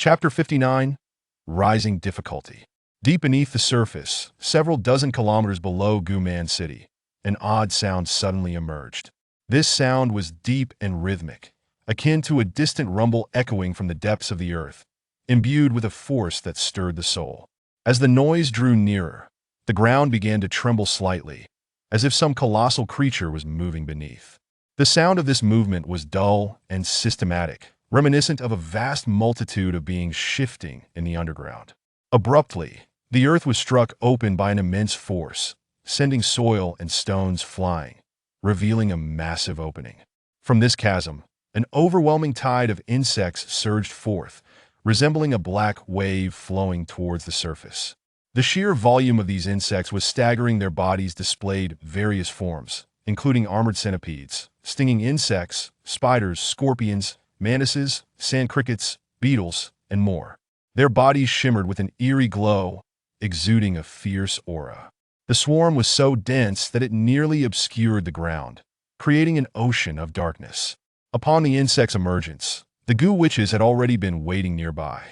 Chapter 59, Rising Difficulty. Deep beneath the surface, several dozen kilometers below Guman City, an odd sound suddenly emerged. This sound was deep and rhythmic, akin to a distant rumble echoing from the depths of the earth, imbued with a force that stirred the soul. As the noise drew nearer, the ground began to tremble slightly, as if some colossal creature was moving beneath. The sound of this movement was dull and systematic, reminiscent of a vast multitude of beings shifting in the underground. Abruptly, the earth was struck open by an immense force, sending soil and stones flying, revealing a massive opening. From this chasm, an overwhelming tide of insects surged forth, resembling a black wave flowing towards the surface. The sheer volume of these insects was staggering. Their bodies displayed various forms, including armored centipedes, stinging insects, spiders, scorpions, mantises, sand crickets, beetles, and more. Their bodies shimmered with an eerie glow, exuding a fierce aura. The swarm was so dense that it nearly obscured the ground, creating an ocean of darkness. Upon the insect's emergence, the goo witches had already been waiting nearby.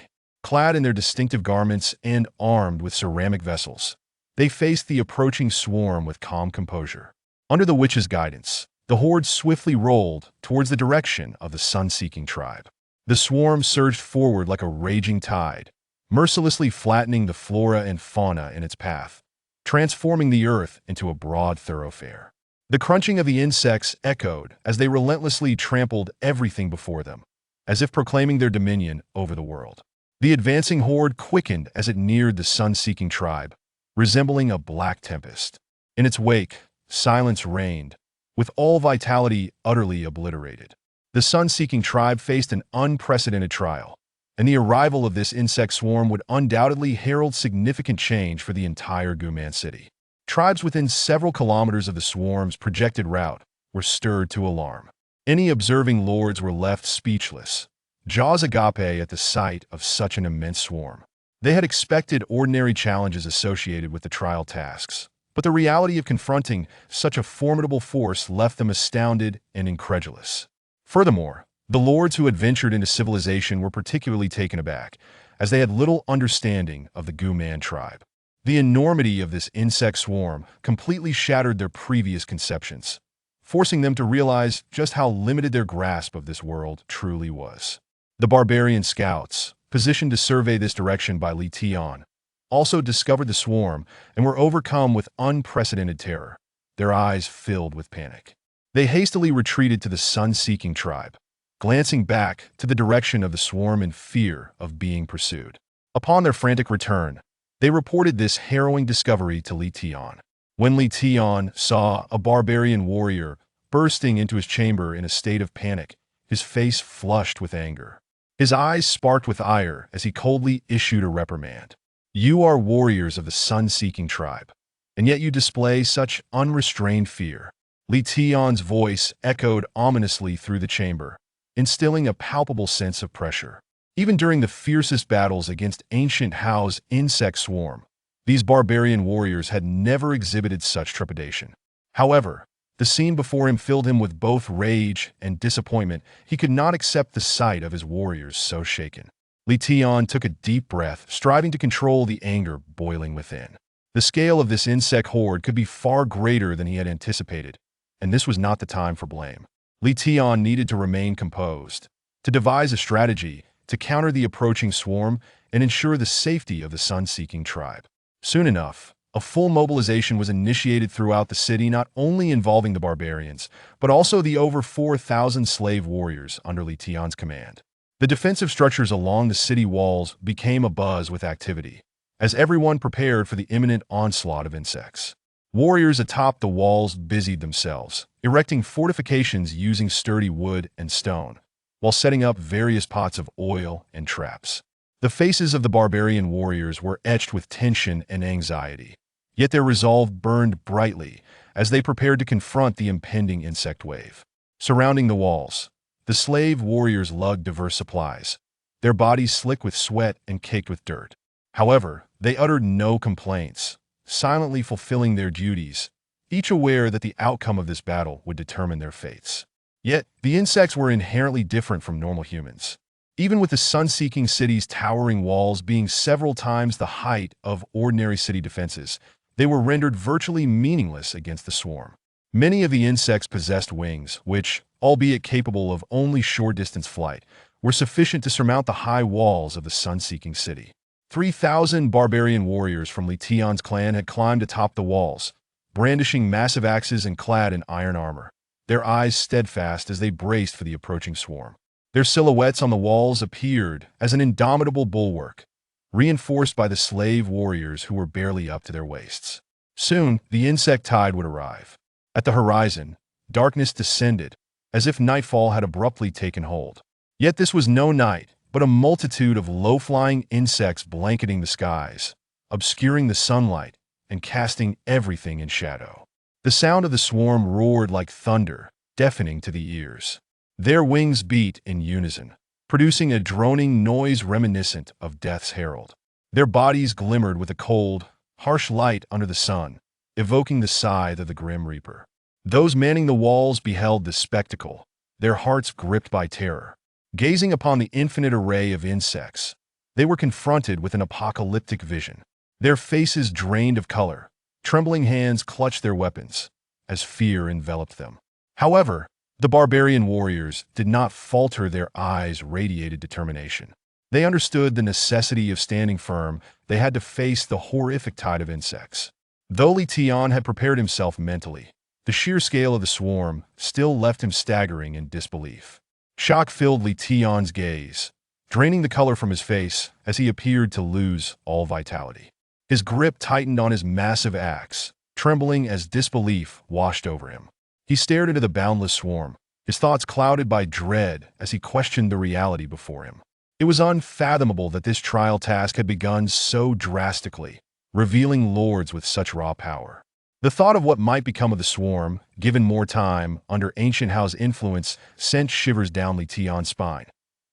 Clad in their distinctive garments and armed with ceramic vessels, they faced the approaching swarm with calm composure. Under the witches' guidance, the horde swiftly rolled towards the direction of the sun-seeking tribe. The swarm surged forward like a raging tide, mercilessly flattening the flora and fauna in its path, transforming the earth into a broad thoroughfare. The crunching of the insects echoed as they relentlessly trampled everything before them, as if proclaiming their dominion over the world. The advancing horde quickened as it neared the sun-seeking tribe, resembling a black tempest. In its wake, silence reigned, with all vitality utterly obliterated. The sun-seeking tribe faced an unprecedented trial, and the arrival of this insect swarm would undoubtedly herald significant change for the entire Guman city. Tribes within several kilometers of the swarm's projected route were stirred to alarm. Any observing lords were left speechless, jaws agape at the sight of such an immense swarm. They had expected ordinary challenges associated with the trial tasks, but the reality of confronting such a formidable force left them astounded and incredulous. Furthermore, the lords who had ventured into civilization were particularly taken aback, as they had little understanding of the Guman tribe. The enormity of this insect swarm completely shattered their previous conceptions, forcing them to realize just how limited their grasp of this world truly was. The barbarian scouts, positioned to survey this direction by Li Tian, also discovered the swarm and were overcome with unprecedented terror, their eyes filled with panic. They hastily retreated to the sun-seeking tribe, glancing back to the direction of the swarm in fear of being pursued. Upon their frantic return, they reported this harrowing discovery to Li Tian. When Li Tian saw a barbarian warrior bursting into his chamber in a state of panic, his face flushed with anger. His eyes sparked with ire as he coldly issued a reprimand. "You are warriors of the sun-seeking tribe, and yet you display such unrestrained fear." Li Tian's voice echoed ominously through the chamber, instilling a palpable sense of pressure. Even during the fiercest battles against ancient Hao's insect swarm, these barbarian warriors had never exhibited such trepidation. However, the scene before him filled him with both rage and disappointment. He could not accept the sight of his warriors so shaken. Li Tian took a deep breath, striving to control the anger boiling within. The scale of this insect horde could be far greater than he had anticipated, and this was not the time for blame. Li Tian needed to remain composed, to devise a strategy to counter the approaching swarm and ensure the safety of the sun-seeking tribe. Soon enough, a full mobilization was initiated throughout the city, not only involving the barbarians, but also the over 4,000 slave warriors under Li Tian's command. The defensive structures along the city walls became abuzz with activity, as everyone prepared for the imminent onslaught of insects. Warriors atop the walls busied themselves, erecting fortifications using sturdy wood and stone, while setting up various pots of oil and traps. The faces of the barbarian warriors were etched with tension and anxiety, yet their resolve burned brightly as they prepared to confront the impending insect wave. Surrounding the walls, the slave warriors lugged diverse supplies, their bodies slick with sweat and caked with dirt. However, they uttered no complaints, silently fulfilling their duties, each aware that the outcome of this battle would determine their fates. Yet, the insects were inherently different from normal humans. Even with the sun-seeking city's towering walls being several times the height of ordinary city defenses, they were rendered virtually meaningless against the swarm. Many of the insects possessed wings, which, albeit capable of only short-distance flight, were sufficient to surmount the high walls of the sun-seeking city. 3,000 barbarian warriors from Li Tian's clan had climbed atop the walls, brandishing massive axes and clad in iron armor, their eyes steadfast as they braced for the approaching swarm. Their silhouettes on the walls appeared as an indomitable bulwark, reinforced by the slave warriors who were barely up to their waists. Soon, the insect tide would arrive. At the horizon, darkness descended, as if nightfall had abruptly taken hold. Yet this was no night, but a multitude of low-flying insects blanketing the skies, obscuring the sunlight, and casting everything in shadow. The sound of the swarm roared like thunder, deafening to the ears. Their wings beat in unison, producing a droning noise reminiscent of death's herald. Their bodies glimmered with a cold, harsh light under the sun, evoking the scythe of the grim reaper. Those manning the walls beheld the spectacle, their hearts gripped by terror. Gazing upon the infinite array of insects, they were confronted with an apocalyptic vision. Their faces drained of color, trembling hands clutched their weapons, as fear enveloped them. However, the barbarian warriors did not falter. Their eyes radiated determination. They understood the necessity of standing firm. They had to face the horrific tide of insects. Though Li Tian had prepared himself mentally, the sheer scale of the swarm still left him staggering in disbelief. Shock filled Li Tian's gaze, draining the color from his face as he appeared to lose all vitality. His grip tightened on his massive axe, trembling as disbelief washed over him. He stared into the boundless swarm, his thoughts clouded by dread as he questioned the reality before him. It was unfathomable that this trial task had begun so drastically, revealing lords with such raw power. The thought of what might become of the swarm, given more time, under ancient Hao's influence, sent shivers down Li Tian's spine,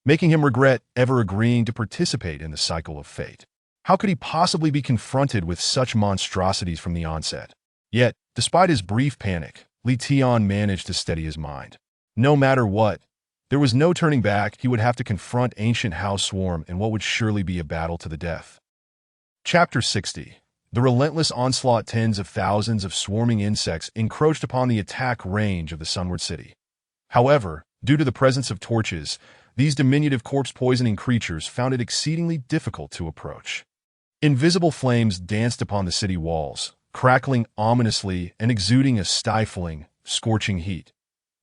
making him regret ever agreeing to participate in the cycle of fate. How could he possibly be confronted with such monstrosities from the onset? Yet, despite his brief panic, Li Tian managed to steady his mind. No matter what, there was no turning back. He would have to confront ancient Hao's swarm in what would surely be a battle to the death. Chapter 60. The relentless onslaught. Tens of thousands of swarming insects encroached upon the attack range of the Sunward City. However, due to the presence of torches, these diminutive corpse-poisoning creatures found it exceedingly difficult to approach. Invisible flames danced upon the city walls, crackling ominously and exuding a stifling, scorching heat.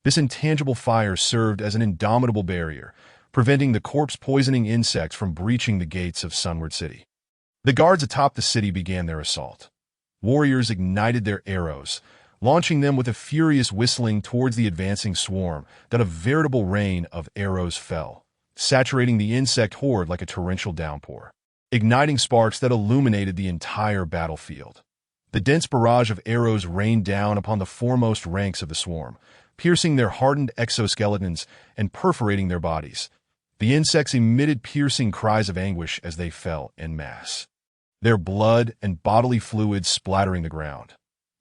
This intangible fire served as an indomitable barrier, preventing the corpse-poisoning insects from breaching the gates of Sunward City. The guards atop the city began their assault. Warriors ignited their arrows, launching them with a furious whistling towards the advancing swarm. Then a veritable rain of arrows fell, saturating the insect horde like a torrential downpour, igniting sparks that illuminated the entire battlefield. The dense barrage of arrows rained down upon the foremost ranks of the swarm, piercing their hardened exoskeletons and perforating their bodies. The insects emitted piercing cries of anguish as they fell en masse, their blood and bodily fluids splattering the ground.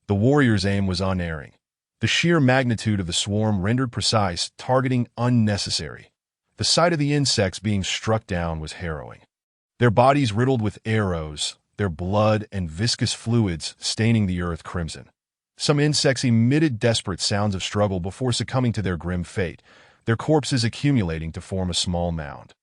The warriors' aim was unerring. The sheer magnitude of the swarm rendered precise targeting unnecessary. The sight of the insects being struck down was harrowing. Their bodies riddled with arrows, their blood and viscous fluids staining the earth crimson. Some insects emitted desperate sounds of struggle before succumbing to their grim fate, their corpses accumulating to form a small mound.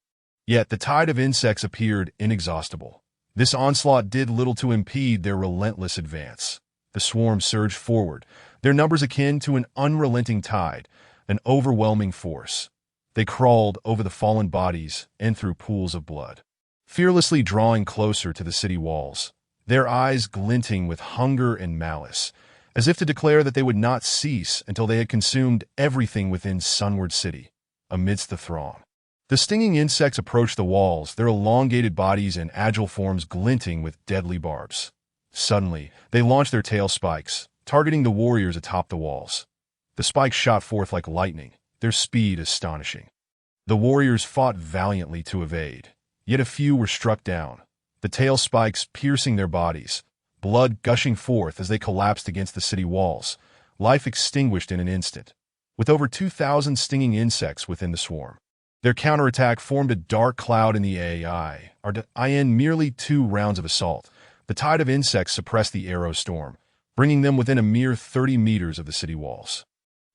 Yet the tide of insects appeared inexhaustible. This onslaught did little to impede their relentless advance. The swarm surged forward, their numbers akin to an unrelenting tide, an overwhelming force. They crawled over the fallen bodies and through pools of blood, fearlessly drawing closer to the city walls, their eyes glinting with hunger and malice, as if to declare that they would not cease until they had consumed everything within Sunward City. Amidst the throng, the stinging insects approached the walls, their elongated bodies and agile forms glinting with deadly barbs. Suddenly, they launched their tail spikes, targeting the warriors atop the walls. The spikes shot forth like lightning, their speed astonishing. The warriors fought valiantly to evade, yet a few were struck down, the tail spikes piercing their bodies, blood gushing forth as they collapsed against the city walls, life extinguished in an instant. With over 2,000 stinging insects within the swarm, Their counterattack formed a dark cloud in the AI, in merely 2 rounds of assault. The tide of insects suppressed the arrow storm, bringing them within a mere 30 meters of the city walls.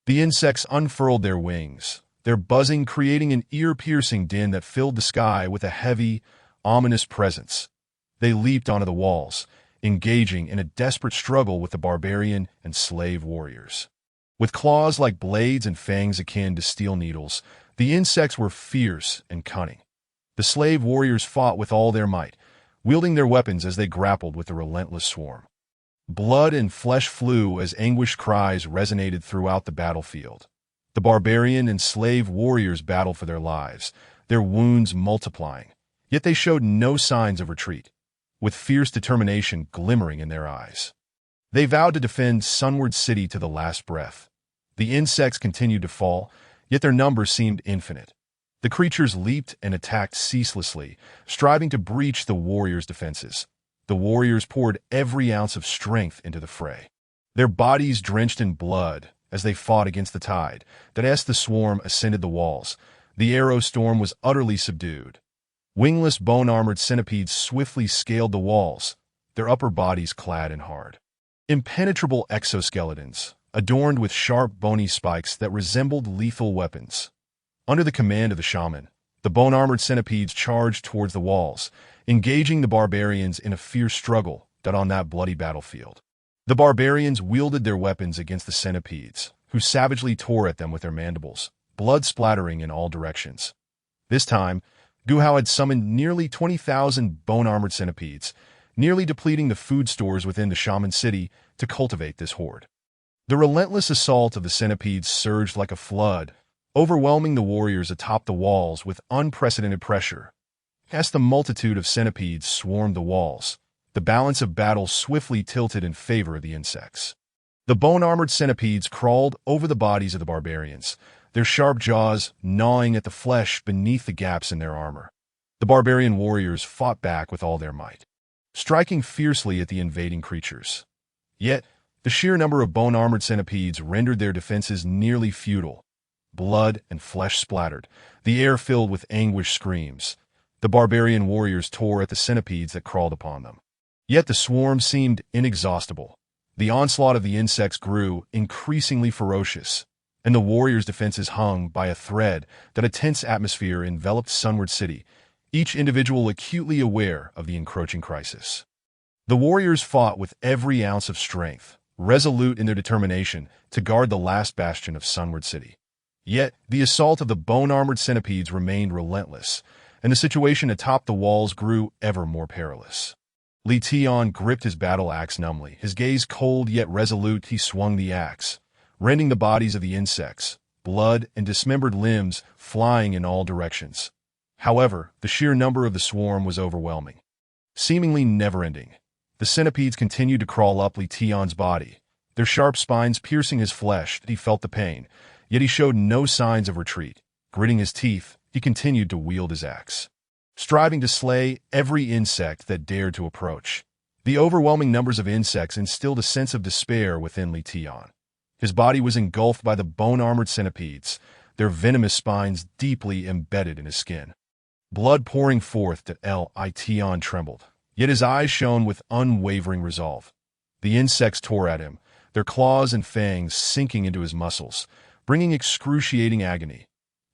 The insects unfurled their wings, their buzzing creating an ear-piercing din that filled the sky with a heavy, ominous presence. They leaped onto the walls, engaging in a desperate struggle with the barbarian and slave warriors. With claws like blades and fangs akin to steel needles, the insects were fierce and cunning. The slave warriors fought with all their might, wielding their weapons as they grappled with the relentless swarm. Blood and flesh flew as anguished cries resonated throughout the battlefield. The barbarian and slave warriors battled for their lives, their wounds multiplying, yet they showed no signs of retreat, with fierce determination glimmering in their eyes. They vowed to defend Sunward City to the last breath. The insects continued to fall, yet their numbers seemed infinite. The creatures leaped and attacked ceaselessly, striving to breach the warriors' defenses. The warriors poured every ounce of strength into the fray, their bodies drenched in blood as they fought against the tide that, as the swarm ascended the walls, the arrow storm was utterly subdued. Wingless, bone-armored centipedes swiftly scaled the walls, their upper bodies clad in hard, impenetrable exoskeletons, adorned with sharp, bony spikes that resembled lethal weapons. Under the command of the shaman, the bone-armored centipedes charged towards the walls, engaging the barbarians in a fierce struggle on that bloody battlefield. The barbarians wielded their weapons against the centipedes, who savagely tore at them with their mandibles, blood splattering in all directions. This time, Guhao had summoned nearly 20,000 bone-armored centipedes, nearly depleting the food stores within the shaman city to cultivate this horde. The relentless assault of the centipedes surged like a flood, overwhelming the warriors atop the walls with unprecedented pressure. As the multitude of centipedes swarmed the walls, the balance of battle swiftly tilted in favor of the insects. The bone-armored centipedes crawled over the bodies of the barbarians, their sharp jaws gnawing at the flesh beneath the gaps in their armor. The barbarian warriors fought back with all their might, striking fiercely at the invading creatures. Yet, the sheer number of bone-armored centipedes rendered their defenses nearly futile. Blood and flesh splattered, the air filled with anguished screams. The barbarian warriors tore at the centipedes that crawled upon them. Yet the swarm seemed inexhaustible. The onslaught of the insects grew increasingly ferocious, and the warriors' defenses hung by a thread that a tense atmosphere enveloped Sunward City, each individual acutely aware of the encroaching crisis. The warriors fought with every ounce of strength, resolute in their determination to guard the last bastion of Sunward City. Yet, the assault of the bone-armored centipedes remained relentless, and the situation atop the walls grew ever more perilous. Li Tian gripped his battle axe numbly, his gaze cold yet resolute. He swung the axe, rending the bodies of the insects, blood and dismembered limbs flying in all directions. However, the sheer number of the swarm was overwhelming, seemingly never-ending. The centipedes continued to crawl up Li Tian's body, their sharp spines piercing his flesh. He felt the pain, yet he showed no signs of retreat. Gritting his teeth, he continued to wield his axe, striving to slay every insect that dared to approach. The overwhelming numbers of insects instilled a sense of despair within Li Tian. His body was engulfed by the bone-armored centipedes, their venomous spines deeply embedded in his skin. Blood pouring forth, Li Tian trembled, yet his eyes shone with unwavering resolve. The insects tore at him, their claws and fangs sinking into his muscles, bringing excruciating agony.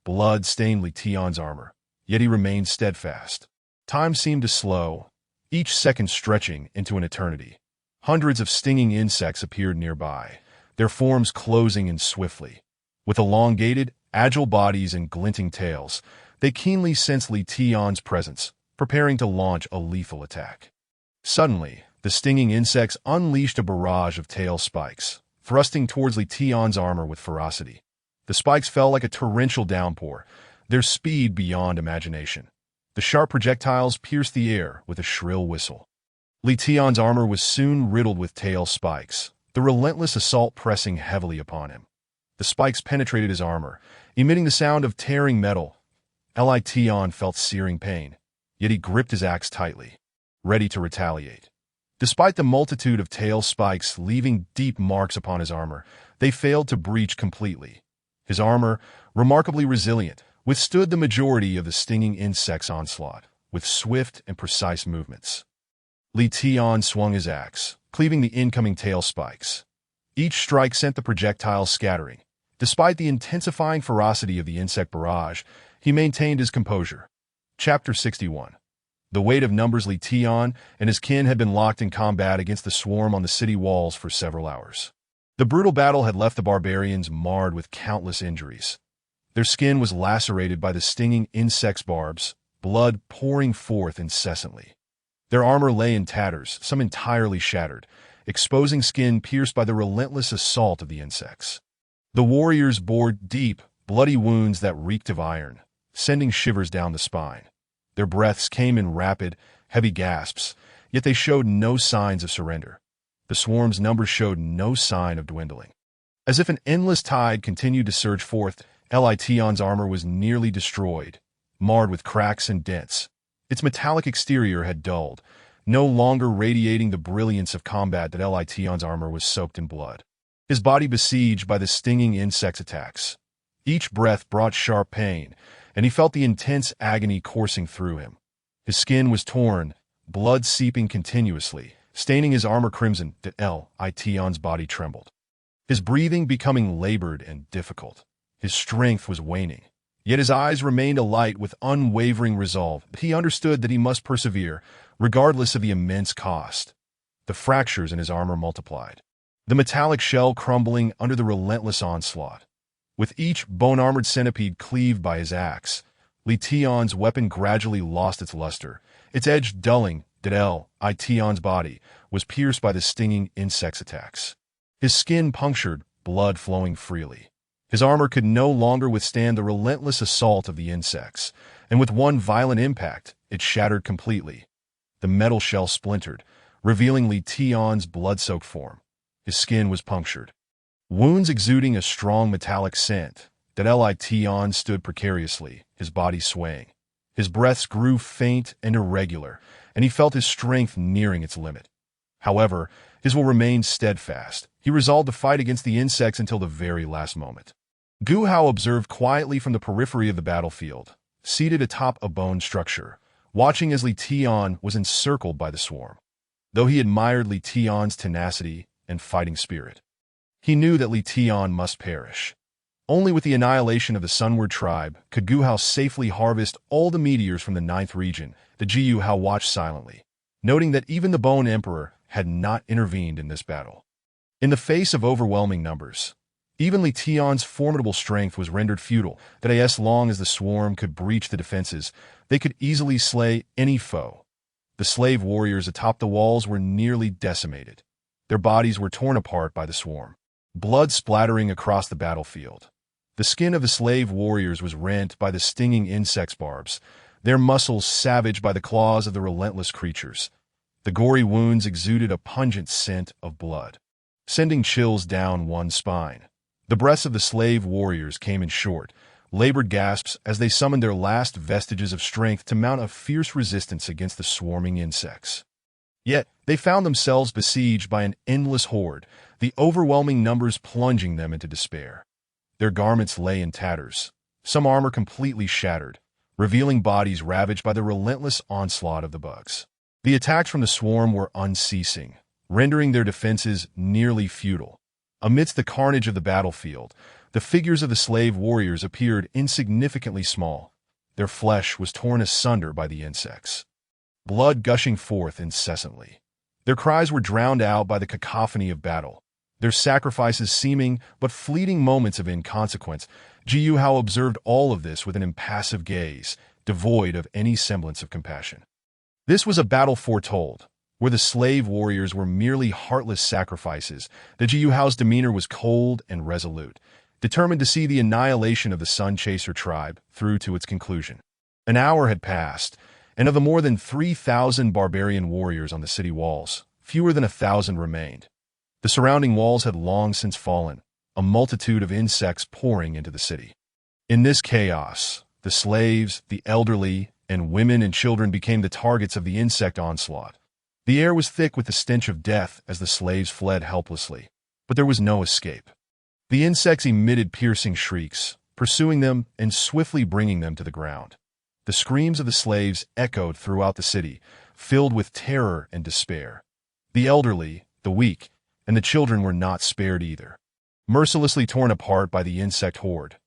Blood stained Li Tian's armor, yet he remained steadfast. Time seemed to slow, each second stretching into an eternity. Hundreds of stinging insects appeared nearby, their forms closing in swiftly. With elongated, agile bodies and glinting tails, they keenly sensed Li Tian's presence, preparing to launch a lethal attack. Suddenly, the stinging insects unleashed a barrage of tail spikes, thrusting towards Li Tian's armor with ferocity. The spikes fell like a torrential downpour, their speed beyond imagination. The sharp projectiles pierced the air with a shrill whistle. Li Tian's armor was soon riddled with tail spikes, the relentless assault pressing heavily upon him. The spikes penetrated his armor, emitting the sound of tearing metal. Li Tian felt searing pain, yet he gripped his axe tightly, ready to retaliate. Despite the multitude of tail spikes leaving deep marks upon his armor, they failed to breach completely. His armor, remarkably resilient, withstood the majority of the stinging insect's onslaught with swift and precise movements. Li Tian swung his axe, cleaving the incoming tail spikes. Each strike sent the projectiles scattering. Despite the intensifying ferocity of the insect barrage, he maintained his composure. Chapter 61. The weight of numbers. Li Tian and his kin had been locked in combat against the swarm on the city walls for several hours. The brutal battle had left the barbarians marred with countless injuries. Their skin was lacerated by the stinging insect's barbs, blood pouring forth incessantly. Their armor lay in tatters, some entirely shattered, exposing skin pierced by the relentless assault of the insects. The warriors bore deep, bloody wounds that reeked of iron, sending shivers down the spine. Their breaths came in rapid, heavy gasps, yet they showed no signs of surrender. The swarm's numbers showed no sign of dwindling. As if an endless tide continued to surge forth, Li Tian's armor was nearly destroyed, marred with cracks and dents. Its metallic exterior had dulled, no longer radiating the brilliance of combat. That Li Tian's armor was soaked in blood, his body besieged by the stinging insect's attacks. Each breath brought sharp pain, and he felt the intense agony coursing through him. His skin was torn, blood seeping continuously, staining his armor crimson. That Li Tian's body trembled, his breathing becoming labored and difficult. His strength was waning, yet his eyes remained alight with unwavering resolve. He understood that he must persevere, regardless of the immense cost. The fractures in his armor multiplied, the metallic shell crumbling under the relentless onslaught. With each bone-armored centipede cleaved by his axe, Li Tian's weapon gradually lost its luster, its edge dulling. That Li Tian's body was pierced by the stinging insect's attacks. His skin punctured, blood flowing freely. His armor could no longer withstand the relentless assault of the insects, and with one violent impact, it shattered completely. The metal shell splintered, revealing Li Tian's blood-soaked form. His skin was punctured, wounds exuding a strong metallic scent. That Li Tian stood precariously, his body swaying. His breaths grew faint and irregular, and he felt his strength nearing its limit. However, his will remained steadfast. He resolved to fight against the insects until the very last moment. Gu Hao observed quietly from the periphery of the battlefield, seated atop a bone structure, watching as Li Tian was encircled by the swarm. Though he admired Li Tian's tenacity and fighting spirit, he knew that Li Tian must perish. Only with the annihilation of the Sunward tribe could Gu Hao safely harvest all the meteors from the 9th region. The Gu Hao watched silently, noting that even the Bone Emperor had not intervened in this battle. In the face of overwhelming numbers, even Li Tian's formidable strength was rendered futile. That as long as the swarm could breach the defenses, they could easily slay any foe. The slave warriors atop the walls were nearly decimated. Their bodies were torn apart by the swarm, blood splattering across the battlefield. The skin of the slave warriors was rent by the stinging insect's barbs, their muscles savaged by the claws of the relentless creatures. The gory wounds exuded a pungent scent of blood, sending chills down one's spine. The breaths of the slave warriors came in short, labored gasps as they summoned their last vestiges of strength to mount a fierce resistance against the swarming insects. Yet, they found themselves besieged by an endless horde, the overwhelming numbers plunging them into despair. Their garments lay in tatters, some armor completely shattered, revealing bodies ravaged by the relentless onslaught of the bugs. The attacks from the swarm were unceasing, rendering their defenses nearly futile. Amidst the carnage of the battlefield, the figures of the slave warriors appeared insignificantly small. Their flesh was torn asunder by the insects, blood gushing forth incessantly. Their cries were drowned out by the cacophony of battle, their sacrifices seeming but fleeting moments of inconsequence. Gu Hao observed all of this with an impassive gaze, devoid of any semblance of compassion. This was a battle foretold, where the slave warriors were merely heartless sacrifices. The Gu Hao's demeanor was cold and resolute, determined to see the annihilation of the Sun Chaser tribe through to its conclusion. An hour had passed, and of the more than 3,000 barbarian warriors on the city walls, fewer than 1,000 remained. The surrounding walls had long since fallen, a multitude of insects pouring into the city. In this chaos, the slaves, the elderly, and women and children became the targets of the insect onslaught. The air was thick with the stench of death as the slaves fled helplessly, but there was no escape. The insects emitted piercing shrieks, pursuing them and swiftly bringing them to the ground. The screams of the slaves echoed throughout the city, filled with terror and despair. The elderly, the weak, and the children were not spared either. Mercilessly torn apart by the insect horde,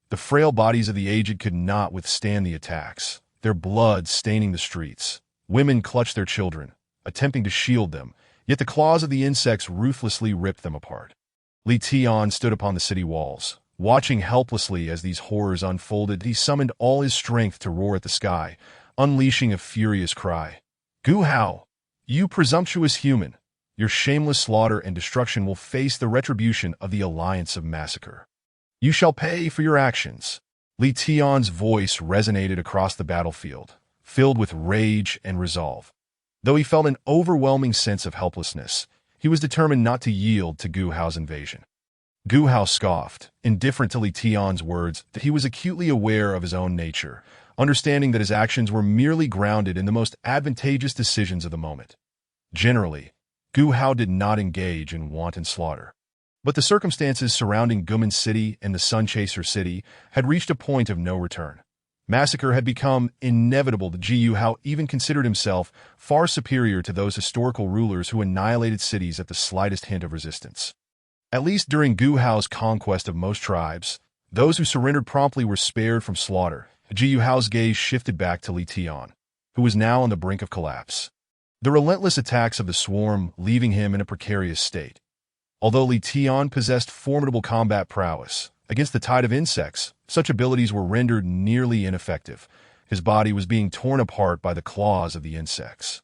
the frail bodies of the aged could not withstand the attacks, their blood staining the streets. Women clutched their children, attempting to shield them, yet the claws of the insects ruthlessly ripped them apart. Li Tian stood upon the city walls, watching helplessly as these horrors unfolded. He summoned all his strength to roar at the sky, unleashing a furious cry. "Gu Hao, you presumptuous human! Your shameless slaughter and destruction will face the retribution of the Alliance of Massacre. You shall pay for your actions." Li Tian's voice resonated across the battlefield, filled with rage and resolve. Though he felt an overwhelming sense of helplessness, he was determined not to yield to Gu Hao's invasion. Gu Hao scoffed, indifferent to Li Tian's words, that he was acutely aware of his own nature, understanding that his actions were merely grounded in the most advantageous decisions of the moment. Generally, Gu Hao did not engage in wanton slaughter. But the circumstances surrounding Guman City and the Sun Chaser City had reached a point of no return. Massacre had become inevitable. Gu Hao even considered himself far superior to those historical rulers who annihilated cities at the slightest hint of resistance. At least during Gu Hao's conquest of most tribes, those who surrendered promptly were spared from slaughter. Gu Hao's gaze shifted back to Li Tian, who was now on the brink of collapse. The relentless attacks of the swarm leaving him in a precarious state. Although Li Tian possessed formidable combat prowess, against the tide of insects, such abilities were rendered nearly ineffective. His body was being torn apart by the claws of the insects.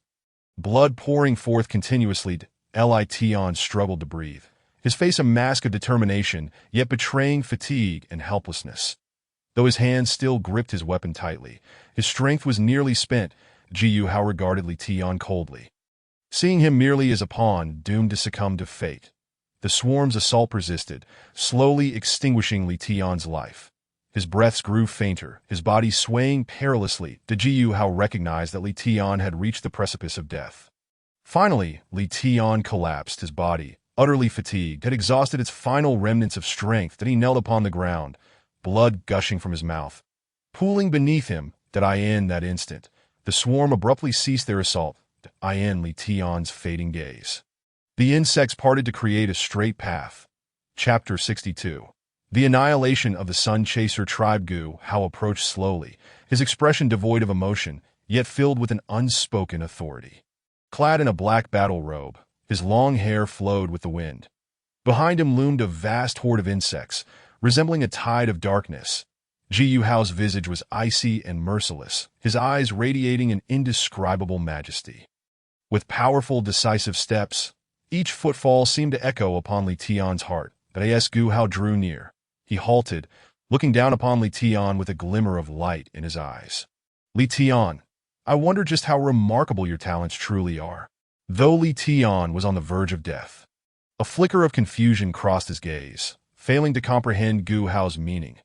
Blood pouring forth continuously, Li Tian struggled to breathe, his face a mask of determination, yet betraying fatigue and helplessness. Though his hands still gripped his weapon tightly, his strength was nearly spent. Gu Hao regarded Li Tian coldly, seeing him merely as a pawn doomed to succumb to fate. The swarm's assault persisted, slowly extinguishing Li Tian's life. His breaths grew fainter, his body swaying perilously. Gu Hao recognized that Li Tian had reached the precipice of death. Finally, Li Tian collapsed, his body, utterly fatigued, had exhausted its final remnants of strength. That he knelt upon the ground, blood gushing from his mouth, pooling beneath him. In that instant, the swarm abruptly ceased their assault. In Li Tian's fading gaze, the insects parted to create a straight path. Chapter 62. The annihilation of the Sun Chaser tribe. Gu Hao approached slowly, his expression devoid of emotion, yet filled with an unspoken authority. Clad in a black battle robe, his long hair flowed with the wind. Behind him loomed a vast horde of insects, resembling a tide of darkness. Gu Hao's visage was icy and merciless, his eyes radiating an indescribable majesty. With powerful, decisive steps, each footfall seemed to echo upon Li Tian's heart. As Gu Hao drew near, he halted, looking down upon Li Tian with a glimmer of light in his eyes. "Li Tian, I wonder just how remarkable your talents truly are." Though Li Tian was on the verge of death, a flicker of confusion crossed his gaze, failing to comprehend Gu Hao's meaning.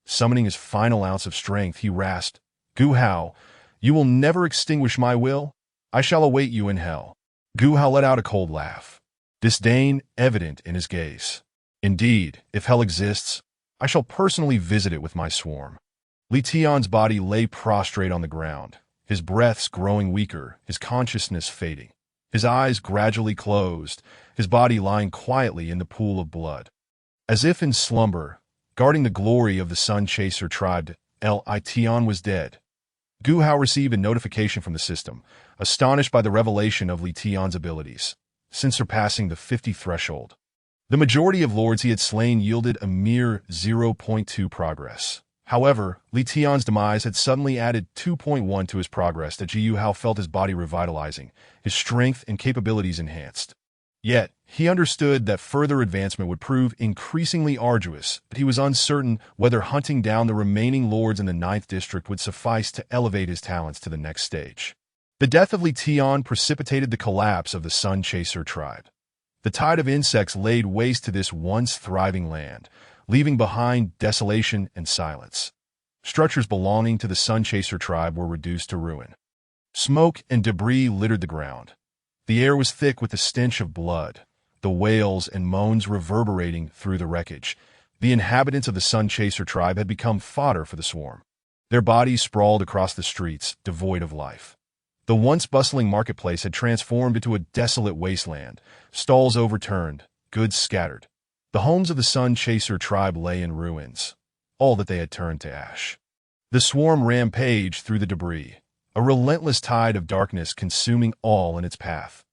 Summoning his final ounce of strength, he rasped, "Gu Hao, you will never extinguish my will? I shall await you in hell." Gu Hao let out a cold laugh, disdain evident in his gaze. "Indeed, if hell exists, I shall personally visit it with my swarm." Li Tian's body lay prostrate on the ground, his breaths growing weaker, his consciousness fading. His eyes gradually closed, his body lying quietly in the pool of blood. As if in slumber, guarding the glory of the Sun Chaser tribe, Li Tian was dead. Gu Hao received a notification from the system, astonished by the revelation of Li Tian's abilities. Since surpassing the 50 threshold, the majority of lords he had slain yielded a mere 0.2 progress. However, Li Tian's demise had suddenly added 2.1 to his progress. Gu Hao felt his body revitalizing, his strength and capabilities enhanced. Yet, he understood that further advancement would prove increasingly arduous, but he was uncertain whether hunting down the remaining lords in the 9th district would suffice to elevate his talents to the next stage. The death of Li Tian precipitated the collapse of the Sun Chaser tribe. The tide of insects laid waste to this once thriving land, leaving behind desolation and silence. Structures belonging to the Sun Chaser tribe were reduced to ruin. Smoke and debris littered the ground. The air was thick with the stench of blood, the wails and moans reverberating through the wreckage. The inhabitants of the Sun Chaser tribe had become fodder for the swarm. Their bodies sprawled across the streets, devoid of life. The once bustling marketplace had transformed into a desolate wasteland, stalls overturned, goods scattered. The homes of the Sun Chaser tribe lay in ruins, all that they had turned to ash. The swarm rampaged through the debris, a relentless tide of darkness consuming all in its path.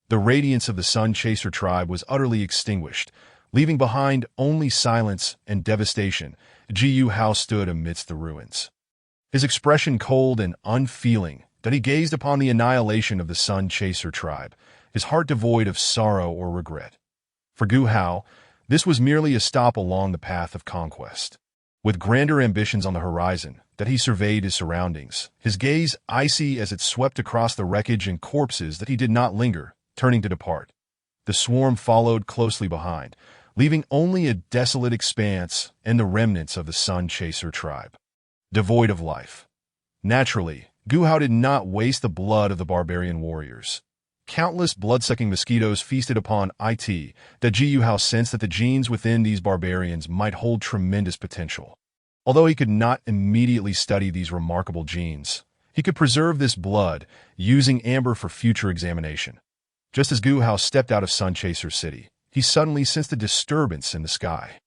The radiance of the Sun Chaser tribe was utterly extinguished, leaving behind only silence and devastation. Gu Hao stood amidst the ruins, his expression cold and unfeeling, that he gazed upon the annihilation of the Sun Chaser tribe, his heart devoid of sorrow or regret. For Gu Hao, this was merely a stop along the path of conquest. With grander ambitions on the horizon, that he surveyed his surroundings, his gaze icy as it swept across the wreckage and corpses that he did not linger, turning to depart. The swarm followed closely behind, leaving only a desolate expanse and the remnants of the Sun Chaser tribe, devoid of life. Naturally, Gu Hao did not waste the blood of the barbarian warriors. Countless blood-sucking mosquitoes feasted upon it, that Gu Hao sensed that the genes within these barbarians might hold tremendous potential. Although he could not immediately study these remarkable genes, he could preserve this blood, using amber for future examination. Just as Gu Hao stepped out of Sun Chaser City, he suddenly sensed a disturbance in the sky.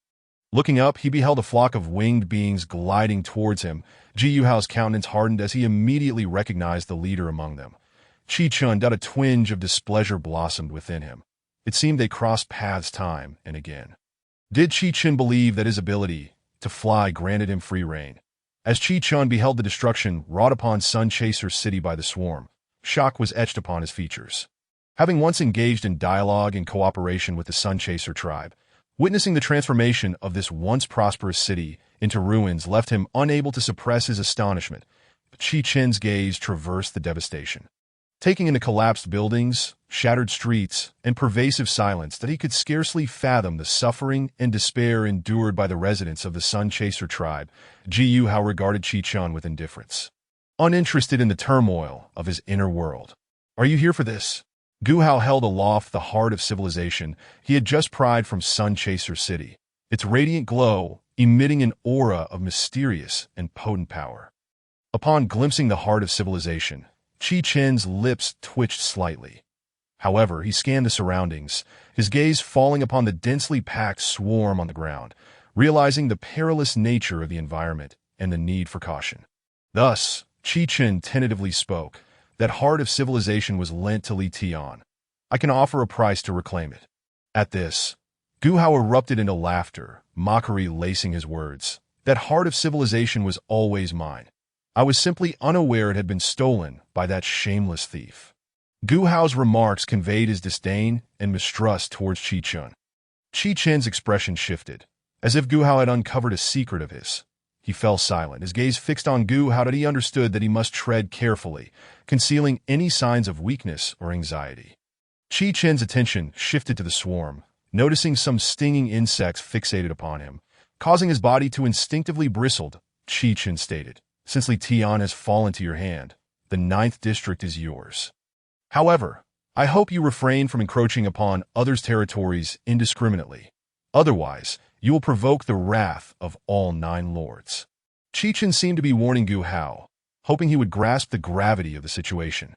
Looking up, he beheld a flock of winged beings gliding towards him. Gu Hao's countenance hardened as he immediately recognized the leader among them. Chi Chun. A twinge of displeasure blossomed within him. It seemed they crossed paths time and again. Did Chi Chun believe that his ability to fly granted him free rein? As Chi Chun beheld the destruction wrought upon Sun Chaser City by the swarm, shock was etched upon his features. Having once engaged in dialogue and cooperation with the Sun Chaser tribe, witnessing the transformation of this once prosperous city into ruins left him unable to suppress his astonishment. Chi Chen's gaze traversed the devastation, taking in the collapsed buildings, shattered streets, and pervasive silence that he could scarcely fathom the suffering and despair endured by the residents of the Sun Chaser tribe. Gu Hao regarded Chi Chun with indifference, uninterested in the turmoil of his inner world. "Are you here for this?" Gu Hao held aloft the heart of civilization he had just pried from Sun Chaser City, its radiant glow emitting an aura of mysterious and potent power. Upon glimpsing the heart of civilization, Chi Chen's lips twitched slightly. However, he scanned the surroundings, his gaze falling upon the densely packed swarm on the ground, realizing the perilous nature of the environment and the need for caution. Thus, Chi Chen tentatively spoke. "That heart of civilization was lent to Li Tian. I can offer a price to reclaim it." At this, Gu Hao erupted into laughter, mockery lacing his words. "That heart of civilization was always mine. I was simply unaware it had been stolen by that shameless thief." Gu Hao's remarks conveyed his disdain and mistrust towards Chi Chun. Chi Chen's expression shifted, as if Gu Hao had uncovered a secret of his. He fell silent, his gaze fixed on Gu Hao that he understood that he must tread carefully, concealing any signs of weakness or anxiety. Chi Chen's attention shifted to the swarm, noticing some stinging insects fixated upon him, causing his body to instinctively bristle. Chi Chen stated, "Since Li Tian has fallen to your hand, the 9th district is yours. However, I hope you refrain from encroaching upon others' territories indiscriminately. Otherwise, you will provoke the wrath of all 9 lords." Chi Chen seemed to be warning Gu Hao, hoping he would grasp the gravity of the situation.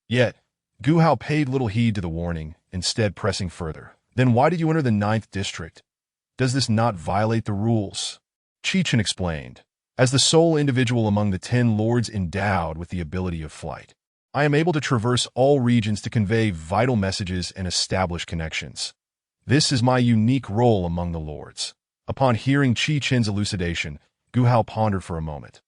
Yet, Gu Hao paid little heed to the warning, instead pressing further. "Then why did you enter the 9th district? Does this not violate the rules?" Chi Chen explained, "As the sole individual among the 10 lords endowed with the ability of flight, I am able to traverse all regions to convey vital messages and establish connections. This is my unique role among the lords." Upon hearing Chi Chen's elucidation, Gu Hao pondered for a moment.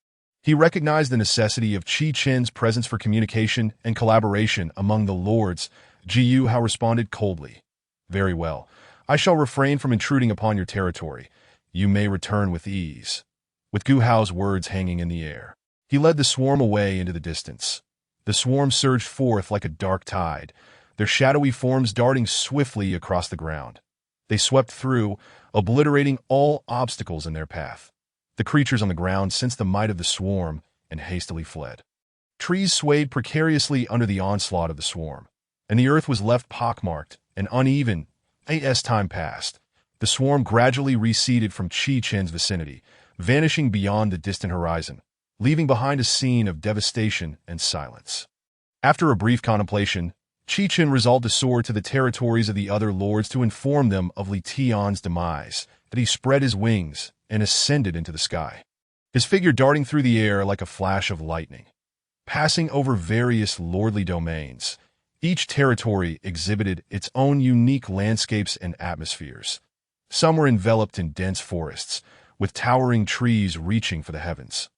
He recognized the necessity of Chi Chen's presence for communication and collaboration among the lords. Gu Hao responded coldly, "Very well. I shall refrain from intruding upon your territory. You may return with ease." With Gu Hao's words hanging in the air, he led the swarm away into the distance. The swarm surged forth like a dark tide, their shadowy forms darting swiftly across the ground. They swept through, obliterating all obstacles in their path. The creatures on the ground sensed the might of the swarm and hastily fled. Trees swayed precariously under the onslaught of the swarm, and the earth was left pockmarked and uneven. As time passed, The swarm gradually receded from Chi-Chen's vicinity, vanishing beyond the distant horizon, leaving behind a scene of devastation and silence. After a brief contemplation, Chi-Chen resolved to soar to the territories of the other lords to inform them of Li Tian's demise. That he spread his wings and ascended into the sky, his figure darting through the air like a flash of lightning. Passing over various lordly domains, each territory exhibited its own unique landscapes and atmospheres. Some were enveloped in dense forests, with towering trees reaching for the heavens,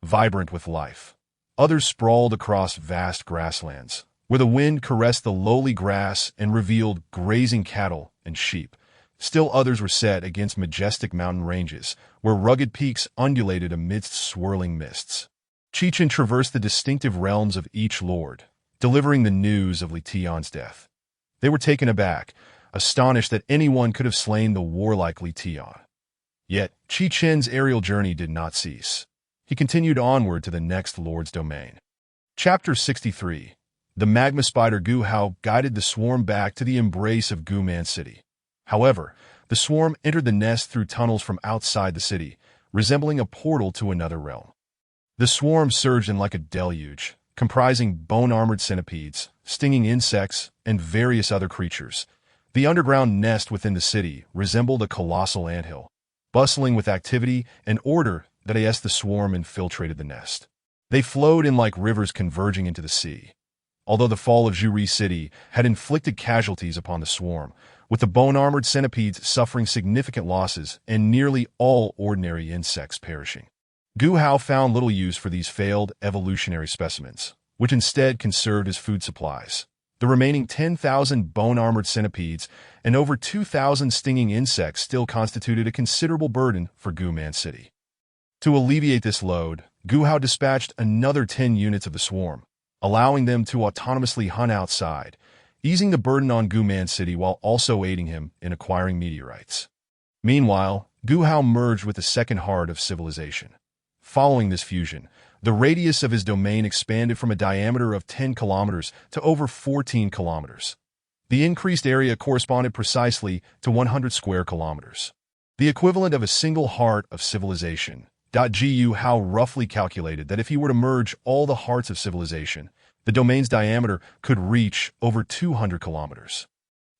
vibrant with life. Others sprawled across vast grasslands, where the wind caressed the lowly grass and revealed grazing cattle and sheep. Still others were set against majestic mountain ranges, where rugged peaks undulated amidst swirling mists. Chi-Chen traversed the distinctive realms of each lord, delivering the news of Li Tian's death. They were taken aback, astonished that anyone could have slain the warlike Li Tian. Yet, Chi-Chen's aerial journey did not cease. He continued onward to the next lord's domain. Chapter 63. The magma spider Gu Hao guided the swarm back to the embrace of Guman City. However, the swarm entered the nest through tunnels from outside the city, resembling a portal to another realm. The swarm surged in like a deluge, comprising bone-armored centipedes, stinging insects, and various other creatures. The underground nest within the city resembled a colossal anthill, bustling with activity and order that as the swarm infiltrated the nest. They flowed in like rivers converging into the sea. Although the fall of Juri City had inflicted casualties upon the swarm, with the bone-armored centipedes suffering significant losses and nearly all ordinary insects perishing, Gu Hao found little use for these failed evolutionary specimens, which instead conserved as food supplies. The remaining 10,000 bone-armored centipedes and over 2,000 stinging insects still constituted a considerable burden for Guman City. To alleviate this load, Gu Hao dispatched another 10 units of the swarm, allowing them to autonomously hunt outside, easing the burden on Guman City while also aiding him in acquiring meteorites. Meanwhile, Gu Hao merged with the second heart of civilization. Following this fusion, the radius of his domain expanded from a diameter of 10 kilometers to over 14 kilometers. The increased area corresponded precisely to 100 square kilometers, the equivalent of a single heart of civilization. Gu Hao roughly calculated that if he were to merge all the hearts of civilization, the domain's diameter could reach over 200 kilometers.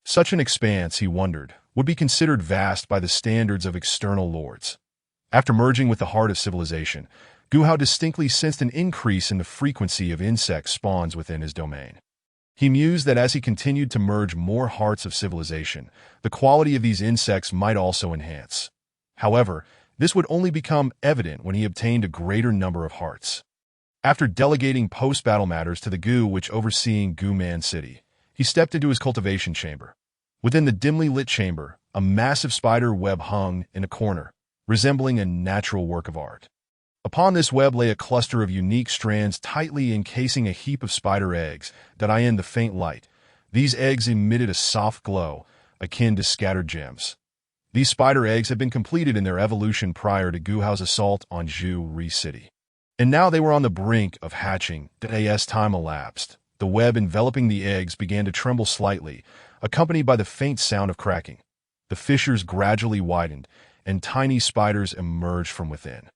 Such an expanse, he wondered, would be considered vast by the standards of external lords. After merging with the heart of civilization, Gu Hao distinctly sensed an increase in the frequency of insect spawns within his domain. He mused that as he continued to merge more hearts of civilization, the quality of these insects might also enhance. However, this would only become evident when he obtained a greater number of hearts. After delegating post-battle matters to the Gu which overseeing Guman City, he stepped into his cultivation chamber. Within the dimly lit chamber, a massive spider web hung in a corner, resembling a natural work of art. Upon this web lay a cluster of unique strands tightly encasing a heap of spider eggs that in the faint light. These eggs emitted a soft glow, akin to scattered gems. These spider eggs had been completed in their evolution prior to Gu Hao's assault on Juri City. And now they were on the brink of hatching. As time elapsed, the web enveloping the eggs began to tremble slightly, accompanied by the faint sound of cracking. The fissures gradually widened, and tiny spiders emerged from within.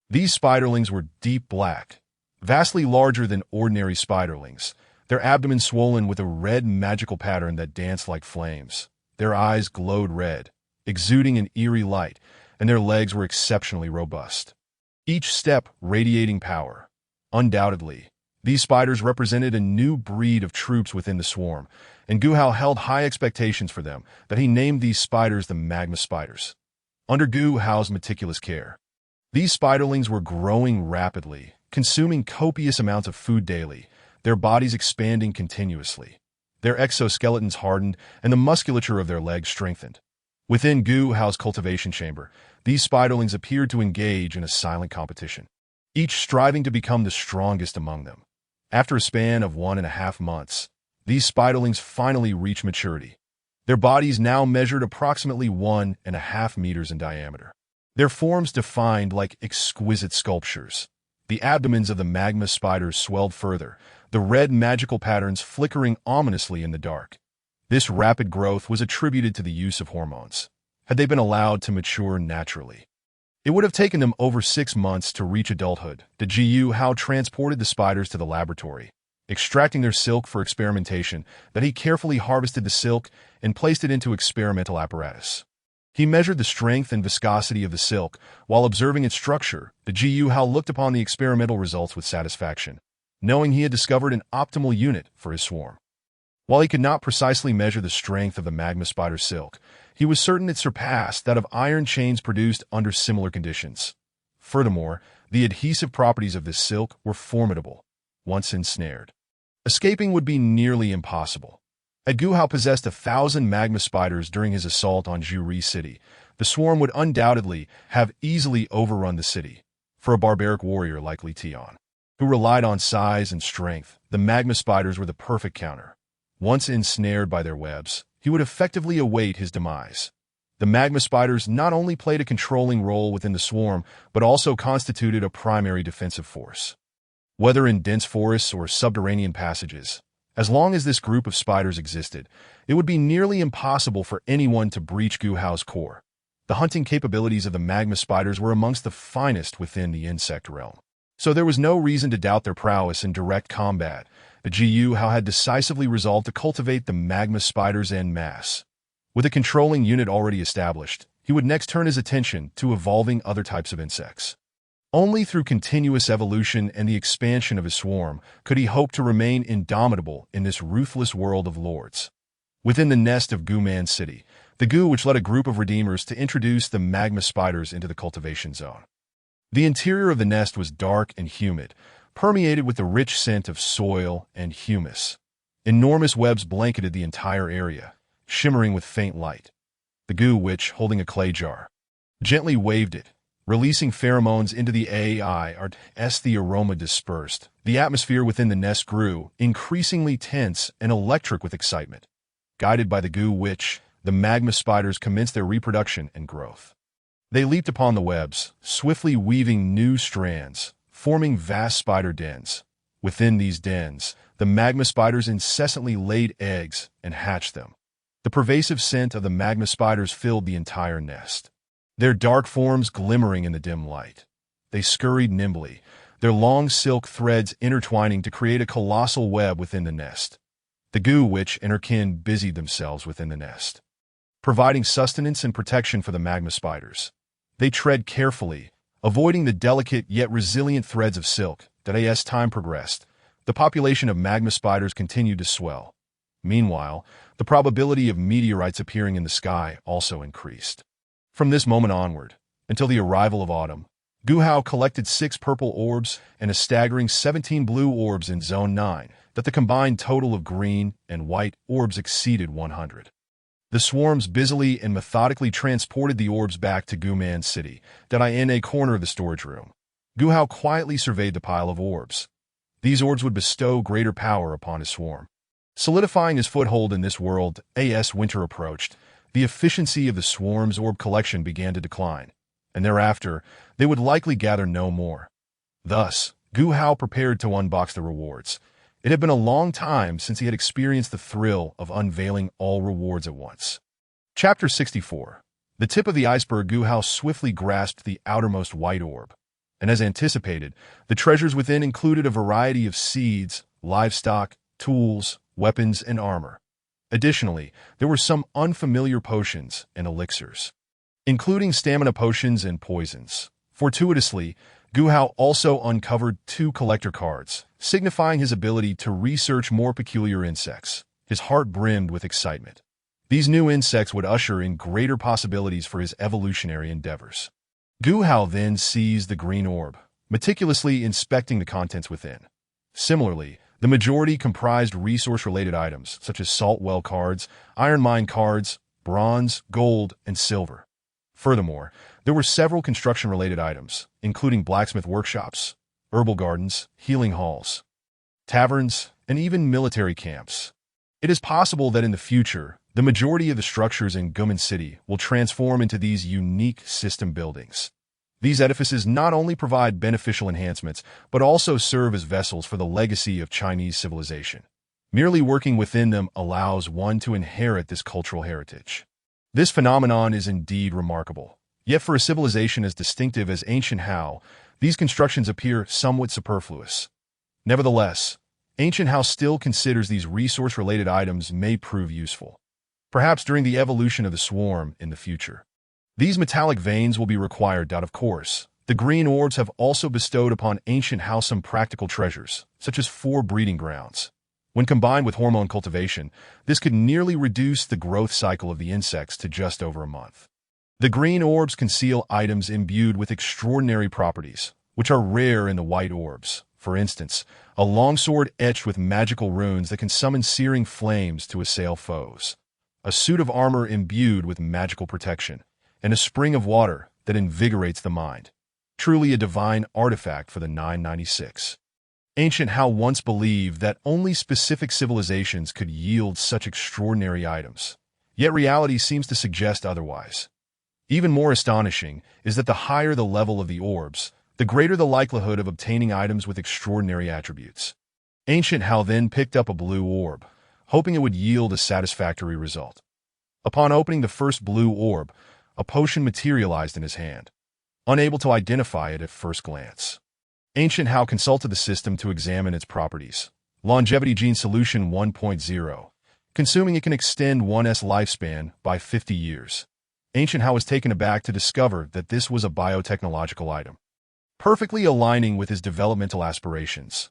These spiderlings were deep black, vastly larger than ordinary spiderlings, their abdomen swollen with a red magical pattern that danced like flames. Their eyes glowed red, exuding an eerie light, and their legs were exceptionally robust, each step radiating power. Undoubtedly, these spiders represented a new breed of troops within the swarm, and Gu Hao held high expectations for them that he named these spiders the magma spiders. Under Gu Hao's meticulous care, these spiderlings were growing rapidly, consuming copious amounts of food daily, their bodies expanding continuously. Their exoskeletons hardened, and the musculature of their legs strengthened. Within Gu Hao's cultivation chamber, these spiderlings appeared to engage in a silent competition, each striving to become the strongest among them. After a span of 1.5 months, these spiderlings finally reached maturity. Their bodies now measured approximately 1.5 meters in diameter. Their forms defined like exquisite sculptures. The abdomens of the magma spiders swelled further, the red magical patterns flickering ominously in the dark. This rapid growth was attributed to the use of hormones. had they been allowed to mature naturally. It would have taken them over 6 months to reach adulthood. The Gu Hao transported the spiders to the laboratory, extracting their silk for experimentation. That he carefully harvested the silk and placed it into experimental apparatus. He measured the strength and viscosity of the silk. While observing its structure, the Gu Hao looked upon the experimental results with satisfaction, knowing he had discovered an optimal unit for his swarm. While he could not precisely measure the strength of the magma spider silk, he was certain it surpassed that of iron chains produced under similar conditions. Furthermore, the adhesive properties of this silk were formidable. Once ensnared, escaping would be nearly impossible. Had Gu Hao possessed 1,000 magma spiders during his assault on Juri City, the swarm would undoubtedly have easily overrun the city. For a barbaric warrior like Li Tian, who relied on size and strength, the magma spiders were the perfect counter. Once ensnared by their webs, he would effectively await his demise. The magma spiders not only played a controlling role within the swarm, but also constituted a primary defensive force. Whether in dense forests or subterranean passages, as long as this group of spiders existed, it would be nearly impossible for anyone to breach Gu Hao's core. The hunting capabilities of the magma spiders were amongst the finest within the insect realm, so there was no reason to doubt their prowess in direct combat. The Gu Hao had decisively resolved to cultivate the magma spiders en masse. With a controlling unit already established, he would next turn his attention to evolving other types of insects. Only through continuous evolution and the expansion of his swarm could he hope to remain indomitable in this ruthless world of lords. Within the nest of Guman City, the Gu which led a group of redeemers to introduce the magma spiders into the cultivation zone. The interior of the nest was dark and humid, permeated with the rich scent of soil and humus. Enormous webs blanketed the entire area, shimmering with faint light. The Gu witch, holding a clay jar, gently waved it, releasing pheromones into the air. As the aroma dispersed, the atmosphere within the nest grew, increasingly tense and electric with excitement. Guided by the Gu witch, the magma spiders commenced their reproduction and growth. They leaped upon the webs, swiftly weaving new strands, forming vast spider dens. Within these dens, the magma spiders incessantly laid eggs and hatched them. The pervasive scent of the magma spiders filled the entire nest, their dark forms glimmering in the dim light. They scurried nimbly, their long silk threads intertwining to create a colossal web within the nest. The Gu witch and her kin busied themselves within the nest, providing sustenance and protection for the magma spiders. They tread carefully, avoiding the delicate yet resilient threads of silk. That as time progressed, the population of magma spiders continued to swell. Meanwhile, the probability of meteorites appearing in the sky also increased. From this moment onward, until the arrival of autumn, Gu Hao collected 6 purple orbs and a staggering 17 blue orbs in Zone 9, that the combined total of green and white orbs exceeded 100. The swarms busily and methodically transported the orbs back to Guman City, that in a corner of the storage room. Gu Hao quietly surveyed the pile of orbs. These orbs would bestow greater power upon his swarm. Solidifying his foothold in this world, as winter approached, the efficiency of the swarm's orb collection began to decline, and thereafter they would likely gather no more. Thus, Gu Hao prepared to unbox the rewards. It had been a long time since he had experienced the thrill of unveiling all rewards at once. Chapter 64. The tip of the iceberg. Gu Hao swiftly grasped the outermost white orb, and as anticipated, the treasures within included a variety of seeds, livestock, tools, weapons, and armor. Additionally, there were some unfamiliar potions and elixirs, including stamina potions and poisons. Fortuitously, Gu Hao also uncovered 2 collector cards, signifying his ability to research more peculiar insects. His heart brimmed with excitement. These new insects would usher in greater possibilities for his evolutionary endeavors. Gu Hao then seized the green orb, meticulously inspecting the contents within. Similarly, the majority comprised resource-related items, such as salt well cards, iron mine cards, bronze, gold, and silver. Furthermore, there were several construction-related items, including blacksmith workshops, herbal gardens, healing halls, taverns, and even military camps. It is possible that in the future, the majority of the structures in Guman City will transform into these unique system buildings. These edifices not only provide beneficial enhancements, but also serve as vessels for the legacy of Chinese civilization. Merely working within them allows one to inherit this cultural heritage. This phenomenon is indeed remarkable. Yet for a civilization as distinctive as ancient Hao, these constructions appear somewhat superfluous. Nevertheless, ancient Hao still considers these resource-related items may prove useful, perhaps during the evolution of the swarm in the future. These metallic veins will be required, of course. The green orbs have also bestowed upon ancient Hao some practical treasures, such as 4 breeding grounds. When combined with hormone cultivation, this could nearly reduce the growth cycle of the insects to just over a month. The green orbs conceal items imbued with extraordinary properties, which are rare in the white orbs. For instance, a longsword etched with magical runes that can summon searing flames to assail foes, a suit of armor imbued with magical protection, and a spring of water that invigorates the mind. Truly a divine artifact for the 996. Ancient Hao once believed that only specific civilizations could yield such extraordinary items, yet reality seems to suggest otherwise. Even more astonishing is that the higher the level of the orbs, the greater the likelihood of obtaining items with extraordinary attributes. Ancient Hao then picked up a blue orb, hoping it would yield a satisfactory result. Upon opening the first blue orb, a potion materialized in his hand. Unable to identify it at first glance, Ancient Hao consulted the system to examine its properties. Longevity Gene Solution 1.0. Consuming it can extend one's lifespan by 50 years. Ancient Hao was taken aback to discover that this was a biotechnological item, perfectly aligning with his developmental aspirations.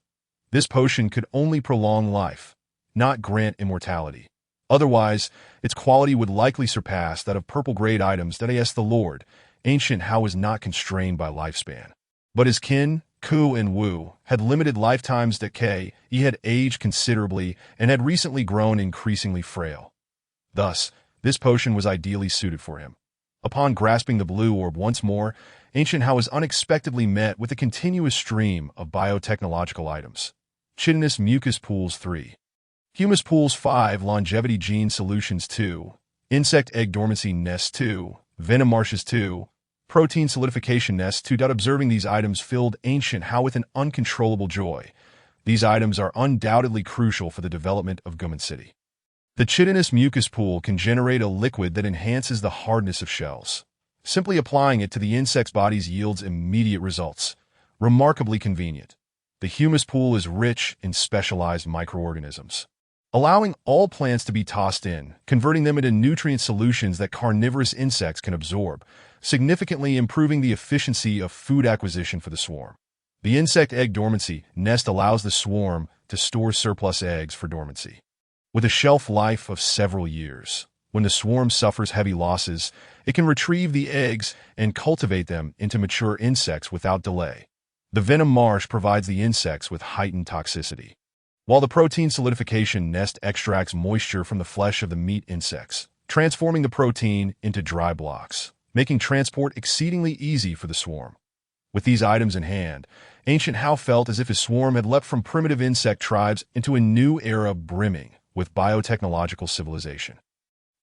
This potion could only prolong life, not grant immortality. Otherwise, its quality would likely surpass that of purple-grade items that the Lord. Ancient Hao was not constrained by lifespan, but his kin, Ku and Wu, had limited lifetimes that he had aged considerably and had recently grown increasingly frail. Thus, this potion was ideally suited for him. Upon grasping the blue orb once more, Ancient Hao was unexpectedly met with a continuous stream of biotechnological items. Chitinous Mucus Pools 3. Humus Pools 5. Longevity Gene Solutions 2. Insect Egg Dormancy Nests 2. Venom Marshes 2. Protein Solidification Nests 2. Observing these items filled Ancient Hao with an uncontrollable joy. These items are undoubtedly crucial for the development of Guman City. The chitinous mucus pool can generate a liquid that enhances the hardness of shells. Simply applying it to the insect's bodies yields immediate results. Remarkably convenient. The humus pool is rich in specialized microorganisms, allowing all plants to be tossed in, converting them into nutrient solutions that carnivorous insects can absorb, significantly improving the efficiency of food acquisition for the swarm. The insect egg dormancy nest allows the swarm to store surplus eggs for dormancy, with a shelf life of several years. When the swarm suffers heavy losses, it can retrieve the eggs and cultivate them into mature insects without delay. The venom marsh provides the insects with heightened toxicity, while the protein solidification nest extracts moisture from the flesh of the meat insects, transforming the protein into dry blocks, making transport exceedingly easy for the swarm. With these items in hand, Ancient Hao felt as if his swarm had leapt from primitive insect tribes into a new era brimming with biotechnological civilization.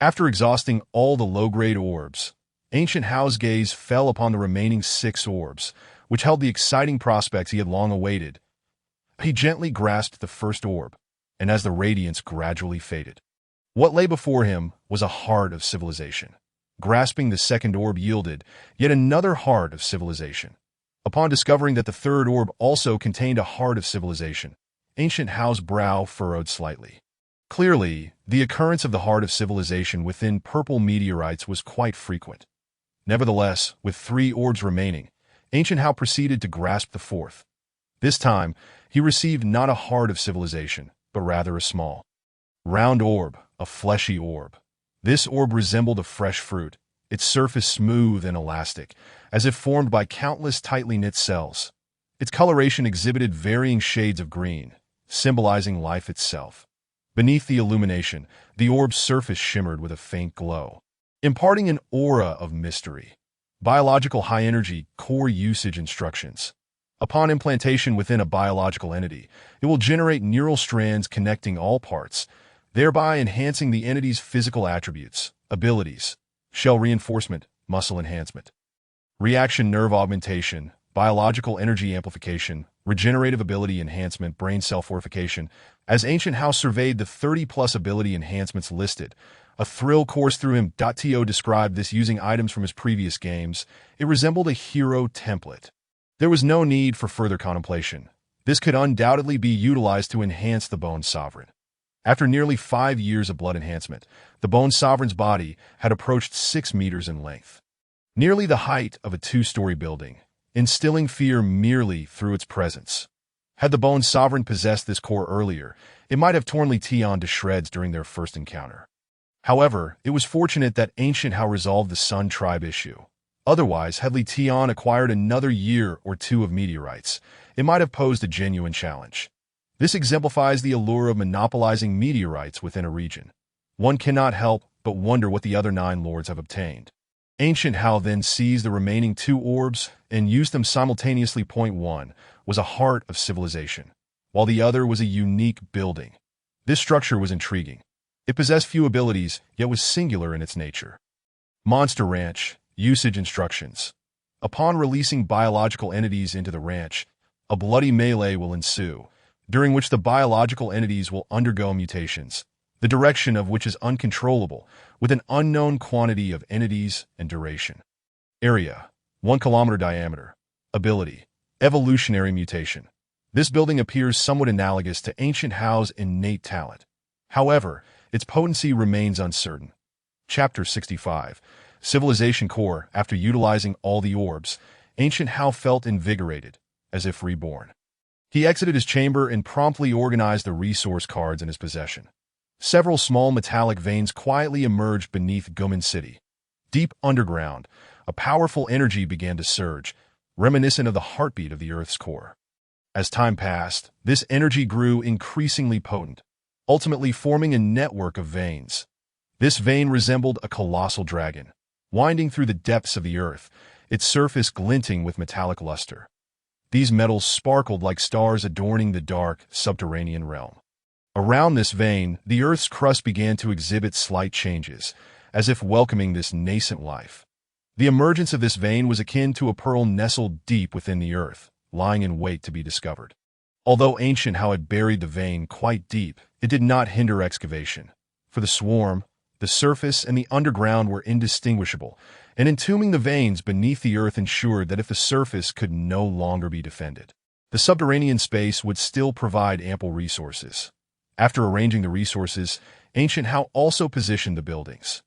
After exhausting all the low-grade orbs, Ancient Hao's gaze fell upon the remaining 6 orbs, which held the exciting prospects he had long awaited. He gently grasped the first orb, and as the radiance gradually faded, what lay before him was a heart of civilization. Grasping the second orb yielded yet another heart of civilization. Upon discovering that the third orb also contained a heart of civilization, Ancient Hao's brow furrowed slightly. Clearly, the occurrence of the heart of civilization within purple meteorites was quite frequent. Nevertheless, with 3 orbs remaining, Ancient Hao proceeded to grasp the fourth. This time, he received not a heart of civilization, but rather a small, round orb, a fleshy orb. This orb resembled a fresh fruit, its surface smooth and elastic, as if formed by countless tightly knit cells. Its coloration exhibited varying shades of green, symbolizing life itself. Beneath the illumination, the orb's surface shimmered with a faint glow, imparting an aura of mystery. Biological high-energy core usage instructions. Upon implantation within a biological entity, it will generate neural strands connecting all parts, thereby enhancing the entity's physical attributes, abilities, shell reinforcement, muscle enhancement, reaction nerve augmentation, biological energy amplification, regenerative ability enhancement, brain cell fortification. As Ancient Hao surveyed the 30-plus ability enhancements listed, A thrill coursed through him. To described this using items from his previous games. It resembled a hero template. There was no need for further contemplation. This could undoubtedly be utilized to enhance the Bone Sovereign. After nearly 5 years of blood enhancement, the Bone Sovereign's body had approached 6 meters in length, nearly the height of a 2-story building, instilling fear merely through its presence. Had the Bone Sovereign possessed this core earlier, it might have torn Li Tian to shreds during their first encounter. However, it was fortunate that Ancient Hao resolved the Sun Tribe issue. Otherwise, had Li Tian acquired another year or two of meteorites, it might have posed a genuine challenge. This exemplifies the allure of monopolizing meteorites within a region. One cannot help but wonder what the other 9 lords have obtained. Ancient Hao then seized the remaining 2 orbs and used them simultaneously. Point 1 was a heart of civilization, while the other was a unique building. This structure was intriguing. It possessed few abilities, yet was singular in its nature. Monster Ranch. Usage instructions. Upon releasing biological entities into the ranch, a bloody melee will ensue, during which the biological entities will undergo mutations, the direction of which is uncontrollable, with an unknown quantity of entities and duration. Area: 1 kilometer diameter. Ability: evolutionary mutation. This building appears somewhat analogous to Ancient Hao's innate talent. However, its potency remains uncertain. Chapter 65. Civilization Core. After utilizing all the orbs, Ancient Hao felt invigorated, as if reborn. He exited his chamber and promptly organized the resource cards in his possession. Several small metallic veins quietly emerged beneath Gumin City. Deep underground, a powerful energy began to surge, reminiscent of the heartbeat of the Earth's core. As time passed, this energy grew increasingly potent, ultimately forming a network of veins. This vein resembled a colossal dragon, winding through the depths of the earth, its surface glinting with metallic luster. These metals sparkled like stars adorning the dark, subterranean realm. Around this vein, the earth's crust began to exhibit slight changes, as if welcoming this nascent life. The emergence of this vein was akin to a pearl nestled deep within the earth, lying in wait to be discovered. Although Ancient Hao had buried the vein quite deep, it did not hinder excavation. For the swarm, the surface and the underground were indistinguishable, and entombing the veins beneath the earth ensured that if the surface could no longer be defended, the subterranean space would still provide ample resources. After arranging the resources, Ancient Hao also positioned the buildings.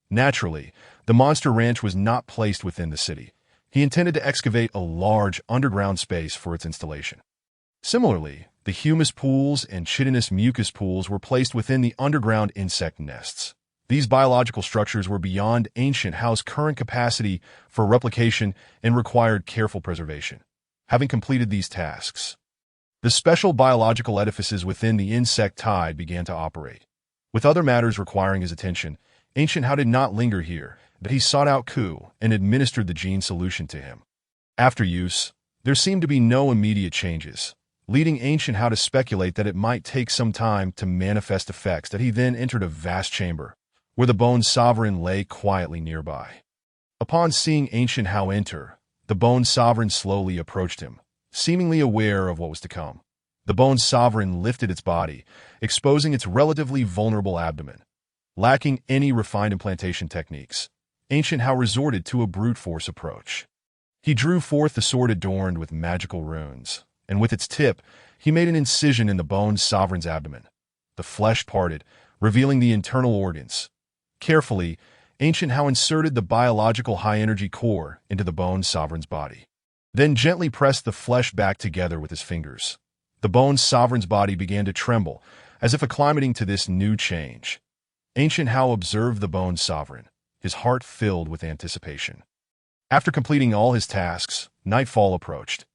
Naturally, the Monster Ranch was not placed within the city. He intended to excavate a large underground space for its installation. Similarly, the humus pools and chitinous mucus pools were placed within the underground insect nests. These biological structures were beyond Ancient Hao's current capacity for replication and required careful preservation. Having completed these tasks, the special biological edifices within the insect tide began to operate. With other matters requiring his attention, Ancient Hao did not linger here, but he sought out Ku and administered the gene solution to him. After use, there seemed to be no immediate changes, leading Ancient Hao to speculate that it might take some time to manifest effects. That he then entered a vast chamber, where the Bone Sovereign lay quietly nearby. Upon seeing Ancient Hao enter, the Bone Sovereign slowly approached him, seemingly aware of what was to come. The Bone Sovereign lifted its body, exposing its relatively vulnerable abdomen. Lacking any refined implantation techniques, Ancient Hao resorted to a brute force approach. He drew forth the sword adorned with magical runes, and with its tip, he made an incision in the Bone Sovereign's abdomen. The flesh parted, revealing the internal organs. Carefully, Ancient Hao inserted the biological high-energy core into the Bone Sovereign's body, then gently pressed the flesh back together with his fingers. The Bone Sovereign's body began to tremble, as if acclimating to this new change. Ancient Hao observed the Bone Sovereign, his heart filled with anticipation. After completing all his tasks, nightfall approached.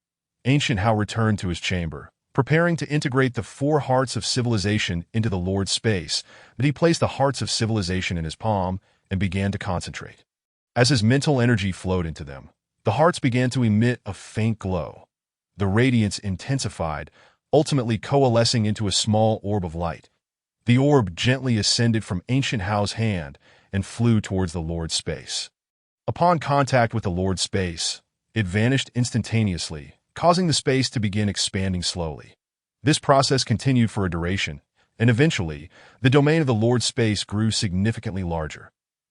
Ancient Hao returned to his chamber, preparing to integrate the 4 hearts of civilization into the Lord's space, but he placed the hearts of civilization in his palm and began to concentrate. As his mental energy flowed into them, the hearts began to emit a faint glow. The radiance intensified, ultimately coalescing into a small orb of light. The orb gently ascended from Ancient Hao's hand and flew towards the Lord's space. Upon contact with the Lord's space, it vanished instantaneously, causing the space to begin expanding slowly. This process continued for a duration, and eventually, the domain of the Lord's space grew significantly larger.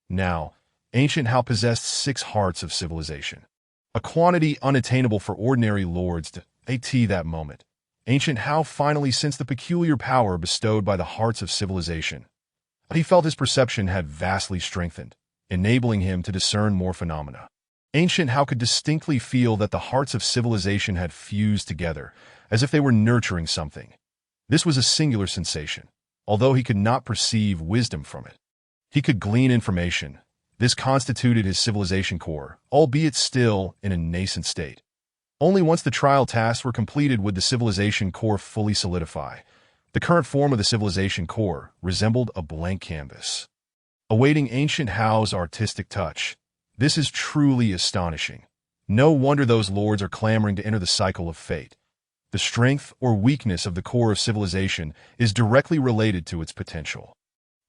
Now, ancient Hao possessed 6 hearts of civilization, a quantity unattainable for ordinary lords at that moment. Ancient Hao finally sensed the peculiar power bestowed by the hearts of civilization. But he felt his perception had vastly strengthened, enabling him to discern more phenomena. Ancient Hao could distinctly feel that the hearts of civilization had fused together, as if they were nurturing something. This was a singular sensation, although he could not perceive wisdom from it. He could glean information. This constituted his civilization core, albeit still in a nascent state. Only once the trial tasks were completed would the civilization core fully solidify. The current form of the civilization core resembled a blank canvas, awaiting ancient Hao's artistic touch. This is truly astonishing. No wonder those lords are clamoring to enter the cycle of fate. The strength or weakness of the core of civilization is directly related to its potential.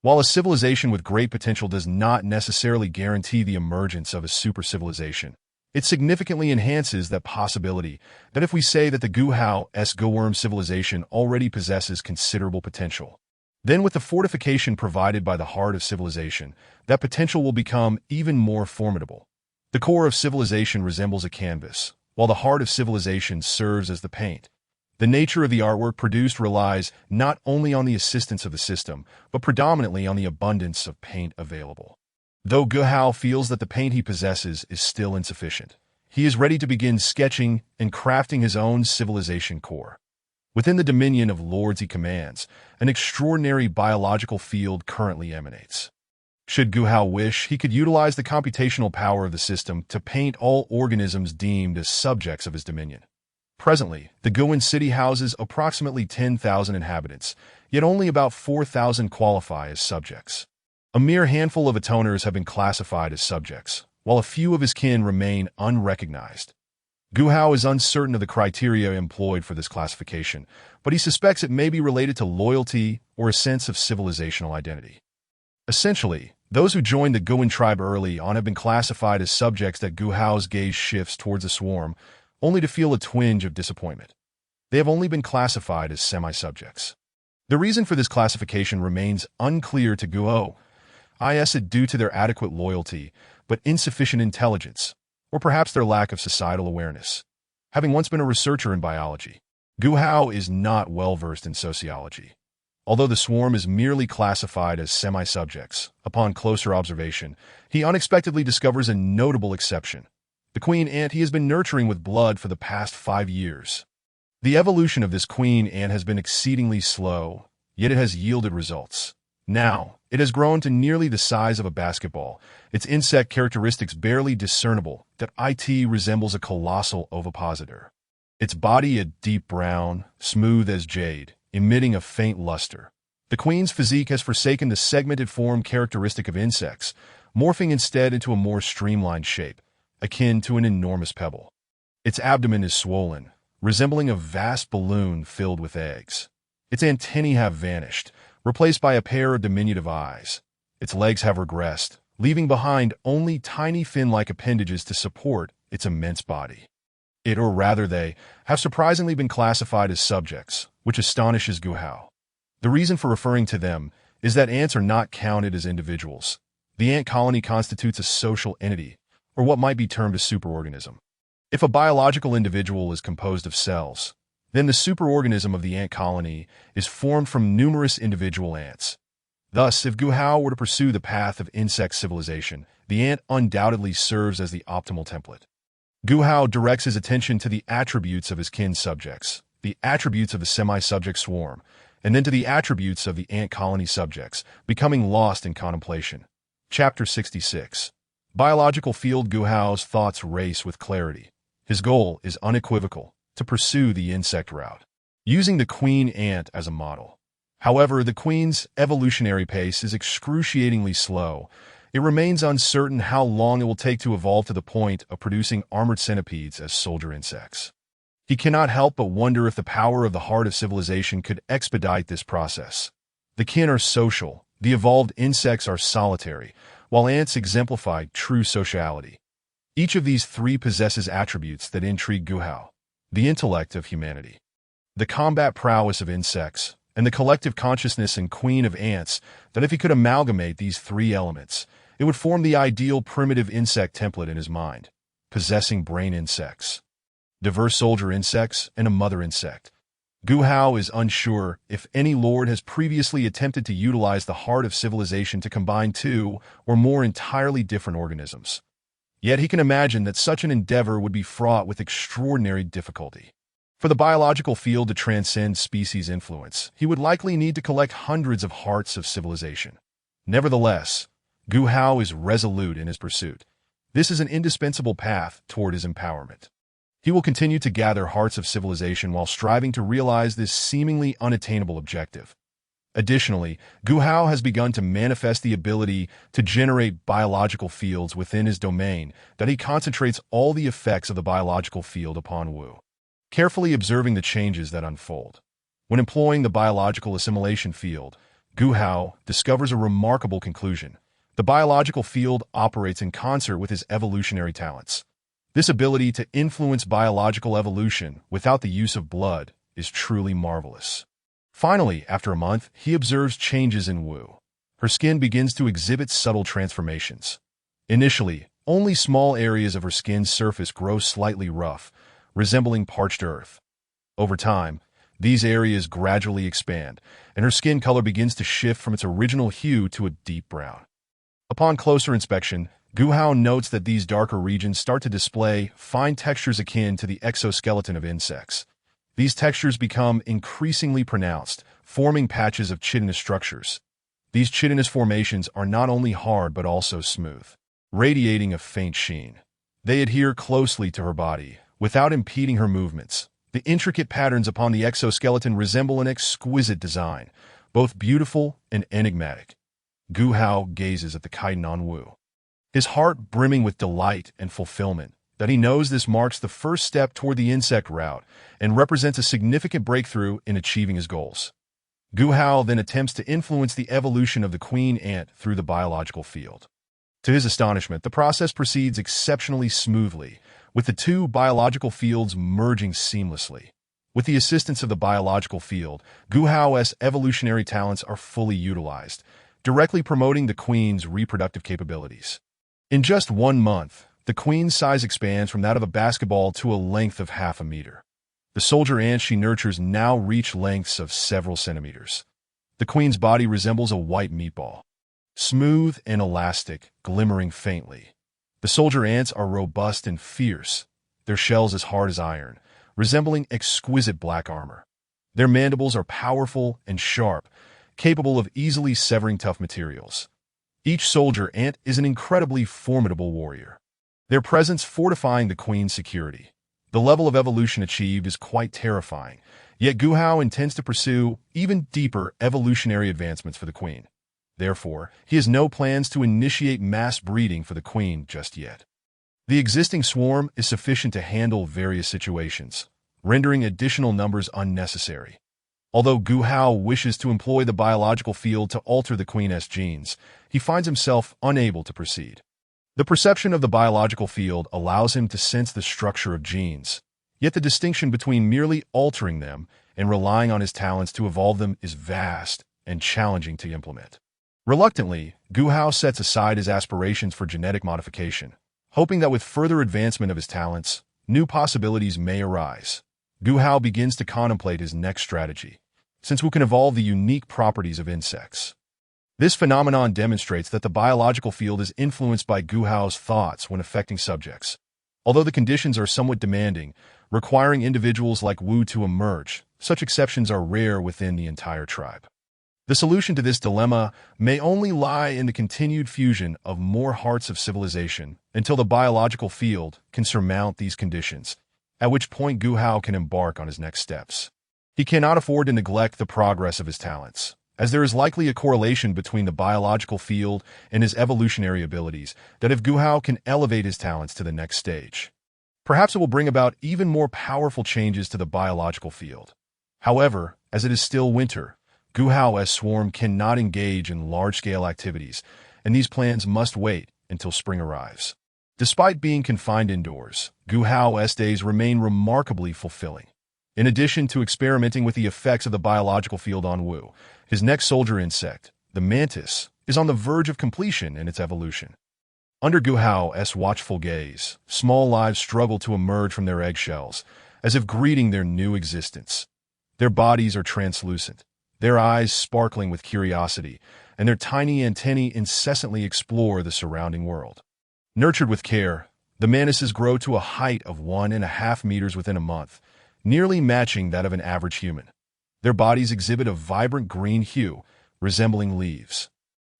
While a civilization with great potential does not necessarily guarantee the emergence of a super-civilization, it significantly enhances that possibility that if we say that the Guhao-esque Goworm civilization already possesses considerable potential, then with the fortification provided by the heart of civilization, that potential will become even more formidable. The core of civilization resembles a canvas, while the heart of civilization serves as the paint. The nature of the artwork produced relies not only on the assistance of the system, but predominantly on the abundance of paint available. Though Guhao feels that the paint he possesses is still insufficient, he is ready to begin sketching and crafting his own civilization core. Within the dominion of lords he commands, an extraordinary biological field currently emanates. Should Guhao wish, he could utilize the computational power of the system to paint all organisms deemed as subjects of his dominion. Presently, the Guin city houses approximately 10,000 inhabitants, yet only about 4,000 qualify as subjects. A mere handful of atoners have been classified as subjects, while a few of his kin remain unrecognized. Guhao is uncertain of the criteria employed for this classification, but he suspects it may be related to loyalty or a sense of civilizational identity. Essentially, those who joined the Guin tribe early on have been classified as subjects that Guhao's gaze shifts towards the swarm, only to feel a twinge of disappointment. They have only been classified as semi-subjects. The reason for this classification remains unclear to Guhao. Is it due to their adequate loyalty, but insufficient intelligence, or perhaps their lack of societal awareness? Having once been a researcher in biology, Guhao is not well-versed in sociology. Although the swarm is merely classified as semi-subjects, upon closer observation, he unexpectedly discovers a notable exception: the queen ant he has been nurturing with blood for the past 5 years. The evolution of this queen ant has been exceedingly slow, yet it has yielded results. Now, it has grown to nearly the size of a basketball, its insect characteristics barely discernible that it resembles a colossal ovipositor. Its body a deep brown, smooth as jade, emitting a faint luster. The queen's physique has forsaken the segmented form characteristic of insects, morphing instead into a more streamlined shape, akin to an enormous pebble. Its abdomen is swollen, resembling a vast balloon filled with eggs. Its antennae have vanished, replaced by a pair of diminutive eyes. Its legs have regressed, leaving behind only tiny fin-like appendages to support its immense body. It, or rather they, have surprisingly been classified as subjects, which astonishes Guhao. The reason for referring to them is that ants are not counted as individuals. The ant colony constitutes a social entity, or what might be termed a superorganism. If a biological individual is composed of cells, then the superorganism of the ant colony is formed from numerous individual ants. Thus, if Guhao were to pursue the path of insect civilization, the ant undoubtedly serves as the optimal template. Guhao directs his attention to the attributes of his kin subjects, the attributes of the semi-subject swarm, and then to the attributes of the ant colony subjects, becoming lost in contemplation. Chapter 66. Biological field. Guhao's thoughts race with clarity. His goal is unequivocal: to pursue the insect route, using the queen ant as a model. However, the queen's evolutionary pace is excruciatingly slow. It remains uncertain how long it will take to evolve to the point of producing armored centipedes as soldier insects. He cannot help but wonder if the power of the heart of civilization could expedite this process. The kin are social, the evolved insects are solitary, while ants exemplify true sociality. Each of these three possesses attributes that intrigue Guhao: the intellect of humanity, the combat prowess of insects, and the collective consciousness and queen of ants that if he could amalgamate these three elements, it would form the ideal primitive insect template in his mind, possessing brain insects, diverse soldier insects, and a mother insect. Gu Hao is unsure if any lord has previously attempted to utilize the heart of civilization to combine two or more entirely different organisms. Yet he can imagine that such an endeavor would be fraught with extraordinary difficulty. For the biological field to transcend species influence, he would likely need to collect hundreds of hearts of civilization. Nevertheless, Gu Hao is resolute in his pursuit. This is an indispensable path toward his empowerment. He will continue to gather hearts of civilization while striving to realize this seemingly unattainable objective. Additionally, Gu Hao has begun to manifest the ability to generate biological fields within his domain that he concentrates all the effects of the biological field upon Wu, carefully observing the changes that unfold. When employing the biological assimilation field, Gu Hao discovers a remarkable conclusion. The biological field operates in concert with his evolutionary talents. This ability to influence biological evolution without the use of blood is truly marvelous. Finally, after a month, he observes changes in Wu. Her skin begins to exhibit subtle transformations. Initially, only small areas of her skin's surface grow slightly rough, resembling parched earth. Over time, these areas gradually expand, and her skin color begins to shift from its original hue to a deep brown. Upon closer inspection, Gu Hao notes that these darker regions start to display fine textures akin to the exoskeleton of insects. These textures become increasingly pronounced, forming patches of chitinous structures. These chitinous formations are not only hard but also smooth, radiating a faint sheen. They adhere closely to her body, without impeding her movements. The intricate patterns upon the exoskeleton resemble an exquisite design, both beautiful and enigmatic. Gu Hao gazes at the chitin on Wu, his heart brimming with delight and fulfillment, that he knows this marks the first step toward the insect route and represents a significant breakthrough in achieving his goals. Gu Hao then attempts to influence the evolution of the queen ant through the biological field. To his astonishment, the process proceeds exceptionally smoothly, with the two biological fields merging seamlessly. With the assistance of the biological field, Gu Hao's evolutionary talents are fully utilized, directly promoting the queen's reproductive capabilities. In just 1 month, the queen's size expands from that of a basketball to a length of half a meter. The soldier ants she nurtures now reach lengths of several centimeters. The queen's body resembles a white meatball, smooth and elastic, glimmering faintly. The soldier ants are robust and fierce, their shells as hard as iron, resembling exquisite black armor. Their mandibles are powerful and sharp, capable of easily severing tough materials. Each soldier ant is an incredibly formidable warrior, their presence fortifying the queen's security. The level of evolution achieved is quite terrifying, yet Gu Hao intends to pursue even deeper evolutionary advancements for the queen. Therefore, he has no plans to initiate mass breeding for the queen just yet. The existing swarm is sufficient to handle various situations, rendering additional numbers unnecessary. Although Gu Hao wishes to employ the biological field to alter the queen's genes, he finds himself unable to proceed. The perception of the biological field allows him to sense the structure of genes, yet the distinction between merely altering them and relying on his talents to evolve them is vast and challenging to implement. Reluctantly, Gu Hao sets aside his aspirations for genetic modification, hoping that with further advancement of his talents, new possibilities may arise. Gu Hao begins to contemplate his next strategy, since Wu can evolve the unique properties of insects. This phenomenon demonstrates that the biological field is influenced by Gu Hao's thoughts when affecting subjects. Although the conditions are somewhat demanding, requiring individuals like Wu to emerge, such exceptions are rare within the entire tribe. The solution to this dilemma may only lie in the continued fusion of more hearts of civilization until the biological field can surmount these conditions, at which point Gu Hao can embark on his next steps. He cannot afford to neglect the progress of his talents, as there is likely a correlation between the biological field and his evolutionary abilities that if Gu Hao can elevate his talents to the next stage, perhaps it will bring about even more powerful changes to the biological field. However, as it is still winter, Gu Hao's swarm cannot engage in large-scale activities, and these plans must wait until spring arrives. Despite being confined indoors, Gu Hao's days remain remarkably fulfilling. In addition to experimenting with the effects of the biological field on Wu, his next soldier insect, the mantis, is on the verge of completion in its evolution. Under Gu Hao's watchful gaze, small lives struggle to emerge from their eggshells, as if greeting their new existence. Their bodies are translucent, their eyes sparkling with curiosity, and their tiny antennae incessantly explore the surrounding world. Nurtured with care, the mantises grow to a height of 1.5 meters within a month, nearly matching that of an average human. Their bodies exhibit a vibrant green hue, resembling leaves,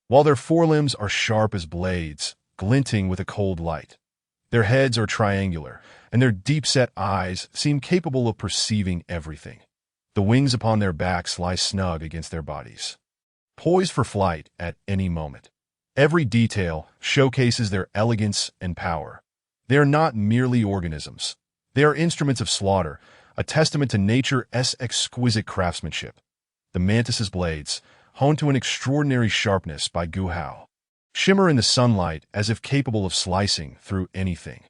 while their forelimbs are sharp as blades, glinting with a cold light. Their heads are triangular, and their deep-set eyes seem capable of perceiving everything. The wings upon their backs lie snug against their bodies, poised for flight at any moment. Every detail showcases their elegance and power. They are not merely organisms. They are instruments of slaughter, a testament to nature's exquisite craftsmanship. The mantis's blades, honed to an extraordinary sharpness by Gu Hao, shimmer in the sunlight as if capable of slicing through anything.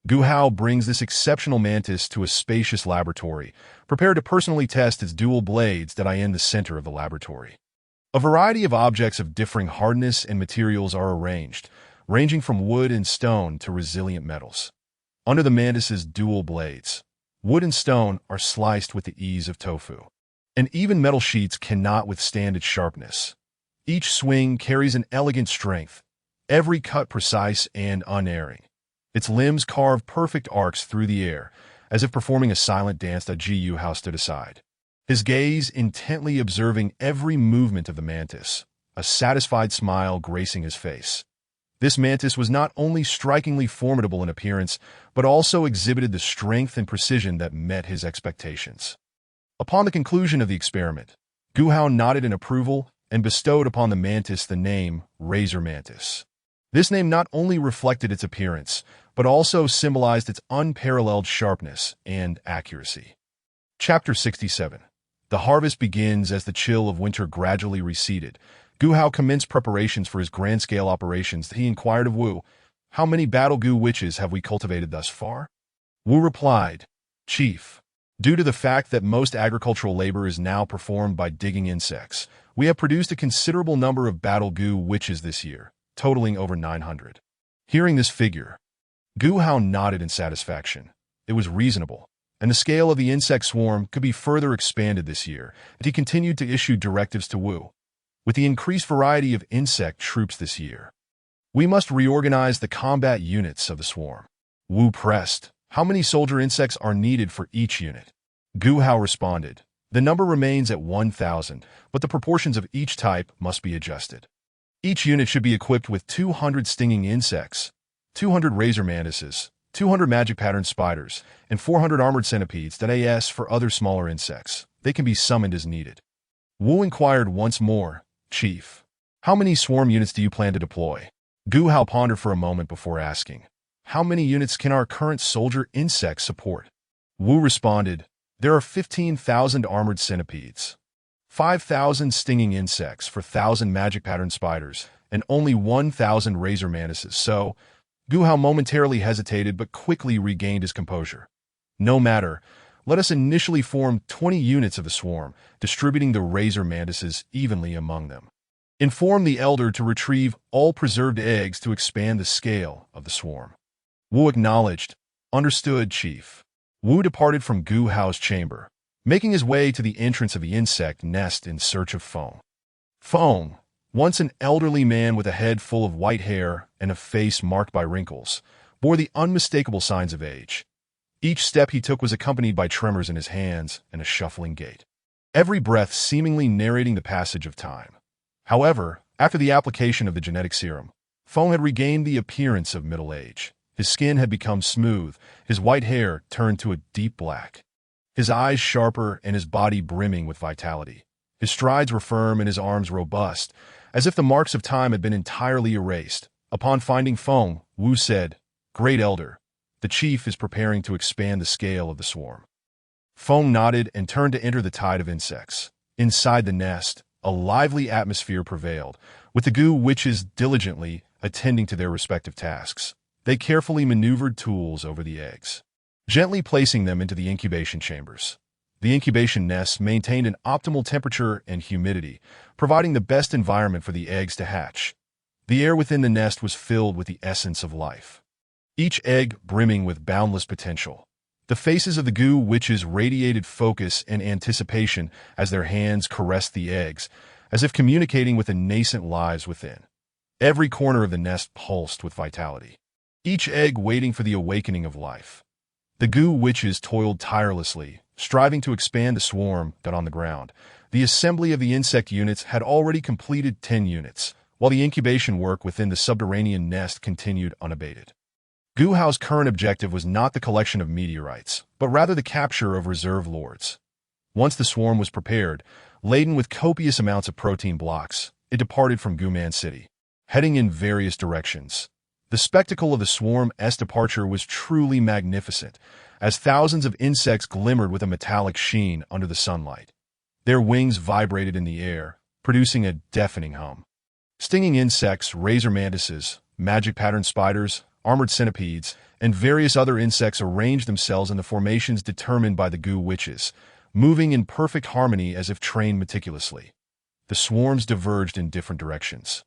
Gu Hao brings this exceptional mantis to a spacious laboratory, prepared to personally test its dual blades that lie in the center of the laboratory. A variety of objects of differing hardness and materials are arranged, ranging from wood and stone to resilient metals. Under the mantis's dual blades, wood and stone are sliced with the ease of tofu, and even metal sheets cannot withstand its sharpness. Each swing carries an elegant strength, every cut precise and unerring. Its limbs carve perfect arcs through the air, as if performing a silent dance that Gu Hao stood aside, his gaze intently observing every movement of the mantis, a satisfied smile gracing his face. This mantis was not only strikingly formidable in appearance, but also exhibited the strength and precision that met his expectations. Upon the conclusion of the experiment, Gu Hao nodded in approval and bestowed upon the mantis the name Razor Mantis. This name not only reflected its appearance, but also symbolized its unparalleled sharpness and accuracy. Chapter 67. The harvest begins as the chill of winter gradually receded. Gu Hao commenced preparations for his grand-scale operations. He inquired of Wu, "How many battle Gu witches have we cultivated thus far?" Wu replied, "Chief, due to the fact that most agricultural labor is now performed by digging insects, we have produced a considerable number of battle Gu witches this year, totaling over 900. Hearing this figure, Gu Hao nodded in satisfaction. It was reasonable, and the scale of the insect swarm could be further expanded this year, and he continued to issue directives to Wu. With the increased variety of insect troops this year, we must reorganize the combat units of the swarm. Wu pressed, "How many soldier insects are needed for each unit?" Gu Hao responded, "The number remains at 1,000, but the proportions of each type must be adjusted. Each unit should be equipped with 200 stinging insects, 200 razor mantises, 200 magic pattern spiders, and 400 armored centipedes that AS for other smaller insects. They can be summoned as needed." Wu inquired once more, "Chief, how many swarm units do you plan to deploy?" Gu Hao pondered for a moment before asking, "How many units can our current soldier insects support?" Wu responded, "There are 15,000 armored centipedes, 5,000 stinging insects for 1,000 magic pattern spiders, and only 1,000 razor mantises, so..." Gu Hao momentarily hesitated but quickly regained his composure. "No matter. Let us initially form 20 units of the swarm, distributing the razor mantises evenly among them. Inform the elder to retrieve all preserved eggs to expand the scale of the swarm." Wu acknowledged, "Understood, Chief." Wu departed from Gu Hao's chamber, making his way to the entrance of the insect nest in search of Feng. Feng, once an elderly man with a head full of white hair and a face marked by wrinkles, bore the unmistakable signs of age. Each step he took was accompanied by tremors in his hands and a shuffling gait, every breath seemingly narrating the passage of time. However, after the application of the genetic serum, Feng had regained the appearance of middle age. His skin had become smooth, his white hair turned to a deep black, his eyes sharper and his body brimming with vitality. His strides were firm and his arms robust, as if the marks of time had been entirely erased. Upon finding Feng, Wu said, "Great Elder, the chief is preparing to expand the scale of the swarm." Feng nodded and turned to enter the tide of insects. Inside the nest, a lively atmosphere prevailed, with the Gu witches diligently attending to their respective tasks. They carefully maneuvered tools over the eggs, gently placing them into the incubation chambers. The incubation nests maintained an optimal temperature and humidity, providing the best environment for the eggs to hatch. The air within the nest was filled with the essence of life, each egg brimming with boundless potential. The faces of the goo witches radiated focus and anticipation as their hands caressed the eggs, as if communicating with the nascent lives within. Every corner of the nest pulsed with vitality, each egg waiting for the awakening of life. The goo witches toiled tirelessly, striving to expand the swarm that on the ground. The assembly of the insect units had already completed 10 units, while the incubation work within the subterranean nest continued unabated. Guhao's current objective was not the collection of meteorites, but rather the capture of reserve lords. Once the swarm was prepared, laden with copious amounts of protein blocks, it departed from Guman City, heading in various directions. The spectacle of the swarm's departure was truly magnificent, as thousands of insects glimmered with a metallic sheen under the sunlight. Their wings vibrated in the air, producing a deafening hum. Stinging insects, razor mantises, magic-patterned spiders, armored centipedes, and various other insects arranged themselves in the formations determined by the goo witches, moving in perfect harmony as if trained meticulously. The swarms diverged in different directions,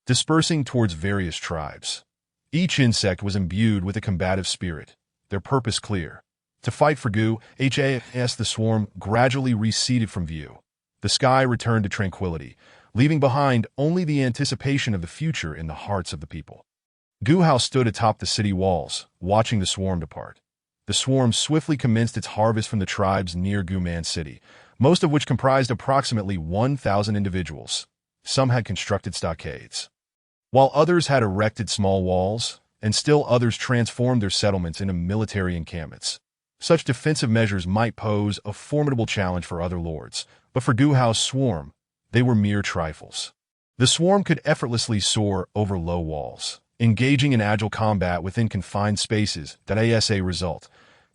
dispersing towards various tribes. Each insect was imbued with a combative spirit, their purpose clear: to fight for goo. The swarm gradually receded from view. The sky returned to tranquility, leaving behind only the anticipation of the future in the hearts of the people. Guhao stood atop the city walls, watching the swarm depart. The swarm swiftly commenced its harvest from the tribes near Guman City, most of which comprised approximately 1,000 individuals. Some had constructed stockades, while others had erected small walls, and still others transformed their settlements into military encampments. Such defensive measures might pose a formidable challenge for other lords, but for Guhao's swarm, they were mere trifles. The swarm could effortlessly soar over low walls, engaging in agile combat within confined spaces. As a result,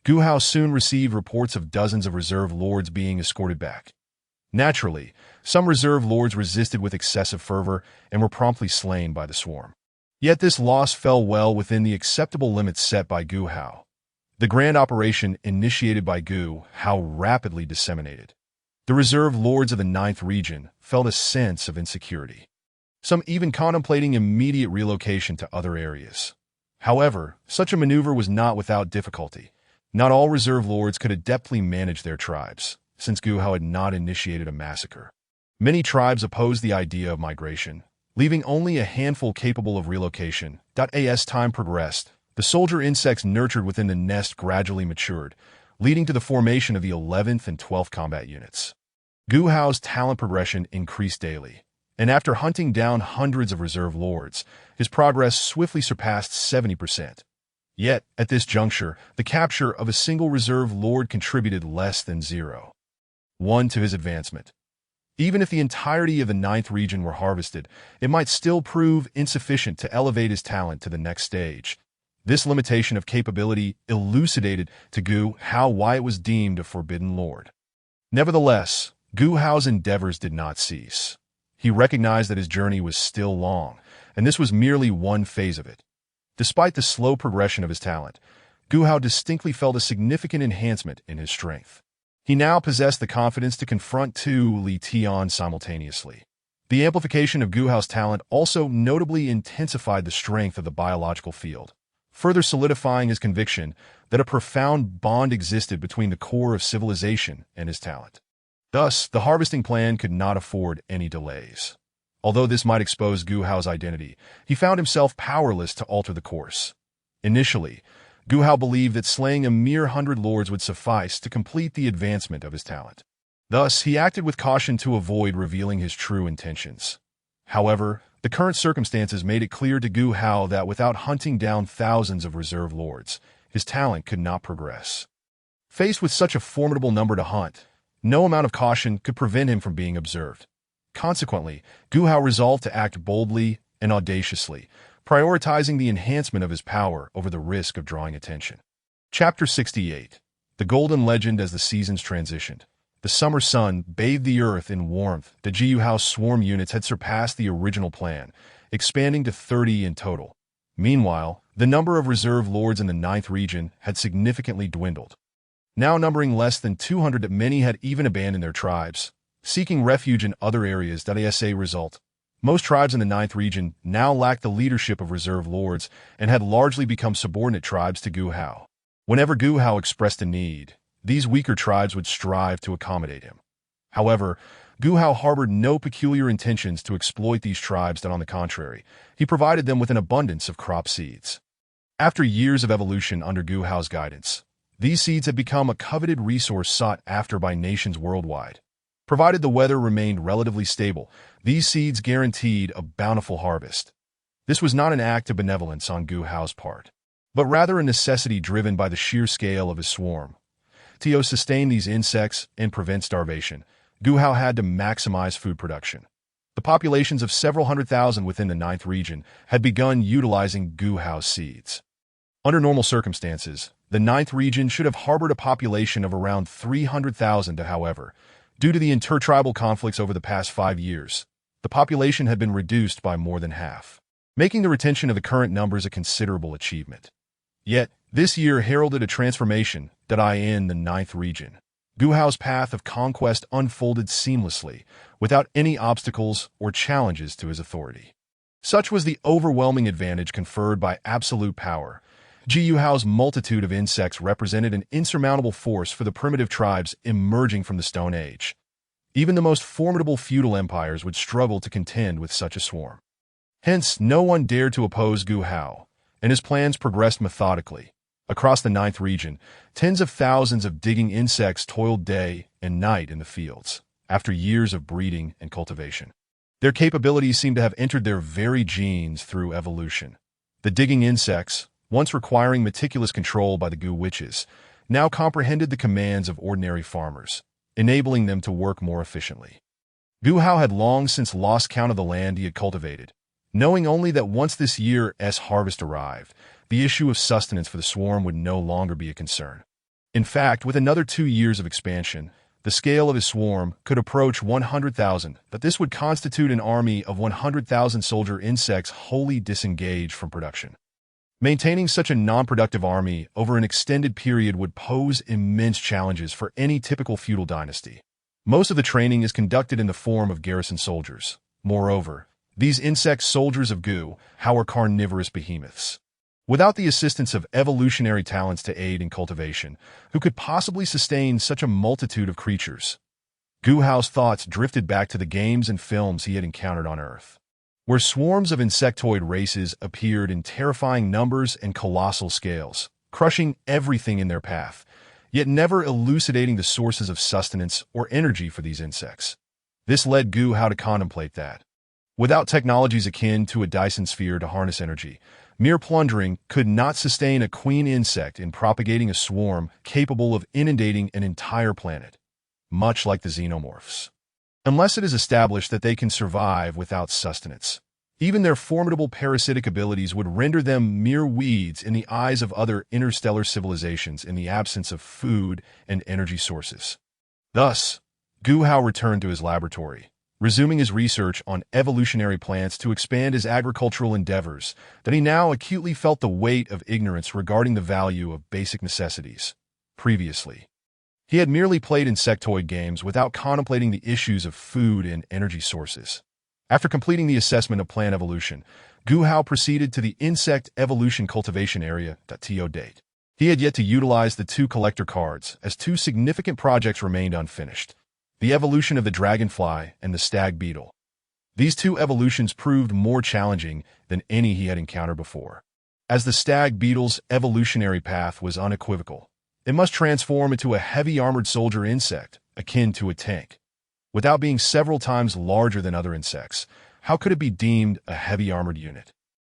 Guhao soon received reports of dozens of reserve lords being escorted back. Naturally, some reserve lords resisted with excessive fervor and were promptly slain by the swarm. Yet this loss fell well within the acceptable limits set by Guhao. The grand operation initiated by Guhao rapidly disseminated. The reserve lords of the 9th region felt a sense of insecurity, some even contemplating immediate relocation to other areas. However, such a maneuver was not without difficulty. Not all reserve lords could adeptly manage their tribes, since Guhao had not initiated a massacre. Many tribes opposed the idea of migration, leaving only a handful capable of relocation. As time progressed, the soldier insects nurtured within the nest gradually matured, leading to the formation of the 11th and 12th combat units. Guhao's talent progression increased daily, and after hunting down hundreds of reserve lords, his progress swiftly surpassed 70%. Yet, at this juncture, the capture of a single reserve lord contributed less than 0.1 to his advancement. Even if the entirety of the 9th region were harvested, it might still prove insufficient to elevate his talent to the next stage. This limitation of capability elucidated to Guhao why it was deemed a forbidden lord. Nevertheless, Guhao's endeavors did not cease. He recognized that his journey was still long, and this was merely one phase of it. Despite the slow progression of his talent, Guhao distinctly felt a significant enhancement in his strength. He now possessed the confidence to confront two Li Tian simultaneously. The amplification of Guhao's talent also notably intensified the strength of the biological field, further solidifying his conviction that a profound bond existed between the core of civilization and his talent. Thus, the harvesting plan could not afford any delays. Although this might expose Guhao's identity, he found himself powerless to alter the course. Initially, Guhao believed that slaying a mere 100 lords would suffice to complete the advancement of his talent. Thus, he acted with caution to avoid revealing his true intentions. However, the current circumstances made it clear to Guhao that without hunting down thousands of reserve lords, his talent could not progress. Faced with such a formidable number to hunt, no amount of caution could prevent him from being observed. Consequently, Guhao resolved to act boldly and audaciously, prioritizing the enhancement of his power over the risk of drawing attention. Chapter 68. The Golden Legend as the seasons transitioned. The summer sun bathed the earth in warmth. The Guhao's swarm units had surpassed the original plan, expanding to 30 in total. Meanwhile, the number of reserve lords in the 9th region had significantly dwindled. now numbering less than 200, that many had even abandoned their tribes, seeking refuge in other areas. As a result, most tribes in the Ninth Region now lacked the leadership of reserve lords and had largely become subordinate tribes to Gu Hao. Whenever Gu Hao expressed a need, these weaker tribes would strive to accommodate him. However, Gu Hao harbored no peculiar intentions to exploit these tribes. On the contrary, he provided them with an abundance of crop seeds. After years of evolution under Gu Hao's guidance, these seeds had become a coveted resource sought after by nations worldwide. Provided the weather remained relatively stable, these seeds guaranteed a bountiful harvest. This was not an act of benevolence on Gu Hao's part, but rather a necessity driven by the sheer scale of his swarm. To sustain these insects and prevent starvation, Gu Hao had to maximize food production. The populations of several 100,000 within the Ninth Region had begun utilizing Gu Hao's seeds. Under normal circumstances, the Ninth Region should have harbored a population of around 300,000. However, due to the intertribal conflicts over the past 5 years, the population had been reduced by more than half, making the retention of the current numbers a considerable achievement. Yet, this year heralded a transformation in the Ninth Region. Gu Hao's path of conquest unfolded seamlessly, without any obstacles or challenges to his authority. Such was the overwhelming advantage conferred by absolute power. Gu Hao's multitude of insects represented an insurmountable force for the primitive tribes emerging from the Stone Age. Even the most formidable feudal empires would struggle to contend with such a swarm. Hence, no one dared to oppose Gu Hao, and his plans progressed methodically. Across the Ninth Region, tens of thousands of digging insects toiled day and night in the fields, after years of breeding and cultivation. Their capabilities seemed to have entered their very genes through evolution. The digging insects, once requiring meticulous control by the Gu witches, now comprehended the commands of ordinary farmers, enabling them to work more efficiently. Gu Hao had long since lost count of the land he had cultivated, knowing only that once this year's harvest arrived, the issue of sustenance for the swarm would no longer be a concern. In fact, with another 2 years of expansion, the scale of his swarm could approach 100,000, but this would constitute an army of 100,000 soldier insects wholly disengaged from production. Maintaining such a non-productive army over an extended period would pose immense challenges for any typical feudal dynasty. Most of the training is conducted in the form of garrison soldiers. Moreover, these insect soldiers of Gu Hao are carnivorous behemoths. Without the assistance of evolutionary talents to aid in cultivation, who could possibly sustain such a multitude of creatures? Gu Hao's thoughts drifted back to the games and films he had encountered on Earth, where swarms of insectoid races appeared in terrifying numbers and colossal scales, crushing everything in their path, yet never elucidating the sources of sustenance or energy for these insects. This led Gu Hao to contemplate that, without technologies akin to a Dyson sphere to harness energy, mere plundering could not sustain a queen insect in propagating a swarm capable of inundating an entire planet, much like the xenomorphs. Unless it is established that they can survive without sustenance, even their formidable parasitic abilities would render them mere weeds in the eyes of other interstellar civilizations in the absence of food and energy sources. Thus, Gu Hao returned to his laboratory, resuming his research on evolutionary plants to expand his agricultural endeavors, that he now acutely felt the weight of ignorance regarding the value of basic necessities. Previously, he had merely played insectoid games without contemplating the issues of food and energy sources. After completing the assessment of plant evolution, Gu Hao proceeded to the insect evolution cultivation area. To date, he had yet to utilize the 2 collector cards, as 2 significant projects remained unfinished: the evolution of the dragonfly and the stag beetle. These 2 evolutions proved more challenging than any he had encountered before, as the stag beetle's evolutionary path was unequivocal. It must transform into a heavy armored soldier insect, akin to a tank. Without being several times larger than other insects, how could it be deemed a heavy armored unit?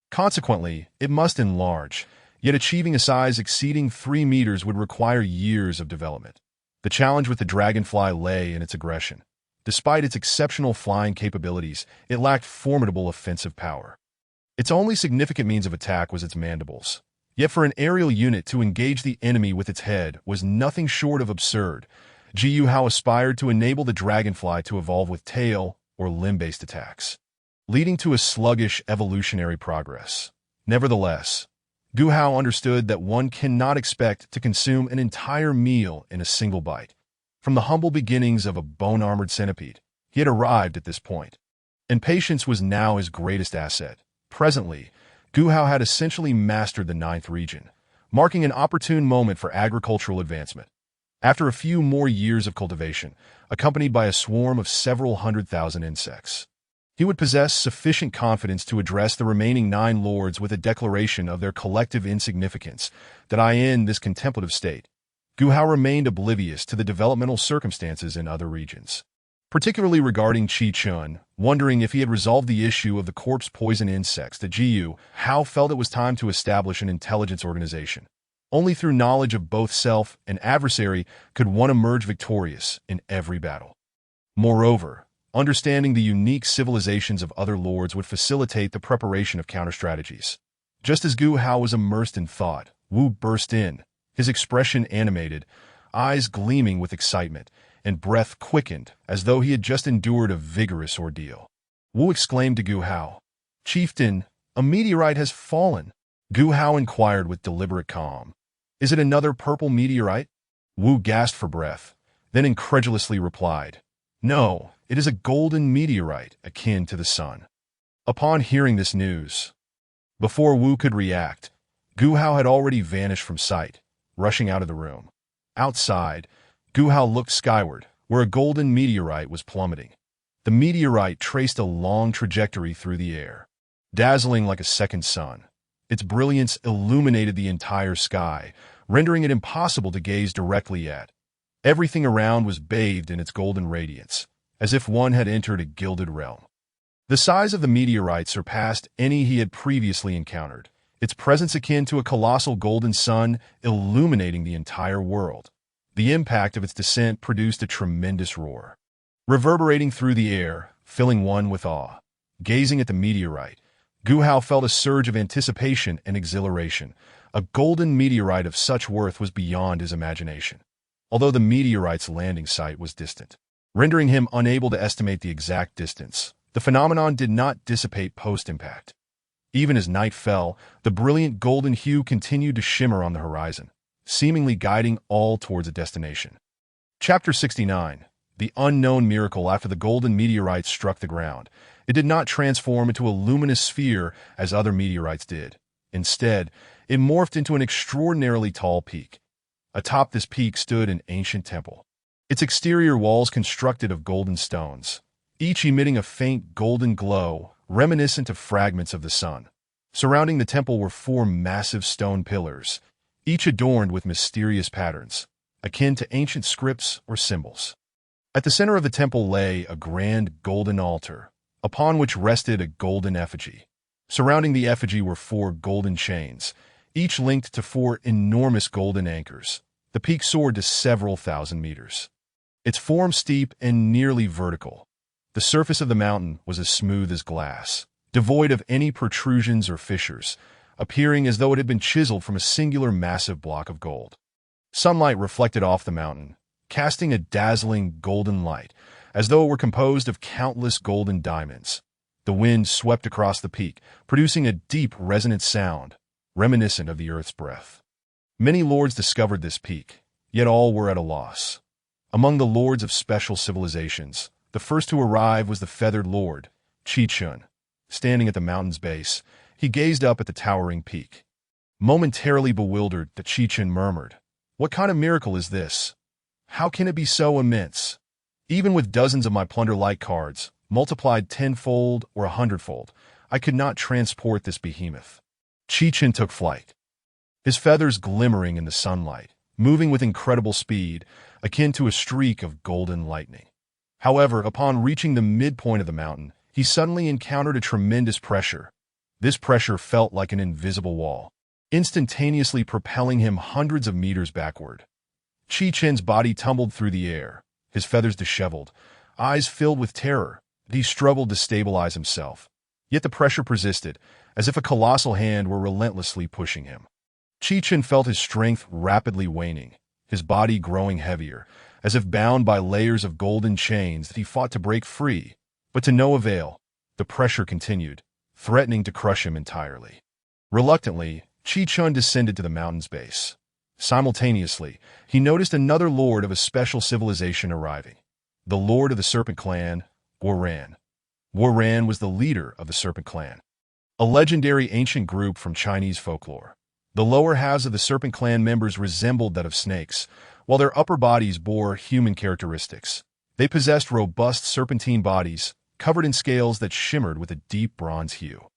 Consequently, it must enlarge, yet achieving a size exceeding 3 meters would require years of development. The challenge with the dragonfly lay in its aggression. Despite its exceptional flying capabilities, it lacked formidable offensive power. Its only significant means of attack was its mandibles. Yet for an aerial unit to engage the enemy with its head was nothing short of absurd. Gu Hao aspired to enable the dragonfly to evolve with tail or limb-based attacks, leading to a sluggish evolutionary progress. Nevertheless, Gu Hao understood that one cannot expect to consume an entire meal in a single bite. From the humble beginnings of a bone-armored centipede, he had arrived at this point, and patience was now his greatest asset. Presently, Gu Hao had essentially mastered the ninth region, marking an opportune moment for agricultural advancement. After a few more years of cultivation, accompanied by a swarm of several 100,000 insects, he would possess sufficient confidence to address the remaining 9 lords with a declaration of their collective insignificance. That in this contemplative state, Gu Hao remained oblivious to the developmental circumstances in other regions, particularly regarding Qi Chun, wondering if he had resolved the issue of the corpse poison insects. That Gu Hao felt it was time to establish an intelligence organization. Only through knowledge of both self and adversary could one emerge victorious in every battle. Moreover, understanding the unique civilizations of other lords would facilitate the preparation of counter-strategies. Just as Gu Hao was immersed in thought, Wu burst in, his expression animated, eyes gleaming with excitement, and breath quickened as though he had just endured a vigorous ordeal. Wu exclaimed to Gu Hao, "Chieftain, a meteorite has fallen." Gu Hao inquired with deliberate calm, "Is it another purple meteorite?" Wu gasped for breath, then incredulously replied, "No, it is a golden meteorite akin to the sun." Upon hearing this news, before Wu could react, Gu Hao had already vanished from sight, rushing out of the room. Outside, Gu Hao looked skyward, where a golden meteorite was plummeting. The meteorite traced a long trajectory through the air, dazzling like a second sun. Its brilliance illuminated the entire sky, rendering it impossible to gaze directly at. Everything around was bathed in its golden radiance, as if one had entered a gilded realm. The size of the meteorite surpassed any he had previously encountered, its presence akin to a colossal golden sun illuminating the entire world. The impact of its descent produced a tremendous roar, reverberating through the air, filling one with awe. Gazing at the meteorite, Gu Hao felt a surge of anticipation and exhilaration. A golden meteorite of such worth was beyond his imagination, although the meteorite's landing site was distant, rendering him unable to estimate the exact distance. The phenomenon did not dissipate post-impact. Even as night fell, the brilliant golden hue continued to shimmer on the horizon, seemingly guiding all towards a destination. Chapter 69. The Unknown Miracle. After the golden meteorite struck the ground, it did not transform into a luminous sphere as other meteorites did. Instead, it morphed into an extraordinarily tall peak. Atop this peak stood an ancient temple, its exterior walls constructed of golden stones, each emitting a faint golden glow reminiscent of fragments of the sun. Surrounding the temple were 4 massive stone pillars, each adorned with mysterious patterns, akin to ancient scripts or symbols. At the center of the temple lay a grand golden altar, upon which rested a golden effigy. Surrounding the effigy were 4 golden chains, each linked to 4 enormous golden anchors. The peak soared to several thousand meters, its form steep and nearly vertical. The surface of the mountain was as smooth as glass, devoid of any protrusions or fissures, appearing as though it had been chiseled from a singular massive block of gold. Sunlight reflected off the mountain, casting a dazzling golden light, as though it were composed of countless golden diamonds. The wind swept across the peak, producing a deep, resonant sound, reminiscent of the earth's breath. Many lords discovered this peak, yet all were at a loss. Among the lords of special civilizations, the first to arrive was the feathered lord, Qi Chun. Standing at the mountain's base, he gazed up at the towering peak. Momentarily bewildered, the Qi Chun murmured, "What kind of miracle is this? How can it be so immense? Even with dozens of my plunder-like cards, multiplied 10-fold or 100-fold, I could not transport this behemoth." Qi Chun took flight, his feathers glimmering in the sunlight, moving with incredible speed, akin to a streak of golden lightning. However, upon reaching the midpoint of the mountain, he suddenly encountered a tremendous pressure. This pressure felt like an invisible wall, instantaneously propelling him hundreds of meters backward. Qi Chun's body tumbled through the air, his feathers disheveled, eyes filled with terror. He struggled to stabilize himself, yet the pressure persisted, as if a colossal hand were relentlessly pushing him. Qi Chun felt his strength rapidly waning, his body growing heavier, as if bound by layers of golden chains that he fought to break free, but to no avail. The pressure continued, threatening to crush him entirely. Reluctantly, Chi-Chun descended to the mountain's base. Simultaneously, he noticed another lord of a special civilization arriving. The lord of the Serpent Clan, Guoran. Guoran was the leader of the Serpent Clan, a legendary ancient group from Chinese folklore. The lower halves of the Serpent Clan members resembled that of snakes, while their upper bodies bore human characteristics. They possessed robust serpentine bodies, covered in scales that shimmered with a deep bronze hue.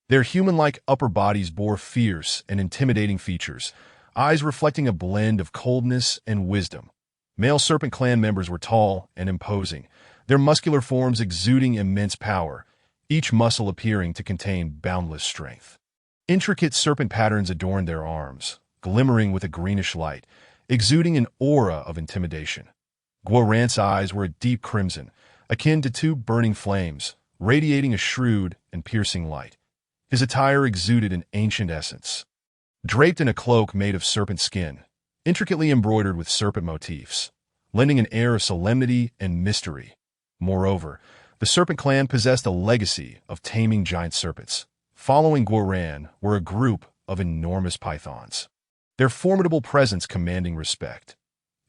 Their human-like upper bodies bore fierce and intimidating features, eyes reflecting a blend of coldness and wisdom. Male Serpent Clan members were tall and imposing, their muscular forms exuding immense power, each muscle appearing to contain boundless strength. Intricate serpent patterns adorned their arms, glimmering with a greenish light, exuding an aura of intimidation. Guoran's eyes were a deep crimson, akin to two burning flames, radiating a shrewd and piercing light. His attire exuded an ancient essence. Draped in a cloak made of serpent skin, intricately embroidered with serpent motifs, lending an air of solemnity and mystery. Moreover, the Serpent Clan possessed a legacy of taming giant serpents. Following Guoran were a group of enormous pythons, their formidable presence commanding respect.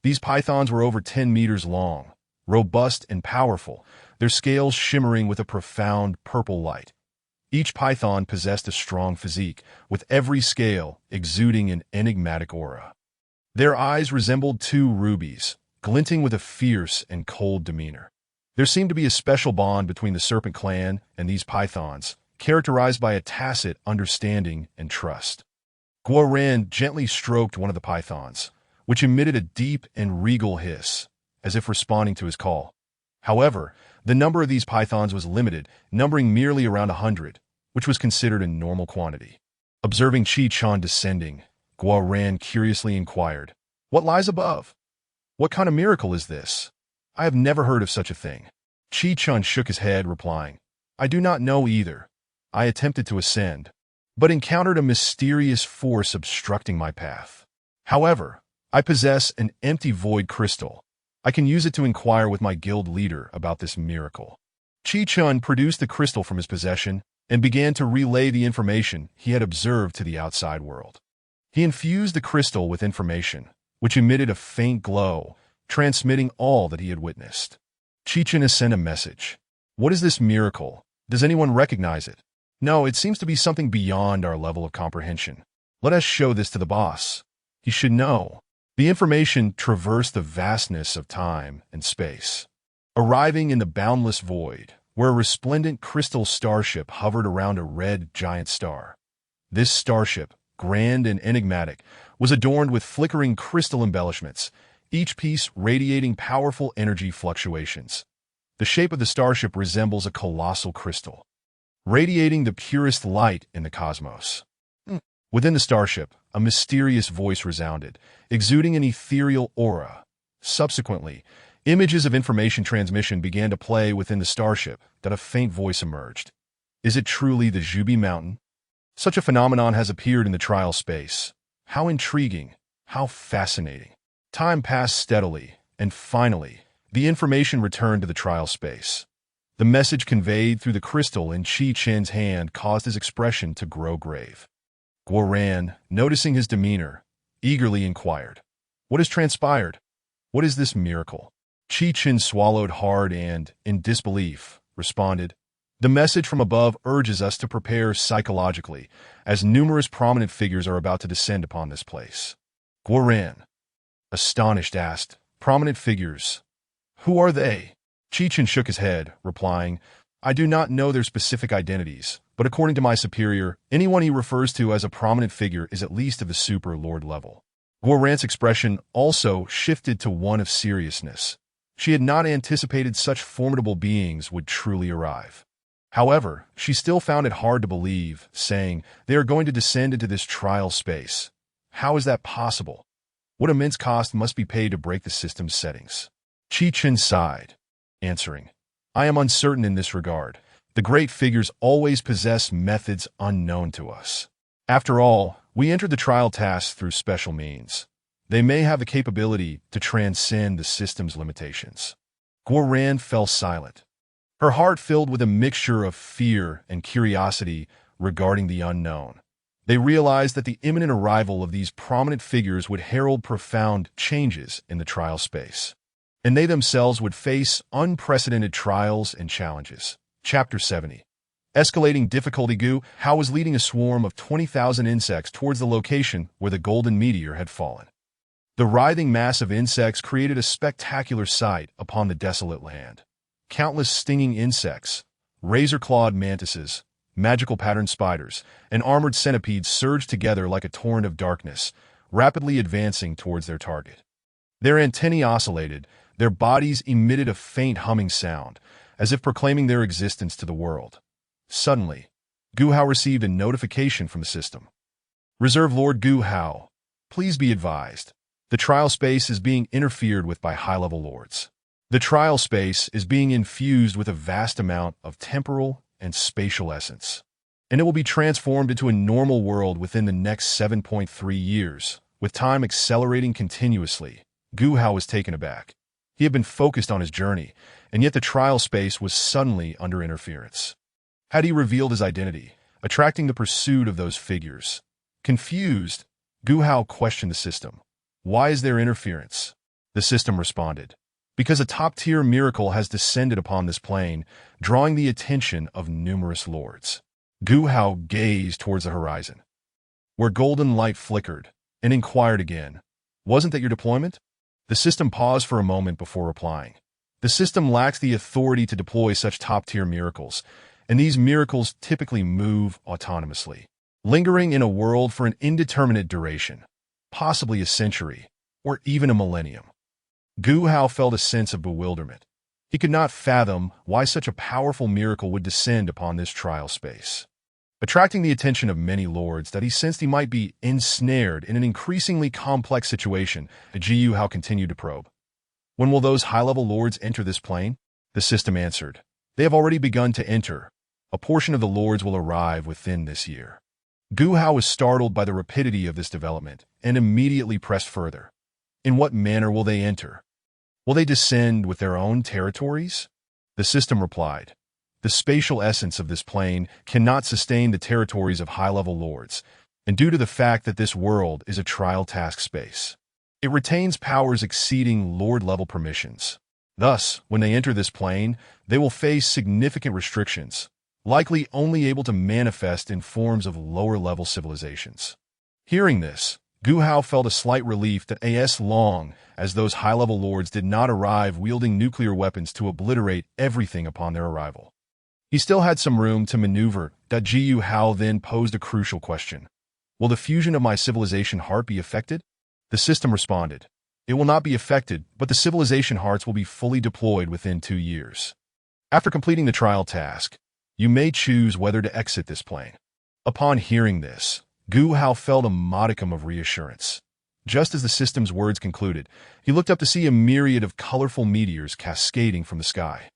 These pythons were over 10 meters long, robust and powerful, their scales shimmering with a profound purple light. Each python possessed a strong physique, with every scale exuding an enigmatic aura. Their eyes resembled two rubies, glinting with a fierce and cold demeanor. There seemed to be a special bond between the Serpent Clan and these pythons, characterized by a tacit understanding and trust. Guoran gently stroked one of the pythons, which emitted a deep and regal hiss, as if responding to his call. However, the number of these pythons was limited, numbering merely around 100, which was considered a normal quantity. Observing Chi-Chun descending, Guoran curiously inquired, "What lies above? What kind of miracle is this? I have never heard of such a thing." Chi-Chun shook his head, replying, "I do not know either. I attempted to ascend, but encountered a mysterious force obstructing my path. However, I possess an empty void crystal. I can use it to inquire with my guild leader about this miracle." Chi-Chun produced the crystal from his possession and began to relay the information he had observed to the outside world. He infused the crystal with information, which emitted a faint glow, transmitting all that he had witnessed. Chi-Chun sent a message. "What is this miracle? Does anyone recognize it? No, it seems to be something beyond our level of comprehension. Let us show this to the boss. He should know." The information traversed the vastness of time and space, arriving in the boundless void, where a resplendent crystal starship hovered around a red giant star. This starship, grand and enigmatic, was adorned with flickering crystal embellishments, each piece radiating powerful energy fluctuations. The shape of the starship resembles a colossal crystal, radiating the purest light in the cosmos. Within the starship, a mysterious voice resounded, exuding an ethereal aura. Subsequently, images of information transmission began to play within the starship that a faint voice emerged. "Is it truly the Zhubi Mountain? Such a phenomenon has appeared in the trial space. How intriguing, how fascinating." Time passed steadily, and finally, the information returned to the trial space. The message conveyed through the crystal in Chi-Chun's hand caused his expression to grow grave. Guoran, noticing his demeanor, eagerly inquired, "What has transpired? What is this miracle?" Chi-Chun swallowed hard and, in disbelief, responded, "The message from above urges us to prepare psychologically, as numerous prominent figures are about to descend upon this place." Guoran, astonished, asked, "Prominent figures? Who are they?" Chi-Chun shook his head, replying, "I do not know their specific identities, but according to my superior, anyone he refers to as a prominent figure is at least of the super lord level." Guoran's expression also shifted to one of seriousness. She had not anticipated such formidable beings would truly arrive. However, she still found it hard to believe, saying, "They are going to descend into this trial space. How is that possible? What immense cost must be paid to break the system's settings?" Chi-Chun sighed, answering, "I am uncertain in this regard. The great figures always possess methods unknown to us. After all, we entered the trial task through special means. They may have the capability to transcend the system's limitations." Guoran fell silent, her heart filled with a mixture of fear and curiosity regarding the unknown. They realized that the imminent arrival of these prominent figures would herald profound changes in the trial space, and they themselves would face unprecedented trials and challenges. Chapter 70. Escalating difficulty. Gu Hao was leading a swarm of 20,000 insects towards the location where the golden meteor had fallen. The writhing mass of insects created a spectacular sight upon the desolate land. Countless stinging insects, razor-clawed mantises, magical patterned spiders, and armored centipedes surged together like a torrent of darkness, rapidly advancing towards their target. Their antennae oscillated, their bodies emitted a faint humming sound, as if proclaiming their existence to the world. Suddenly, Gu Hao received a notification from the system. Reserve Lord Gu Hao, please be advised. The trial space is being interfered with by high-level lords. The trial space is being infused with a vast amount of temporal and spatial essence, and it will be transformed into a normal world within the next 7.3 years, with time accelerating continuously. Gu Hao was taken aback. He had been focused on his journey, and yet the trial space was suddenly under interference. Had he revealed his identity, attracting the pursuit of those figures? Confused, Gu Hao questioned the system. Why is there interference? The system responded. Because a top-tier miracle has descended upon this plane, drawing the attention of numerous lords. Gu Hao gazed towards the horizon, where golden light flickered, and inquired again, "Wasn't that your deployment?" The system paused for a moment before replying. The system lacks the authority to deploy such top-tier miracles, and these miracles typically move autonomously, lingering in a world for an indeterminate duration, possibly a century, or even a millennium. Gu Hao felt a sense of bewilderment. He could not fathom why such a powerful miracle would descend upon this trial space. Attracting the attention of many lords, that he sensed he might be ensnared in an increasingly complex situation, Gu Hao continued to probe. When will those high-level lords enter this plane? The system answered. They have already begun to enter. A portion of the lords will arrive within this year. Gu Hao was startled by the rapidity of this development and immediately pressed further. In what manner will they enter? Will they descend with their own territories? The system replied. The spatial essence of this plane cannot sustain the territories of high-level lords, and due to the fact that this world is a trial task space, it retains powers exceeding lord-level permissions. Thus, when they enter this plane, they will face significant restrictions, likely only able to manifest in forms of lower-level civilizations. Hearing this, Gu Hao felt a slight relief that as long as those high-level lords did not arrive wielding nuclear weapons to obliterate everything upon their arrival. He still had some room to maneuver. Gu Hao then posed a crucial question. Will the fusion of my civilization heart be affected? The system responded. It will not be affected, but the civilization hearts will be fully deployed within 2 years. After completing the trial task, you may choose whether to exit this plane. Upon hearing this, Gu Hao felt a modicum of reassurance. Just as the system's words concluded, he looked up to see a myriad of colorful meteors cascading from the sky.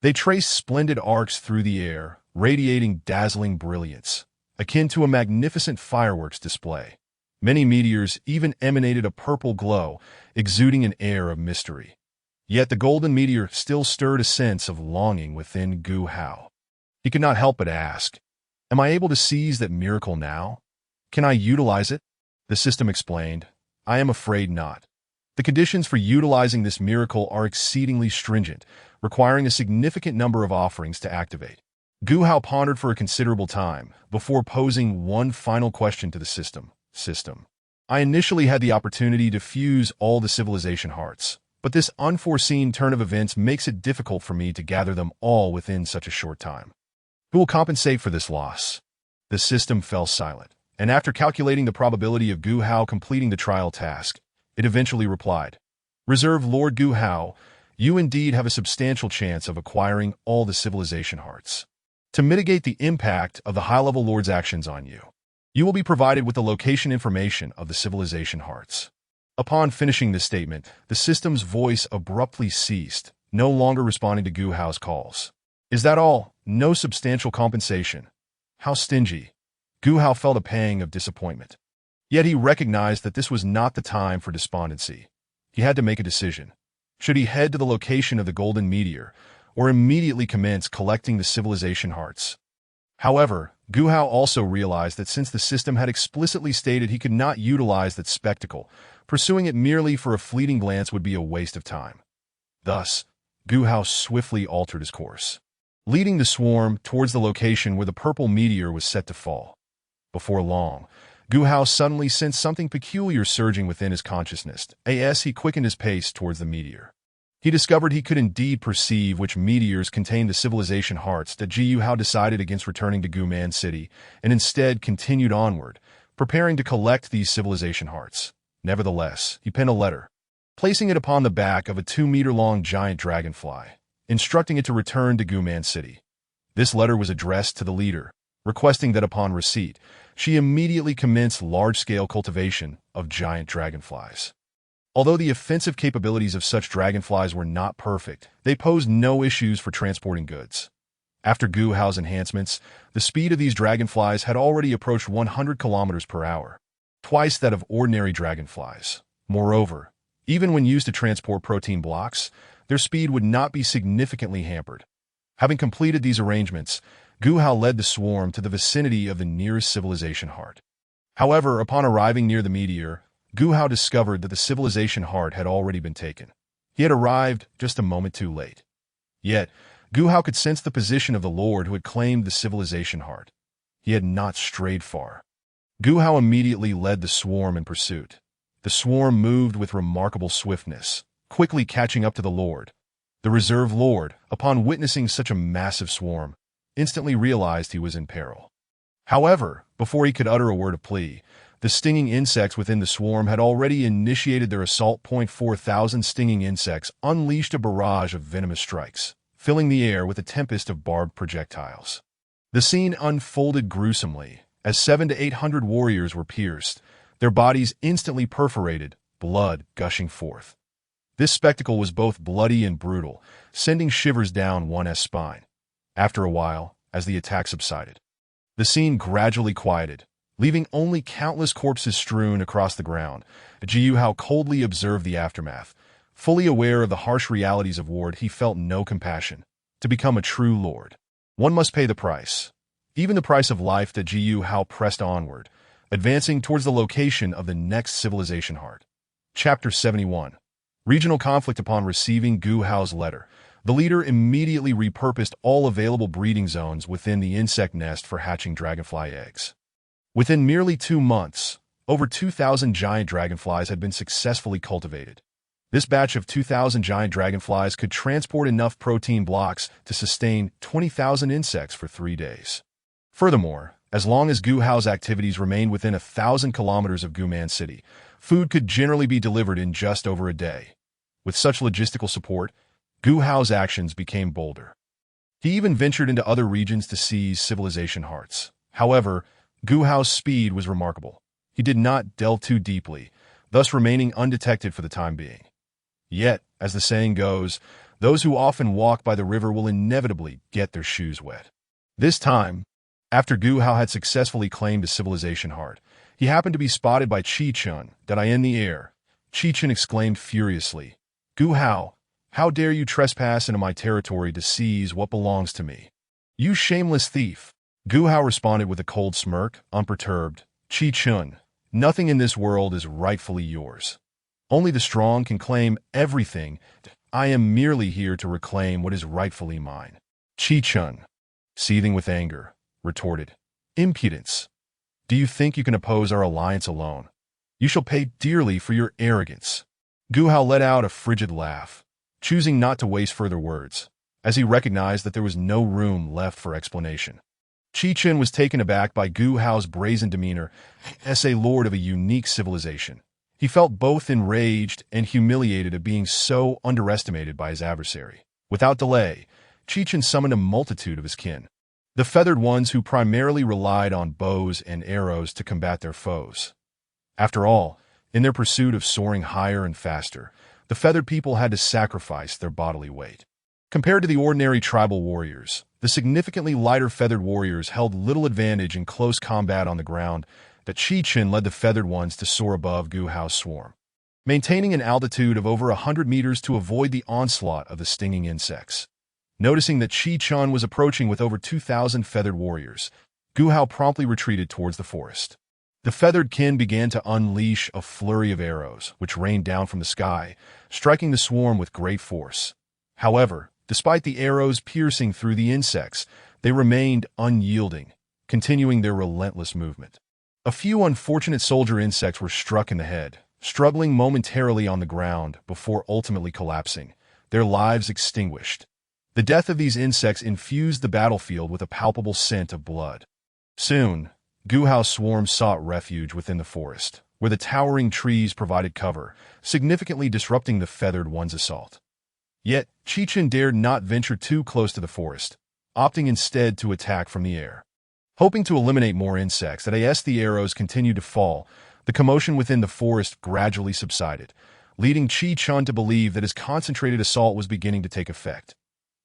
They traced splendid arcs through the air, radiating dazzling brilliance, akin to a magnificent fireworks display. Many meteors even emanated a purple glow, exuding an air of mystery. Yet the golden meteor still stirred a sense of longing within Gu Hao. He could not help but ask, "Am I able to seize that miracle now? Can I utilize it?" The system explained, "I am afraid not. The conditions for utilizing this miracle are exceedingly stringent, requiring a significant number of offerings to activate." Gu Hao pondered for a considerable time before posing one final question to the system. I initially had the opportunity to fuse all the civilization hearts, but this unforeseen turn of events makes it difficult for me to gather them all within such a short time. Who will compensate for this loss?" The system fell silent, and after calculating the probability of Gu Hao completing the trial task, it eventually replied, "Reserve Lord Gu Hao, you indeed have a substantial chance of acquiring all the civilization hearts. To mitigate the impact of the high-level lord's actions on you, you will be provided with the location information of the civilization hearts." Upon finishing this statement, the system's voice abruptly ceased, no longer responding to Gu Hao's calls. "Is that all? No substantial compensation? How stingy." Gu Hao felt a pang of disappointment. Yet he recognized that this was not the time for despondency. He had to make a decision. Should he head to the location of the golden meteor, or immediately commence collecting the civilization hearts? However, Gu Hao also realized that since the system had explicitly stated he could not utilize that spectacle, pursuing it merely for a fleeting glance would be a waste of time. Thus, Gu Hao swiftly altered his course, leading the swarm towards the location where the purple meteor was set to fall. Before long, Gu Hao suddenly sensed something peculiar surging within his consciousness. As he quickened his pace towards the meteor, he discovered he could indeed perceive which meteors contained the civilization hearts. That Gu Hao decided against returning to Guman City and instead continued onward, preparing to collect these civilization hearts. Nevertheless, he penned a letter, placing it upon the back of a 2-meter-long giant dragonfly, instructing it to return to Guman City. This letter was addressed to the leader, requesting that upon receipt, she immediately commenced large-scale cultivation of giant dragonflies. Although the offensive capabilities of such dragonflies were not perfect, they posed no issues for transporting goods. After Gu Hao's enhancements, the speed of these dragonflies had already approached 100 kilometers per hour, twice that of ordinary dragonflies. Moreover, even when used to transport protein blocks, their speed would not be significantly hampered. Having completed these arrangements, Gu Hao led the swarm to the vicinity of the nearest civilization heart. However, upon arriving near the meteor, Gu Hao discovered that the civilization heart had already been taken. He had arrived just a moment too late. Yet, Gu Hao could sense the position of the lord who had claimed the civilization heart. He had not strayed far. Gu Hao immediately led the swarm in pursuit. The swarm moved with remarkable swiftness, quickly catching up to the lord. The reserve lord, upon witnessing such a massive swarm, instantly realized he was in peril. However, before he could utter a word of plea, the stinging insects within the swarm had already initiated their assault. 4,000 stinging insects unleashed a barrage of venomous strikes, filling the air with a tempest of barbed projectiles. The scene unfolded gruesomely, as 700 to 800 warriors were pierced, their bodies instantly perforated, blood gushing forth. This spectacle was both bloody and brutal, sending shivers down one's spine. After a while, as the attack subsided, the scene gradually quieted, leaving only countless corpses strewn across the ground. Gu Hao coldly observed the aftermath. Fully aware of the harsh realities of war, he felt no compassion. To become a true lord, one must pay the price, even the price of life. That Gu Hao pressed onward, advancing towards the location of the next civilization heart. Chapter 71. Regional conflict. Upon receiving Gu Hao's letter, the leader immediately repurposed all available breeding zones within the insect nest for hatching dragonfly eggs. Within merely 2 months, over 2,000 giant dragonflies had been successfully cultivated. This batch of 2,000 giant dragonflies could transport enough protein blocks to sustain 20,000 insects for 3 days. Furthermore, as long as Gu Hao's activities remained within 1,000 kilometers of Guman City, food could generally be delivered in just over a day. With such logistical support, Gu Hao's actions became bolder. He even ventured into other regions to seize civilization hearts. However, Gu Hao's speed was remarkable. He did not delve too deeply, thus remaining undetected for the time being. Yet, as the saying goes, those who often walk by the river will inevitably get their shoes wet. This time, after Gu Hao had successfully claimed a civilization heart, he happened to be spotted by Chi Chun. "That I in the air?" Chi Chun exclaimed furiously. "Gu Hao, how dare you trespass into my territory to seize what belongs to me? You shameless thief!" Gu Hao responded with a cold smirk, unperturbed. "Chi Chun, nothing in this world is rightfully yours. Only the strong can claim everything. I am merely here to reclaim what is rightfully mine." Chi Chun, seething with anger, retorted, "Impudence! Do you think you can oppose our alliance alone? You shall pay dearly for your arrogance." Gu Hao let out a frigid laugh, choosing not to waste further words, as he recognized that there was no room left for explanation. Chi Chun was taken aback by Gu Hao's brazen demeanor. As a lord of a unique civilization, he felt both enraged and humiliated at being so underestimated by his adversary. Without delay, Chi Chun summoned a multitude of his kin, the feathered ones who primarily relied on bows and arrows to combat their foes. After all, in their pursuit of soaring higher and faster, the feathered people had to sacrifice their bodily weight. Compared to the ordinary tribal warriors, the significantly lighter feathered warriors held little advantage in close combat on the ground. That Chi Chun led the feathered ones to soar above Gu Hao's swarm, maintaining an altitude of over 100 meters to avoid the onslaught of the stinging insects. Noticing that Chi Chun was approaching with over 2,000 feathered warriors, Gu Hao promptly retreated towards the forest. The feathered kin began to unleash a flurry of arrows, which rained down from the sky, striking the swarm with great force. However, despite the arrows piercing through the insects, they remained unyielding, continuing their relentless movement. A few unfortunate soldier insects were struck in the head, struggling momentarily on the ground before ultimately collapsing, their lives extinguished. The death of these insects infused the battlefield with a palpable scent of blood. Soon, Gu Hao's swarm sought refuge within the forest, where the towering trees provided cover, significantly disrupting the feathered one's assault. Yet, Qi dared not venture too close to the forest, opting instead to attack from the air. Hoping to eliminate more insects, as the arrows continued to fall, the commotion within the forest gradually subsided, leading Qi to believe that his concentrated assault was beginning to take effect.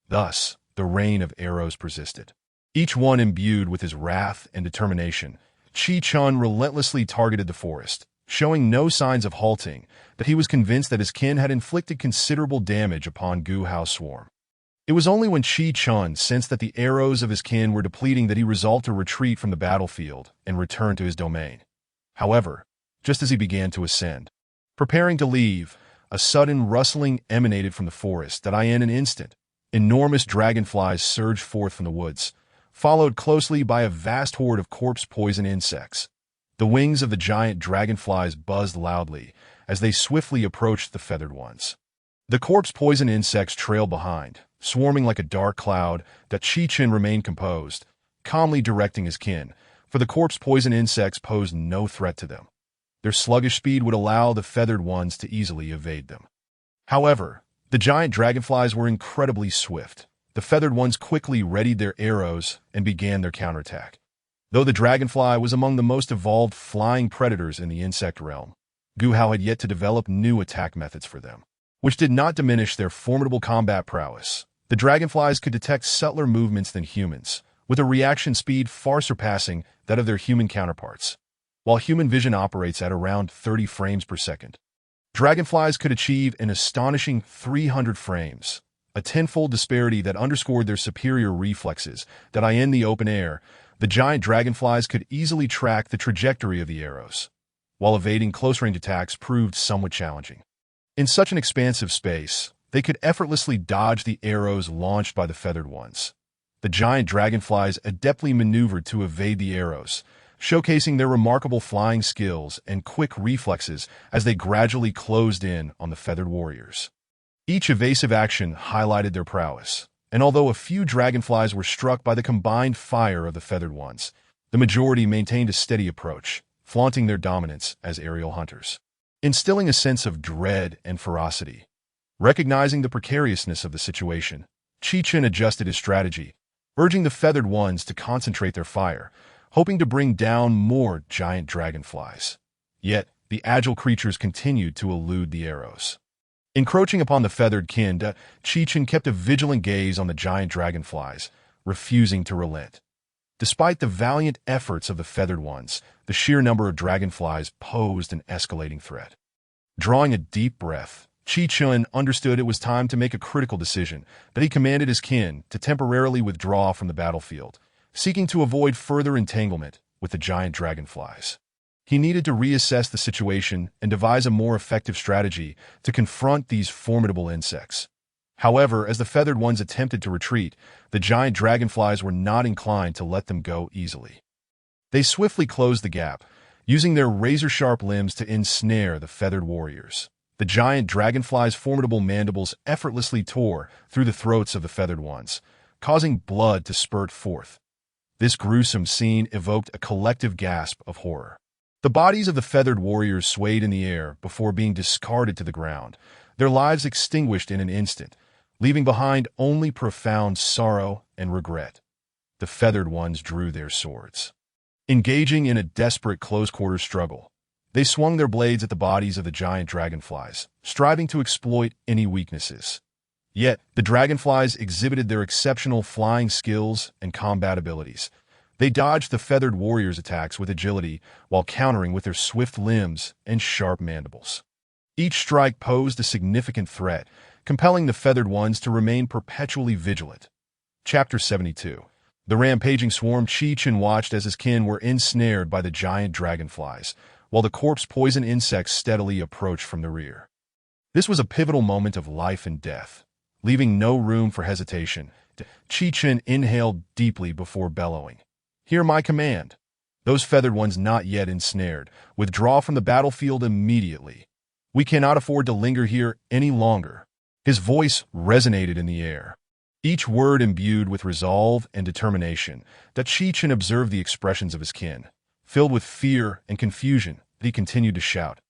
Thus, the rain of arrows persisted. Each one imbued with his wrath and determination, Qi relentlessly targeted the forest, showing no signs of halting, that he was convinced that his kin had inflicted considerable damage upon Gu Hao's swarm. It was only when Qi sensed that the arrows of his kin were depleting that he resolved to retreat from the battlefield and return to his domain. However, just as he began to ascend, preparing to leave, a sudden rustling emanated from the forest that in an instant, enormous dragonflies surged forth from the woods, followed closely by a vast horde of corpse-poison insects. The wings of the giant dragonflies buzzed loudly as they swiftly approached the feathered ones. The corpse-poison insects trailed behind, swarming like a dark cloud, that Qi remained composed, calmly directing his kin, for the corpse-poison insects posed no threat to them. Their sluggish speed would allow the feathered ones to easily evade them. However, the giant dragonflies were incredibly swift. The feathered ones quickly readied their arrows and began their counterattack. Though the dragonfly was among the most evolved flying predators in the insect realm, Gu Hao had yet to develop new attack methods for them, which did not diminish their formidable combat prowess. The dragonflies could detect subtler movements than humans, with a reaction speed far surpassing that of their human counterparts. While human vision operates at around 30 frames per second, dragonflies could achieve an astonishing 300 frames, a tenfold disparity that underscored their superior reflexes. In the open air, the giant dragonflies could easily track the trajectory of the arrows, while evading close-range attacks proved somewhat challenging. In such an expansive space, they could effortlessly dodge the arrows launched by the feathered ones. The giant dragonflies adeptly maneuvered to evade the arrows, showcasing their remarkable flying skills and quick reflexes as they gradually closed in on the feathered warriors. Each evasive action highlighted their prowess, and although a few dragonflies were struck by the combined fire of the feathered ones, the majority maintained a steady approach, flaunting their dominance as aerial hunters, instilling a sense of dread and ferocity. Recognizing the precariousness of the situation, Qi adjusted his strategy, urging the feathered ones to concentrate their fire, hoping to bring down more giant dragonflies. Yet, the agile creatures continued to elude the arrows. Encroaching upon the feathered kin, Qi kept a vigilant gaze on the giant dragonflies, refusing to relent. Despite the valiant efforts of the feathered ones, the sheer number of dragonflies posed an escalating threat. Drawing a deep breath, Qi understood it was time to make a critical decision, that he commanded his kin to temporarily withdraw from the battlefield, seeking to avoid further entanglement with the giant dragonflies. He needed to reassess the situation and devise a more effective strategy to confront these formidable insects. However, as the feathered ones attempted to retreat, the giant dragonflies were not inclined to let them go easily. They swiftly closed the gap, using their razor-sharp limbs to ensnare the feathered warriors. The giant dragonflies' formidable mandibles effortlessly tore through the throats of the feathered ones, causing blood to spurt forth. This gruesome scene evoked a collective gasp of horror. The bodies of the feathered warriors swayed in the air before being discarded to the ground, their lives extinguished in an instant, leaving behind only profound sorrow and regret. The feathered ones drew their swords. Engaging in a desperate close-quarters struggle, they swung their blades at the bodies of the giant dragonflies, striving to exploit any weaknesses. Yet, the dragonflies exhibited their exceptional flying skills and combat abilities. They dodged the feathered warriors' attacks with agility while countering with their swift limbs and sharp mandibles. Each strike posed a significant threat, compelling the feathered ones to remain perpetually vigilant. Chapter 72. The rampaging swarm Chechen watched as his kin were ensnared by the giant dragonflies, while the corpse-poison insects steadily approached from the rear. This was a pivotal moment of life and death. Leaving no room for hesitation, Chechen inhaled deeply before bellowing. "Hear my command. Those feathered ones not yet ensnared, withdraw from the battlefield immediately. We cannot afford to linger here any longer." His voice resonated in the air, each word imbued with resolve and determination. That Chechen observed the expressions of his kin. Filled with fear and confusion, he continued to shout,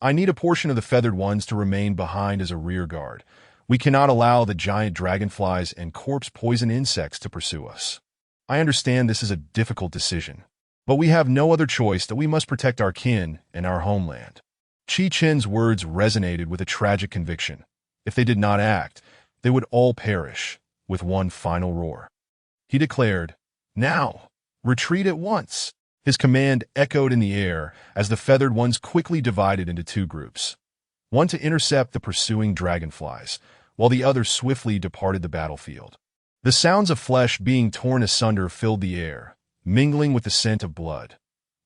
"I need a portion of the feathered ones to remain behind as a rear guard. We cannot allow the giant dragonflies and corpse-poison insects to pursue us. I understand this is a difficult decision, but we have no other choice that we must protect our kin and our homeland." Chechen's words resonated with a tragic conviction. If they did not act, they would all perish. With one final roar, he declared, "Now, retreat at once." His command echoed in the air as the feathered ones quickly divided into two groups. One to intercept the pursuing dragonflies, while the other swiftly departed the battlefield. The sounds of flesh being torn asunder filled the air, mingling with the scent of blood.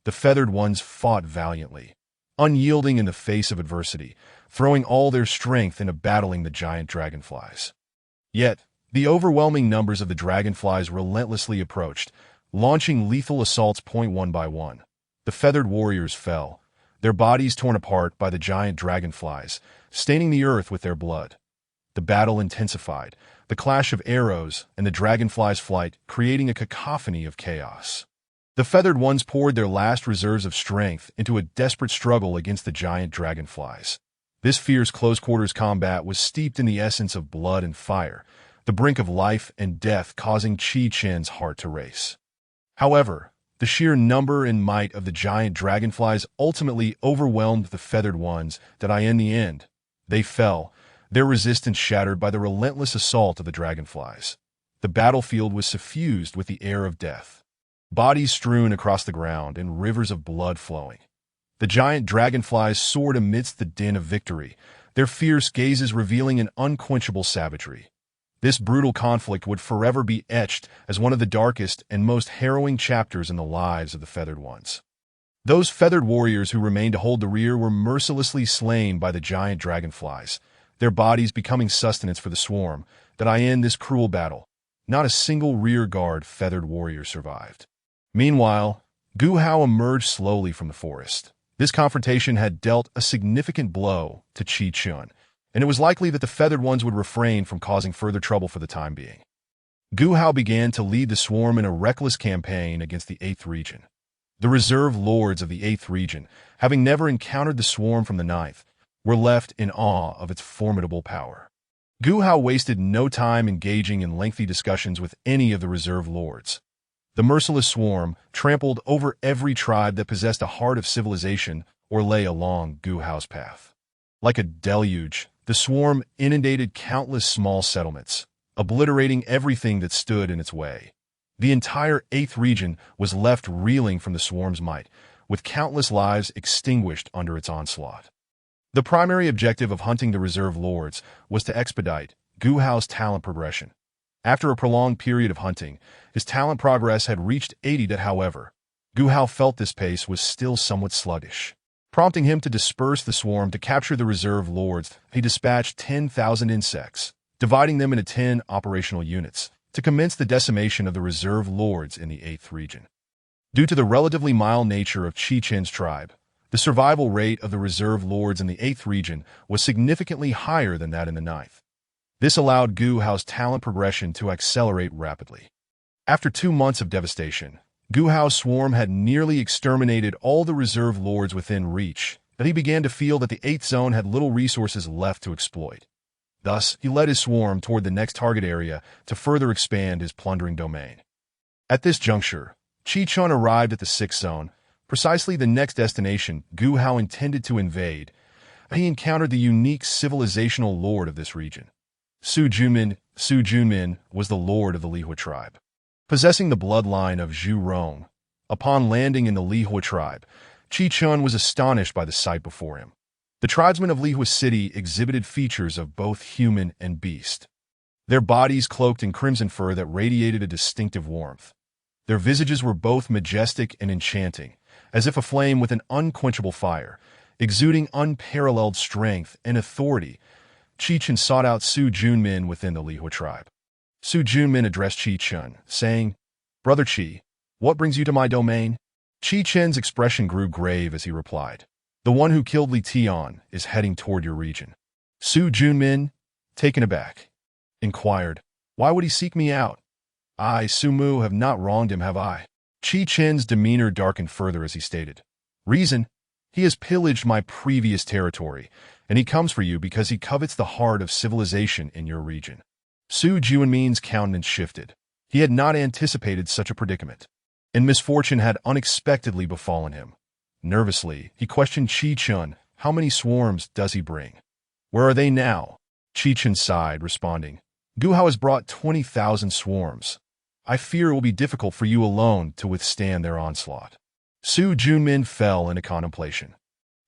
The feathered ones fought valiantly, unyielding in the face of adversity, throwing all their strength into battling the giant dragonflies. Yet, the overwhelming numbers of the dragonflies relentlessly approached, launching lethal assaults one by one. The feathered warriors fell, their bodies torn apart by the giant dragonflies, staining the earth with their blood. The battle intensified, the clash of arrows and the dragonfly's flight creating a cacophony of chaos. The feathered ones poured their last reserves of strength into a desperate struggle against the giant dragonflies. This fierce close-quarters combat was steeped in the essence of blood and fire, the brink of life and death causing Chechen's heart to race. However, the sheer number and might of the giant dragonflies ultimately overwhelmed the feathered ones that in the end, they fell, their resistance shattered by the relentless assault of the dragonflies. The battlefield was suffused with the air of death. Bodies strewn across the ground and rivers of blood flowing. The giant dragonflies soared amidst the din of victory, their fierce gazes revealing an unquenchable savagery. This brutal conflict would forever be etched as one of the darkest and most harrowing chapters in the lives of the feathered ones. Those feathered warriors who remained to hold the rear were mercilessly slain by the giant dragonflies, their bodies becoming sustenance for the swarm that in this cruel battle. Not a single rear guard feathered warrior survived. Meanwhile, Gu Hao emerged slowly from the forest. This confrontation had dealt a significant blow to Chechen, and it was likely that the feathered ones would refrain from causing further trouble for the time being. Gu Hao began to lead the swarm in a reckless campaign against the 8th region. The reserve lords of the 8th region, having never encountered the swarm from the 9th, were left in awe of its formidable power. Gu Hao wasted no time engaging in lengthy discussions with any of the reserve lords. The merciless swarm trampled over every tribe that possessed a heart of civilization or lay along Gu Hao's path. Like a deluge, the swarm inundated countless small settlements, obliterating everything that stood in its way. The entire 8th region was left reeling from the swarm's might, with countless lives extinguished under its onslaught. The primary objective of hunting the reserve lords was to expedite Gu Hao's talent progression. After a prolonged period of hunting, his talent progress had reached 80. However, Gu Hao felt this pace was still somewhat sluggish. Prompting him to disperse the swarm to capture the reserve lords, he dispatched 10,000 insects, dividing them into 10 operational units, to commence the decimation of the reserve lords in the 8th region. Due to the relatively mild nature of Chechen's tribe, the survival rate of the reserve lords in the 8th region was significantly higher than that in the 9th. This allowed Gu Hao's talent progression to accelerate rapidly. After 2 months of devastation, Gu Hao's swarm had nearly exterminated all the reserve lords within reach, but he began to feel that the 8th zone had little resources left to exploit. Thus, he led his swarm toward the next target area to further expand his plundering domain. At this juncture, Chechen arrived at the 6th zone, precisely the next destination Gu Hao intended to invade. He encountered the unique civilizational lord of this region. Su Junmin was the lord of the Lihua tribe. Possessing the bloodline of Zhu Rong, upon landing in the Lihua tribe, Chechen was astonished by the sight before him. The tribesmen of Lihua City exhibited features of both human and beast. Their bodies cloaked in crimson fur that radiated a distinctive warmth. Their visages were both majestic and enchanting, as if aflame with an unquenchable fire, exuding unparalleled strength and authority. Qi Chen sought out Su Junmin within the Lihua tribe. Su Junmin addressed Qi Chen, saying, "Brother Qi, what brings you to my domain?" Qi Chen's expression grew grave as he replied, "The one who killed Li Tian is heading toward your region." Su Junmin, taken aback, inquired, "Why would he seek me out? I, Su Mu, have not wronged him, have I?" Qi Chen's demeanor darkened further as he stated, "Reason, he has pillaged my previous territory, and he comes for you because he covets the heart of civilization in your region." Su Junmin's countenance shifted. He had not anticipated such a predicament, and misfortune had unexpectedly befallen him. Nervously, he questioned Qi Chen, "How many swarms does he bring? Where are they now?" Qi Chen sighed, responding, "Gu Hao has brought 20,000 swarms. I fear it will be difficult for you alone to withstand their onslaught." Su Junmin fell into contemplation,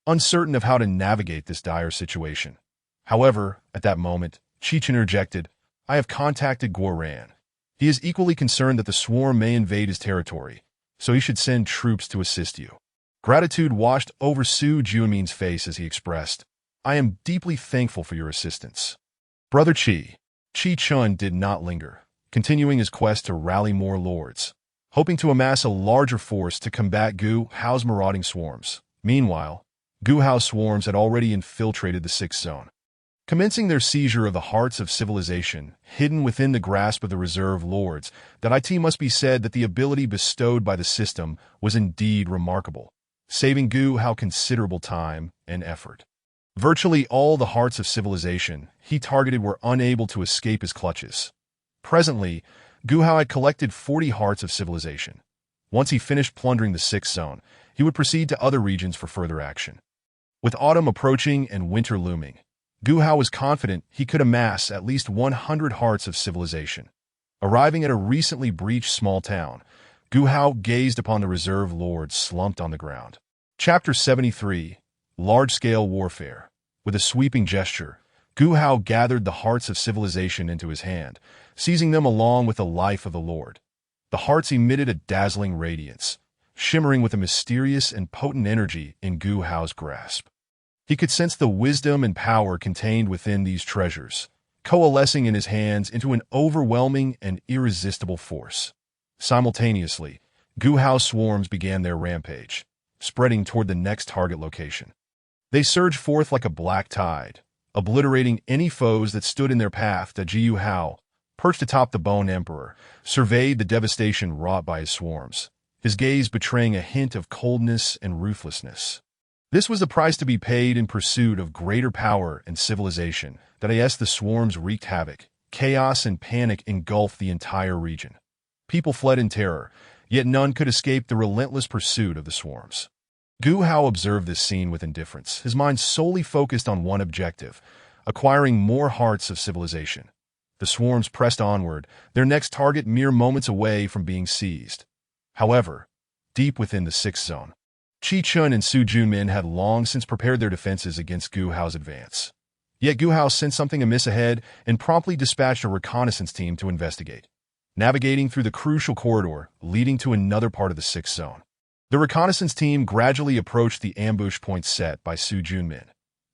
uncertain of how to navigate this dire situation. However, at that moment, Qi Chen interjected, "I have contacted Guo Ran. He is equally concerned that the swarm may invade his territory, so he should send troops to assist you." Gratitude washed over Su Junmin's face as he expressed, "I am deeply thankful for your assistance." Brother Qi. Qi Chen did not linger, continuing his quest to rally more lords, hoping to amass a larger force to combat Gu Hao's marauding swarms. Meanwhile, Gu Hao's swarms had already infiltrated the 6th zone, commencing their seizure of the hearts of civilization, hidden within the grasp of the reserve lords. That it must be said that the ability bestowed by the system was indeed remarkable, saving Gu Hao considerable time and effort. Virtually all the hearts of civilization he targeted were unable to escape his clutches. Presently, Gu Hao had collected 40 hearts of civilization. Once he finished plundering the 6th zone, he would proceed to other regions for further action. With autumn approaching and winter looming, Gu Hao was confident he could amass at least 100 hearts of civilization. Arriving at a recently breached small town, Gu Hao gazed upon the reserve lords slumped on the ground. Chapter 73, Large-Scale Warfare. With a sweeping gesture, Gu Hao gathered the hearts of civilization into his hand, seizing them along with the life of the lord. The hearts emitted a dazzling radiance, shimmering with a mysterious and potent energy in Gu Hao's grasp. He could sense the wisdom and power contained within these treasures, coalescing in his hands into an overwhelming and irresistible force. Simultaneously, Gu Hao's swarms began their rampage, spreading toward the next target location. They surged forth like a black tide, obliterating any foes that stood in their path. Jiu Hao, perched atop the Bone Emperor, surveyed the devastation wrought by his swarms, his gaze betraying a hint of coldness and ruthlessness. This was the price to be paid in pursuit of greater power and civilization. The swarms wreaked havoc. Chaos and panic engulfed the entire region. People fled in terror, yet none could escape the relentless pursuit of the swarms. Gu Hao observed this scene with indifference, his mind solely focused on one objective, acquiring more hearts of civilization. The swarms pressed onward, their next target mere moments away from being seized. However, deep within the 6th zone, Qi Chen and Su Junmin had long since prepared their defenses against Gu Hao's advance. Yet Gu Hao sensed something amiss ahead and promptly dispatched a reconnaissance team to investigate, navigating through the crucial corridor leading to another part of the 6th zone. The reconnaissance team gradually approached the ambush point set by Su Junmin.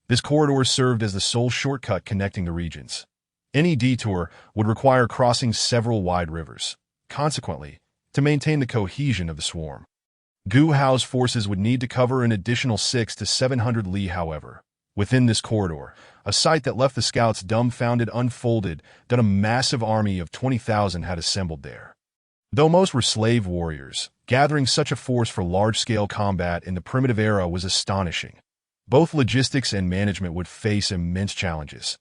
This corridor served as the sole shortcut connecting the regions. Any detour would require crossing several wide rivers. Consequently, to maintain the cohesion of the swarm, Gu Hao's forces would need to cover an additional 600 to 700 li. However, within this corridor, a sight that left the scouts dumbfounded unfolded that a massive army of 20,000 had assembled there. Though most were slave warriors, gathering such a force for large-scale combat in the primitive era was astonishing. Both logistics and management would face immense challenges.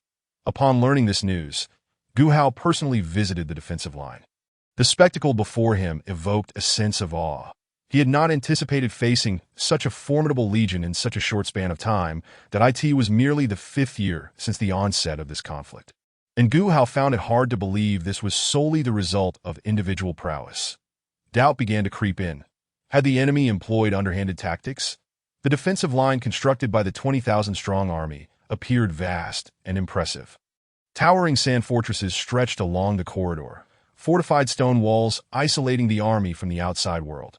Upon learning this news, Gu Hao personally visited the defensive line. The spectacle before him evoked a sense of awe. He had not anticipated facing such a formidable legion in such a short span of time. It was merely the 5th year since the onset of this conflict. And Gu Hao found it hard to believe this was solely the result of individual prowess. Doubt began to creep in. Had the enemy employed underhanded tactics? The defensive line constructed by the 20,000-strong army appeared vast and impressive. Towering sand fortresses stretched along the corridor, fortified stone walls isolating the army from the outside world.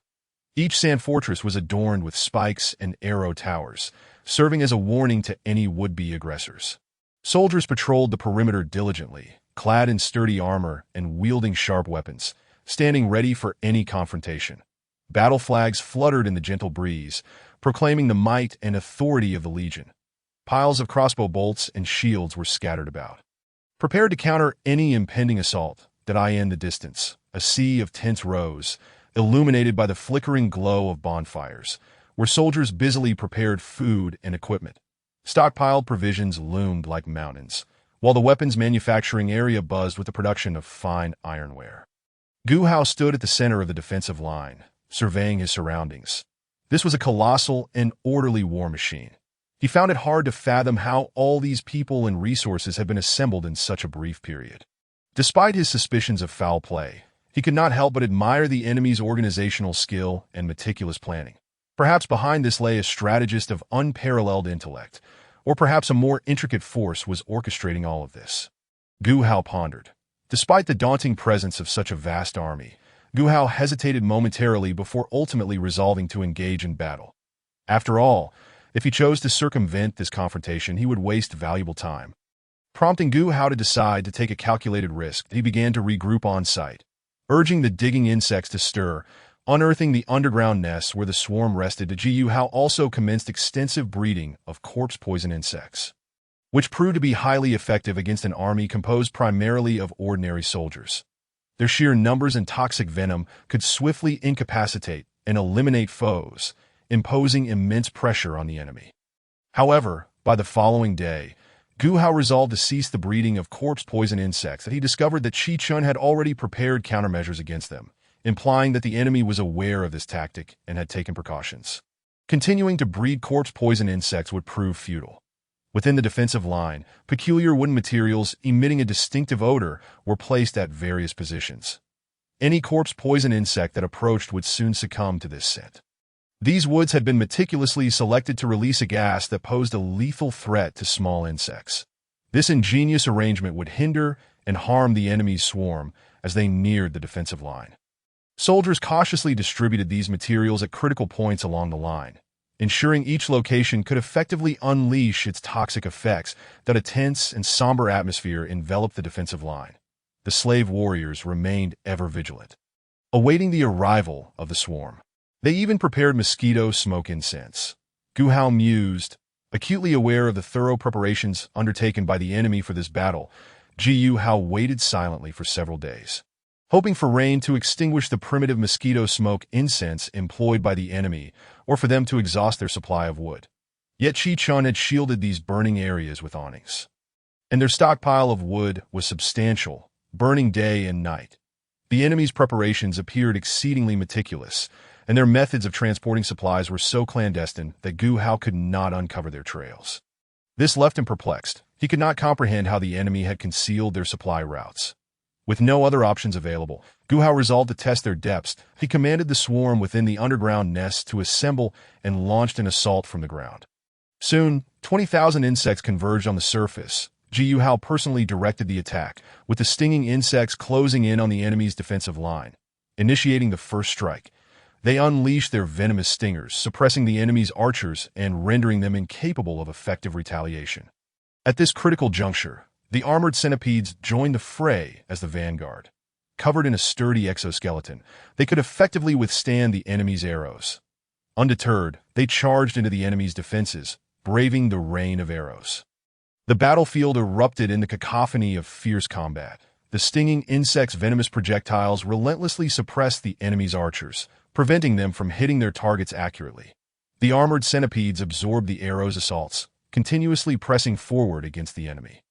Each sand fortress was adorned with spikes and arrow towers, serving as a warning to any would-be aggressors. Soldiers patrolled the perimeter diligently, clad in sturdy armor and wielding sharp weapons, standing ready for any confrontation. Battle flags fluttered in the gentle breeze, proclaiming the might and authority of the legion. Piles of crossbow bolts and shields were scattered about, prepared to counter any impending assault. In the distance, a sea of tents rose, illuminated by the flickering glow of bonfires, where soldiers busily prepared food and equipment. Stockpiled provisions loomed like mountains, while the weapons manufacturing area buzzed with the production of fine ironware. Gu Hao stood at the center of the defensive line, surveying his surroundings. This was a colossal and orderly war machine. He found it hard to fathom how all these people and resources had been assembled in such a brief period. Despite his suspicions of foul play, he could not help but admire the enemy's organizational skill and meticulous planning. Perhaps behind this lay a strategist of unparalleled intellect, or perhaps a more intricate force was orchestrating all of this. Gu Hao pondered. Despite the daunting presence of such a vast army, Gu Hao hesitated momentarily before ultimately resolving to engage in battle. After all, if he chose to circumvent this confrontation, he would waste valuable time. Prompting Gu Hao to decide to take a calculated risk, he began to regroup on site, urging the digging insects to stir, unearthing the underground nests where the swarm rested. Gu Hao also commenced extensive breeding of corpse poison insects, which proved to be highly effective against an army composed primarily of ordinary soldiers. Their sheer numbers and toxic venom could swiftly incapacitate and eliminate foes, imposing immense pressure on the enemy. However, by the following day, Gu Hao resolved to cease the breeding of corpse poison insects that he discovered that Qi Chun had already prepared countermeasures against them, implying that the enemy was aware of this tactic and had taken precautions. Continuing to breed corpse poison insects would prove futile. Within the defensive line, peculiar wooden materials emitting a distinctive odor were placed at various positions. Any corpse poison insect that approached would soon succumb to this scent. These woods had been meticulously selected to release a gas that posed a lethal threat to small insects. This ingenious arrangement would hinder and harm the enemy's swarm as they neared the defensive line. Soldiers cautiously distributed these materials at critical points along the line, ensuring each location could effectively unleash its toxic effects. That a tense and somber atmosphere enveloped the defensive line. The slave warriors remained ever vigilant, awaiting the arrival of the swarm. They even prepared mosquito smoke incense. Gu Hao mused, acutely aware of the thorough preparations undertaken by the enemy for this battle. Gu Hao waited silently for several days, hoping for rain to extinguish the primitive mosquito smoke incense employed by the enemy, or for them to exhaust their supply of wood. Yet Qi Chun had shielded these burning areas with awnings, and their stockpile of wood was substantial, burning day and night. The enemy's preparations appeared exceedingly meticulous, and their methods of transporting supplies were so clandestine that Gu Hao could not uncover their trails. This left him perplexed. He could not comprehend how the enemy had concealed their supply routes. With no other options available, Gu Hao resolved to test their depths. He commanded the swarm within the underground nests to assemble and launched an assault from the ground. Soon, 20,000 insects converged on the surface. Gu Hao personally directed the attack, with the stinging insects closing in on the enemy's defensive line. Initiating the first strike, they unleashed their venomous stingers, suppressing the enemy's archers and rendering them incapable of effective retaliation. At this critical juncture, the armored centipedes joined the fray as the vanguard. Covered in a sturdy exoskeleton, they could effectively withstand the enemy's arrows. Undeterred, they charged into the enemy's defenses, braving the rain of arrows. The battlefield erupted in the cacophony of fierce combat. The stinging insects' venomous projectiles relentlessly suppressed the enemy's archers, preventing them from hitting their targets accurately. The armored centipedes absorbed the arrows' assaults, continuously pressing forward against the enemy.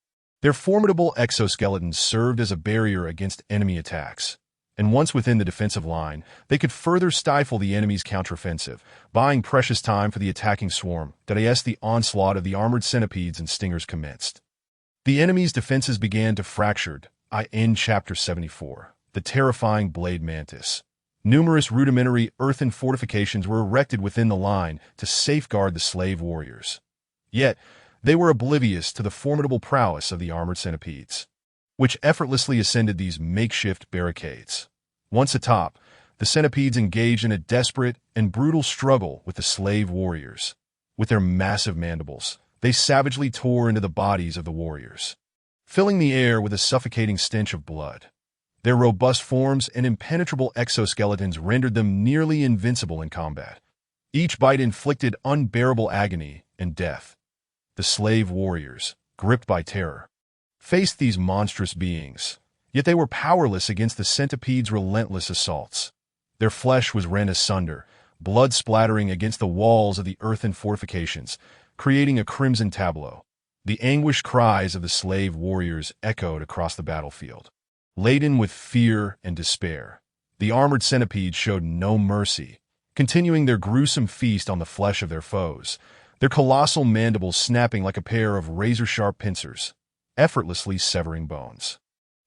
Their formidable exoskeletons served as a barrier against enemy attacks, and once within the defensive line, they could further stifle the enemy's counteroffensive, buying precious time for the attacking swarm. As the onslaught of the armored centipedes and stingers commenced, the enemy's defenses began to fracture. In Chapter 74, the terrifying Blade Mantis. Numerous rudimentary earthen fortifications were erected within the line to safeguard the slave warriors. Yet, they were oblivious to the formidable prowess of the armored centipedes. which effortlessly ascended these makeshift barricades. Once atop, the centipedes engaged in a desperate and brutal struggle with the slave warriors. With their massive mandibles, they savagely tore into the bodies of the warriors, filling the air with a suffocating stench of blood. Their robust forms and impenetrable exoskeletons rendered them nearly invincible in combat. Each bite inflicted unbearable agony and death. The slave warriors, gripped by terror, faced these monstrous beings, yet they were powerless against the centipedes' relentless assaults. Their flesh was rent asunder, blood splattering against the walls of the earthen fortifications, creating a crimson tableau. The anguished cries of the slave warriors echoed across the battlefield. Laden with fear and despair, the armored centipedes showed no mercy, continuing their gruesome feast on the flesh of their foes, their colossal mandibles snapping like a pair of razor-sharp pincers, effortlessly severing bones.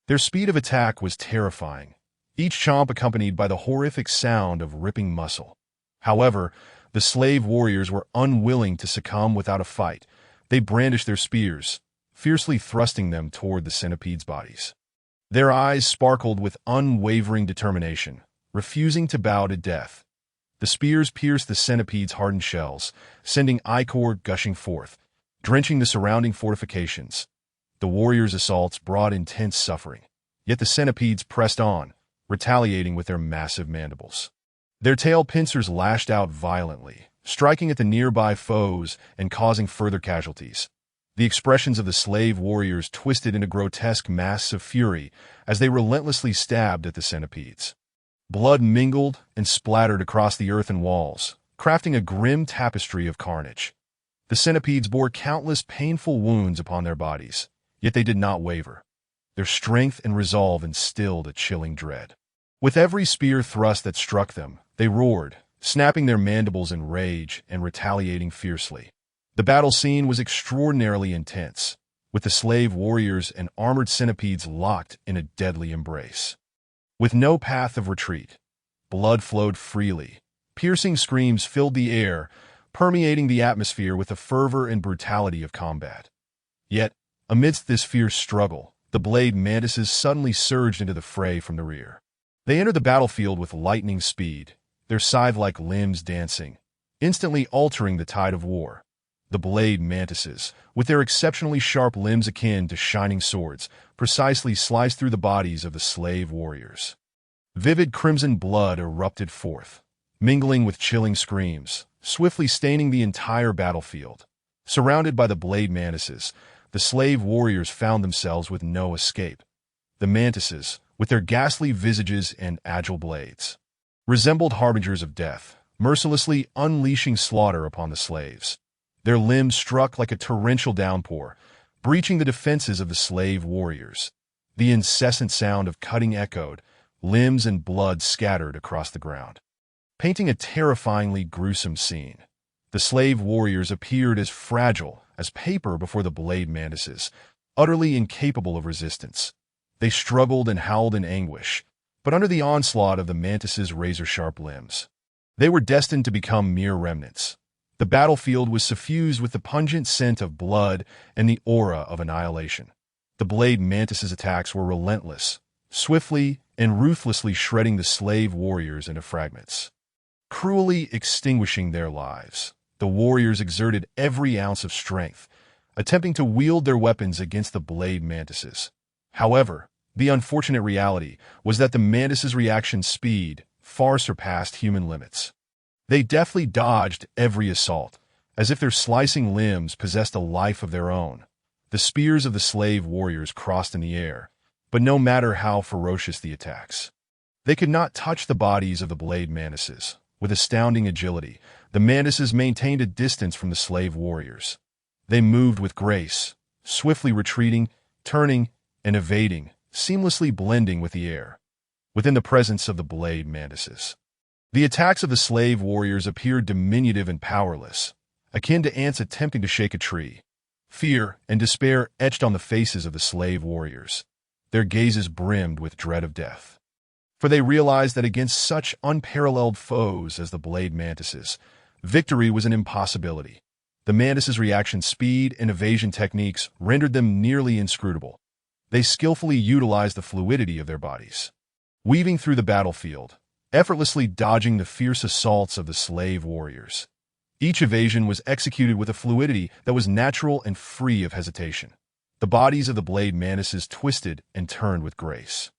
Their speed of attack was terrifying, each chomp accompanied by the horrific sound of ripping muscle. However, the slave warriors were unwilling to succumb without a fight. They brandished their spears, fiercely thrusting them toward the centipedes' bodies. Their eyes sparkled with unwavering determination, refusing to bow to death. The spears pierced the centipedes' hardened shells, sending ichor gushing forth, drenching the surrounding fortifications. The warriors' assaults brought intense suffering, yet the centipedes pressed on, retaliating with their massive mandibles. Their tail pincers lashed out violently, striking at the nearby foes and causing further casualties. The expressions of the slave warriors twisted into grotesque masks of fury as they relentlessly stabbed at the centipedes. Blood mingled and splattered across the earthen walls, crafting a grim tapestry of carnage. The centipedes bore countless painful wounds upon their bodies, yet they did not waver. Their strength and resolve instilled a chilling dread. With every spear thrust that struck them, they roared, snapping their mandibles in rage and retaliating fiercely. The battle scene was extraordinarily intense, with the slave warriors and armored centipedes locked in a deadly embrace. With no path of retreat, blood flowed freely. Piercing screams filled the air, permeating the atmosphere with the fervor and brutality of combat. Yet, amidst this fierce struggle, the blade mantises suddenly surged into the fray from the rear. They entered the battlefield with lightning speed, their scythe-like limbs dancing, instantly altering the tide of war. The blade mantises, with their exceptionally sharp limbs akin to shining swords, precisely sliced through the bodies of the slave warriors. Vivid crimson blood erupted forth, mingling with chilling screams, swiftly staining the entire battlefield. Surrounded by the blade mantises, the slave warriors found themselves with no escape. The mantises, with their ghastly visages and agile blades, resembled harbingers of death, mercilessly unleashing slaughter upon the slaves. Their limbs struck like a torrential downpour, breaching the defenses of the slave warriors. The incessant sound of cutting echoed, limbs and blood scattered across the ground, painting a terrifyingly gruesome scene. The slave warriors appeared as fragile as paper before the blade mantises, utterly incapable of resistance. They struggled and howled in anguish, but under the onslaught of the mantises' razor-sharp limbs, they were destined to become mere remnants. The battlefield was suffused with the pungent scent of blood and the aura of annihilation. The blade mantises' attacks were relentless, swiftly and ruthlessly shredding the slave warriors into fragments, cruelly extinguishing their lives. The warriors exerted every ounce of strength, attempting to wield their weapons against the blade mantises. However, the unfortunate reality was that the mantises' reaction speed far surpassed human limits. They deftly dodged every assault, as if their slicing limbs possessed a life of their own. The spears of the slave warriors crossed in the air, but no matter how ferocious the attacks, they could not touch the bodies of the blade mantises. With astounding agility, the mantises maintained a distance from the slave warriors. They moved with grace, swiftly retreating, turning, and evading, seamlessly blending with the air. Within the presence of the blade mantises, the attacks of the slave warriors appeared diminutive and powerless, akin to ants attempting to shake a tree. Fear and despair etched on the faces of the slave warriors. Their gazes brimmed with dread of death, for they realized that against such unparalleled foes as the blade mantises, victory was an impossibility. The mantises' reaction speed and evasion techniques rendered them nearly inscrutable. They skillfully utilized the fluidity of their bodies, weaving through the battlefield, effortlessly dodging the fierce assaults of the slave warriors. Each evasion was executed with a fluidity that was natural and free of hesitation. The bodies of the blade mantises twisted and turned with grace,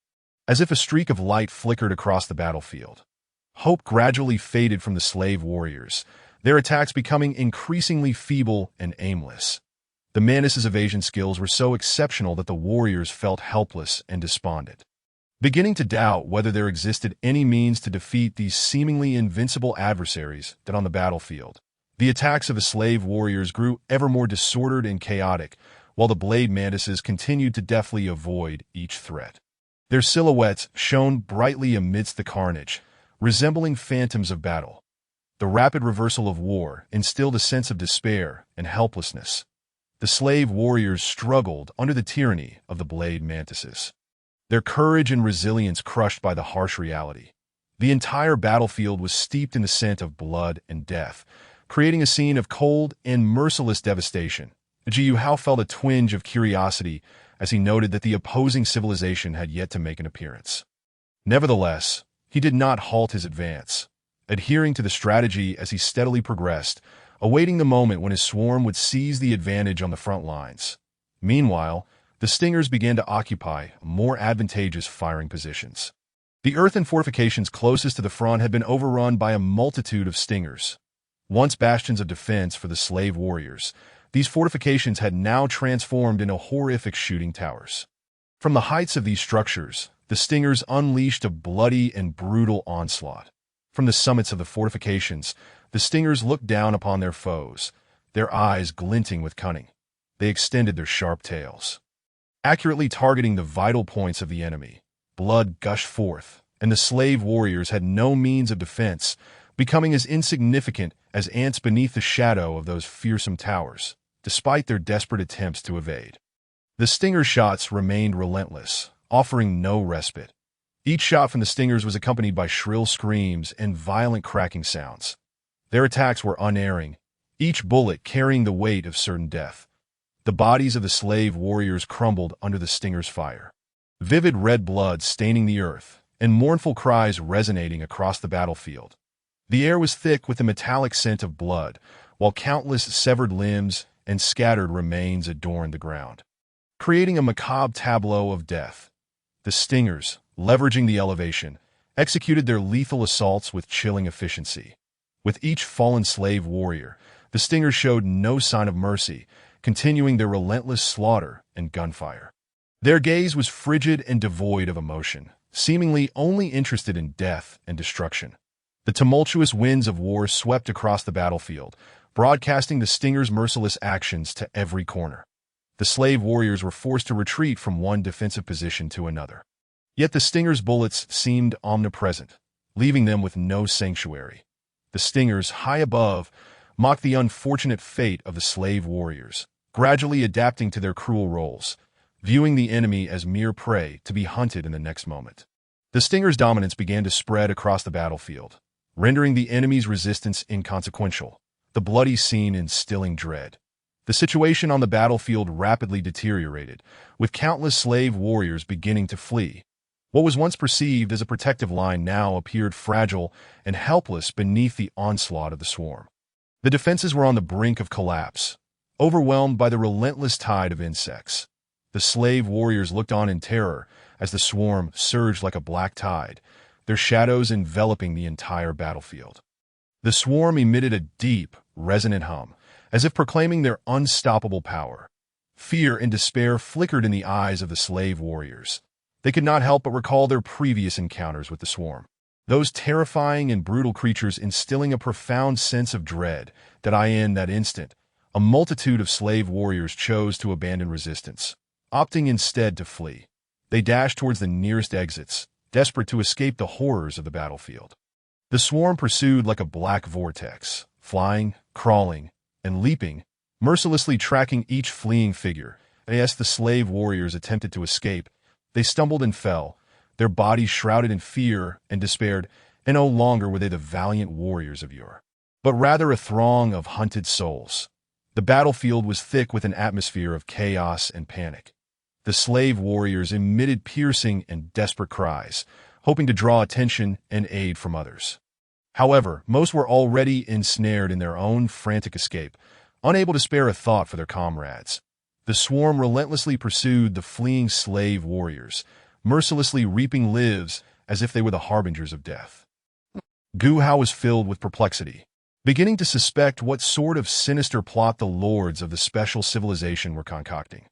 as if a streak of light flickered across the battlefield. Hope gradually faded from the slave warriors, their attacks becoming increasingly feeble and aimless. The mantises' evasion skills were so exceptional that the warriors felt helpless and despondent, beginning to doubt whether there existed any means to defeat these seemingly invincible adversaries that on the battlefield. The attacks of the slave warriors grew ever more disordered and chaotic, while the blade mantises continued to deftly avoid each threat. Their silhouettes shone brightly amidst the carnage, resembling phantoms of battle. The rapid reversal of war instilled a sense of despair and helplessness. The slave warriors struggled under the tyranny of the blade mantises, their courage and resilience crushed by the harsh reality. The entire battlefield was steeped in the scent of blood and death, creating a scene of cold and merciless devastation. Jiu Hao felt a twinge of curiosity as he noted that the opposing civilization had yet to make an appearance. Nevertheless, he did not halt his advance, adhering to the strategy as he steadily progressed, awaiting the moment when his swarm would seize the advantage on the front lines. Meanwhile, the stingers began to occupy more advantageous firing positions. The earthen fortifications closest to the front had been overrun by a multitude of stingers. Once bastions of defense for the slave warriors, these fortifications had now transformed into horrific shooting towers. From the heights of these structures, the stingers unleashed a bloody and brutal onslaught. From the summits of the fortifications, the stingers looked down upon their foes, their eyes glinting with cunning. They extended their sharp tails, accurately targeting the vital points of the enemy. Blood gushed forth, and the slave warriors had no means of defense, becoming as insignificant as ants beneath the shadow of those fearsome towers, despite their desperate attempts to evade. The stinger shots remained relentless, offering no respite. Each shot from the stingers was accompanied by shrill screams and violent cracking sounds. Their attacks were unerring, each bullet carrying the weight of certain death. The bodies of the slave warriors crumbled under the stingers' fire, vivid red blood staining the earth, and mournful cries resonating across the battlefield. The air was thick with the metallic scent of blood, while countless severed limbs and scattered remains adorned the ground, creating a macabre tableau of death. The stingers, leveraging the elevation, executed their lethal assaults with chilling efficiency. With each fallen slave warrior, the stingers showed no sign of mercy, continuing their relentless slaughter and gunfire. Their gaze was frigid and devoid of emotion, seemingly only interested in death and destruction. The tumultuous winds of war swept across the battlefield, broadcasting the stingers' merciless actions to every corner. The slave warriors were forced to retreat from one defensive position to another. Yet the stingers' bullets seemed omnipresent, leaving them with no sanctuary. The stingers, high above, mocked the unfortunate fate of the slave warriors, gradually adapting to their cruel roles, viewing the enemy as mere prey to be hunted in the next moment. The stingers' dominance began to spread across the battlefield, rendering the enemy's resistance inconsequential, the bloody scene instilling dread. The situation on the battlefield rapidly deteriorated, with countless slave warriors beginning to flee. What was once perceived as a protective line now appeared fragile and helpless beneath the onslaught of the swarm. The defenses were on the brink of collapse, overwhelmed by the relentless tide of insects. The slave warriors looked on in terror as the swarm surged like a black tide, their shadows enveloping the entire battlefield. The swarm emitted a deep, resonant hum, as if proclaiming their unstoppable power. Fear and despair flickered in the eyes of the slave warriors. They could not help but recall their previous encounters with the swarm, those terrifying and brutal creatures instilling a profound sense of dread that in that instant, a multitude of slave warriors chose to abandon resistance, opting instead to flee. They dashed towards the nearest exits, desperate to escape the horrors of the battlefield. The swarm pursued like a black vortex, flying, crawling, and leaping, mercilessly tracking each fleeing figure. As the slave warriors attempted to escape, they stumbled and fell, their bodies shrouded in fear and despair, and no longer were they the valiant warriors of yore, but rather a throng of hunted souls. The battlefield was thick with an atmosphere of chaos and panic. The The slave warriors emitted piercing and desperate cries, hoping to draw attention and aid from others. However, most were already ensnared in their own frantic escape, unable to spare a thought for their comrades. The swarm relentlessly pursued the fleeing slave warriors, mercilessly reaping lives as if they were the harbingers of death. Gu Hao was filled with perplexity, beginning to suspect what sort of sinister plot the lords of the special civilization were concocting.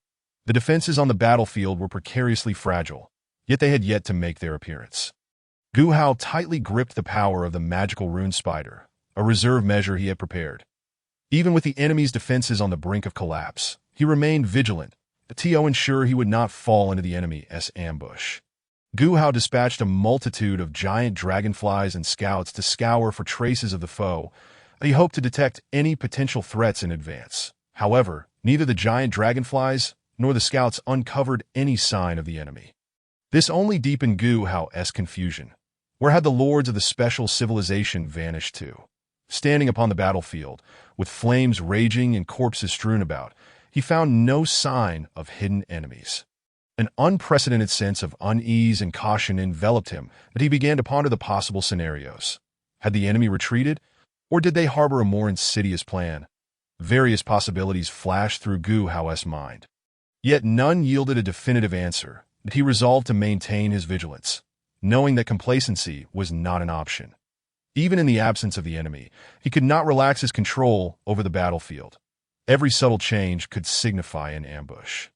The defenses on the battlefield were precariously fragile, yet they had yet to make their appearance. Gu Hao tightly gripped the power of the magical rune spider, a reserve measure he had prepared. Even with the enemy's defenses on the brink of collapse, he remained vigilant, to ensure he would not fall into the enemy's ambush. Gu Hao dispatched a multitude of giant dragonflies and scouts to scour for traces of the foe. He hoped to detect any potential threats in advance. However, neither the giant dragonflies nor the scouts uncovered any sign of the enemy. This only deepened Gu Hao's confusion. Where had the lords of the special civilization vanished to? Standing upon the battlefield, with flames raging and corpses strewn about, he found no sign of hidden enemies. An unprecedented sense of unease and caution enveloped him, and he began to ponder the possible scenarios. Had the enemy retreated, or did they harbor a more insidious plan? Various possibilities flashed through Gu Hao's mind. Yet none yielded a definitive answer, and he resolved to maintain his vigilance, knowing that complacency was not an option. Even in the absence of the enemy, he could not relax his control over the battlefield. Every subtle change could signify an ambush.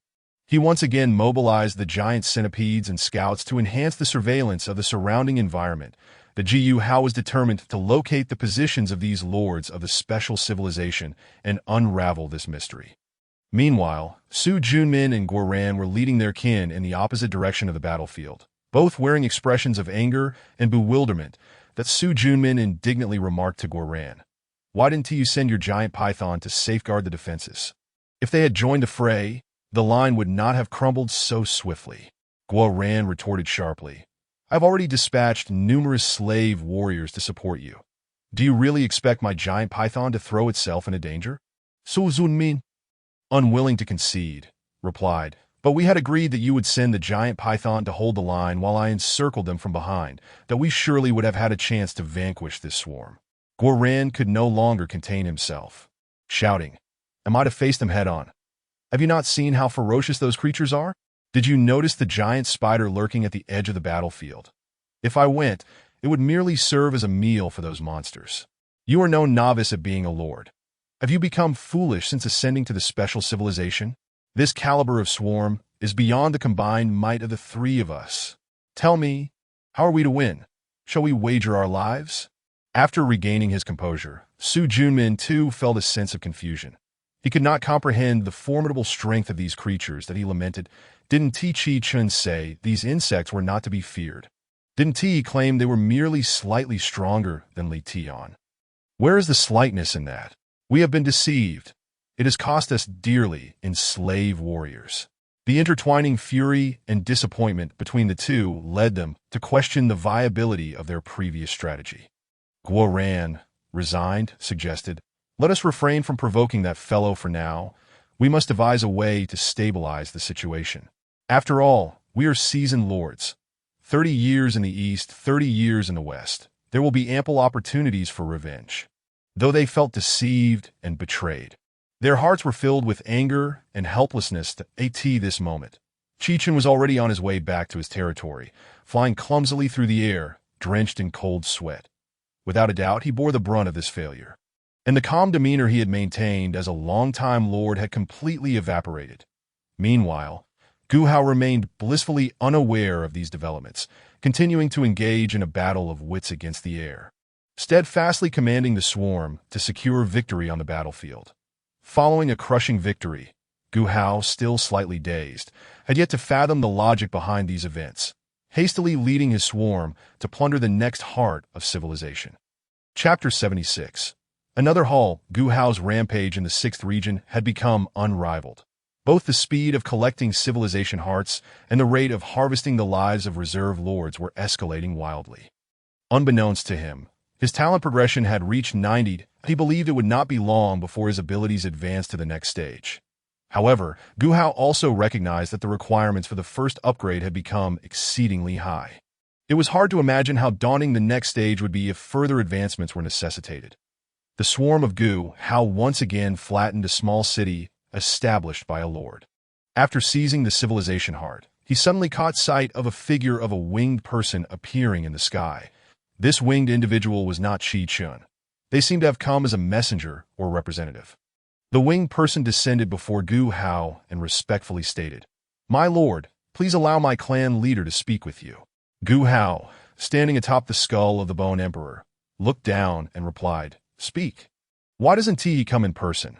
He once again mobilized the giant centipedes and scouts to enhance the surveillance of the surrounding environment. The Gu Hao was determined to locate the positions of these lords of the special civilization and unravel this mystery. Meanwhile, Su Junmin and Guoran were leading their kin in the opposite direction of the battlefield, both wearing expressions of anger and bewilderment that Su Junmin indignantly remarked to Guoran. "Why didn't you send your giant python to safeguard the defenses? If they had joined the fray, the line would not have crumbled so swiftly." Guoran retorted sharply. "I've already dispatched numerous slave warriors to support you. Do you really expect my giant python to throw itself into danger?" Su Junmin, unwilling to concede, replied, "But we had agreed that you would send the giant python to hold the line while I encircled them from behind, that we surely would have had a chance to vanquish this swarm." Guoran could no longer contain himself, shouting, "Am I to face them head-on? Have you not seen how ferocious those creatures are? Did you notice the giant spider lurking at the edge of the battlefield? If I went, it would merely serve as a meal for those monsters. You are no novice at being a lord. Have you become foolish since ascending to the special civilization? This caliber of swarm is beyond the combined might of the three of us. Tell me, how are we to win? Shall we wager our lives?" After regaining his composure, Su Junmin too felt a sense of confusion. He could not comprehend the formidable strength of these creatures that he lamented. Didn't Chi Chun say these insects were not to be feared? Didn't Ti claim they were merely slightly stronger than Li Tian? Where is the slightness in that? We have been deceived. It has cost us dearly in slave warriors. The intertwining fury and disappointment between the two led them to question the viability of their previous strategy. Guoran, resigned, suggested, "Let us refrain from provoking that fellow for now. We must devise a way to stabilize the situation. After all, we are seasoned lords. 30 years in the east, 30 years in the west. There will be ample opportunities for revenge." Though they felt deceived and betrayed, their hearts were filled with anger and helplessness at this moment. Chi-Chun was already on his way back to his territory, flying clumsily through the air, drenched in cold sweat. Without a doubt, he bore the brunt of this failure. And the calm demeanor he had maintained as a long-time lord had completely evaporated. Meanwhile, Gu Hao remained blissfully unaware of these developments, continuing to engage in a battle of wits against the air, steadfastly commanding the swarm to secure victory on the battlefield. Following a crushing victory, Gu Hao, still slightly dazed, had yet to fathom the logic behind these events, hastily leading his swarm to plunder the next heart of civilization. Chapter 76. Another haul. Gu Hao's rampage in the 6th region had become unrivaled. Both the speed of collecting civilization hearts and the rate of harvesting the lives of reserve lords were escalating wildly. Unbeknownst to him, his talent progression had reached 90. He believed it would not be long before his abilities advanced to the next stage. However, Gu Hao also recognized that the requirements for the first upgrade had become exceedingly high. It was hard to imagine how daunting the next stage would be if further advancements were necessitated. The swarm of Gu Hao once again flattened a small city established by a lord. After seizing the civilization heart, he suddenly caught sight of a figure of a winged person appearing in the sky. This winged individual was not Qi Chun. They seemed to have come as a messenger or representative. The winged person descended before Gu Hao and respectfully stated, "My lord, please allow my clan leader to speak with you." Gu Hao, standing atop the skull of the Bone Emperor, looked down and replied, "Speak. Why doesn't he come in person?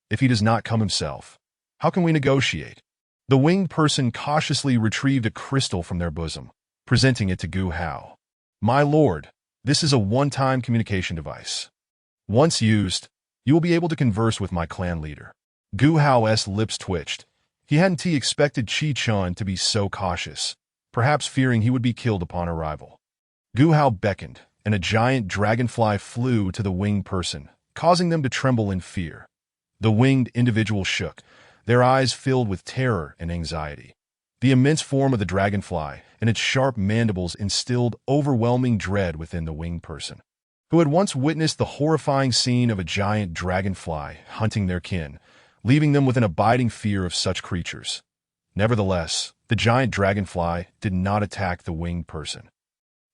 If he does not come himself, how can we negotiate?" The winged person cautiously retrieved a crystal from their bosom, presenting it to Gu Hao. "My lord, this is a one-time communication device. Once used, you will be able to converse with my clan leader." Gu Hao's lips twitched. He hadn't expected Qi Chun to be so cautious, perhaps fearing he would be killed upon arrival. Gu Hao beckoned, and a giant dragonfly flew to the winged person, causing them to tremble in fear. The winged individual shook, their eyes filled with terror and anxiety. The immense form of the dragonfly and its sharp mandibles instilled overwhelming dread within the winged person, who had once witnessed the horrifying scene of a giant dragonfly hunting their kin, leaving them with an abiding fear of such creatures. Nevertheless, the giant dragonfly did not attack the winged person.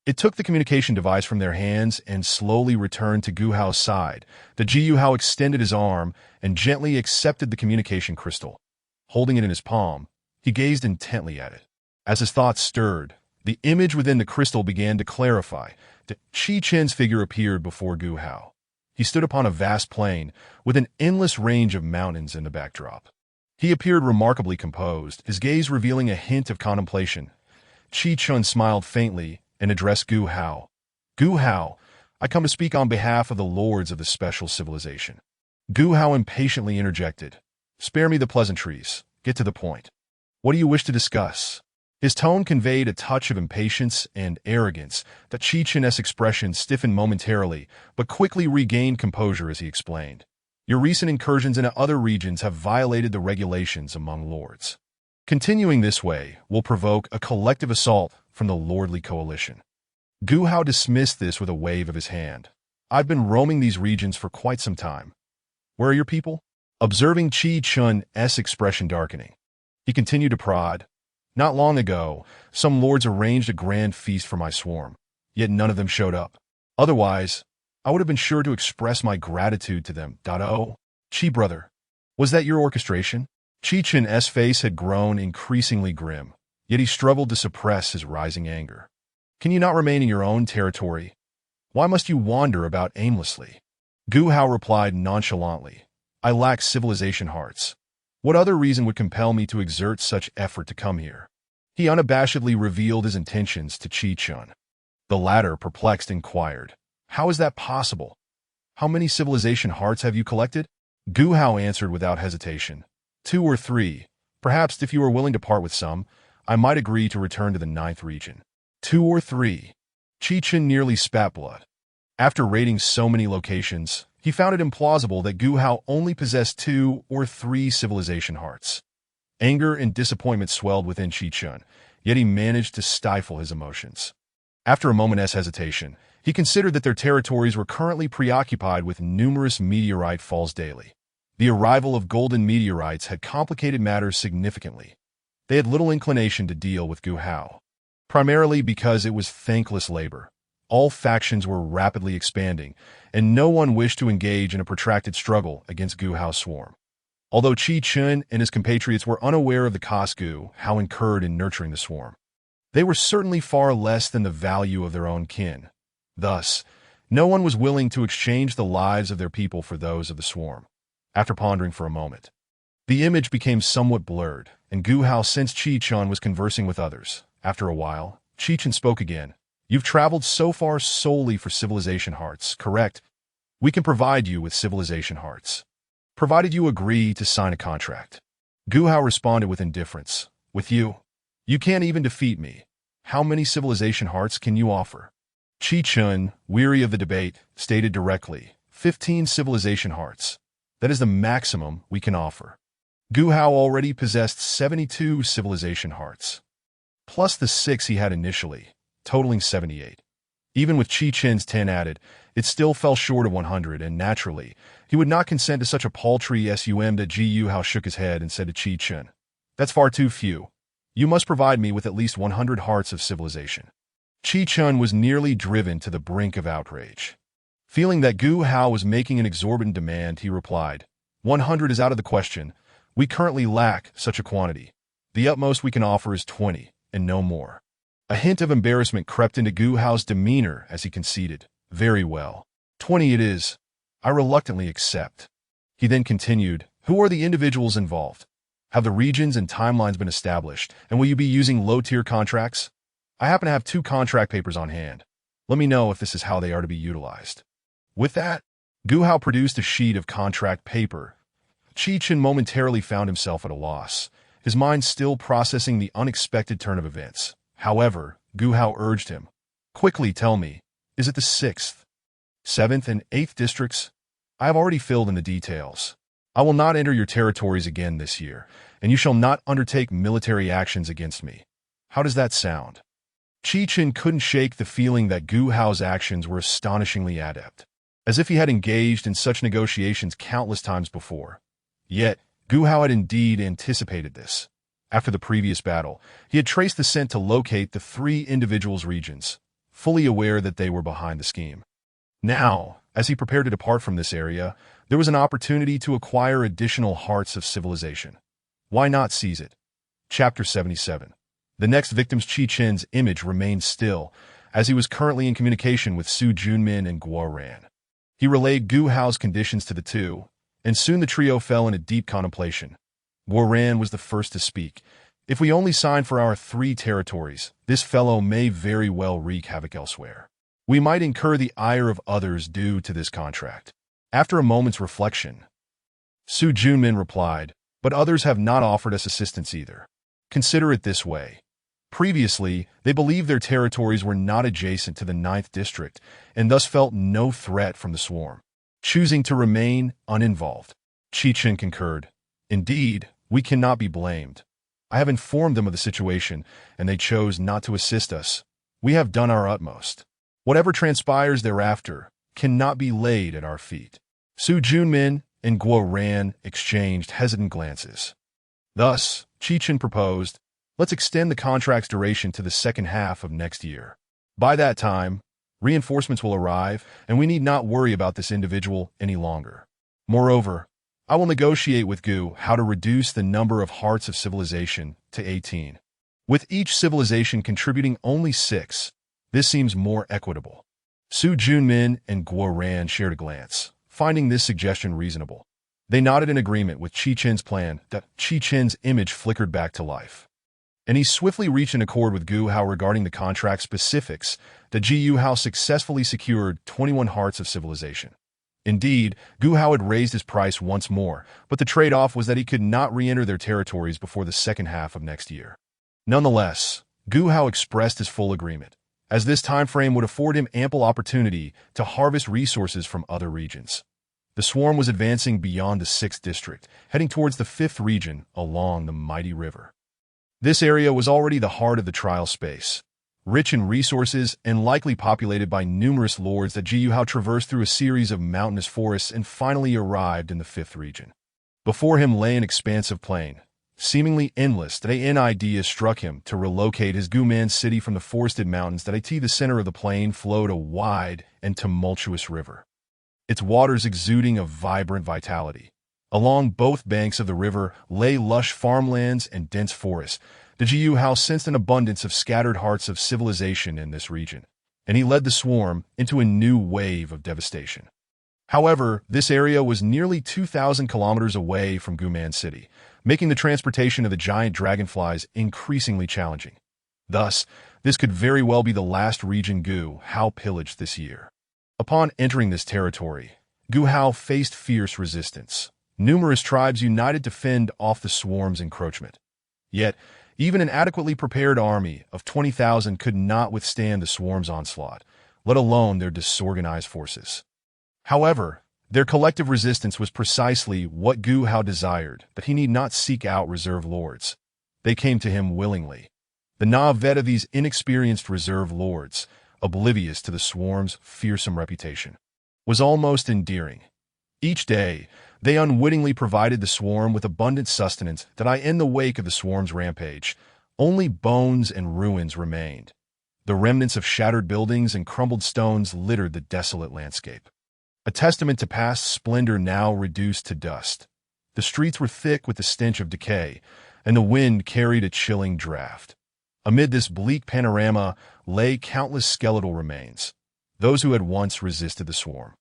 It took the communication device from their hands and slowly returned to Gu Hao's side. The Jiu Hao extended his arm and gently accepted the communication crystal. Holding it in his palm, he gazed intently at it. As his thoughts stirred, the image within the crystal began to clarify. Qi Chen's figure appeared before Gu Hao. He stood upon a vast plain with an endless range of mountains in the backdrop. He appeared remarkably composed, his gaze revealing a hint of contemplation. Qi Chun smiled faintly and addressed Gu Hao. "Gu Hao, I come to speak on behalf of the lords of the special civilization." Gu Hao impatiently interjected, "Spare me the pleasantries. Get to the point. What do you wish to discuss?" His tone conveyed a touch of impatience and arrogance. That Qi Chen's expression stiffened momentarily, but quickly regained composure as he explained. "Your recent incursions into other regions have violated the regulations among lords. Continuing this way will provoke a collective assault from the lordly coalition." Gu Hao dismissed this with a wave of his hand. "I've been roaming these regions for quite some time. Where are your people?" Observing Qi Chun's expression darkening, he continued to prod. "Not long ago, some lords arranged a grand feast for my swarm, yet none of them showed up. Otherwise, I would have been sure to express my gratitude to them. Oh, Qi brother, was that your orchestration?" Qi Chen's face had grown increasingly grim, yet he struggled to suppress his rising anger. "Can you not remain in your own territory? Why must you wander about aimlessly?" Gu Hao replied nonchalantly, "I lack civilization hearts. What other reason would compel me to exert such effort to come here?" He unabashedly revealed his intentions to Qi Chun. The latter, perplexed, inquired, "How is that possible? How many civilization hearts have you collected?" Gu Hao answered without hesitation, 2 or 3. Perhaps if you are willing to part with some, I might agree to return to the 9th region." 2 or 3. Qi Chun nearly spat blood. After raiding so many locations, he found it implausible that Gu Hao only possessed 2 or 3 civilization hearts. Anger and disappointment swelled within Qi Chun, yet he managed to stifle his emotions. After a moment's hesitation, he considered that their territories were currently preoccupied with numerous meteorite falls daily. The arrival of golden meteorites had complicated matters significantly. They had little inclination to deal with Gu Hao, primarily because it was thankless labor. All factions were rapidly expanding, and no one wished to engage in a protracted struggle against Gu Hao's swarm. Although Qi Chun and his compatriots were unaware of the cost Gu Hao incurred in nurturing the swarm, they were certainly far less than the value of their own kin. Thus, no one was willing to exchange the lives of their people for those of the swarm. After pondering for a moment, the image became somewhat blurred, and Gu Hao sensed Qi Chun was conversing with others. After a while, Qi Chun spoke again. "You've traveled so far solely for civilization hearts, correct? We can provide you with civilization hearts, provided you agree to sign a contract." Gu Hao responded with indifference. "With you? You can't even defeat me. How many civilization hearts can you offer?" Qi Chun, weary of the debate, stated directly, 15 civilization hearts. That is the maximum we can offer." Gu Hao already possessed 72 civilization hearts, plus the 6 he had initially, totaling 78. Even with Qi Chen's 10 added, it still fell short of 100, and naturally, he would not consent to such a paltry sum. That Gu Hao shook his head and said to Qi Chen, "That's far too few. You must provide me with at least 100 hearts of civilization." Qi Chen was nearly driven to the brink of outrage. Feeling that Gu Hao was making an exorbitant demand, he replied, 100 is out of the question. We currently lack such a quantity. The utmost we can offer is 20, and no more. A hint of embarrassment crept into Gu Hao's demeanor as he conceded, "Very well. 20 it is. I reluctantly accept." He then continued, "Who are the individuals involved? Have the regions and timelines been established, and will you be using low-tier contracts? I happen to have 2 contract papers on hand. Let me know if this is how they are to be utilized." With that, Gu Hao produced a sheet of contract paper. Qi Chen momentarily found himself at a loss, his mind still processing the unexpected turn of events. However, Gu Hao urged him, "Quickly tell me, is it the 6th, 7th, and 8th districts? I have already filled in the details. I will not enter your territories again this year, and you shall not undertake military actions against me. How does that sound?" Qi Chen couldn't shake the feeling that Gu Hao's actions were astonishingly adept, as if he had engaged in such negotiations countless times before. Yet, Gu Hao had indeed anticipated this. After the previous battle, he had traced the scent to locate the 3 individuals' regions, fully aware that they were behind the scheme. Now, as he prepared to depart from this area, there was an opportunity to acquire additional hearts of civilization. Why not seize it? Chapter 77. The next victim's Qi Chen's image remained still, as he was currently in communication with Su Junmin and Guo Ran. He relayed Gu Hao's conditions to the two, and soon the trio fell into deep contemplation. Guo Ran was the first to speak. "If we only sign for our 3 territories, this fellow may very well wreak havoc elsewhere. We might incur the ire of others due to this contract." After a moment's reflection, Su Junmin replied, "But others have not offered us assistance either. Consider it this way. Previously, they believed their territories were not adjacent to the 9th district, and thus felt no threat from the swarm, choosing to remain uninvolved." Qi Chen concurred. "Indeed, we cannot be blamed. I have informed them of the situation, and they chose not to assist us. We have done our utmost. Whatever transpires thereafter cannot be laid at our feet." Su Junmin and Guo Ran exchanged hesitant glances. Thus, Qi Chen proposed, "Let's extend the contract's duration to the second half of next year. By that time, reinforcements will arrive, and we need not worry about this individual any longer. Moreover, I will negotiate with Gu how to reduce the number of hearts of civilization to 18. With each civilization contributing only 6, this seems more equitable." Su Junmin and Guo Ran shared a glance, finding this suggestion reasonable. They nodded in agreement with Qi Chen's plan. That Qi Chen's image flickered back to life, and he swiftly reached an accord with Gu Hao regarding the contract specifics. That Gu Hao successfully secured 21 hearts of civilization. Indeed, Gu Hao had raised his price once more, but the trade-off was that he could not re-enter their territories before the second half of next year. Nonetheless, Gu Hao expressed his full agreement, as this time frame would afford him ample opportunity to harvest resources from other regions. The swarm was advancing beyond the 6th district, heading towards the 5th region along the mighty river. This area was already the heart of the trial space, rich in resources and likely populated by numerous lords. That Gu Hao traversed through a series of mountainous forests and finally arrived in the 5th region. Before him lay an expansive plain, seemingly endless. That an idea struck him to relocate his Guman city from the forested mountains. That at the center of the plain flowed a wide and tumultuous river, its waters exuding a vibrant vitality. Along both banks of the river lay lush farmlands and dense forests. The Gu Hao sensed an abundance of scattered hearts of civilization in this region, and he led the swarm into a new wave of devastation. However, this area was nearly 2,000 kilometers away from Guman City, making the transportation of the giant dragonflies increasingly challenging. Thus, this could very well be the last region Gu Hao pillaged this year. Upon entering this territory, Gu Hao faced fierce resistance. Numerous tribes united to fend off the swarm's encroachment. Yet, even an adequately prepared army of 20,000 could not withstand the swarm's onslaught, let alone their disorganized forces. However, Their collective resistance was precisely what Gu Hao desired, but he need not seek out reserve lords. They came to him willingly. The naivete of these inexperienced reserve lords, oblivious to the swarm's fearsome reputation, was almost endearing. Each day, they unwittingly provided the swarm with abundant sustenance that in the wake of the swarm's rampage, only bones and ruins remained. The remnants of shattered buildings and crumbled stones littered the desolate landscape, a testament to past splendor now reduced to dust. The streets were thick with the stench of decay, and the wind carried a chilling draft. Amid this bleak panorama lay countless skeletal remains, those who had once resisted the swarm,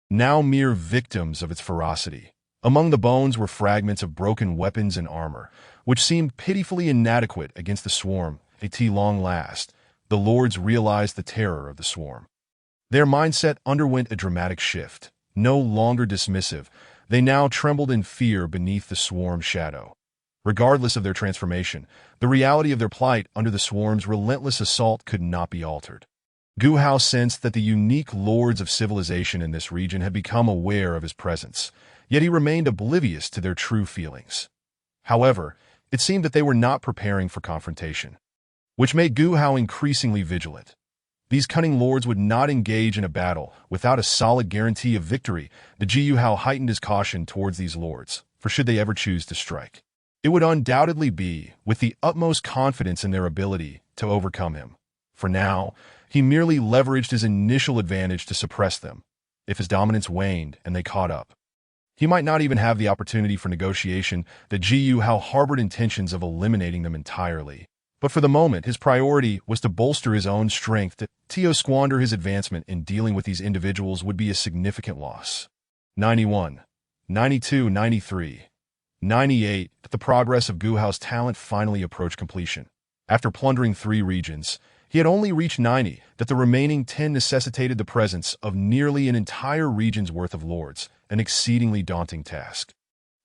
now mere victims of its ferocity. Among the bones were fragments of broken weapons and armor, which seemed pitifully inadequate against the swarm. At long last, the lords realized the terror of the swarm. Their mindset underwent a dramatic shift. No longer dismissive, they now trembled in fear beneath the swarm's shadow. Regardless of their transformation, the reality of their plight under the swarm's relentless assault could not be altered. Gu Hao sensed that the unique lords of civilization in this region had become aware of his presence, yet he remained oblivious to their true feelings. However, it seemed that they were not preparing for confrontation, which made Gu Hao increasingly vigilant. These cunning lords would not engage in a battle without a solid guarantee of victory. The Gu Hao heightened his caution towards these lords, for should they ever choose to strike, it would undoubtedly be with the utmost confidence in their ability to overcome him. For now, he merely leveraged his initial advantage to suppress them. If his dominance waned and they caught up, he might not even have the opportunity for negotiation. The Gu Hao harbored intentions of eliminating them entirely. But for the moment, his priority was to bolster his own strength. To squander his advancement in dealing with these individuals would be a significant loss. 91, 92, 93, 98. The progress of Gu Hao's talent finally approached completion. After plundering 3 regions, he had only reached 90. That the remaining 10 necessitated the presence of nearly an entire region's worth of lords, an exceedingly daunting task.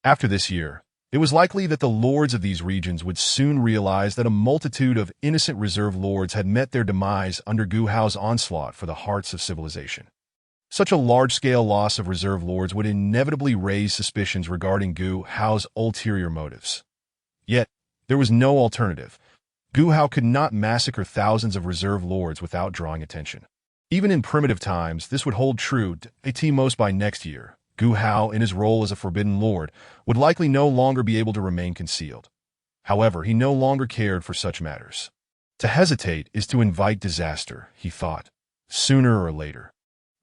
After this year, it was likely that the lords of these regions would soon realize that a multitude of innocent reserve lords had met their demise under Gu Hao's onslaught for the hearts of civilization. Such a large-scale loss of reserve lords would inevitably raise suspicions regarding Gu Hao's ulterior motives. Yet, there was no alternative. Gu Hao could not massacre thousands of reserve lords without drawing attention. Even in primitive times, this would hold true at most by next year. Gu Hao, in his role as a forbidden lord, would likely no longer be able to remain concealed. However, he no longer cared for such matters. To hesitate is to invite disaster, he thought. Sooner or later,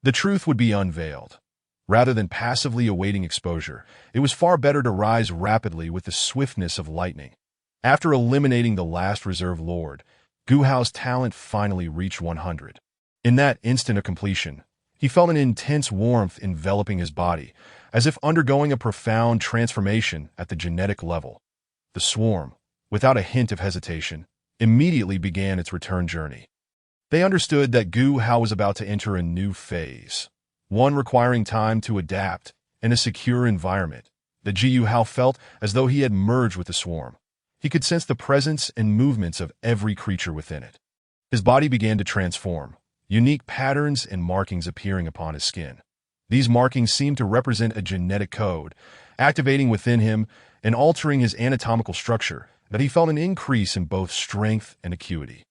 the truth would be unveiled. Rather than passively awaiting exposure, it was far better to rise rapidly with the swiftness of lightning. After eliminating the last reserve lord, Gu Hao's talent finally reached 100. In that instant of completion, he felt an intense warmth enveloping his body, as if undergoing a profound transformation at the genetic level. The swarm, without a hint of hesitation, immediately began its return journey. They understood that Gu Hao was about to enter a new phase, one requiring time to adapt and a secure environment. The Gu Hao felt as though he had merged with the swarm. He could sense the presence and movements of every creature within it. His body began to transform, unique patterns and markings appearing upon his skin. These markings seemed to represent a genetic code, activating within him and altering his anatomical structure, that he felt an increase in both strength and acuity.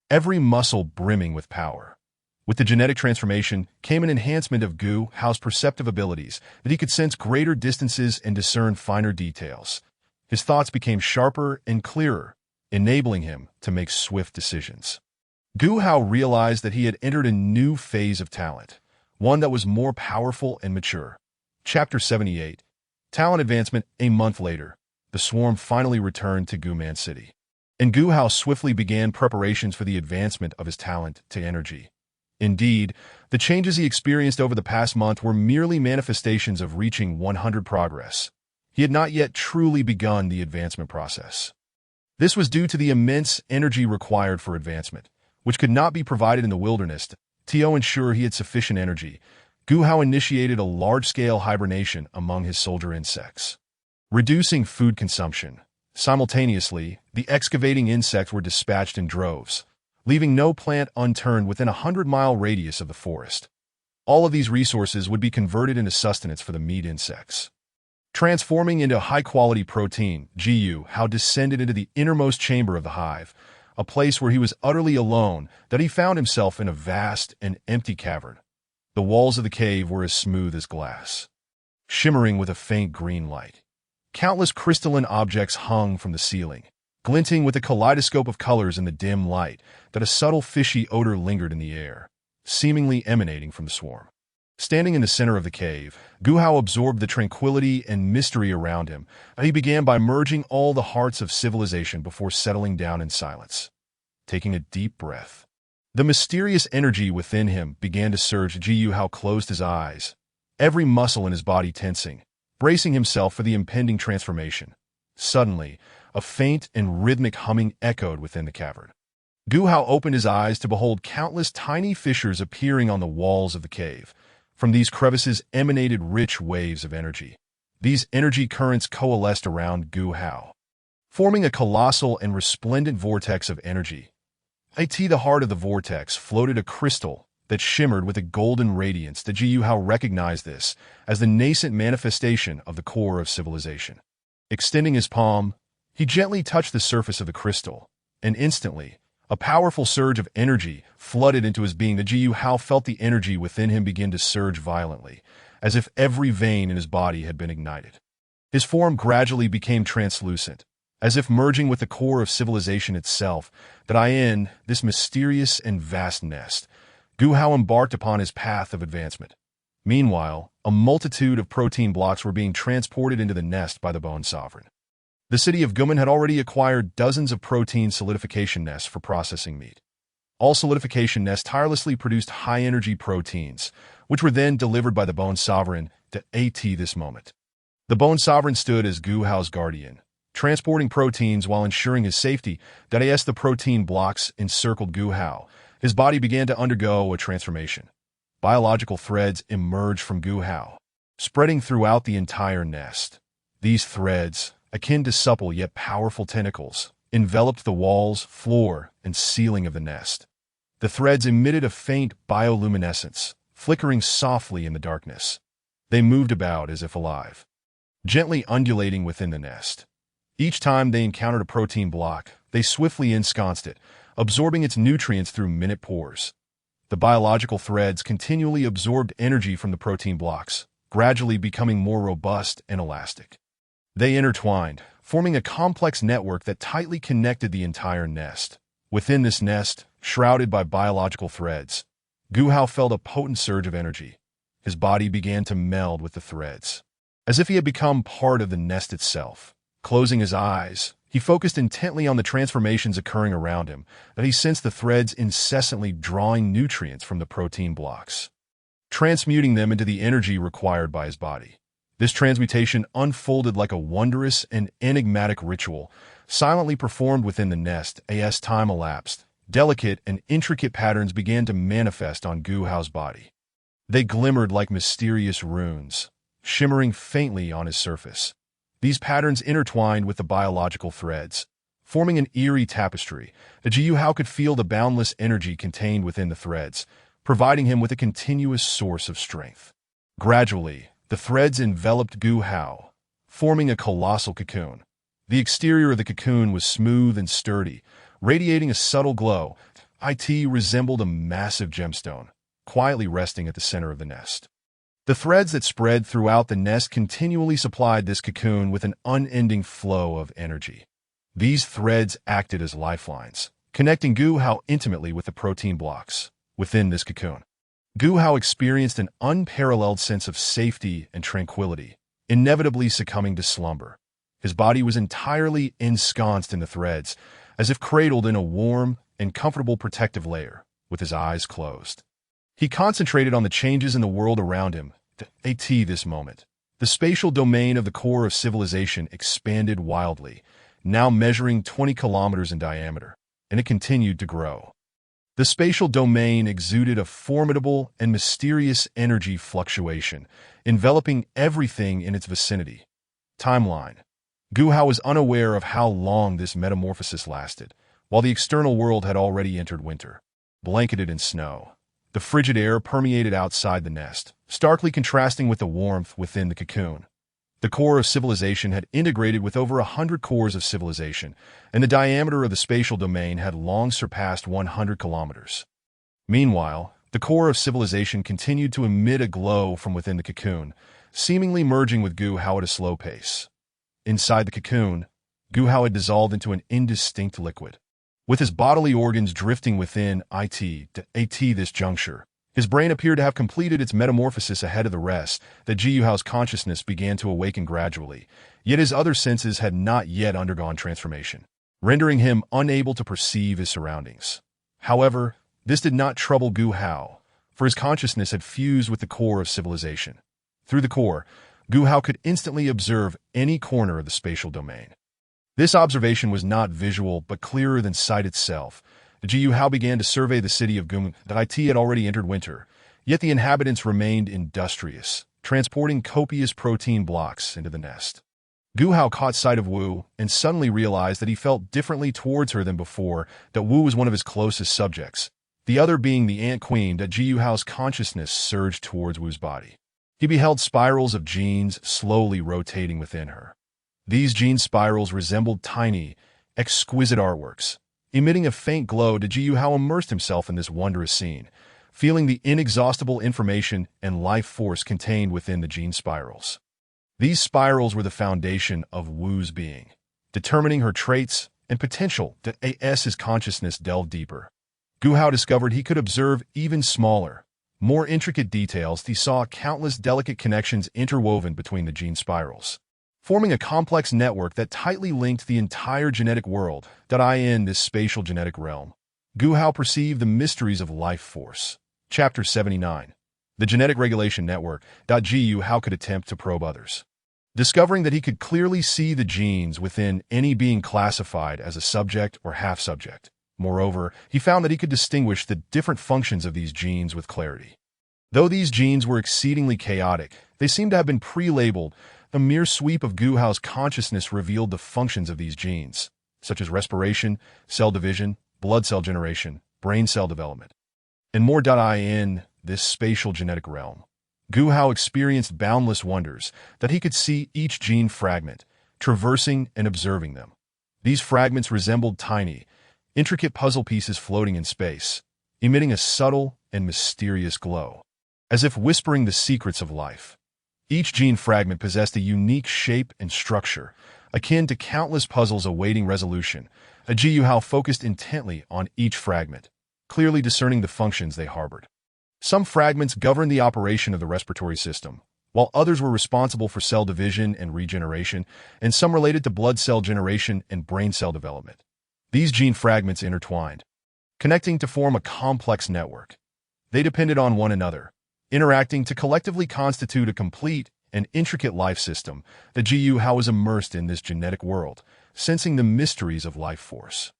Every muscle brimming with power. With the genetic transformation came an enhancement of Gu Hao's perceptive abilities, that he could sense greater distances and discern finer details. His thoughts became sharper and clearer, enabling him to make swift decisions. Gu Hao realized that he had entered a new phase of talent, one that was more powerful and mature. Chapter 78. Talent Advancement. A month later, the swarm finally returned to Guman City, and Gu Hao swiftly began preparations for the advancement of his talent to energy. Indeed, the changes he experienced over the past month were merely manifestations of reaching 100 progress. He had not yet truly begun the advancement process. This was due to the immense energy required for advancement, which could not be provided in the wilderness. To ensure he had sufficient energy, Gu Hao initiated a large-scale hibernation among his soldier insects, reducing food consumption. Simultaneously, the excavating insects were dispatched in droves, leaving no plant unturned within a 100-mile radius of the forest. All of these resources would be converted into sustenance for the meat insects. Transforming into high-quality protein, Gu Hao descended into the innermost chamber of the hive, a place where he was utterly alone, that he found himself in a vast and empty cavern. The walls of the cave were as smooth as glass, shimmering with a faint green light. Countless crystalline objects hung from the ceiling, glinting with a kaleidoscope of colors in the dim light that a subtle fishy odor lingered in the air, seemingly emanating from the swarm. Standing in the center of the cave, Gu Hao absorbed the tranquility and mystery around him, and he began by merging all the hearts of civilization before settling down in silence. Taking a deep breath, the mysterious energy within him began to surge. Gu Hao closed his eyes, every muscle in his body tensing, bracing himself for the impending transformation. Suddenly, a faint and rhythmic humming echoed within the cavern. Gu Hao opened his eyes to behold countless tiny fissures appearing on the walls of the cave. From these crevices emanated rich waves of energy. These energy currents coalesced around Gu Hao, forming a colossal and resplendent vortex of energy. At the heart of the vortex floated a crystal that shimmered with a golden radiance. The Gu Hao recognized this as the nascent manifestation of the core of civilization. Extending his palm, he gently touched the surface of the crystal, and instantly, a powerful surge of energy flooded into his being. The Gu Hao felt the energy within him begin to surge violently, as if every vein in his body had been ignited. His form gradually became translucent, as if merging with the core of civilization itself. That in this mysterious and vast nest, Gu Hao embarked upon his path of advancement. Meanwhile, a multitude of protein blocks were being transported into the nest by the Bone Sovereign. The city of Guman had already acquired dozens of protein solidification nests for processing meat. All solidification nests tirelessly produced high-energy proteins, which were then delivered by the Bone Sovereign to this moment. The Bone Sovereign stood as Gu Hao's guardian, transporting proteins while ensuring his safety. As the protein blocks encircled Gu Hao, his body began to undergo a transformation. Biological threads emerged from Gu Hao, spreading throughout the entire nest. These threads, akin to supple yet powerful tentacles, enveloped the walls, floor, and ceiling of the nest. The threads emitted a faint bioluminescence, flickering softly in the darkness. They moved about as if alive, gently undulating within the nest. Each time they encountered a protein block, they swiftly ensconced it, absorbing its nutrients through minute pores. The biological threads continually absorbed energy from the protein blocks, gradually becoming more robust and elastic. They intertwined, forming a complex network that tightly connected the entire nest. Within this nest, shrouded by biological threads, Gu Hao felt a potent surge of energy. His body began to meld with the threads, as if he had become part of the nest itself. Closing his eyes, he focused intently on the transformations occurring around him, that he sensed the threads incessantly drawing nutrients from the protein blocks, transmuting them into the energy required by his body. This transmutation unfolded like a wondrous and enigmatic ritual, silently performed within the nest. As time elapsed, delicate and intricate patterns began to manifest on Gu Hao's body. They glimmered like mysterious runes, shimmering faintly on his surface. These patterns intertwined with the biological threads, forming an eerie tapestry. Gu Hao could feel the boundless energy contained within the threads, providing him with a continuous source of strength. Gradually, the threads enveloped Gu Hao, forming a colossal cocoon. The exterior of the cocoon was smooth and sturdy, radiating a subtle glow. It resembled a massive gemstone, quietly resting at the center of the nest. The threads that spread throughout the nest continually supplied this cocoon with an unending flow of energy. These threads acted as lifelines, connecting Gu Hao intimately with the protein blocks within this cocoon. Gu Hao experienced an unparalleled sense of safety and tranquility, inevitably succumbing to slumber. His body was entirely ensconced in the threads, as if cradled in a warm and comfortable protective layer, with his eyes closed. He concentrated on the changes in the world around him. At this moment, the spatial domain of the core of civilization expanded wildly, now measuring 20 kilometers in diameter, and it continued to grow. The spatial domain exuded a formidable and mysterious energy fluctuation, enveloping everything in its vicinity. Timeline. Gu Hao was unaware of how long this metamorphosis lasted, while the external world had already entered winter. Blanketed in snow, The frigid air permeated outside the nest, starkly contrasting with the warmth within the cocoon. The core of civilization had integrated with over 100 cores of civilization, and the diameter of the spatial domain had long surpassed 100 kilometers. Meanwhile, the core of civilization continued to emit a glow from within the cocoon, seemingly merging with Gu Hao at a slow pace. Inside the cocoon, Gu Hao had dissolved into an indistinct liquid. With his bodily organs drifting within this juncture, his brain appeared to have completed its metamorphosis ahead of the rest, that Ji Hao's consciousness began to awaken gradually, yet his other senses had not yet undergone transformation, rendering him unable to perceive his surroundings. However, this did not trouble Gu Hao, for his consciousness had fused with the core of civilization. Through the core, Gu Hao could instantly observe any corner of the spatial domain. This observation was not visual, but clearer than sight itself. Ji Hao began to survey the city of Gum. It had already entered winter, yet the inhabitants remained industrious, transporting copious protein blocks into the nest. Gu Hao caught sight of Wu and suddenly realized that he felt differently towards her than before, that Wu was one of his closest subjects, the other being the Ant Queen. That Ji Hao's consciousness surged towards Wu's body. He beheld spirals of genes slowly rotating within her. These gene spirals resembled tiny, exquisite artworks. Emitting a faint glow, Ji Hao immersed himself in this wondrous scene, feeling the inexhaustible information and life force contained within the gene spirals. These spirals were the foundation of Wu's being, determining her traits and potential. As his consciousness delved deeper, Gu Hao discovered he could observe even smaller, more intricate details. He saw countless delicate connections interwoven between the gene spirals, forming a complex network that tightly linked the entire genetic world. In this spatial genetic realm, Gu Hao perceived the mysteries of life force. Chapter 79. The Genetic Regulation Network. Ji Hao could attempt to probe others, discovering that he could clearly see the genes within any being classified as a subject or half-subject. Moreover, he found that he could distinguish the different functions of these genes with clarity. Though these genes were exceedingly chaotic, they seemed to have been pre-labeled. A mere sweep of Gu Hao's consciousness revealed the functions of these genes, such as respiration, cell division, blood cell generation, brain cell development, and more. In this spatial genetic realm, Gu Hao experienced boundless wonders, that he could see each gene fragment, traversing and observing them. These fragments resembled tiny, intricate puzzle pieces floating in space, emitting a subtle and mysterious glow, as if whispering the secrets of life. Each gene fragment possessed a unique shape and structure, akin to countless puzzles awaiting resolution. Ji Hao focused intently on each fragment, clearly discerning the functions they harbored. Some fragments governed the operation of the respiratory system, while others were responsible for cell division and regeneration, and some related to blood cell generation and brain cell development. These gene fragments intertwined, connecting to form a complex network. They depended on one another, interacting to collectively constitute a complete and intricate life system. Ji Hao was immersed in this genetic world, sensing the mysteries of life force.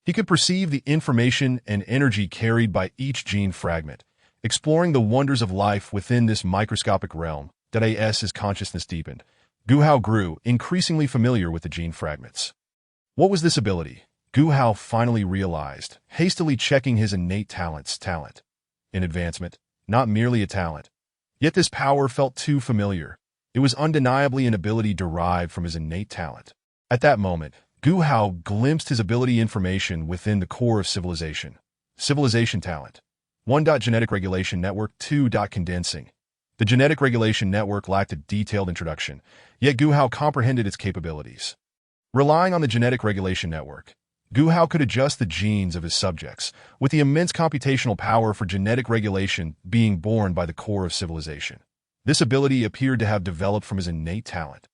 He could perceive the information and energy carried by each gene fragment, exploring the wonders of life within this microscopic realm. As his consciousness deepened, Gu Hao grew increasingly familiar with the gene fragments. What was this ability? Gu Hao finally realized, hastily checking his innate talent in advancement. Not merely a talent. Yet this power felt too familiar. It was undeniably an ability derived from his innate talent. At that moment, Gu Hao glimpsed his ability information within the core of civilization. Civilization talent. 1. Genetic Regulation Network. 2. Condensing. The Genetic Regulation Network lacked a detailed introduction, yet Gu Hao comprehended its capabilities. Relying on the Genetic Regulation Network, Gu Hao could adjust the genes of his subjects, with the immense computational power for genetic regulation being borne by the core of civilization. This ability appeared to have developed from his innate talent,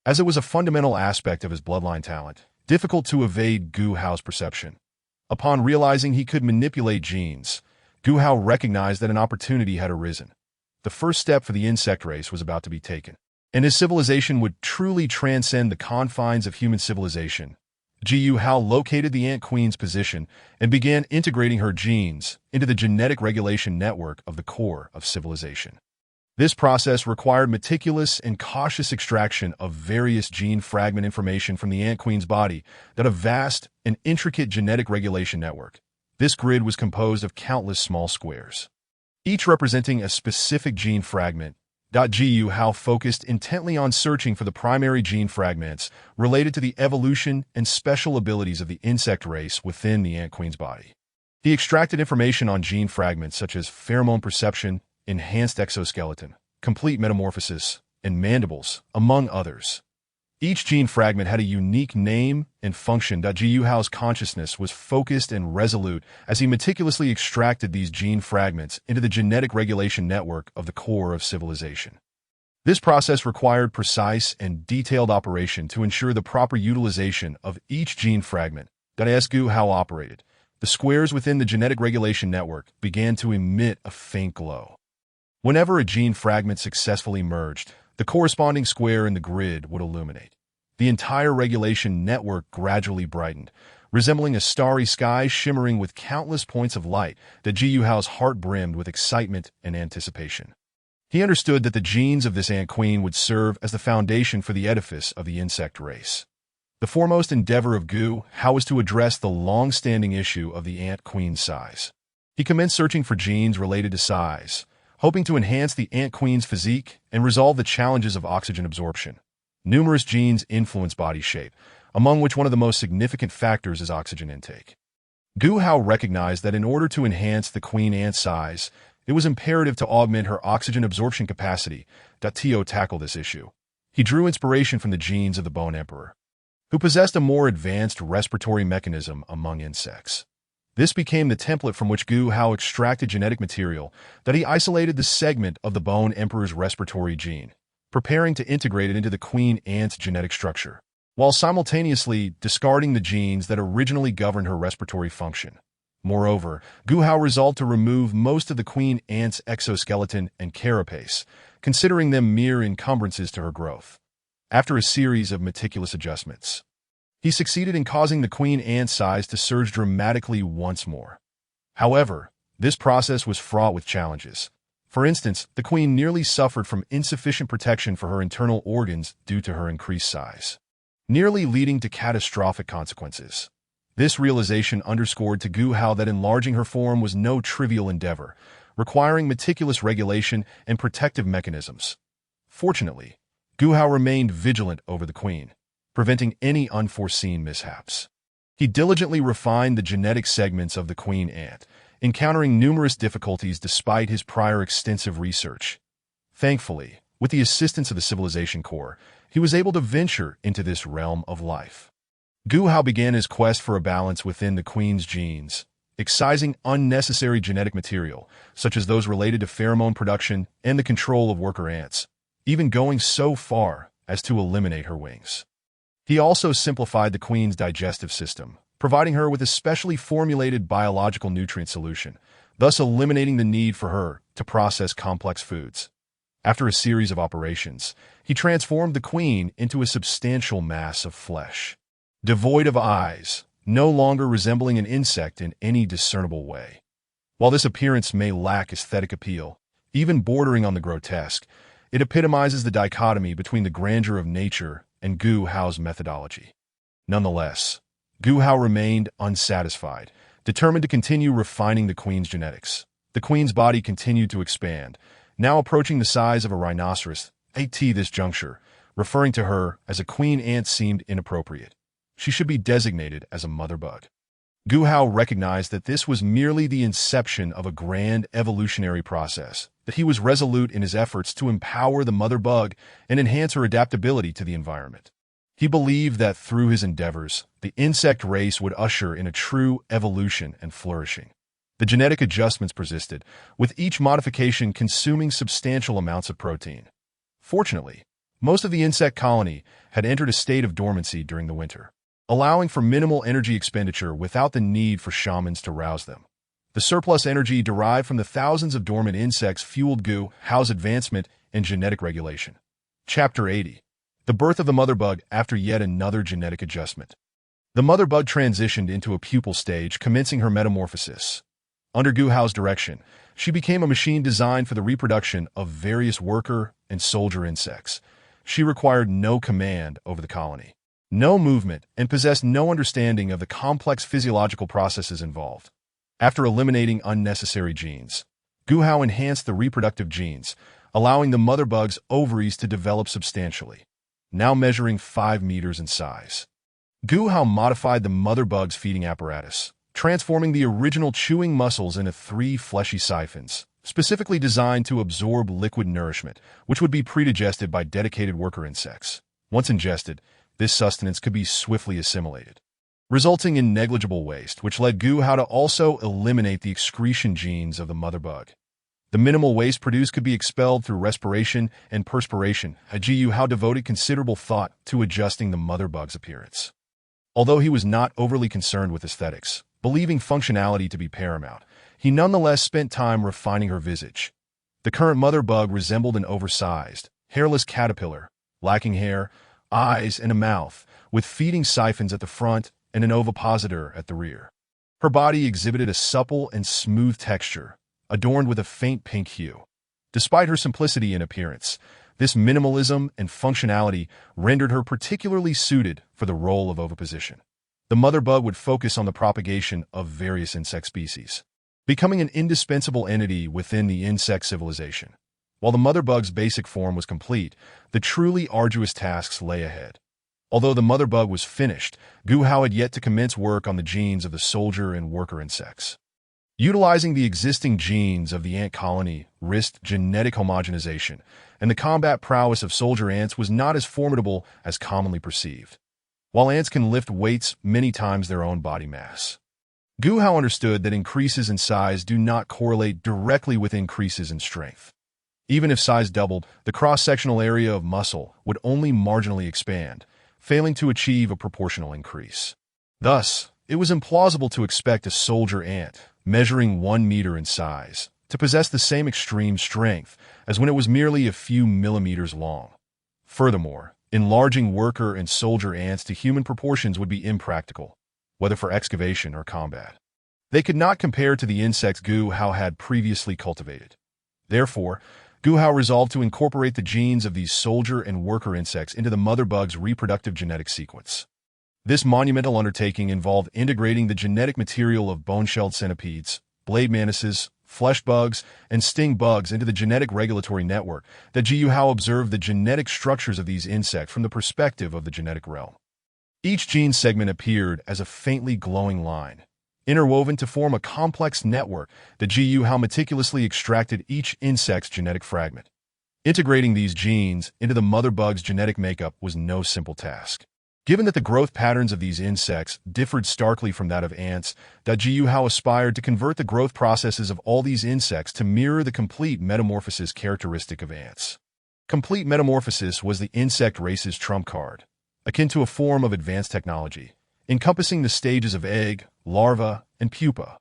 as it was a fundamental aspect of his bloodline talent, difficult to evade Gu Hao's perception. Upon realizing he could manipulate genes, Gu Hao recognized that an opportunity had arisen. The first step for the insect race was about to be taken, and his civilization would truly transcend the confines of human civilization. Ji Hao located the Ant Queen's position and began integrating her genes into the genetic regulation network of the core of civilization. This process required meticulous and cautious extraction of various gene fragment information from the Ant Queen's body, a vast and intricate genetic regulation network. This grid was composed of countless small squares, each representing a specific gene fragment. Gu Hao focused intently on searching for the primary gene fragments related to the evolution and special abilities of the insect race within the ant queen's body. He extracted information on gene fragments such as pheromone perception, enhanced exoskeleton, complete metamorphosis, and mandibles, among others. Each gene fragment had a unique name and function. Gu Hao's consciousness was focused and resolute as he meticulously extracted these gene fragments into the genetic regulation network of the core of civilization. This process required precise and detailed operation to ensure the proper utilization of each gene fragment. As Gu Hao operated, the squares within the genetic regulation network began to emit a faint glow. Whenever a gene fragment successfully merged, the corresponding square in the grid would illuminate. The entire regulation network gradually brightened, resembling a starry sky shimmering with countless points of light. Gu Hao's heart brimmed with excitement and anticipation. He understood that the genes of this ant queen would serve as the foundation for the edifice of the insect race. The foremost endeavor of Gu Hao was to address the long-standing issue of the ant queen's size. He commenced searching for genes related to size, hoping to enhance the ant queen's physique and resolve the challenges of oxygen absorption. Numerous genes influence body shape, among which one of the most significant factors is oxygen intake. Gu Hao recognized that in order to enhance the queen ant's size, it was imperative to augment her oxygen absorption capacity. To tackle this issue, he drew inspiration from the genes of the bone emperor, who possessed a more advanced respiratory mechanism among insects. This became the template from which Gu Hao extracted genetic material that he isolated the segment of the bone emperor's respiratory gene, preparing to integrate it into the queen ant's genetic structure, while simultaneously discarding the genes that originally governed her respiratory function. Moreover, Gu Hao resolved to remove most of the queen ant's exoskeleton and carapace, considering them mere encumbrances to her growth. After a series of meticulous adjustments, he succeeded in causing the queen ant's size to surge dramatically once more. However, this process was fraught with challenges. For instance, the queen nearly suffered from insufficient protection for her internal organs due to her increased size, nearly leading to catastrophic consequences. This realization underscored to Gu Hao that enlarging her form was no trivial endeavor, requiring meticulous regulation and protective mechanisms. Fortunately, Gu Hao remained vigilant over the queen, preventing any unforeseen mishaps. He diligently refined the genetic segments of the queen ant, encountering numerous difficulties despite his prior extensive research. Thankfully, with the assistance of the Civilization Corps, he was able to venture into this realm of life. Gu Hao began his quest for a balance within the queen's genes, excising unnecessary genetic material, such as those related to pheromone production and the control of worker ants, even going so far as to eliminate her wings. He also simplified the queen's digestive system, providing her with a specially formulated biological nutrient solution, thus eliminating the need for her to process complex foods. After a series of operations, he transformed the queen into a substantial mass of flesh, devoid of eyes, no longer resembling an insect in any discernible way. While this appearance may lack aesthetic appeal, even bordering on the grotesque, it epitomizes the dichotomy between the grandeur of nature and Gu Hao's methodology. Nonetheless, Gu Hao remained unsatisfied, determined to continue refining the queen's genetics. The queen's body continued to expand, now approaching the size of a rhinoceros. At this juncture, referring to her as a queen ant seemed inappropriate. She should be designated as a mother bug. Gu Hao recognized that this was merely the inception of a grand evolutionary process, that he was resolute in his efforts to empower the mother bug and enhance her adaptability to the environment. He believed that through his endeavors, the insect race would usher in a true evolution and flourishing. The genetic adjustments persisted, with each modification consuming substantial amounts of protein. Fortunately, most of the insect colony had entered a state of dormancy during the winter, allowing for minimal energy expenditure without the need for shamans to rouse them. The surplus energy derived from the thousands of dormant insects fueled Gu Hao's advancement in genetic regulation. Chapter 80. The birth of the mother bug after yet another genetic adjustment. The mother bug transitioned into a pupal stage, commencing her metamorphosis. Under Gu Hao's direction, she became a machine designed for the reproduction of various worker and soldier insects. She required no command over the colony, no movement, and possessed no understanding of the complex physiological processes involved. After eliminating unnecessary genes, Gu Hao enhanced the reproductive genes, allowing the mother bug's ovaries to develop substantially, now measuring 5 meters in size. Gu Hao modified the mother bug's feeding apparatus, transforming the original chewing muscles into 3 fleshy siphons, specifically designed to absorb liquid nourishment, which would be predigested by dedicated worker insects. Once ingested, this sustenance could be swiftly assimilated, resulting in negligible waste, which led Gu Hao to also eliminate the excretion genes of the mother bug. The minimal waste produced could be expelled through respiration and perspiration. Gu Hao devoted considerable thought to adjusting the mother bug's appearance. Although he was not overly concerned with aesthetics, believing functionality to be paramount, he nonetheless spent time refining her visage. The current mother bug resembled an oversized, hairless caterpillar, lacking hair, eyes, and a mouth, with feeding siphons at the front and an ovipositor at the rear. Her body exhibited a supple and smooth texture, adorned with a faint pink hue. Despite her simplicity in appearance, this minimalism and functionality rendered her particularly suited for the role of oviposition. The mother bug would focus on the propagation of various insect species, becoming an indispensable entity within the insect civilization. While the mother bug's basic form was complete, the truly arduous tasks lay ahead. Although the mother bug was finished, Gu Hao had yet to commence work on the genes of the soldier and worker insects. Utilizing the existing genes of the ant colony risked genetic homogenization, and the combat prowess of soldier ants was not as formidable as commonly perceived. While ants can lift weights many times their own body mass, Gu Hao understood that increases in size do not correlate directly with increases in strength. Even if size doubled, the cross-sectional area of muscle would only marginally expand, failing to achieve a proportional increase. Thus, it was implausible to expect a soldier ant, measuring 1 meter in size, to possess the same extreme strength as when it was merely a few millimeters long. Furthermore, enlarging worker and soldier ants to human proportions would be impractical, whether for excavation or combat. They could not compare to the insects Gu Hao had previously cultivated. Therefore, Gu Hao resolved to incorporate the genes of these soldier and worker insects into the mother bug's reproductive genetic sequence. This monumental undertaking involved integrating the genetic material of bone-shelled centipedes, blade mantises, flesh bugs, and sting bugs into the genetic regulatory network that Gu Hao observed the genetic structures of these insects from the perspective of the genetic realm. Each gene segment appeared as a faintly glowing line, interwoven to form a complex network that Gu Hao meticulously extracted each insect's genetic fragment. Integrating these genes into the mother bug's genetic makeup was no simple task. Given that the growth patterns of these insects differed starkly from that of ants, Gu Hao aspired to convert the growth processes of all these insects to mirror the complete metamorphosis characteristic of ants. Complete metamorphosis was the insect race's trump card, akin to a form of advanced technology, encompassing the stages of egg, larva, and pupa.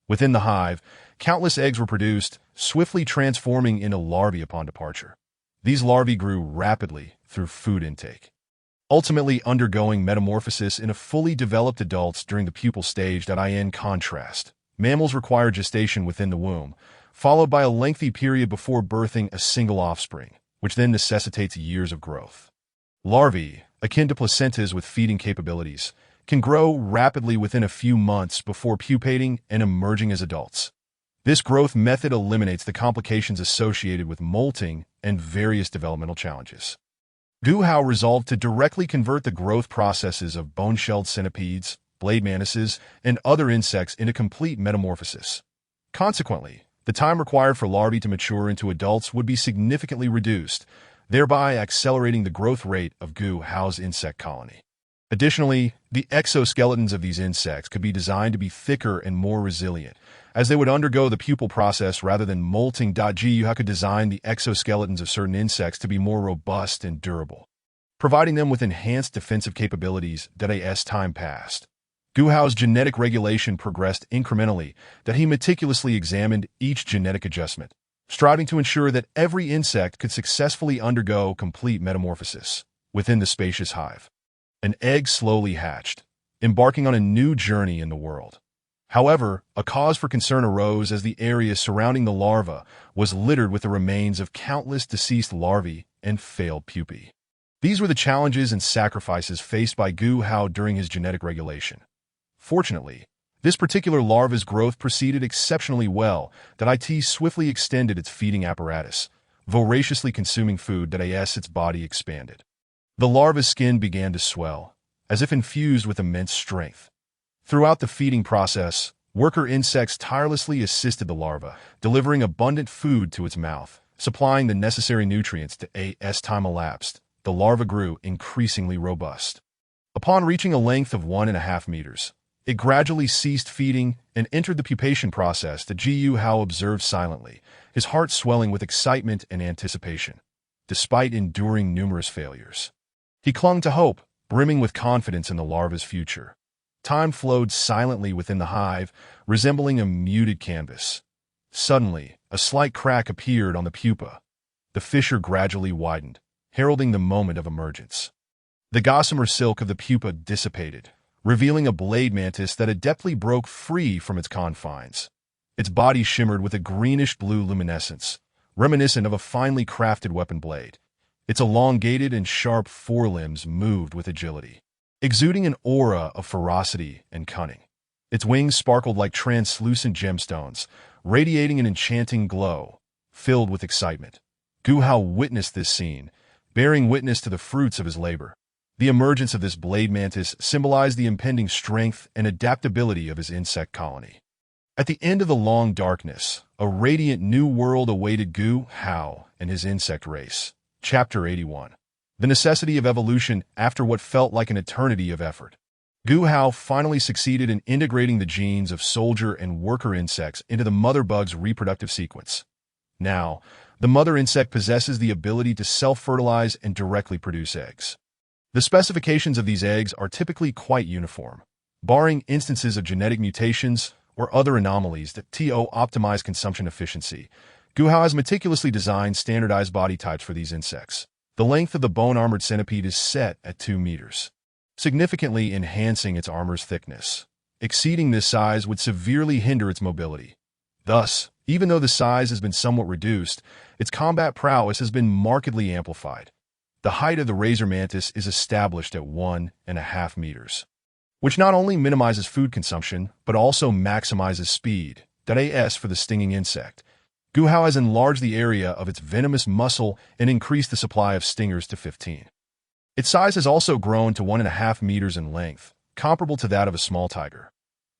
Within the hive, countless eggs were produced, swiftly transforming into larvae upon departure. These larvae grew rapidly through food intake, ultimately undergoing metamorphosis into fully developed adults during the pupal stage. In contrast, mammals require gestation within the womb, followed by a lengthy period before birthing a single offspring, which then necessitates years of growth. Larvae, akin to placentas with feeding capabilities, can grow rapidly within a few months before pupating and emerging as adults. This growth method eliminates the complications associated with molting and various developmental challenges. Gu Hao resolved to directly convert the growth processes of bone-shelled centipedes, blade mantises, and other insects into complete metamorphosis. Consequently, the time required for larvae to mature into adults would be significantly reduced, thereby accelerating the growth rate of Gu Hao's insect colony. Additionally, the exoskeletons of these insects could be designed to be thicker and more resilient, as they would undergo the pupal process rather than molting. Gu Hao could design the exoskeletons of certain insects to be more robust and durable, providing them with enhanced defensive capabilities. As time passed, Gu Hao's genetic regulation progressed incrementally. He meticulously examined each genetic adjustment, striving to ensure that every insect could successfully undergo complete metamorphosis within the spacious hive. An egg slowly hatched, embarking on a new journey in the world. However, a cause for concern arose as the area surrounding the larva was littered with the remains of countless deceased larvae and failed pupae. These were the challenges and sacrifices faced by Gu Hao during his genetic regulation. Fortunately, This particular larva's growth proceeded exceptionally well, that it swiftly extended its feeding apparatus, voraciously consuming food that as its body expanded. The larva's skin began to swell, as if infused with immense strength. Throughout the feeding process, worker insects tirelessly assisted the larva, delivering abundant food to its mouth, supplying the necessary nutrients as time elapsed. The larva grew increasingly robust. Upon reaching a length of 1.5 meters, it gradually ceased feeding and entered the pupation process that Gu Hao observed silently, his heart swelling with excitement and anticipation. Despite enduring numerous failures, he clung to hope, brimming with confidence in the larva's future. Time flowed silently within the hive, resembling a muted canvas. Suddenly, a slight crack appeared on the pupa. The fissure gradually widened, heralding the moment of emergence. The gossamer silk of the pupa dissipated, revealing a blade mantis that adeptly broke free from its confines. Its body shimmered with a greenish-blue luminescence, reminiscent of a finely crafted weapon blade. Its elongated and sharp forelimbs moved with agility, exuding an aura of ferocity and cunning. Its wings sparkled like translucent gemstones, radiating an enchanting glow, filled with excitement. Gu Hao witnessed this scene, bearing witness to the fruits of his labor. The emergence of this blade mantis symbolized the impending strength and adaptability of his insect colony. At the end of the long darkness, a radiant new world awaited Gu Hao and his insect race. Chapter 81. The necessity of evolution after what felt like an eternity of effort. Gu Hao finally succeeded in integrating the genes of soldier and worker insects into the mother bug's reproductive sequence. Now, the mother insect possesses the ability to self-fertilize and directly produce eggs. The specifications of these eggs are typically quite uniform, barring instances of genetic mutations or other anomalies that optimize consumption efficiency. Gu Hao has meticulously designed standardized body types for these insects. The length of the bone-armored centipede is set at 2 meters, significantly enhancing its armor's thickness. Exceeding this size would severely hinder its mobility. Thus, even though the size has been somewhat reduced, its combat prowess has been markedly amplified. The height of the razor mantis is established at 1.5 meters, which not only minimizes food consumption, but also maximizes speed. As for the stinging insect, Gu Hao has enlarged the area of its venomous muscle and increased the supply of stingers to 15. Its size has also grown to 1.5 meters in length, comparable to that of a small tiger.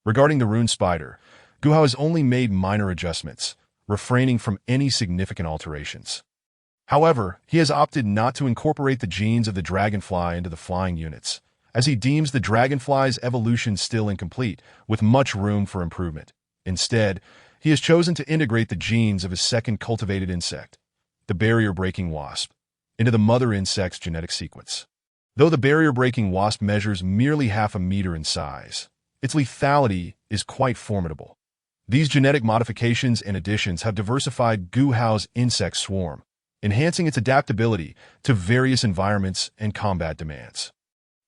Regarding the rune spider, Gu Hao has only made minor adjustments, refraining from any significant alterations. However, he has opted not to incorporate the genes of the dragonfly into the flying units, as he deems the dragonfly's evolution still incomplete, with much room for improvement. Instead, he has chosen to integrate the genes of his second cultivated insect, the barrier-breaking wasp, into the mother insect's genetic sequence. Though the barrier-breaking wasp measures merely 0.5 meter in size, its lethality is quite formidable. These genetic modifications and additions have diversified Gu Hao's insect swarm, enhancing its adaptability to various environments and combat demands.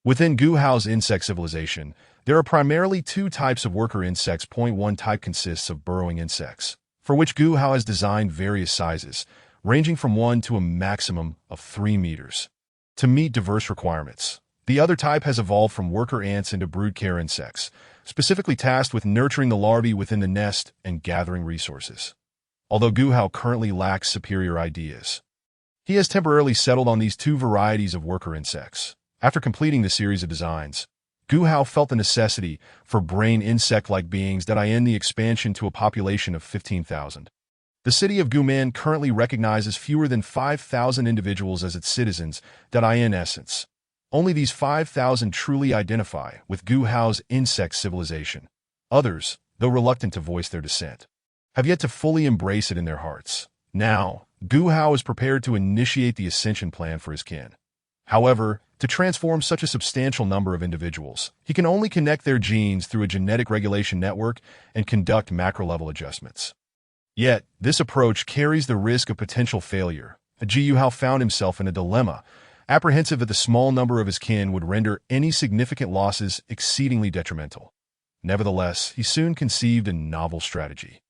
Within Gu Hao's insect civilization, there are primarily 2 types of worker insects. One type consists of burrowing insects, for which Gu Hao has designed various sizes, ranging from 1 to a maximum of 3 meters, to meet diverse requirements. The other type has evolved from worker ants into brood care insects, specifically tasked with nurturing the larvae within the nest and gathering resources. Although Gu Hao currently lacks superior ideas, he has temporarily settled on these 2 varieties of worker insects. After completing the series of designs, Gu Hao felt the necessity for brain insect-like beings that end the expansion to a population of 15,000. The city of Guman currently recognizes fewer than 5,000 individuals as its citizens. In essence, only these 5,000 truly identify with Gu Hao's insect civilization. Others, though reluctant to voice their dissent, have yet to fully embrace it in their hearts. Now, Gu Hao is prepared to initiate the ascension plan for his kin. However, to transform such a substantial number of individuals, he can only connect their genes through a genetic regulation network and conduct macro-level adjustments. Yet, this approach carries the risk of potential failure. Gu Hao found himself in a dilemma, apprehensive that the small number of his kin would render any significant losses exceedingly detrimental. Nevertheless, he soon conceived a novel strategy.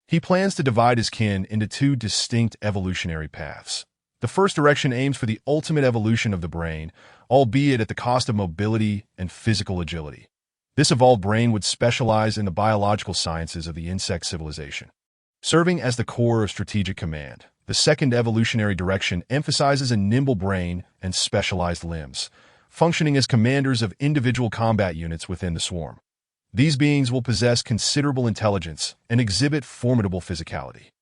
He plans to divide his kin into 2 distinct evolutionary paths. The first direction aims for the ultimate evolution of the brain, albeit at the cost of mobility and physical agility. This evolved brain would specialize in the biological sciences of the insect civilization. Serving as the core of strategic command, the second evolutionary direction emphasizes a nimble brain and specialized limbs, functioning as commanders of individual combat units within the swarm. These beings will possess considerable intelligence and exhibit formidable physicality.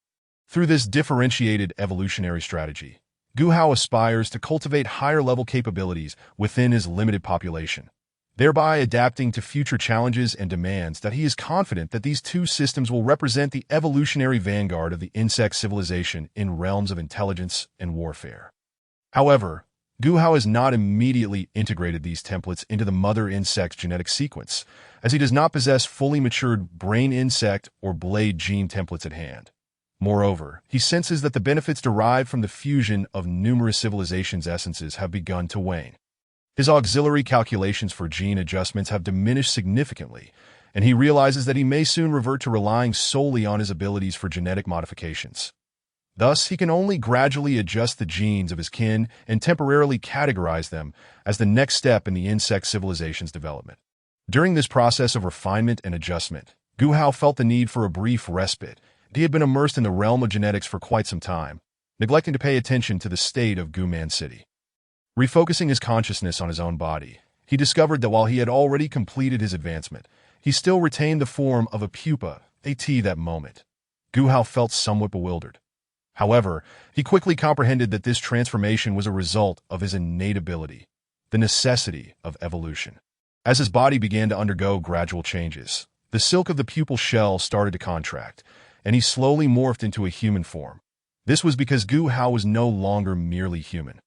Through this differentiated evolutionary strategy, Guhao aspires to cultivate higher-level capabilities within his limited population, thereby adapting to future challenges and demands that he is confident that these two systems will represent the evolutionary vanguard of the insect civilization in realms of intelligence and warfare. However, Guhao has not immediately integrated these templates into the mother insect's genetic sequence, as he does not possess fully matured brain insect or blade gene templates at hand. Moreover, he senses that the benefits derived from the fusion of numerous civilizations' essences have begun to wane. His auxiliary calculations for gene adjustments have diminished significantly, and he realizes that he may soon revert to relying solely on his abilities for genetic modifications. Thus, he can only gradually adjust the genes of his kin and temporarily categorize them as the next step in the insect civilization's development. During this process of refinement and adjustment, Guhao felt the need for a brief respite. He had been immersed in the realm of genetics for quite some time, neglecting to pay attention to the state of Guman City. Refocusing his consciousness on his own body, he discovered that while he had already completed his advancement, he still retained the form of a pupa, that moment. Guhao felt somewhat bewildered. However, he quickly comprehended that this transformation was a result of his innate ability, the necessity of evolution. As his body began to undergo gradual changes, the silk of the pupal shell started to contract, and he slowly morphed into a human form. This was because Guhao was no longer merely human.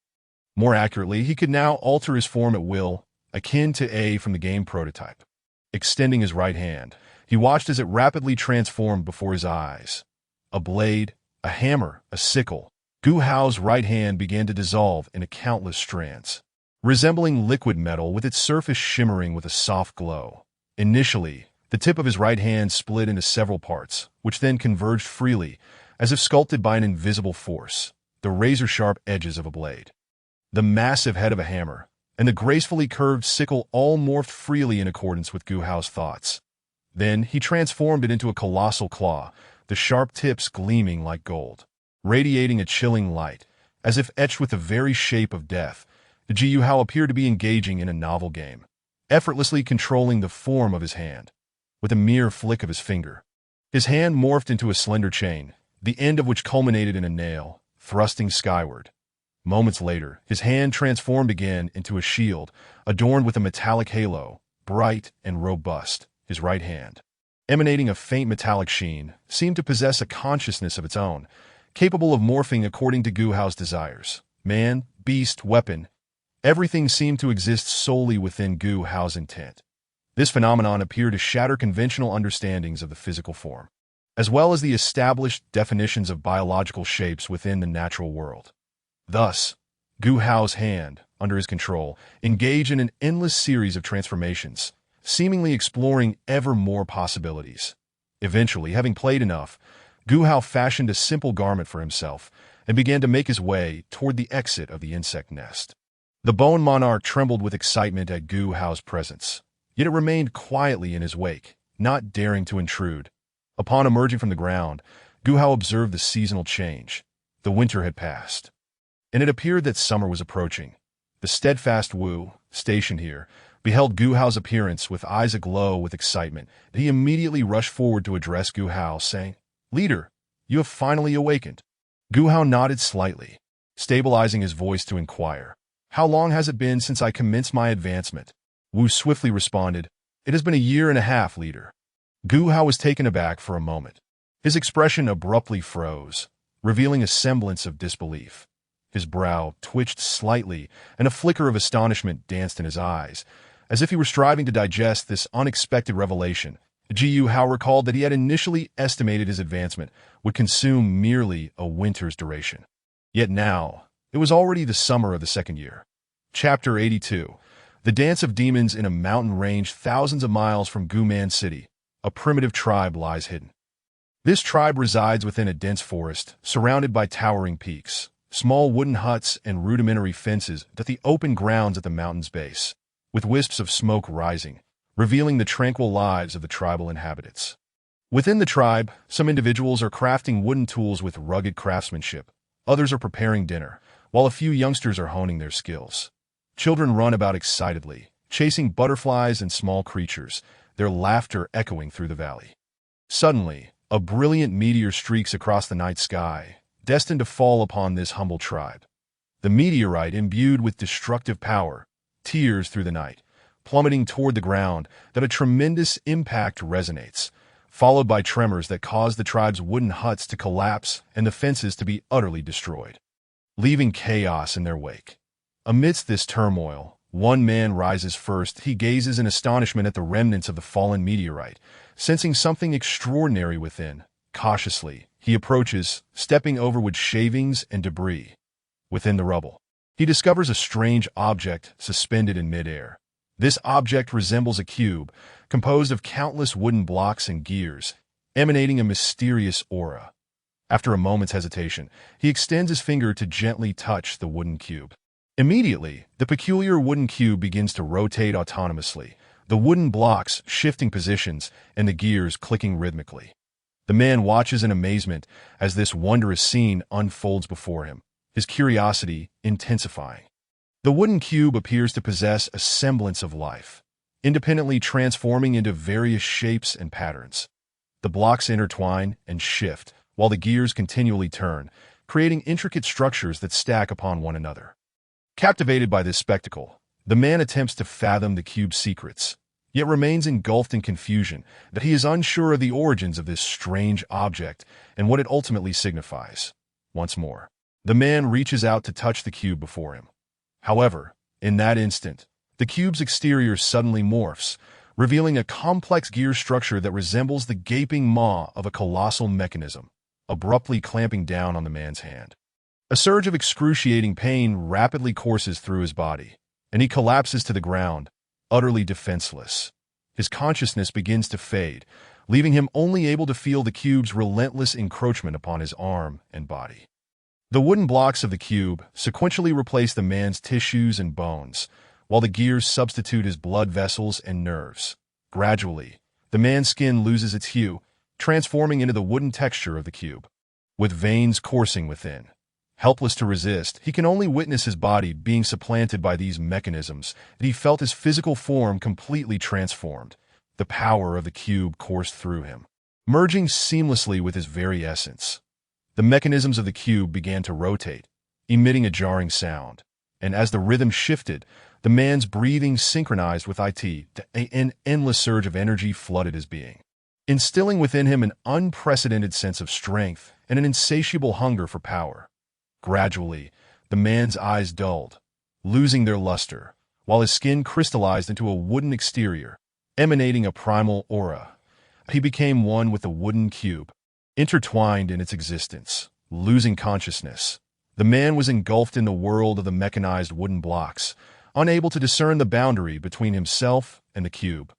More accurately, he could now alter his form at will, akin to A from the game prototype. Extending his right hand, he watched as it rapidly transformed before his eyes. A blade, a hammer, a sickle. Guhao's right hand began to dissolve into countless strands, resembling liquid metal with its surface shimmering with a soft glow. Initially, the tip of his right hand split into several parts, which then converged freely, as if sculpted by an invisible force, the razor-sharp edges of a blade. The massive head of a hammer, and the gracefully curved sickle all morphed freely in accordance with Guhao's thoughts. Then he transformed it into a colossal claw, the sharp tips gleaming like gold. Radiating a chilling light, as if etched with the very shape of death, the Guhao appeared to be engaging in a novel game, effortlessly controlling the form of his hand. With a mere flick of his finger, his hand morphed into a slender chain, the end of which culminated in a nail, thrusting skyward. Moments later, his hand transformed again into a shield, adorned with a metallic halo, bright and robust. His right hand, emanating a faint metallic sheen, seemed to possess a consciousness of its own, capable of morphing according to Guhao's desires. Man, beast, weapon, everything seemed to exist solely within Guhao's intent. This phenomenon appeared to shatter conventional understandings of the physical form, as well as the established definitions of biological shapes within the natural world. Thus, Guhao's hand, under his control, engaged in an endless series of transformations, seemingly exploring ever more possibilities. Eventually, having played enough, Guhao fashioned a simple garment for himself and began to make his way toward the exit of the insect nest. The bone monarch trembled with excitement at Guhao's presence, yet it remained quietly in his wake, not daring to intrude. Upon emerging from the ground, Guhao observed the seasonal change. The winter had passed, and it appeared that summer was approaching. The steadfast Wu, stationed here, beheld Guhao's appearance with eyes aglow with excitement. He immediately rushed forward to address Guhao, saying, "Leader, you have finally awakened." Guhao nodded slightly, stabilizing his voice to inquire, "How long has it been since I commenced my advancement?" Wu swiftly responded, "It has been 1.5 years, leader." Guhao was taken aback for a moment. His expression abruptly froze, revealing a semblance of disbelief. His brow twitched slightly, and a flicker of astonishment danced in his eyes, as if he were striving to digest this unexpected revelation. Guhao recalled that he had initially estimated his advancement would consume merely a winter's duration. Yet now, it was already the summer of the second year. Chapter 82. The Dance of Demons in a mountain range thousands of miles from Guman City. A primitive tribe lies hidden. This tribe resides within a dense forest, surrounded by towering peaks, small wooden huts, and rudimentary fences dot the open grounds at the mountain's base. With wisps of smoke rising, revealing the tranquil lives of the tribal inhabitants. Within the tribe, some individuals are crafting wooden tools with rugged craftsmanship. Others are preparing dinner, while a few youngsters are honing their skills. Children run about excitedly, chasing butterflies and small creatures, their laughter echoing through the valley. Suddenly, a brilliant meteor streaks across the night sky, destined to fall upon this humble tribe. The meteorite, imbued with destructive power, tears through the night, plummeting toward the ground that a tremendous impact resonates, followed by tremors that cause the tribe's wooden huts to collapse and the fences to be utterly destroyed, leaving chaos in their wake. Amidst this turmoil, one man rises first. He gazes in astonishment at the remnants of the fallen meteorite, sensing something extraordinary within. Cautiously, he approaches, stepping over wood shavings and debris. Within the rubble, he discovers a strange object suspended in midair. This object resembles a cube, composed of countless wooden blocks and gears, emanating a mysterious aura. After a moment's hesitation, he extends his finger to gently touch the wooden cube. Immediately, the peculiar wooden cube begins to rotate autonomously, the wooden blocks shifting positions and the gears clicking rhythmically. The man watches in amazement as this wondrous scene unfolds before him, his curiosity intensifying. The wooden cube appears to possess a semblance of life, independently transforming into various shapes and patterns. The blocks intertwine and shift, while the gears continually turn, creating intricate structures that stack upon one another. Captivated by this spectacle, the man attempts to fathom the cube's secrets, yet remains engulfed in confusion that he is unsure of the origins of this strange object and what it ultimately signifies. Once more, the man reaches out to touch the cube before him. However, in that instant, the cube's exterior suddenly morphs, revealing a complex gear structure that resembles the gaping maw of a colossal mechanism, abruptly clamping down on the man's hand. A surge of excruciating pain rapidly courses through his body, and he collapses to the ground, utterly defenseless. His consciousness begins to fade, leaving him only able to feel the cube's relentless encroachment upon his arm and body. The wooden blocks of the cube sequentially replace the man's tissues and bones, while the gears substitute his blood vessels and nerves. Gradually, the man's skin loses its hue, transforming into the wooden texture of the cube, with veins coursing within. Helpless to resist, he can only witness his body being supplanted by these mechanisms, and he felt his physical form completely transformed. The power of the cube coursed through him, merging seamlessly with his very essence. The mechanisms of the cube began to rotate, emitting a jarring sound, and as the rhythm shifted, the man's breathing synchronized with it. An endless surge of energy flooded his being, instilling within him an unprecedented sense of strength and an insatiable hunger for power. Gradually, the man's eyes dulled, losing their luster, while his skin crystallized into a wooden exterior, emanating a primal aura. He became one with the wooden cube, intertwined in its existence. Losing consciousness, the man was engulfed in the world of the mechanized wooden blocks, unable to discern the boundary between himself and the cube.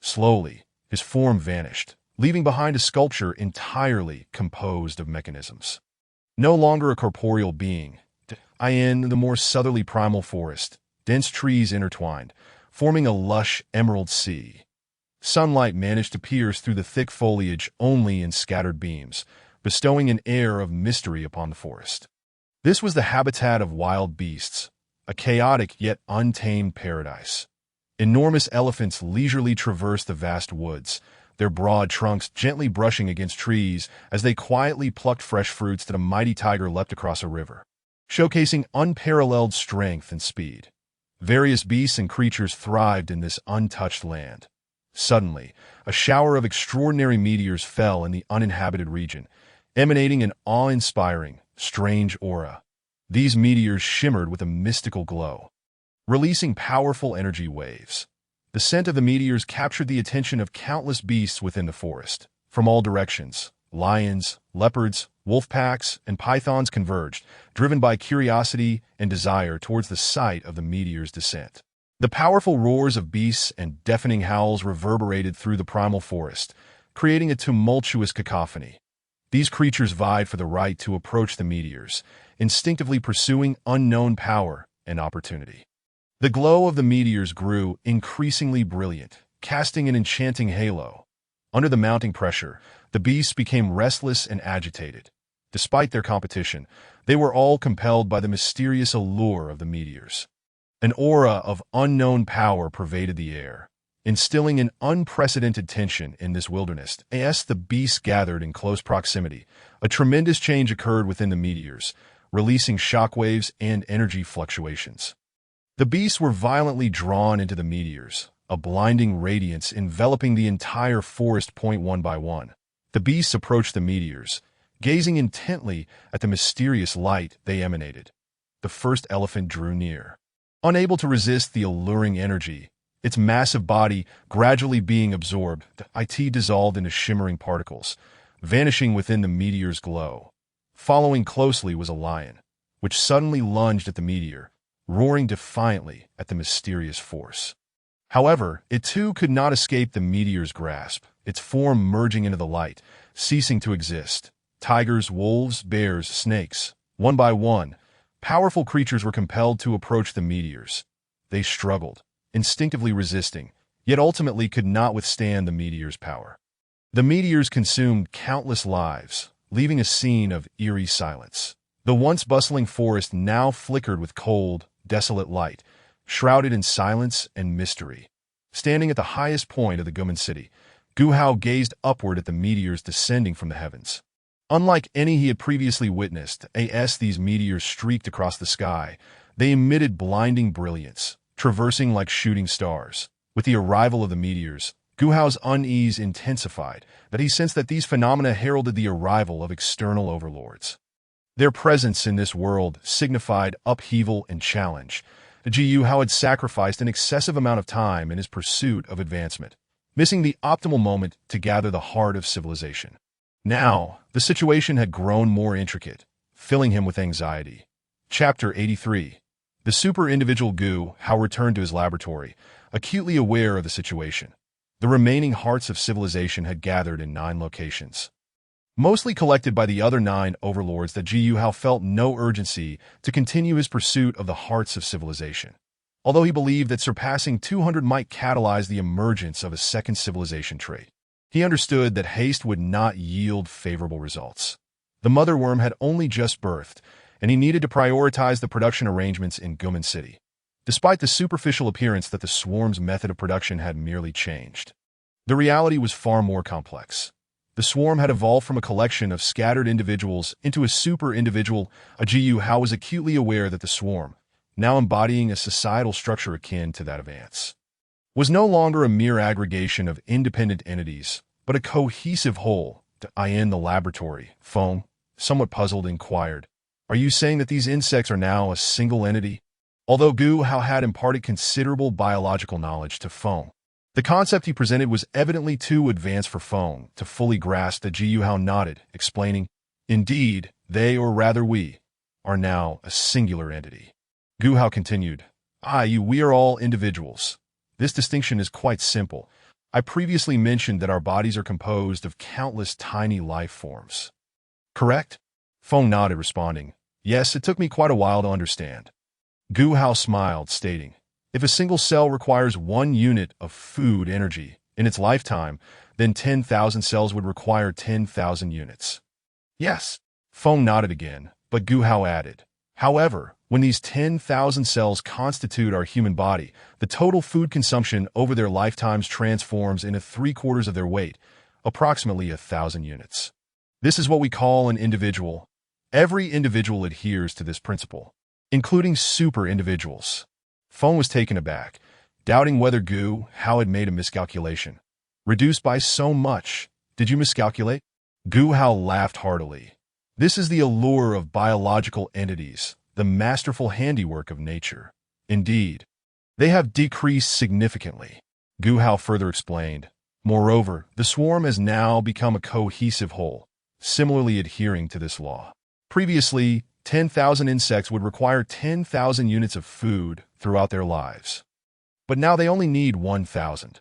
Slowly, his form vanished, leaving behind a sculpture entirely composed of mechanisms. No longer a corporeal being, in the more southerly primal forest, dense trees intertwined, forming a lush emerald sea. Sunlight managed to pierce through the thick foliage only in scattered beams, bestowing an air of mystery upon the forest. This was the habitat of wild beasts, a chaotic yet untamed paradise. Enormous elephants leisurely traversed the vast woods, their broad trunks gently brushing against trees as they quietly plucked fresh fruits that a mighty tiger leapt across a river, showcasing unparalleled strength and speed. Various beasts and creatures thrived in this untouched land. Suddenly, a shower of extraordinary meteors fell in the uninhabited region, emanating an awe-inspiring, strange aura. These meteors shimmered with a mystical glow, releasing powerful energy waves. The scent of the meteors captured the attention of countless beasts within the forest. From all directions, lions, leopards, wolf packs, and pythons converged, driven by curiosity and desire towards the site of the meteor's descent. The powerful roars of beasts and deafening howls reverberated through the primal forest, creating a tumultuous cacophony. These creatures vied for the right to approach the meteors, instinctively pursuing unknown power and opportunity. The glow of the meteors grew increasingly brilliant, casting an enchanting halo. Under the mounting pressure, the beasts became restless and agitated. Despite their competition, they were all compelled by the mysterious allure of the meteors. An aura of unknown power pervaded the air, instilling an unprecedented tension in this wilderness. As the beasts gathered in close proximity, a tremendous change occurred within the meteors, releasing shockwaves and energy fluctuations. The beasts were violently drawn into the meteors, a blinding radiance enveloping the entire forest. One by one, the beasts approached the meteors, gazing intently at the mysterious light they emanated. The first elephant drew near. Unable to resist the alluring energy, its massive body gradually being absorbed, it dissolved into shimmering particles, vanishing within the meteor's glow. Following closely was a lion, which suddenly lunged at the meteor, roaring defiantly at the mysterious force. However, it too could not escape the meteor's grasp, its form merging into the light, ceasing to exist. Tigers, wolves, bears, snakes, one by one, powerful creatures were compelled to approach the meteors. They struggled, instinctively resisting, yet ultimately could not withstand the meteor's power. The meteors consumed countless lives, leaving a scene of eerie silence. The once bustling forest now flickered with cold, desolate light, shrouded in silence and mystery. Standing at the highest point of the Guman city, Gu Hao gazed upward at the meteors descending from the heavens. Unlike any he had previously witnessed, these meteors streaked across the sky. They emitted blinding brilliance, traversing like shooting stars. With the arrival of the meteors, Gu Hao's unease intensified, that he sensed that these phenomena heralded the arrival of external overlords. Their presence in this world signified upheaval and challenge. Gu Hao had sacrificed an excessive amount of time in his pursuit of advancement, missing the optimal moment to gather the heart of civilization. Now, the situation had grown more intricate, filling him with anxiety. Chapter 83. The super-individual Gu Hao returned to his laboratory, acutely aware of the situation. The remaining hearts of civilization had gathered in 9 locations, mostly collected by the other 9 overlords. That Gu Hao felt no urgency to continue his pursuit of the hearts of civilization, although he believed that surpassing 200 might catalyze the emergence of a second civilization trait. He understood that haste would not yield favorable results. The mother worm had only just birthed, and he needed to prioritize the production arrangements in Guman City, despite the superficial appearance that the swarm's method of production had merely changed. The reality was far more complex. The swarm had evolved from a collection of scattered individuals into a super-individual. Gu Hao was acutely aware that the swarm, now embodying a societal structure akin to that of ants, was no longer a mere aggregation of independent entities, but a cohesive whole. In the laboratory, Feng, somewhat puzzled, inquired, "Are you saying that these insects are now a single entity?" Although Gu Hao had imparted considerable biological knowledge to Feng, the concept he presented was evidently too advanced for Feng to fully grasp. That Gu Hao nodded, explaining, "Indeed, they, or rather we, are now a singular entity." Gu Hao continued, "We are all individuals. This distinction is quite simple. I previously mentioned that our bodies are composed of countless tiny life forms. Correct?" Feng nodded, responding, "Yes, it took me quite a while to understand." Gu Hao smiled, stating, "If a single cell requires 1 unit of food energy in its lifetime, then 10,000 cells would require 10,000 units. Yes. Feng nodded again, but Gu Hao added, "However, when these 10,000 cells constitute our human body, the total food consumption over their lifetimes transforms into 3/4 of their weight, approximately 1,000 units. This is what we call an individual. Every individual adheres to this principle, including super-individuals." Feng was taken aback, doubting whether Gu Hao had made a miscalculation. "Reduced by so much? Did you miscalculate?" Gu Hao laughed heartily. "This is the allure of biological entities, the masterful handiwork of nature. Indeed, they have decreased significantly." Gu Hao further explained, "Moreover, the swarm has now become a cohesive whole, similarly adhering to this law. Previously, 10,000 insects would require 10,000 units of food throughout their lives. But now they only need 1,000.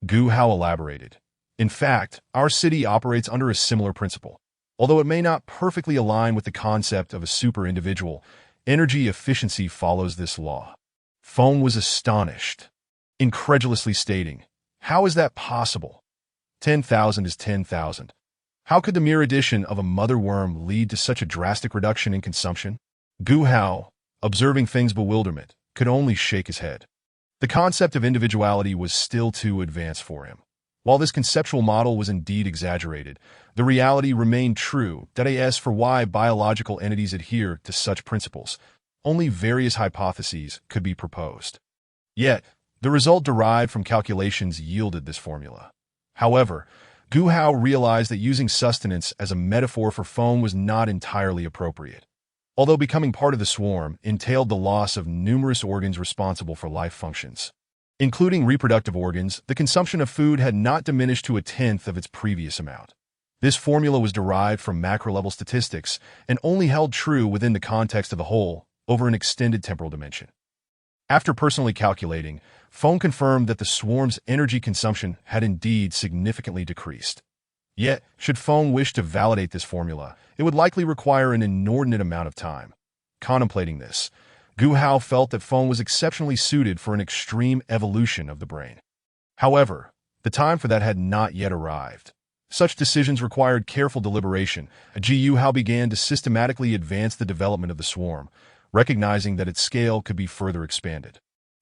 Gu Hao elaborated, "In fact, our city operates under a similar principle. Although it may not perfectly align with the concept of a super-individual, energy efficiency follows this law." Feng was astonished, incredulously stating, How is that possible? 10,000 is 10,000. How could the mere addition of a mother worm lead to such a drastic reduction in consumption? Gu Hao, observing Feng's bewilderment, could only shake his head. The concept of individuality was still too advanced for him. While this conceptual model was indeed exaggerated, the reality remained true. That as for why biological entities adhere to such principles, only various hypotheses could be proposed. Yet, the result derived from calculations yielded this formula. However, Gu Hao realized that using sustenance as a metaphor for Feng was not entirely appropriate. Although becoming part of the swarm entailed the loss of numerous organs responsible for life functions, including reproductive organs, the consumption of food had not diminished to a tenth of its previous amount. This formula was derived from macro-level statistics and only held true within the context of the whole over an extended temporal dimension. After personally calculating, Feng confirmed that the swarm's energy consumption had indeed significantly decreased. Yet, should Feng wish to validate this formula, it would likely require an inordinate amount of time. Contemplating this, Gu Hao felt that Feng was exceptionally suited for an extreme evolution of the brain. However, the time for that had not yet arrived. Such decisions required careful deliberation. Gu Hao began to systematically advance the development of the swarm, recognizing that its scale could be further expanded.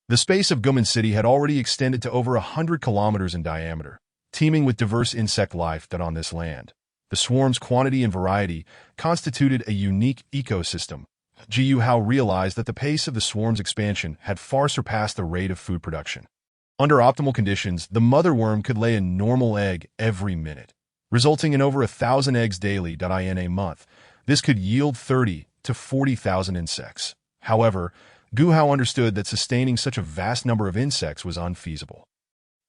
The space of Guman City had already extended to over 100 kilometers in diameter, teeming with diverse insect life that on this land. The swarm's quantity and variety constituted a unique ecosystem. Gu Hao realized that the pace of the swarm's expansion had far surpassed the rate of food production. Under optimal conditions, the mother worm could lay a normal egg every minute, resulting in over 1,000 eggs daily in a month. This could yield 30 to 40,000 insects. However, Gu Hao understood that sustaining such a vast number of insects was unfeasible.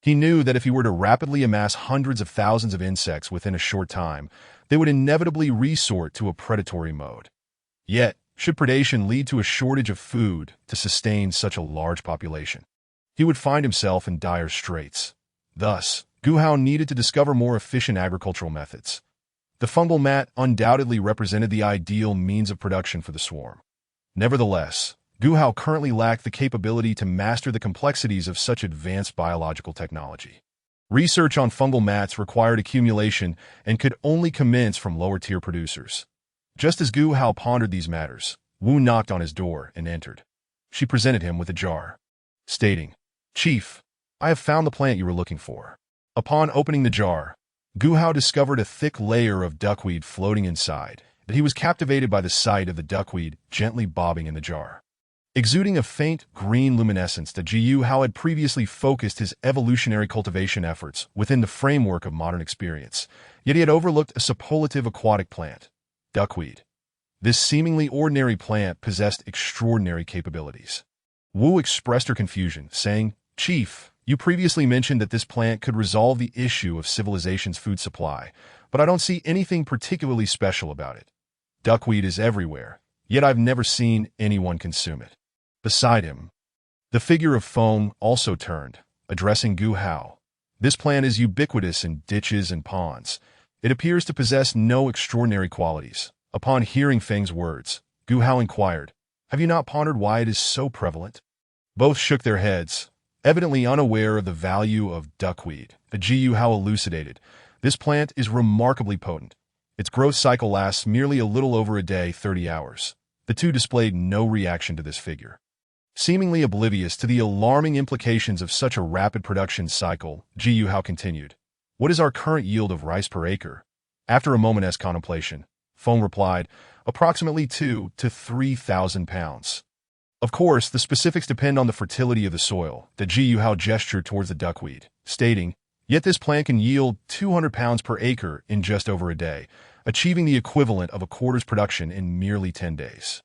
He knew that if he were to rapidly amass hundreds of thousands of insects within a short time, they would inevitably resort to a predatory mode. Yet, should predation lead to a shortage of food to sustain such a large population, he would find himself in dire straits. Thus, Gu Hao needed to discover more efficient agricultural methods. The fungal mat undoubtedly represented the ideal means of production for the swarm. Nevertheless, Gu Hao currently lacked the capability to master the complexities of such advanced biological technology. Research on fungal mats required accumulation and could only commence from lower-tier producers. Just as Gu Hao pondered these matters, Wu knocked on his door and entered. She presented him with a jar, stating, "Chief, I have found the plant you were looking for." Upon opening the jar, Gu Hao discovered a thick layer of duckweed floating inside, but he was captivated by the sight of the duckweed gently bobbing in the jar. Exuding a faint green luminescence, that Gu Hao had previously focused his evolutionary cultivation efforts within the framework of modern experience, yet he had overlooked a superlative aquatic plant, duckweed. This seemingly ordinary plant possessed extraordinary capabilities. Wu expressed her confusion, saying, "Chief, you previously mentioned that this plant could resolve the issue of civilization's food supply, but I don't see anything particularly special about it. Duckweed is everywhere, yet I've never seen anyone consume it." Beside him, the figure of Feng also turned, addressing Gu Hao. "This plant is ubiquitous in ditches and ponds. It appears to possess no extraordinary qualities." Upon hearing Feng's words, Gu Hao inquired, "Have you not pondered why it is so prevalent?" Both shook their heads, evidently unaware of the value of duckweed. Gu Hao elucidated, "This plant is remarkably potent. Its growth cycle lasts merely a little over a day, 30 hours. The two displayed no reaction to this figure. Seemingly oblivious to the alarming implications of such a rapid production cycle, Gu Hao continued, "What is our current yield of rice per acre?" After a moment's contemplation, Feng replied, "Approximately 2,000 to 3,000 pounds. Of course, the specifics depend on the fertility of the soil." The Gu Hao gestured towards the duckweed, stating, "Yet this plant can yield 200 pounds per acre in just over a day, achieving the equivalent of a quarter's production in merely 10 days.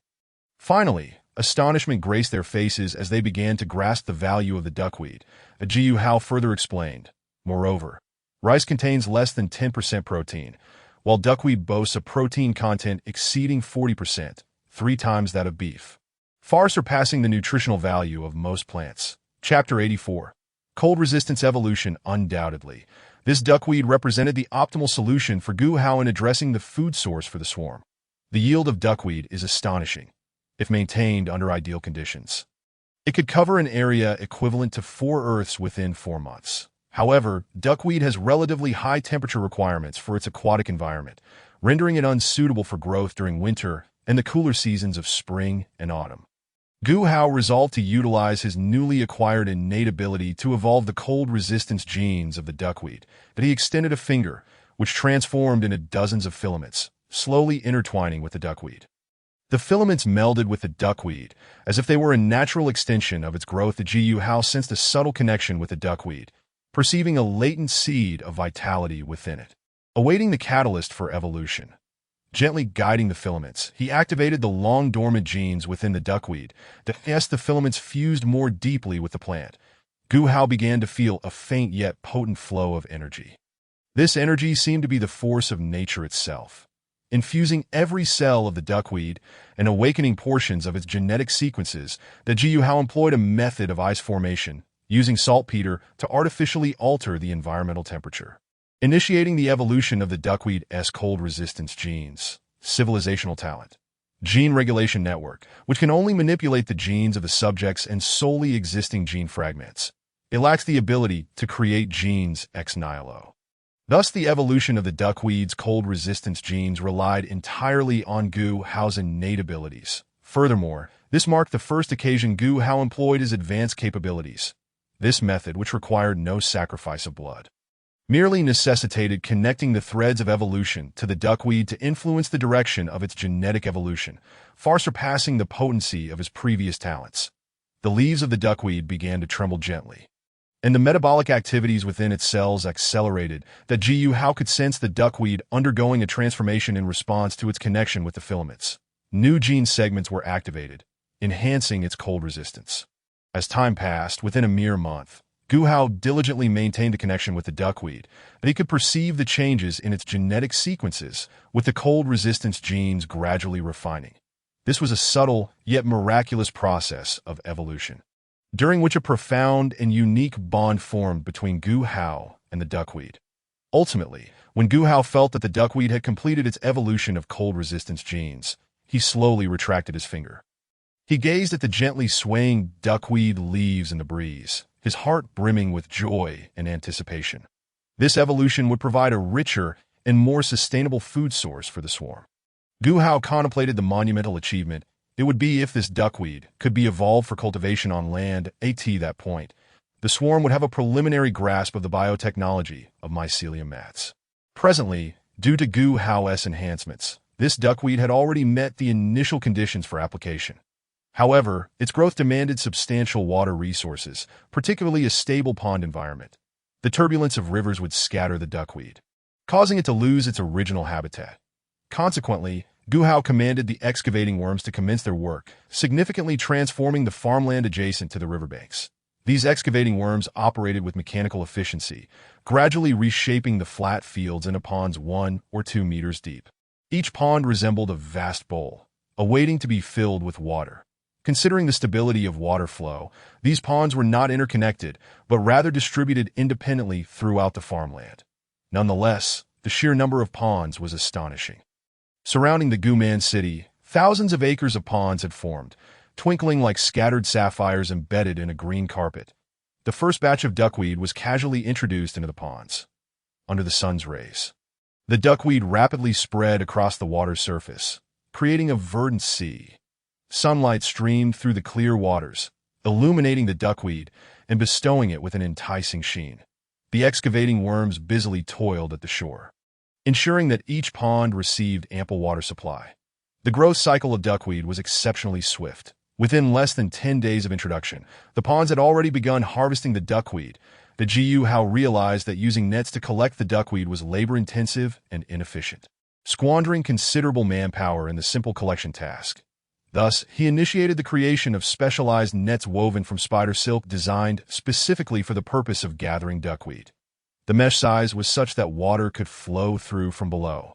Finally, astonishment graced their faces as they began to grasp the value of the duckweed. Gu Hao further explained, "Moreover, rice contains less than 10% protein, while duckweed boasts a protein content exceeding 40%, 3 times that of beef, far surpassing the nutritional value of most plants." Chapter 84. Cold Resistance Evolution. Undoubtedly, this duckweed represented the optimal solution for Gu Hao in addressing the food source for the swarm. The yield of duckweed is astonishing, if maintained under ideal conditions. It could cover an area equivalent to 4 Earths within 4 months. However, duckweed has relatively high temperature requirements for its aquatic environment, rendering it unsuitable for growth during winter and the cooler seasons of spring and autumn. Gu Hao resolved to utilize his newly acquired innate ability to evolve the cold resistance genes of the duckweed, that he extended a finger, which transformed into dozens of filaments, slowly intertwining with the duckweed. The filaments melded with the duckweed, as if they were a natural extension of its growth. The Gu Hao sensed a subtle connection with the duckweed, perceiving a latent seed of vitality within it, awaiting the catalyst for evolution. Gently guiding the filaments, he activated the long-dormant genes within the duckweed. As the filaments fused more deeply with the plant, Gu Hao began to feel a faint yet potent flow of energy. This energy seemed to be the force of nature itself, infusing every cell of the duckweed and awakening portions of its genetic sequences. The Gu Hao employed a method of ice formation, using saltpeter to artificially alter the environmental temperature, initiating the evolution of the duckweed's cold resistance genes. Civilizational talent. Gene regulation network, which can only manipulate the genes of the subjects and solely existing gene fragments. It lacks the ability to create genes ex nihilo. Thus, the evolution of the duckweed's cold resistance genes relied entirely on Gu Hao's innate abilities. Furthermore, this marked the first occasion Gu Hao employed his advanced capabilities. This method, which required no sacrifice of blood, merely necessitated connecting the threads of evolution to the duckweed to influence the direction of its genetic evolution, far surpassing the potency of his previous talents. The leaves of the duckweed began to tremble gently, and the metabolic activities within its cells accelerated. That Gu Hao could sense the duckweed undergoing a transformation in response to its connection with the filaments. New gene segments were activated, enhancing its cold resistance. As time passed, within a mere month, Gu Hao diligently maintained the connection with the duckweed, and he could perceive the changes in its genetic sequences, with the cold resistance genes gradually refining. This was a subtle, yet miraculous process of evolution, during which a profound and unique bond formed between Gu Hao and the duckweed. Ultimately, when Gu Hao felt that the duckweed had completed its evolution of cold resistance genes, he slowly retracted his finger. He gazed at the gently swaying duckweed leaves in the breeze, his heart brimming with joy and anticipation. This evolution would provide a richer and more sustainable food source for the swarm. Gu Hao contemplated the monumental achievement it would be if this duckweed could be evolved for cultivation on land. At that point, the swarm would have a preliminary grasp of the biotechnology of mycelium mats. Presently, due to Gu Hao's enhancements, this duckweed had already met the initial conditions for application. However, its growth demanded substantial water resources, particularly a stable pond environment. The turbulence of rivers would scatter the duckweed, causing it to lose its original habitat. Consequently, Gu Hao commanded the excavating worms to commence their work, significantly transforming the farmland adjacent to the riverbanks. These excavating worms operated with mechanical efficiency, gradually reshaping the flat fields into ponds 1 or 2 meters deep. Each pond resembled a vast bowl, awaiting to be filled with water. Considering the stability of water flow, these ponds were not interconnected, but rather distributed independently throughout the farmland. Nonetheless, the sheer number of ponds was astonishing. Surrounding the Guman city, thousands of acres of ponds had formed, twinkling like scattered sapphires embedded in a green carpet. The first batch of duckweed was casually introduced into the ponds. Under the sun's rays, the duckweed rapidly spread across the water's surface, creating a verdant sea. Sunlight streamed through the clear waters, illuminating the duckweed and bestowing it with an enticing sheen. The excavating worms busily toiled at the shore, ensuring that each pond received ample water supply. The growth cycle of duckweed was exceptionally swift. Within less than 10 days of introduction, the ponds had already begun harvesting the duckweed. The Gu Hao realized that using nets to collect the duckweed was labor-intensive and inefficient, squandering considerable manpower in the simple collection task. Thus, he initiated the creation of specialized nets woven from spider silk designed specifically for the purpose of gathering duckweed. The mesh size was such that water could flow through from below,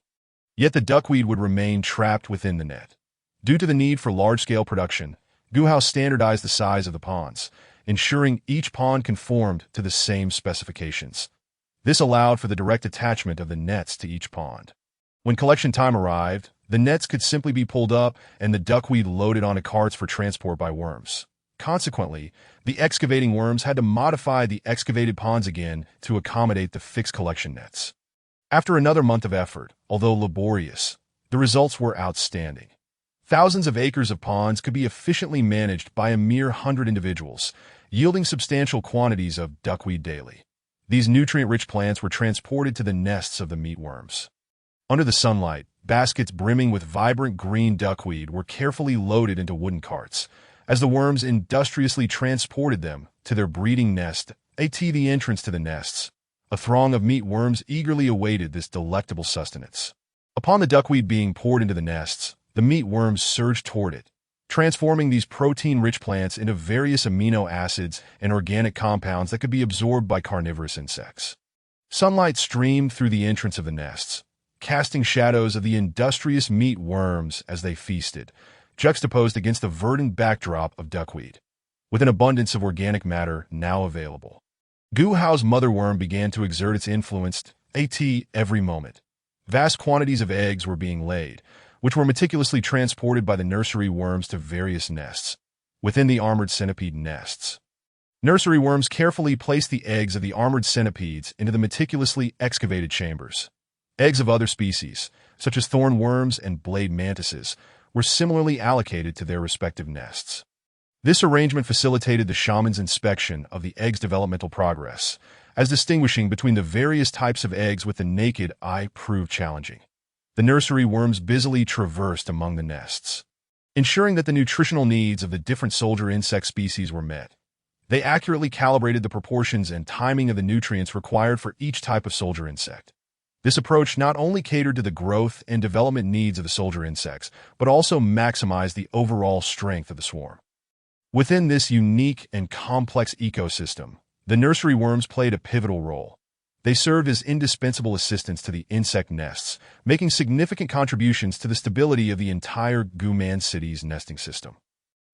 yet the duckweed would remain trapped within the net. Due to the need for large-scale production, Gu Hao standardized the size of the ponds, ensuring each pond conformed to the same specifications. This allowed for the direct attachment of the nets to each pond. When collection time arrived, the nets could simply be pulled up and the duckweed loaded onto carts for transport by worms. Consequently, the excavating worms had to modify the excavated ponds again to accommodate the fixed collection nets. After another month of effort, although laborious, the results were outstanding. Thousands of acres of ponds could be efficiently managed by a mere 100 individuals, yielding substantial quantities of duckweed daily. These nutrient-rich plants were transported to the nests of the meatworms. Under the sunlight, baskets brimming with vibrant green duckweed were carefully loaded into wooden carts, as the worms industriously transported them to their breeding nest, the entrance to the nests. A throng of meatworms eagerly awaited this delectable sustenance. Upon the duckweed being poured into the nests, the meatworms surged toward it, transforming these protein-rich plants into various amino acids and organic compounds that could be absorbed by carnivorous insects. Sunlight streamed through the entrance of the nests, casting shadows of the industrious meatworms as they feasted, juxtaposed against the verdant backdrop of duckweed. With an abundance of organic matter now available, Guhow's motherworm began to exert its influence every moment. Vast quantities of eggs were being laid, which were meticulously transported by the nursery worms to various nests. Within the armored centipede nests, nursery worms carefully placed the eggs of the armored centipedes into the meticulously excavated chambers. Eggs of other species, such as thorn worms and blade mantises, were similarly allocated to their respective nests. This arrangement facilitated the shaman's inspection of the egg's developmental progress, as distinguishing between the various types of eggs with the naked eye proved challenging. The nursery worms busily traversed among the nests, ensuring that the nutritional needs of the different soldier insect species were met. They accurately calibrated the proportions and timing of the nutrients required for each type of soldier insect. This approach not only catered to the growth and development needs of the soldier insects, but also maximized the overall strength of the swarm. Within this unique and complex ecosystem, the nursery worms played a pivotal role. They served as indispensable assistants to the insect nests, making significant contributions to the stability of the entire Guman city's nesting system.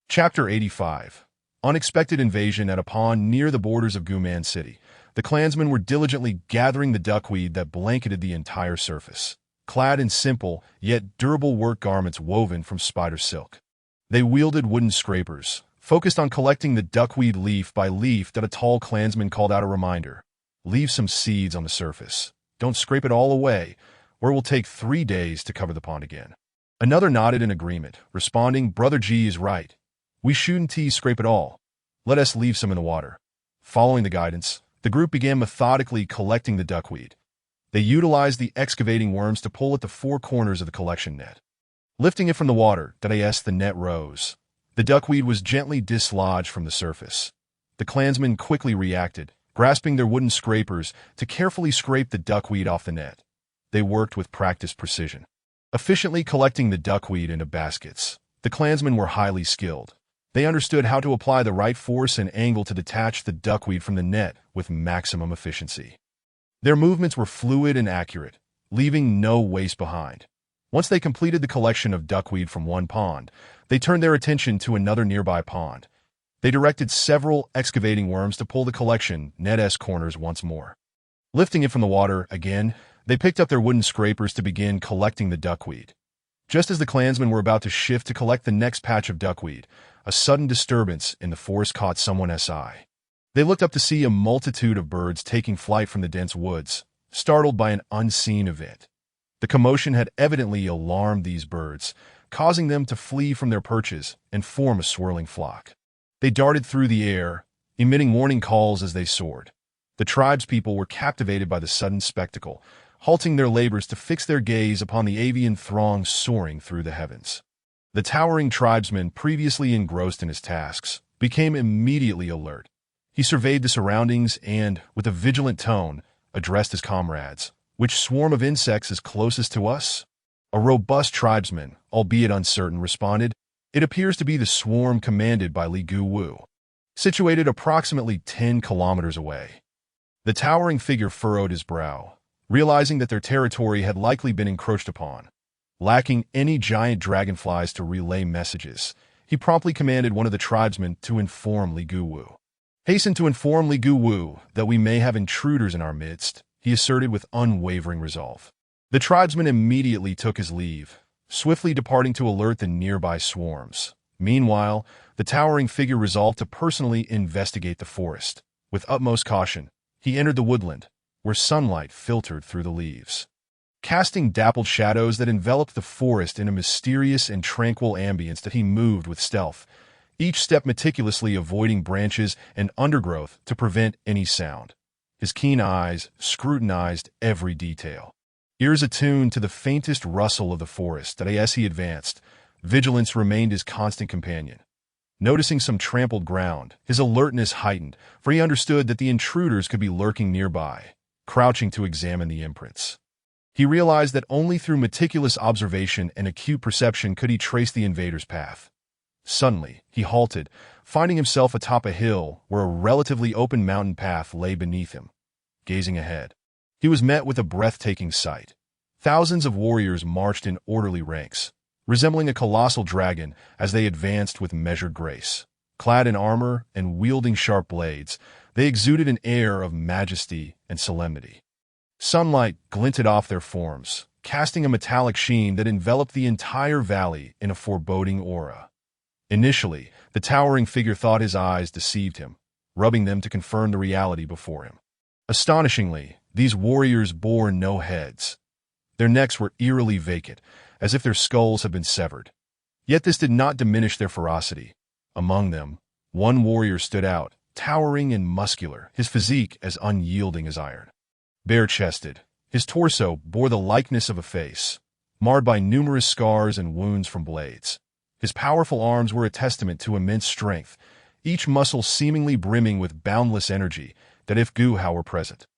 Chapter 85. Unexpected invasion at a pond near the borders of Guman City. The clansmen were diligently gathering the duckweed that blanketed the entire surface, clad in simple, yet durable work garments woven from spider silk. They wielded wooden scrapers, focused on collecting the duckweed leaf by leaf that a tall clansman called out a reminder. Leave some seeds on the surface. Don't scrape it all away, or it will take 3 days to cover the pond again. Another nodded in agreement, responding, Brother G is right. We shouldn't scrape it all. Let us leave some in the water. Following the guidance, the group began methodically collecting the duckweed. They utilized the excavating worms to pull at the 4 corners of the collection net. Lifting it from the water, the net rose. The duckweed was gently dislodged from the surface. The clansmen quickly reacted, grasping their wooden scrapers to carefully scrape the duckweed off the net. They worked with practiced precision, efficiently collecting the duckweed into baskets. The clansmen were highly skilled. They understood how to apply the right force and angle to detach the duckweed from the net with maximum efficiency. Their movements were fluid and accurate, leaving no waste behind. Once they completed the collection of duckweed from one pond, they turned their attention to another nearby pond. They directed several excavating worms to pull the collection net's corners once more. Lifting it from the water again, they picked up their wooden scrapers to begin collecting the duckweed. Just as the clansmen were about to shift to collect the next patch of duckweed, a sudden disturbance in the forest caught someone's eye. They looked up to see a multitude of birds taking flight from the dense woods, startled by an unseen event. The commotion had evidently alarmed these birds, causing them to flee from their perches and form a swirling flock. They darted through the air, emitting warning calls as they soared. The tribespeople were captivated by the sudden spectacle, halting their labors to fix their gaze upon the avian throng soaring through the heavens. The towering tribesman, previously engrossed in his tasks, became immediately alert. He surveyed the surroundings and, with a vigilant tone, addressed his comrades. Which swarm of insects is closest to us? A robust tribesman, albeit uncertain, responded. It appears to be the swarm commanded by Li Guwu, situated approximately 10 kilometers away. The towering figure furrowed his brow, realizing that their territory had likely been encroached upon. Lacking any giant dragonflies to relay messages, he promptly commanded one of the tribesmen to inform Li Guwu. Hasten to inform Li Guwu that we may have intruders in our midst, he asserted with unwavering resolve. The tribesman immediately took his leave, swiftly departing to alert the nearby swarms. Meanwhile, the towering figure resolved to personally investigate the forest. With utmost caution, he entered the woodland, where sunlight filtered through the leaves, casting dappled shadows that enveloped the forest in a mysterious and tranquil ambience. That he moved with stealth, each step meticulously avoiding branches and undergrowth to prevent any sound. His keen eyes scrutinized every detail, ears attuned to the faintest rustle of the forest. That as he advanced, vigilance remained his constant companion. Noticing some trampled ground, his alertness heightened, for he understood that the intruders could be lurking nearby, crouching to examine the imprints. He realized that only through meticulous observation and acute perception could he trace the invader's path. Suddenly, he halted, finding himself atop a hill where a relatively open mountain path lay beneath him. Gazing ahead, he was met with a breathtaking sight. Thousands of warriors marched in orderly ranks, resembling a colossal dragon as they advanced with measured grace. Clad in armor and wielding sharp blades, they exuded an air of majesty and solemnity. Sunlight glinted off their forms, casting a metallic sheen that enveloped the entire valley in a foreboding aura. Initially, the towering figure thought his eyes deceived him, rubbing them to confirm the reality before him. Astonishingly, these warriors bore no heads. Their necks were eerily vacant, as if their skulls had been severed. Yet this did not diminish their ferocity. Among them, one warrior stood out, towering and muscular, his physique as unyielding as iron. Bare-chested, his torso bore the likeness of a face, marred by numerous scars and wounds from blades. His powerful arms were a testament to immense strength, each muscle seemingly brimming with boundless energy. That if Gu Hao were present,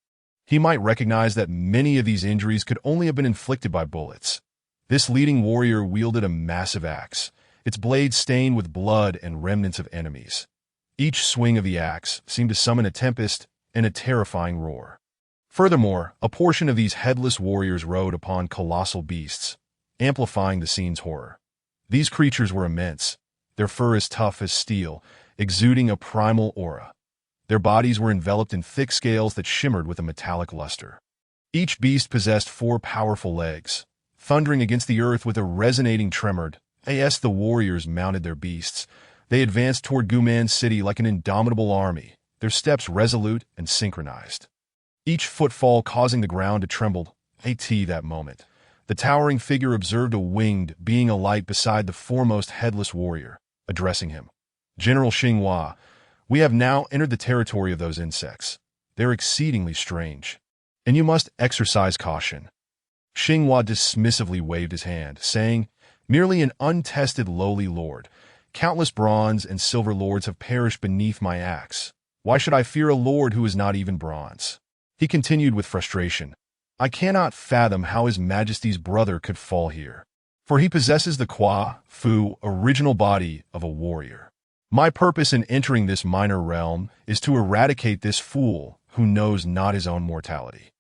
he might recognize that many of these injuries could only have been inflicted by bullets. This leading warrior wielded a massive axe, its blade stained with blood and remnants of enemies. Each swing of the axe seemed to summon a tempest and a terrifying roar. Furthermore, a portion of these headless warriors rode upon colossal beasts, amplifying the scene's horror. These creatures were immense, their fur as tough as steel, exuding a primal aura. Their bodies were enveloped in thick scales that shimmered with a metallic luster. Each beast possessed 4 powerful legs, thundering against the earth with a resonating tremor. As the warriors mounted their beasts, they advanced toward Guman City like an indomitable army, their steps resolute and synchronized, each footfall causing the ground to tremble. At that moment, the towering figure observed a winged being alight beside the foremost headless warrior, addressing him. "General Xinghua, we have now entered the territory of those insects. They're exceedingly strange, and you must exercise caution." Xinghua dismissively waved his hand, saying, "Merely an untested lowly lord. Countless bronze and silver lords have perished beneath my axe. Why should I fear a lord who is not even bronze?" He continued with frustration, "I cannot fathom how His Majesty's brother could fall here, for he possesses the Qua, Fu, original body of a warrior. My purpose in entering this minor realm is to eradicate this fool who knows not his own mortality."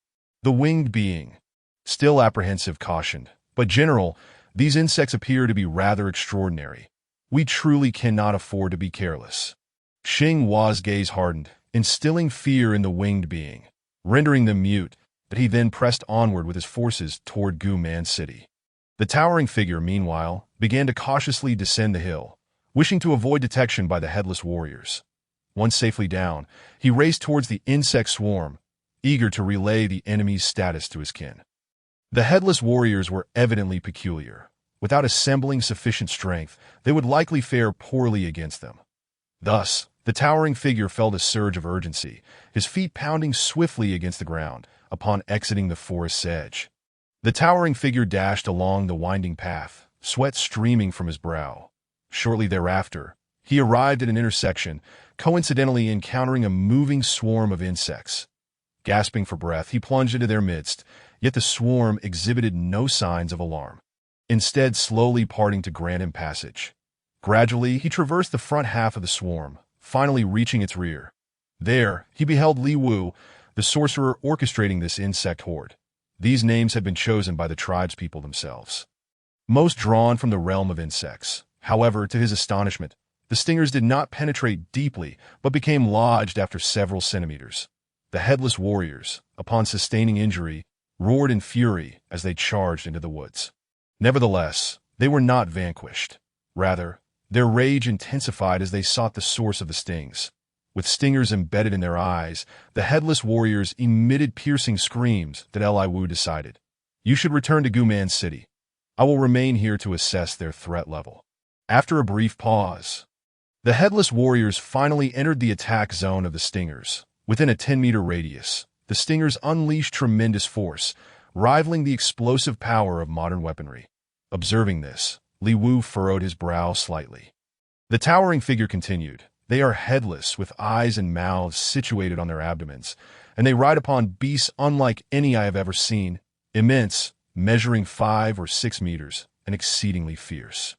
The winged being, still apprehensive, cautioned, "But General, these insects appear to be rather extraordinary. We truly cannot afford to be careless." Xinghua's gaze hardened, instilling fear in the winged being, rendering them mute. That he then pressed onward with his forces toward Guman City. The towering figure, meanwhile, began to cautiously descend the hill, wishing to avoid detection by the headless warriors. Once safely down, he raced towards the insect swarm, eager to relay the enemy's status to his kin. The headless warriors were evidently peculiar. Without assembling sufficient strength, they would likely fare poorly against them. Thus, the towering figure felt a surge of urgency, his feet pounding swiftly against the ground upon exiting the forest's edge. The towering figure dashed along the winding path, sweat streaming from his brow. Shortly thereafter, he arrived at an intersection, coincidentally encountering a moving swarm of insects. Gasping for breath, he plunged into their midst, yet the swarm exhibited no signs of alarm, instead slowly parting to grant him passage. Gradually, he traversed the front half of the swarm, finally reaching its rear. There, he beheld Li Wu, the sorcerer orchestrating this insect horde. These names had been chosen by the tribespeople themselves, most drawn from the realm of insects. However, to his astonishment, the stingers did not penetrate deeply, but became lodged after several centimeters. The headless warriors, upon sustaining injury, roared in fury as they charged into the woods. Nevertheless, they were not vanquished. Rather, Their rage intensified as they sought the source of the stings. With stingers embedded in their eyes, the headless warriors emitted piercing screams that Li Wu decided. You should return to Guman City. I will remain here to assess their threat level. After a brief pause, the headless warriors finally entered the attack zone of the stingers. Within a 10-meter radius, the stingers unleashed tremendous force, rivaling the explosive power of modern weaponry. Observing this, Li Wu furrowed his brow slightly. The towering figure continued. They are headless, with eyes and mouths situated on their abdomens, and they ride upon beasts unlike any I have ever seen, immense, measuring 5 or 6 meters, and exceedingly fierce.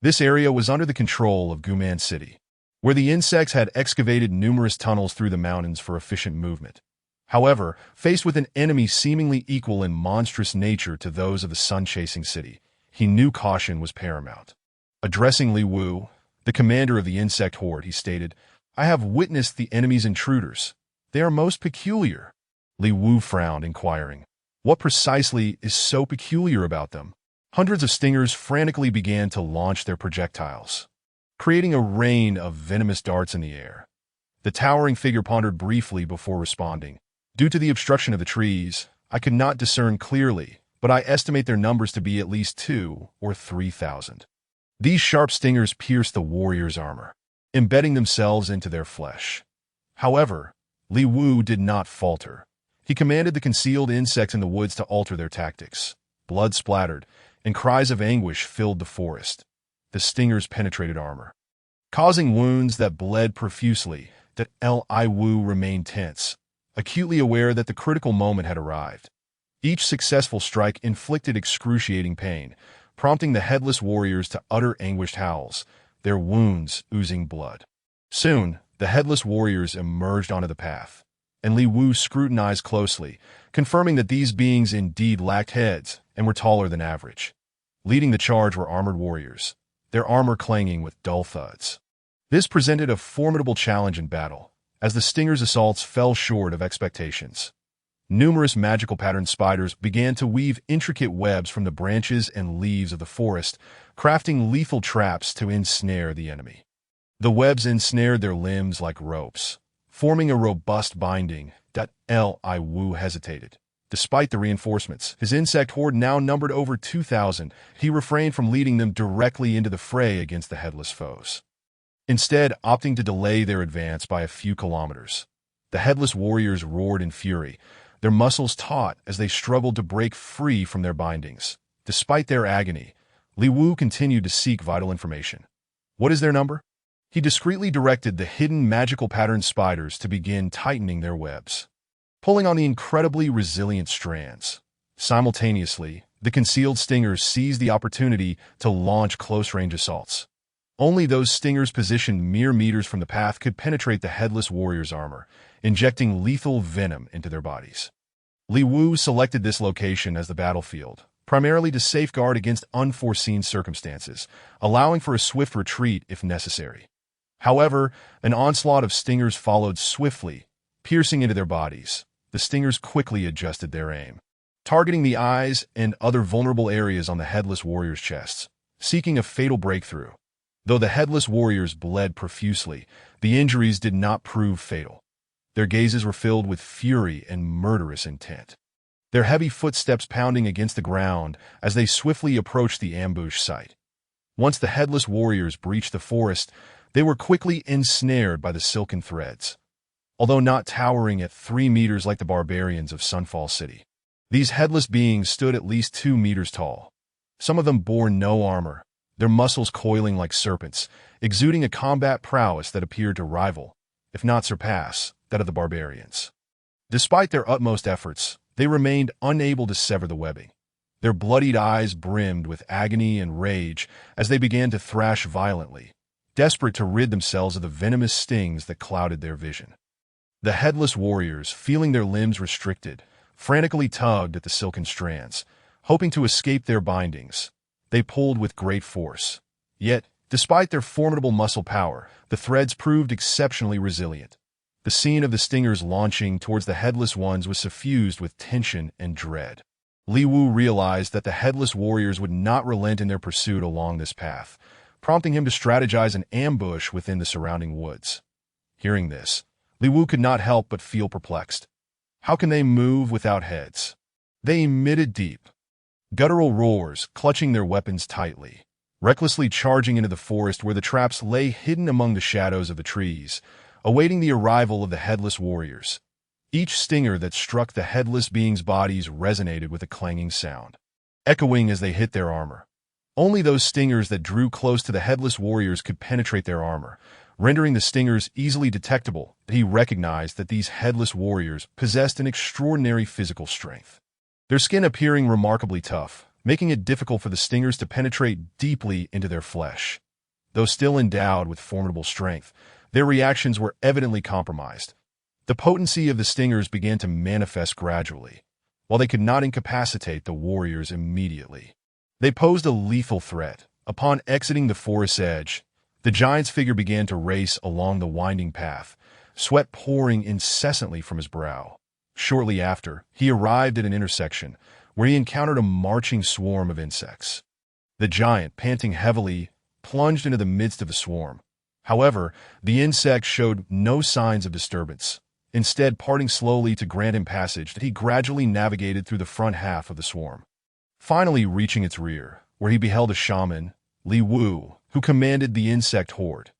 This area was under the control of Guman City, where the insects had excavated numerous tunnels through the mountains for efficient movement. However, faced with an enemy seemingly equal in monstrous nature to those of the sun-chasing city, he knew caution was paramount. Addressing Li Wu, the commander of the insect horde, he stated, I have witnessed the enemy's intruders. They are most peculiar. Li Wu frowned, inquiring, what precisely is so peculiar about them? Hundreds of stingers frantically began to launch their projectiles, creating a rain of venomous darts in the air. The towering figure pondered briefly before responding. Due to the obstruction of the trees, I could not discern clearly, but I estimate their numbers to be at least 2,000 or 3,000. These sharp stingers pierced the warrior's armor, embedding themselves into their flesh. However, Li Wu did not falter. He commanded the concealed insects in the woods to alter their tactics. Blood splattered, and cries of anguish filled the forest. The stingers penetrated armor, causing wounds that bled profusely. That Li Wu remained tense, acutely aware that the critical moment had arrived. Each successful strike inflicted excruciating pain, prompting the headless warriors to utter anguished howls, their wounds oozing blood. Soon, the headless warriors emerged onto the path, and Li Wu scrutinized closely, confirming that these beings indeed lacked heads and were taller than average. Leading the charge were armored warriors, their armor clanging with dull thuds. This presented a formidable challenge in battle, as the stingers' assaults fell short of expectations. Numerous magical patterned spiders began to weave intricate webs from the branches and leaves of the forest, crafting lethal traps to ensnare the enemy. The webs ensnared their limbs like ropes, forming a robust binding. Li Wu hesitated. Despite the reinforcements, his insect horde now numbered over 2,000. He refrained from leading them directly into the fray against the headless foes, instead opting to delay their advance by a few kilometers. The headless warriors roared in fury, their muscles taut as they struggled to break free from their bindings. Despite their agony, Li Wu continued to seek vital information. What is their number? He discreetly directed the hidden magical patterned spiders to begin tightening their webs, pulling on the incredibly resilient strands. Simultaneously, the concealed stingers seized the opportunity to launch close-range assaults. Only those stingers positioned mere meters from the path could penetrate the headless warrior's armor, injecting lethal venom into their bodies. Li Wu selected this location as the battlefield, primarily to safeguard against unforeseen circumstances, allowing for a swift retreat if necessary. However, an onslaught of stingers followed swiftly, piercing into their bodies. The stingers quickly adjusted their aim, targeting the eyes and other vulnerable areas on the headless warrior's chests, seeking a fatal breakthrough. Though the headless warriors bled profusely, the injuries did not prove fatal. Their gazes were filled with fury and murderous intent, their heavy footsteps pounding against the ground as they swiftly approached the ambush site. Once the headless warriors breached the forest, they were quickly ensnared by the silken threads. Although not towering at 3 meters like the barbarians of Sunfall City, these headless beings stood at least 2 meters tall. Some of them bore no armor, their muscles coiling like serpents, exuding a combat prowess that appeared to rival, if not surpass, that of the barbarians. Despite their utmost efforts, they remained unable to sever the webbing. Their bloodied eyes brimmed with agony and rage as they began to thrash violently, desperate to rid themselves of the venomous stings that clouded their vision. The headless warriors, feeling their limbs restricted, frantically tugged at the silken strands, hoping to escape their bindings. They pulled with great force. Yet, despite their formidable muscle power, the threads proved exceptionally resilient. The scene of the stingers launching towards the headless ones was suffused with tension and dread. Li Wu realized that the headless warriors would not relent in their pursuit along this path, prompting him to strategize an ambush within the surrounding woods. Hearing this, Li Wu could not help but feel perplexed. How can they move without heads? They emitted deep, guttural roars, clutching their weapons tightly, recklessly charging into the forest where the traps lay hidden among the shadows of the trees, awaiting the arrival of the headless warriors. Each stinger that struck the headless beings' bodies resonated with a clanging sound, echoing as they hit their armor. Only those stingers that drew close to the headless warriors could penetrate their armor, rendering the stingers easily detectable. He recognized that these headless warriors possessed an extraordinary physical strength, their skin appearing remarkably tough, making it difficult for the stingers to penetrate deeply into their flesh. Though still endowed with formidable strength, their reactions were evidently compromised. The potency of the stingers began to manifest gradually, while they could not incapacitate the warriors immediately. They posed a lethal threat. Upon exiting the forest's edge, the giant's figure began to race along the winding path, sweat pouring incessantly from his brow. Shortly after, he arrived at an intersection where he encountered a marching swarm of insects. The giant, panting heavily, plunged into the midst of the swarm. However, the insects showed no signs of disturbance, instead parting slowly to grant him passage. He gradually navigated through the front half of the swarm, finally reaching its rear, where he beheld a shaman, Li Wu, who commanded the insect horde.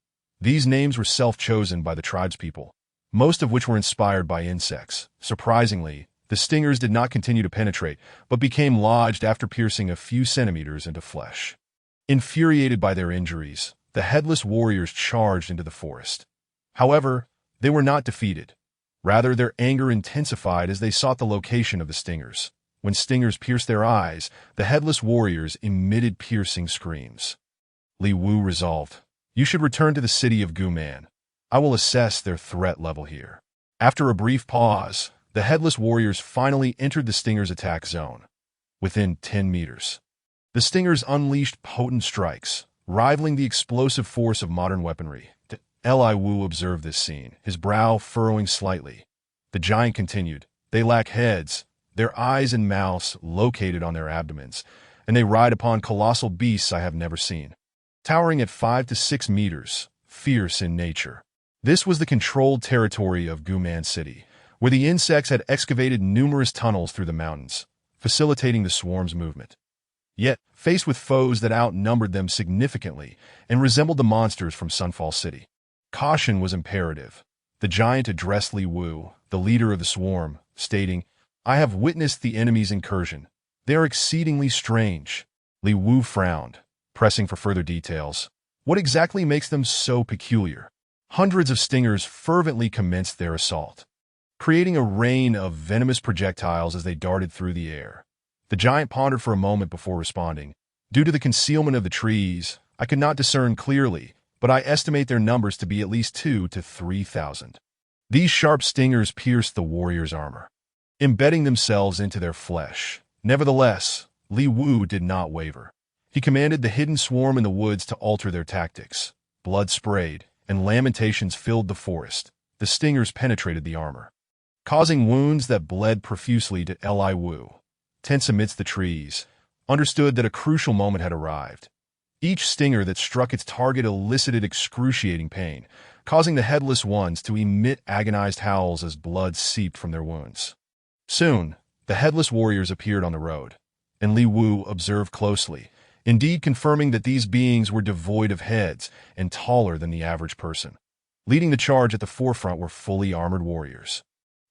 These names were self-chosen by the tribespeople, most of which were inspired by insects. Surprisingly, the stingers did not continue to penetrate, but became lodged after piercing a few centimeters into flesh. Infuriated by their injuries, the headless warriors charged into the forest. However, they were not defeated. Rather, their anger intensified as they sought the location of the stingers. When stingers pierced their eyes, the headless warriors emitted piercing screams. Li Wu resolved, "You should return to the city of Guman. I will assess their threat level here." After a brief pause, the headless warriors finally entered the stingers' attack zone. Within 10 meters, the stingers unleashed potent strikes, rivaling the explosive force of modern weaponry. Li Wu observed this scene, his brow furrowing slightly. The giant continued, "They lack heads, their eyes and mouths located on their abdomens, and they ride upon colossal beasts I have never seen, towering at 5 to 6 meters, fierce in nature." This was the controlled territory of Guman City, where the insects had excavated numerous tunnels through the mountains, facilitating the swarm's movement. Yet, faced with foes that outnumbered them significantly and resembled the monsters from Sunfall City, caution was imperative. The giant addressed Li Wu, the leader of the swarm, stating, "I have witnessed the enemy's incursion. They are exceedingly strange." Li Wu frowned, pressing for further details. What exactly makes them so peculiar? Hundreds of stingers fervently commenced their assault, creating a rain of venomous projectiles as they darted through the air. The giant pondered for a moment before responding. "Due to the concealment of the trees, I could not discern clearly, but I estimate their numbers to be at least 2,000 to 3,000. These sharp stingers pierced the warrior's armor, embedding themselves into their flesh. Nevertheless, Li Wu did not waver. He commanded the hidden swarm in the woods to alter their tactics. Blood sprayed, and lamentations filled the forest. The stingers penetrated the armor, causing wounds that bled profusely. To Li Wu, tense amidst the trees, understood that a crucial moment had arrived. Each stinger that struck its target elicited excruciating pain, causing the headless ones to emit agonized howls as blood seeped from their wounds. Soon, the headless warriors appeared on the road, and Li Wu observed closely, indeed confirming that these beings were devoid of heads and taller than the average person. Leading the charge at the forefront were fully armored warriors,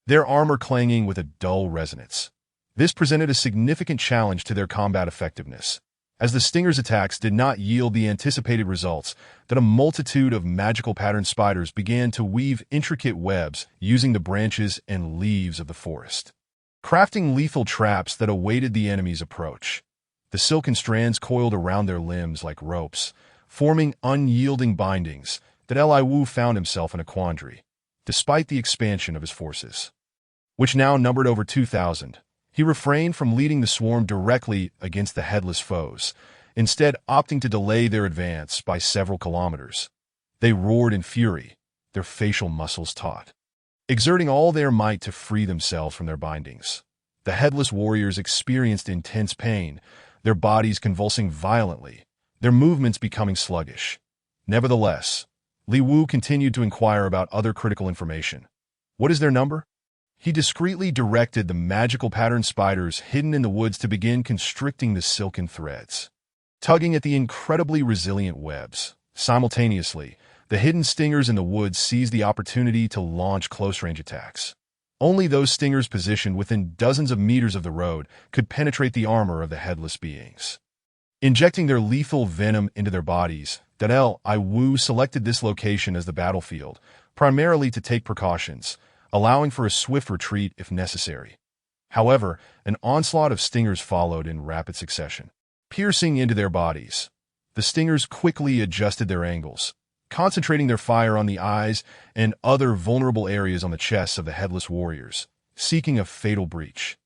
their armor clanging with a dull resonance. This presented a significant challenge to their combat effectiveness, as the stingers' attacks did not yield the anticipated results. That a multitude of magical pattern spiders began to weave intricate webs using the branches and leaves of the forest, crafting lethal traps that awaited the enemy's approach. The silken strands coiled around their limbs like ropes, forming unyielding bindings. That Li Wu found himself in a quandary. Despite the expansion of his forces, which now numbered over 2,000, he refrained from leading the swarm directly against the headless foes, instead opting to delay their advance by several kilometers. They roared in fury, their facial muscles taut, exerting all their might to free themselves from their bindings. The headless warriors experienced intense pain, their bodies convulsing violently, their movements becoming sluggish. Nevertheless, Li Wu continued to inquire about other critical information. What is their number? He discreetly directed the magical pattern spiders hidden in the woods to begin constricting the silken threads, tugging at the incredibly resilient webs. Simultaneously, the hidden stingers in the woods seized the opportunity to launch close-range attacks. Only those stingers positioned within dozens of meters of the road could penetrate the armor of the headless beings. Injecting their lethal venom into their bodies, Li Wu selected this location as the battlefield, primarily to take precautions, allowing for a swift retreat if necessary. However, an onslaught of stingers followed in rapid succession, piercing into their bodies. The stingers quickly adjusted their angles, concentrating their fire on the eyes and other vulnerable areas on the chests of the headless warriors, seeking a fatal breach.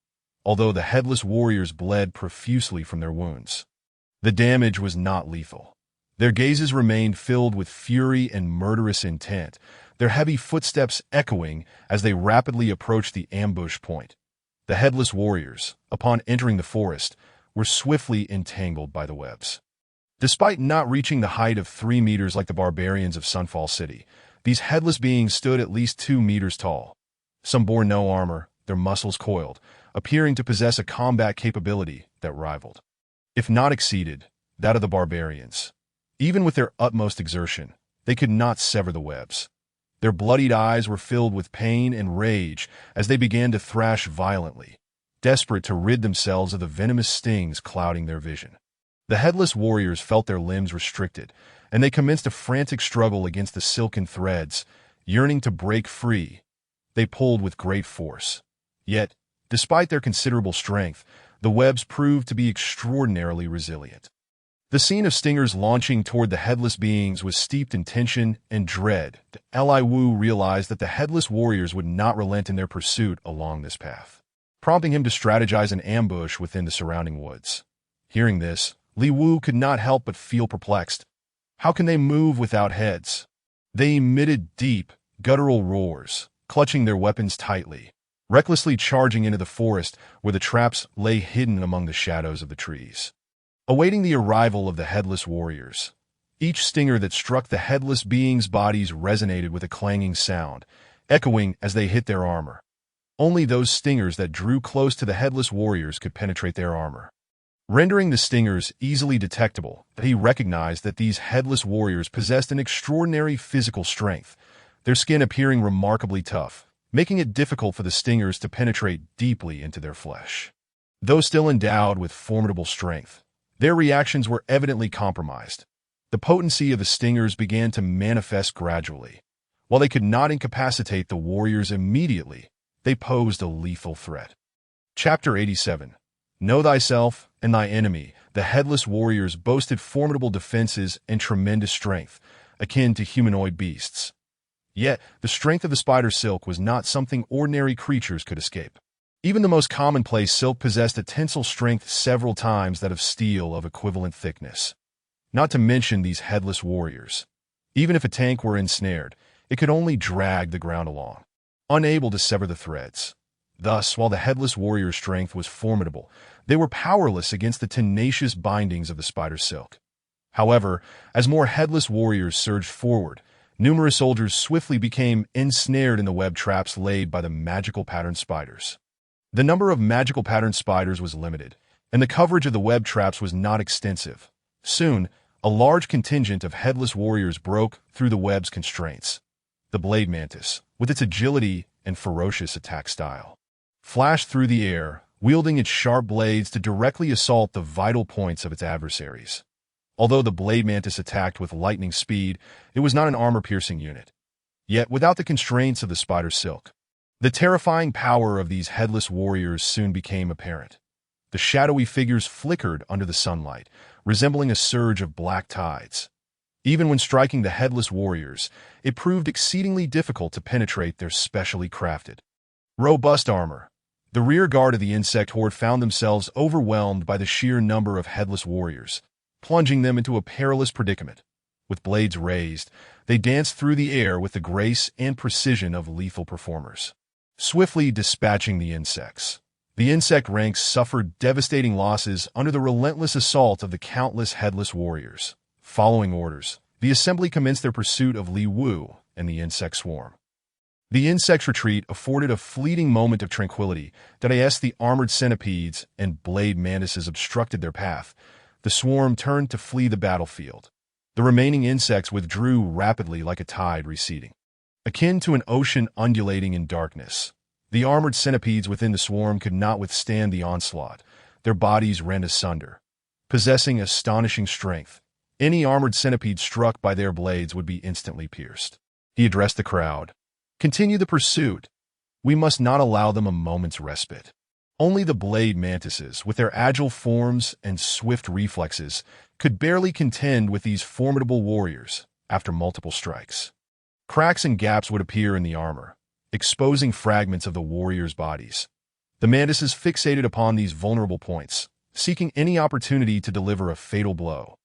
Although the headless warriors bled profusely from their wounds, the damage was not lethal. Their gazes remained filled with fury and murderous intent, their heavy footsteps echoing as they rapidly approached the ambush point. The headless warriors, upon entering the forest, were swiftly entangled by the webs. Despite not reaching the height of 3 meters like the barbarians of Sunfall City, these headless beings stood at least 2 meters tall. Some bore no armor, their muscles coiled, appearing to possess a combat capability that rivaled, if not exceeded, that of the barbarians. Even with their utmost exertion, they could not sever the webs. Their bloodied eyes were filled with pain and rage as they began to thrash violently, desperate to rid themselves of the venomous stings clouding their vision. The headless warriors felt their limbs restricted, and they commenced a frantic struggle against the silken threads, yearning to break free. They pulled with great force. Yet, despite their considerable strength, the webs proved to be extraordinarily resilient. The scene of stingers launching toward the headless beings was steeped in tension and dread. Li Wu realized that the headless warriors would not relent in their pursuit along this path, prompting him to strategize an ambush within the surrounding woods. Hearing this, Li Wu could not help but feel perplexed. How can they move without heads? They emitted deep, guttural roars, clutching their weapons tightly, recklessly charging into the forest where the traps lay hidden among the shadows of the trees. Awaiting the arrival of the headless warriors, each stinger that struck the headless beings' bodies resonated with a clanging sound, echoing as they hit their armor. Only those stingers that drew close to the headless warriors could penetrate their armor, rendering the stingers easily detectable. He recognized that these headless warriors possessed an extraordinary physical strength, their skin appearing remarkably tough, making it difficult for the stingers to penetrate deeply into their flesh. Though still endowed with formidable strength, their reactions were evidently compromised. The potency of the stingers began to manifest gradually. While they could not incapacitate the warriors immediately, they posed a lethal threat. Chapter 87. Know thyself and thy enemy. The headless warriors boasted formidable defenses and tremendous strength, akin to humanoid beasts. Yet, the strength of the spider silk was not something ordinary creatures could escape. Even the most commonplace silk possessed a tensile strength several times that of steel of equivalent thickness. Not to mention these headless warriors. Even if a tank were ensnared, it could only drag the ground along, unable to sever the threads. Thus, while the headless warrior's strength was formidable, they were powerless against the tenacious bindings of the spider silk. However, as more headless warriors surged forward, numerous soldiers swiftly became ensnared in the web traps laid by the magical pattern spiders. The number of magical pattern spiders was limited, and the coverage of the web traps was not extensive. Soon, a large contingent of headless warriors broke through the web's constraints. The blade mantis, with its agility and ferocious attack style, flashed through the air, wielding its sharp blades to directly assault the vital points of its adversaries. Although the blade mantis attacked with lightning speed, it was not an armor-piercing unit. Yet, without the constraints of the spider silk, the terrifying power of these headless warriors soon became apparent. The shadowy figures flickered under the sunlight, resembling a surge of black tides. Even when striking the headless warriors, it proved exceedingly difficult to penetrate their specially crafted, robust armor. The rear guard of the insect horde found themselves overwhelmed by the sheer number of headless warriors, plunging them into a perilous predicament. With blades raised, they danced through the air with the grace and precision of lethal performers, swiftly dispatching the insects. The insect ranks suffered devastating losses under the relentless assault of the countless headless warriors. Following orders, the assembly commenced their pursuit of Li Wu and the insect swarm. The insect's retreat afforded a fleeting moment of tranquility that as the armored centipedes and blade mantises obstructed their path, the swarm turned to flee the battlefield. The remaining insects withdrew rapidly like a tide receding. Akin to an ocean undulating in darkness, the armored centipedes within the swarm could not withstand the onslaught. Their bodies rent asunder. Possessing astonishing strength, any armored centipede struck by their blades would be instantly pierced. He addressed the crowd. "Continue the pursuit. We must not allow them a moment's respite." Only the blade mantises, with their agile forms and swift reflexes, could barely contend with these formidable warriors after multiple strikes. Cracks and gaps would appear in the armor, exposing fragments of the warriors' bodies. The mantises fixated upon these vulnerable points, seeking any opportunity to deliver a fatal blow.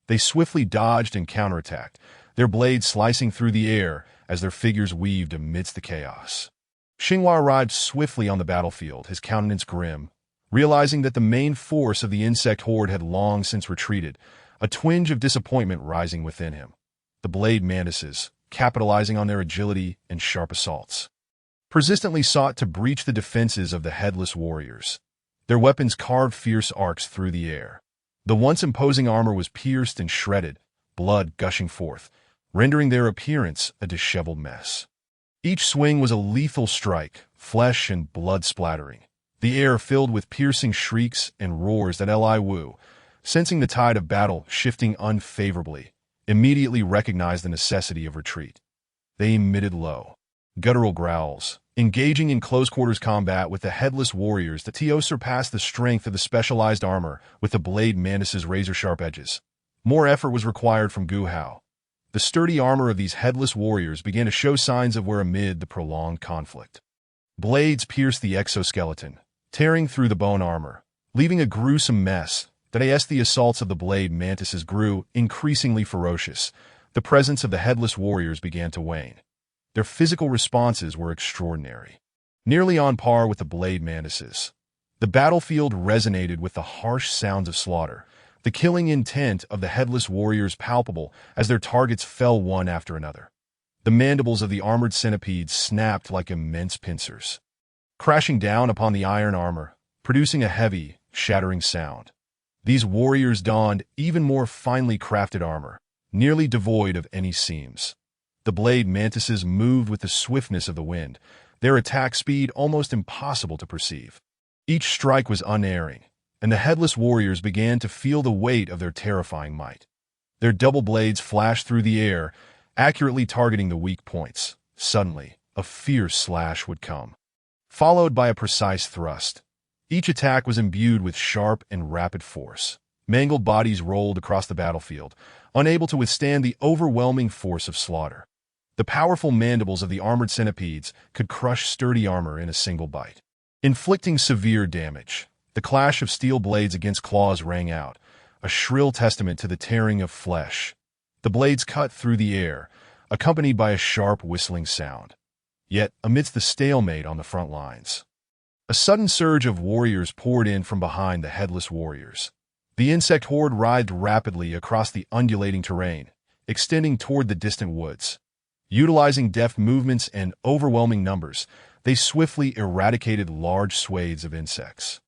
They swiftly dodged and counterattacked, their blades slicing through the air as their figures weaved amidst the chaos. Xinhua arrived swiftly on the battlefield, his countenance grim. Realizing that the main force of the insect horde had long since retreated, a twinge of disappointment rising within him. The blade mantises, capitalizing on their agility and sharp assaults, persistently sought to breach the defenses of the headless warriors. Their weapons carved fierce arcs through the air. The once imposing armor was pierced and shredded, blood gushing forth, rendering their appearance a disheveled mess. Each swing was a lethal strike, flesh and blood splattering, the air filled with piercing shrieks and roars that Li Wu, sensing the tide of battle shifting unfavorably, immediately recognized the necessity of retreat. They emitted low, guttural growls, engaging in close-quarters combat with the headless warriors that surpassed the strength of the specialized armor with the blade mantis's razor-sharp edges. More effort was required from Gu Hao. The sturdy armor of these headless warriors began to show signs of wear amid the prolonged conflict. Blades pierced the exoskeleton, tearing through the bone armor, leaving a gruesome mess that as the assaults of the blade mantises grew increasingly ferocious, the presence of the headless warriors began to wane. Their physical responses were extraordinary, nearly on par with the blade mantises. The battlefield resonated with the harsh sounds of slaughter, the killing intent of the headless warriors palpable as their targets fell one after another. The mandibles of the armored centipedes snapped like immense pincers, crashing down upon the iron armor, producing a heavy, shattering sound. These warriors donned even more finely crafted armor, nearly devoid of any seams. The blade mantises moved with the swiftness of the wind, their attack speed almost impossible to perceive. Each strike was unerring, and the headless warriors began to feel the weight of their terrifying might. Their double blades flashed through the air, accurately targeting the weak points. Suddenly, a fierce slash would come, followed by a precise thrust. Each attack was imbued with sharp and rapid force. Mangled bodies rolled across the battlefield, unable to withstand the overwhelming force of slaughter. The powerful mandibles of the armored centipedes could crush sturdy armor in a single bite, inflicting severe damage. The clash of steel blades against claws rang out, a shrill testament to the tearing of flesh. The blades cut through the air, accompanied by a sharp whistling sound. Yet, amidst the stalemate on the front lines, a sudden surge of warriors poured in from behind the headless warriors. The insect horde writhed rapidly across the undulating terrain, extending toward the distant woods. Utilizing deft movements and overwhelming numbers, they swiftly eradicated large swathes of insects,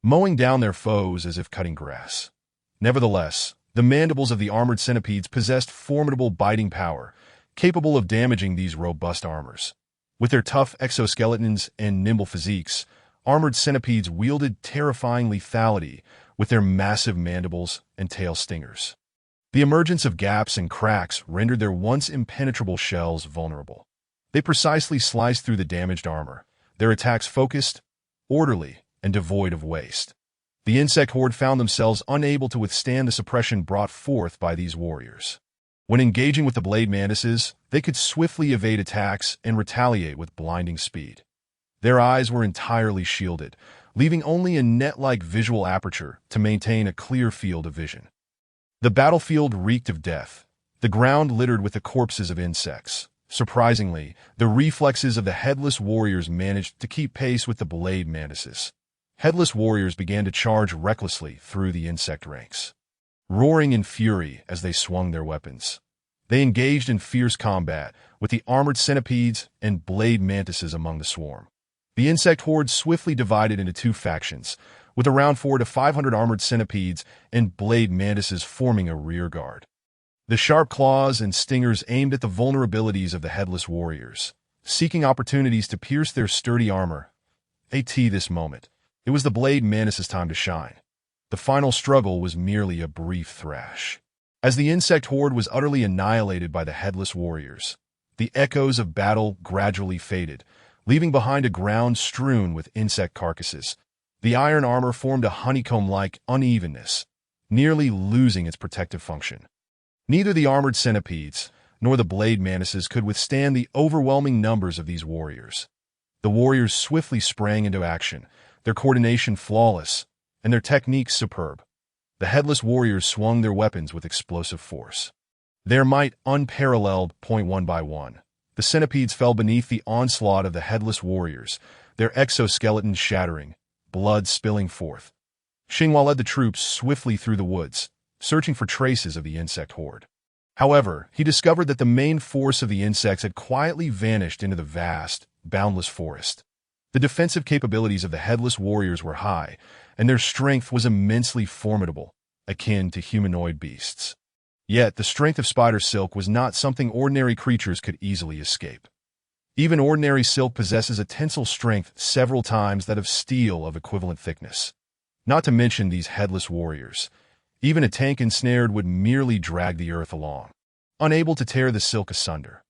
mowing down their foes as if cutting grass. Nevertheless, the mandibles of the armored centipedes possessed formidable biting power, capable of damaging these robust armors. With their tough exoskeletons and nimble physiques, armored centipedes wielded terrifying lethality with their massive mandibles and tail stingers. The emergence of gaps and cracks rendered their once impenetrable shells vulnerable. They precisely sliced through the damaged armor, their attacks focused, orderly, and devoid of waste. The insect horde found themselves unable to withstand the suppression brought forth by these warriors. When engaging with the blade mantises, they could swiftly evade attacks and retaliate with blinding speed. Their eyes were entirely shielded, leaving only a net-like visual aperture to maintain a clear field of vision. The battlefield reeked of death, the ground littered with the corpses of insects. Surprisingly, the reflexes of the headless warriors managed to keep pace with the blade mantises. headless warriors began to charge recklessly through the insect ranks, roaring in fury as they swung their weapons. They engaged in fierce combat with the armored centipedes and blade mantises among the swarm. The insect horde swiftly divided into two factions, with around 400 to 500 armored centipedes and blade mantises forming a rear guard. The sharp claws and stingers aimed at the vulnerabilities of the headless warriors, seeking opportunities to pierce their sturdy armor. This moment, it was the blade mantises' time to shine. The final struggle was merely a brief thrash. As the insect horde was utterly annihilated by the headless warriors, the echoes of battle gradually faded, leaving behind a ground strewn with insect carcasses. The iron armor formed a honeycomb-like unevenness, nearly losing its protective function. Neither the armored centipedes nor the blade mantises could withstand the overwhelming numbers of these warriors. The warriors swiftly sprang into action, their coordination flawless, and their techniques superb. The headless warriors swung their weapons with explosive force. Their might unparalleled. One by one, the centipedes fell beneath the onslaught of the headless warriors, their exoskeletons shattering, blood spilling forth. Xinghua led the troops swiftly through the woods, searching for traces of the insect horde. However, he discovered that the main force of the insects had quietly vanished into the vast, boundless forest. The defensive capabilities of the headless warriors were high, and their strength was immensely formidable, akin to humanoid beasts. Yet, the strength of spider silk was not something ordinary creatures could easily escape. Even ordinary silk possesses a tensile strength several times that of steel of equivalent thickness. Not to mention these headless warriors. Even a tank ensnared would merely drag the earth along, unable to tear the silk asunder.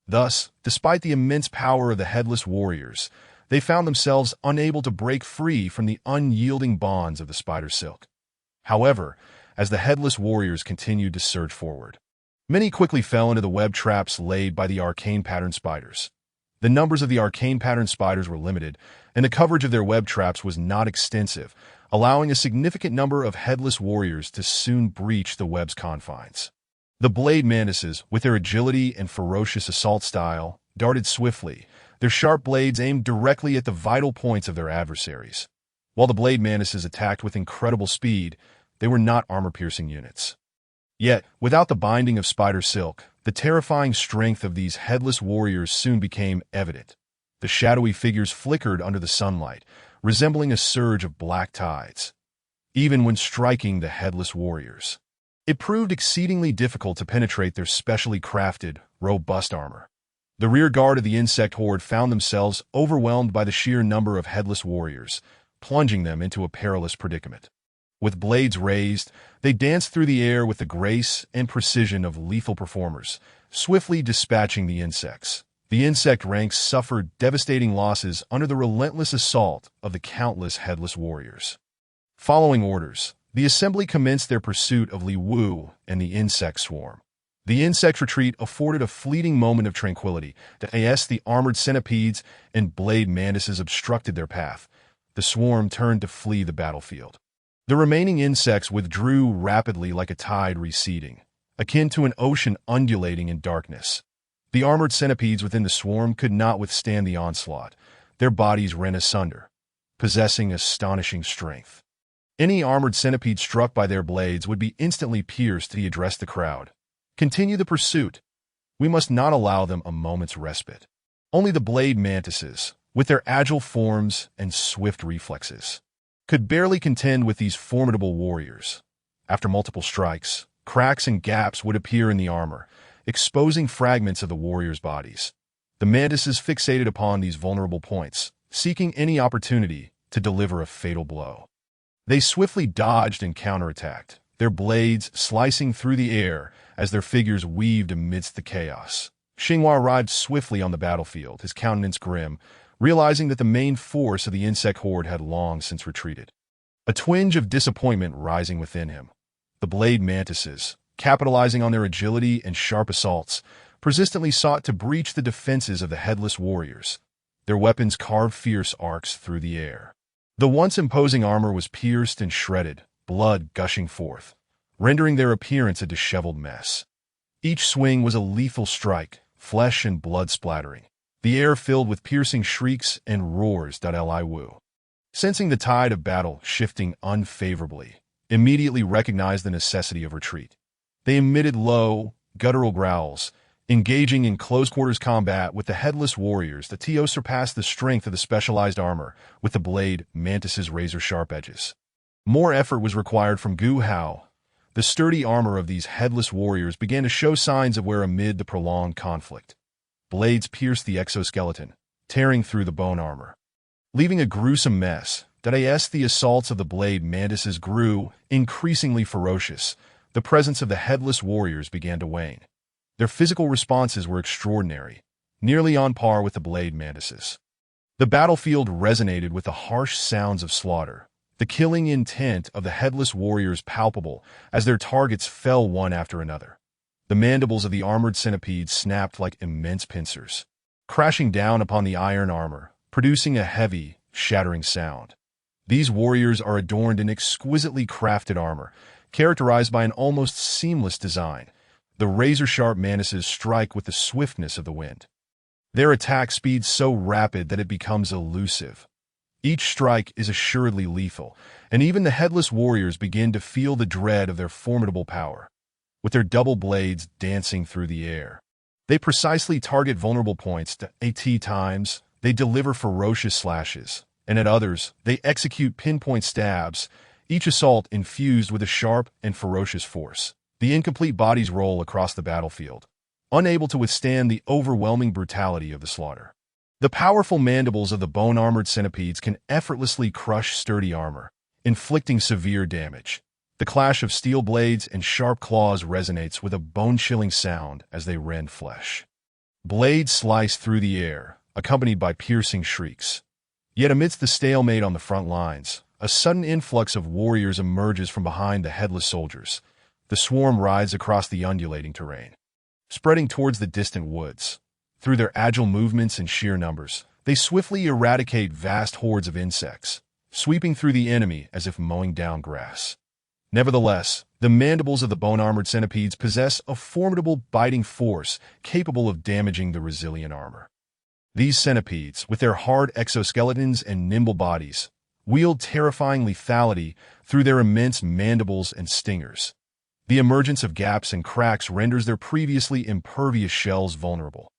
Thus, despite the immense power of the headless warriors, they found themselves unable to break free from the unyielding bonds of the spider silk. However, as the headless warriors continued to surge forward, many quickly fell into the web traps laid by the arcane pattern spiders. The numbers of the arcane pattern spiders were limited, and the coverage of their web traps was not extensive, allowing a significant number of headless warriors to soon breach the web's confines. The blade mantises, with their agility and ferocious assault style, darted swiftly, their sharp blades aimed directly at the vital points of their adversaries. While the blade mantises attacked with incredible speed, they were not armor-piercing units. Yet, without the binding of spider silk, the terrifying strength of these headless warriors soon became evident. The shadowy figures flickered under the sunlight, resembling a surge of black tides. Even when striking the headless warriors, it proved exceedingly difficult to penetrate their specially crafted, robust armor. The rear guard of the insect horde found themselves overwhelmed by the sheer number of headless warriors, plunging them into a perilous predicament. With blades raised, they danced through the air with the grace and precision of lethal performers, swiftly dispatching the insects. The insect ranks suffered devastating losses under the relentless assault of the countless headless warriors. Following orders, the assembly commenced their pursuit of Li Wu and the insect swarm. The insect's retreat afforded a fleeting moment of tranquility as the armored centipedes and blade mantises obstructed their path. The swarm turned to flee the battlefield. The remaining insects withdrew rapidly like a tide receding, akin to an ocean undulating in darkness. The armored centipedes within the swarm could not withstand the onslaught. Their bodies rent asunder, possessing astonishing strength. Any armored centipede struck by their blades would be instantly pierced. He addressed the crowd. Continue the pursuit. We must not allow them a moment's respite. Only the blade mantises, with their agile forms and swift reflexes, could barely contend with these formidable warriors. After multiple strikes, cracks and gaps would appear in the armor, exposing fragments of the warriors' bodies. The mantises fixated upon these vulnerable points, seeking any opportunity to deliver a fatal blow. They swiftly dodged and counterattacked, their blades slicing through the air as their figures weaved amidst the chaos. Xinghua arrived swiftly on the battlefield, his countenance grim, realizing that the main force of the insect horde had long since retreated. A twinge of disappointment rising within him. The blade mantises, capitalizing on their agility and sharp assaults, persistently sought to breach the defenses of the headless warriors. Their weapons carved fierce arcs through the air. The once imposing armor was pierced and shredded, blood gushing forth, rendering their appearance a disheveled mess. Each swing was a lethal strike, flesh and blood splattering, the air filled with piercing shrieks and roars. Li Wu, sensing the tide of battle shifting unfavorably, immediately recognized the necessity of retreat. They emitted low, guttural growls, engaging in close-quarters combat with the headless warriors. The TO surpassed the strength of the specialized armor with the blade mantis's razor-sharp edges. More effort was required from Gu Hao. The sturdy armor of these headless warriors began to show signs of wear amid the prolonged conflict. Blades pierced the exoskeleton, tearing through the bone armor, leaving a gruesome mess. As the assaults of the blade mantises grew increasingly ferocious, the presence of the headless warriors began to wane. Their physical responses were extraordinary, nearly on par with the blade mantises. The battlefield resonated with the harsh sounds of slaughter, the killing intent of the headless warriors palpable as their targets fell one after another. The mandibles of the armored centipedes snapped like immense pincers, crashing down upon the iron armor, producing a heavy, shattering sound. These warriors are adorned in exquisitely crafted armor, characterized by an almost seamless design. The razor-sharp mantises strike with the swiftness of the wind. Their attack speed so rapid that it becomes elusive. Each strike is assuredly lethal, and even the headless warriors begin to feel the dread of their formidable power. With their double blades dancing through the air, they precisely target vulnerable points. At times, they deliver ferocious slashes, and at others, they execute pinpoint stabs, each assault infused with a sharp and ferocious force. The incomplete bodies roll across the battlefield, unable to withstand the overwhelming brutality of the slaughter. The powerful mandibles of the bone-armored centipedes can effortlessly crush sturdy armor, inflicting severe damage. The clash of steel blades and sharp claws resonates with a bone-chilling sound as they rend flesh. Blades slice through the air, accompanied by piercing shrieks. Yet amidst the stalemate on the front lines, a sudden influx of warriors emerges from behind the headless soldiers. The swarm rides across the undulating terrain, spreading towards the distant woods. Through their agile movements and sheer numbers, they swiftly eradicate vast hordes of insects, sweeping through the enemy as if mowing down grass. Nevertheless, the mandibles of the bone-armored centipedes possess a formidable biting force capable of damaging the resilient armor. These centipedes, with their hard exoskeletons and nimble bodies, wield terrifying lethality through their immense mandibles and stingers. The emergence of gaps and cracks renders their previously impervious shells vulnerable.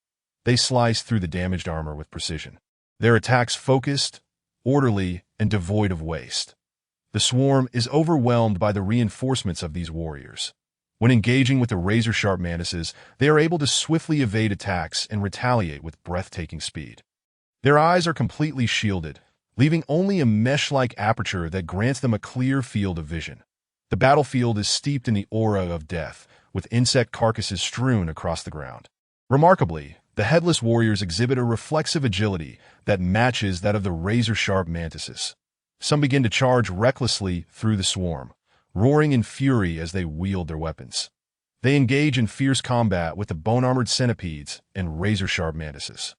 They slice through the damaged armor with precision, their attacks focused, orderly, and devoid of waste. The swarm is overwhelmed by the reinforcements of these warriors. When engaging with the razor-sharp mantises, they are able to swiftly evade attacks and retaliate with breathtaking speed. Their eyes are completely shielded, leaving only a mesh-like aperture that grants them a clear field of vision. The battlefield is steeped in the aura of death, with insect carcasses strewn across the ground. Remarkably, the headless warriors exhibit a reflexive agility that matches that of the razor-sharp mantises. Some begin to charge recklessly through the swarm, roaring in fury as they wield their weapons. They engage in fierce combat with the bone-armored centipedes and razor-sharp mantises.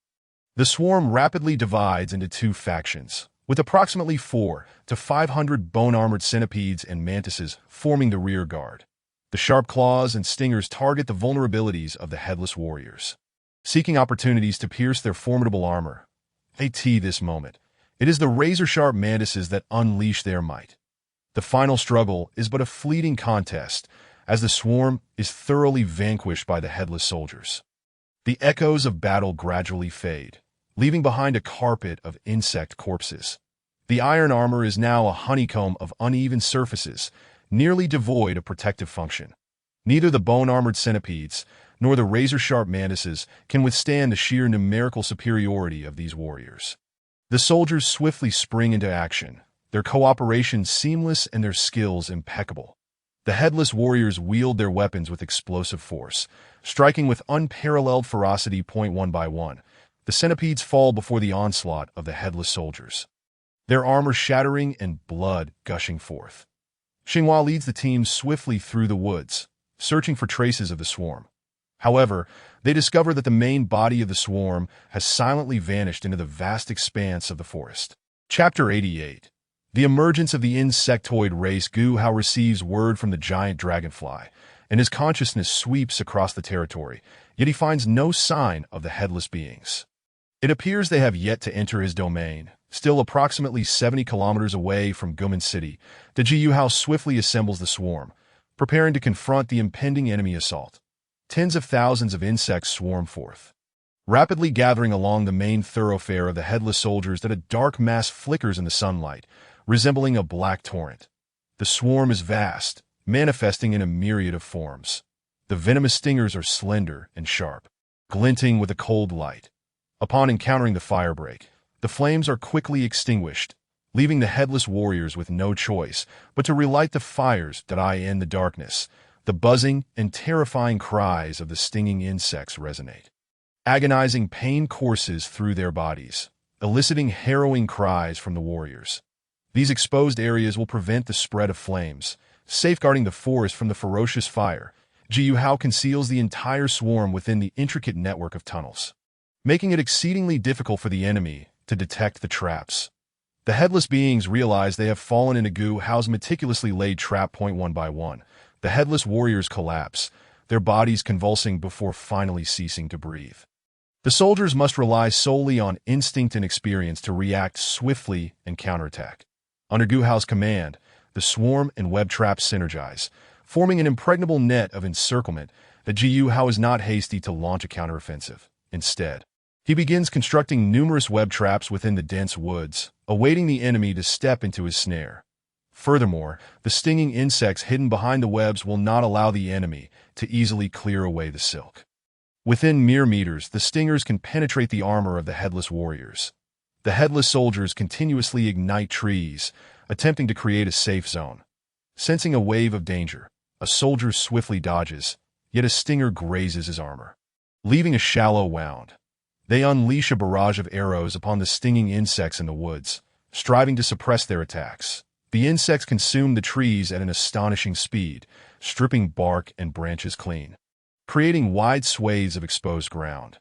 The swarm rapidly divides into two factions, with approximately 400 to 500 bone-armored centipedes and mantises forming the rear guard. The sharp claws and stingers target the vulnerabilities of the headless warriors, seeking opportunities to pierce their formidable armor. At this moment, it is the razor-sharp mantises that unleash their might. The final struggle is but a fleeting contest, as the swarm is thoroughly vanquished by the headless soldiers. The echoes of battle gradually fade, leaving behind a carpet of insect corpses. The iron armor is now a honeycomb of uneven surfaces, nearly devoid of protective function. Neither the bone-armored centipedes nor the razor-sharp mantises can withstand the sheer numerical superiority of these warriors. The soldiers swiftly spring into action, their cooperation seamless and their skills impeccable. The headless warriors wield their weapons with explosive force, striking with unparalleled ferocity. One by one, the centipedes fall before the onslaught of the headless soldiers, their armor shattering and blood gushing forth. Xinghua leads the team swiftly through the woods, searching for traces of the swarm. However, they discover that the main body of the swarm has silently vanished into the vast expanse of the forest. Chapter 88. The emergence of the insectoid race. Gu Hao receives word from the giant dragonfly, and his consciousness sweeps across the territory, yet he finds no sign of the headless beings. It appears they have yet to enter his domain, Still approximately 70 kilometers away from Guman City, the Jiyu swiftly assembles the swarm, preparing to confront the impending enemy assault. Tens of thousands of insects swarm forth, rapidly gathering along the main thoroughfare of the headless soldiers that a dark mass flickers in the sunlight, resembling a black torrent. The swarm is vast, manifesting in a myriad of forms. The venomous stingers are slender and sharp, glinting with a cold light. Upon encountering the firebreak, the flames are quickly extinguished, leaving the headless warriors with no choice but to relight the fires that eye in the darkness. The buzzing and terrifying cries of the stinging insects resonate. Agonizing pain courses through their bodies, eliciting harrowing cries from the warriors. These exposed areas will prevent the spread of flames, safeguarding the forest from the ferocious fire. Jiyu conceals the entire swarm within the intricate network of tunnels, making it exceedingly difficult for the enemy to detect the traps. The headless beings realize they have fallen into Gu Hao's meticulously laid trap. One by one, the headless warriors collapse, their bodies convulsing before finally ceasing to breathe. The soldiers must rely solely on instinct and experience to react swiftly and counterattack. Under Gu Hao's command, the swarm and web traps synergize, forming an impregnable net of encirclement that Jiyu Hao is not hasty to launch a counteroffensive. Instead, he begins constructing numerous web traps within the dense woods, awaiting the enemy to step into his snare. Furthermore, the stinging insects hidden behind the webs will not allow the enemy to easily clear away the silk. Within mere meters, the stingers can penetrate the armor of the headless warriors. The headless soldiers continuously ignite trees, attempting to create a safe zone. Sensing a wave of danger, a soldier swiftly dodges, yet a stinger grazes his armor, leaving a shallow wound. They unleash a barrage of arrows upon the stinging insects in the woods, striving to suppress their attacks. The insects consume the trees at an astonishing speed, stripping bark and branches clean, creating wide swathes of exposed ground.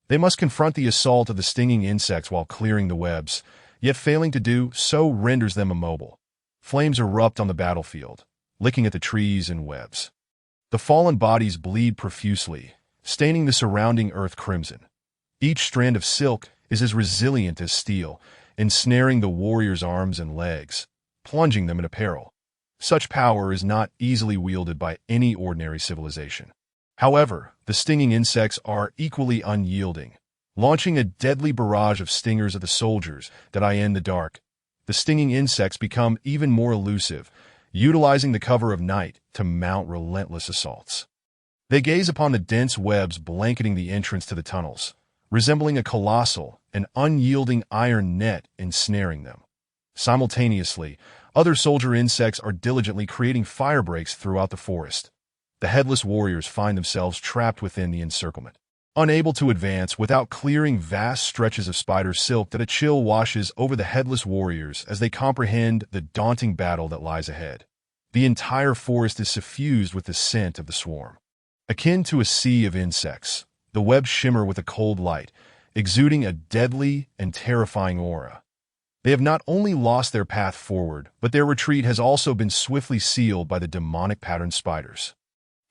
They must confront the assault of the stinging insects while clearing the webs, yet failing to do so renders them immobile. Flames erupt on the battlefield, licking at the trees and webs. The fallen bodies bleed profusely, staining the surrounding earth crimson. Each strand of silk is as resilient as steel, ensnaring the warrior's arms and legs, plunging them into peril. Such power is not easily wielded by any ordinary civilization. However, the stinging insects are equally unyielding, launching a deadly barrage of stingers at the soldiers that eye in the dark. The stinging insects become even more elusive, utilizing the cover of night to mount relentless assaults. They gaze upon the dense webs blanketing the entrance to the tunnels, resembling a colossal and unyielding iron net ensnaring them. Simultaneously, other soldier insects are diligently creating fire breaks throughout the forest. The headless warriors find themselves trapped within the encirclement, unable to advance without clearing vast stretches of spider silk that a chill washes over the headless warriors as they comprehend the daunting battle that lies ahead. The entire forest is suffused with the scent of the swarm. Akin to a sea of insects, the webs shimmer with a cold light, exuding a deadly and terrifying aura. They have not only lost their path forward, but their retreat has also been swiftly sealed by the demonic patterned spiders,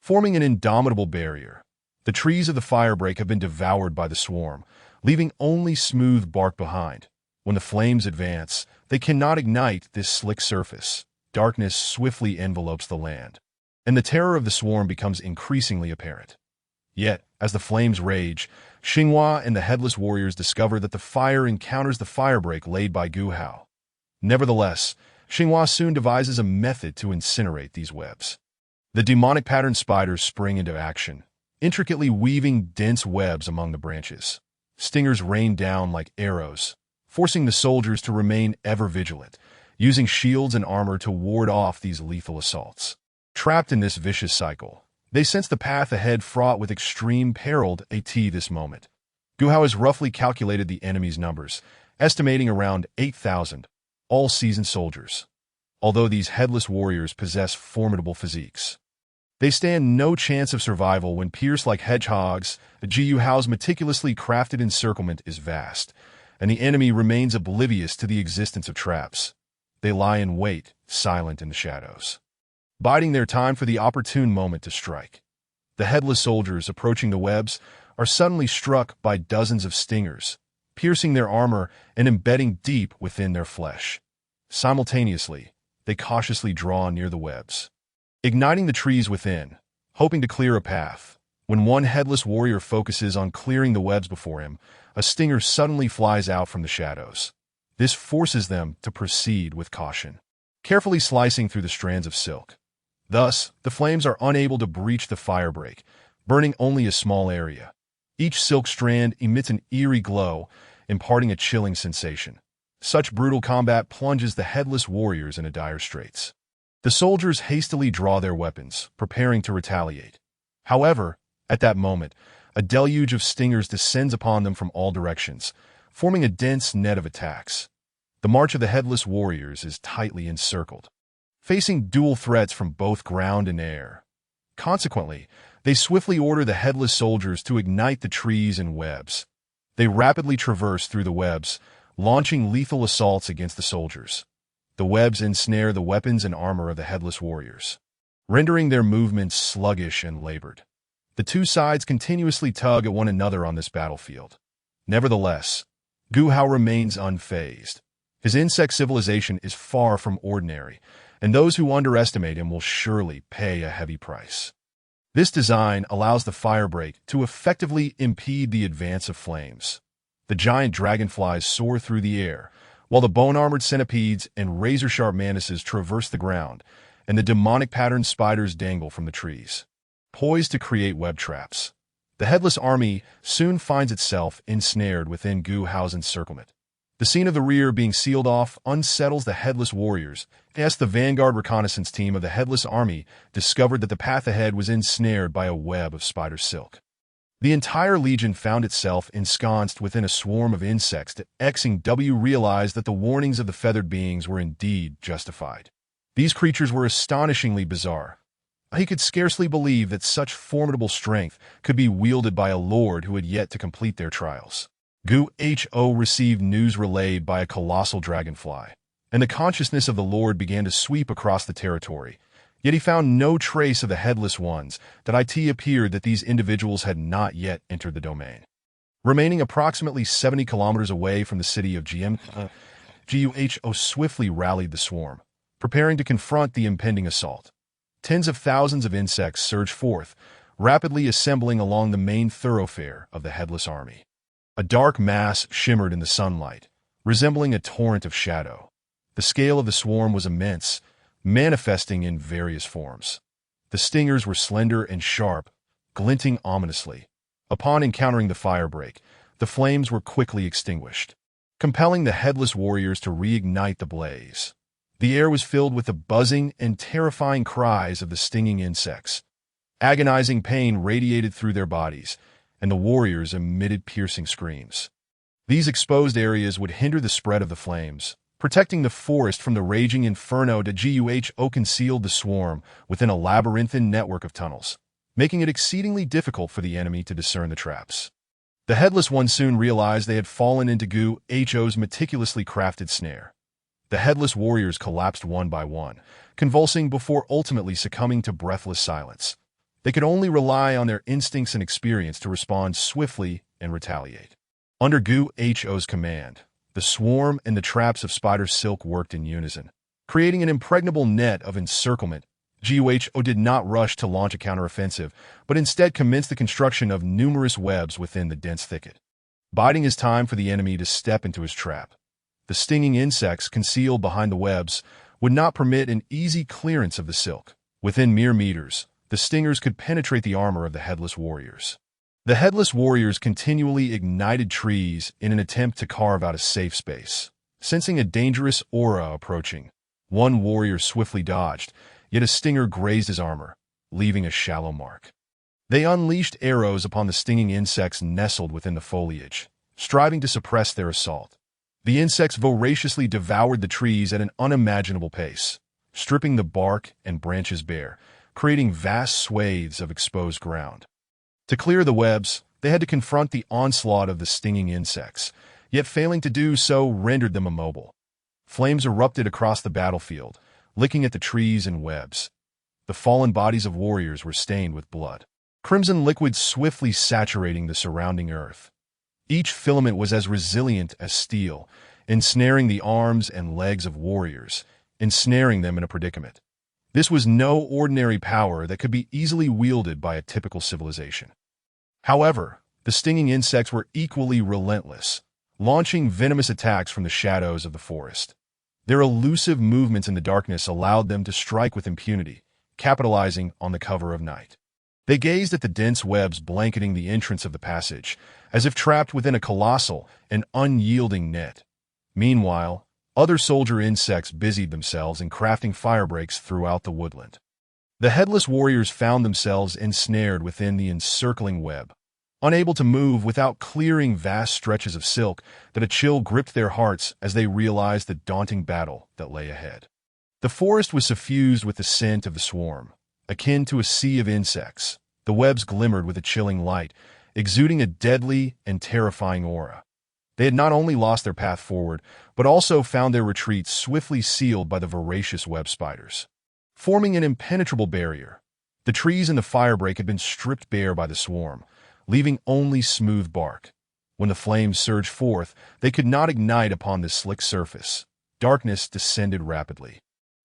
forming an indomitable barrier. The trees of the firebreak have been devoured by the swarm, leaving only smooth bark behind. When the flames advance, they cannot ignite this slick surface. Darkness swiftly envelopes the land, and the terror of the swarm becomes increasingly apparent. Yet, as the flames rage, Xinhua and the headless warriors discover that the fire encounters the firebreak laid by Gu Hao. Nevertheless, Xinhua soon devises a method to incinerate these webs. The demonic patterned spiders spring into action, intricately weaving dense webs among the branches. Stingers rain down like arrows, forcing the soldiers to remain ever vigilant, using shields and armor to ward off these lethal assaults. Trapped in this vicious cycle, they sense the path ahead fraught with extreme peril. At this moment, Gu Hao has roughly calculated the enemy's numbers, estimating around 8,000, all seasoned soldiers. Although these headless warriors possess formidable physiques, they stand no chance of survival when pierced like hedgehogs. Jiyu Hao's meticulously crafted encirclement is vast, and the enemy remains oblivious to the existence of traps. They lie in wait, silent in the shadows, biding their time for the opportune moment to strike. The headless soldiers approaching the webs are suddenly struck by dozens of stingers, piercing their armor and embedding deep within their flesh. Simultaneously, they cautiously draw near the webs, igniting the trees within, hoping to clear a path. When one headless warrior focuses on clearing the webs before him, a stinger suddenly flies out from the shadows. This forces them to proceed with caution, carefully slicing through the strands of silk. Thus, the flames are unable to breach the firebreak, burning only a small area. Each silk strand emits an eerie glow, imparting a chilling sensation. Such brutal combat plunges the headless warriors into dire straits. The soldiers hastily draw their weapons, preparing to retaliate. However, at that moment, a deluge of stingers descends upon them from all directions, forming a dense net of attacks. The march of the headless warriors is tightly encircled, facing dual threats from both ground and air. Consequently, they swiftly order the headless soldiers to ignite the trees and webs. They rapidly traverse through the webs, launching lethal assaults against the soldiers. The webs ensnare the weapons and armor of the headless warriors, rendering their movements sluggish and labored. The two sides continuously tug at one another on this battlefield. Nevertheless, Gu Hao remains unfazed. His insect civilization is far from ordinary, and those who underestimate him will surely pay a heavy price. This design allows the firebreak to effectively impede the advance of flames. The giant dragonflies soar through the air, while the bone-armored centipedes and razor-sharp mantises traverse the ground, and the demonic-patterned spiders dangle from the trees, poised to create web traps. The headless army soon finds itself ensnared within Gu Hao's encirclement. The scene of the rear being sealed off unsettles the headless warriors, as the vanguard reconnaissance team of the headless army discovered that the path ahead was ensnared by a web of spider silk. The entire legion found itself ensconced within a swarm of insects that Xing realized that the warnings of the feathered beings were indeed justified. These creatures were astonishingly bizarre. He could scarcely believe that such formidable strength could be wielded by a lord who had yet to complete their trials. Gu Hao received news relayed by a colossal dragonfly, and the consciousness of the lord began to sweep across the territory. Yet he found no trace of the headless ones. That it appeared that these individuals had not yet entered the domain. Remaining approximately 70 kilometers away from the city of Gu Hao swiftly rallied the swarm, preparing to confront the impending assault. Tens of thousands of insects surged forth, rapidly assembling along the main thoroughfare of the headless army. A dark mass shimmered in the sunlight, resembling a torrent of shadow. The scale of the swarm was immense, manifesting in various forms. The stingers were slender and sharp, glinting ominously. Upon encountering the firebreak, the flames were quickly extinguished, compelling the headless warriors to reignite the blaze. The air was filled with the buzzing and terrifying cries of the stinging insects. Agonizing pain radiated through their bodies, and the warriors emitted piercing screams. These exposed areas would hinder the spread of the flames, protecting the forest from the raging inferno. Gu Hao concealed the swarm within a labyrinthine network of tunnels, making it exceedingly difficult for the enemy to discern the traps. The headless ones soon realized they had fallen into Gu Hao's meticulously crafted snare. The headless warriors collapsed one by one, convulsing before ultimately succumbing to breathless silence. They could only rely on their instincts and experience to respond swiftly and retaliate. Under Gu Hao's command, the swarm and the traps of spider silk worked in unison, creating an impregnable net of encirclement. Gu Hao did not rush to launch a counteroffensive, but instead commenced the construction of numerous webs within the dense thicket, biding his time for the enemy to step into his trap. The stinging insects concealed behind the webs would not permit an easy clearance of the silk. Within mere meters, the stingers could penetrate the armor of the headless warriors. The headless warriors continually ignited trees in an attempt to carve out a safe space. Sensing a dangerous aura approaching, one warrior swiftly dodged, yet a stinger grazed his armor, leaving a shallow mark. They unleashed arrows upon the stinging insects nestled within the foliage, striving to suppress their assault. The insects voraciously devoured the trees at an unimaginable pace, stripping the bark and branches bare, creating vast swathes of exposed ground. To clear the webs, they had to confront the onslaught of the stinging insects, yet failing to do so rendered them immobile. Flames erupted across the battlefield, licking at the trees and webs. The fallen bodies of warriors were stained with blood, crimson liquid swiftly saturating the surrounding earth. Each filament was as resilient as steel, ensnaring the arms and legs of warriors, ensnaring them in a predicament. This was no ordinary power that could be easily wielded by a typical civilization. However, the stinging insects were equally relentless, launching venomous attacks from the shadows of the forest. Their elusive movements in the darkness allowed them to strike with impunity, capitalizing on the cover of night. They gazed at the dense webs blanketing the entrance of the passage, as if trapped within a colossal and unyielding net. Meanwhile, other soldier insects busied themselves in crafting firebreaks throughout the woodland. The headless warriors found themselves ensnared within the encircling web, unable to move without clearing vast stretches of silk that a chill gripped their hearts as they realized the daunting battle that lay ahead. The forest was suffused with the scent of the swarm, akin to a sea of insects. The webs glimmered with a chilling light, exuding a deadly and terrifying aura. They had not only lost their path forward, but also found their retreat swiftly sealed by the voracious web spiders. Forming an impenetrable barrier, the trees in the firebreak had been stripped bare by the swarm, leaving only smooth bark. When the flames surged forth, they could not ignite upon this slick surface. Darkness descended rapidly,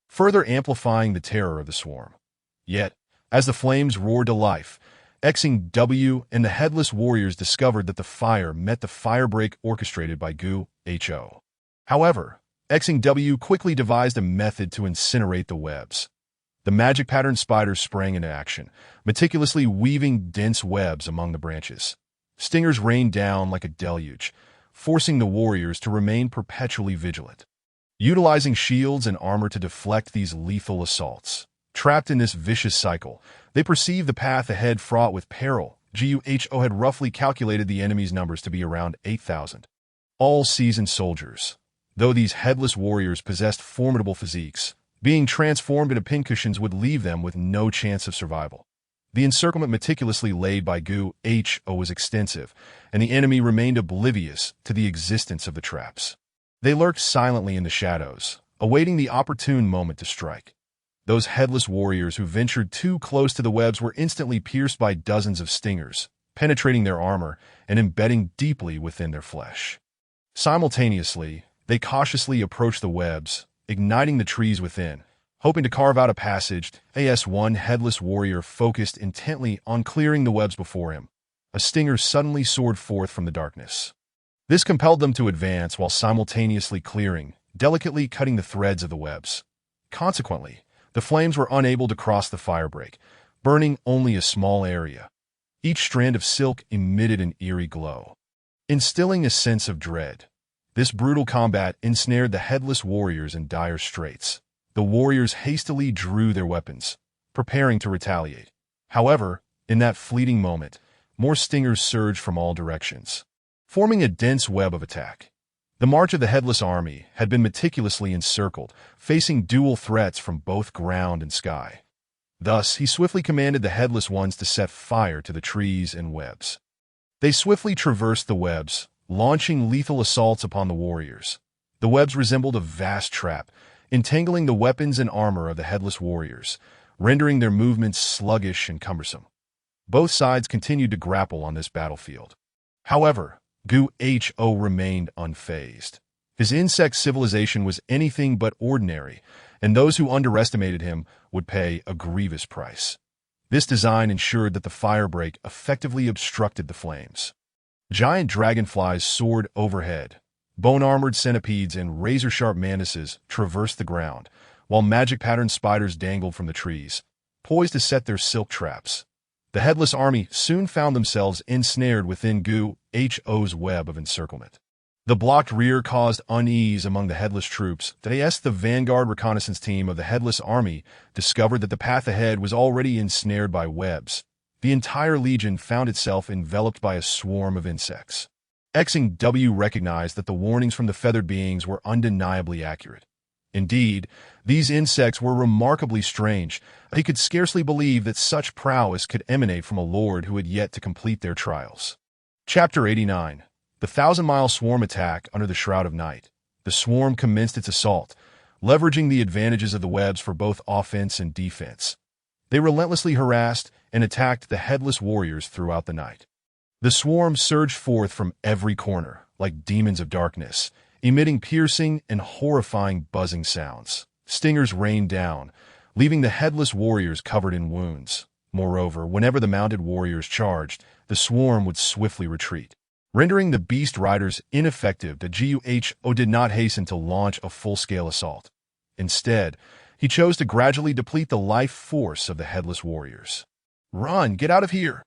further amplifying the terror of the swarm. Yet, as the flames roared to life, Xing and the headless warriors discovered that the fire met the firebreak orchestrated by Gu-Ho. However, Xing quickly devised a method to incinerate the webs. The magic-patterned spiders sprang into action, meticulously weaving dense webs among the branches. Stingers rained down like a deluge, forcing the warriors to remain perpetually vigilant. Utilizing shields and armor to deflect these lethal assaults. Trapped in this vicious cycle, they perceived the path ahead fraught with peril. Gu-Ho had roughly calculated the enemy's numbers to be around 8,000. All seasoned soldiers. Though these headless warriors possessed formidable physiques, being transformed into pincushions would leave them with no chance of survival. The encirclement meticulously laid by Gu-Ho was extensive, and the enemy remained oblivious to the existence of the traps. They lurked silently in the shadows, awaiting the opportune moment to strike. Those headless warriors who ventured too close to the webs were instantly pierced by dozens of stingers, penetrating their armor and embedding deeply within their flesh. Simultaneously, they cautiously approached the webs, igniting the trees within, hoping to carve out a passage. One headless warrior focused intently on clearing the webs before him. A stinger suddenly soared forth from the darkness. This compelled them to advance while simultaneously clearing, delicately cutting the threads of the webs. Consequently, the flames were unable to cross the firebreak, burning only a small area. Each strand of silk emitted an eerie glow, instilling a sense of dread. This brutal combat ensnared the headless warriors in dire straits. The warriors hastily drew their weapons, preparing to retaliate. However, in that fleeting moment, more stingers surged from all directions, forming a dense web of attack. The march of the headless army had been meticulously encircled, facing dual threats from both ground and sky. Thus, he swiftly commanded the headless ones to set fire to the trees and webs. They swiftly traversed the webs, launching lethal assaults upon the warriors. The webs resembled a vast trap, entangling the weapons and armor of the headless warriors, rendering their movements sluggish and cumbersome. Both sides continued to grapple on this battlefield. However, Gu-Ho remained unfazed. His insect civilization was anything but ordinary, and those who underestimated him would pay a grievous price. This design ensured that the firebreak effectively obstructed the flames. Giant dragonflies soared overhead. Bone-armored centipedes and razor-sharp mantises traversed the ground, while magic-patterned spiders dangled from the trees, poised to set their silk traps. The headless army soon found themselves ensnared within Gu-Ho's web of encirclement. The blocked rear caused unease among the headless troops. The vanguard reconnaissance team of the headless army discovered that the path ahead was already ensnared by webs. The entire legion found itself enveloped by a swarm of insects. Xing recognized that the warnings from the feathered beings were undeniably accurate. Indeed, these insects were remarkably strange. He could scarcely believe that such prowess could emanate from a lord who had yet to complete their trials. Chapter 89. The 1,000-mile swarm attack under the shroud of night. The swarm commenced its assault, leveraging the advantages of the webs for both offense and defense. They relentlessly harassed and attacked the headless warriors throughout the night. The swarm surged forth from every corner, like demons of darkness, emitting piercing and horrifying buzzing sounds. Stingers rained down, leaving the headless warriors covered in wounds. Moreover, whenever the mounted warriors charged, the swarm would swiftly retreat, rendering the beast riders ineffective. The Guho did not hasten to launch a full-scale assault. Instead, he chose to gradually deplete the life force of the headless warriors. "Run! Get out of here!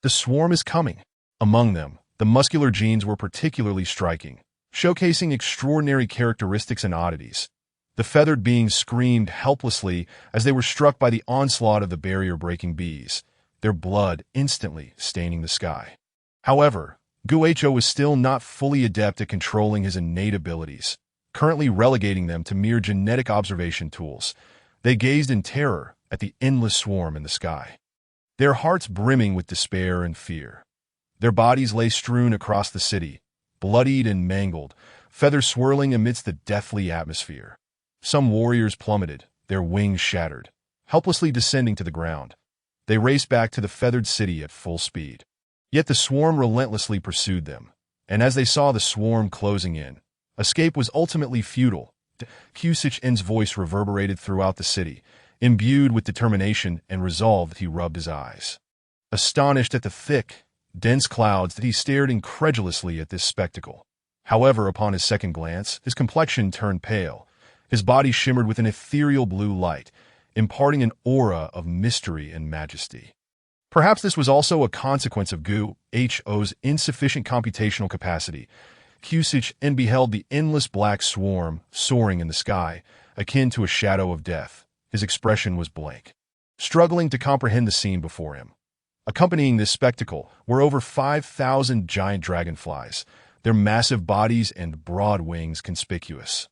The swarm is coming!" Among them, the muscular genes were particularly striking, showcasing extraordinary characteristics and oddities. The feathered beings screamed helplessly as they were struck by the onslaught of the barrier-breaking bees, their blood instantly staining the sky. However, Guho was still not fully adept at controlling his innate abilities, currently relegating them to mere genetic observation tools. They gazed in terror at the endless swarm in the sky, their hearts brimming with despair and fear. Their bodies lay strewn across the city, bloodied and mangled, feathers swirling amidst the deathly atmosphere. Some warriors plummeted, their wings shattered, helplessly descending to the ground. They raced back to the feathered city at full speed. Yet the swarm relentlessly pursued them, and as they saw the swarm closing in, escape was ultimately futile. Kusichen's voice reverberated throughout the city, imbued with determination and resolve. He rubbed his eyes, astonished at the thick, dense clouds, that he stared incredulously at this spectacle. However, upon his second glance, his complexion turned pale. His body shimmered with an ethereal blue light, imparting an aura of mystery and majesty. Perhaps this was also a consequence of Guho's insufficient computational capacity. Kusichen beheld the endless black swarm soaring in the sky, akin to a shadow of death. His expression was blank, struggling to comprehend the scene before him. Accompanying this spectacle were over 5,000 giant dragonflies, their massive bodies and broad wings conspicuous.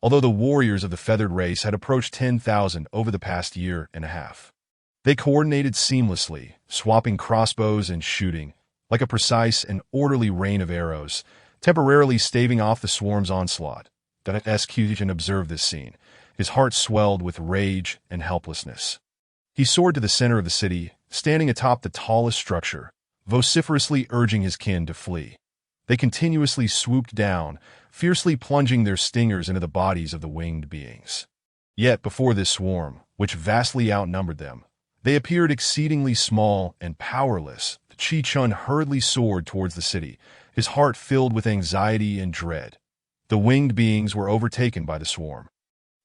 Although the warriors of the feathered race had approached 10,000 over the past year and a half, they coordinated seamlessly, swapping crossbows and shooting, like a precise and orderly rain of arrows, temporarily staving off the swarm's onslaught. Kusichen observed this scene. His heart swelled with rage and helplessness. He soared to the center of the city, standing atop the tallest structure, vociferously urging his kin to flee. They continuously swooped down, fiercely plunging their stingers into the bodies of the winged beings. Yet before this swarm, which vastly outnumbered them, they appeared exceedingly small and powerless. Kusichen hurriedly soared towards the city, his heart filled with anxiety and dread. The winged beings were overtaken by the swarm,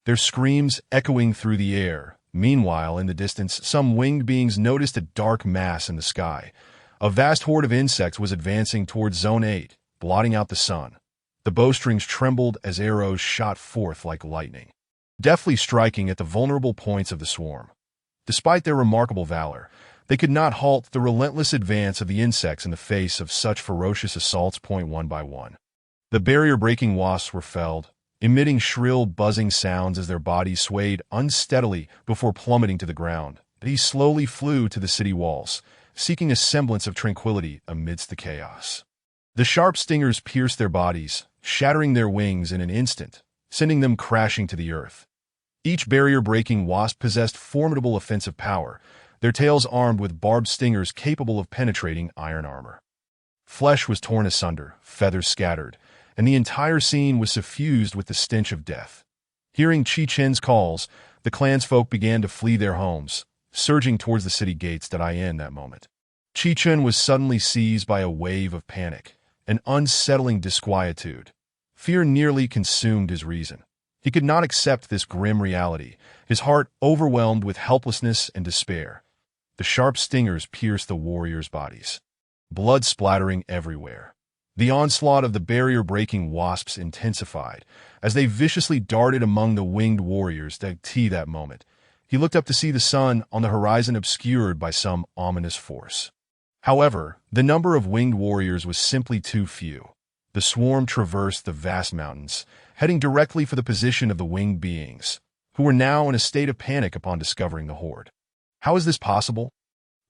their screams echoing through the air. Meanwhile, in the distance, some winged beings noticed a dark mass in the sky. A vast horde of insects was advancing towards Zone 8, blotting out the sun. The bowstrings trembled as arrows shot forth like lightning, deftly striking at the vulnerable points of the swarm. Despite their remarkable valor, they could not halt the relentless advance of the insects in the face of such ferocious assaults. One by one, the barrier-breaking wasps were felled, emitting shrill, buzzing sounds as their bodies swayed unsteadily before plummeting to the ground. They slowly flew to the city walls, seeking a semblance of tranquility amidst the chaos. The sharp stingers pierced their bodies, shattering their wings in an instant, sending them crashing to the earth. Each barrier-breaking wasp possessed formidable offensive power, their tails armed with barbed stingers capable of penetrating iron armor. Flesh was torn asunder, feathers scattered, and the entire scene was suffused with the stench of death. Hearing Kusichen's calls, the clansfolk began to flee their homes, surging towards the city gates. In that moment, Kusichen was suddenly seized by a wave of panic, an unsettling disquietude. Fear nearly consumed his reason. He could not accept this grim reality, his heart overwhelmed with helplessness and despair. The sharp stingers pierced the warriors' bodies, blood splattering everywhere. The onslaught of the barrier-breaking wasps intensified as they viciously darted among the winged warriors. That moment, he looked up to see the sun on the horizon obscured by some ominous force. However, the number of winged warriors was simply too few. The swarm traversed the vast mountains, heading directly for the position of the winged beings, who were now in a state of panic upon discovering the horde. How is this possible?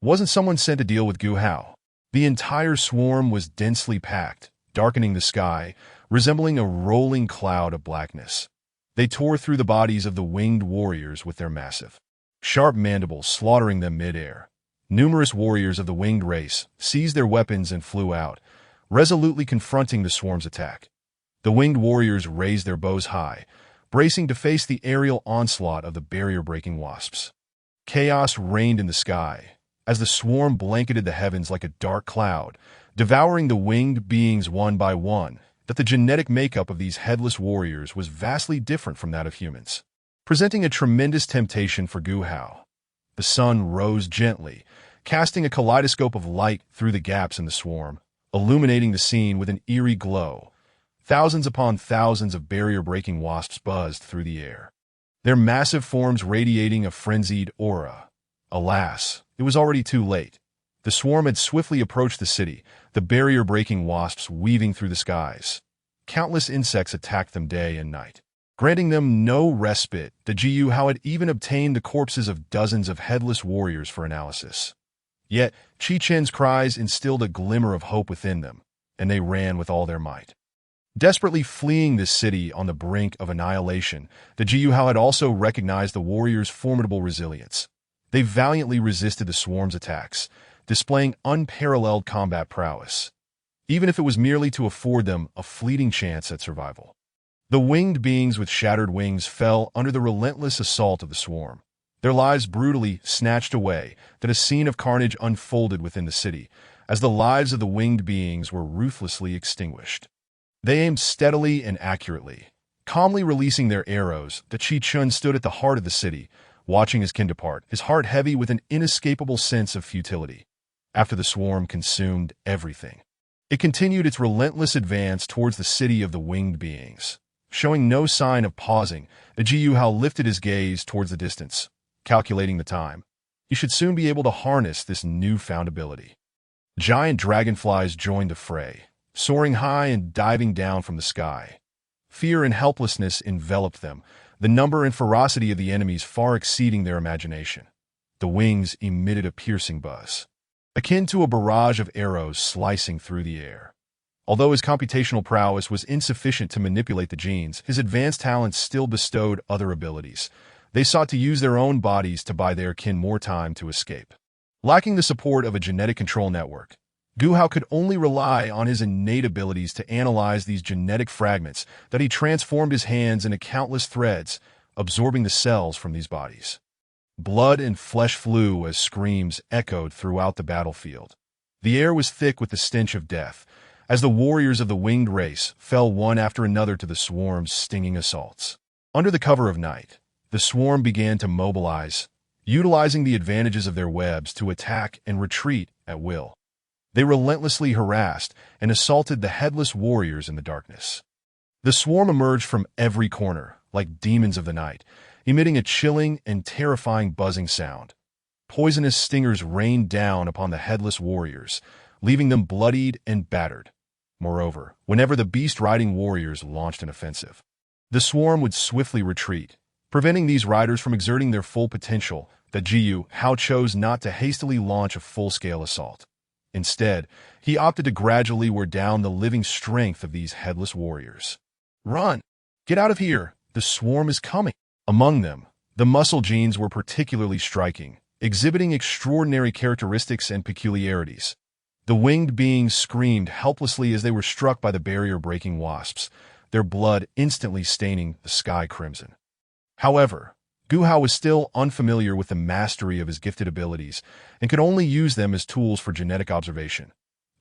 Wasn't someone sent to deal with Guho? The entire swarm was densely packed, darkening the sky, resembling a rolling cloud of blackness. They tore through the bodies of the winged warriors with their massive, sharp mandibles, slaughtering them mid-air. Numerous warriors of the winged race seized their weapons and flew out, resolutely confronting the swarm's attack. The winged warriors raised their bows high, bracing to face the aerial onslaught of the barrier-breaking wasps. Chaos reigned in the sky, as the swarm blanketed the heavens like a dark cloud, devouring the winged beings one by one. That the genetic makeup of these headless warriors was vastly different from that of humans, presenting a tremendous temptation for Gu Hao. The sun rose gently, casting a kaleidoscope of light through the gaps in the swarm, illuminating the scene with an eerie glow. Thousands upon thousands of barrier-breaking wasps buzzed through the air, their massive forms radiating a frenzied aura. Alas, it was already too late. The swarm had swiftly approached the city, the barrier-breaking wasps weaving through the skies. Countless insects attacked them day and night, granting them no respite. The Jiu Hao had even obtained the corpses of dozens of headless warriors for analysis. Yet, Qi Chen's cries instilled a glimmer of hope within them, and they ran with all their might. Desperately fleeing this city on the brink of annihilation, the Jiu Hao had also recognized the warriors' formidable resilience. They valiantly resisted the swarm's attacks, displaying unparalleled combat prowess, even if it was merely to afford them a fleeting chance at survival. The winged beings with shattered wings fell under the relentless assault of the swarm, their lives brutally snatched away. That a scene of carnage unfolded within the city, as the lives of the winged beings were ruthlessly extinguished. They aimed steadily and accurately, calmly releasing their arrows. The Qi Chun stood at the heart of the city, watching his kin depart, his heart heavy with an inescapable sense of futility. After the swarm consumed everything, it continued its relentless advance towards the city of the winged beings. Showing no sign of pausing, the Jiu Hao lifted his gaze towards the distance, calculating the time. He should soon be able to harness this newfound ability. Giant dragonflies joined the fray, soaring high and diving down from the sky. Fear and helplessness enveloped them, the number and ferocity of the enemies far exceeding their imagination. The wings emitted a piercing buzz, akin to a barrage of arrows slicing through the air. Although his computational prowess was insufficient to manipulate the genes, his advanced talents still bestowed other abilities. They sought to use their own bodies to buy their kin more time to escape. Lacking the support of a genetic control network, Gu Hao could only rely on his innate abilities to analyze these genetic fragments. That he transformed his hands into countless threads, absorbing the cells from these bodies. Blood and flesh flew as screams echoed throughout the battlefield. The air was thick with the stench of death, as the warriors of the winged race fell one after another to the swarm's stinging assaults. Under the cover of night, the swarm began to mobilize, utilizing the advantages of their webs to attack and retreat at will. They relentlessly harassed and assaulted the headless warriors in the darkness. The swarm emerged from every corner, like demons of the night, emitting a chilling and terrifying buzzing sound. Poisonous stingers rained down upon the headless warriors, leaving them bloodied and battered. Moreover, whenever the beast-riding warriors launched an offensive, the swarm would swiftly retreat, preventing these riders from exerting their full potential. The Jiu Hao chose not to hastily launch a full-scale assault. Instead, he opted to gradually wear down the living strength of these headless warriors. "Run! Get out of here! The swarm is coming!" Among them, the muscle genes were particularly striking, exhibiting extraordinary characteristics and peculiarities. The winged beings screamed helplessly as they were struck by the barrier-breaking wasps, their blood instantly staining the sky crimson. However, Gu Hao was still unfamiliar with the mastery of his gifted abilities and could only use them as tools for genetic observation.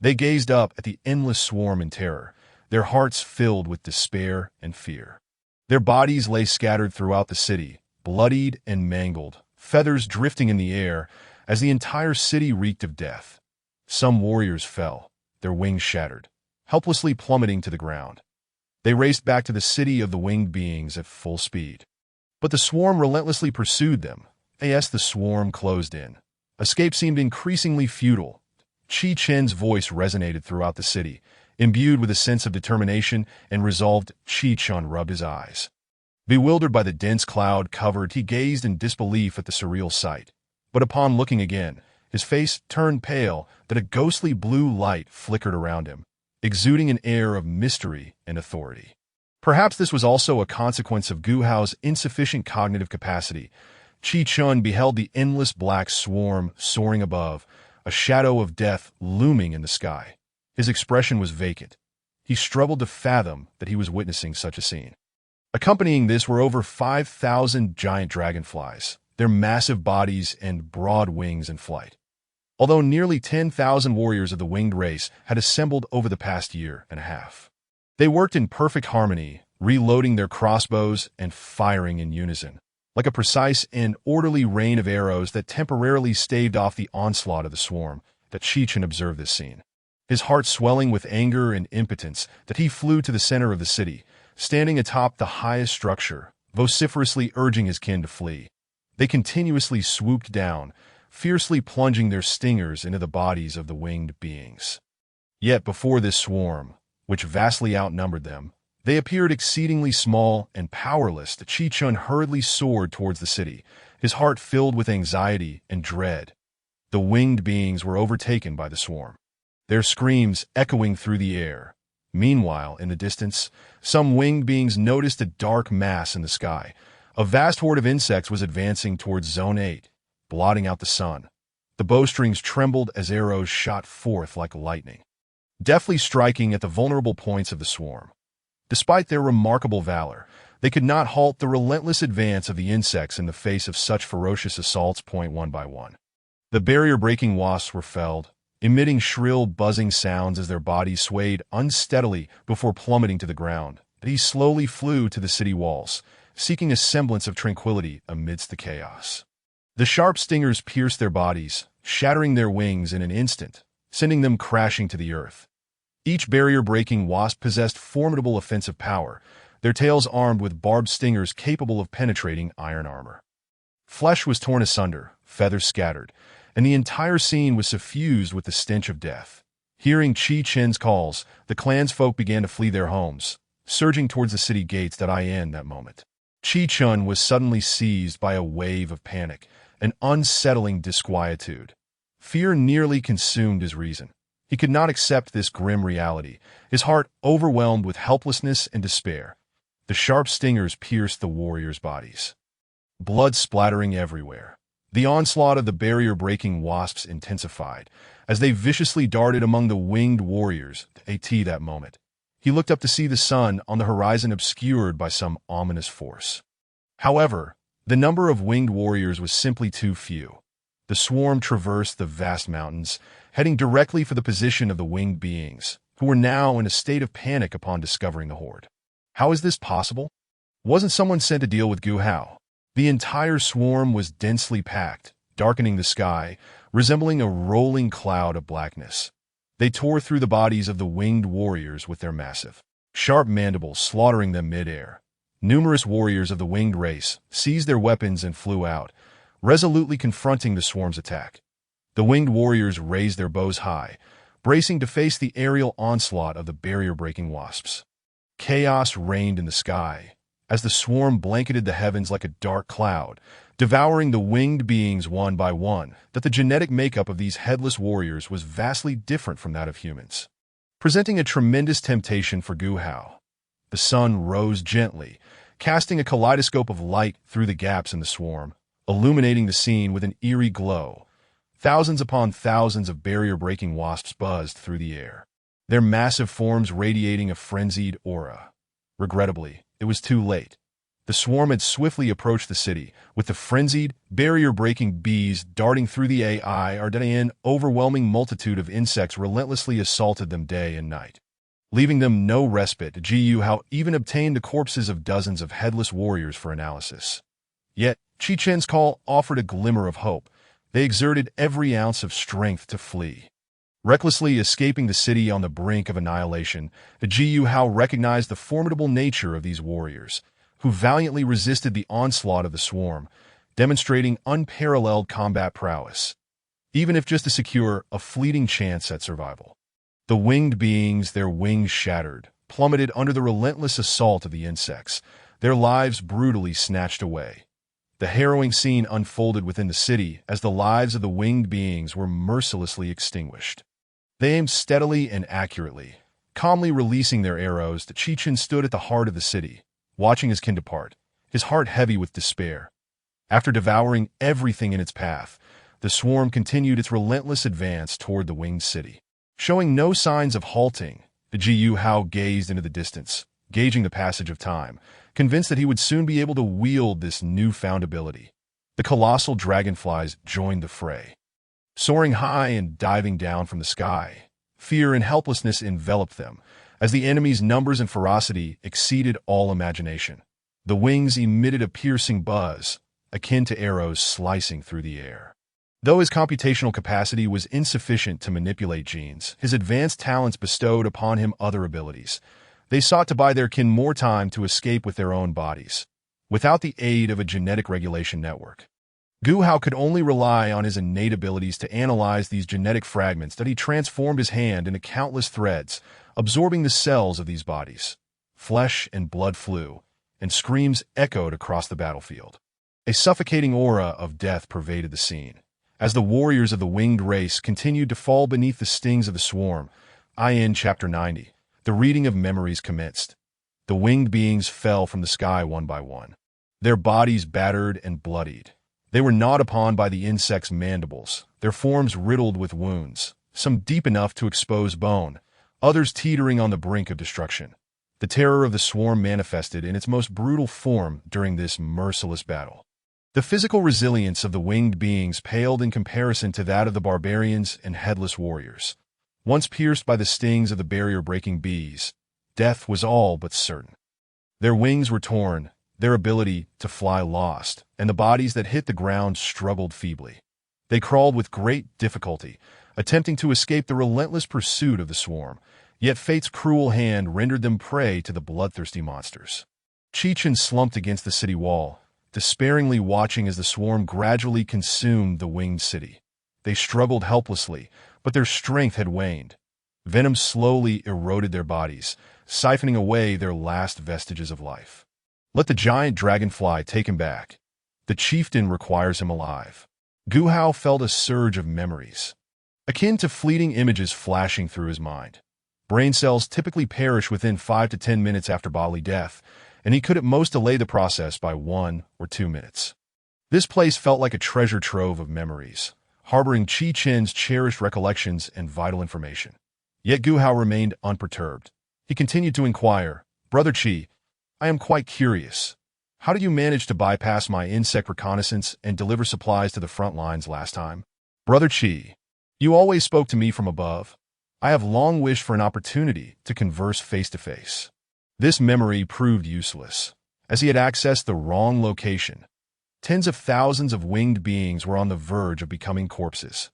They gazed up at the endless swarm in terror, their hearts filled with despair and fear. Their bodies lay scattered throughout the city, bloodied and mangled, feathers drifting in the air as the entire city reeked of death. Some warriors fell, their wings shattered, helplessly plummeting to the ground. They raced back to the city of the winged beings at full speed. But the swarm relentlessly pursued them. As the swarm closed in, escape seemed increasingly futile. Qi Chen's voice resonated throughout the city, imbued with a sense of determination and resolved. Qi Chen rubbed his eyes. Bewildered by the dense cloud covered, he gazed in disbelief at the surreal sight. But upon looking again, his face turned pale. That a ghostly blue light flickered around him, exuding an air of mystery and authority. Perhaps this was also a consequence of Gu Hao's insufficient cognitive capacity. Chun beheld the endless black swarm soaring above, a shadow of death looming in the sky. His expression was vacant. He struggled to fathom that he was witnessing such a scene. Accompanying this were over 5,000 giant dragonflies, their massive bodies and broad wings in flight. Although nearly 10,000 warriors of the winged race had assembled over the past year and a half. They worked in perfect harmony, reloading their crossbows and firing in unison, like a precise and orderly rain of arrows that temporarily staved off the onslaught of the swarm. That Chun observed this scene, his heart swelling with anger and impotence, that he flew to the center of the city, standing atop the highest structure, vociferously urging his kin to flee. They continuously swooped down, fiercely plunging their stingers into the bodies of the winged beings. Yet before this swarm, which vastly outnumbered them, they appeared exceedingly small and powerless. The Chun hurriedly soared towards the city, his heart filled with anxiety and dread. The winged beings were overtaken by the swarm, their screams echoing through the air. Meanwhile, in the distance, some winged beings noticed a dark mass in the sky. A vast horde of insects was advancing towards Zone 8, blotting out the sun. The bowstrings trembled as arrows shot forth like lightning, deftly striking at the vulnerable points of the swarm. Despite their remarkable valor, they could not halt the relentless advance of the insects in the face of such ferocious assaults. One by one, the barrier-breaking wasps were felled, emitting shrill, buzzing sounds as their bodies swayed unsteadily before plummeting to the ground. He slowly flew to the city walls, seeking a semblance of tranquility amidst the chaos. The sharp stingers pierced their bodies, shattering their wings in an instant, sending them crashing to the earth. Each barrier-breaking wasp possessed formidable offensive power, their tails armed with barbed stingers capable of penetrating iron armor. Flesh was torn asunder, feathers scattered, and the entire scene was suffused with the stench of death. Hearing Chun's calls, the clansfolk began to flee their homes, surging towards the city gates. In that moment, Chun was suddenly seized by a wave of panic, an unsettling disquietude. Fear nearly consumed his reason. He could not accept this grim reality, his heart overwhelmed with helplessness and despair. The sharp stingers pierced the warriors' bodies, blood splattering everywhere. The onslaught of the barrier-breaking wasps intensified, as they viciously darted among the winged warriors. That moment, he looked up to see the sun on the horizon obscured by some ominous force. However, the number of winged warriors was simply too few. The swarm traversed the vast mountains, heading directly for the position of the winged beings, who were now in a state of panic upon discovering the horde. How is this possible? Wasn't someone sent to deal with Gu Hao? The entire swarm was densely packed, darkening the sky, resembling a rolling cloud of blackness. They tore through the bodies of the winged warriors with their massive, sharp mandibles, slaughtering them mid-air. Numerous warriors of the winged race seized their weapons and flew out, resolutely confronting the swarm's attack. The winged warriors raised their bows high, bracing to face the aerial onslaught of the barrier-breaking wasps. Chaos reigned in the sky, as the swarm blanketed the heavens like a dark cloud, devouring the winged beings one by one. The genetic makeup of these headless warriors was vastly different from that of humans, presenting a tremendous temptation for Gu Hao. The sun rose gently, casting a kaleidoscope of light through the gaps in the swarm, illuminating the scene with an eerie glow. Thousands upon thousands of barrier-breaking wasps buzzed through the air, their massive forms radiating a frenzied aura. Regrettably, it was too late. The swarm had swiftly approached the city, with the frenzied, barrier-breaking bees darting through the an overwhelming multitude of insects relentlessly assaulted them day and night, leaving them no respite. Gu Hao even obtained the corpses of dozens of headless warriors for analysis. Yet, Chun's call offered a glimmer of hope. They exerted every ounce of strength to flee. Recklessly escaping the city on the brink of annihilation, Gu Hao recognized the formidable nature of these warriors, who valiantly resisted the onslaught of the swarm, demonstrating unparalleled combat prowess, even if just to secure a fleeting chance at survival. The winged beings, their wings shattered, plummeted under the relentless assault of the insects, their lives brutally snatched away. The harrowing scene unfolded within the city as the lives of the winged beings were mercilessly extinguished. They aimed steadily and accurately, calmly releasing their arrows. Chun stood at the heart of the city, watching his kin depart, his heart heavy with despair. After devouring everything in its path, the swarm continued its relentless advance toward the winged city. Showing no signs of halting, the Jiu Hao gazed into the distance, gauging the passage of time, convinced that he would soon be able to wield this newfound ability. The colossal dragonflies joined the fray. Soaring high and diving down from the sky, fear and helplessness enveloped them, as the enemy's numbers and ferocity exceeded all imagination. The wings emitted a piercing buzz, akin to arrows slicing through the air. Though his computational capacity was insufficient to manipulate genes, his advanced talents bestowed upon him other abilities. They sought to buy their kin more time to escape with their own bodies, without the aid of a genetic regulation network. Gu Hao could only rely on his innate abilities to analyze these genetic fragments that he transformed his hand into countless threads, absorbing the cells of these bodies. Flesh and blood flew, and screams echoed across the battlefield. A suffocating aura of death pervaded the scene. As the warriors of the winged race continued to fall beneath the stings of the swarm, in Chapter 90, the reading of memories commenced. The winged beings fell from the sky one by one, their bodies battered and bloodied. They were gnawed upon by the insects' mandibles, their forms riddled with wounds, some deep enough to expose bone, others teetering on the brink of destruction. The terror of the swarm manifested in its most brutal form during this merciless battle. The physical resilience of the winged beings paled in comparison to that of the barbarians and headless warriors. Once pierced by the stings of the barrier-breaking bees, death was all but certain. Their wings were torn, their ability to fly lost, and the bodies that hit the ground struggled feebly. They crawled with great difficulty, attempting to escape the relentless pursuit of the swarm, yet fate's cruel hand rendered them prey to the bloodthirsty monsters. Chechen slumped against the city wall, despairingly watching as the swarm gradually consumed the winged city. They struggled helplessly, but their strength had waned. Venom slowly eroded their bodies, siphoning away their last vestiges of life. Let the giant dragonfly take him back. The chieftain requires him alive. Gu Hao felt a surge of memories, akin to fleeting images flashing through his mind. Brain cells typically perish within 5 to 10 minutes after bodily death, and he could at most delay the process by 1 or 2 minutes. This place felt like a treasure trove of memories, harboring Qi Chen's cherished recollections and vital information. Yet Gu Hao remained unperturbed. He continued to inquire, "Brother Qi, I am quite curious. How did you manage to bypass my insect reconnaissance and deliver supplies to the front lines last time? Brother Qi, you always spoke to me from above. I have long wished for an opportunity to converse face to face." This memory proved useless, as he had accessed the wrong location. Tens of thousands of winged beings were on the verge of becoming corpses,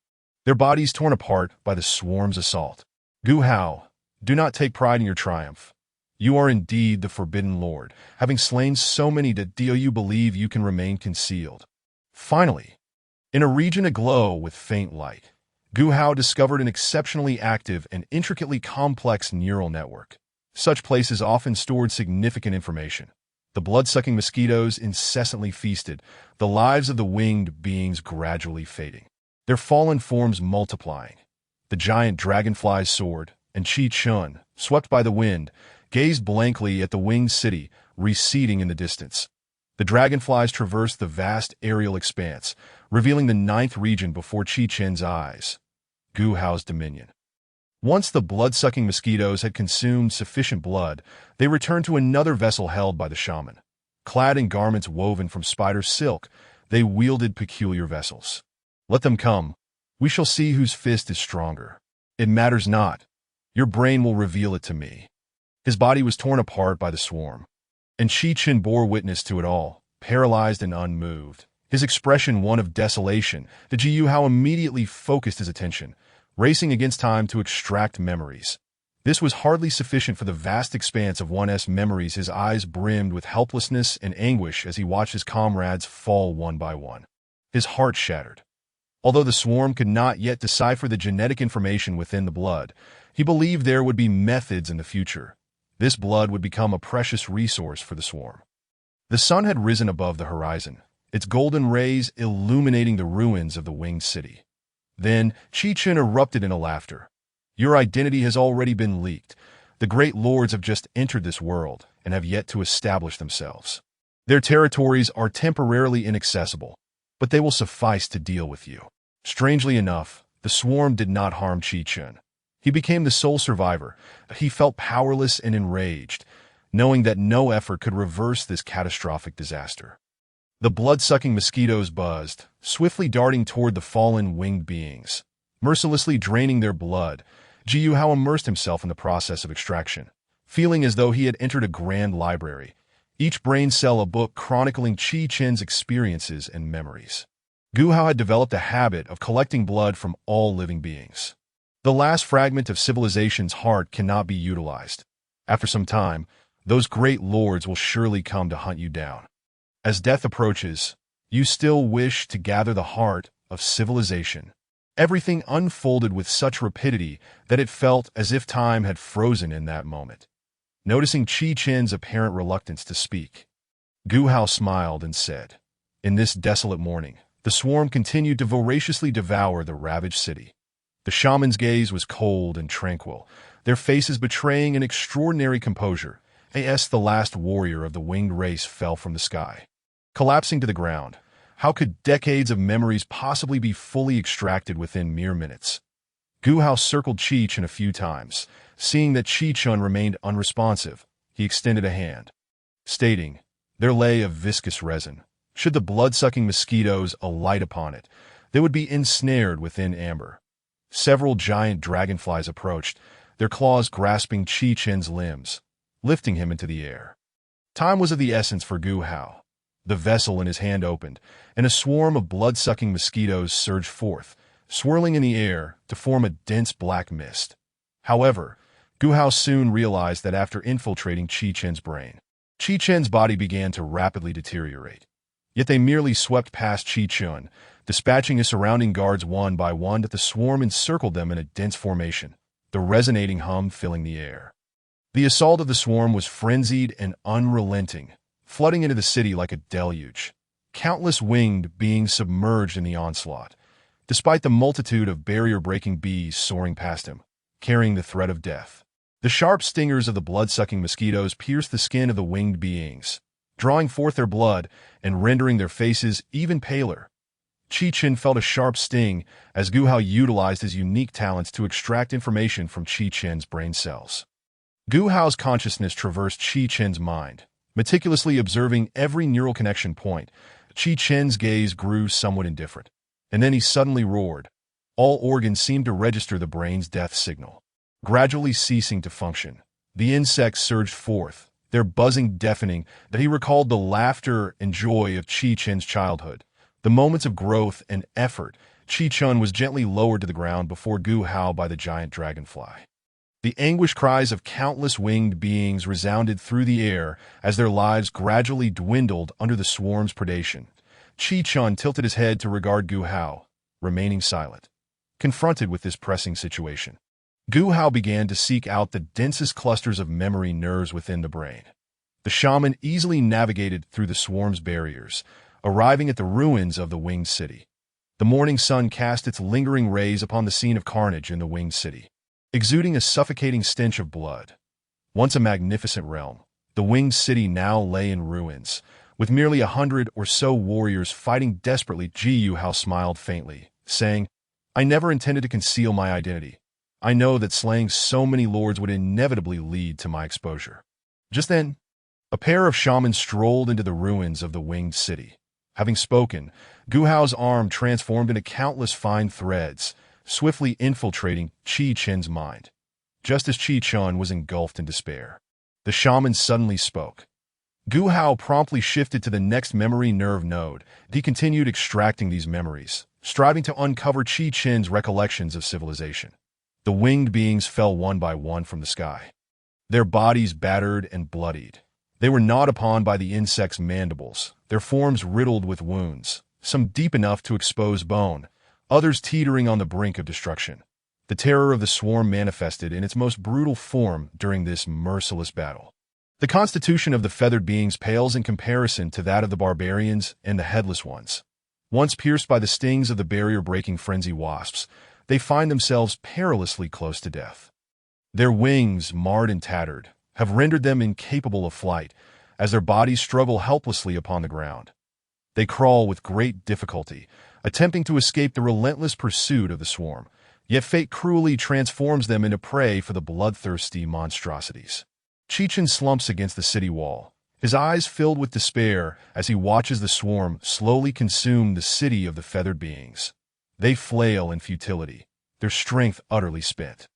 their bodies torn apart by the swarm's assault. Gu Hao, do not take pride in your triumph. You are indeed the Forbidden Lord, having slain so many that do you believe you can remain concealed. Finally, in a region aglow with faint light, Gu Hao discovered an exceptionally active and intricately complex neural network. Such places often stored significant information. The blood-sucking mosquitoes incessantly feasted, the lives of the winged beings gradually fading, their fallen forms multiplying. The giant dragonflies soared, and Qi Chun, swept by the wind, gazed blankly at the winged city receding in the distance. The dragonflies traversed the vast aerial expanse, revealing the 9th region before Qi Chen's eyes, Gu Hao's dominion. Once the blood-sucking mosquitoes had consumed sufficient blood, they returned to another vessel held by the shaman. Clad in garments woven from spider silk, they wielded peculiar vessels. Let them come. We shall see whose fist is stronger. It matters not. Your brain will reveal it to me. His body was torn apart by the swarm, and Qi Chen bore witness to it all, paralyzed and unmoved. His expression one of desolation, the Jiu Hao immediately focused his attention, racing against time to extract memories. This was hardly sufficient for the vast expanse of one's memories. His eyes brimmed with helplessness and anguish as he watched his comrades fall one by one. His heart shattered. Although the swarm could not yet decipher the genetic information within the blood, he believed there would be methods in the future. This blood would become a precious resource for the swarm. The sun had risen above the horizon, its golden rays illuminating the ruins of the winged city. Then Qi Chen erupted into laughter. Your identity has already been leaked. The great lords have just entered this world and have yet to establish themselves. Their territories are temporarily inaccessible, but they will suffice to deal with you. Strangely enough, the swarm did not harm Chi-Chun. He became the sole survivor. He felt powerless and enraged, knowing that no effort could reverse this catastrophic disaster. The blood-sucking mosquitoes buzzed, swiftly darting toward the fallen winged beings. Mercilessly draining their blood, Ji Hao immersed himself in the process of extraction, feeling as though he had entered a grand library, each brain cell a book chronicling Chi-Chen's experiences and memories. Gu Hao had developed a habit of collecting blood from all living beings. The last fragment of civilization's heart cannot be utilized. After some time, those great lords will surely come to hunt you down. As death approaches, you still wish to gather the heart of civilization. Everything unfolded with such rapidity that it felt as if time had frozen in that moment. Noticing Chi-Chen's apparent reluctance to speak, Gu Hao smiled and said, "In this desolate morning, the swarm continued to voraciously devour the ravaged city. The shaman's gaze was cold and tranquil, their faces betraying an extraordinary composure, as the last warrior of the winged race fell from the sky. Collapsing to the ground, how could decades of memories possibly be fully extracted within mere minutes?" Gu Hao circled Chi-Chun a few times. Seeing that Chi-Chun remained unresponsive, he extended a hand, stating, "There lay a viscous resin. Should the blood-sucking mosquitoes alight upon it, they would be ensnared within amber." Several giant dragonflies approached, their claws grasping Chi-Chen's limbs, lifting him into the air. Time was of the essence for Gu Hao. The vessel in his hand opened, and a swarm of blood-sucking mosquitoes surged forth, swirling in the air to form a dense black mist. However, Gu Hao soon realized that after infiltrating Chi-Chen's brain, Chi-Chen's body began to rapidly deteriorate. Yet they merely swept past Chi-Chun, dispatching his surrounding guards one by one as the swarm encircled them in a dense formation, the resonating hum filling the air. The assault of the swarm was frenzied and unrelenting, flooding into the city like a deluge. Countless winged beings submerged in the onslaught, despite the multitude of barrier-breaking bees soaring past him, carrying the threat of death. The sharp stingers of the blood-sucking mosquitoes pierced the skin of the winged beings, drawing forth their blood and rendering their faces even paler. Chi-Chun felt a sharp sting as Gu Hao utilized his unique talents to extract information from Chi-Chen's brain cells. Gu Hao's consciousness traversed Chi-Chen's mind, meticulously observing every neural connection point. Chi-Chen's gaze grew somewhat indifferent, and then he suddenly roared. All organs seemed to register the brain's death signal. Gradually ceasing to function, the insects surged forth, their buzzing deafening that he recalled the laughter and joy of Chi-Chen's childhood. The moments of growth and effort, Chi-Chun was gently lowered to the ground before Gu Hao by the giant dragonfly. The anguished cries of countless winged beings resounded through the air as their lives gradually dwindled under the swarm's predation. Chi-Chun tilted his head to regard Gu Hao, remaining silent. Confronted with this pressing situation, Gu Hao began to seek out the densest clusters of memory nerves within the brain. The shaman easily navigated through the swarm's barriers, arriving at the ruins of the winged city. The morning sun cast its lingering rays upon the scene of carnage in the winged city, exuding a suffocating stench of blood. Once a magnificent realm, the winged city now lay in ruins, with merely 100 or so warriors fighting desperately. Ji Hao smiled faintly, saying, "I never intended to conceal my identity. I know that slaying so many lords would inevitably lead to my exposure." Just then, a pair of shamans strolled into the ruins of the winged city. Having spoken, Gu Hao's arm transformed into countless fine threads, swiftly infiltrating Chi-Chen's mind. Just as Chi-Chun was engulfed in despair, the shaman suddenly spoke. Gu Hao promptly shifted to the next memory nerve node. He continued extracting these memories, striving to uncover Chi-Chen's recollections of civilization. The winged beings fell one by one from the sky, their bodies battered and bloodied. They were gnawed upon by the insects' mandibles, their forms riddled with wounds, some deep enough to expose bone, others teetering on the brink of destruction. The terror of the swarm manifested in its most brutal form during this merciless battle. The constitution of the feathered beings pales in comparison to that of the barbarians and the headless ones. Once pierced by the stings of the barrier-breaking frenzy wasps, they find themselves perilously close to death. Their wings, marred and tattered, have rendered them incapable of flight, as their bodies struggle helplessly upon the ground. They crawl with great difficulty, attempting to escape the relentless pursuit of the swarm, yet fate cruelly transforms them into prey for the bloodthirsty monstrosities. Chechen slumps against the city wall, his eyes filled with despair as he watches the swarm slowly consume the city of the feathered beings. They flail in futility, their strength utterly spent.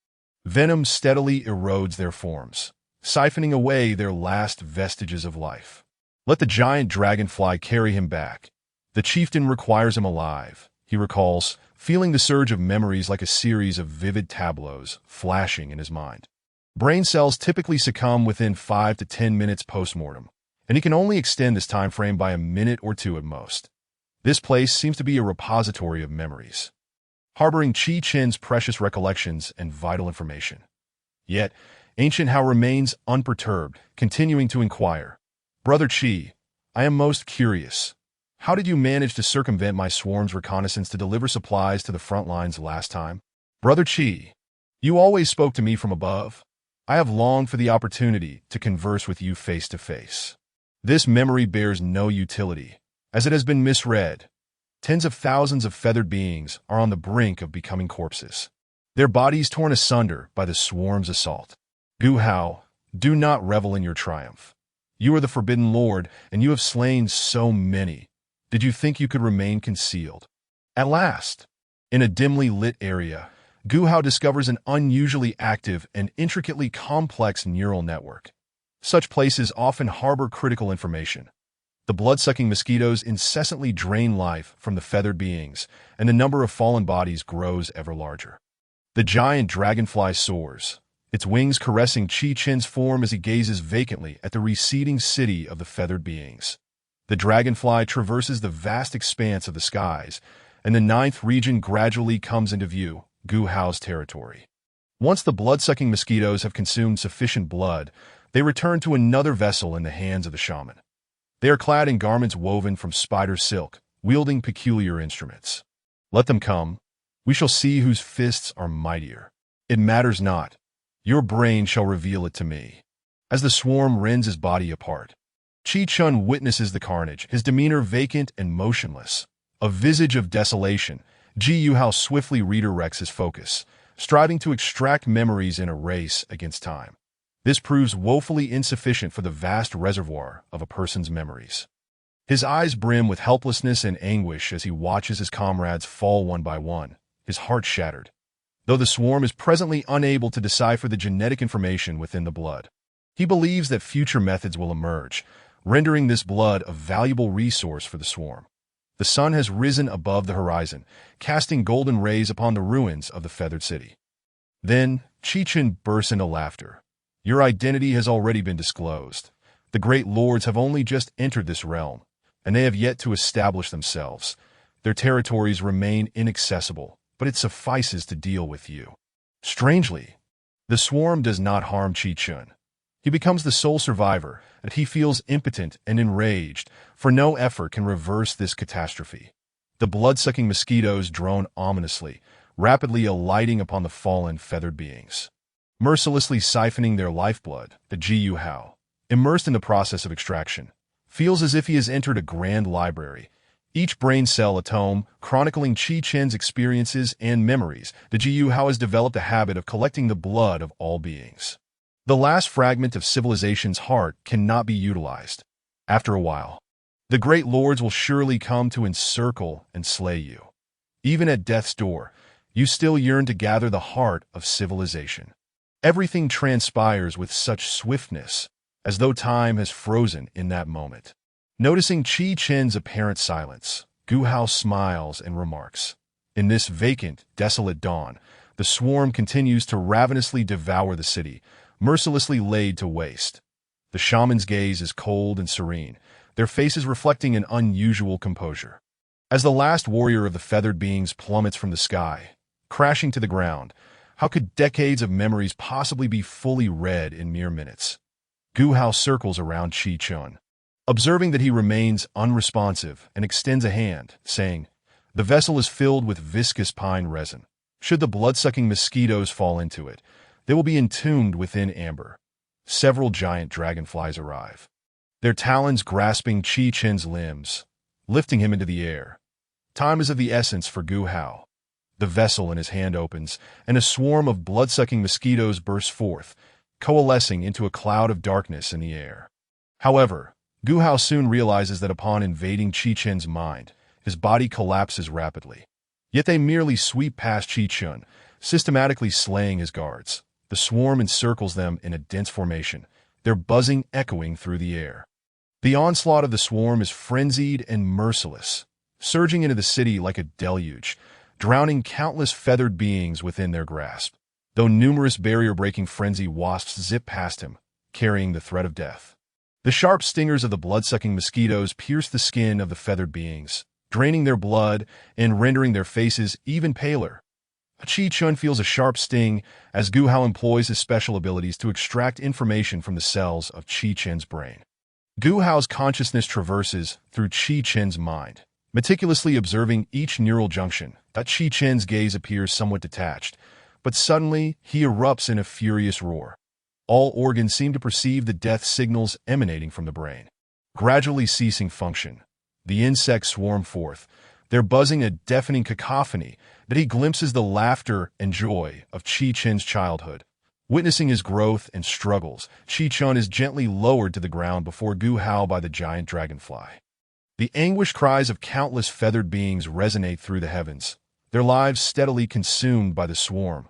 Venom steadily erodes their forms, siphoning away their last vestiges of life. Let the giant dragonfly carry him back. The chieftain requires him alive, he recalls, feeling the surge of memories like a series of vivid tableaus flashing in his mind. Brain cells typically succumb within 5 to 10 minutes post-mortem, and he can only extend this time frame by a minute or two at most. This place seems to be a repository of memories, harboring Qi Chen's precious recollections and vital information. Yet, Ancient Hao remains unperturbed, continuing to inquire. Brother Qi, I am most curious. How did you manage to circumvent my swarm's reconnaissance to deliver supplies to the front lines last time? Brother Qi, you always spoke to me from above. I have longed for the opportunity to converse with you face to face. This memory bears no utility, as it has been misread. Tens of thousands of feathered beings are on the brink of becoming corpses, their bodies torn asunder by the swarm's assault. Gu Hao, do not revel in your triumph. You are the Forbidden Lord, and you have slain so many. Did you think you could remain concealed? At last, in a dimly lit area, Gu Hao discovers an unusually active and intricately complex neural network. Such places often harbor critical information. The blood-sucking mosquitoes incessantly drain life from the feathered beings, and the number of fallen bodies grows ever larger. The giant dragonfly soars, its wings caressing Qi Chen's form as he gazes vacantly at the receding city of the feathered beings. The dragonfly traverses the vast expanse of the skies, and the ninth region gradually comes into view, Gu Hao's territory. Once the blood-sucking mosquitoes have consumed sufficient blood, they return to another vessel in the hands of the shaman. They are clad in garments woven from spider silk, wielding peculiar instruments. Let them come. We shall see whose fists are mightier. It matters not. Your brain shall reveal it to me. As the swarm rends his body apart, Qi Chun witnesses the carnage, his demeanor vacant and motionless. A visage of desolation, Ji Yuhao swiftly redirects his focus, striving to extract memories in a race against time. This proves woefully insufficient for the vast reservoir of a person's memories. His eyes brim with helplessness and anguish as he watches his comrades fall one by one, his heart shattered. Though the swarm is presently unable to decipher the genetic information within the blood, he believes that future methods will emerge, rendering this blood a valuable resource for the swarm. The sun has risen above the horizon, casting golden rays upon the ruins of the feathered city. Then, Qi Chen bursts into laughter. Your identity has already been disclosed. The great lords have only just entered this realm, and they have yet to establish themselves. Their territories remain inaccessible, but it suffices to deal with you. Strangely, the swarm does not harm Qi Chen. He becomes the sole survivor, and he feels impotent and enraged, for no effort can reverse this catastrophe. The blood-sucking mosquitoes drone ominously, rapidly alighting upon the fallen feathered beings. Mercilessly siphoning their lifeblood, the Ji Yuhao, immersed in the process of extraction, feels as if he has entered a grand library, each brain cell a tome chronicling Qi Chen's experiences and memories. The Ji Yuhao has developed a habit of collecting the blood of all beings. The last fragment of civilization's heart cannot be utilized. After a while, the great lords will surely come to encircle and slay you. Even at death's door, you still yearn to gather the heart of civilization. Everything transpires with such swiftness, as though time has frozen in that moment. Noticing Qi Chen's apparent silence, Gu Hao smiles and remarks, "In this vacant, desolate dawn, the swarm continues to ravenously devour the city, mercilessly laid to waste." The shaman's gaze is cold and serene, their faces reflecting an unusual composure. As the last warrior of the feathered beings plummets from the sky, crashing to the ground, how could decades of memories possibly be fully read in mere minutes? Gu Hao circles around Qi Chen, observing that he remains unresponsive, and extends a hand, saying, "The vessel is filled with viscous pine resin. Should the blood-sucking mosquitoes fall into it, they will be entombed within amber." Several giant dragonflies arrive. their talons grasping Qi Chen's limbs, lifting him into the air. Time is of the essence for Gu Hao. The vessel in his hand opens, and a swarm of blood-sucking mosquitoes bursts forth, coalescing into a cloud of darkness in the air. However, Gu Hao soon realizes that upon invading Qi Chen's mind, his body collapses rapidly. Yet they merely sweep past Qi Chen, systematically slaying his guards. The swarm encircles them in a dense formation, their buzzing echoing through the air. The onslaught of the swarm is frenzied and merciless, surging into the city like a deluge, drowning countless feathered beings within their grasp, though numerous barrier-breaking frenzy wasps zip past him, carrying the threat of death. The sharp stingers of the blood-sucking mosquitoes pierce the skin of the feathered beings, draining their blood and rendering their faces even paler. Qi Chen feels a sharp sting as Gu Hao employs his special abilities to extract information from the cells of Qi Chen's brain. Gu Hao's consciousness traverses through Qi Chen's mind, meticulously observing each neural junction. Qi Chen's gaze appears somewhat detached, but suddenly he erupts in a furious roar. All organs seem to perceive the death signals emanating from the brain. Gradually ceasing function, the insects swarm forth, their buzzing a deafening cacophony that he glimpses the laughter and joy of Qi Chen's childhood. Witnessing his growth and struggles, Qi Chen is gently lowered to the ground before Gu Hao by the giant dragonfly. The anguished cries of countless feathered beings resonate through the heavens, their lives steadily consumed by the swarm.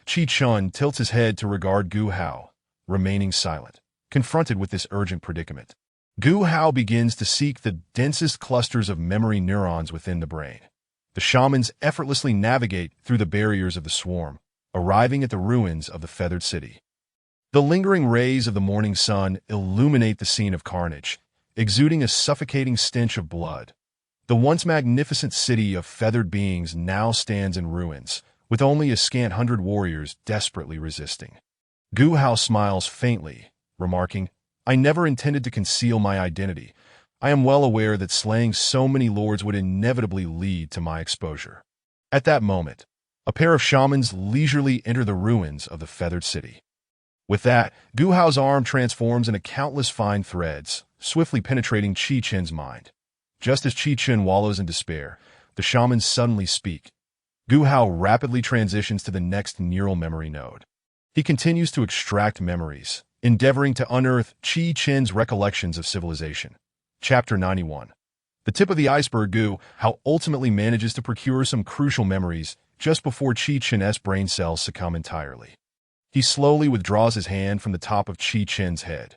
Qi Chen tilts his head to regard Gu Hao, remaining silent, confronted with this urgent predicament. Gu Hao begins to seek the densest clusters of memory neurons within the brain. The shamans effortlessly navigate through the barriers of the swarm, arriving at the ruins of the feathered city. The lingering rays of the morning sun illuminate the scene of carnage, exuding a suffocating stench of blood. The once magnificent city of feathered beings now stands in ruins, with only a scant 100 warriors desperately resisting. Gu Hao smiles faintly, remarking, "I never intended to conceal my identity. I am well aware that slaying so many lords would inevitably lead to my exposure." At that moment, a pair of shamans leisurely enter the ruins of the feathered city. With that, Gu Hao's arm transforms into countless fine threads, swiftly penetrating Qi Chen's mind. Just as Qi Chen wallows in despair, the shamans suddenly speak. Gu Hao rapidly transitions to the next neural memory node. He continues to extract memories, endeavoring to unearth Qi Chen's recollections of civilization. Chapter 91. The tip of the iceberg. Gu Hao ultimately manages to procure some crucial memories just before Qi Chen's brain cells succumb entirely. He slowly withdraws his hand from the top of Qi Chen's head.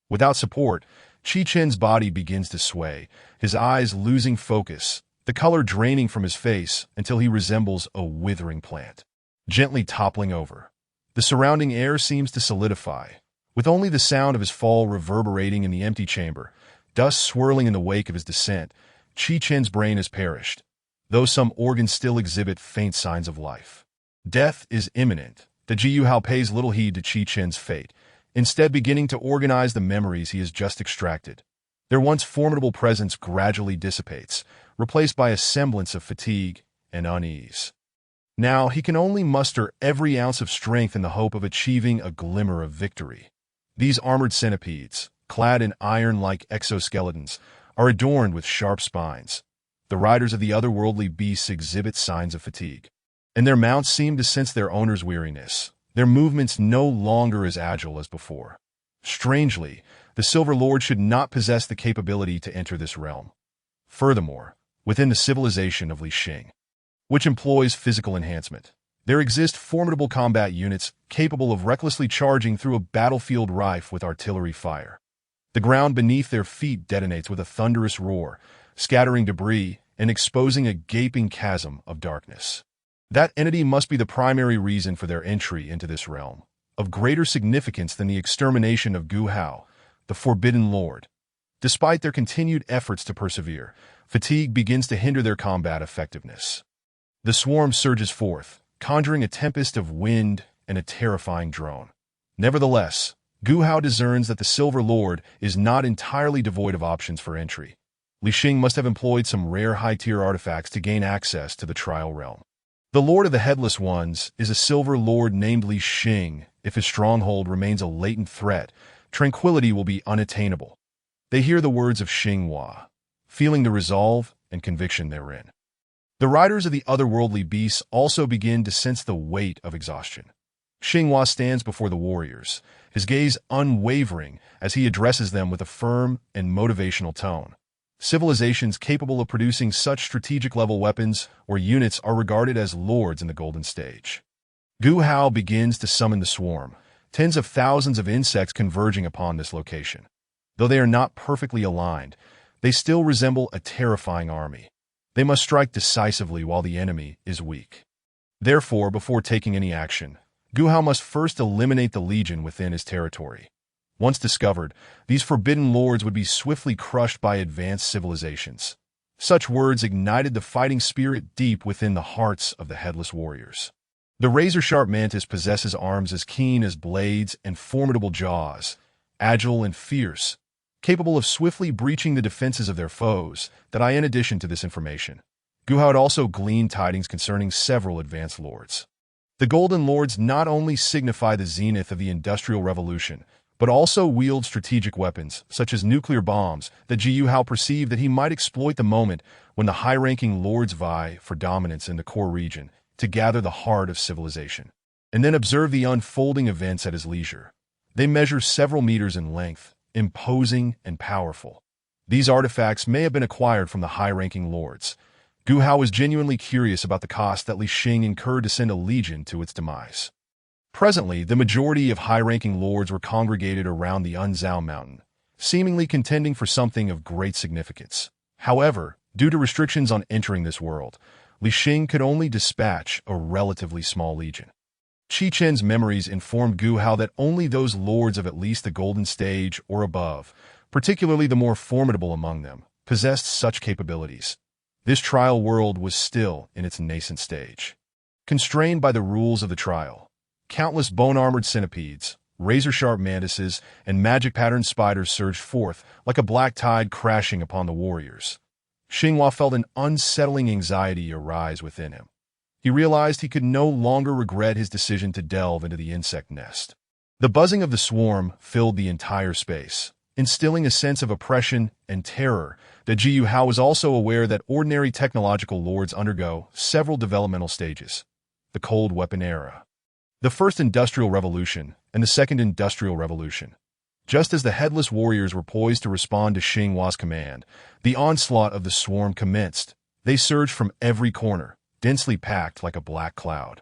Without support, Qi Chen's body begins to sway, his eyes losing focus, the color draining from his face until he resembles a withering plant, gently toppling over. The surrounding air seems to solidify, with only the sound of his fall reverberating in the empty chamber, dust swirling in the wake of his descent. Qi Chen's brain has perished, though some organs still exhibit faint signs of life. Death is imminent. The Gu Hao pays little heed to Qi Chen's fate, instead beginning to organize the memories he has just extracted. Their once formidable presence gradually dissipates, replaced by a semblance of fatigue and unease. Now he can only muster every ounce of strength in the hope of achieving a glimmer of victory. These armored centipedes, clad in iron-like exoskeletons, are adorned with sharp spines. The riders of the otherworldly beasts exhibit signs of fatigue, and their mounts seem to sense their owner's weariness, their movements no longer as agile as before. Strangely, the Silver Lord should not possess the capability to enter this realm. Furthermore, within the civilization of Li Xing, which employs physical enhancement, there exist formidable combat units capable of recklessly charging through a battlefield rife with artillery fire. The ground beneath their feet detonates with a thunderous roar, scattering debris and exposing a gaping chasm of darkness. That entity must be the primary reason for their entry into this realm, of greater significance than the extermination of Gu Hao, the Forbidden Lord. Despite their continued efforts to persevere, fatigue begins to hinder their combat effectiveness. The swarm surges forth, conjuring a tempest of wind and a terrifying drone. Nevertheless, Gu Hao discerns that the Silver Lord is not entirely devoid of options for entry. Li Xing must have employed some rare high-tier artifacts to gain access to the trial realm. The Lord of the Headless Ones is a Silver Lord named Li Xing. If his stronghold remains a latent threat, tranquility will be unattainable. They hear the words of Xinghua, feeling the resolve and conviction therein. The riders of the otherworldly beasts also begin to sense the weight of exhaustion. Xinghua stands before the warriors, his gaze unwavering as he addresses them with a firm and motivational tone. Civilizations capable of producing such strategic-level weapons or units are regarded as lords in the Golden Stage. Gu Hao begins to summon the swarm, tens of thousands of insects converging upon this location. Though they are not perfectly aligned, they still resemble a terrifying army. They must strike decisively while the enemy is weak. Therefore, before taking any action, Gu Hao must first eliminate the legion within his territory. Once discovered, these forbidden lords would be swiftly crushed by advanced civilizations. Such words ignited the fighting spirit deep within the hearts of the headless warriors. The razor-sharp mantis possesses arms as keen as blades and formidable jaws, agile and fierce, capable of swiftly breaching the defenses of their foes. In addition to this information, Gu Hao had also gleaned tidings concerning several advanced lords. The Golden Lords not only signify the zenith of the Industrial Revolution, but also wield strategic weapons, such as nuclear bombs, that Gu Hao perceived that he might exploit the moment when the high-ranking lords vie for dominance in the core region to gather the heart of civilization, and then observe the unfolding events at his leisure. They measure several meters in length, imposing and powerful. These artifacts may have been acquired from the high-ranking lords. Gu Hao was genuinely curious about the cost that Li Xing incurred to send a legion to its demise. Presently, the majority of high-ranking lords were congregated around the Unzao mountain, seemingly contending for something of great significance. However, due to restrictions on entering this world, Li Xing could only dispatch a relatively small legion. Qi Chen's memories informed Gu Hao that only those lords of at least the Golden Stage or above, particularly the more formidable among them, possessed such capabilities. This trial world was still in its nascent stage. Constrained by the rules of the trial, countless bone-armored centipedes, razor-sharp mantises, and magic-patterned spiders surged forth like a black tide crashing upon the warriors. Xinghua felt an unsettling anxiety arise within him. He realized he could no longer regret his decision to delve into the insect nest. The buzzing of the swarm filled the entire space, instilling a sense of oppression and terror. Gu Hao was also aware that ordinary technological lords undergo several developmental stages: the Cold Weapon Era, the First Industrial Revolution, and the Second Industrial Revolution. Just as the headless warriors were poised to respond to Xinghua's command, the onslaught of the swarm commenced. They surged from every corner, densely packed like a black cloud,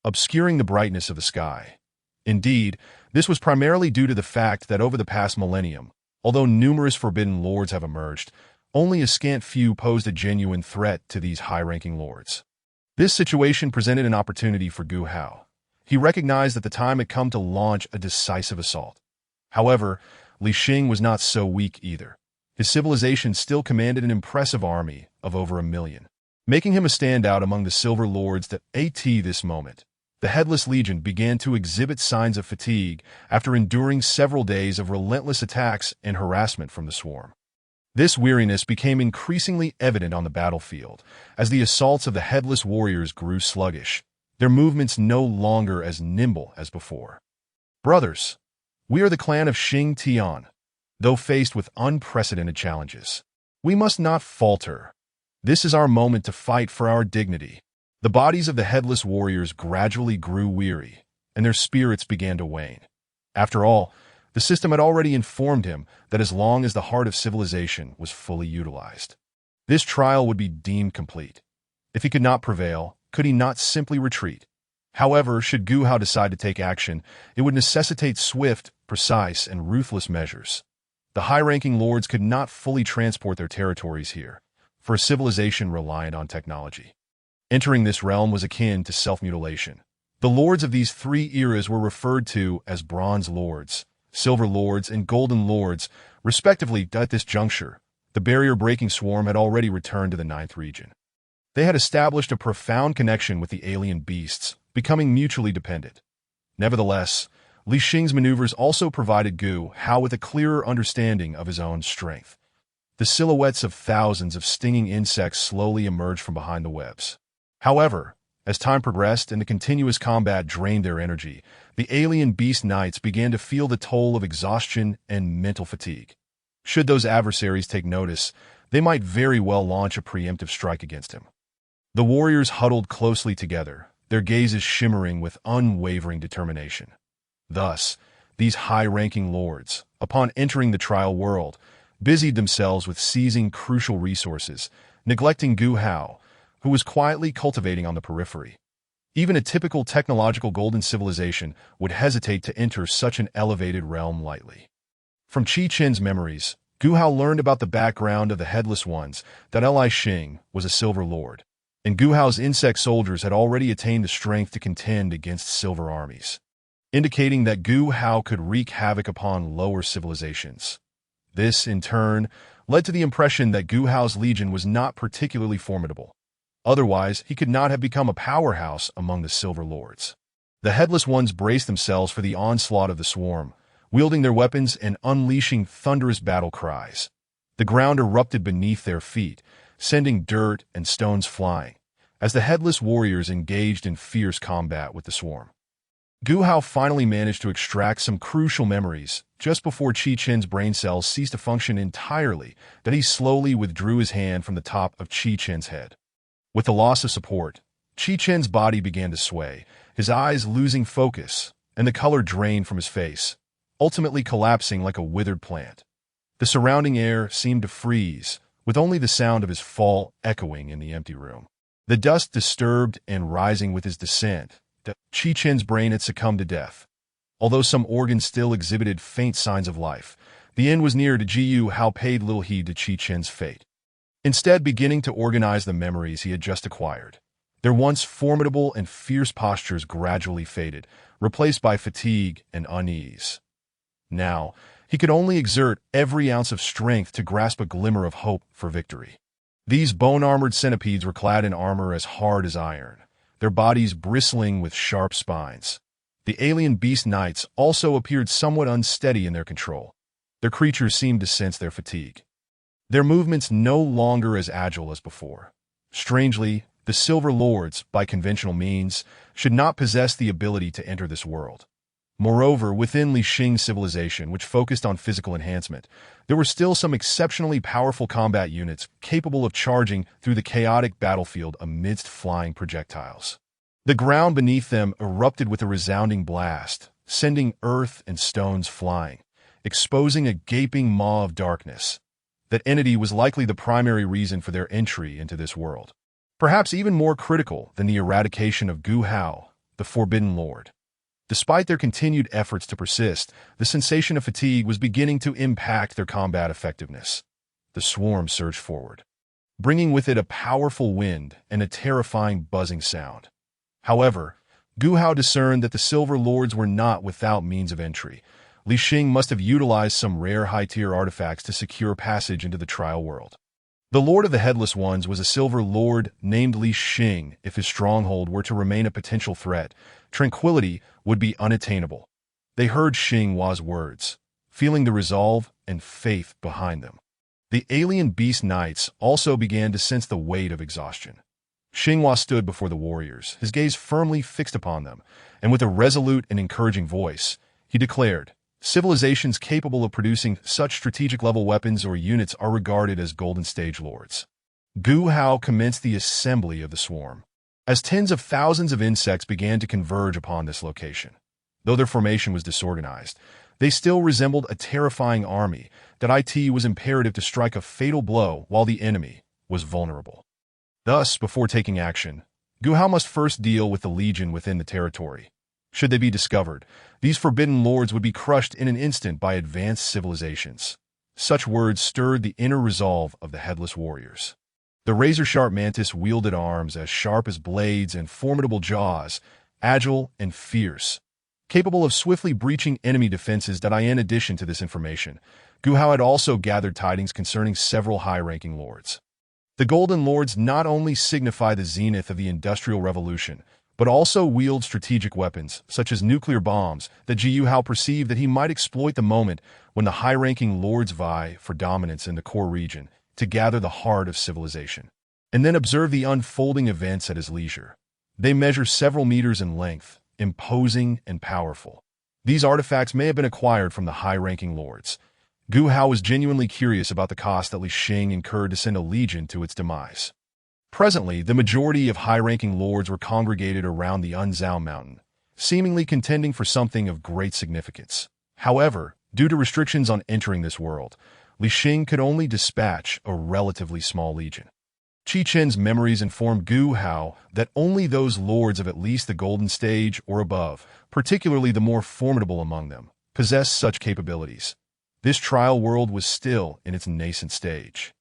obscuring the brightness of the sky. Indeed, this was primarily due to the fact that over the past millennium, although numerous forbidden lords have emerged, only a scant few posed a genuine threat to these high-ranking lords. This situation presented an opportunity for Gu Hao. He recognized that the time had come to launch a decisive assault. However, Li Xing was not so weak either. His civilization still commanded an impressive army of over 1 million, making him a standout among the Silver Lords. At this moment, the Headless Legion began to exhibit signs of fatigue after enduring several days of relentless attacks and harassment from the swarm. This weariness became increasingly evident on the battlefield as the assaults of the Headless Warriors grew sluggish, their movements no longer as nimble as before. Brothers, we are the clan of Xing Tian. Though faced with unprecedented challenges, we must not falter. This is our moment to fight for our dignity. The bodies of the Headless Warriors gradually grew weary, and their spirits began to wane. After all, the system had already informed him that as long as the heart of civilization was fully utilized, this trial would be deemed complete. If he could not prevail, could he not simply retreat? However, should Gu Hao decide to take action, it would necessitate swift, precise, and ruthless measures. The high-ranking lords could not fully transport their territories here, for a civilization reliant on technology. Entering this realm was akin to self-mutilation. The lords of these 3 eras were referred to as Bronze Lords, Silver Lords, and Golden Lords, respectively. At this juncture, the barrier-breaking swarm had already returned to the 9th region. They had established a profound connection with the alien beasts, becoming mutually dependent. Nevertheless, Li Xing's maneuvers also provided Gu Hao with a clearer understanding of his own strength. The silhouettes of thousands of stinging insects slowly emerged from behind the webs. However, as time progressed and the continuous combat drained their energy, the alien beast knights began to feel the toll of exhaustion and mental fatigue. Should those adversaries take notice, they might very well launch a preemptive strike against him. The warriors huddled closely together, their gazes shimmering with unwavering determination. Thus, these high-ranking lords, upon entering the trial world, busied themselves with seizing crucial resources, neglecting Gu Hao, who was quietly cultivating on the periphery. Even a typical technological golden civilization would hesitate to enter such an elevated realm lightly. From Qi Chen's memories, Gu Hao learned about the background of the Headless Ones, that Li Xing was a Silver Lord, and Gu Hao's insect soldiers had already attained the strength to contend against silver armies, indicating that Gu Hao could wreak havoc upon lower civilizations. This, in turn, led to the impression that Gu Hao's legion was not particularly formidable. Otherwise, he could not have become a powerhouse among the Silver Lords. The Headless Ones braced themselves for the onslaught of the swarm, wielding their weapons and unleashing thunderous battle cries. The ground erupted beneath their feet, sending dirt and stones flying, as the Headless Warriors engaged in fierce combat with the swarm. Gu Hao finally managed to extract some crucial memories just before Qi Chen's brain cells ceased to function entirely, that he slowly withdrew his hand from the top of Qi Chen's head. With the loss of support, Qi Chen's body began to sway, his eyes losing focus, and the color drained from his face, ultimately collapsing like a withered plant. The surrounding air seemed to freeze, with only the sound of his fall echoing in the empty room. The dust disturbed and rising with his descent, Qi Chen's brain had succumbed to death. Although some organs still exhibited faint signs of life, the end was near to Gu Hao paid little heed to Qi Chen's fate. Instead, beginning to organize the memories he had just acquired, their once formidable and fierce postures gradually faded, replaced by fatigue and unease. Now, he could only exert every ounce of strength to grasp a glimmer of hope for victory. These bone-armored centipedes were clad in armor as hard as iron, their bodies bristling with sharp spines. The alien beast knights also appeared somewhat unsteady in their control. Their creatures seemed to sense their fatigue, their movements no longer as agile as before. Strangely, the Silver Lords, by conventional means, should not possess the ability to enter this world. Moreover, within Li Xing's civilization, which focused on physical enhancement, there were still some exceptionally powerful combat units capable of charging through the chaotic battlefield amidst flying projectiles. The ground beneath them erupted with a resounding blast, sending earth and stones flying, exposing a gaping maw of darkness. That entity was likely the primary reason for their entry into this world, perhaps even more critical than the eradication of Gu Hao, the Forbidden Lord. Despite their continued efforts to persist, the sensation of fatigue was beginning to impact their combat effectiveness. The swarm surged forward, bringing with it a powerful wind and a terrifying buzzing sound. However, Gu Hao discerned that the Silver Lords were not without means of entry. Li Xing must have utilized some rare high-tier artifacts to secure passage into the trial world. The Lord of the Headless Ones was a Silver Lord named Li Xing. If his stronghold were to remain a potential threat, tranquility would be unattainable. They heard Xinghua's words, feeling the resolve and faith behind them. The alien beast knights also began to sense the weight of exhaustion. Xinghua stood before the warriors, his gaze firmly fixed upon them, and with a resolute and encouraging voice, he declared, "Civilizations capable of producing such strategic-level weapons or units are regarded as Golden Stage Lords." Gu Hao commenced the assembly of the swarm, as tens of thousands of insects began to converge upon this location. Though their formation was disorganized, they still resembled a terrifying army that it was imperative to strike a fatal blow while the enemy was vulnerable. Thus, before taking action, Gu Hao must first deal with the legion within the territory. Should they be discovered, these forbidden lords would be crushed in an instant by advanced civilizations. Such words stirred the inner resolve of the Headless Warriors. The razor-sharp mantis wielded arms as sharp as blades and formidable jaws, agile and fierce, capable of swiftly breaching enemy defenses. In addition to this information, Gu Hao had also gathered tidings concerning several high-ranking lords. The Golden Lords not only signify the zenith of the Industrial Revolution, but also wield strategic weapons, such as nuclear bombs, that Gu Hao perceived that he might exploit the moment when the high-ranking lords vie for dominance in the core region to gather the heart of civilization, and then observe the unfolding events at his leisure. They measure several meters in length, imposing and powerful. These artifacts may have been acquired from the high-ranking lords, Gu Hao was genuinely curious about the cost that Li Xing incurred to send a legion to its demise. Presently, the majority of high-ranking lords were congregated around the Unzao mountain, seemingly contending for something of great significance. However, due to restrictions on entering this world, Li Xing could only dispatch a relatively small legion. Qi Chen's memories informed Gu Hao that only those lords of at least the golden stage or above, particularly the more formidable among them, possessed such capabilities. This trial world was still in its nascent stage.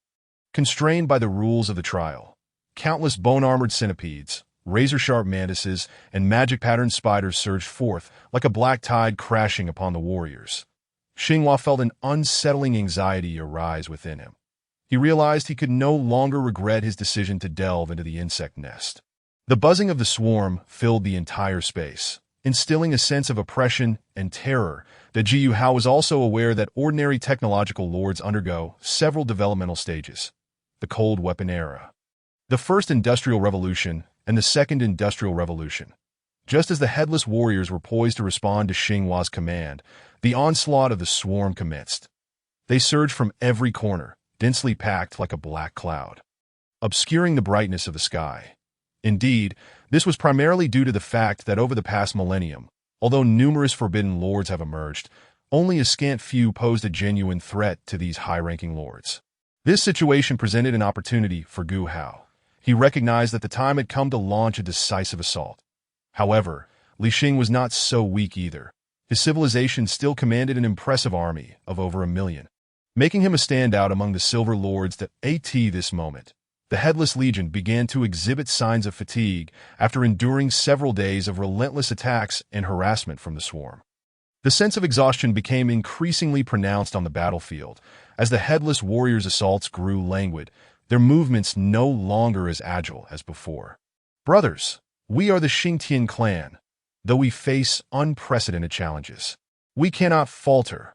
Constrained by the rules of the trial, countless bone-armored centipedes, razor-sharp mantises, and magic-patterned spiders surged forth like a black tide crashing upon the warriors. Xinghua felt an unsettling anxiety arise within him. He realized he could no longer regret his decision to delve into the insect nest. The buzzing of the swarm filled the entire space, instilling a sense of oppression and terror that Jiyu Hao was also aware that ordinary technological lords undergo several developmental stages. The Cold Weapon Era, the First Industrial Revolution, and the Second Industrial Revolution. Just as the headless warriors were poised to respond to Xinghua's command, the onslaught of the swarm commenced. They surged from every corner, densely packed like a black cloud, obscuring the brightness of the sky. Indeed, this was primarily due to the fact that over the past millennium, although numerous forbidden lords have emerged, only a scant few posed a genuine threat to these high-ranking lords. This situation presented an opportunity for Gu Hao. He recognized that the time had come to launch a decisive assault. However, Li Xing was not so weak either. His civilization still commanded an impressive army of over 1 million, making him a standout among the silver lords that at this moment. The Headless Legion began to exhibit signs of fatigue after enduring several days of relentless attacks and harassment from the swarm. The sense of exhaustion became increasingly pronounced on the battlefield as the Headless Warriors' assaults grew languid, their movements no longer as agile as before. Brothers, we are the Xingtian clan. Though we face unprecedented challenges, we cannot falter.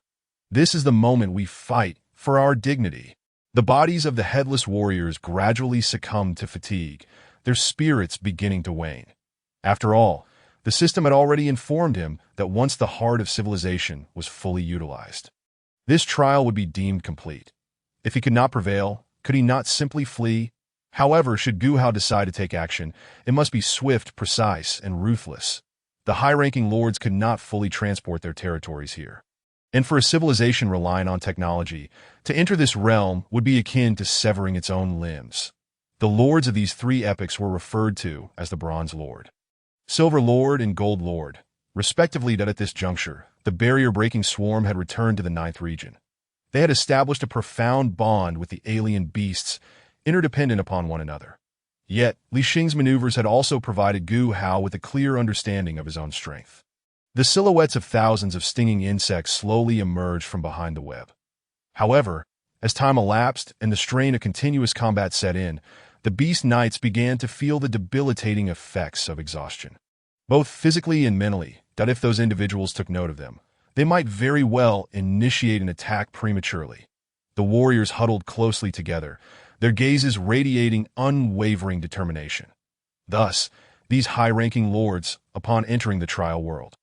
This is the moment we fight for our dignity. The bodies of the Headless Warriors gradually succumbed to fatigue, their spirits beginning to wane. After all, the system had already informed him that once the heart of civilization was fully utilized, this trial would be deemed complete. If he could not prevail, could he not simply flee? However, should Gu Hao decide to take action, it must be swift, precise, and ruthless. The high-ranking lords could not fully transport their territories here. And for a civilization relying on technology, to enter this realm would be akin to severing its own limbs. The lords of these 3 epochs were referred to as the Bronze Lord, Silver Lord, and Gold Lord, respectively. That at this juncture, the barrier-breaking swarm had returned to the 9th region. They had established a profound bond with the alien beasts, interdependent upon one another. Yet, Li Xing's maneuvers had also provided Gu Hao with a clear understanding of his own strength. The silhouettes of thousands of stinging insects slowly emerged from behind the web. However, as time elapsed and the strain of continuous combat set in, the Beast Knights began to feel the debilitating effects of exhaustion, both physically and mentally, that if those individuals took note of them, they might very well initiate an attack prematurely. The warriors huddled closely together, their gazes radiating unwavering determination. Thus, these high-ranking lords, upon entering the trial world,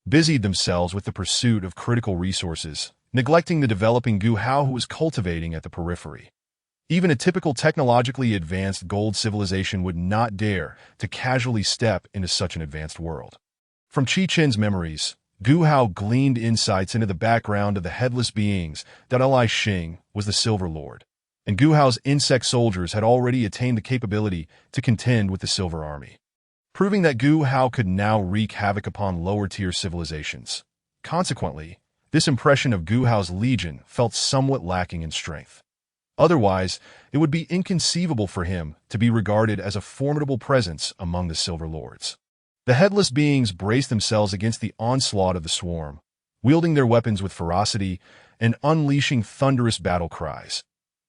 busied themselves with the pursuit of critical resources, neglecting the developing Gu Hao who was cultivating at the periphery. Even a typical technologically advanced gold civilization would not dare to casually step into such an advanced world. From Qi Chen's memories, Gu Hao gleaned insights into the background of the headless beings that Li Xing was the Silver Lord, and Gu Hao's insect soldiers had already attained the capability to contend with the Silver Army, proving that Gu Hao could now wreak havoc upon lower-tier civilizations. Consequently, this impression of Gu Hao's legion felt somewhat lacking in strength. Otherwise, it would be inconceivable for him to be regarded as a formidable presence among the Silver Lords. The headless beings braced themselves against the onslaught of the swarm, wielding their weapons with ferocity and unleashing thunderous battle cries.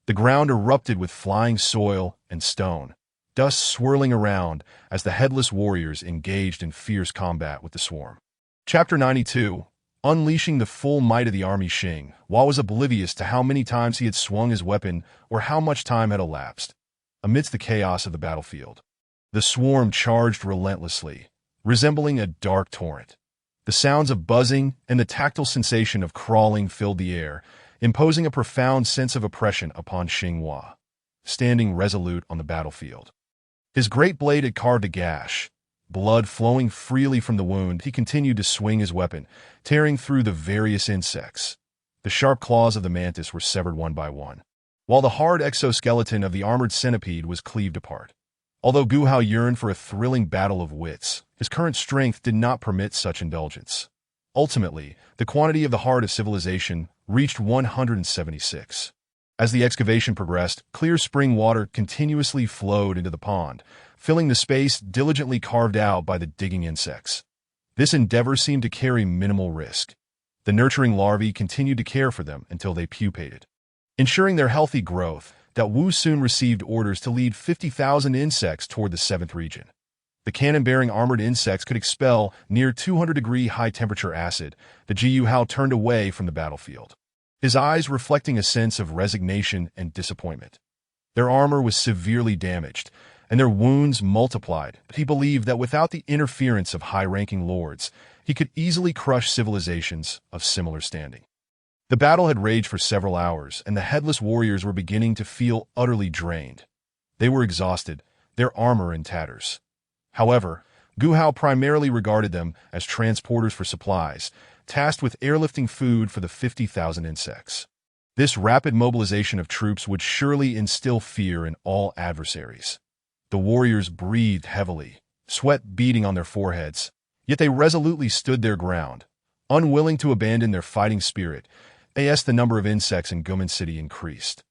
The ground erupted with flying soil and stone, dust swirling around as the headless warriors engaged in fierce combat with the swarm. Chapter 92. Unleashing the full might of the army. Xing Hua was oblivious to how many times he had swung his weapon or how much time had elapsed. Amidst the chaos of the battlefield, the swarm charged relentlessly, resembling a dark torrent. The sounds of buzzing and the tactile sensation of crawling filled the air, imposing a profound sense of oppression upon Xinghua, standing resolute on the battlefield. His great blade had carved a gash. Blood flowing freely from the wound, he continued to swing his weapon, tearing through the various insects. The sharp claws of the mantis were severed one by one, while the hard exoskeleton of the armored centipede was cleaved apart. Although Gu Hao yearned for a thrilling battle of wits, his current strength did not permit such indulgence. Ultimately, the quantity of the heart of civilization reached 176. As the excavation progressed, clear spring water continuously flowed into the pond, filling the space diligently carved out by the digging insects. This endeavor seemed to carry minimal risk. The nurturing larvae continued to care for them until they pupated. Ensuring their healthy growth, that Wu soon received orders to lead 50,000 insects toward the 7th region. The cannon-bearing armored insects could expel near 200-degree high-temperature acid. The Jiyu Hao turned away from the battlefield, his eyes reflecting a sense of resignation and disappointment. Their armor was severely damaged, and their wounds multiplied, but he believed that without the interference of high-ranking lords, he could easily crush civilizations of similar standing. The battle had raged for several hours, and the headless warriors were beginning to feel utterly drained. They were exhausted, their armor in tatters. However, Gu Hao primarily regarded them as transporters for supplies, tasked with airlifting food for the 50,000 insects. This rapid mobilization of troops would surely instill fear in all adversaries. The warriors breathed heavily, sweat beading on their foreheads, yet they resolutely stood their ground, unwilling to abandon their fighting spirit. As the number of insects in Guman City increased,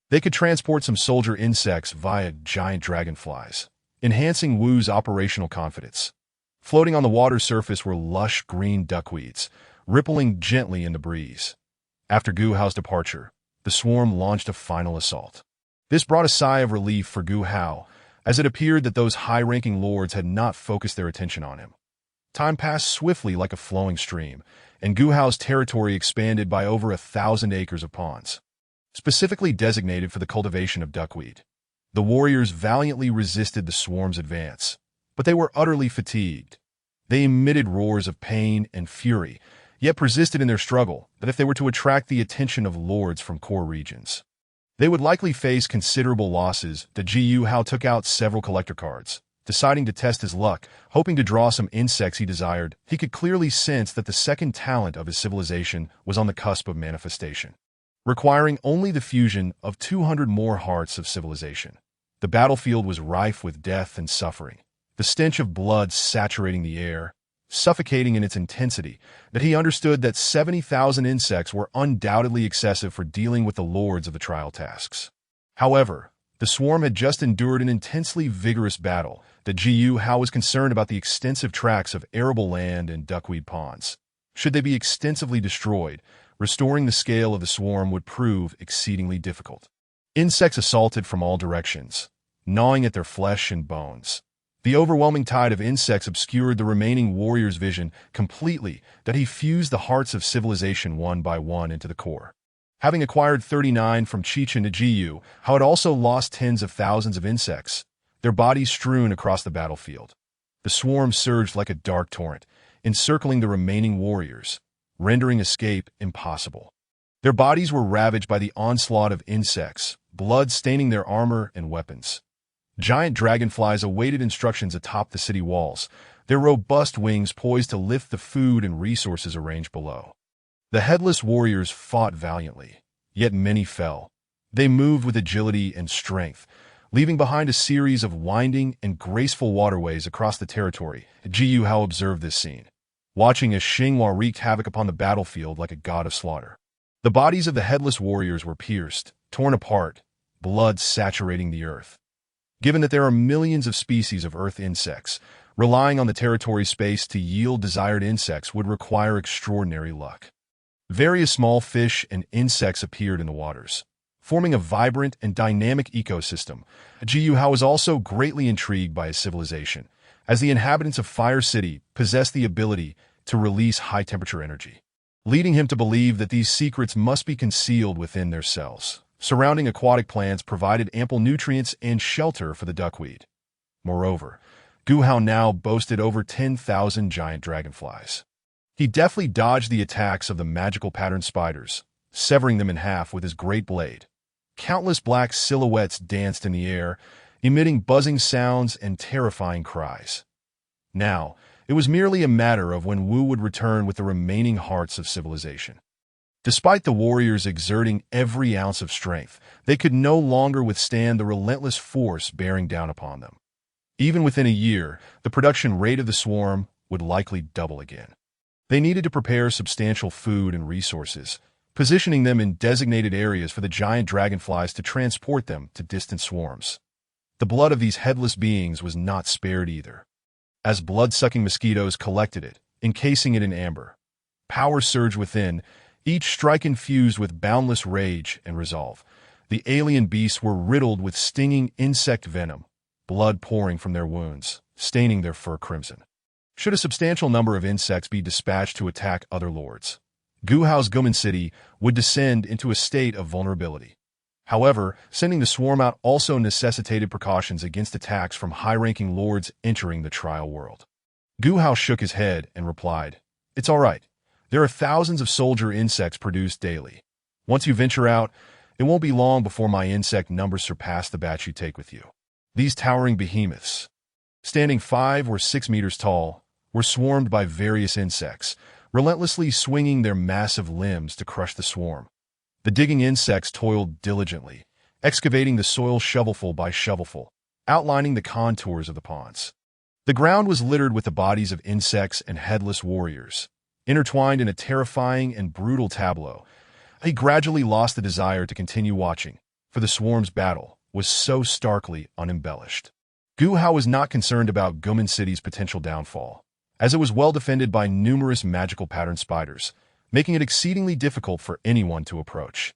they could transport some soldier insects via giant dragonflies, enhancing Wu's operational confidence. Floating on the water surface were lush green duckweeds, rippling gently in the breeze. After Gu Hao's departure, the swarm launched a final assault. This brought a sigh of relief for Gu Hao, as it appeared that those high-ranking lords had not focused their attention on him. Time passed swiftly like a flowing stream, and Gu Hao's territory expanded by over 1,000 acres of ponds, specifically designated for the cultivation of duckweed. The warriors valiantly resisted the swarm's advance, but they were utterly fatigued. They emitted roars of pain and fury, yet persisted in their struggle that if they were to attract the attention of lords from core regions, they would likely face considerable losses. The Jiyu Hao took out several collector cards, deciding to test his luck, hoping to draw some insects he desired. He could clearly sense that the second talent of his civilization was on the cusp of manifestation, requiring only the fusion of 200 more hearts of civilization. The battlefield was rife with death and suffering, the stench of blood saturating the air, suffocating in its intensity, that he understood that 70,000 insects were undoubtedly excessive for dealing with the lords of the trial tasks. However, the swarm had just endured an intensely vigorous battle. The Jiyu Hao was concerned about the extensive tracts of arable land and duckweed ponds. Should they be extensively destroyed, restoring the scale of the swarm would prove exceedingly difficult. Insects assaulted from all directions, gnawing at their flesh and bones. The overwhelming tide of insects obscured the remaining warrior's vision completely, that he fused the hearts of civilization one by one into the core. Having acquired 39 from Chichen and Jiyu, Hao had also lost tens of thousands of insects, their bodies strewn across the battlefield. The swarm surged like a dark torrent, encircling the remaining warriors, rendering escape impossible. Their bodies were ravaged by the onslaught of insects, blood staining their armor and weapons. Giant dragonflies awaited instructions atop the city walls, their robust wings poised to lift the food and resources arranged below. The headless warriors fought valiantly, yet many fell. They moved with agility and strength, leaving behind a series of winding and graceful waterways across the territory. Jiyu Hao observed this scene, watching as Xinghua wreaked havoc upon the battlefield like a god of slaughter. The bodies of the headless warriors were pierced, torn apart, blood saturating the earth. Given that there are millions of species of earth insects, relying on the territory's space to yield desired insects would require extraordinary luck. Various small fish and insects appeared in the waters, forming a vibrant and dynamic ecosystem. Jiyu Hao was also greatly intrigued by his civilization, as the inhabitants of Fire City possessed the ability to release high-temperature energy, leading him to believe that these secrets must be concealed within their cells. Surrounding aquatic plants provided ample nutrients and shelter for the duckweed. Moreover, Gu Hao now boasted over 10,000 giant dragonflies. He deftly dodged the attacks of the magical pattern spiders, severing them in half with his great blade. Countless black silhouettes danced in the air, emitting buzzing sounds and terrifying cries. Now, it was merely a matter of when Wu would return with the remaining hearts of civilization. Despite the warriors exerting every ounce of strength, they could no longer withstand the relentless force bearing down upon them. Even within a year, the production rate of the swarm would likely double again. They needed to prepare substantial food and resources, positioning them in designated areas for the giant dragonflies to transport them to distant swarms. The blood of these headless beings was not spared either. As blood-sucking mosquitoes collected it, encasing it in amber, power surged within, each strike infused with boundless rage and resolve. The alien beasts were riddled with stinging insect venom, blood pouring from their wounds, staining their fur crimson. Should a substantial number of insects be dispatched to attack other lords, Gu Hao's Guman City would descend into a state of vulnerability. However, sending the swarm out also necessitated precautions against attacks from high-ranking lords entering the trial world. Gu Hao shook his head and replied, "It's all right. There are thousands of soldier insects produced daily. Once you venture out, it won't be long before my insect numbers surpass the batch you take with you." These towering behemoths, standing 5 or 6 meters tall, were swarmed by various insects, relentlessly swinging their massive limbs to crush the swarm. The digging insects toiled diligently, excavating the soil shovelful by shovelful, outlining the contours of the ponds. The ground was littered with the bodies of insects and headless warriors, intertwined in a terrifying and brutal tableau. He gradually lost the desire to continue watching, for the swarm's battle was so starkly unembellished. Gu Hao was not concerned about Guman City's potential downfall, as it was well defended by numerous magical pattern spiders, making it exceedingly difficult for anyone to approach.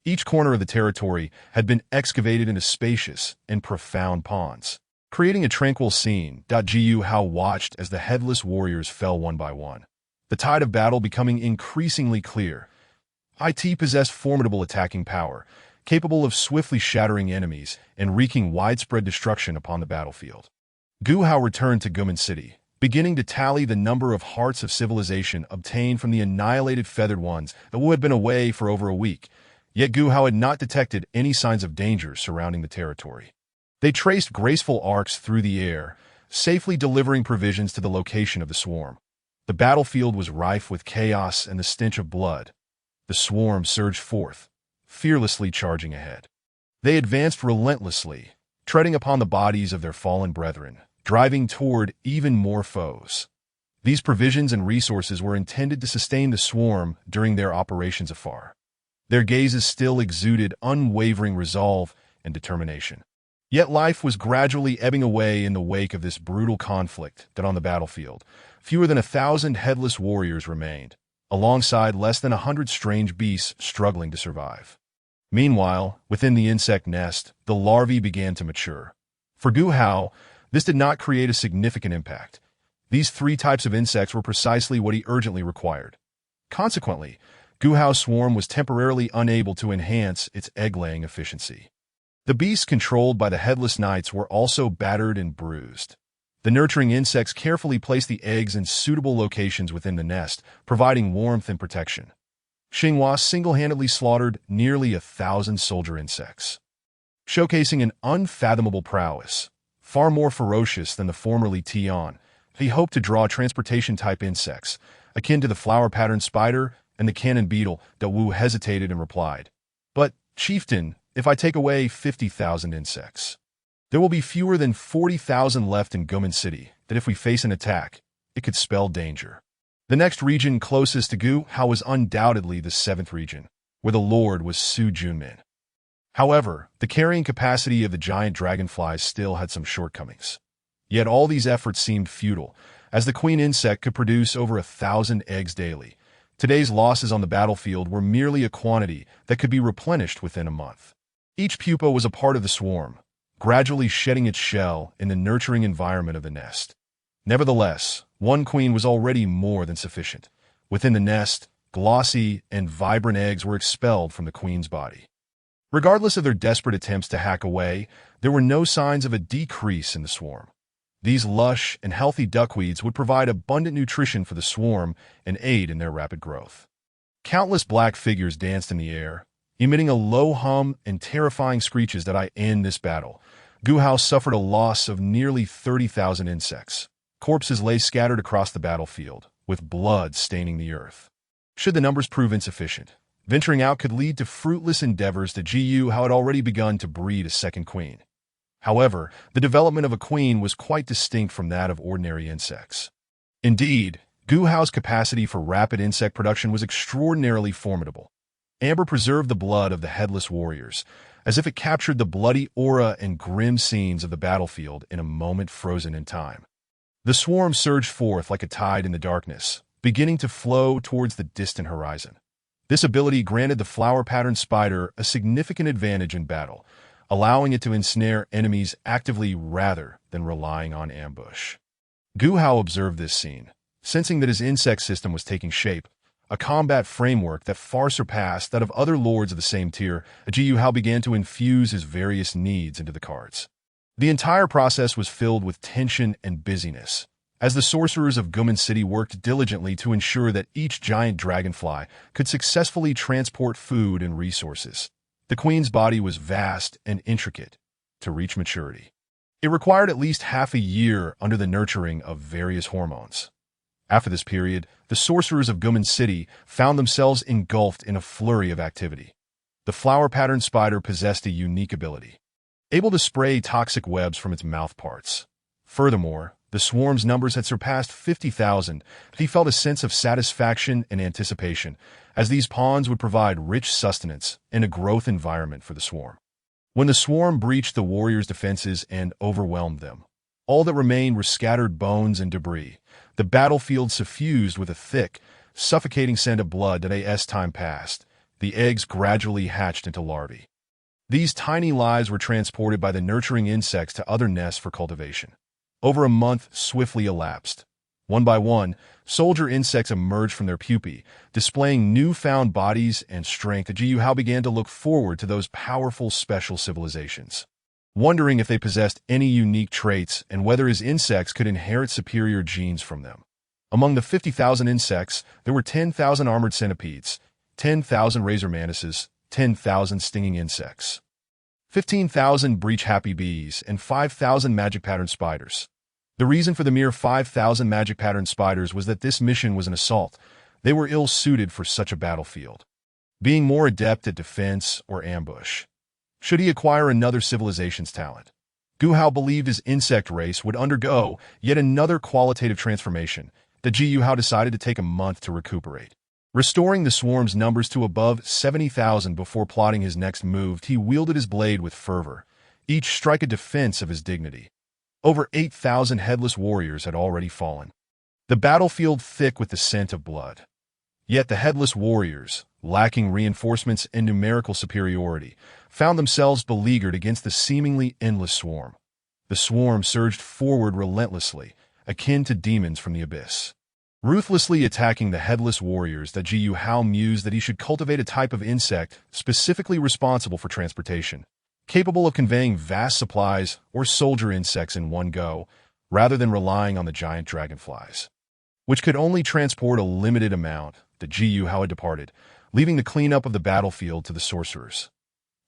Each corner of the territory had been excavated into spacious and profound ponds, creating a tranquil scene. Gu Hao watched as the headless warriors fell one by one, the tide of battle becoming increasingly clear. It possessed formidable attacking power, capable of swiftly shattering enemies and wreaking widespread destruction upon the battlefield. Gu Hao returned to Guman City, beginning to tally the number of hearts of civilization obtained from the annihilated feathered ones that had been away for over a week. Yet Gu Hao had not detected any signs of danger surrounding the territory. They traced graceful arcs through the air, safely delivering provisions to the location of the swarm. The battlefield was rife with chaos and the stench of blood. The swarm surged forth, fearlessly charging ahead. They advanced relentlessly, treading upon the bodies of their fallen brethren, driving toward even more foes. These provisions and resources were intended to sustain the swarm during their operations afar. Their gazes still exuded unwavering resolve and determination. Yet life was gradually ebbing away in the wake of this brutal conflict. That on the battlefield, fewer than 1,000 headless warriors remained, alongside less than 100 strange beasts struggling to survive. Meanwhile, within the insect nest, the larvae began to mature. For Gu Hao, this did not create a significant impact. These 3 types of insects were precisely what he urgently required. Consequently, Gu Hao's swarm was temporarily unable to enhance its egg-laying efficiency. The beasts controlled by the headless knights were also battered and bruised. The nurturing insects carefully placed the eggs in suitable locations within the nest, providing warmth and protection. Xinhua single-handedly slaughtered nearly 1,000 soldier insects, showcasing an unfathomable prowess, far more ferocious than the formerly Tian. He hoped to draw transportation-type insects, akin to the flower-patterned spider and the cannon beetle. Wu hesitated and replied, "But, chieftain, if I take away 50,000 insects, there will be fewer than 40,000 left in Guman City. That if we face an attack, it could spell danger." The next region closest to Gu Hao was undoubtedly the 7th region, where the lord was Su Junmin. However, the carrying capacity of the giant dragonflies still had some shortcomings. Yet all these efforts seemed futile, as the queen insect could produce over 1,000 eggs daily. Today's losses on the battlefield were merely a quantity that could be replenished within a month. Each pupa was a part of the swarm, gradually shedding its shell in the nurturing environment of the nest. Nevertheless, one queen was already more than sufficient. Within the nest, glossy and vibrant eggs were expelled from the queen's body. Regardless of their desperate attempts to hack away, there were no signs of a decrease in the swarm. These lush and healthy duckweeds would provide abundant nutrition for the swarm and aid in their rapid growth. Countless black figures danced in the air, emitting a low hum and terrifying screeches that I end this battle. Gu Hao suffered a loss of nearly 30,000 insects. Corpses lay scattered across the battlefield, with blood staining the earth. Should the numbers prove insufficient, venturing out could lead to fruitless endeavors that Gu Hao had already begun to breed a second queen. However, the development of a queen was quite distinct from that of ordinary insects. Indeed, Gu Hao's capacity for rapid insect production was extraordinarily formidable. Amber preserved the blood of the headless warriors, as if it captured the bloody aura and grim scenes of the battlefield in a moment frozen in time. The swarm surged forth like a tide in the darkness, beginning to flow towards the distant horizon. This ability granted the flower-patterned spider a significant advantage in battle, allowing it to ensnare enemies actively rather than relying on ambush. Gu Hao observed this scene, sensing that his insect system was taking shape, a combat framework that far surpassed that of other lords of the same tier. Gu Hao began to infuse his various needs into the cards. The entire process was filled with tension and busyness, as the sorcerers of Guman City worked diligently to ensure that each giant dragonfly could successfully transport food and resources. The queen's body was vast and intricate to reach maturity. It required at least half a year under the nurturing of various hormones. After this period, the sorcerers of Guman City found themselves engulfed in a flurry of activity. The flower-patterned spider possessed a unique ability, able to spray toxic webs from its mouth parts. Furthermore, the swarm's numbers had surpassed 50,000. He felt a sense of satisfaction and anticipation, as these pawns would provide rich sustenance and a growth environment for the swarm. When the swarm breached the warriors' defenses and overwhelmed them, all that remained were scattered bones and debris. The battlefield suffused with a thick, suffocating scent of blood that as time passed, the eggs gradually hatched into larvae. These tiny lives were transported by the nurturing insects to other nests for cultivation. Over a month swiftly elapsed. One by one, soldier insects emerged from their pupae, displaying newfound bodies and strength. Gu Hao began to look forward to those powerful special civilizations, wondering if they possessed any unique traits and whether his insects could inherit superior genes from them. Among the 50,000 insects, there were 10,000 armored centipedes, 10,000 razor mantises, 10,000 stinging insects, 15,000 breach-happy bees, and 5,000 magic-patterned spiders. The reason for the mere 5,000 magic-patterned spiders was that this mission was an assault. They were ill-suited for such a battlefield, being more adept at defense or ambush. Should he acquire another civilization's talent, Gu Hao believed his insect race would undergo yet another qualitative transformation. Gu Hao decided to take a month to recuperate, restoring the swarm's numbers to above 70,000 before plotting his next move. He wielded his blade with fervor, each strike a defense of his dignity. Over 8,000 headless warriors had already fallen, the battlefield thick with the scent of blood. Yet the headless warriors, lacking reinforcements and numerical superiority, found themselves beleaguered against the seemingly endless swarm. The swarm surged forward relentlessly, akin to demons from the abyss, ruthlessly attacking the headless warriors. Gu Hao mused that he should cultivate a type of insect specifically responsible for transportation, capable of conveying vast supplies or soldier insects in one go, rather than relying on the giant dragonflies, which could only transport a limited amount. Gu Hao had departed, leaving the cleanup of the battlefield to the sorcerers.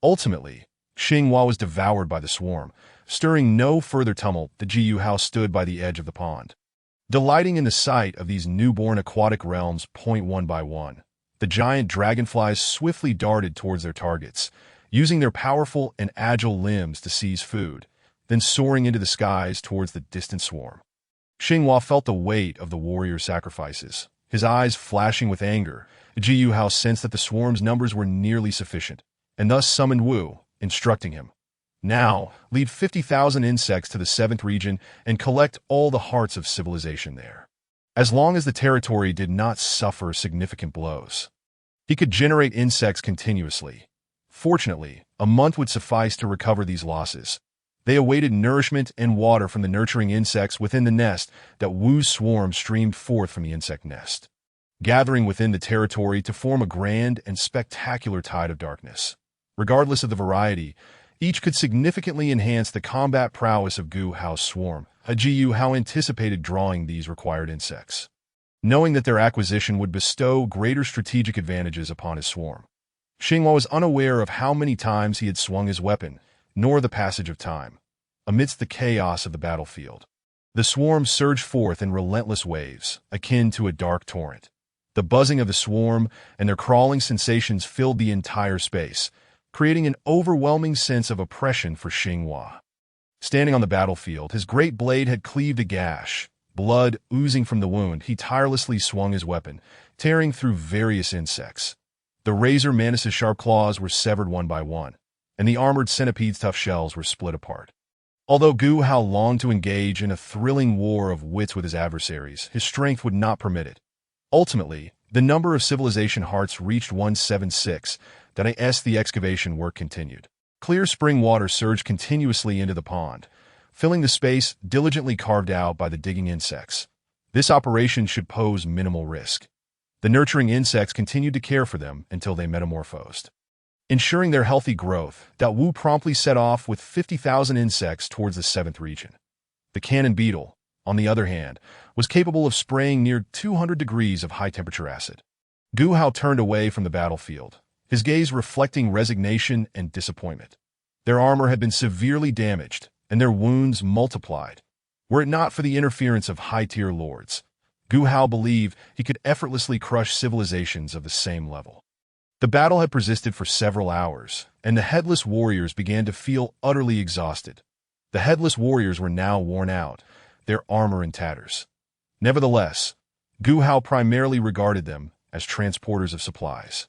Ultimately, Xinghua was devoured by the swarm, stirring no further tumult. Gu Hao stood by the edge of the pond, delighting in the sight of these newborn aquatic realms. One by one, the giant dragonflies swiftly darted towards their targets, using their powerful and agile limbs to seize food, then soaring into the skies towards the distant swarm. Xinghua felt the weight of the warrior sacrifices, his eyes flashing with anger. Gu Hao sensed that the swarm's numbers were nearly sufficient, and thus summoned Wu, instructing him, "Now, lead 50,000 insects to the 7th region and collect all the hearts of civilization there." As long as the territory did not suffer significant blows, he could generate insects continuously. Fortunately, a month would suffice to recover these losses. They awaited nourishment and water from the nurturing insects within the nest. Wu's swarm streamed forth from the insect nest, gathering within the territory to form a grand and spectacular tide of darkness. Regardless of the variety, each could significantly enhance the combat prowess of Gu Hao's swarm. Gu Hao anticipated drawing these required insects, knowing that their acquisition would bestow greater strategic advantages upon his swarm. Xinghua was unaware of how many times he had swung his weapon, nor the passage of time. Amidst the chaos of the battlefield, the swarm surged forth in relentless waves, akin to a dark torrent. The buzzing of the swarm and their crawling sensations filled the entire space, creating an overwhelming sense of oppression for Xinghua. Standing on the battlefield, his great blade had cleaved a gash. Blood oozing from the wound, he tirelessly swung his weapon, tearing through various insects. The razor mantis's sharp claws were severed one by one, and the armored centipede's tough shells were split apart. Although Gu Hao longed to engage in a thrilling war of wits with his adversaries, his strength would not permit it. Ultimately, the number of civilization hearts reached 176, as the excavation work continued. Clear spring water surged continuously into the pond, filling the space diligently carved out by the digging insects. This operation should pose minimal risk. The nurturing insects continued to care for them until they metamorphosed. Ensuring their healthy growth, Dao Wu promptly set off with 50,000 insects towards the 7th region. The cannon beetle, on the other hand, was capable of spraying near 200 degrees of high-temperature acid. Gu Hao turned away from the battlefield, his gaze reflecting resignation and disappointment. Their armor had been severely damaged, and their wounds multiplied. Were it not for the interference of high-tier lords, Gu Hao believed he could effortlessly crush civilizations of the same level. The battle had persisted for several hours, and the headless warriors began to feel utterly exhausted. The headless warriors were now worn out, their armor in tatters. Nevertheless, Gu Hao primarily regarded them as transporters of supplies.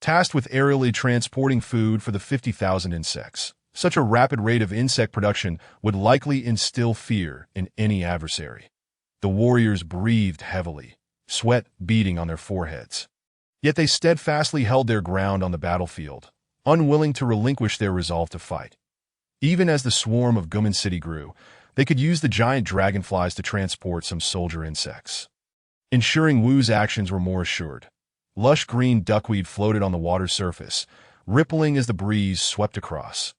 Tasked with aerially transporting food for the 50,000 insects, such a rapid rate of insect production would likely instill fear in any adversary. The warriors breathed heavily, sweat beading on their foreheads. Yet they steadfastly held their ground on the battlefield, unwilling to relinquish their resolve to fight. Even as the swarm of Guman City grew, they could use the giant dragonflies to transport some soldier insects. Ensuring Wu's actions were more assured, lush green duckweed floated on the water's surface, rippling as the breeze swept across.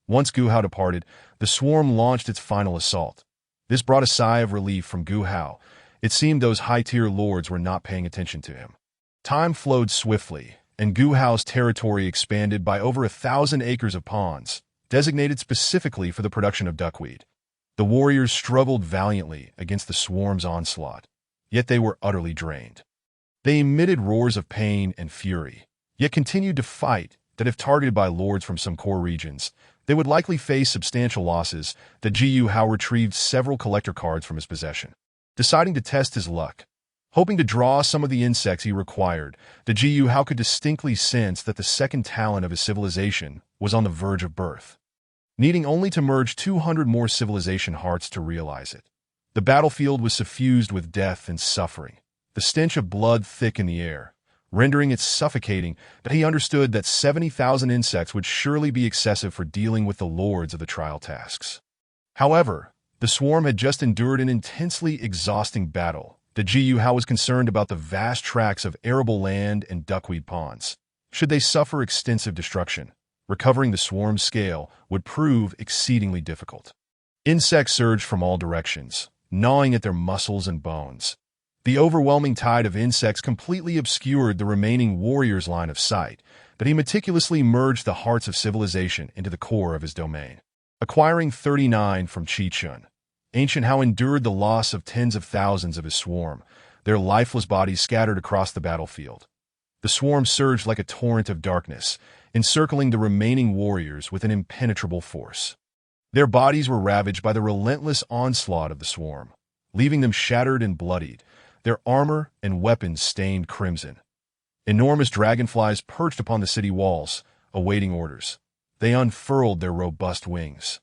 Once Gu Hao departed, the swarm launched its final assault. This brought a sigh of relief from Gu Hao. It seemed those high-tier lords were not paying attention to him. Time flowed swiftly, and Gu Hao's territory expanded by over 1,000 acres of ponds, designated specifically for the production of duckweed. The warriors struggled valiantly against the swarm's onslaught, yet they were utterly drained. They emitted roars of pain and fury, yet continued to fight that if targeted by lords from some core regions, they would likely face substantial losses. The Gu Hao retrieved several collector cards from his possession. Deciding to test his luck, hoping to draw some of the insects he required, the Gu Hao could distinctly sense that the second talent of his civilization was on the verge of birth, needing only to merge 200 more civilization hearts to realize it. The battlefield was suffused with death and suffering, the stench of blood thick in the air, rendering it suffocating. But he understood that 70,000 insects would surely be excessive for dealing with the lords of the trial tasks. However, the swarm had just endured an intensely exhausting battle. The Gu Hao was concerned about the vast tracts of arable land and duckweed ponds. Should they suffer extensive destruction, recovering the swarm's scale would prove exceedingly difficult. Insects surged from all directions, gnawing at their muscles and bones. The overwhelming tide of insects completely obscured the remaining warrior's line of sight, but he meticulously merged the hearts of civilization into the core of his domain. Acquiring 39 from Chichun, Ancient Hao endured the loss of tens of thousands of his swarm, their lifeless bodies scattered across the battlefield. The swarm surged like a torrent of darkness, encircling the remaining warriors with an impenetrable force. Their bodies were ravaged by the relentless onslaught of the swarm, leaving them shattered and bloodied, their armor and weapons stained crimson. Enormous dragonflies perched upon the city walls, awaiting orders. They unfurled their robust wings,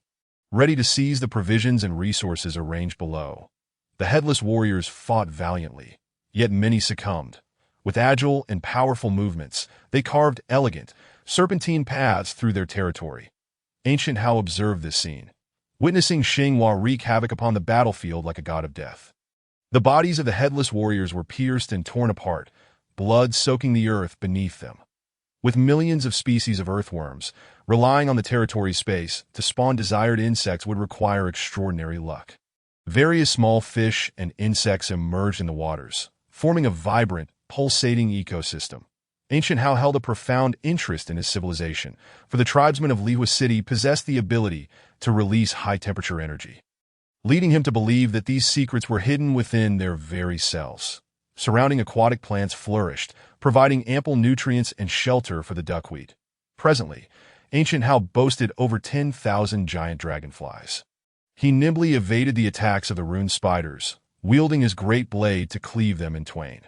ready to seize the provisions and resources arranged below. The headless warriors fought valiantly, yet many succumbed. With agile and powerful movements, they carved elegant, serpentine paths through their territory. Ancient Hao observed this scene, witnessing Xinghua wreak havoc upon the battlefield like a god of death. The bodies of the headless warriors were pierced and torn apart, blood soaking the earth beneath them. With millions of species of earthworms, relying on the territory's space to spawn desired insects would require extraordinary luck. Various small fish and insects emerged in the waters, forming a vibrant, pulsating ecosystem. Ancient Hao held a profound interest in his civilization, for the tribesmen of Lihua City possessed the ability to release high-temperature energy, leading him to believe that these secrets were hidden within their very cells. Surrounding aquatic plants flourished, providing ample nutrients and shelter for the duckweed. Presently, Ancient Hao boasted over 10,000 giant dragonflies. He nimbly evaded the attacks of the rune spiders, wielding his great blade to cleave them in twain.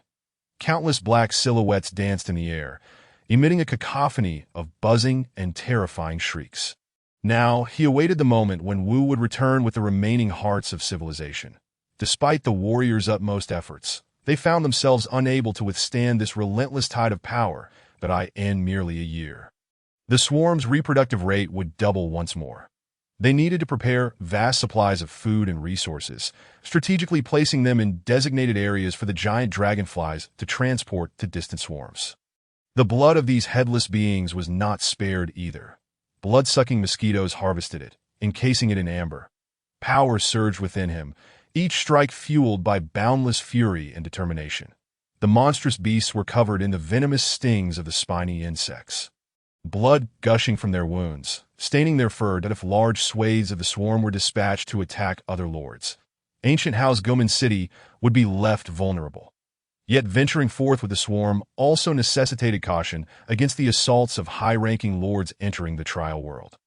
Countless black silhouettes danced in the air, emitting a cacophony of buzzing and terrifying shrieks. Now, he awaited the moment when Wu would return with the remaining hearts of civilization. Despite the warriors' utmost efforts, they found themselves unable to withstand this relentless tide of power that I end merely a year. The swarm's reproductive rate would double once more. They needed to prepare vast supplies of food and resources, strategically placing them in designated areas for the giant dragonflies to transport to distant swarms. The blood of these headless beings was not spared either. Blood-sucking mosquitoes harvested it, encasing it in amber. Power surged within him, each strike fueled by boundless fury and determination. The monstrous beasts were covered in the venomous stings of the spiny insects, blood gushing from their wounds, staining their fur that if large swathes of the swarm were dispatched to attack other lords, Ancient Hao's Gumen City would be left vulnerable. Yet venturing forth with the swarm also necessitated caution against the assaults of high-ranking lords entering the trial world.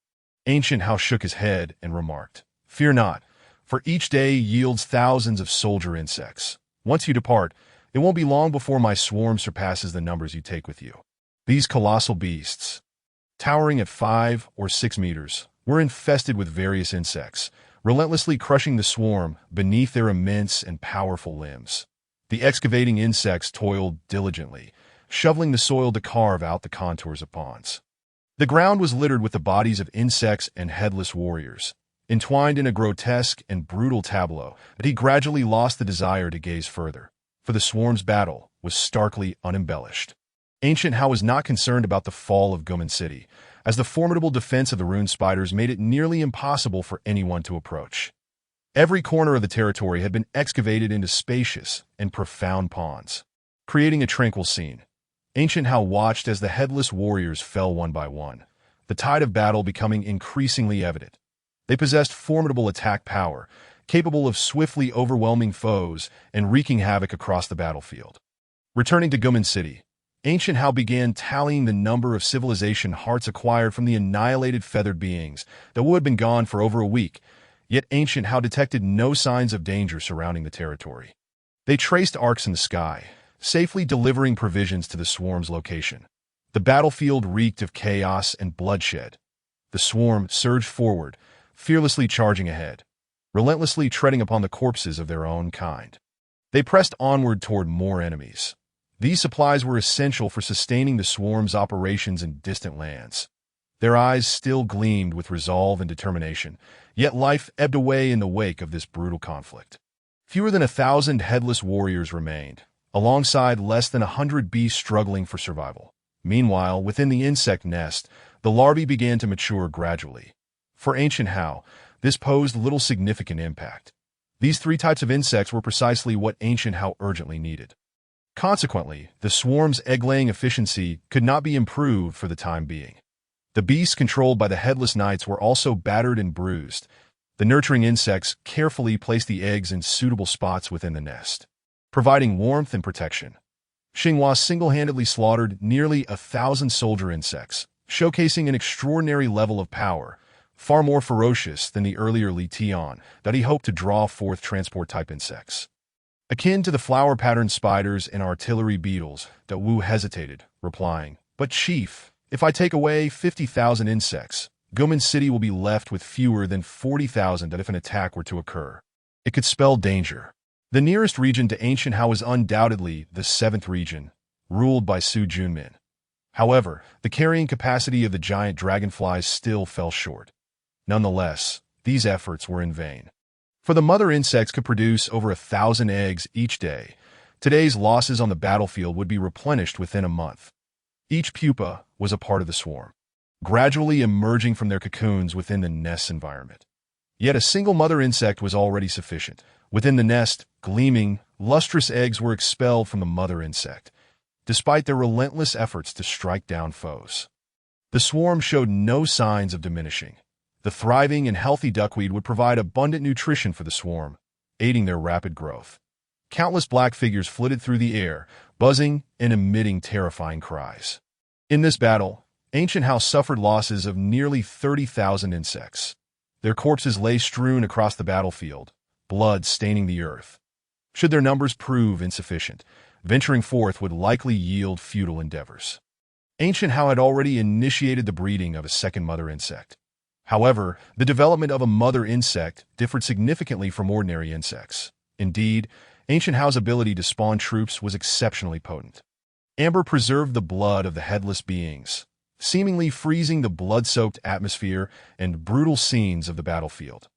Ancient Hao shook his head and remarked, "Fear not, for each day yields thousands of soldier insects. Once you depart, it won't be long before my swarm surpasses the numbers you take with you." These colossal beasts, towering at 5 or 6 meters, were infested with various insects, relentlessly crushing the swarm beneath their immense and powerful limbs. The excavating insects toiled diligently, shoveling the soil to carve out the contours of ponds. The ground was littered with the bodies of insects and headless warriors, entwined in a grotesque and brutal tableau that he gradually lost the desire to gaze further, for the swarm's battle was starkly unembellished. Ancient Hao was not concerned about the fall of Gumen City, as the formidable defense of the rune spiders made it nearly impossible for anyone to approach. Every corner of the territory had been excavated into spacious and profound ponds, creating a tranquil scene. Ancient Hao watched as the headless warriors fell one by one, the tide of battle becoming increasingly evident. They possessed formidable attack power, capable of swiftly overwhelming foes and wreaking havoc across the battlefield. Returning to Gumen City, Ancient Hao began tallying the number of civilization hearts acquired from the annihilated feathered beings that would have been gone for over a week, yet Ancient Hao detected no signs of danger surrounding the territory. They traced arcs in the sky, safely delivering provisions to the swarm's location. The battlefield reeked of chaos and bloodshed. The swarm surged forward, fearlessly charging ahead, relentlessly treading upon the corpses of their own kind. They pressed onward toward more enemies. These supplies were essential for sustaining the swarm's operations in distant lands. Their eyes still gleamed with resolve and determination, yet life ebbed away in the wake of this brutal conflict. Fewer than 1,000 headless warriors remained, alongside less than 100 beasts struggling for survival. Meanwhile, within the insect nest, the larvae began to mature gradually. For Ancient Hao, this posed little significant impact. These 3 types of insects were precisely what Ancient Hao urgently needed. Consequently, the swarm's egg-laying efficiency could not be improved for the time being. The beasts controlled by the headless knights were also battered and bruised. The nurturing insects carefully placed the eggs in suitable spots within the nest, providing warmth and protection. Xinhua single-handedly slaughtered nearly 1,000 soldier insects, showcasing an extraordinary level of power, far more ferocious than the earlier Li Tian that he hoped to draw forth transport-type insects. Akin to the flower-patterned spiders and artillery beetles that Wu hesitated, replying, "But chief, if I take away 50,000 insects, Gumen City will be left with fewer than 40,000 that if an attack were to occur. It could spell danger." The nearest region to Ancient Hao was undoubtedly the 7th region, ruled by Su Junmin. However, the carrying capacity of the giant dragonflies still fell short. Nonetheless, these efforts were in vain. For the mother insects could produce over 1,000 eggs each day. Today's losses on the battlefield would be replenished within a month. Each pupa was a part of the swarm, gradually emerging from their cocoons within the nest's environment. Yet a single mother insect was already sufficient. Within the nest, gleaming lustrous eggs were expelled from the mother insect, despite their relentless efforts to strike down foes. The swarm showed no signs of diminishing. The thriving and healthy duckweed would provide abundant nutrition for the swarm, aiding their rapid growth. Countless black figures flitted through the air, buzzing and emitting terrifying cries. In this battle, Ancient House suffered losses of nearly 30,000 insects. Their corpses lay strewn across the battlefield, blood staining the earth. Should their numbers prove insufficient, venturing forth would likely yield futile endeavors. Ancient House had already initiated the breeding of a second mother insect. However, the development of a mother insect differed significantly from ordinary insects. Indeed, Ancient House's ability to spawn troops was exceptionally potent. Amber preserved the blood of the headless beings, seemingly freezing the blood-soaked atmosphere and brutal scenes of the battlefield.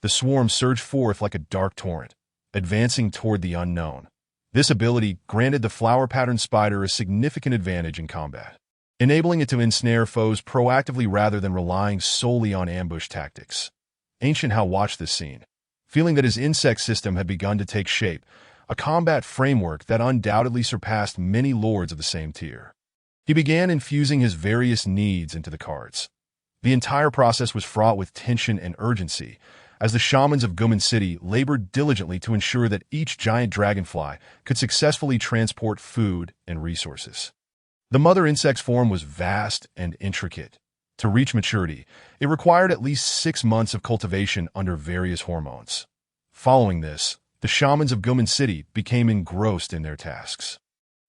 The swarm surged forth like a dark torrent, advancing toward the unknown. This ability granted the flower-patterned spider a significant advantage in combat, enabling it to ensnare foes proactively rather than relying solely on ambush tactics. Ancient House watched this scene, feeling that his insect system had begun to take shape, a combat framework that undoubtedly surpassed many lords of the same tier. He began infusing his various needs into the cards. The entire process was fraught with tension and urgency, as the shamans of Guman City labored diligently to ensure that each giant dragonfly could successfully transport food and resources. The mother insect's form was vast and intricate. To reach maturity, it required at least 6 months of cultivation under various hormones. Following this, the shamans of Guman City became engrossed in their tasks.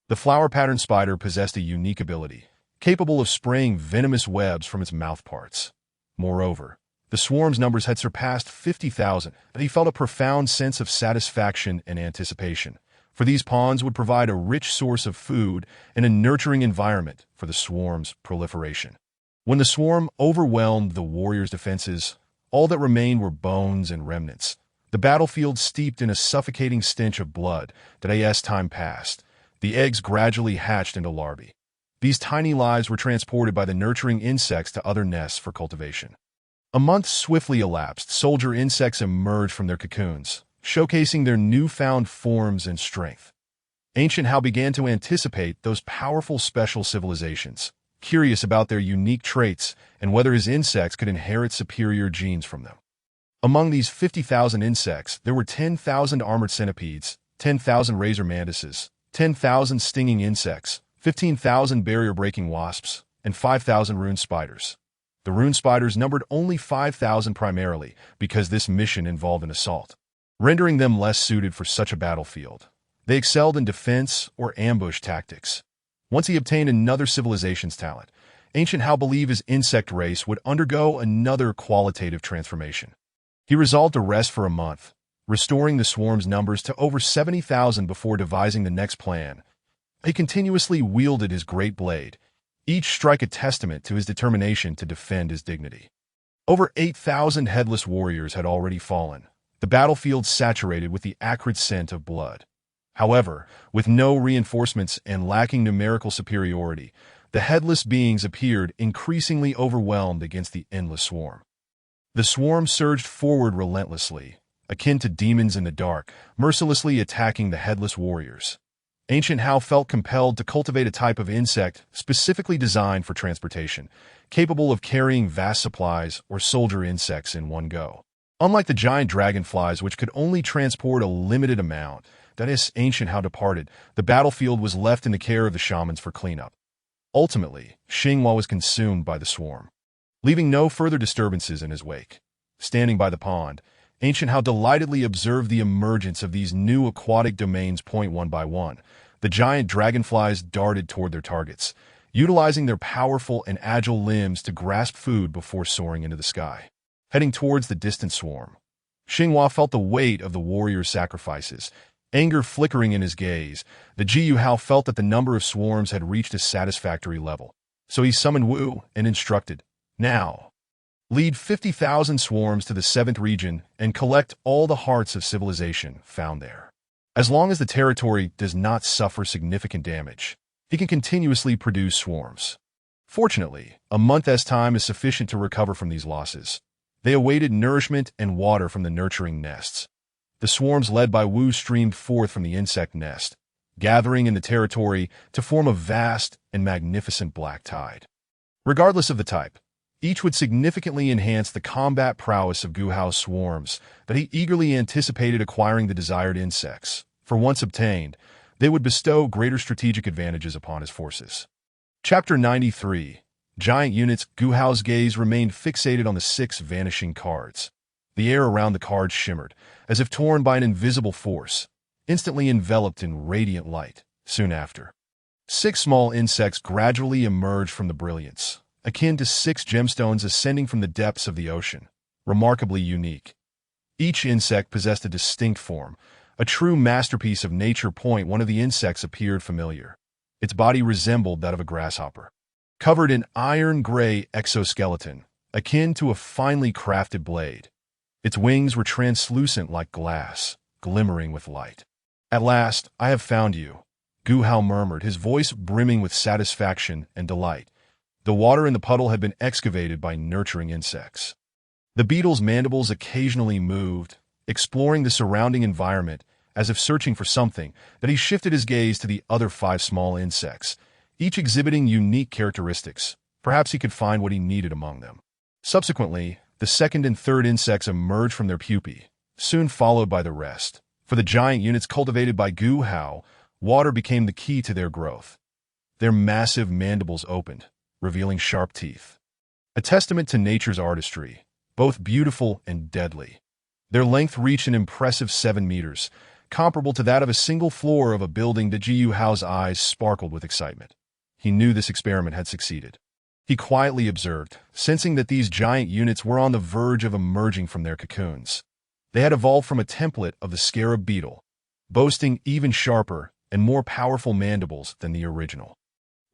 The flower-patterned spider possessed a unique ability, capable of spraying venomous webs from its mouth parts. Moreover, the swarm's numbers had surpassed 50,000, and he felt a profound sense of satisfaction and anticipation, for these pawns would provide a rich source of food and a nurturing environment for the swarm's proliferation. When the swarm overwhelmed the warriors' defenses, all that remained were bones and remnants, the battlefield steeped in a suffocating stench of blood. As time passed, the eggs gradually hatched into larvae. These tiny lives were transported by the nurturing insects to other nests for cultivation. A month swiftly elapsed. Soldier insects emerged from their cocoons, showcasing their newfound forms and strength. Ancient House began to anticipate those powerful special civilizations, curious about their unique traits and whether his insects could inherit superior genes from them. Among these 50,000 insects, there were 10,000 armored centipedes, 10,000 razor mantises, 10,000 stinging insects, 15,000 barrier-breaking wasps, and 5,000 rune spiders. The rune spiders numbered only 5,000 primarily because this mission involved an assault, rendering them less suited for such a battlefield. They excelled in defense or ambush tactics. Once he obtained another civilization's talent, Ancient House believed his insect race would undergo another qualitative transformation. He resolved to rest for a month, restoring the swarm's numbers to over 70,000 before devising the next plan. He continuously wielded his great blade, each strike a testament to his determination to defend his dignity. Over 8,000 headless warriors had already fallen, the battlefield saturated with the acrid scent of blood. However, with no reinforcements and lacking numerical superiority, the headless beings appeared increasingly overwhelmed against the endless swarm. The swarm surged forward relentlessly, akin to demons in the dark, mercilessly attacking the headless warriors. Ancient House felt compelled to cultivate a type of insect specifically designed for transportation, capable of carrying vast supplies or soldier insects in one go. Unlike the giant dragonflies, which could only transport a limited amount, Ancient House departed, the battlefield was left in the care of the shamans for cleanup. Ultimately, Xinghua was consumed by the swarm, leaving no further disturbances in his wake. Standing by the pond, Ancient House delightedly observed the emergence of these new aquatic domains. One by one, the giant dragonflies darted toward their targets, utilizing their powerful and agile limbs to grasp food before soaring into the sky. Heading towards the distant swarm, Xinghua felt the weight of the warrior's sacrifices, anger flickering in his gaze. The Jiyu Hao felt that the number of swarms had reached a satisfactory level, so he summoned Wu and instructed, "Now, lead 50,000 swarms to the 7th region and collect all the hearts of civilization found there. As long as the territory does not suffer significant damage, he can continuously produce swarms." Fortunately, a month's time is sufficient to recover from these losses. They awaited nourishment and water from the nurturing nests. The swarms led by Wu streamed forth from the insect nest, gathering in the territory to form a vast and magnificent black tide. Regardless of the type, each would significantly enhance the combat prowess of Gu Hao's swarms that he eagerly anticipated acquiring the desired insects. For once obtained, they would bestow greater strategic advantages upon his forces. Chapter 93. Giant Units. Gu Hao's gaze remained fixated on the 6 vanishing cards. The air around the cards shimmered, as if torn by an invisible force, instantly enveloped in radiant light. Soon after, 6 small insects gradually emerged from the brilliance, akin to 6 gemstones ascending from the depths of the ocean, remarkably unique. Each insect possessed a distinct form, a true masterpiece of nature. One of the insects appeared familiar. Its body resembled that of a grasshopper, covered in iron-gray exoskeleton, akin to a finely crafted blade. Its wings were translucent like glass, glimmering with light. "At last, I have found you," Gu Hao murmured, his voice brimming with satisfaction and delight. The water in the puddle had been excavated by nurturing insects. The beetle's mandibles occasionally moved, exploring the surrounding environment as if searching for something. Then he shifted his gaze to the other 5 small insects, each exhibiting unique characteristics. Perhaps he could find what he needed among them. Subsequently, the 2nd and 3rd insects emerged from their pupae, soon followed by the rest. For the giant units cultivated by Gu Hao, water became the key to their growth. Their massive mandibles opened, revealing sharp teeth, a testament to nature's artistry, both beautiful and deadly. Their length reached an impressive 7 meters, comparable to that of a single floor of a building. Gu Hao's eyes sparkled with excitement. He knew this experiment had succeeded. He quietly observed, sensing that these giant units were on the verge of emerging from their cocoons. They had evolved from a template of the scarab beetle, boasting even sharper and more powerful mandibles than the original.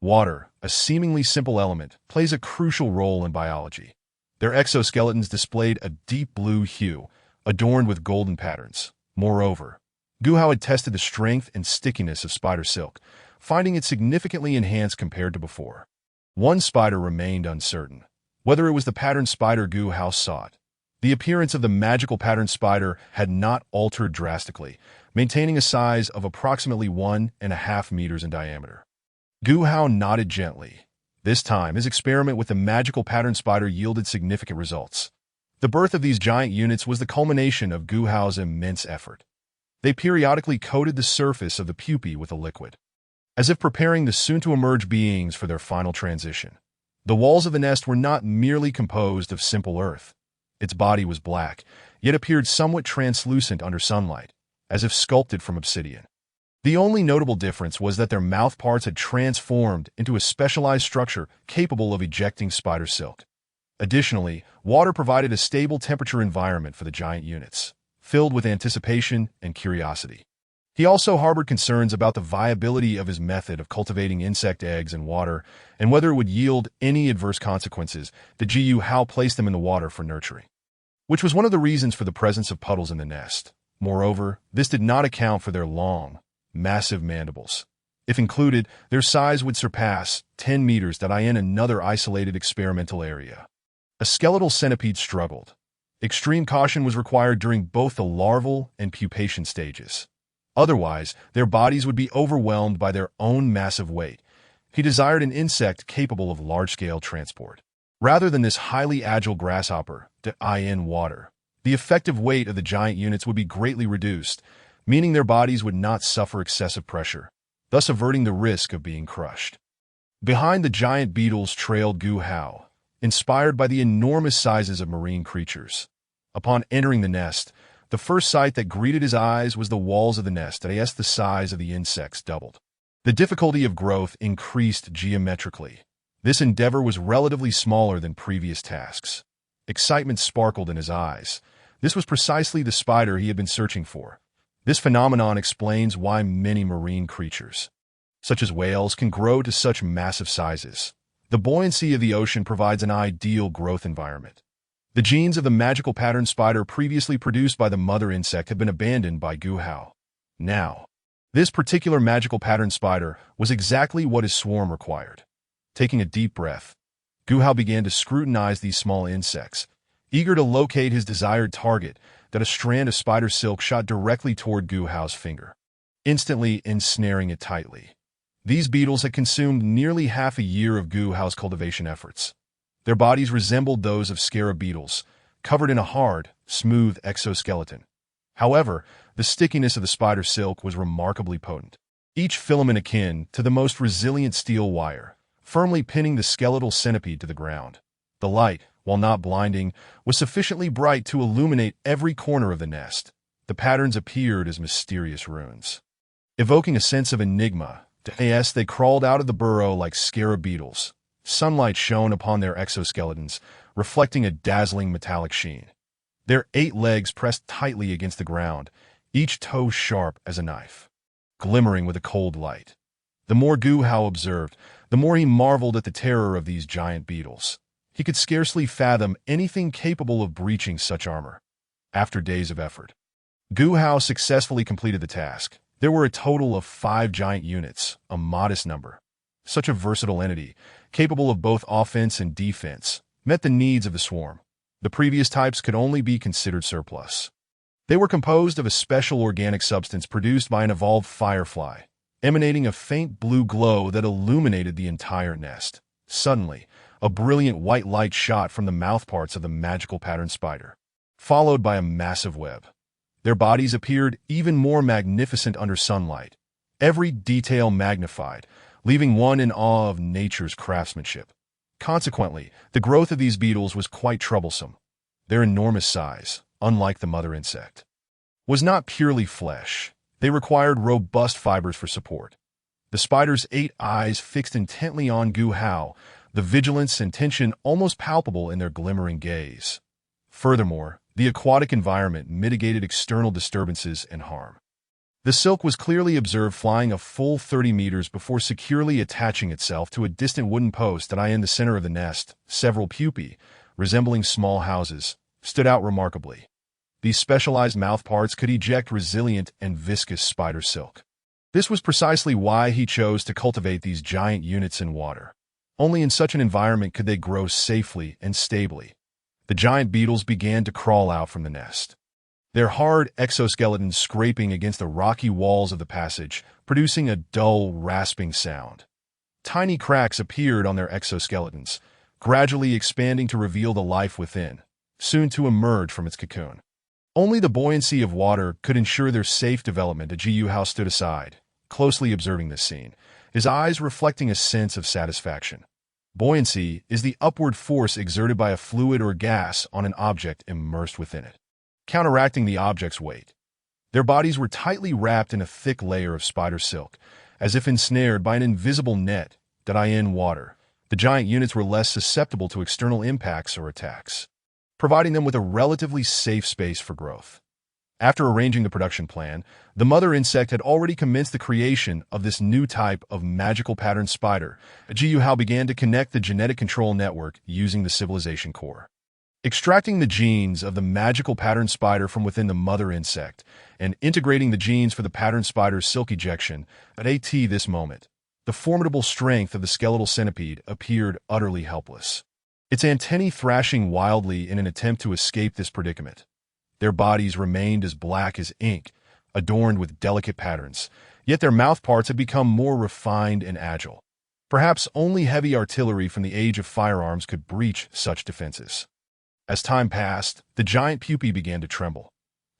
Water, a seemingly simple element, plays a crucial role in biology. Their exoskeletons displayed a deep blue hue, adorned with golden patterns. Moreover, Gu Hao had tested the strength and stickiness of spider silk, finding it significantly enhanced compared to before. One spider remained uncertain, whether it was the pattern spider Gu Hao sought. The appearance of the magical pattern spider had not altered drastically, maintaining a size of approximately 1.5 meters in diameter. Gu Hao nodded gently. This time, his experiment with the magical pattern spider yielded significant results. The birth of these giant units was the culmination of Gu Hao's immense effort. They periodically coated the surface of the pupae with a liquid, as if preparing the soon-to-emerge beings for their final transition. The walls of the nest were not merely composed of simple earth. Its body was black, yet appeared somewhat translucent under sunlight, as if sculpted from obsidian. The only notable difference was that their mouth parts had transformed into a specialized structure capable of ejecting spider silk. Additionally, water provided a stable temperature environment for the giant units, filled with anticipation and curiosity. He also harbored concerns about the viability of his method of cultivating insect eggs in water and whether it would yield any adverse consequences. Gu Hao placed them in the water for nurturing, which was one of the reasons for the presence of puddles in the nest. Moreover, this did not account for their long, massive mandibles. If included, their size would surpass 10 meters. In another isolated experimental area, a skeletal centipede struggled. Extreme caution was required during both the larval and pupation stages. Otherwise, their bodies would be overwhelmed by their own massive weight. He desired an insect capable of large-scale transport, rather than this highly agile grasshopper. In water, the effective weight of the giant units would be greatly reduced, meaning their bodies would not suffer excessive pressure, thus averting the risk of being crushed. Behind the giant beetles trailed Gu Hao, inspired by the enormous sizes of marine creatures. Upon entering the nest, the first sight that greeted his eyes was the walls of the nest. As the size of the insects doubled, the difficulty of growth increased geometrically. This endeavor was relatively smaller than previous tasks. Excitement sparkled in his eyes. This was precisely the spider he had been searching for. This phenomenon explains why many marine creatures, such as whales, can grow to such massive sizes. The buoyancy of the ocean provides an ideal growth environment. The genes of the magical pattern spider previously produced by the mother insect had been abandoned by Gu Hao. Now, this particular magical pattern spider was exactly what his swarm required. Taking a deep breath, Gu Hao began to scrutinize these small insects, eager to locate his desired target. that a strand of spider silk shot directly toward Gu Hao's finger, instantly ensnaring it tightly. These beetles had consumed nearly half a year of Gu Hao's cultivation efforts. Their bodies resembled those of scarab beetles, covered in a hard, smooth exoskeleton. However, the stickiness of the spider silk was remarkably potent, each filament akin to the most resilient steel wire, firmly pinning the skeletal centipede to the ground. The light, while not blinding, was sufficiently bright to illuminate every corner of the nest. The patterns appeared as mysterious runes, evoking a sense of enigma. They crawled out of the burrow like scarab beetles. Sunlight shone upon their exoskeletons, reflecting a dazzling metallic sheen. Their 8 legs pressed tightly against the ground, each toe sharp as a knife, glimmering with a cold light. The more Gu Hao observed, the more he marveled at the terror of these giant beetles. He could scarcely fathom anything capable of breaching such armor. After days of effort, Gu Hao successfully completed the task. There were a total of 5 giant units, a modest number. Such a versatile entity, capable of both offense and defense, met the needs of the swarm. The previous types could only be considered surplus. They were composed of a special organic substance produced by an evolved firefly, emanating a faint blue glow that illuminated the entire nest. Suddenly, a brilliant white light shot from the mouthparts of the magical pattern spider, followed by a massive web. Their bodies appeared even more magnificent under sunlight, every detail magnified, leaving one in awe of nature's craftsmanship. Consequently, the growth of these beetles was quite troublesome. Their enormous size, unlike the mother insect, was not purely flesh. They required robust fibers for support. The spider's 8 eyes fixed intently on Gu Hao, the vigilance and tension almost palpable in their glimmering gaze. Furthermore, the aquatic environment mitigated external disturbances and harm. The silk was clearly observed flying a full 30 meters before securely attaching itself to a distant wooden post that in the center of the nest. Several pupae, resembling small houses, stood out remarkably. These specialized mouthparts could eject resilient and viscous spider silk. This was precisely why he chose to cultivate these giant units in water. Only in such an environment could they grow safely and stably. The giant beetles began to crawl out from the nest, their hard exoskeletons scraping against the rocky walls of the passage, producing a dull, rasping sound. Tiny cracks appeared on their exoskeletons, gradually expanding to reveal the life within, soon to emerge from its cocoon. Only the buoyancy of water could ensure their safe development. Gu Hao stood aside, closely observing this scene, his eyes reflecting a sense of satisfaction. Buoyancy is the upward force exerted by a fluid or gas on an object immersed within it, counteracting the object's weight. Their bodies were tightly wrapped in a thick layer of spider silk, as if ensnared by an invisible net. In water, the giant units were less susceptible to external impacts or attacks, providing them with a relatively safe space for growth. After arranging the production plan, the mother insect had already commenced the creation of this new type of magical pattern spider. Gu Hao began to connect the genetic control network using the civilization core, extracting the genes of the magical pattern spider from within the mother insect and integrating the genes for the pattern spider's silk ejection. At this moment, the formidable strength of the skeletal centipede appeared utterly helpless, its antennae thrashing wildly in an attempt to escape this predicament. Their bodies remained as black as ink, adorned with delicate patterns, yet their mouthparts had become more refined and agile. Perhaps only heavy artillery from the age of firearms could breach such defenses. As time passed, the giant pupae began to tremble.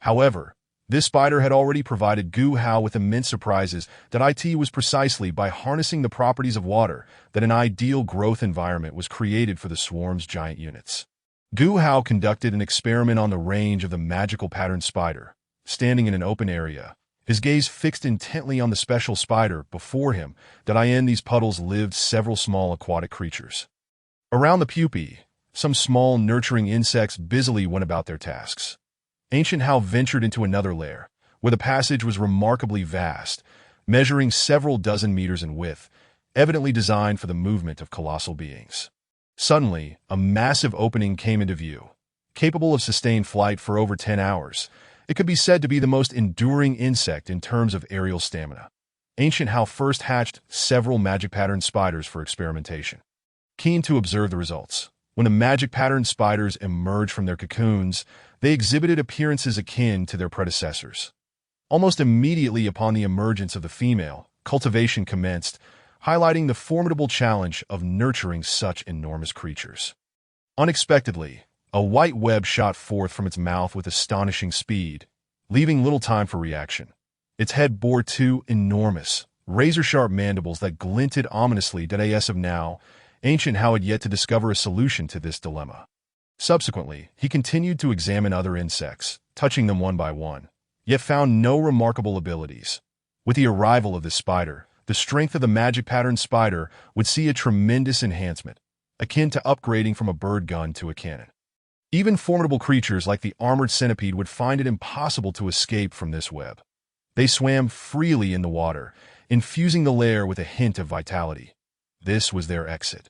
However, this spider had already provided Gu Hao with immense surprises. It was precisely by harnessing the properties of water that an ideal growth environment was created for the swarm's giant units. Gu Hao conducted an experiment on the range of the magical pattern spider. Standing in an open area, his gaze fixed intently on the special spider before him. In these puddles lived several small aquatic creatures. Around the pupae, some small nurturing insects busily went about their tasks. Ancient Hao ventured into another lair, where the passage was remarkably vast, measuring several dozen meters in width, evidently designed for the movement of colossal beings. Suddenly, a massive opening came into view. Capable of sustained flight for over 10 hours, it could be said to be the most enduring insect in terms of aerial stamina. Ancient Hao first hatched several magic pattern spiders for experimentation, keen to observe the results. When the magic pattern spiders emerged from their cocoons, They exhibited appearances akin to their predecessors. Almost immediately upon the emergence of the female, cultivation commenced, highlighting the formidable challenge of nurturing such enormous creatures. Unexpectedly, a white web shot forth from its mouth with astonishing speed, leaving little time for reaction. Its head bore two enormous, razor-sharp mandibles that glinted ominously. As of now, Ancient Hao had yet to discover a solution to this dilemma. Subsequently, he continued to examine other insects, touching them one by one, yet found no remarkable abilities. With the arrival of this spider, the strength of the magic pattern spider would see a tremendous enhancement, akin to upgrading from a bird gun to a cannon. Even formidable creatures like the armored centipede would find it impossible to escape from this web. They swam freely in the water, infusing the lair with a hint of vitality. This was their exit,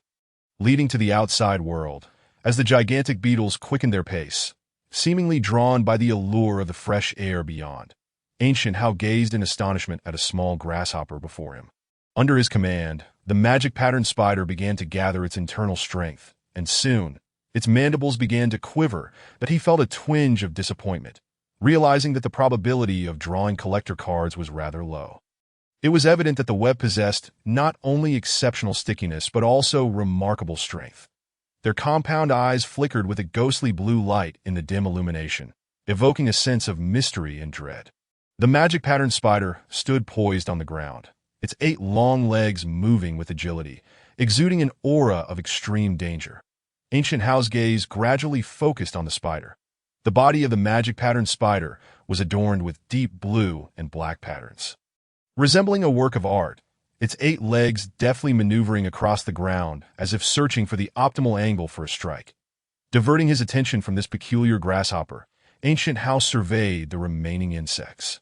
leading to the outside world, as the gigantic beetles quickened their pace, seemingly drawn by the allure of the fresh air beyond. Ancient Hao gazed in astonishment at a small grasshopper before him. Under his command, the magic pattern spider began to gather its internal strength, and soon, its mandibles began to quiver, but he felt a twinge of disappointment, realizing that the probability of drawing collector cards was rather low. It was evident that the web possessed not only exceptional stickiness but also remarkable strength. Their compound eyes flickered with a ghostly blue light in the dim illumination, evoking a sense of mystery and dread. The magic pattern spider stood poised on the ground, its 8 long legs moving with agility, exuding an aura of extreme danger. Ancient Hao's gaze gradually focused on the spider. The body of the magic pattern spider was adorned with deep blue and black patterns. Resembling a work of art, its 8 legs deftly maneuvering across the ground as if searching for the optimal angle for a strike. Diverting his attention from this peculiar grasshopper, Ancient Hao surveyed the remaining insects.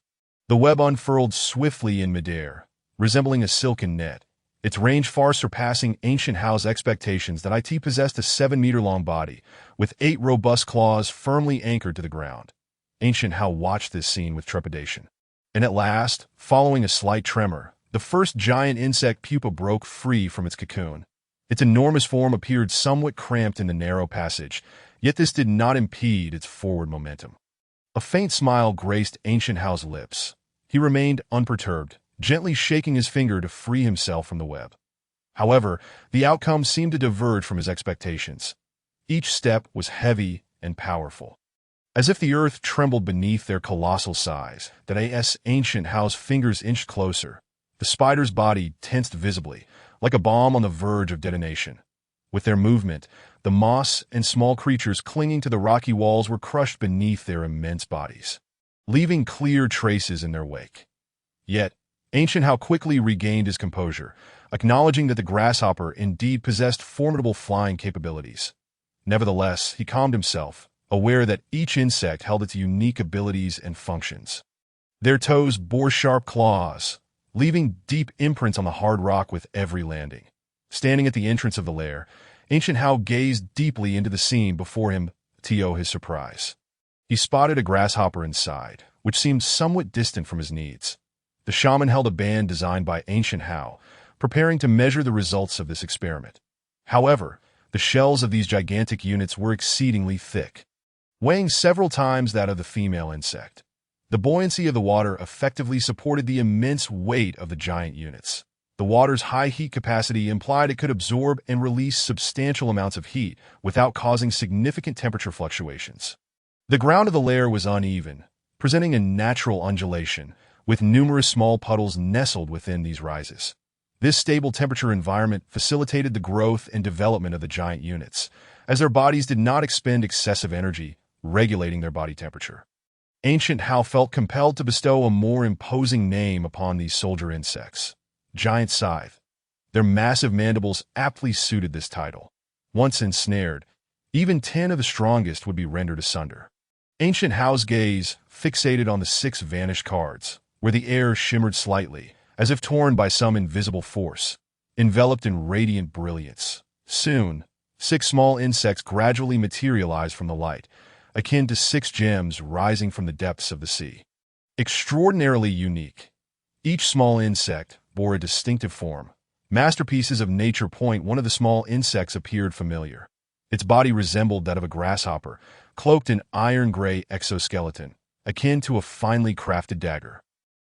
The web unfurled swiftly in midair, resembling a silken net, its range far surpassing Ancient Hao's expectations that it possessed a 7-meter-long body, with 8 robust claws firmly anchored to the ground. Ancient Hao watched this scene with trepidation. And at last, following a slight tremor, the first giant insect pupa broke free from its cocoon. Its enormous form appeared somewhat cramped in the narrow passage, yet this did not impede its forward momentum. A faint smile graced Ancient Hao's lips. He remained unperturbed, gently shaking his finger to free himself from the web. However, the outcome seemed to diverge from his expectations. Each step was heavy and powerful. As if the earth trembled beneath their colossal size, Ancient Hao's fingers inched closer. The spider's body tensed visibly, like a bomb on the verge of detonation. With their movement, the moss and small creatures clinging to the rocky walls were crushed beneath their immense bodies, leaving clear traces in their wake. Yet, Ancient Hao quickly regained his composure, acknowledging that the grasshopper indeed possessed formidable flying capabilities. Nevertheless, he calmed himself, aware that each insect held its unique abilities and functions. Their toes bore sharp claws, leaving deep imprints on the hard rock with every landing. Standing at the entrance of the lair, Ancient Hao gazed deeply into the scene before him to his surprise. He spotted a grasshopper inside, which seemed somewhat distant from his needs. The shaman held a band designed by Ancient Hao, preparing to measure the results of this experiment. However, the shells of these gigantic units were exceedingly thick, weighing several times that of the female insect. The buoyancy of the water effectively supported the immense weight of the giant units. The water's high heat capacity implied it could absorb and release substantial amounts of heat without causing significant temperature fluctuations. The ground of the lair was uneven, presenting a natural undulation, with numerous small puddles nestled within these rises. This stable temperature environment facilitated the growth and development of the giant units, as their bodies did not expend excessive energy, regulating their body temperature. Ancient Hao felt compelled to bestow a more imposing name upon these soldier insects: Giant Scythe. Their massive mandibles aptly suited this title. Once ensnared, even 10 of the strongest would be rendered asunder. Ancient Hao's gaze fixated on the 6 vanished cards, where the air shimmered slightly, as if torn by some invisible force, enveloped in radiant brilliance. Soon, 6 small insects gradually materialized from the light, akin to 6 gems rising from the depths of the sea. Extraordinarily unique, each small insect bore a distinctive form. Masterpieces of nature. One of the small insects appeared familiar. Its body resembled that of a grasshopper, cloaked in iron-gray exoskeleton, akin to a finely crafted dagger.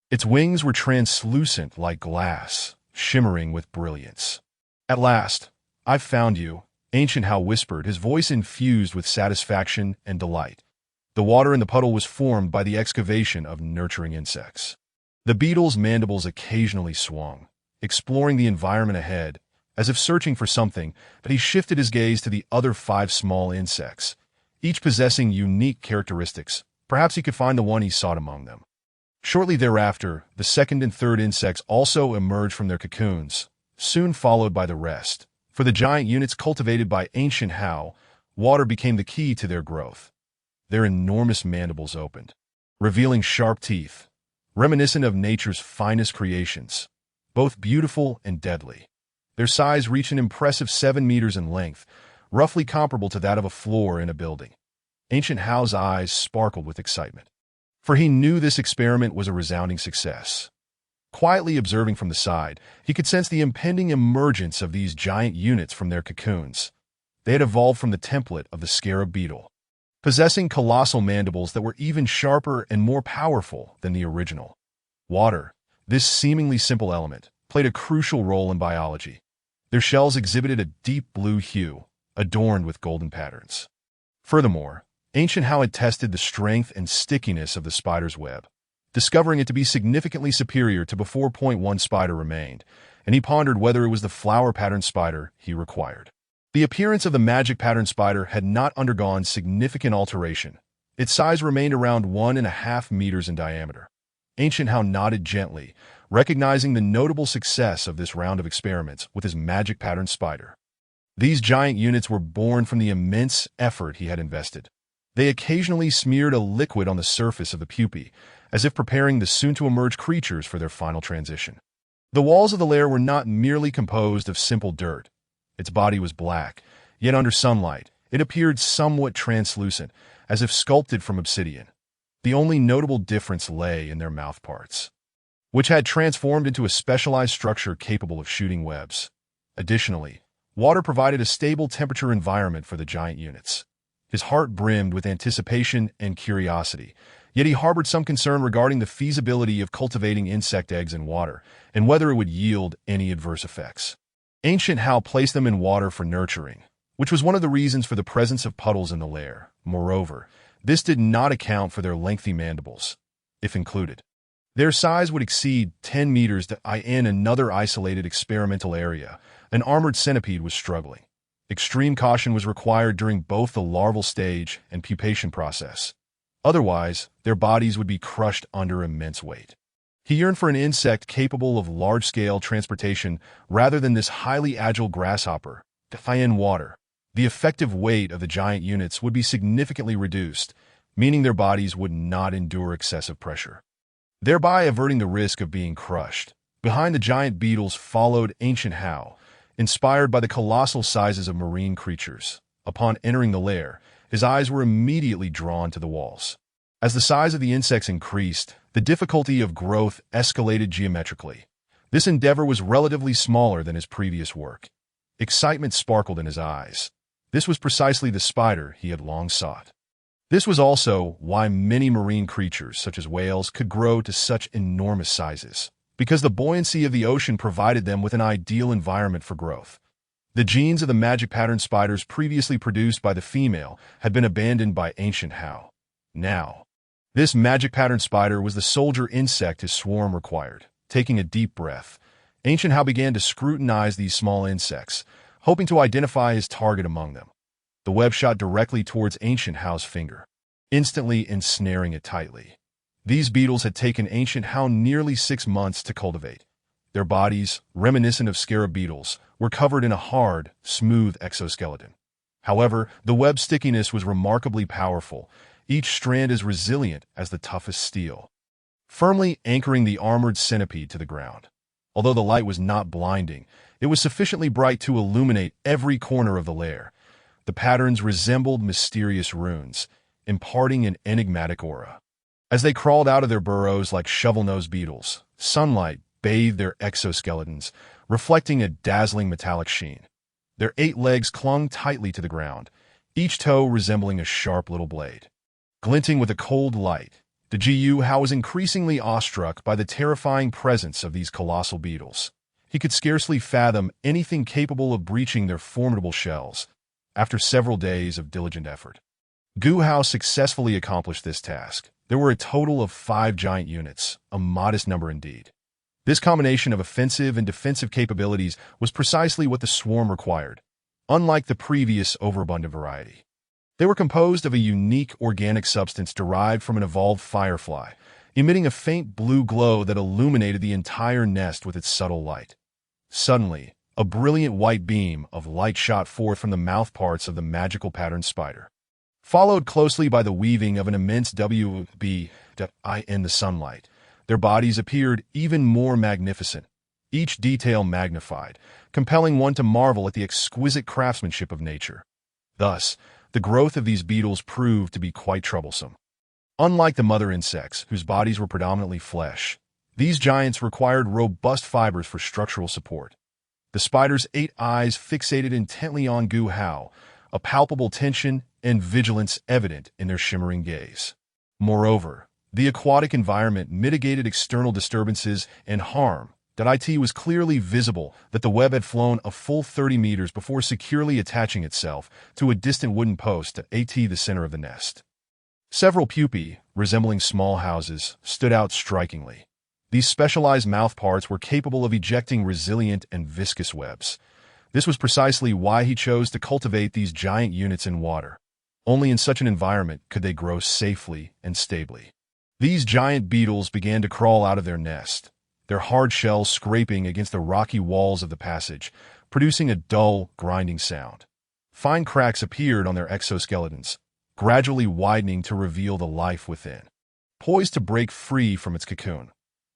Its wings were translucent like glass, shimmering with brilliance. "At last, I've found you," Ancient How whispered, his voice infused with satisfaction and delight. The water in the puddle was formed by the excavation of nurturing insects. The beetle's mandibles occasionally swung, exploring the environment ahead, as if searching for something, but he shifted his gaze to the other 5 small insects, each possessing unique characteristics. Perhaps he could find the one he sought among them. Shortly thereafter, the second and third insects also emerged from their cocoons, soon followed by the rest. For the giant units cultivated by Ancient How, water became the key to their growth. Their enormous mandibles opened, revealing sharp teeth, reminiscent of nature's finest creations, both beautiful and deadly. Their size reached an impressive 7 meters in length, roughly comparable to that of a floor in a building. Ancient How's eyes sparkled with excitement, for he knew this experiment was a resounding success. Quietly observing from the side, he could sense the impending emergence of these giant units from their cocoons. They had evolved from the template of the scarab beetle, possessing colossal mandibles that were even sharper and more powerful than the original. Water, this seemingly simple element, played a crucial role in biology. Their shells exhibited a deep blue hue, adorned with golden patterns. Furthermore, Ancient How had tested the strength and stickiness of the spider's web, discovering it to be significantly superior to before. 1 spider remained, and he pondered whether it was the flower-pattern spider he required. The appearance of the magic-pattern spider had not undergone significant alteration. Its size remained around 1.5 meters in diameter. Ancient How nodded gently, recognizing the notable success of this round of experiments with his magic-pattern spider. These giant units were born from the immense effort he had invested. They occasionally smeared a liquid on the surface of the pupae, as if preparing the soon-to-emerge creatures for their final transition. The walls of the lair were not merely composed of simple dirt. Its body was black, yet under sunlight, it appeared somewhat translucent, as if sculpted from obsidian. The only notable difference lay in their mouthparts, which had transformed into a specialized structure capable of shooting webs. Additionally, water provided a stable temperature environment for the giant units. His heart brimmed with anticipation and curiosity, yet he harbored some concern regarding the feasibility of cultivating insect eggs in water and whether it would yield any adverse effects. Ancient How placed them in water for nurturing, which was one of the reasons for the presence of puddles in the lair. Moreover, this did not account for their lengthy mandibles, if included. Their size would exceed 10 meters. In another isolated experimental area, an armored centipede was struggling. Extreme caution was required during both the larval stage and pupation process. Otherwise, their bodies would be crushed under immense weight. He yearned for an insect capable of large-scale transportation rather than this highly agile grasshopper. In water, the effective weight of the giant units would be significantly reduced, meaning their bodies would not endure excessive pressure, thereby averting the risk of being crushed. Behind the giant beetles followed Ancient How, inspired by the colossal sizes of marine creatures. Upon entering the lair, his eyes were immediately drawn to the walls. As the size of the insects increased, the difficulty of growth escalated geometrically. This endeavor was relatively smaller than his previous work. Excitement sparkled in his eyes. This was precisely the spider he had long sought. This was also why many marine creatures, such as whales, could grow to such enormous sizes, because the buoyancy of the ocean provided them with an ideal environment for growth. The genes of the magic-pattern spiders previously produced by the female had been abandoned by Ancient How. Now, this magic-pattern spider was the soldier insect his swarm required. Taking a deep breath, Ancient How began to scrutinize these small insects, hoping to identify his target among them. The web shot directly towards Ancient How's finger, instantly ensnaring it tightly. These beetles had taken Ancient How nearly 6 months to cultivate. Their bodies, reminiscent of scarab beetles, were covered in a hard, smooth exoskeleton. However, the web's stickiness was remarkably powerful, each strand as resilient as the toughest steel, firmly anchoring the armored centipede to the ground. Although the light was not blinding, it was sufficiently bright to illuminate every corner of the lair. The patterns resembled mysterious runes, imparting an enigmatic aura. As they crawled out of their burrows like shovel-nosed beetles, sunlight bathed their exoskeletons, reflecting a dazzling metallic sheen. Their 8 legs clung tightly to the ground, each toe resembling a sharp little blade. Glinting with a cold light, the Gu Hao was increasingly awestruck by the terrifying presence of these colossal beetles. He could scarcely fathom anything capable of breaching their formidable shells. After several days of diligent effort, Gu Hao successfully accomplished this task. There were a total of 5 giant units, a modest number indeed. This combination of offensive and defensive capabilities was precisely what the swarm required, unlike the previous overabundant variety. They were composed of a unique organic substance derived from an evolved firefly, emitting a faint blue glow that illuminated the entire nest with its subtle light. Suddenly, a brilliant white beam of light shot forth from the mouthparts of the magical pattern spider, followed closely by the weaving of an immense WB in the sunlight. Their bodies appeared even more magnificent, each detail magnified, compelling one to marvel at the exquisite craftsmanship of nature. Thus, the growth of these beetles proved to be quite troublesome. Unlike the mother insects, whose bodies were predominantly flesh, these giants required robust fibers for structural support. The spider's 8 eyes fixated intently on Gu Hao, a palpable tension and vigilance evident in their shimmering gaze. Moreover, the aquatic environment mitigated external disturbances and harm. It was clearly visible that the web had flown a full 30 meters before securely attaching itself to a distant wooden post at the center of the nest. Several pupae, resembling small houses, stood out strikingly. These specialized mouthparts were capable of ejecting resilient and viscous webs. This was precisely why he chose to cultivate these giant units in water. Only in such an environment could they grow safely and stably. These giant beetles began to crawl out of their nest, their hard shells scraping against the rocky walls of the passage, producing a dull, grinding sound. Fine cracks appeared on their exoskeletons, gradually widening to reveal the life within, poised to break free from its cocoon.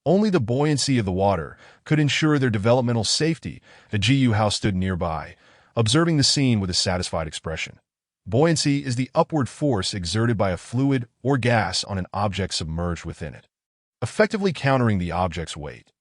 Only the buoyancy of the water could ensure their developmental safety. The Gu Hao stood nearby, observing the scene with a satisfied expression. Buoyancy is the upward force exerted by a fluid or gas on an object submerged within it, effectively countering the object's weight.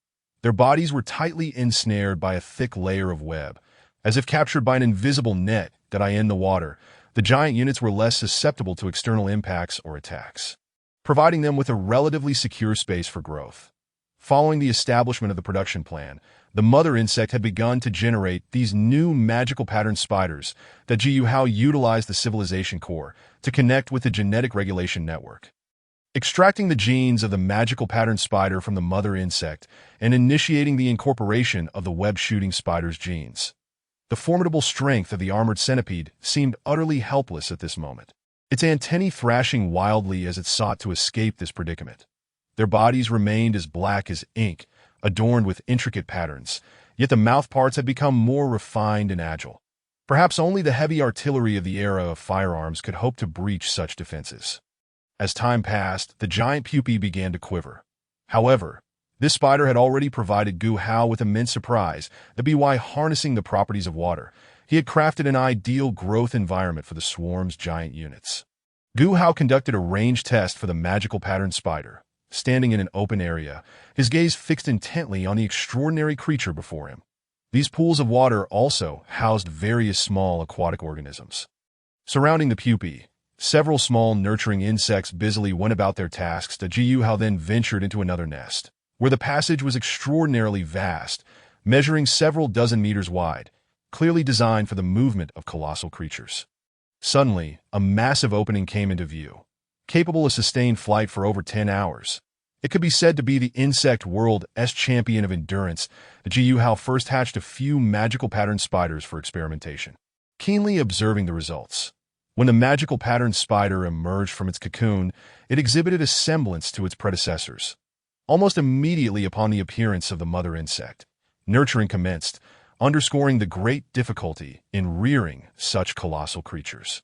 Their bodies were tightly ensnared by a thick layer of web, as if captured by an invisible net in the water. The giant units were less susceptible to external impacts or attacks, providing them with a relatively secure space for growth. Following the establishment of the production plan, the mother insect had begun to generate these new magical pattern spiders that Gu Hao utilized the civilization core to connect with the genetic regulation network. Extracting the genes of the magical pattern spider from the mother insect and initiating the incorporation of the web-shooting spider's genes. The formidable strength of the armored centipede seemed utterly helpless at this moment, its antennae thrashing wildly as it sought to escape this predicament. Their bodies remained as black as ink, adorned with intricate patterns, yet the mouthparts had become more refined and agile. Perhaps only the heavy artillery of the era of firearms could hope to breach such defenses. As time passed, the giant pupae began to quiver. However, this spider had already provided Gu Hao with immense surprise that by harnessing the properties of water, he had crafted an ideal growth environment for the swarm's giant units. Gu Hao conducted a range test for the magical pattern spider. Standing in an open area, his gaze fixed intently on the extraordinary creature before him. These pools of water also housed various small aquatic organisms. Surrounding the pupae, several small nurturing insects busily went about their tasks. The Gu Hao then ventured into another nest, where the passage was extraordinarily vast, measuring several dozen meters wide, clearly designed for the movement of colossal creatures. Suddenly, a massive opening came into view, capable of sustained flight for over 10 hours. It could be said to be the insect world's champion of endurance. The Gu Hao first hatched a few magical pattern spiders for experimentation, keenly observing the results. When the magical pattern spider emerged from its cocoon, it exhibited a semblance to its predecessors. Almost immediately upon the appearance of the mother insect, nurturing commenced, underscoring the great difficulty in rearing such colossal creatures.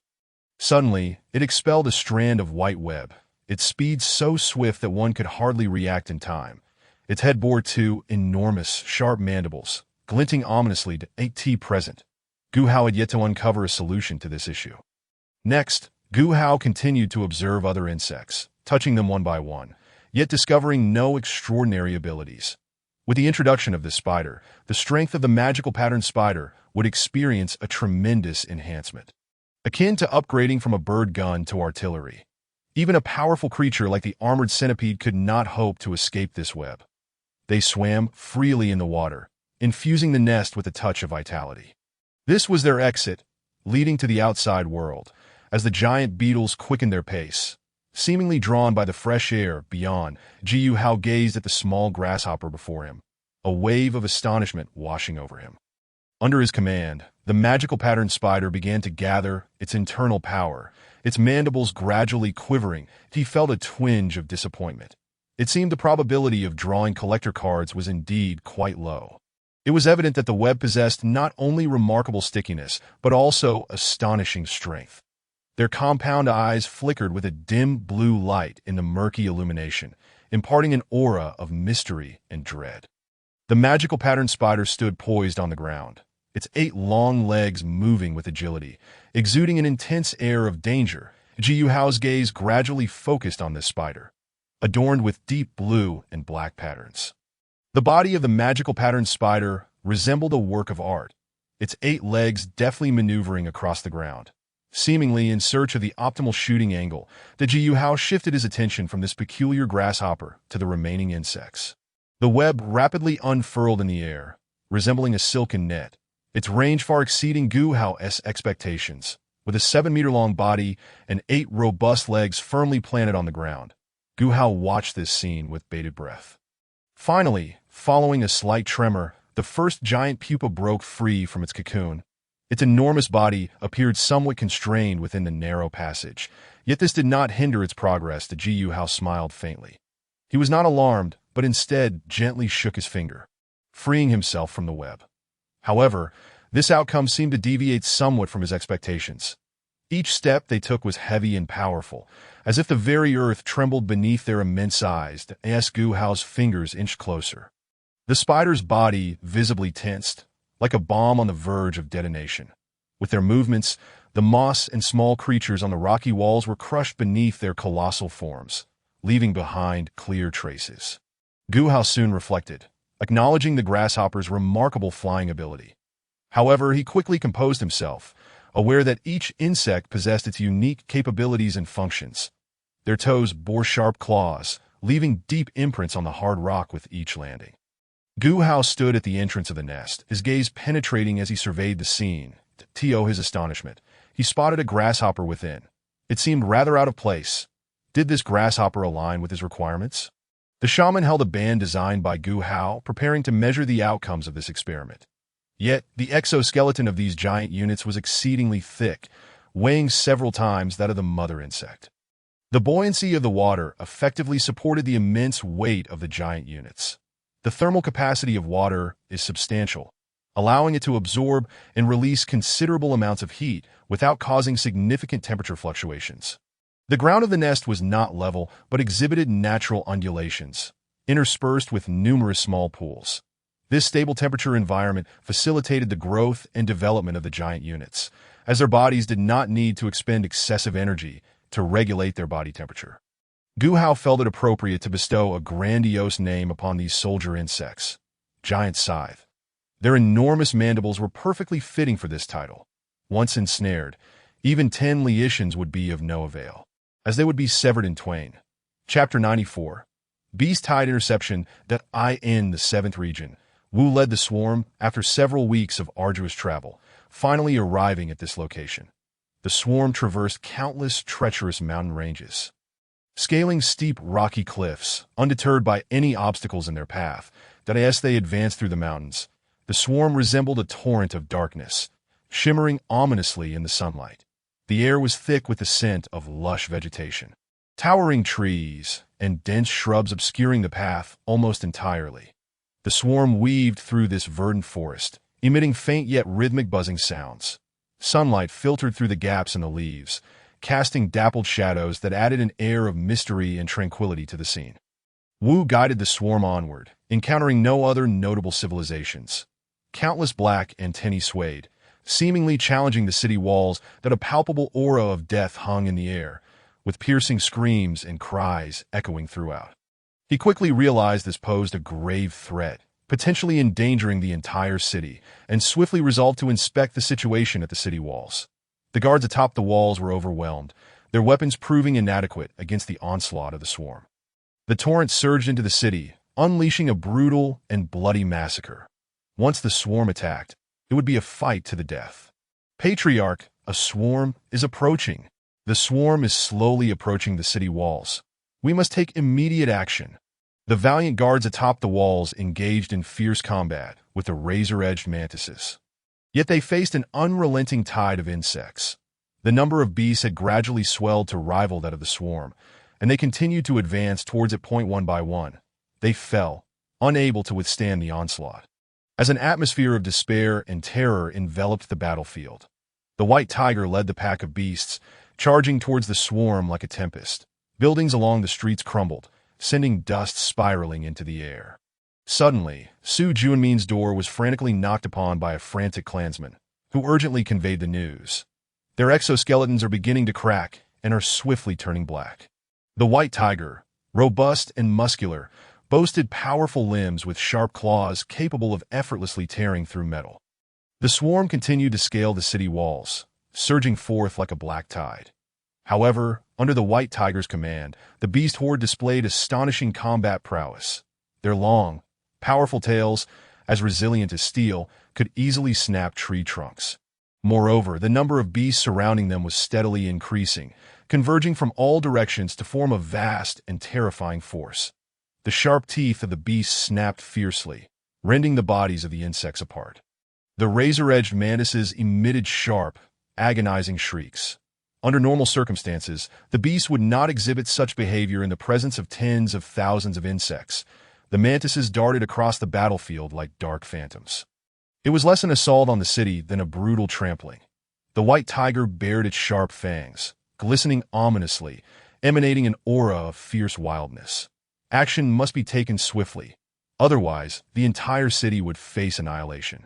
Suddenly, it expelled a strand of white web, its speed so swift that one could hardly react in time. Its head bore 2 enormous, sharp mandibles, glinting ominously to present. Gu Hao had yet to uncover a solution to this issue. Next, Gu Hao continued to observe other insects, touching them one by one, yet discovering no extraordinary abilities. With the introduction of this spider, the strength of the magical pattern spider would experience a tremendous enhancement, akin to upgrading from a bird gun to artillery. Even a powerful creature like the armored centipede could not hope to escape this web. They swam freely in the water, infusing the nest with a touch of vitality. This was their exit, leading to the outside world, as the giant beetles quickened their pace. Seemingly drawn by the fresh air beyond, Jiu Hao gazed at the small grasshopper before him, a wave of astonishment washing over him. Under his command, the magical pattern spider began to gather its internal power, its mandibles gradually quivering. He felt a twinge of disappointment. It seemed the probability of drawing collector cards was indeed quite low. It was evident that the web possessed not only remarkable stickiness, but also astonishing strength. Their compound eyes flickered with a dim blue light in the murky illumination, imparting an aura of mystery and dread. The magical pattern spider stood poised on the ground, its 8 long legs moving with agility, exuding an intense air of danger. Jiu Hao's gaze gradually focused on this spider, adorned with deep blue and black patterns. The body of the magical pattern spider resembled a work of art, its 8 legs deftly maneuvering across the ground. Seemingly in search of the optimal shooting angle, the Jiu Hao shifted his attention from this peculiar grasshopper to the remaining insects. The web rapidly unfurled in the air, resembling a silken net, its range far exceeding Gu Hao's expectations. With a 7-meter-long body and 8 robust legs firmly planted on the ground, Gu Hao watched this scene with bated breath. Finally, following a slight tremor, the first giant pupa broke free from its cocoon. Its enormous body appeared somewhat constrained within the narrow passage, yet this did not hinder its progress. The Jiu Hao smiled faintly. He was not alarmed, but instead gently shook his finger, freeing himself from the web. However, this outcome seemed to deviate somewhat from his expectations. Each step they took was heavy and powerful, as if the very earth trembled beneath their immense eyes. As Gu Hao's fingers inched closer, the spider's body visibly tensed, like a bomb on the verge of detonation. With their movements, the moss and small creatures on the rocky walls were crushed beneath their colossal forms, leaving behind clear traces. Gu Hao soon reflected, acknowledging the grasshopper's remarkable flying ability. However, he quickly composed himself, aware that each insect possessed its unique capabilities and functions. Their toes bore sharp claws, leaving deep imprints on the hard rock with each landing. Gu Hao stood at the entrance of the nest, his gaze penetrating as he surveyed the scene. To his astonishment, he spotted a grasshopper within. It seemed rather out of place. Did this grasshopper align with his requirements? The shaman held a band designed by Gu Hao, preparing to measure the outcomes of this experiment. Yet, the exoskeleton of these giant units was exceedingly thick, weighing several times that of the mother insect. The buoyancy of the water effectively supported the immense weight of the giant units. The thermal capacity of water is substantial, allowing it to absorb and release considerable amounts of heat without causing significant temperature fluctuations. The ground of the nest was not level, but exhibited natural undulations, interspersed with numerous small pools. This stable temperature environment facilitated the growth and development of the giant units, as their bodies did not need to expend excessive energy to regulate their body temperature. Gu Hao felt it appropriate to bestow a grandiose name upon these soldier insects, giant scythe. Their enormous mandibles were perfectly fitting for this title. Once ensnared, even 10 Lietians would be of no avail, as they would be severed in twain. Chapter 94. Beast-Tide Interception. In the 7th region, Wu led the swarm after several weeks of arduous travel, finally arriving at this location. The swarm traversed countless treacherous mountain ranges, scaling steep rocky cliffs, undeterred by any obstacles in their path. As they advanced through the mountains, the swarm resembled a torrent of darkness, shimmering ominously in the sunlight. The air was thick with the scent of lush vegetation, towering trees, and dense shrubs obscuring the path almost entirely. The swarm weaved through this verdant forest, emitting faint yet rhythmic buzzing sounds. Sunlight filtered through the gaps in the leaves, casting dappled shadows that added an air of mystery and tranquility to the scene. Wu guided the swarm onward, encountering no other notable civilizations. Countless black antennae swayed, seemingly challenging the city walls. That a palpable aura of death hung in the air, with piercing screams and cries echoing throughout. He quickly realized this posed a grave threat, potentially endangering the entire city, and swiftly resolved to inspect the situation at the city walls. The guards atop the walls were overwhelmed, their weapons proving inadequate against the onslaught of the swarm. The torrent surged into the city, unleashing a brutal and bloody massacre. Once the swarm attacked, it would be a fight to the death. Patriarch, a swarm is approaching. The swarm is slowly approaching the city walls. We must take immediate action. The valiant guards atop the walls engaged in fierce combat with the razor-edged mantises. Yet they faced an unrelenting tide of insects. The number of beasts had gradually swelled to rival that of the swarm, and they continued to advance towards it one by one. They fell, unable to withstand the onslaught. As an atmosphere of despair and terror enveloped the battlefield, the white tiger led the pack of beasts, charging towards the swarm like a tempest. Buildings along the streets crumbled, sending dust spiraling into the air. Suddenly, Su Junmin's door was frantically knocked upon by a frantic clansman, who urgently conveyed the news. Their exoskeletons are beginning to crack and are swiftly turning black. The white tiger, robust and muscular, boasted powerful limbs with sharp claws capable of effortlessly tearing through metal. The swarm continued to scale the city walls, surging forth like a black tide. However, under the white tiger's command, the beast horde displayed astonishing combat prowess. Their long, powerful tails, as resilient as steel, could easily snap tree trunks. Moreover, the number of beasts surrounding them was steadily increasing, converging from all directions to form a vast and terrifying force. The sharp teeth of the beasts snapped fiercely, rending the bodies of the insects apart. The razor-edged mantises emitted sharp, agonizing shrieks. Under normal circumstances, the beast would not exhibit such behavior in the presence of tens of thousands of insects. The mantises darted across the battlefield like dark phantoms. It was less an assault on the city than a brutal trampling. The white tiger bared its sharp fangs, glistening ominously, emanating an aura of fierce wildness. Action must be taken swiftly, otherwise the entire city would face annihilation.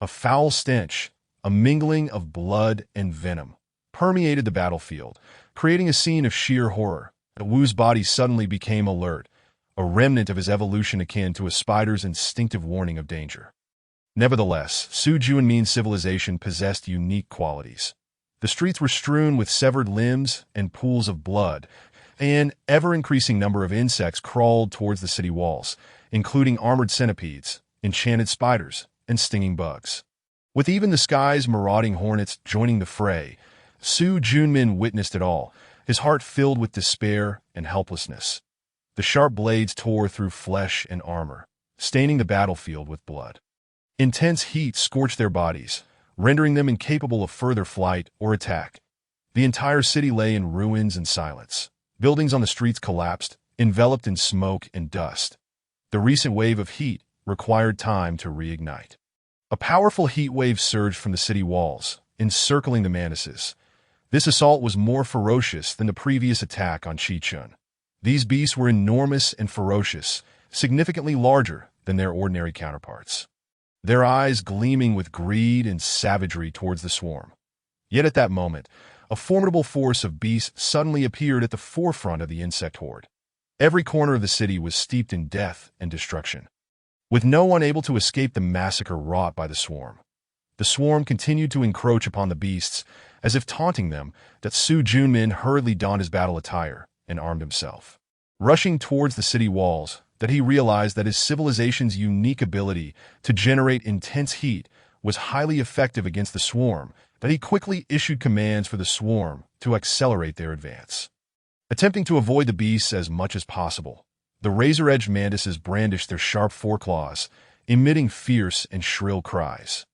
A foul stench, a mingling of blood and venom, permeated the battlefield, creating a scene of sheer horror. Wu's body suddenly became alert, a remnant of his evolution akin to a spider's instinctive warning of danger. Nevertheless, Su Junmin's civilization possessed unique qualities. The streets were strewn with severed limbs and pools of blood. An ever-increasing number of insects crawled towards the city walls, including armored centipedes, enchanted spiders, and stinging bugs. With even the sky's marauding hornets joining the fray, Su Junmin witnessed it all, his heart filled with despair and helplessness. The sharp blades tore through flesh and armor, staining the battlefield with blood. Intense heat scorched their bodies, rendering them incapable of further flight or attack. The entire city lay in ruins and silence. Buildings on the streets collapsed, enveloped in smoke and dust. The recent wave of heat required time to reignite. A powerful heat wave surged from the city walls, encircling the mantises. This assault was more ferocious than the previous attack on Chichun. These beasts were enormous and ferocious, significantly larger than their ordinary counterparts, their eyes gleaming with greed and savagery towards the swarm. Yet at that moment, a formidable force of beasts suddenly appeared at the forefront of the insect horde. Every corner of the city was steeped in death and destruction, with no one able to escape the massacre wrought by the swarm. The swarm continued to encroach upon the beasts, as if taunting them. That Su Junmin hurriedly donned his battle attire and armed himself. Rushing towards the city walls, that he realized that his civilization's unique ability to generate intense heat was highly effective against the swarm, that he quickly issued commands for the swarm to accelerate their advance. Attempting to avoid the beasts as much as possible, the razor-edged mantises brandished their sharp foreclaws, emitting fierce and shrill cries.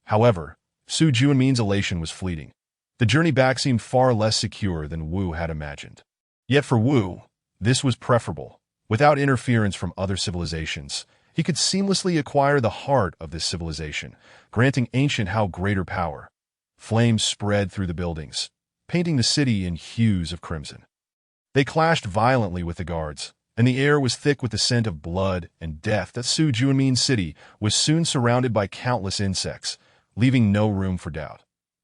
However, Su Junmin's elation was fleeting. The journey back seemed far less secure than Wu had imagined. Yet for Wu, this was preferable. Without interference from other civilizations, he could seamlessly acquire the heart of this civilization, granting ancient Hao greater power. Flames spread through the buildings, painting the city in hues of crimson. They clashed violently with the guards, and the air was thick with the scent of blood and death. That Su Junmin's city was soon surrounded by countless insects, leaving no room for doubt.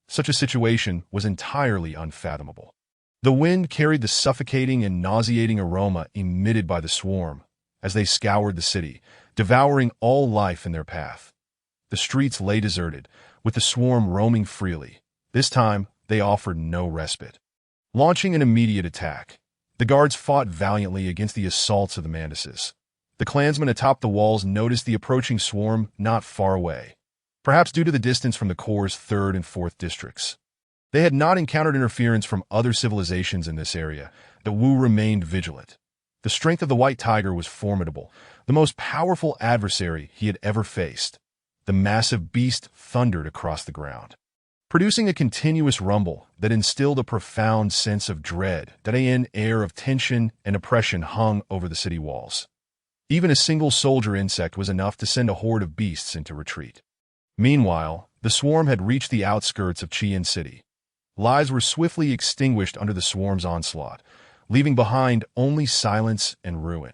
Such a situation was entirely unfathomable. The wind carried the suffocating and nauseating aroma emitted by the swarm. As they scoured the city, devouring all life in their path. The streets lay deserted, with the swarm roaming freely. This time, they offered no respite. Launching an immediate attack, the guards fought valiantly against the assaults of the mantises. The clansmen atop the walls noticed the approaching swarm not far away, perhaps due to the distance from the Corps' 3rd and 4th districts. They had not encountered interference from other civilizations in this area, but Wu remained vigilant. The strength of the white tiger was formidable, the most powerful adversary he had ever faced. The massive beast thundered across the ground, producing a continuous rumble that instilled a profound sense of dread. An air of tension and oppression hung over the city walls. Even a single soldier insect was enough to send a horde of beasts into retreat. Meanwhile, the swarm had reached the outskirts of Qian City. Lives were swiftly extinguished under the swarm's onslaught, leaving behind only silence and ruin.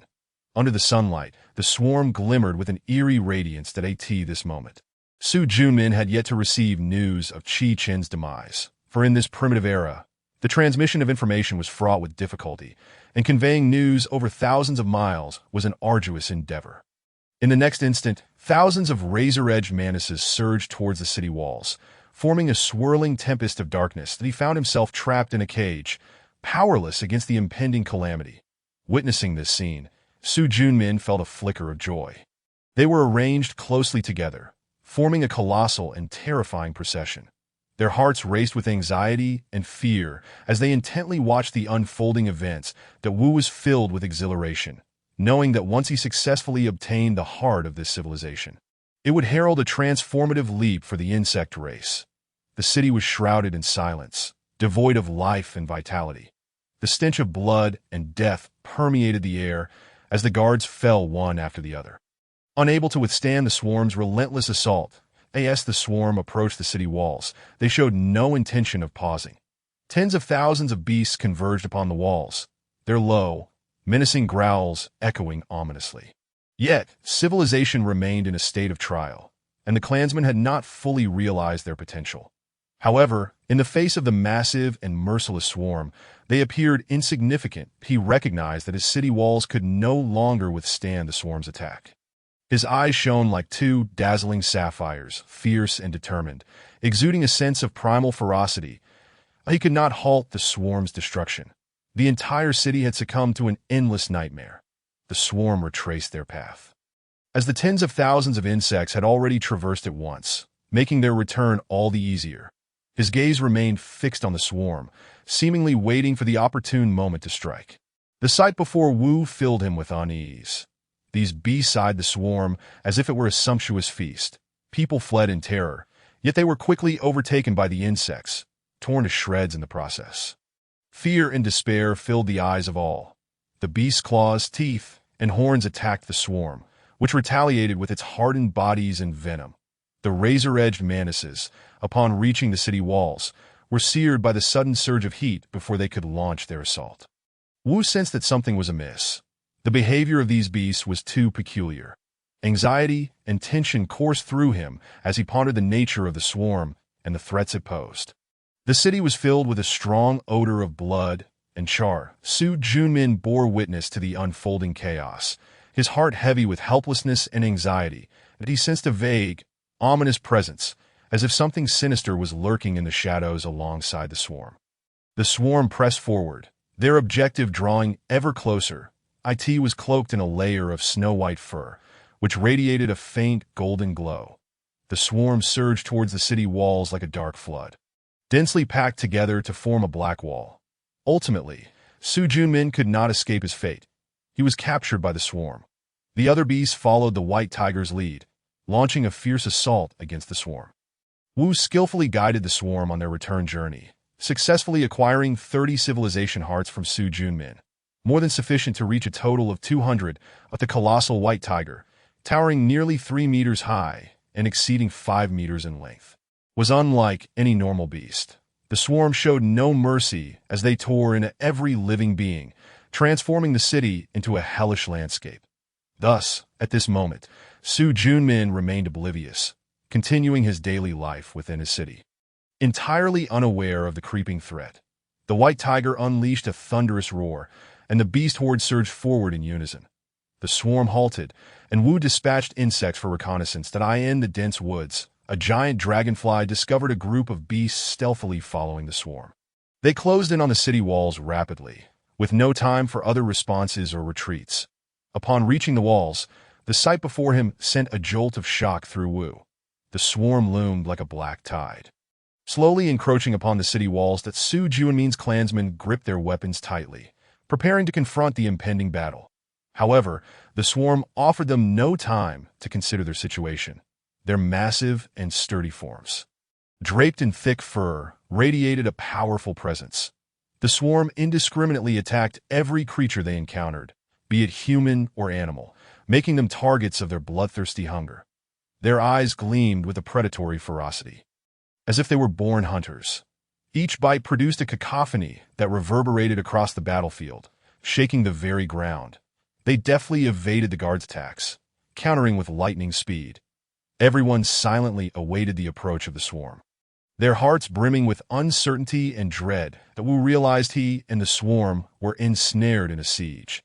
Under the sunlight, the swarm glimmered with an eerie radiance at this moment. Su Junmin had yet to receive news of Qi Qin's demise, for in this primitive era, the transmission of information was fraught with difficulty, and conveying news over thousands of miles was an arduous endeavor. In the next instant, thousands of razor-edged mantises surged towards the city walls, forming a swirling tempest of darkness that he found himself trapped in a cage, powerless against the impending calamity. Witnessing this scene, Su Junmin felt a flicker of joy. They were arranged closely together, forming a colossal and terrifying procession. Their hearts raced with anxiety and fear as they intently watched the unfolding events. That Wu was filled with exhilaration, knowing that once he successfully obtained the heart of this civilization, it would herald a transformative leap for the insect race. The city was shrouded in silence, devoid of life and vitality. The stench of blood and death permeated the air as the guards fell one after the other. Unable to withstand the swarm's relentless assault, as the swarm approached the city walls, they showed no intention of pausing. Tens of thousands of beasts converged upon the walls, their low, menacing growls echoing ominously. Yet, civilization remained in a state of trial, and the clansmen had not fully realized their potential. However, in the face of the massive and merciless swarm, they appeared insignificant. He recognized that his city walls could no longer withstand the swarm's attack. His eyes shone like two dazzling sapphires, fierce and determined, exuding a sense of primal ferocity. He could not halt the swarm's destruction. The entire city had succumbed to an endless nightmare. The swarm retraced their path, as the tens of thousands of insects had already traversed it once, making their return all the easier. His gaze remained fixed on the swarm, seemingly waiting for the opportune moment to strike. The sight before Wu filled him with unease. These beasts eyed the swarm as if it were a sumptuous feast. People fled in terror, yet they were quickly overtaken by the insects, torn to shreds in the process. Fear and despair filled the eyes of all. The beast's claws, teeth, and horns attacked the swarm, which retaliated with its hardened bodies and venom. The razor-edged mantises, upon reaching the city walls, were seared by the sudden surge of heat before they could launch their assault. Wu sensed that something was amiss. The behavior of these beasts was too peculiar. Anxiety and tension coursed through him as he pondered the nature of the swarm and the threats it posed. The city was filled with a strong odor of blood and char. Su Junmin bore witness to the unfolding chaos, his heart heavy with helplessness and anxiety, and he sensed a vague, ominous presence, as if something sinister was lurking in the shadows alongside the swarm. The swarm pressed forward, their objective drawing ever closer. It was cloaked in a layer of snow-white fur, which radiated a faint golden glow. The swarm surged towards the city walls like a dark flood, densely packed together to form a black wall. Ultimately, Su Junmin could not escape his fate. He was captured by the swarm. The other beasts followed the white tiger's lead, launching a fierce assault against the swarm. Wu skillfully guided the swarm on their return journey, successfully acquiring 30 civilization hearts from Su Junmin, more than sufficient to reach a total of 200 of the colossal white tiger, towering nearly 3 meters high and exceeding 5 meters in length. Was unlike any normal beast. The swarm showed no mercy as they tore into every living being, transforming the city into a hellish landscape. Thus, at this moment, Su Junmin remained oblivious, continuing his daily life within his city. Entirely unaware of the creeping threat, the white tiger unleashed a thunderous roar, and the beast horde surged forward in unison. The swarm halted and Wu dispatched insects for reconnaissance. In the dense woods, a giant dragonfly discovered a group of beasts stealthily following the swarm. They closed in on the city walls rapidly, with no time for other responses or retreats. Upon reaching the walls, the sight before him sent a jolt of shock through Wu. The swarm loomed like a black tide, slowly encroaching upon the city walls. That Su Juanmin's clansmen gripped their weapons tightly, preparing to confront the impending battle. However, the swarm offered them no time to consider their situation. Their massive and sturdy forms, draped in thick fur, radiated a powerful presence. The swarm indiscriminately attacked every creature they encountered, be it human or animal, making them targets of their bloodthirsty hunger. Their eyes gleamed with a predatory ferocity, as if they were born hunters. Each bite produced a cacophony that reverberated across the battlefield, shaking the very ground. They deftly evaded the guards' attacks, countering with lightning speed. Everyone silently awaited the approach of the swarm, their hearts brimming with uncertainty and dread. That Wu realized he and the swarm were ensnared in a siege.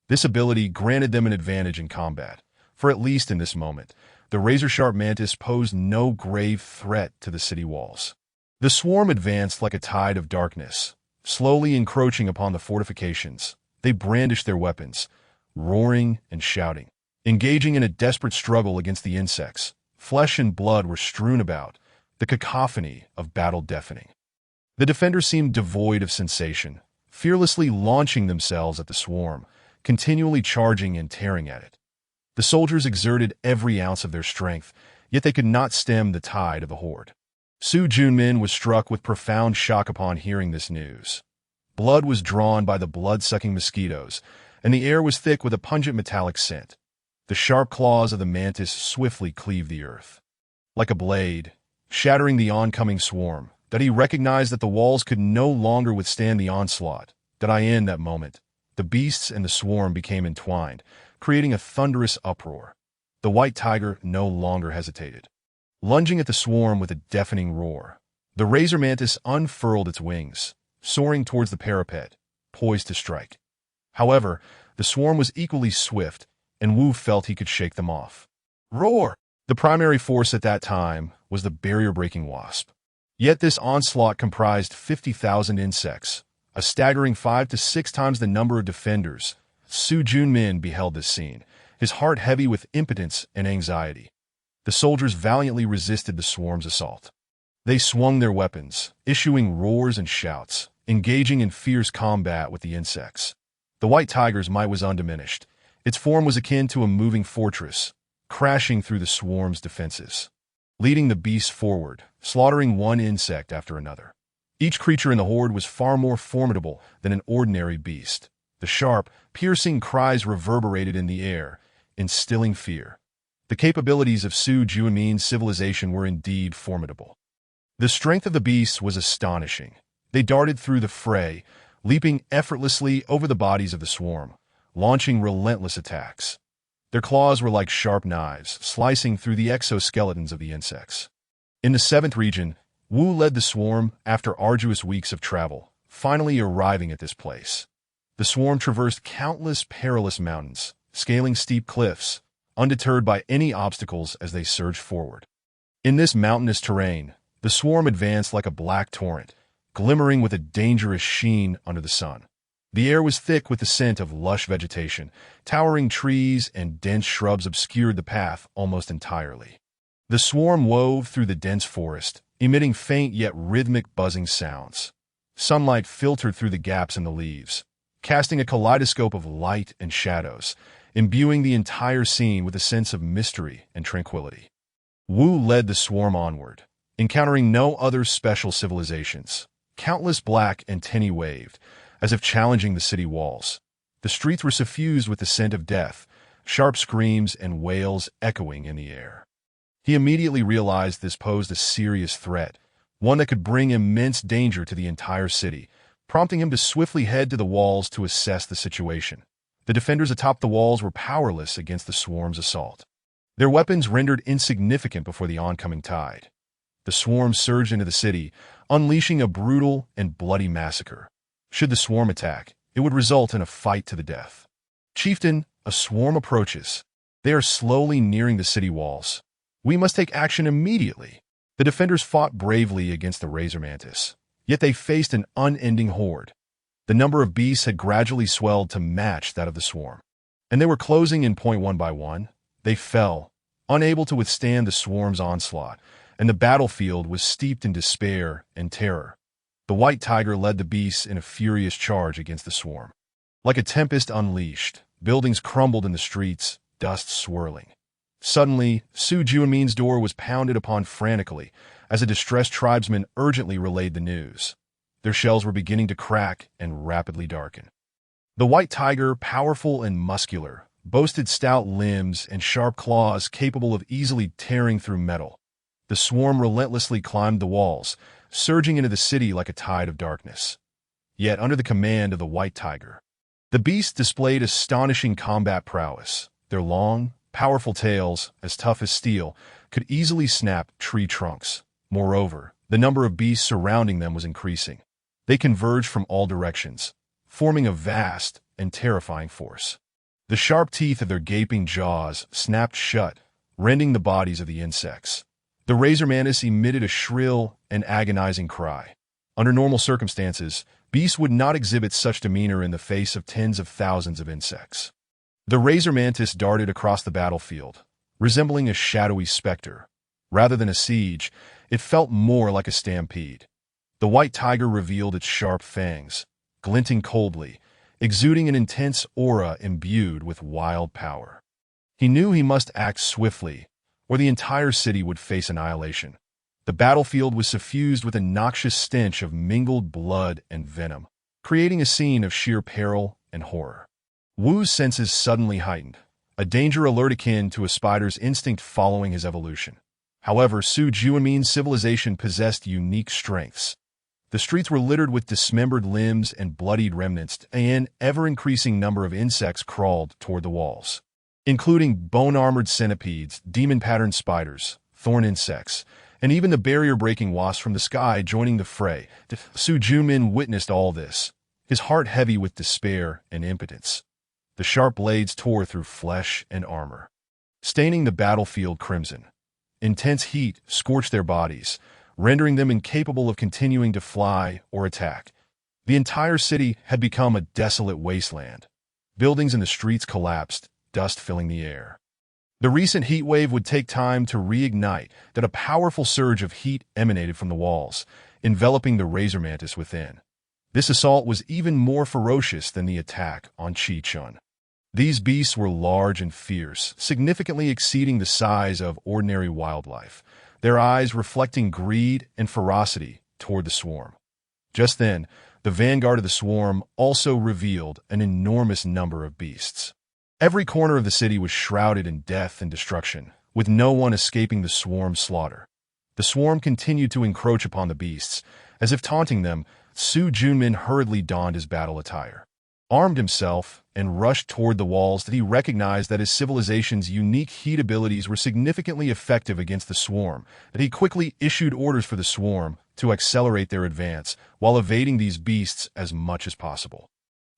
This ability granted them an advantage in combat, for at least in this moment, the razor-sharp mantis posed no grave threat to the city walls. The swarm advanced like a tide of darkness, slowly encroaching upon the fortifications. They brandished their weapons, roaring and shouting, engaging in a desperate struggle against the insects. Flesh and blood were strewn about, the cacophony of battle deafening. The defenders seemed devoid of sensation, fearlessly launching themselves at the swarm, continually charging and tearing at it. The soldiers exerted every ounce of their strength, yet they could not stem the tide of the horde. Su Junmin was struck with profound shock upon hearing this news. Blood was drawn by the blood-sucking mosquitoes, and the air was thick with a pungent metallic scent. The sharp claws of the mantis swiftly cleaved the earth, like a blade, shattering the oncoming swarm. That he recognized that the walls could no longer withstand the onslaught. In that moment, the beasts and the swarm became entwined, creating a thunderous uproar. The white tiger no longer hesitated, lunging at the swarm with a deafening roar. The razor mantis unfurled its wings, soaring towards the parapet, poised to strike. However, the swarm was equally swift, and Wu felt he could shake them off. Roar! The primary force at that time was the barrier-breaking wasp. Yet this onslaught comprised 50,000 insects, a staggering 5 to 6 times the number of defenders. Su Junmin beheld this scene, his heart heavy with impotence and anxiety. The soldiers valiantly resisted the swarm's assault. They swung their weapons, issuing roars and shouts, engaging in fierce combat with the insects. The white tiger's might was undiminished. Its form was akin to a moving fortress, crashing through the swarm's defenses, leading the beasts forward, slaughtering one insect after another. Each creature in the horde was far more formidable than an ordinary beast. The sharp, piercing cries reverberated in the air, instilling fear. The capabilities of Su Juanmin's civilization were indeed formidable. The strength of the beasts was astonishing. They darted through the fray, leaping effortlessly over the bodies of the swarm, launching relentless attacks. Their claws were like sharp knives, slicing through the exoskeletons of the insects. In the 7th region, Wu led the swarm after arduous weeks of travel, finally arriving at this place. The swarm traversed countless perilous mountains, scaling steep cliffs, undeterred by any obstacles as they surged forward. In this mountainous terrain, the swarm advanced like a black torrent, glimmering with a dangerous sheen under the sun. The air was thick with the scent of lush vegetation. Towering trees and dense shrubs obscured the path almost entirely. The swarm wove through the dense forest, emitting faint yet rhythmic buzzing sounds. Sunlight filtered through the gaps in the leaves, casting a kaleidoscope of light and shadows, imbuing the entire scene with a sense of mystery and tranquility. Wu led the swarm onward, encountering no other special civilizations. Countless black antennae waved, as if challenging the city walls. The streets were suffused with the scent of death, sharp screams and wails echoing in the air. He immediately realized this posed a serious threat, one that could bring immense danger to the entire city, prompting him to swiftly head to the walls to assess the situation. The defenders atop the walls were powerless against the swarm's assault, their weapons rendered insignificant before the oncoming tide. The swarm surged into the city, unleashing a brutal and bloody massacre. Should the swarm attack, it would result in a fight to the death. Chieftain, a swarm approaches. They are slowly nearing the city walls. We must take action immediately. The defenders fought bravely against the razor mantis, yet they faced an unending horde. The number of beasts had gradually swelled to match that of the swarm, and they were closing in point one by one. They fell, unable to withstand the swarm's onslaught, and the battlefield was steeped in despair and terror. The white tiger led the beasts in a furious charge against the swarm. Like a tempest unleashed, buildings crumbled in the streets, dust swirling. Suddenly, Su Juanmin's door was pounded upon frantically as a distressed tribesman urgently relayed the news. Their shells were beginning to crack and rapidly darken. The white tiger, powerful and muscular, boasted stout limbs and sharp claws capable of easily tearing through metal. The swarm relentlessly climbed the walls, surging into the city like a tide of darkness. Yet under the command of the white tiger, the beasts displayed astonishing combat prowess. Their long, powerful tails, as tough as steel, could easily snap tree trunks. Moreover, the number of beasts surrounding them was increasing. They converged from all directions, forming a vast and terrifying force. The sharp teeth of their gaping jaws snapped shut, rending the bodies of the insects. The razor mantis emitted a shrill and agonizing cry. Under normal circumstances, beasts would not exhibit such demeanor in the face of tens of thousands of insects. The razor mantis darted across the battlefield, resembling a shadowy specter. Rather than a siege, it felt more like a stampede. The white tiger revealed its sharp fangs, glinting coldly, exuding an intense aura imbued with wild power. He knew he must act swiftly, or the entire city would face annihilation. The battlefield was suffused with a noxious stench of mingled blood and venom, creating a scene of sheer peril and horror. Wu's senses suddenly heightened, a danger alert akin to a spider's instinct following his evolution. However, Su Juanmin's civilization possessed unique strengths. The streets were littered with dismembered limbs and bloodied remnants, and an ever-increasing number of insects crawled toward the walls, including bone-armored centipedes, demon-patterned spiders, thorn insects, and even the barrier-breaking wasps from the sky joining the fray. Su Juanmin witnessed all this, his heart heavy with despair and impotence. The sharp blades tore through flesh and armor, staining the battlefield crimson. Intense heat scorched their bodies, rendering them incapable of continuing to fly or attack. The entire city had become a desolate wasteland. Buildings in the streets collapsed, dust filling the air. The recent heat wave would take time to reignite, that a powerful surge of heat emanated from the walls, enveloping the razor mantis within. This assault was even more ferocious than the attack on Chi-Chun. These beasts were large and fierce, significantly exceeding the size of ordinary wildlife, their eyes reflecting greed and ferocity toward the swarm. Just then, the vanguard of the swarm also revealed an enormous number of beasts. Every corner of the city was shrouded in death and destruction, with no one escaping the swarm's slaughter. The swarm continued to encroach upon the beasts. As if taunting them, Su Juanmin hurriedly donned his battle attire, armed himself, and rushed toward the walls. That he recognized that his civilization's unique heat abilities were significantly effective against the swarm, that he quickly issued orders for the swarm to accelerate their advance while evading these beasts as much as possible.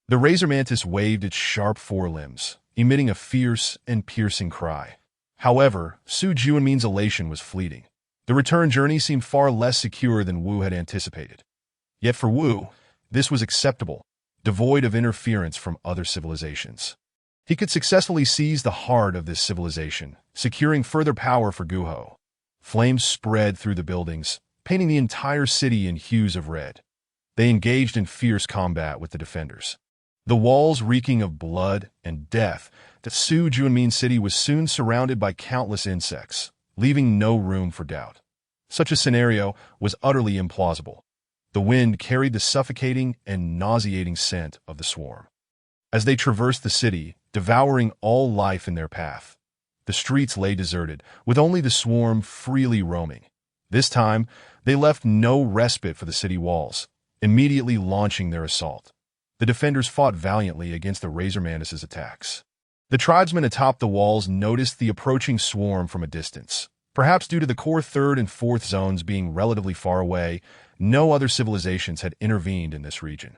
The razor mantis waved its sharp forelimbs, emitting a fierce and piercing cry. However, Su Juanmin's elation was fleeting. The return journey seemed far less secure than Wu had anticipated. Yet for Wu, this was acceptable, devoid of interference from other civilizations. He could successfully seize the heart of this civilization, securing further power for Guho. Flames spread through the buildings, painting the entire city in hues of red. They engaged in fierce combat with the defenders. The walls reeking of blood and death, the Su Juanmin city was soon surrounded by countless insects, leaving no room for doubt. Such a scenario was utterly implausible. The wind carried the suffocating and nauseating scent of the swarm. As they traversed the city, devouring all life in their path, the streets lay deserted, with only the swarm freely roaming. This time, they left no respite for the city walls, immediately launching their assault. The defenders fought valiantly against the razor mantis's attacks. The tribesmen atop the walls noticed the approaching swarm from a distance. Perhaps due to the core third and fourth zones being relatively far away, no other civilizations had intervened in this region.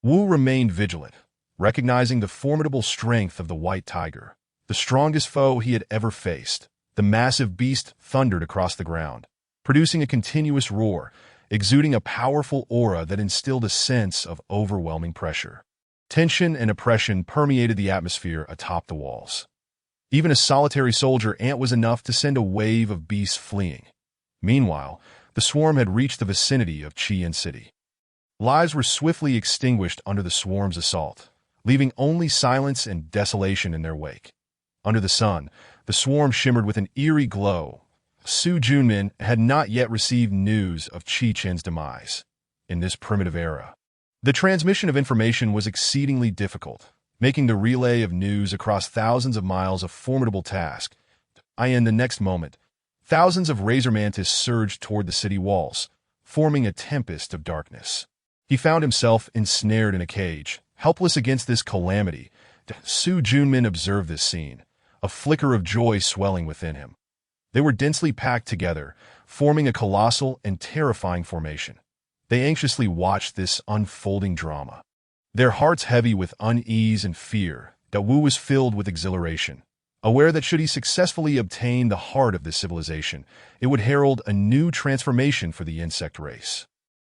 Wu remained vigilant, recognizing the formidable strength of the white tiger. the strongest foe he had ever faced. The massive beast thundered across the ground, producing a continuous roar, exuding a powerful aura that instilled a sense of overwhelming pressure. Tension and oppression permeated the atmosphere atop the walls. Even a solitary soldier ant was enough to send a wave of beasts fleeing. Meanwhile, the swarm had reached the vicinity of Qian City. Lives were swiftly extinguished under the swarm's assault, leaving only silence and desolation in their wake. Under the sun, the swarm shimmered with an eerie glow. Su Junmin had not yet received news of Qi Chen's demise. In this primitive era, the transmission of information was exceedingly difficult, making the relay of news across thousands of miles a formidable task. In the next moment, thousands of razor mantis surged toward the city walls, forming a tempest of darkness. He found himself ensnared in a cage, helpless against this calamity. Su Junmin observed this scene, a flicker of joy swelling within him. They were densely packed together, forming a colossal and terrifying formation. They anxiously watched this unfolding drama, their hearts heavy with unease and fear. Dawu was filled with exhilaration, aware that should he successfully obtain the heart of this civilization, it would herald a new transformation for the insect race.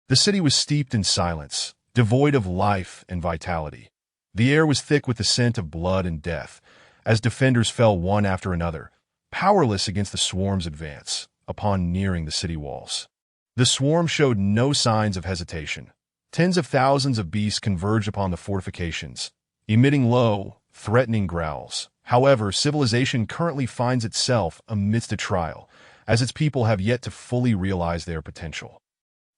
The city was steeped in silence, devoid of life and vitality. The air was thick with the scent of blood and death, as defenders fell one after another, powerless against the swarm's advance. Upon nearing the city walls, the swarm showed no signs of hesitation. Tens of thousands of beasts converged upon the fortifications, emitting low, threatening growls. However, civilization currently finds itself amidst a trial, as its people have yet to fully realize their potential.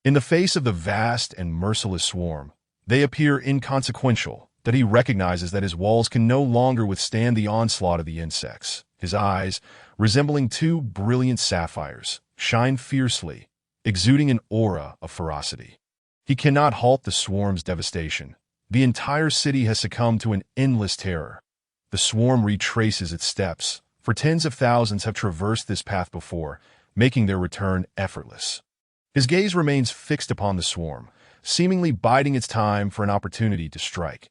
In the face of the vast and merciless swarm, they appear inconsequential, that he recognizes that his walls can no longer withstand the onslaught of the insects. His eyes, resembling two brilliant sapphires, shine fiercely, exuding an aura of ferocity. He cannot halt the swarm's devastation. The entire city has succumbed to an endless terror. The swarm retraces its steps, for tens of thousands have traversed this path before, making their return effortless. His gaze remains fixed upon the swarm, seemingly biding its time for an opportunity to strike.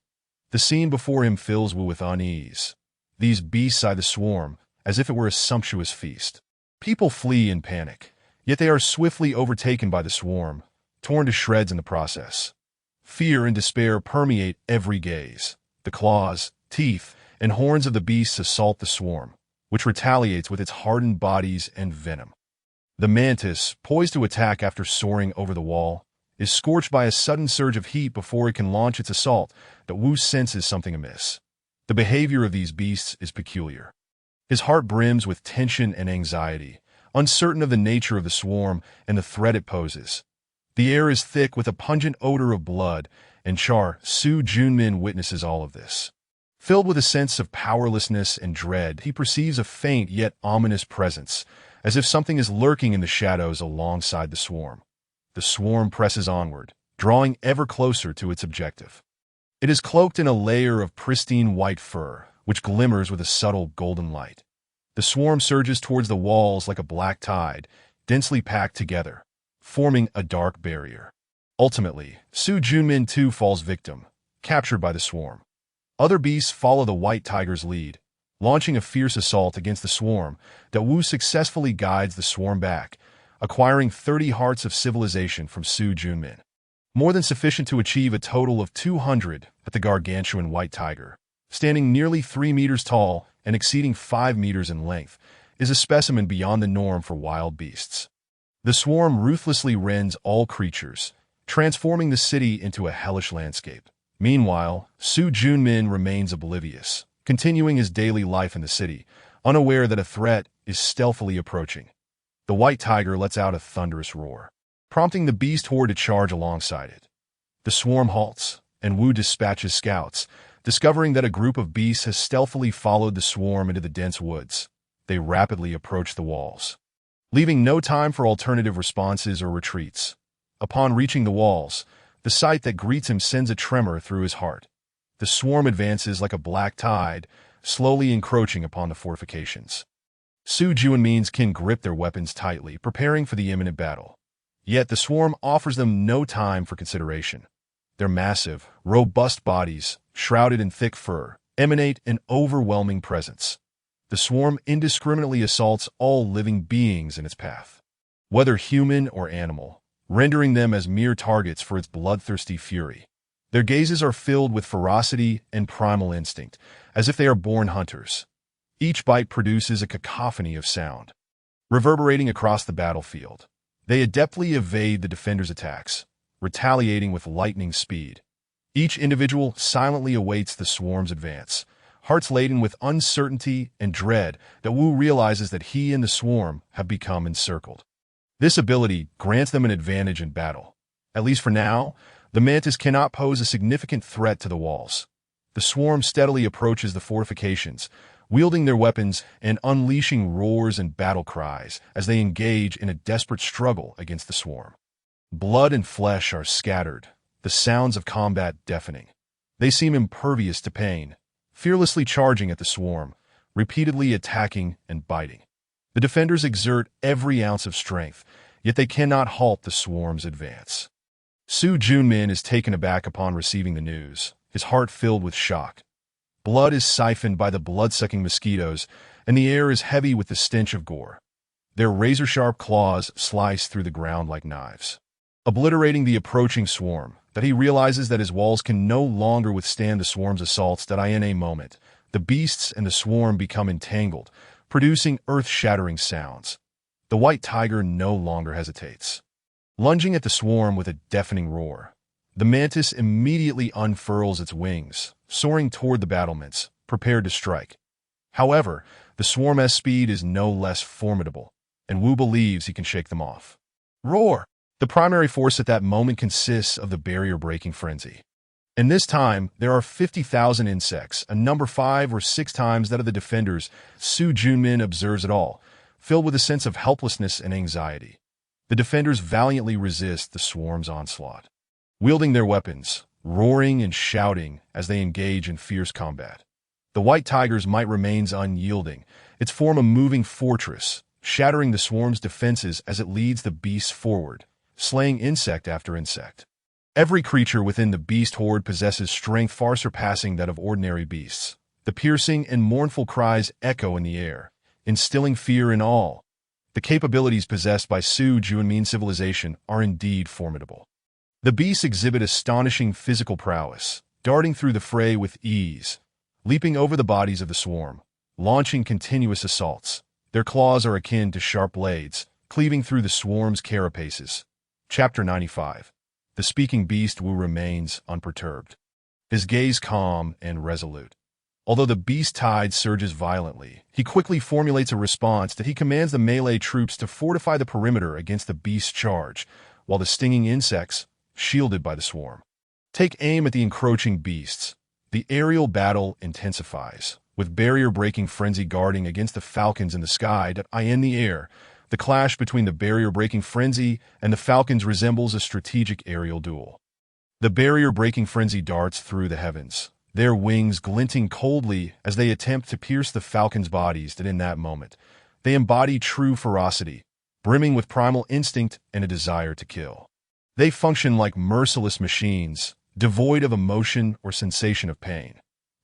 The scene before him fills Wu with unease. These beasts eye the swarm as if it were a sumptuous feast. People flee in panic, yet they are swiftly overtaken by the swarm, torn to shreds in the process. Fear and despair permeate every gaze. The claws, teeth, and horns of the beasts assault the swarm, which retaliates with its hardened bodies and venom. The mantis, poised to attack after soaring over the wall, is scorched by a sudden surge of heat before it can launch its assault. But Wu senses something amiss. The behavior of these beasts is peculiar. His heart brims with tension and anxiety, uncertain of the nature of the swarm and the threat it poses. The air is thick with a pungent odor of blood and char. Su Junmin witnesses all of this. Filled with a sense of powerlessness and dread, he perceives a faint yet ominous presence, as if something is lurking in the shadows alongside the swarm. The swarm presses onward, drawing ever closer to its objective. It is cloaked in a layer of pristine white fur, which glimmers with a subtle golden light. The swarm surges towards the walls like a black tide, densely packed together, forming a dark barrier. Ultimately, Su Junmin too falls victim, captured by the swarm. Other beasts follow the white tiger's lead, launching a fierce assault against the swarm. Dawu successfully guides the swarm back, acquiring 30 hearts of civilization from Su Junmin, more than sufficient to achieve a total of 200. But the gargantuan white tiger, standing nearly 3 meters tall and exceeding 5 meters in length, is a specimen beyond the norm for wild beasts. The swarm ruthlessly rends all creatures, transforming the city into a hellish landscape. Meanwhile, Su Junmin remains oblivious, continuing his daily life in the city, unaware that a threat is stealthily approaching. The white tiger lets out a thunderous roar, prompting the beast horde to charge alongside it. The swarm halts, and Wu dispatches scouts, discovering that a group of beasts has stealthily followed the swarm into the dense woods. They rapidly approach the walls, leaving no time for alternative responses or retreats. Upon reaching the walls, the sight that greets him sends a tremor through his heart. The swarm advances like a black tide, slowly encroaching upon the fortifications. Su Junmin's kin grip their weapons tightly, preparing for the imminent battle. Yet the swarm offers them no time for consideration. Their massive, robust bodies, shrouded in thick fur, emanate an overwhelming presence. The swarm indiscriminately assaults all living beings in its path, whether human or animal, rendering them as mere targets for its bloodthirsty fury. Their gazes are filled with ferocity and primal instinct, as if they are born hunters. Each bite produces a cacophony of sound, reverberating across the battlefield. They adeptly evade the defenders' attacks, retaliating with lightning speed. Each individual silently awaits the swarm's advance, hearts laden with uncertainty and dread that Wu realizes that he and the swarm have become encircled. This ability grants them an advantage in battle. At least for now, the mantis cannot pose a significant threat to the walls. The swarm steadily approaches the fortifications, wielding their weapons and unleashing roars and battle cries as they engage in a desperate struggle against the swarm. Blood and flesh are scattered, the sounds of combat deafening. They seem impervious to pain, fearlessly charging at the swarm, repeatedly attacking and biting. The defenders exert every ounce of strength, yet they cannot halt the swarm's advance. Su Junmin is taken aback upon receiving the news, his heart filled with shock. Blood is siphoned by the blood-sucking mosquitoes, and the air is heavy with the stench of gore. Their razor-sharp claws slice through the ground like knives, obliterating the approaching swarm. That he realizes that his walls can no longer withstand the swarm's assaults. That in a moment, the beasts and the swarm become entangled, producing earth-shattering sounds. The white tiger no longer hesitates, lunging at the swarm with a deafening roar. The mantis immediately unfurls its wings, soaring toward the battlements, prepared to strike. However, the swarm's speed is no less formidable, and Wu believes he can shake them off. Roar! The primary force at that moment consists of the barrier-breaking frenzy. In this time, there are 50,000 insects, a number 5 or 6 times that of the defenders. Su Junmin observes it all, filled with a sense of helplessness and anxiety. The defenders valiantly resist the swarm's onslaught, wielding their weapons, roaring and shouting as they engage in fierce combat. The white tiger's might remains unyielding, its form a moving fortress, shattering the swarm's defenses as it leads the beasts forward, slaying insect after insect. Every creature within the beast horde possesses strength far surpassing that of ordinary beasts. The piercing and mournful cries echo in the air, instilling fear in all. The capabilities possessed by Su Junmin civilization are indeed formidable. The beasts exhibit astonishing physical prowess, darting through the fray with ease, leaping over the bodies of the swarm, launching continuous assaults. Their claws are akin to sharp blades, cleaving through the swarm's carapaces. Chapter 95. The speaking beast Wu remains unperturbed, his gaze calm and resolute. Although the beast tide surges violently, he quickly formulates a response that he commands the melee troops to fortify the perimeter against the beast's charge, while the stinging insects, shielded by the swarm, take aim at the encroaching beasts. The aerial battle intensifies, with barrier-breaking frenzy guarding against the falcons in the sky that eye in the air. The clash between the barrier-breaking frenzy and the falcons resembles a strategic aerial duel. The barrier-breaking frenzy darts through the heavens, their wings glinting coldly as they attempt to pierce the falcons' bodies. That in that moment, they embody true ferocity, brimming with primal instinct and a desire to kill. They function like merciless machines, devoid of emotion or sensation of pain.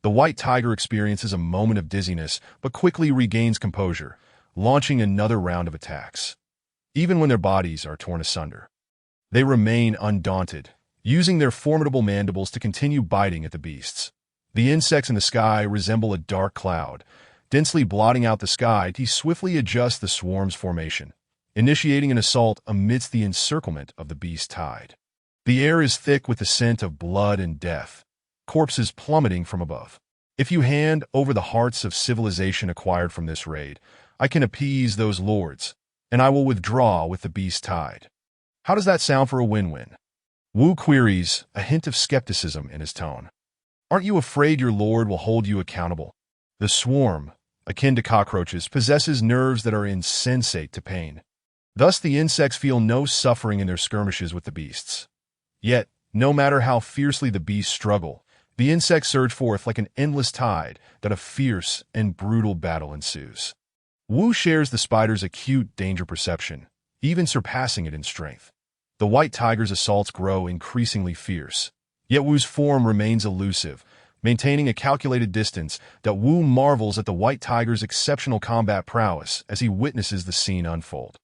The white tiger experiences a moment of dizziness, but quickly regains composure, launching another round of attacks. Even when their bodies are torn asunder, they remain undaunted, using their formidable mandibles to continue biting at the beasts. The insects in the sky resemble a dark cloud, densely blotting out the sky. He swiftly adjusts the swarm's formation, initiating an assault amidst the encirclement of the beast tide. The air is thick with the scent of blood and death, corpses plummeting from above. If you hand over the hearts of civilization acquired from this raid, I can appease those lords, and I will withdraw with the beast tide. How does that sound for a win-win? Wu queries, a hint of skepticism in his tone. Aren't you afraid your lord will hold you accountable? The swarm, akin to cockroaches, possesses nerves that are insensate to pain. Thus the insects feel no suffering in their skirmishes with the beasts. Yet, no matter how fiercely the beasts struggle, the insects surge forth like an endless tide that a fierce and brutal battle ensues. Wu shares the spider's acute danger perception, even surpassing it in strength. The white tiger's assaults grow increasingly fierce, yet Wu's form remains elusive, maintaining a calculated distance that Wu marvels at the white tiger's exceptional combat prowess as he witnesses the scene unfold.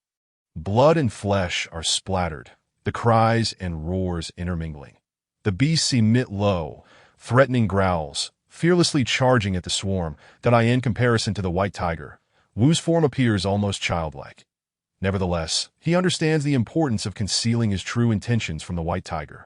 Blood and flesh are splattered, the cries and roars intermingling. The beasts emit low, threatening growls, fearlessly charging at the swarm that in comparison to the white tiger, Wu's form appears almost childlike. Nevertheless, he understands the importance of concealing his true intentions from the white tiger.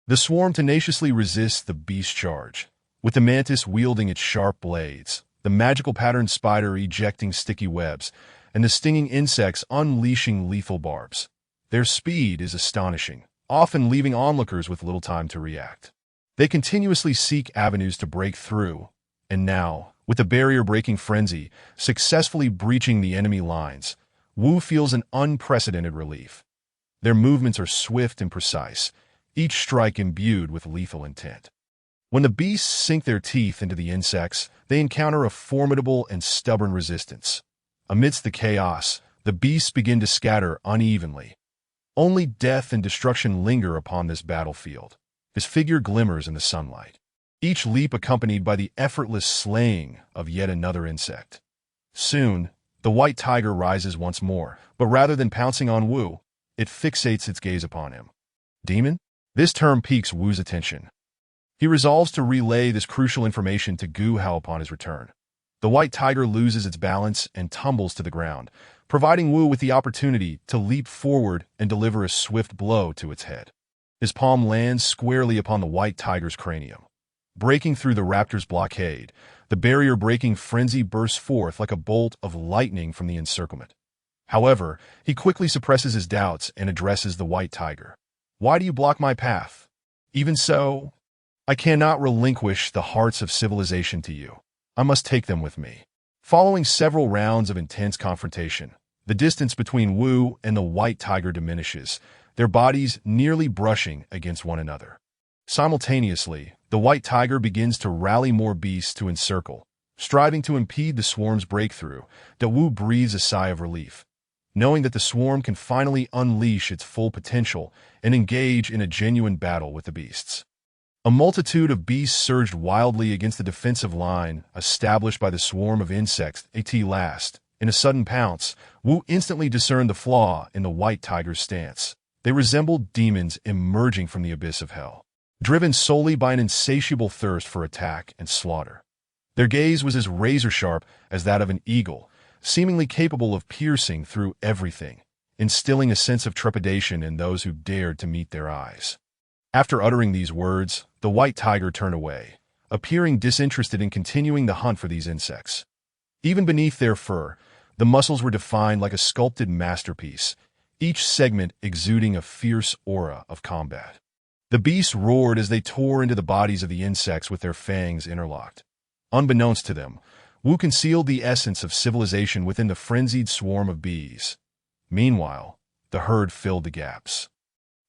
The swarm tenaciously resists the beast's charge, with the mantis wielding its sharp blades, the magical patterned spider ejecting sticky webs, and the stinging insects unleashing lethal barbs. Their speed is astonishing, often leaving onlookers with little time to react. They continuously seek avenues to break through, and now, with the barrier-breaking frenzy successfully breaching the enemy lines, Wu feels an unprecedented relief. Their movements are swift and precise, each strike imbued with lethal intent. When the beasts sink their teeth into the insects, they encounter a formidable and stubborn resistance. Amidst the chaos, the beasts begin to scatter unevenly. Only death and destruction linger upon this battlefield. His figure glimmers in the sunlight, each leap accompanied by the effortless slaying of yet another insect. Soon, the white tiger rises once more, but rather than pouncing on Wu, it fixates its gaze upon him. Demon? This term piques Wu's attention. He resolves to relay this crucial information to Gu Hao upon his return. The white tiger loses its balance and tumbles to the ground, providing Wu with the opportunity to leap forward and deliver a swift blow to its head. His palm lands squarely upon the white tiger's cranium. Breaking through the raptor's blockade, the barrier-breaking frenzy bursts forth like a bolt of lightning from the encirclement. However, he quickly suppresses his doubts and addresses the white tiger. "Why do you block my path? Even so, I cannot relinquish the hearts of civilization to you. I must take them with me." Following several rounds of intense confrontation, the distance between Wu and the white tiger diminishes, their bodies nearly brushing against one another. Simultaneously, the white tiger begins to rally more beasts to encircle, striving to impede the swarm's breakthrough. Wu breathes a sigh of relief, knowing that the swarm can finally unleash its full potential and engage in a genuine battle with the beasts. A multitude of beasts surged wildly against the defensive line established by the swarm of insects. At last, in a sudden pounce, Wu instantly discerned the flaw in the white tiger's stance. They resembled demons emerging from the abyss of hell, driven solely by an insatiable thirst for attack and slaughter. Their gaze was as razor-sharp as that of an eagle, seemingly capable of piercing through everything, instilling a sense of trepidation in those who dared to meet their eyes. After uttering these words, the white tiger turned away, appearing disinterested in continuing the hunt for these insects. Even beneath their fur, the muscles were defined like a sculpted masterpiece, each segment exuding a fierce aura of combat. The beasts roared as they tore into the bodies of the insects with their fangs interlocked. Unbeknownst to them, Wu concealed the essence of civilization within the frenzied swarm of bees. Meanwhile, the herd filled the gaps,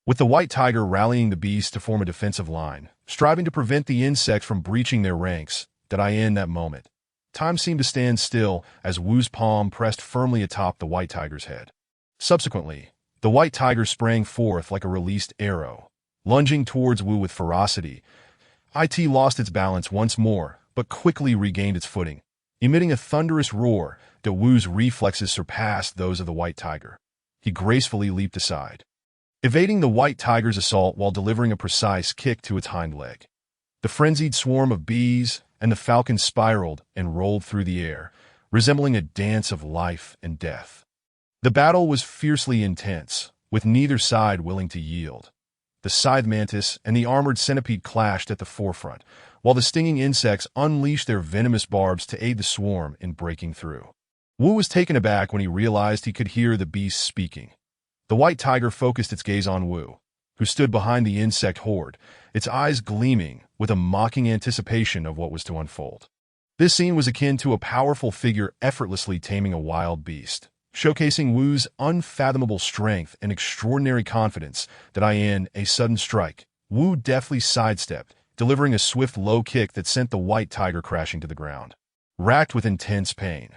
with the white tiger rallying the beasts to form a defensive line, striving to prevent the insects from breaching their ranks. In that moment, time seemed to stand still as Wu's palm pressed firmly atop the white tiger's head. Subsequently, the white tiger sprang forth like a released arrow, lunging towards Wu with ferocity. It lost its balance once more, but quickly regained its footing, emitting a thunderous roar. Wu's reflexes surpassed those of the white tiger. He gracefully leaped aside, evading the white tiger's assault while delivering a precise kick to its hind leg. The frenzied swarm of bees and the falcon spiraled and rolled through the air, resembling a dance of life and death. The battle was fiercely intense, with neither side willing to yield. The scythe mantis and the armored centipede clashed at the forefront, while the stinging insects unleashed their venomous barbs to aid the swarm in breaking through. Wu was taken aback when he realized he could hear the beasts speaking. The white tiger focused its gaze on Wu, who stood behind the insect horde, its eyes gleaming with a mocking anticipation of what was to unfold. This scene was akin to a powerful figure effortlessly taming a wild beast, showcasing Wu's unfathomable strength and extraordinary confidence. In a sudden strike, Wu deftly sidestepped, delivering a swift low kick that sent the white tiger crashing to the ground. Racked with intense pain,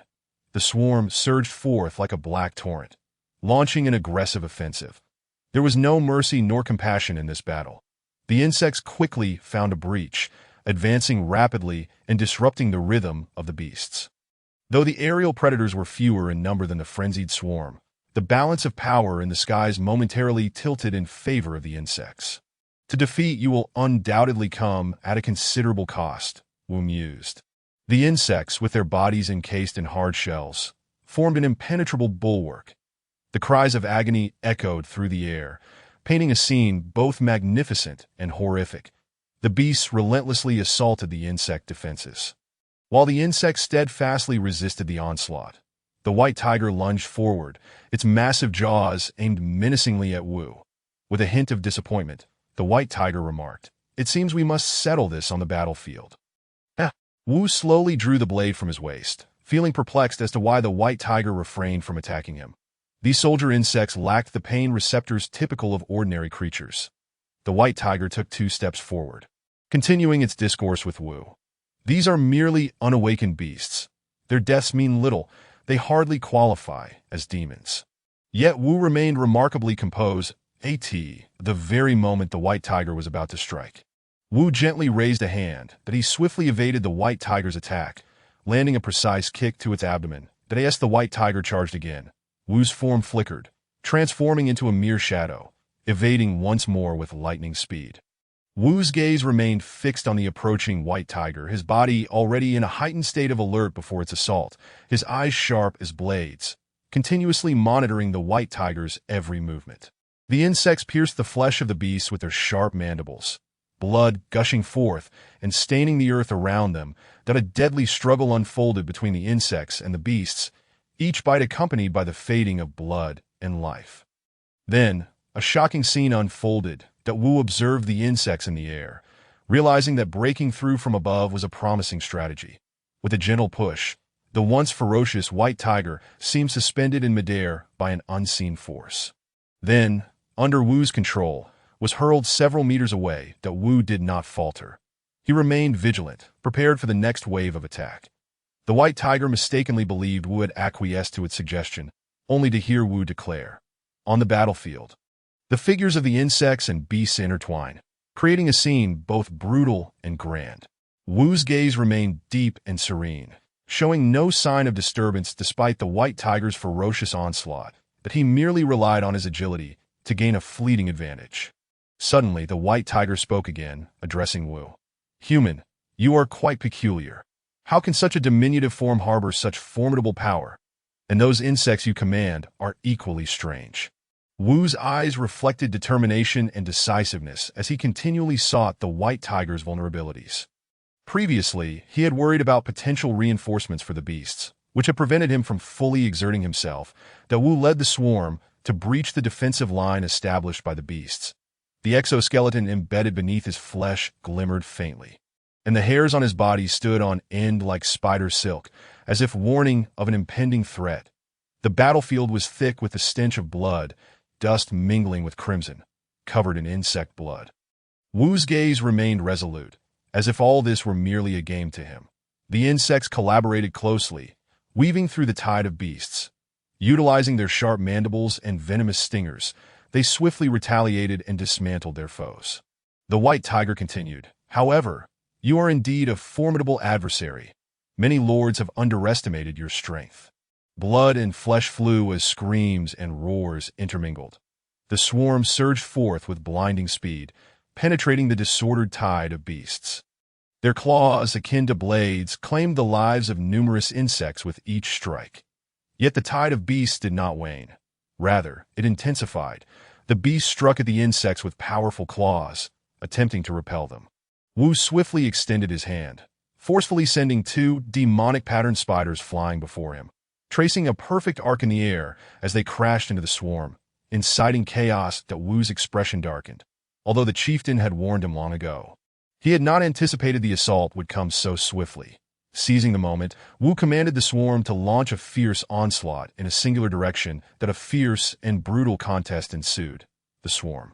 the swarm surged forth like a black torrent, launching an aggressive offensive. There was no mercy nor compassion in this battle. The insects quickly found a breach, advancing rapidly and disrupting the rhythm of the beasts. Though the aerial predators were fewer in number than the frenzied swarm, the balance of power in the skies momentarily tilted in favor of the insects. To defeat you will undoubtedly come at a considerable cost, Wu mused. The insects, with their bodies encased in hard shells, formed an impenetrable bulwark. The cries of agony echoed through the air, painting a scene both magnificent and horrific. The beasts relentlessly assaulted the insect defenses. While the insects steadfastly resisted the onslaught, the white tiger lunged forward, its massive jaws aimed menacingly at Wu. With a hint of disappointment, the white tiger remarked, "It seems we must settle this on the battlefield." Wu slowly drew the blade from his waist, feeling perplexed as to why the white tiger refrained from attacking him. These soldier insects lacked the pain receptors typical of ordinary creatures. The white tiger took 2 steps forward, continuing its discourse with Wu. "These are merely unawakened beasts. Their deaths mean little. They hardly qualify as demons." Yet Wu remained remarkably composed the very moment the white tiger was about to strike. Wu gently raised a hand, but he swiftly evaded the white tiger's attack, landing a precise kick to its abdomen. As the white tiger charged again, Wu's form flickered, transforming into a mere shadow, evading once more with lightning speed. Wu's gaze remained fixed on the approaching white tiger, his body already in a heightened state of alert before its assault, his eyes sharp as blades, continuously monitoring the white tiger's every movement. The insects pierced the flesh of the beast with their sharp mandibles, blood gushing forth and staining the earth around them. That a deadly struggle unfolded between the insects and the beasts, each bite accompanied by the fading of blood and life. Then, a shocking scene unfolded. That Wu observed the insects in the air, realizing that breaking through from above was a promising strategy. With a gentle push, the once ferocious white tiger seemed suspended in midair by an unseen force. Then, under Wu's control, was hurled several meters away. That Wu did not falter. He remained vigilant, prepared for the next wave of attack. The white tiger mistakenly believed Wu had acquiesced to its suggestion, only to hear Wu declare, "On the battlefield." The figures of the insects and beasts intertwine, creating a scene both brutal and grand. Wu's gaze remained deep and serene, showing no sign of disturbance despite the white tiger's ferocious onslaught, but he merely relied on his agility to gain a fleeting advantage. Suddenly, the white tiger spoke again, addressing Wu. "Human, you are quite peculiar. How can such a diminutive form harbor such formidable power? And those insects you command are equally strange." Wu's eyes reflected determination and decisiveness as he continually sought the white tiger's vulnerabilities. Previously, he had worried about potential reinforcements for the beasts, which had prevented him from fully exerting himself. That Wu led the swarm to breach the defensive line established by the beasts. The exoskeleton embedded beneath his flesh glimmered faintly, and the hairs on his body stood on end like spider silk, as if warning of an impending threat. The battlefield was thick with the stench of blood, dust mingling with crimson, covered in insect blood. Wu's gaze remained resolute, as if all this were merely a game to him. The insects collaborated closely, weaving through the tide of beasts. Utilizing their sharp mandibles and venomous stingers, they swiftly retaliated and dismantled their foes. The white tiger continued, "However, you are indeed a formidable adversary. Many lords have underestimated your strength." Blood and flesh flew as screams and roars intermingled. The swarm surged forth with blinding speed, penetrating the disordered tide of beasts. Their claws, akin to blades, claimed the lives of numerous insects with each strike. Yet the tide of beasts did not wane. Rather, it intensified. The beasts struck at the insects with powerful claws, attempting to repel them. Wu swiftly extended his hand, forcefully sending 2 demonic patterned spiders flying before him, tracing a perfect arc in the air as they crashed into the swarm, inciting chaos. That Wu's expression darkened, although the chieftain had warned him long ago. He had not anticipated the assault would come so swiftly. Seizing the moment, Wu commanded the swarm to launch a fierce onslaught in a singular direction. That a fierce and brutal contest ensued. The swarm,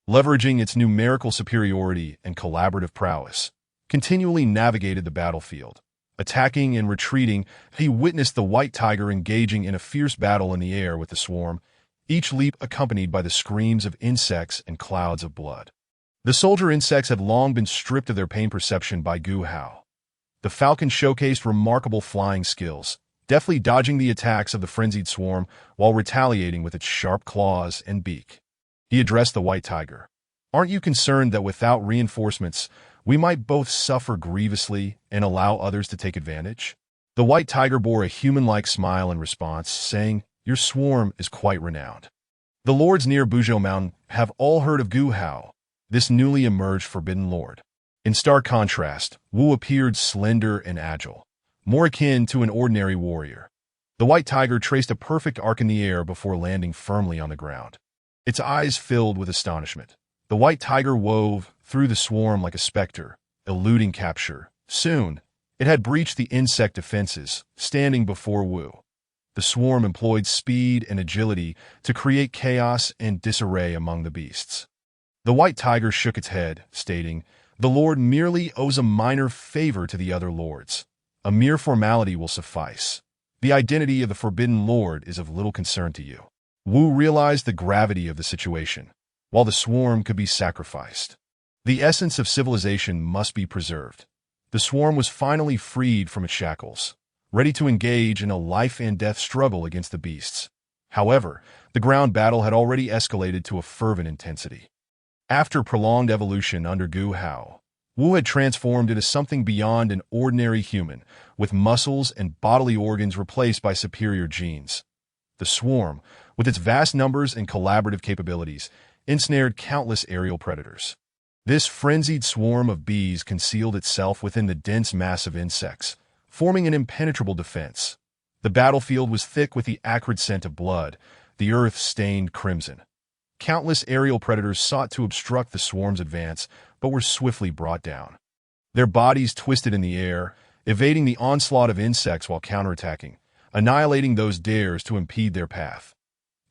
leveraging its numerical superiority and collaborative prowess, continually navigated the battlefield. Attacking and retreating, he witnessed the white tiger engaging in a fierce battle in the air with the swarm, each leap accompanied by the screams of insects and clouds of blood. The soldier insects had long been stripped of their pain perception by Gu Hao. The falcon showcased remarkable flying skills, deftly dodging the attacks of the frenzied swarm while retaliating with its sharp claws and beak. He addressed the white tiger. "Aren't you concerned that without reinforcements, we might both suffer grievously and allow others to take advantage?" The white tiger bore a human-like smile in response, saying, "Your swarm is quite renowned. The lords near Buzhou Mountain have all heard of Gu Hao, this newly emerged forbidden lord." In stark contrast, Wu appeared slender and agile, more akin to an ordinary warrior. The white tiger traced a perfect arc in the air before landing firmly on the ground. Its eyes filled with astonishment. The white tiger wove through the swarm like a specter, eluding capture. Soon, it had breached the insect defenses, standing before Wu. The swarm employed speed and agility to create chaos and disarray among the beasts. The white tiger shook its head, stating, "The lord merely owes a minor favor to the other lords. A mere formality will suffice. The identity of the forbidden lord is of little concern to you." Wu realized the gravity of the situation. While the swarm could be sacrificed, the essence of civilization must be preserved. The swarm was finally freed from its shackles, ready to engage in a life-and-death struggle against the beasts. However, the ground battle had already escalated to a fervent intensity. After prolonged evolution under Gu Hao, Wu had transformed into something beyond an ordinary human, with muscles and bodily organs replaced by superior genes. The swarm, with its vast numbers and collaborative capabilities, ensnared countless aerial predators. This frenzied swarm of bees concealed itself within the dense mass of insects, forming an impenetrable defense. The battlefield was thick with the acrid scent of blood, the earth stained crimson. Countless aerial predators sought to obstruct the swarm's advance, but were swiftly brought down. Their bodies twisted in the air, evading the onslaught of insects while counterattacking, annihilating those dares to impede their path.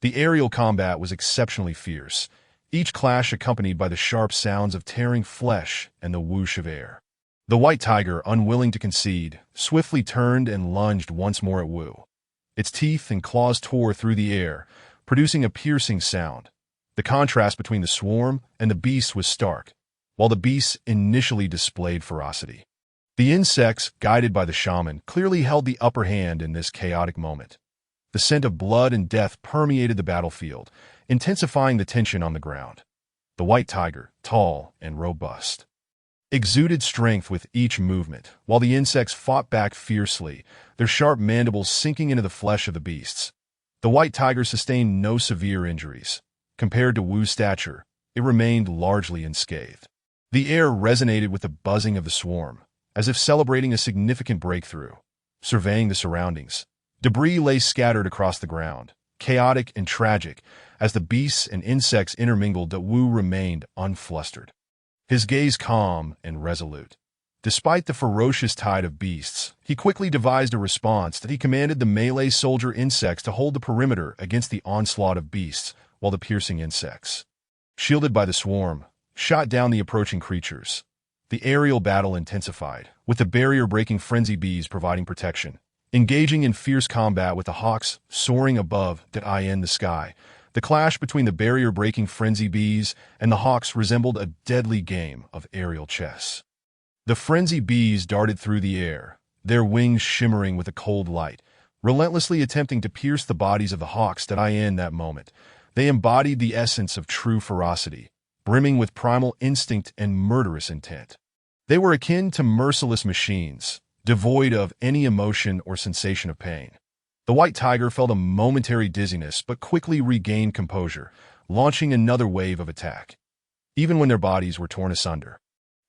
The aerial combat was exceptionally fierce, each clash accompanied by the sharp sounds of tearing flesh and the whoosh of air. The white tiger, unwilling to concede, swiftly turned and lunged once more at Wu. Its teeth and claws tore through the air, producing a piercing sound. The contrast between the swarm and the beasts was stark, while the beasts initially displayed ferocity. The insects, guided by the shaman, clearly held the upper hand in this chaotic moment. The scent of blood and death permeated the battlefield, intensifying the tension on the ground. The white tiger, tall and robust, exuded strength with each movement, while the insects fought back fiercely, their sharp mandibles sinking into the flesh of the beasts. The white tiger sustained no severe injuries. Compared to Wu's stature, it remained largely unscathed. The air resonated with the buzzing of the swarm, as if celebrating a significant breakthrough. Surveying the surroundings, debris lay scattered across the ground, chaotic and tragic, as the beasts and insects intermingled. But Wu remained unflustered, his gaze calm and resolute. Despite the ferocious tide of beasts, he quickly devised a response that he commanded the melee soldier insects to hold the perimeter against the onslaught of beasts, while the piercing insects, shielded by the swarm, shot down the approaching creatures. The aerial battle intensified, with the barrier-breaking frenzy bees providing protection. Engaging in fierce combat with the hawks soaring above the sky, the clash between the barrier-breaking frenzy bees and the hawks resembled a deadly game of aerial chess. The frenzy bees darted through the air, their wings shimmering with a cold light, relentlessly attempting to pierce the bodies of the hawks in that moment. They embodied the essence of true ferocity, brimming with primal instinct and murderous intent. They were akin to merciless machines, devoid of any emotion or sensation of pain. The white tiger felt a momentary dizziness but quickly regained composure, launching another wave of attack. Even when their bodies were torn asunder,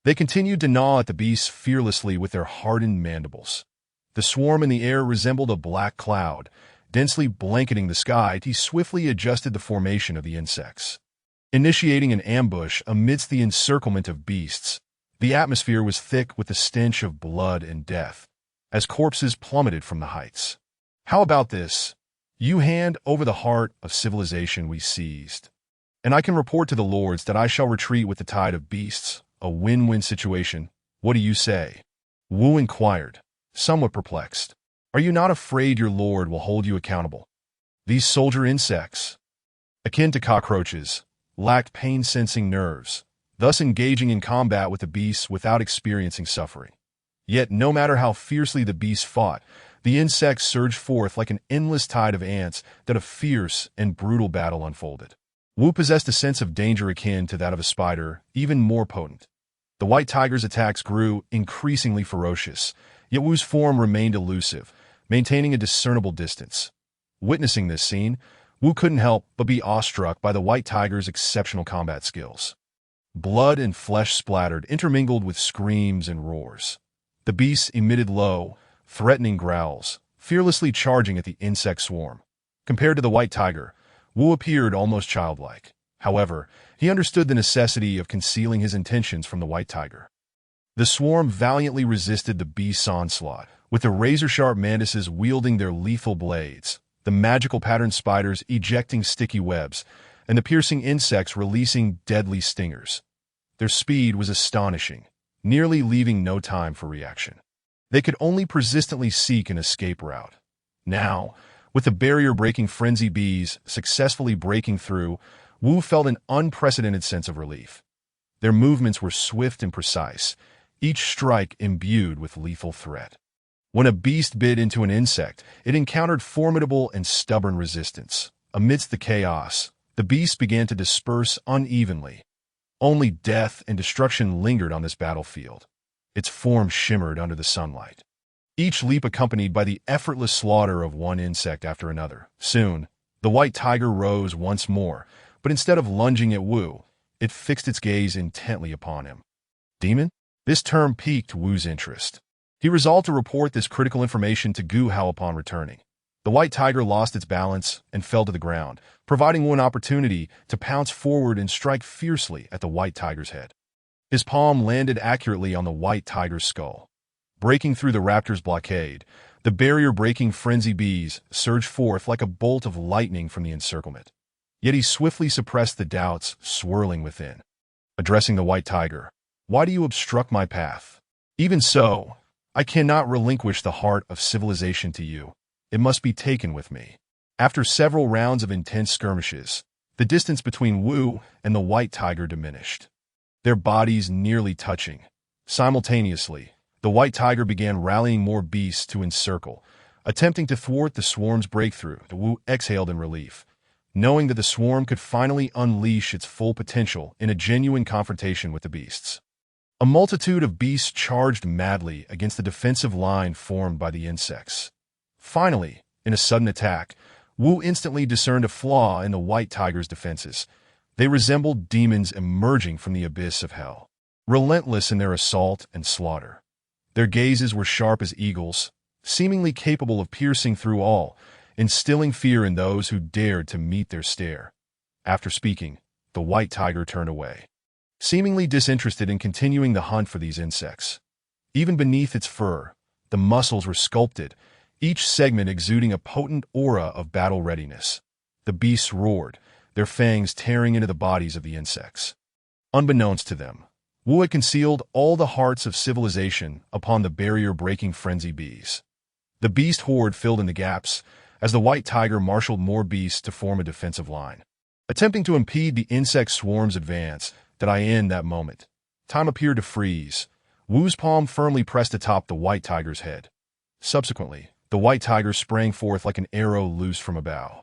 they continued to gnaw at the beasts fearlessly with their hardened mandibles. The swarm in the air resembled a black cloud, densely blanketing the sky. He swiftly adjusted the formation of the insects, initiating an ambush amidst the encirclement of beasts. The atmosphere was thick with the stench of blood and death, as corpses plummeted from the heights. "How about this? You hand over the heart of civilization we seized, and I can report to the lords that I shall retreat with the tide of beasts. A win-win situation. What do you say?" Wu inquired, somewhat perplexed. "Are you not afraid your lord will hold you accountable?" These soldier insects, akin to cockroaches, lacked pain-sensing nerves. thus engaging in combat with the beasts without experiencing suffering. Yet, no matter how fiercely the beasts fought, the insects surged forth like an endless tide of ants that a fierce and brutal battle unfolded. Wu possessed a sense of danger akin to that of a spider, even more potent. The white tiger's attacks grew increasingly ferocious, yet Wu's form remained elusive, maintaining a discernible distance. Witnessing this scene, Wu couldn't help but be awestruck by the white tiger's exceptional combat skills. Blood and flesh splattered, intermingled with screams and roars. The beasts emitted low, threatening growls, fearlessly charging at the insect swarm. Compared to the white tiger, Wu appeared almost childlike. However, he understood the necessity of concealing his intentions from the white tiger. The swarm valiantly resisted the beast's onslaught, with the razor-sharp mantises wielding their lethal blades, the magical patterned spiders ejecting sticky webs, and the piercing insects releasing deadly stingers. Their speed was astonishing, nearly leaving no time for reaction. They could only persistently seek an escape route. Now, with the barrier-breaking frenzy bees successfully breaking through, Wu felt an unprecedented sense of relief. Their movements were swift and precise, each strike imbued with lethal threat. When a beast bit into an insect, it encountered formidable and stubborn resistance. Amidst the chaos, the beasts began to disperse unevenly. Only death and destruction lingered on this battlefield. Its form shimmered under the sunlight, each leap accompanied by the effortless slaughter of one insect after another. Soon, the white tiger rose once more, but instead of lunging at Wu, it fixed its gaze intently upon him. Demon? This term piqued Wu's interest. He resolved to report this critical information to Gu Hao upon returning. The white tiger lost its balance and fell to the ground, providing Wu an opportunity to pounce forward and strike fiercely at the white tiger's head. His palm landed accurately on the white tiger's skull. Breaking through the raptor's blockade, the barrier-breaking frenzy bees surged forth like a bolt of lightning from the encirclement. Yet he swiftly suppressed the doubts swirling within. Addressing the white tiger, "Why do you obstruct my path? Even so, I cannot relinquish the heart of civilization to you. It must be taken with me." After several rounds of intense skirmishes, the distance between Wu and the white tiger diminished, their bodies nearly touching. Simultaneously, the white tiger began rallying more beasts to encircle, attempting to thwart the swarm's breakthrough. Wu exhaled in relief, knowing that the swarm could finally unleash its full potential in a genuine confrontation with the beasts. A multitude of beasts charged madly against the defensive line formed by the insects. Finally, in a sudden attack, Wu instantly discerned a flaw in the white tiger's defenses. They resembled demons emerging from the abyss of hell, relentless in their assault and slaughter. Their gazes were sharp as eagles, seemingly capable of piercing through all, instilling fear in those who dared to meet their stare. After speaking, the white tiger turned away, seemingly disinterested in continuing the hunt for these insects. Even beneath its fur, the muscles were sculpted, each segment exuding a potent aura of battle readiness. The beasts roared, their fangs tearing into the bodies of the insects. Unbeknownst to them, Wu had concealed all the hearts of civilization upon the barrier-breaking frenzy bees. The beast horde filled in the gaps as the white tiger marshaled more beasts to form a defensive line. Attempting to impede the insect swarm's advance, in that moment, time appeared to freeze. Wu's palm firmly pressed atop the white tiger's head. Subsequently, the white tiger sprang forth like an arrow loosed from a bow.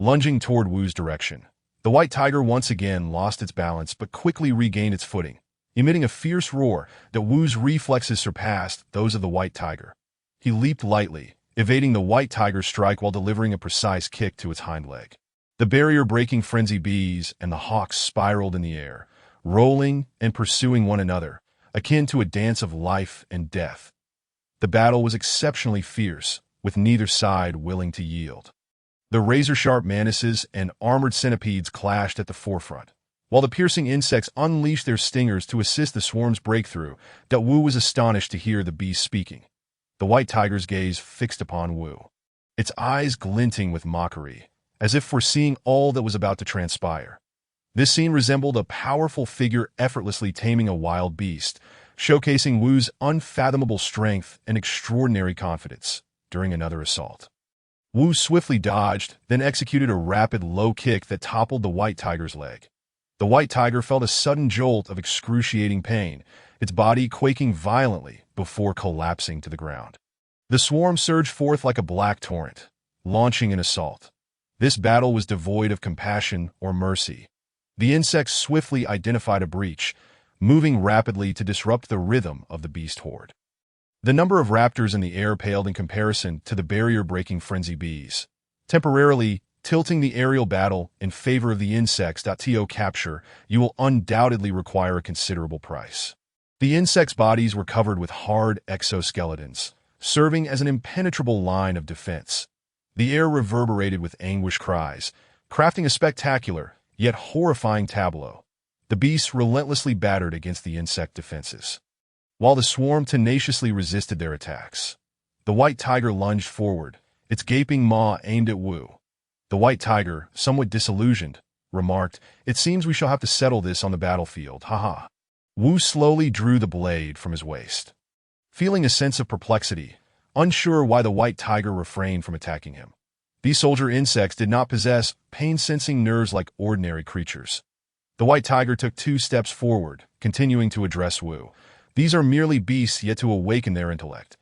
Lunging toward Wu's direction, the white tiger once again lost its balance but quickly regained its footing, emitting a fierce roar that Wu's reflexes surpassed those of the white tiger. He leaped lightly, evading the white tiger's strike while delivering a precise kick to its hind leg. The barrier-breaking frenzy bees and the hawks spiraled in the air, rolling and pursuing one another, akin to a dance of life and death. The battle was exceptionally fierce, with neither side willing to yield. The razor-sharp mantises and armored centipedes clashed at the forefront, while the piercing insects unleashed their stingers to assist the swarm's breakthrough. Wu was astonished to hear the beast speaking. The white tiger's gaze fixed upon Wu, its eyes glinting with mockery, as if foreseeing all that was about to transpire. This scene resembled a powerful figure effortlessly taming a wild beast, showcasing Wu's unfathomable strength and extraordinary confidence. During another assault, Wu swiftly dodged, then executed a rapid low kick that toppled the white tiger's leg. The white tiger felt a sudden jolt of excruciating pain, its body quaking violently before collapsing to the ground. The swarm surged forth like a black torrent, launching an assault. This battle was devoid of compassion or mercy. The insects swiftly identified a breach, moving rapidly to disrupt the rhythm of the beast horde. The number of raptors in the air paled in comparison to the barrier-breaking frenzy bees, temporarily tilting the aerial battle in favor of the insects. To capture, you will undoubtedly require a considerable price. The insects' bodies were covered with hard exoskeletons, serving as an impenetrable line of defense. The air reverberated with anguish cries, crafting a spectacular, yet horrifying tableau. The beasts relentlessly battered against the insect defenses, while the swarm tenaciously resisted their attacks. The white tiger lunged forward, its gaping maw aimed at Wu. The white tiger, somewhat disillusioned, remarked, "It seems we shall have to settle this on the battlefield, haha." Wu slowly drew the blade from his waist. Feeling a sense of perplexity, unsure why the white tiger refrained from attacking him. These soldier insects did not possess pain-sensing nerves like ordinary creatures. The white tiger took 2 steps forward, continuing to address Wu. "These are merely beasts yet to awaken their intellect.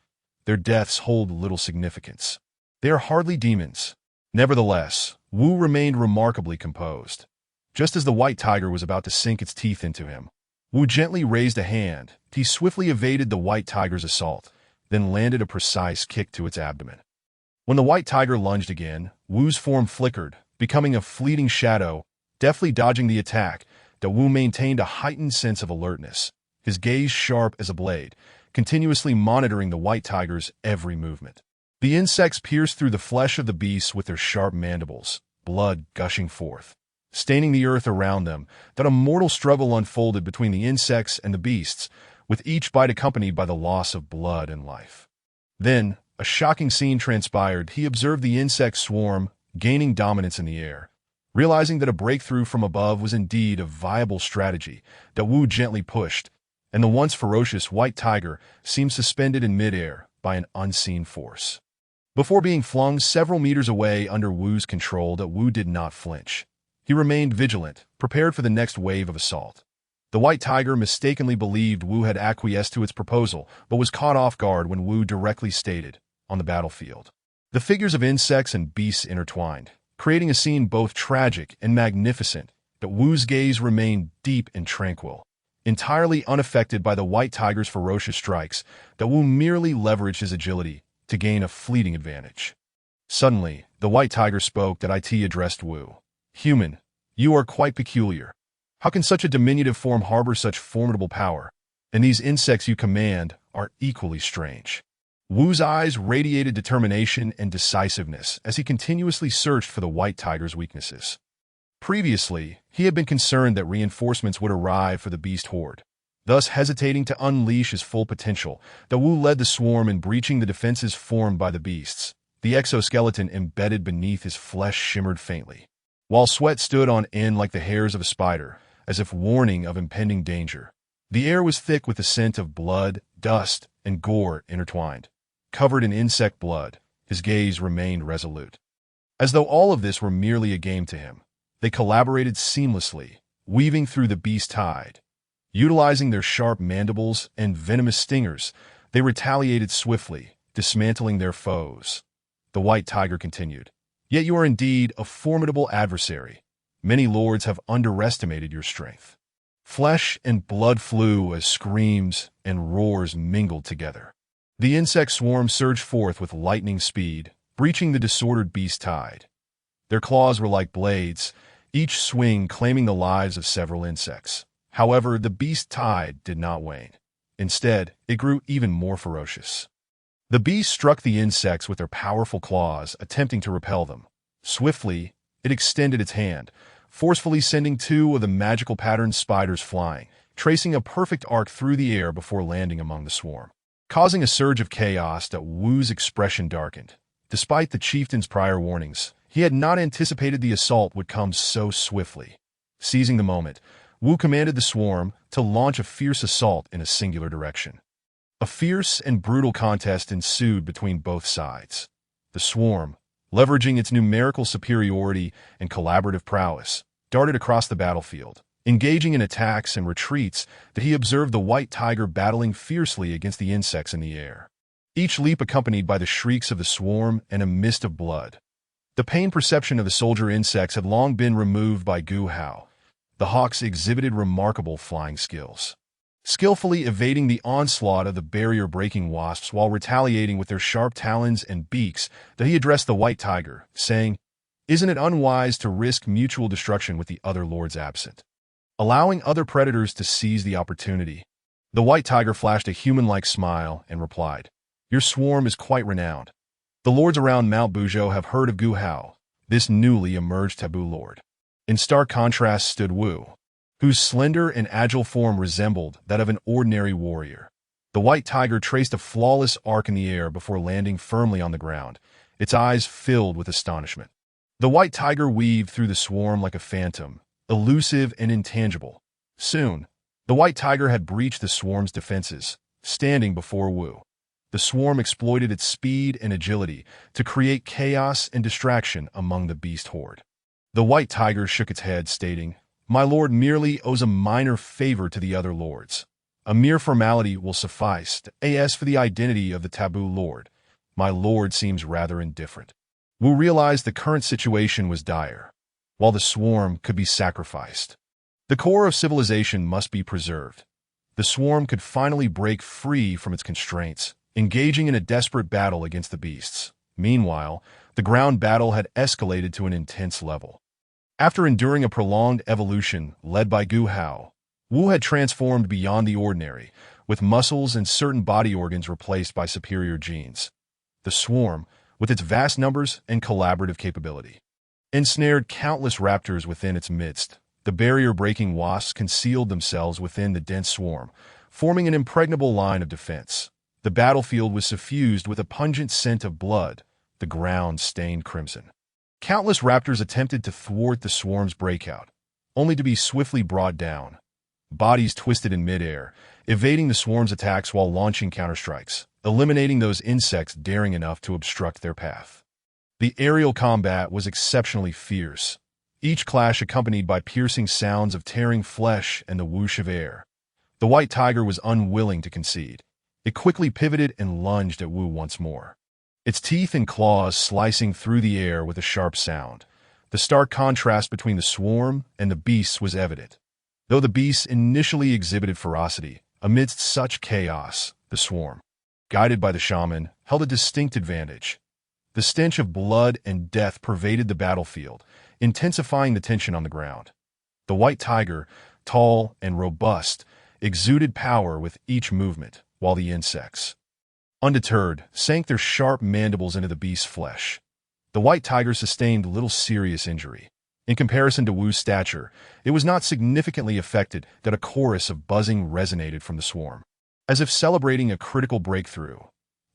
Their deaths hold little significance. They are hardly demons." Nevertheless, Wu remained remarkably composed. Just as the white tiger was about to sink its teeth into him, Wu gently raised a hand. He swiftly evaded the white tiger's assault, then landed a precise kick to its abdomen. When the white tiger lunged again, Wu's form flickered, becoming a fleeting shadow, deftly dodging the attack. Wu maintained a heightened sense of alertness, his gaze sharp as a blade, continuously monitoring the white tiger's every movement. The insects pierced through the flesh of the beasts with their sharp mandibles, blood gushing forth, staining the earth around them. A mortal struggle unfolded between the insects and the beasts, with each bite accompanied by the loss of blood and life. Then, a shocking scene transpired. He observed the insect swarm gaining dominance in the air. Realizing that a breakthrough from above was indeed a viable strategy, Wu gently pushed, and the once ferocious white tiger seemed suspended in midair by an unseen force. Before being flung several meters away under Wu's control, Wu did not flinch. He remained vigilant, prepared for the next wave of assault. The white tiger mistakenly believed Wu had acquiesced to its proposal, but was caught off guard when Wu directly stated, "On the battlefield." The figures of insects and beasts intertwined, creating a scene both tragic and magnificent. Wu's gaze remained deep and tranquil. Entirely unaffected by the white tiger's ferocious strikes, Wu merely leveraged his agility to gain a fleeting advantage. Suddenly, the white tiger spoke. It addressed Wu. "Human, you are quite peculiar. How can such a diminutive form harbor such formidable power? And these insects you command are equally strange." Wu's eyes radiated determination and decisiveness as he continuously searched for the white tiger's weaknesses. Previously, he had been concerned that reinforcements would arrive for the beast horde. Thus, hesitating to unleash his full potential, Wu led the swarm in breaching the defenses formed by the beasts. The exoskeleton embedded beneath his flesh shimmered faintly, while sweat stood on end like the hairs of a spider, as if warning of impending danger. The air was thick with the scent of blood, dust, and gore intertwined. Covered in insect blood, his gaze remained resolute. As though all of this were merely a game to him, they collaborated seamlessly, weaving through the beast tide. Utilizing their sharp mandibles and venomous stingers, they retaliated swiftly, dismantling their foes. The white tiger continued, "Yet you are indeed a formidable adversary. Many lords have underestimated your strength." Flesh and blood flew as screams and roars mingled together. The insect swarm surged forth with lightning speed, breaching the disordered beast tide. Their claws were like blades, each swing claiming the lives of several insects. However, the beast tide did not wane. Instead, it grew even more ferocious. The beast struck the insects with their powerful claws, attempting to repel them. Swiftly, it extended its hand, forcefully sending 2 of the magical patterned spiders flying, tracing a perfect arc through the air before landing among the swarm. Causing a surge of chaos, Wu's expression darkened. Despite the chieftain's prior warnings, he had not anticipated the assault would come so swiftly. Seizing the moment, Wu commanded the swarm to launch a fierce assault in a singular direction. A fierce and brutal contest ensued between both sides. The swarm, leveraging its numerical superiority and collaborative prowess, darted across the battlefield, Engaging in attacks and retreats, that he observed the white tiger battling fiercely against the insects in the air. Each leap accompanied by the shrieks of the swarm and a mist of blood. The pain perception of the soldier insects had long been removed by Gu Hao. The hawks exhibited remarkable flying skills, skillfully evading the onslaught of the barrier-breaking wasps while retaliating with their sharp talons and beaks. That he addressed the white tiger, saying, "Isn't it unwise to risk mutual destruction with the other lords absent, allowing other predators to seize the opportunity?" The white tiger flashed a human-like smile and replied, "Your swarm is quite renowned. The lords around Mount Buzhou have heard of Gu Hao, this newly emerged taboo lord." In stark contrast stood Wu, whose slender and agile form resembled that of an ordinary warrior. The white tiger traced a flawless arc in the air before landing firmly on the ground, its eyes filled with astonishment. The white tiger weaved through the swarm like a phantom, elusive and intangible. Soon, the white tiger had breached the swarm's defenses, standing before Wu. The swarm exploited its speed and agility to create chaos and distraction among the beast horde. The white tiger shook its head, stating, "My lord merely owes a minor favor to the other lords. A mere formality will suffice. As for the identity of the taboo lord, my lord seems rather indifferent." Wu realized the current situation was dire. While the swarm could be sacrificed, the core of civilization must be preserved. The swarm could finally break free from its constraints, engaging in a desperate battle against the beasts. Meanwhile, the ground battle had escalated to an intense level. After enduring a prolonged evolution led by Gu Hao, Wu had transformed beyond the ordinary, with muscles and certain body organs replaced by superior genes. The swarm, with its vast numbers and collaborative capability, ensnared countless raptors within its midst. The barrier-breaking wasps concealed themselves within the dense swarm, forming an impregnable line of defense. The battlefield was suffused with a pungent scent of blood, the ground stained crimson. Countless raptors attempted to thwart the swarm's breakout, only to be swiftly brought down. Bodies twisted in midair, evading the swarm's attacks while launching counterstrikes, eliminating those insects daring enough to obstruct their path. The aerial combat was exceptionally fierce, each clash accompanied by piercing sounds of tearing flesh and the whoosh of air. The white tiger was unwilling to concede. It quickly pivoted and lunged at Wu once more, its teeth and claws slicing through the air with a sharp sound. The stark contrast between the swarm and the beasts was evident. Though the beasts initially exhibited ferocity, amidst such chaos, the swarm, guided by the shaman, held a distinct advantage. The stench of blood and death pervaded the battlefield, intensifying the tension on the ground. The white tiger, tall and robust, exuded power with each movement, while the insects, undeterred, sank their sharp mandibles into the beast's flesh. The white tiger sustained little serious injury. In comparison to Wu's stature, it was not significantly affected. That a chorus of buzzing resonated from the swarm, as if celebrating a critical breakthrough.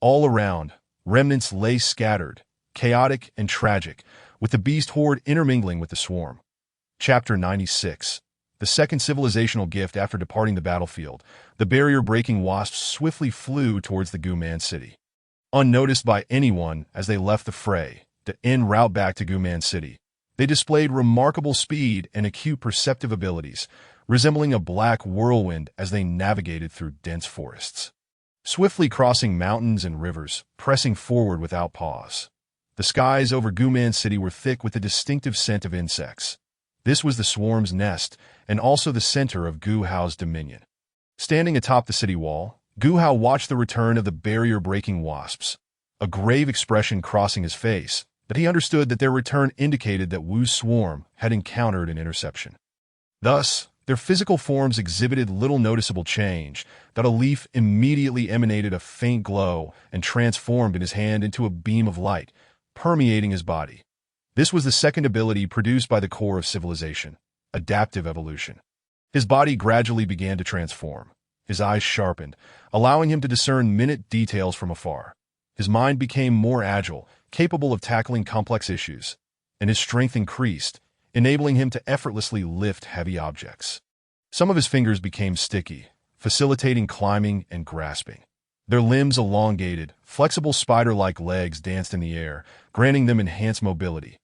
All around, remnants lay scattered, chaotic and tragic, with the beast horde intermingling with the swarm. Chapter 96. The second civilizational gift. After departing the battlefield, the barrier-breaking wasps swiftly flew towards the Guman city. Unnoticed by anyone as they left the fray, the en route back to Guman city, they displayed remarkable speed and acute perceptive abilities, resembling a black whirlwind as they navigated through dense forests, swiftly crossing mountains and rivers, pressing forward without pause. The skies over Guman city were thick with the distinctive scent of insects. This was the swarm's nest, and also the center of Gu Hao's dominion. Standing atop the city wall, Gu Hao watched the return of the barrier-breaking wasps, a grave expression crossing his face, that he understood that their return indicated that Wu's swarm had encountered an interception. Thus, their physical forms exhibited little noticeable change. That a leaf immediately emanated a faint glow and transformed in his hand into a beam of light, permeating his body. This was the second ability produced by the core of civilization, adaptive evolution. His body gradually began to transform. His eyes sharpened, allowing him to discern minute details from afar. His mind became more agile, capable of tackling complex issues, and his strength increased, enabling him to effortlessly lift heavy objects. Some of his fingers became sticky, facilitating climbing and grasping. Their limbs elongated, flexible spider-like legs danced in the air, granting them enhanced mobility.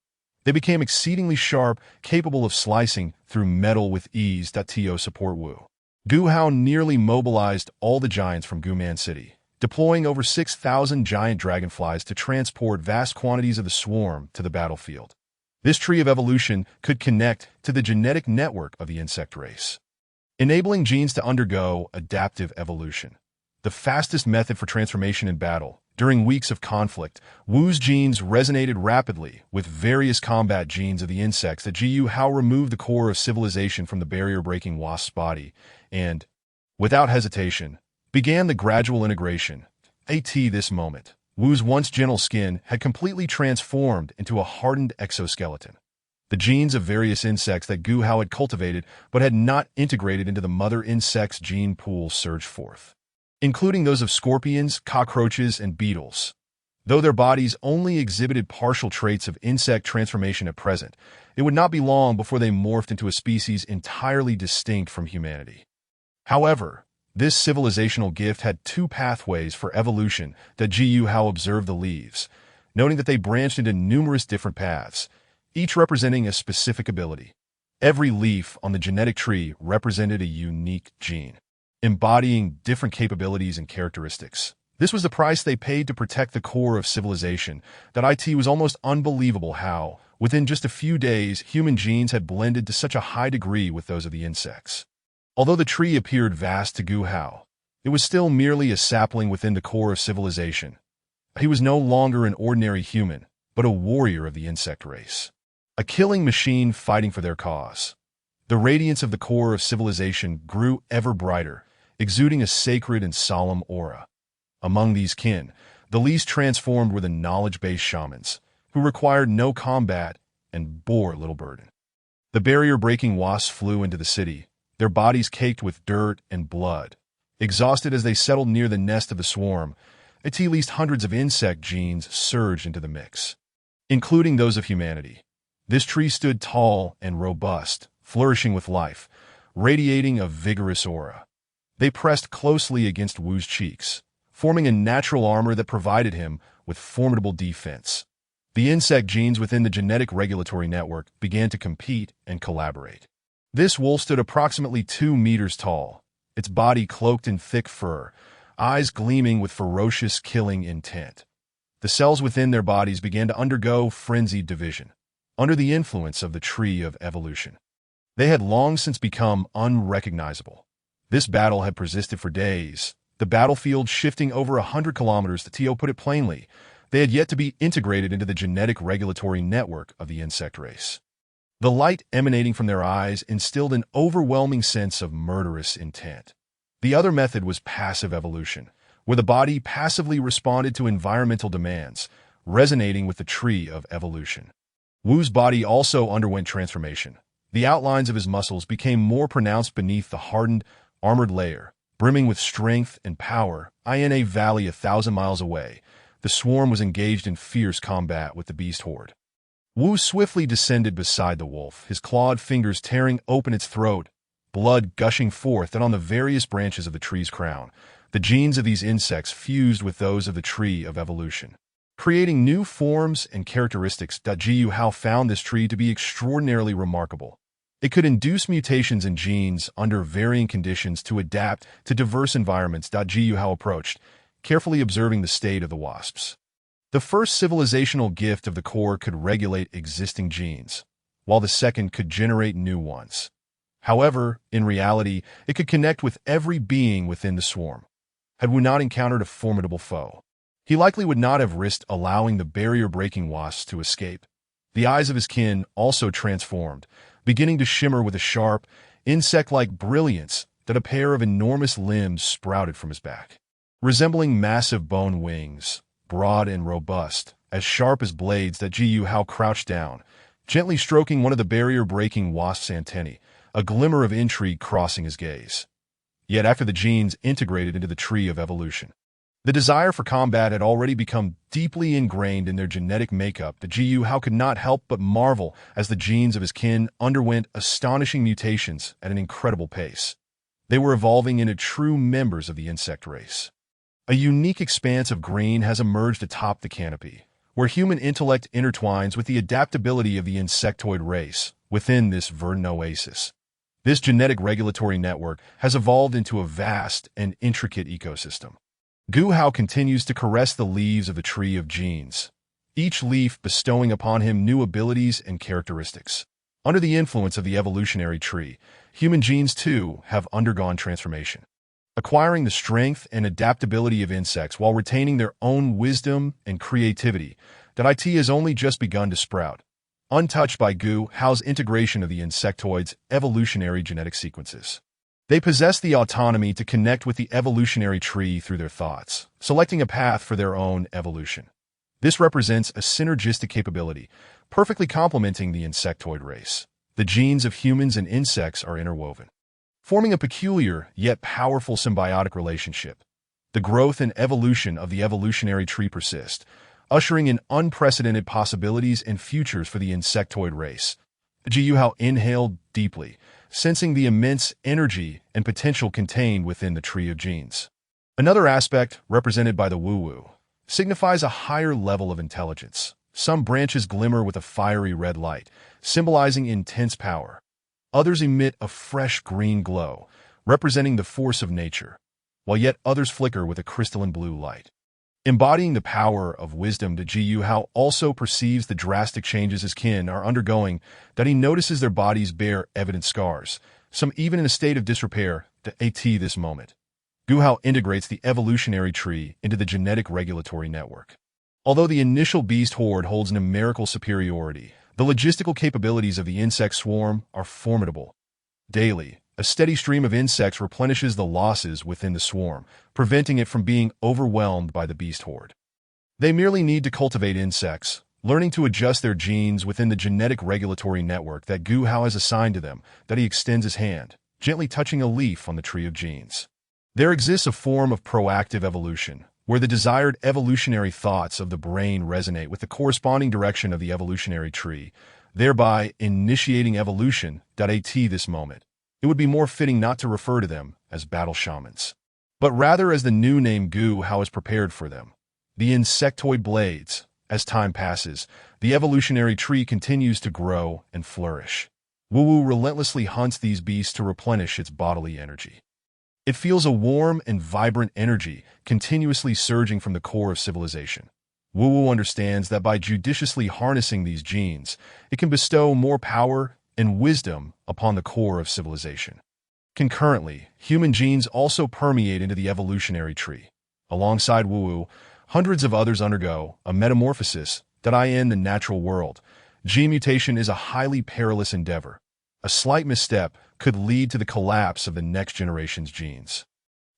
They became exceedingly sharp, capable of slicing through metal with ease. To support Wu. Gu Hao nearly mobilized all the giants from Guman City, deploying over 6,000 giant dragonflies to transport vast quantities of the swarm to the battlefield. This tree of evolution could connect to the genetic network of the insect race, enabling genes to undergo adaptive evolution, the fastest method for transformation in battle. During weeks of conflict, Wu's genes resonated rapidly with various combat genes of the insects. That Gu Hao removed the core of civilization from the barrier-breaking wasp's body and, without hesitation, began the gradual integration. At this moment, Wu's once gentle skin had completely transformed into a hardened exoskeleton. The genes of various insects that Gu Hao had cultivated but had not integrated into the mother insect's gene pool surged forth, including those of scorpions, cockroaches, and beetles. Though their bodies only exhibited partial traits of insect transformation at present, it would not be long before they morphed into a species entirely distinct from humanity. However, this civilizational gift had two pathways for evolution that Gu Hao observed the leaves, noting that they branched into numerous different paths, each representing a specific ability. Every leaf on the genetic tree represented a unique gene, embodying different capabilities and characteristics. This was the price they paid to protect the core of civilization. That it was almost unbelievable how, within just a few days, human genes had blended to such a high degree with those of the insects. Although the tree appeared vast to Gu Hao, it was still merely a sapling within the core of civilization. He was no longer an ordinary human, but a warrior of the insect race, a killing machine fighting for their cause. The radiance of the core of civilization grew ever brighter, exuding a sacred and solemn aura. Among these kin, the least transformed were the knowledge-based shamans, who required no combat and bore little burden. The barrier-breaking wasps flew into the city, their bodies caked with dirt and blood. Exhausted as they settled near the nest of the swarm, at least hundreds of insect genes surged into the mix, including those of humanity. This tree stood tall and robust, flourishing with life, radiating a vigorous aura. They pressed closely against Wu's cheeks, forming a natural armor that provided him with formidable defense. The insect genes within the genetic regulatory network began to compete and collaborate. This wolf stood approximately 2 meters tall, its body cloaked in thick fur, eyes gleaming with ferocious killing intent. The cells within their bodies began to undergo frenzied division, under the influence of the tree of evolution. They had long since become unrecognizable. This battle had persisted for days, the battlefield shifting over 100 kilometers. To put it plainly, they had yet to be integrated into the genetic regulatory network of the insect race. The light emanating from their eyes instilled an overwhelming sense of murderous intent. The other method was passive evolution, where the body passively responded to environmental demands, resonating with the tree of evolution. Wu's body also underwent transformation. The outlines of his muscles became more pronounced beneath the hardened, armored layer, brimming with strength and power. In a valley 1,000 miles away, the swarm was engaged in fierce combat with the beast horde. Wu swiftly descended beside the wolf, his clawed fingers tearing open its throat, blood gushing forth. And on the various branches of the tree's crown, the genes of these insects fused with those of the tree of evolution, creating new forms and characteristics. Gu Hao found this tree to be extraordinarily remarkable. It could induce mutations in genes under varying conditions to adapt to diverse environments. Gu Hao approached, carefully observing the state of the wasps. The first civilizational gift of the core could regulate existing genes, while the second could generate new ones. However, in reality, it could connect with every being within the swarm. Had Wu not encountered a formidable foe, he likely would not have risked allowing the barrier-breaking wasps to escape. The eyes of his kin also transformed, beginning to shimmer with a sharp, insect-like brilliance. That a pair of enormous limbs sprouted from his back, resembling massive bone wings, broad and robust, as sharp as blades. Gu Hao crouched down, gently stroking one of the barrier-breaking wasp's antennae, a glimmer of intrigue crossing his gaze. Yet after the genes integrated into the tree of evolution, the desire for combat had already become deeply ingrained in their genetic makeup. Gu Hao could not help but marvel as the genes of his kin underwent astonishing mutations at an incredible pace. They were evolving into true members of the insect race. A unique expanse of green has emerged atop the canopy, where human intellect intertwines with the adaptability of the insectoid race within this verdant oasis. This genetic regulatory network has evolved into a vast and intricate ecosystem. Gu Hao continues to caress the leaves of the tree of genes, each leaf bestowing upon him new abilities and characteristics. Under the influence of the evolutionary tree, human genes too have undergone transformation, acquiring the strength and adaptability of insects while retaining their own wisdom and creativity that IT has only just begun to sprout, untouched by Gu Hao's integration of the insectoid's evolutionary genetic sequences. They possess the autonomy to connect with the evolutionary tree through their thoughts, selecting a path for their own evolution. This represents a synergistic capability, perfectly complementing the insectoid race. The genes of humans and insects are interwoven, forming a peculiar yet powerful symbiotic relationship. The growth and evolution of the evolutionary tree persist, ushering in unprecedented possibilities and futures for the insectoid race. Gu Hao inhaled deeply, sensing the immense energy and potential contained within the tree of genes. Another aspect, represented by the Wu-Wu, signifies a higher level of intelligence. Some branches glimmer with a fiery red light, symbolizing intense power. Others emit a fresh green glow, representing the force of nature, while yet others flicker with a crystalline blue light, embodying the power of wisdom. Gu Hao also perceives the drastic changes his kin are undergoing, that he notices their bodies bear evident scars, some even in a state of disrepair. At this moment, Gu Hao integrates the evolutionary tree into the genetic regulatory network. Although the initial beast horde holds numerical superiority, the logistical capabilities of the insect swarm are formidable. Daily, a steady stream of insects replenishes the losses within the swarm, preventing it from being overwhelmed by the beast horde. They merely need to cultivate insects, learning to adjust their genes within the genetic regulatory network that Gu Hao has assigned to them. That he extends his hand, gently touching a leaf on the tree of genes. There exists a form of proactive evolution, where the desired evolutionary thoughts of the brain resonate with the corresponding direction of the evolutionary tree, thereby initiating evolution. At this moment, it would be more fitting not to refer to them as battle shamans, but rather as the new name Gu Hao has prepared for them, the insectoid blades. As time passes, the evolutionary tree continues to grow and flourish. Wu-Wu relentlessly hunts these beasts to replenish its bodily energy. It feels a warm and vibrant energy continuously surging from the core of civilization. Wu-Wu understands that by judiciously harnessing these genes, it can bestow more power and wisdom upon the core of civilization. Concurrently, human genes also permeate into the evolutionary tree. Alongside Wu-Wu, hundreds of others undergo a metamorphosis. In the natural world, gene mutation is a highly perilous endeavor. A slight misstep could lead to the collapse of the next generation's genes,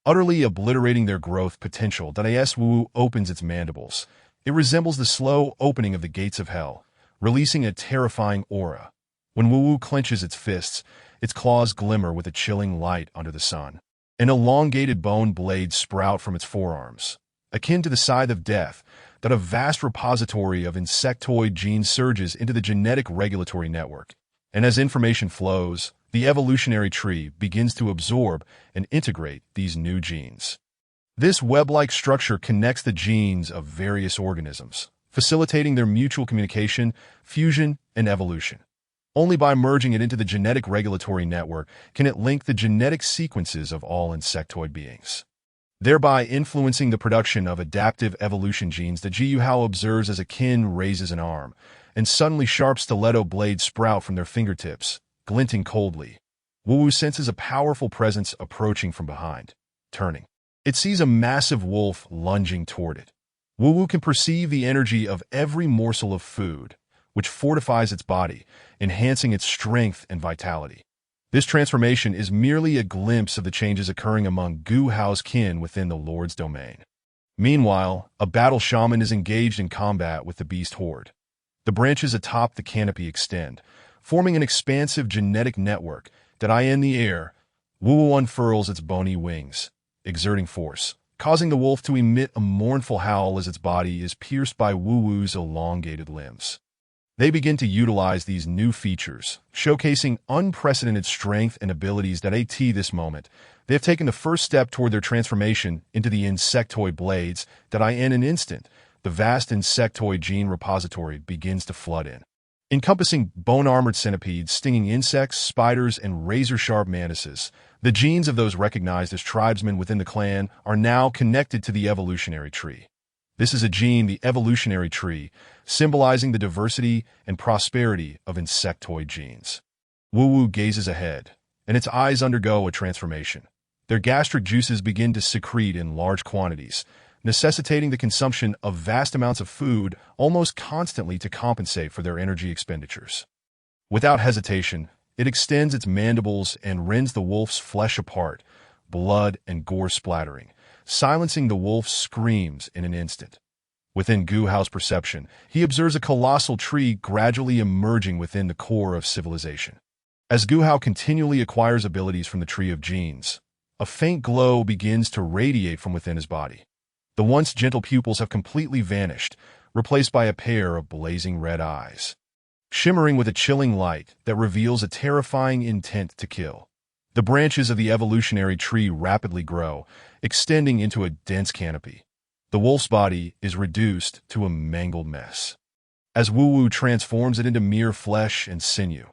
utterly obliterating their growth potential. As Wu-Wu opens its mandibles, it resembles the slow opening of the gates of hell, releasing a terrifying aura. When Wu-Wu clenches its fists, its claws glimmer with a chilling light under the sun. An elongated bone blade sprout from its forearms, akin to the scythe of death. A vast repository of insectoid genes surges into the genetic regulatory network, and as information flows, the evolutionary tree begins to absorb and integrate these new genes. This web-like structure connects the genes of various organisms, facilitating their mutual communication, fusion, and evolution. Only by merging it into the genetic regulatory network can it link the genetic sequences of all insectoid beings, thereby influencing the production of adaptive evolution genes. Gu Hao observes as a kin raises an arm, and suddenly sharp stiletto blades sprout from their fingertips, glinting coldly. Wu-Wu senses a powerful presence approaching from behind. Turning, it sees a massive wolf lunging toward it. Wu-Wu can perceive the energy of every morsel of food, which fortifies its body, enhancing its strength and vitality. This transformation is merely a glimpse of the changes occurring among Gu Hao's kin within the Lord's domain. Meanwhile, a battle shaman is engaged in combat with the beast horde. The branches atop the canopy extend, forming an expansive genetic network. In the air, Wu-Wu unfurls its bony wings, exerting force, causing the wolf to emit a mournful howl as its body is pierced by Wu-Wu's elongated limbs. They begin to utilize these new features, showcasing unprecedented strength and abilities. At this moment, they have taken the first step toward their transformation into the insectoid blades. In an instant, the vast insectoid gene repository begins to flood in. Encompassing bone-armored centipedes, stinging insects, spiders, and razor-sharp mantises, the genes of those recognized as tribesmen within the clan are now connected to the evolutionary tree. This is a gene, the evolutionary tree, symbolizing the diversity and prosperity of insectoid genes. Wu-Wu gazes ahead, and its eyes undergo a transformation. Their gastric juices begin to secrete in large quantities, necessitating the consumption of vast amounts of food almost constantly to compensate for their energy expenditures. Without hesitation, it extends its mandibles and rends the wolf's flesh apart, blood and gore splattering, silencing the wolf's screams in an instant. Within Gu Hao's perception, he observes a colossal tree gradually emerging within the core of civilization. As Gu Hao continually acquires abilities from the tree of genes, a faint glow begins to radiate from within his body. The once gentle pupils have completely vanished, replaced by a pair of blazing red eyes, shimmering with a chilling light that reveals a terrifying intent to kill. The branches of the evolutionary tree rapidly grow, extending into a dense canopy. The wolf's body is reduced to a mangled mess. As Wu-Wu transforms it into mere flesh and sinew,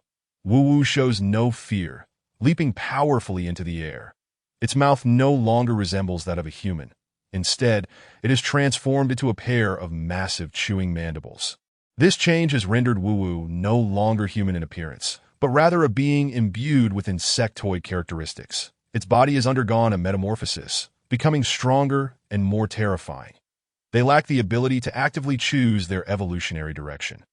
Wu-Wu shows no fear, leaping powerfully into the air. Its mouth no longer resembles that of a human. Instead, it is transformed into a pair of massive chewing mandibles. This change has rendered Wu-Wu no longer human in appearance, but rather a being imbued with insectoid characteristics. Its body has undergone a metamorphosis, becoming stronger and more terrifying. They lack the ability to actively choose their evolutionary direction.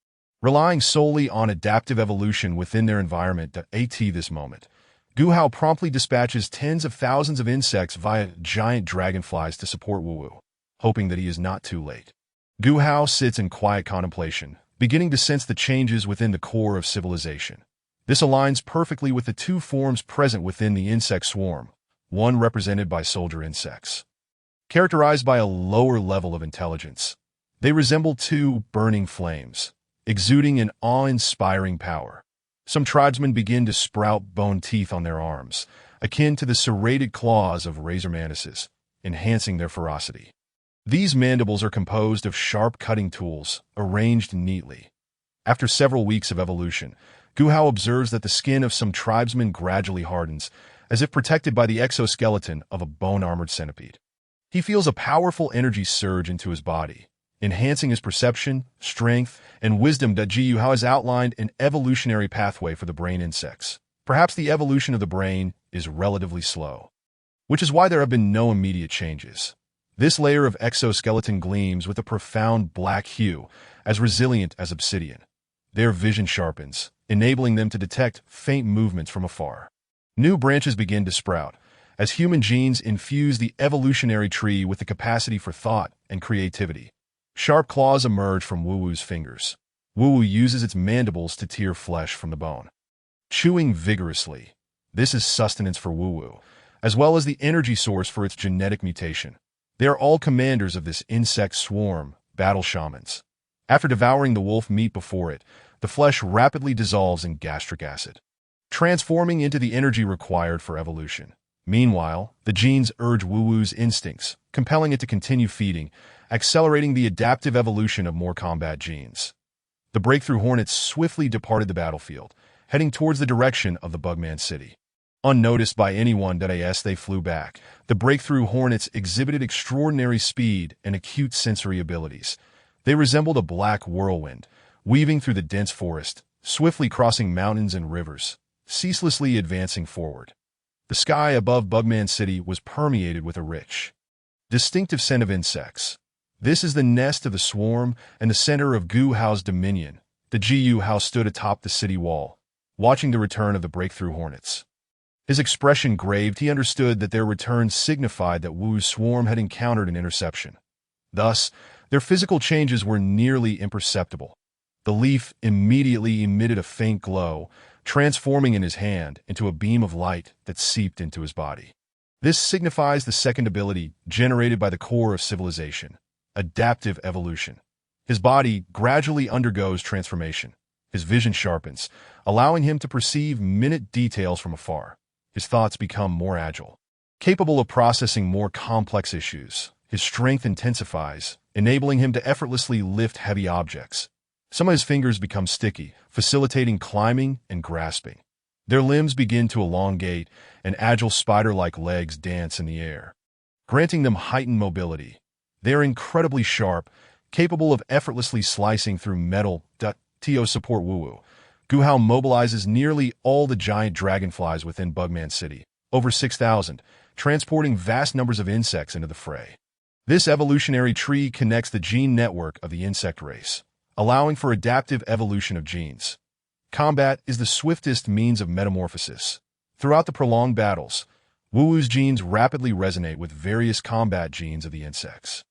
Relying solely on adaptive evolution within their environment at this moment, Gu Hao promptly dispatches tens of thousands of insects via giant dragonflies to support Wu-Wu, hoping that he is not too late. Gu Hao sits in quiet contemplation, beginning to sense the changes within the core of civilization. This aligns perfectly with the two forms present within the insect swarm, one represented by soldier insects. Characterized by a lower level of intelligence, they resemble two burning flames, exuding an awe-inspiring power. Some tribesmen begin to sprout bone teeth on their arms, akin to the serrated claws of razor mantises, enhancing their ferocity. These mandibles are composed of sharp cutting tools, arranged neatly. After several weeks of evolution, Gu Hao observes that the skin of some tribesmen gradually hardens, as if protected by the exoskeleton of a bone-armored centipede. He feels a powerful energy surge into his body, enhancing his perception, strength, and wisdom. Gu Hao has outlined an evolutionary pathway for the brain insects. Perhaps the evolution of the brain is relatively slow, which is why there have been no immediate changes. This layer of exoskeleton gleams with a profound black hue, as resilient as obsidian. Their vision sharpens, enabling them to detect faint movements from afar. New branches begin to sprout, as human genes infuse the evolutionary tree with the capacity for thought and creativity. Sharp claws emerge from Wu-Wu's fingers. Wu-Wu uses its mandibles to tear flesh from the bone. Chewing vigorously, this is sustenance for Wu-Wu, as well as the energy source for its genetic mutation. They are all commanders of this insect swarm, battle shamans. After devouring the wolf meat before it, the flesh rapidly dissolves in gastric acid, transforming into the energy required for evolution. Meanwhile, the genes urge Wu-Wu's instincts, compelling it to continue feeding, accelerating the adaptive evolution of more combat genes. The breakthrough hornets swiftly departed the battlefield, heading towards the direction of the Bugman city. Unnoticed by anyone, they flew back. The breakthrough hornets exhibited extraordinary speed and acute sensory abilities. They resembled a black whirlwind, weaving through the dense forest, swiftly crossing mountains and rivers, ceaselessly advancing forward. The sky above Bugman City was permeated with a rich, distinctive scent of insects. This is the nest of the swarm and the center of Gu Hao's dominion. The Gu Hao stood atop the city wall, watching the return of the breakthrough hornets. His expression graved. He understood that their return signified that Wu's swarm had encountered an interception. Thus, their physical changes were nearly imperceptible. The leaf immediately emitted a faint glow, transforming in his hand into a beam of light that seeped into his body. This signifies the second ability generated by the core of civilization, adaptive evolution. His body gradually undergoes transformation. His vision sharpens, allowing him to perceive minute details from afar. His thoughts become more agile, capable of processing more complex issues. his strength intensifies, enabling him to effortlessly lift heavy objects. Some of his fingers become sticky, facilitating climbing and grasping. Their limbs begin to elongate, and agile spider-like legs dance in the air, granting them heightened mobility. They are incredibly sharp, capable of effortlessly slicing through metal. To support Wu. Guhao mobilizes nearly all the giant dragonflies within Bugman City, over 6,000, transporting vast numbers of insects into the fray. This evolutionary tree connects the gene network of the insect race, allowing for adaptive evolution of genes. Combat is the swiftest means of metamorphosis. Throughout the prolonged battles, Wu's genes rapidly resonate with various combat genes of the insects.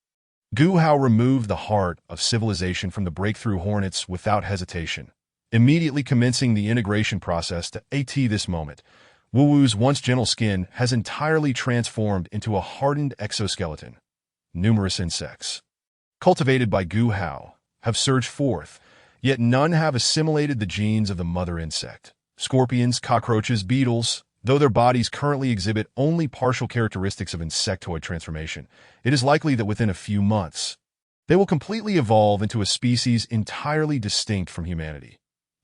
Guhao removed the heart of civilization from the breakthrough hornets without hesitation, immediately commencing the integration process to this moment. Wu's once gentle skin has entirely transformed into a hardened exoskeleton. Numerous insects, cultivated by Guhao, have surged forth, yet none have assimilated the genes of the mother insect. Scorpions, cockroaches, beetles, though their bodies currently exhibit only partial characteristics of insectoid transformation, it is likely that within a few months, they will completely evolve into a species entirely distinct from humanity.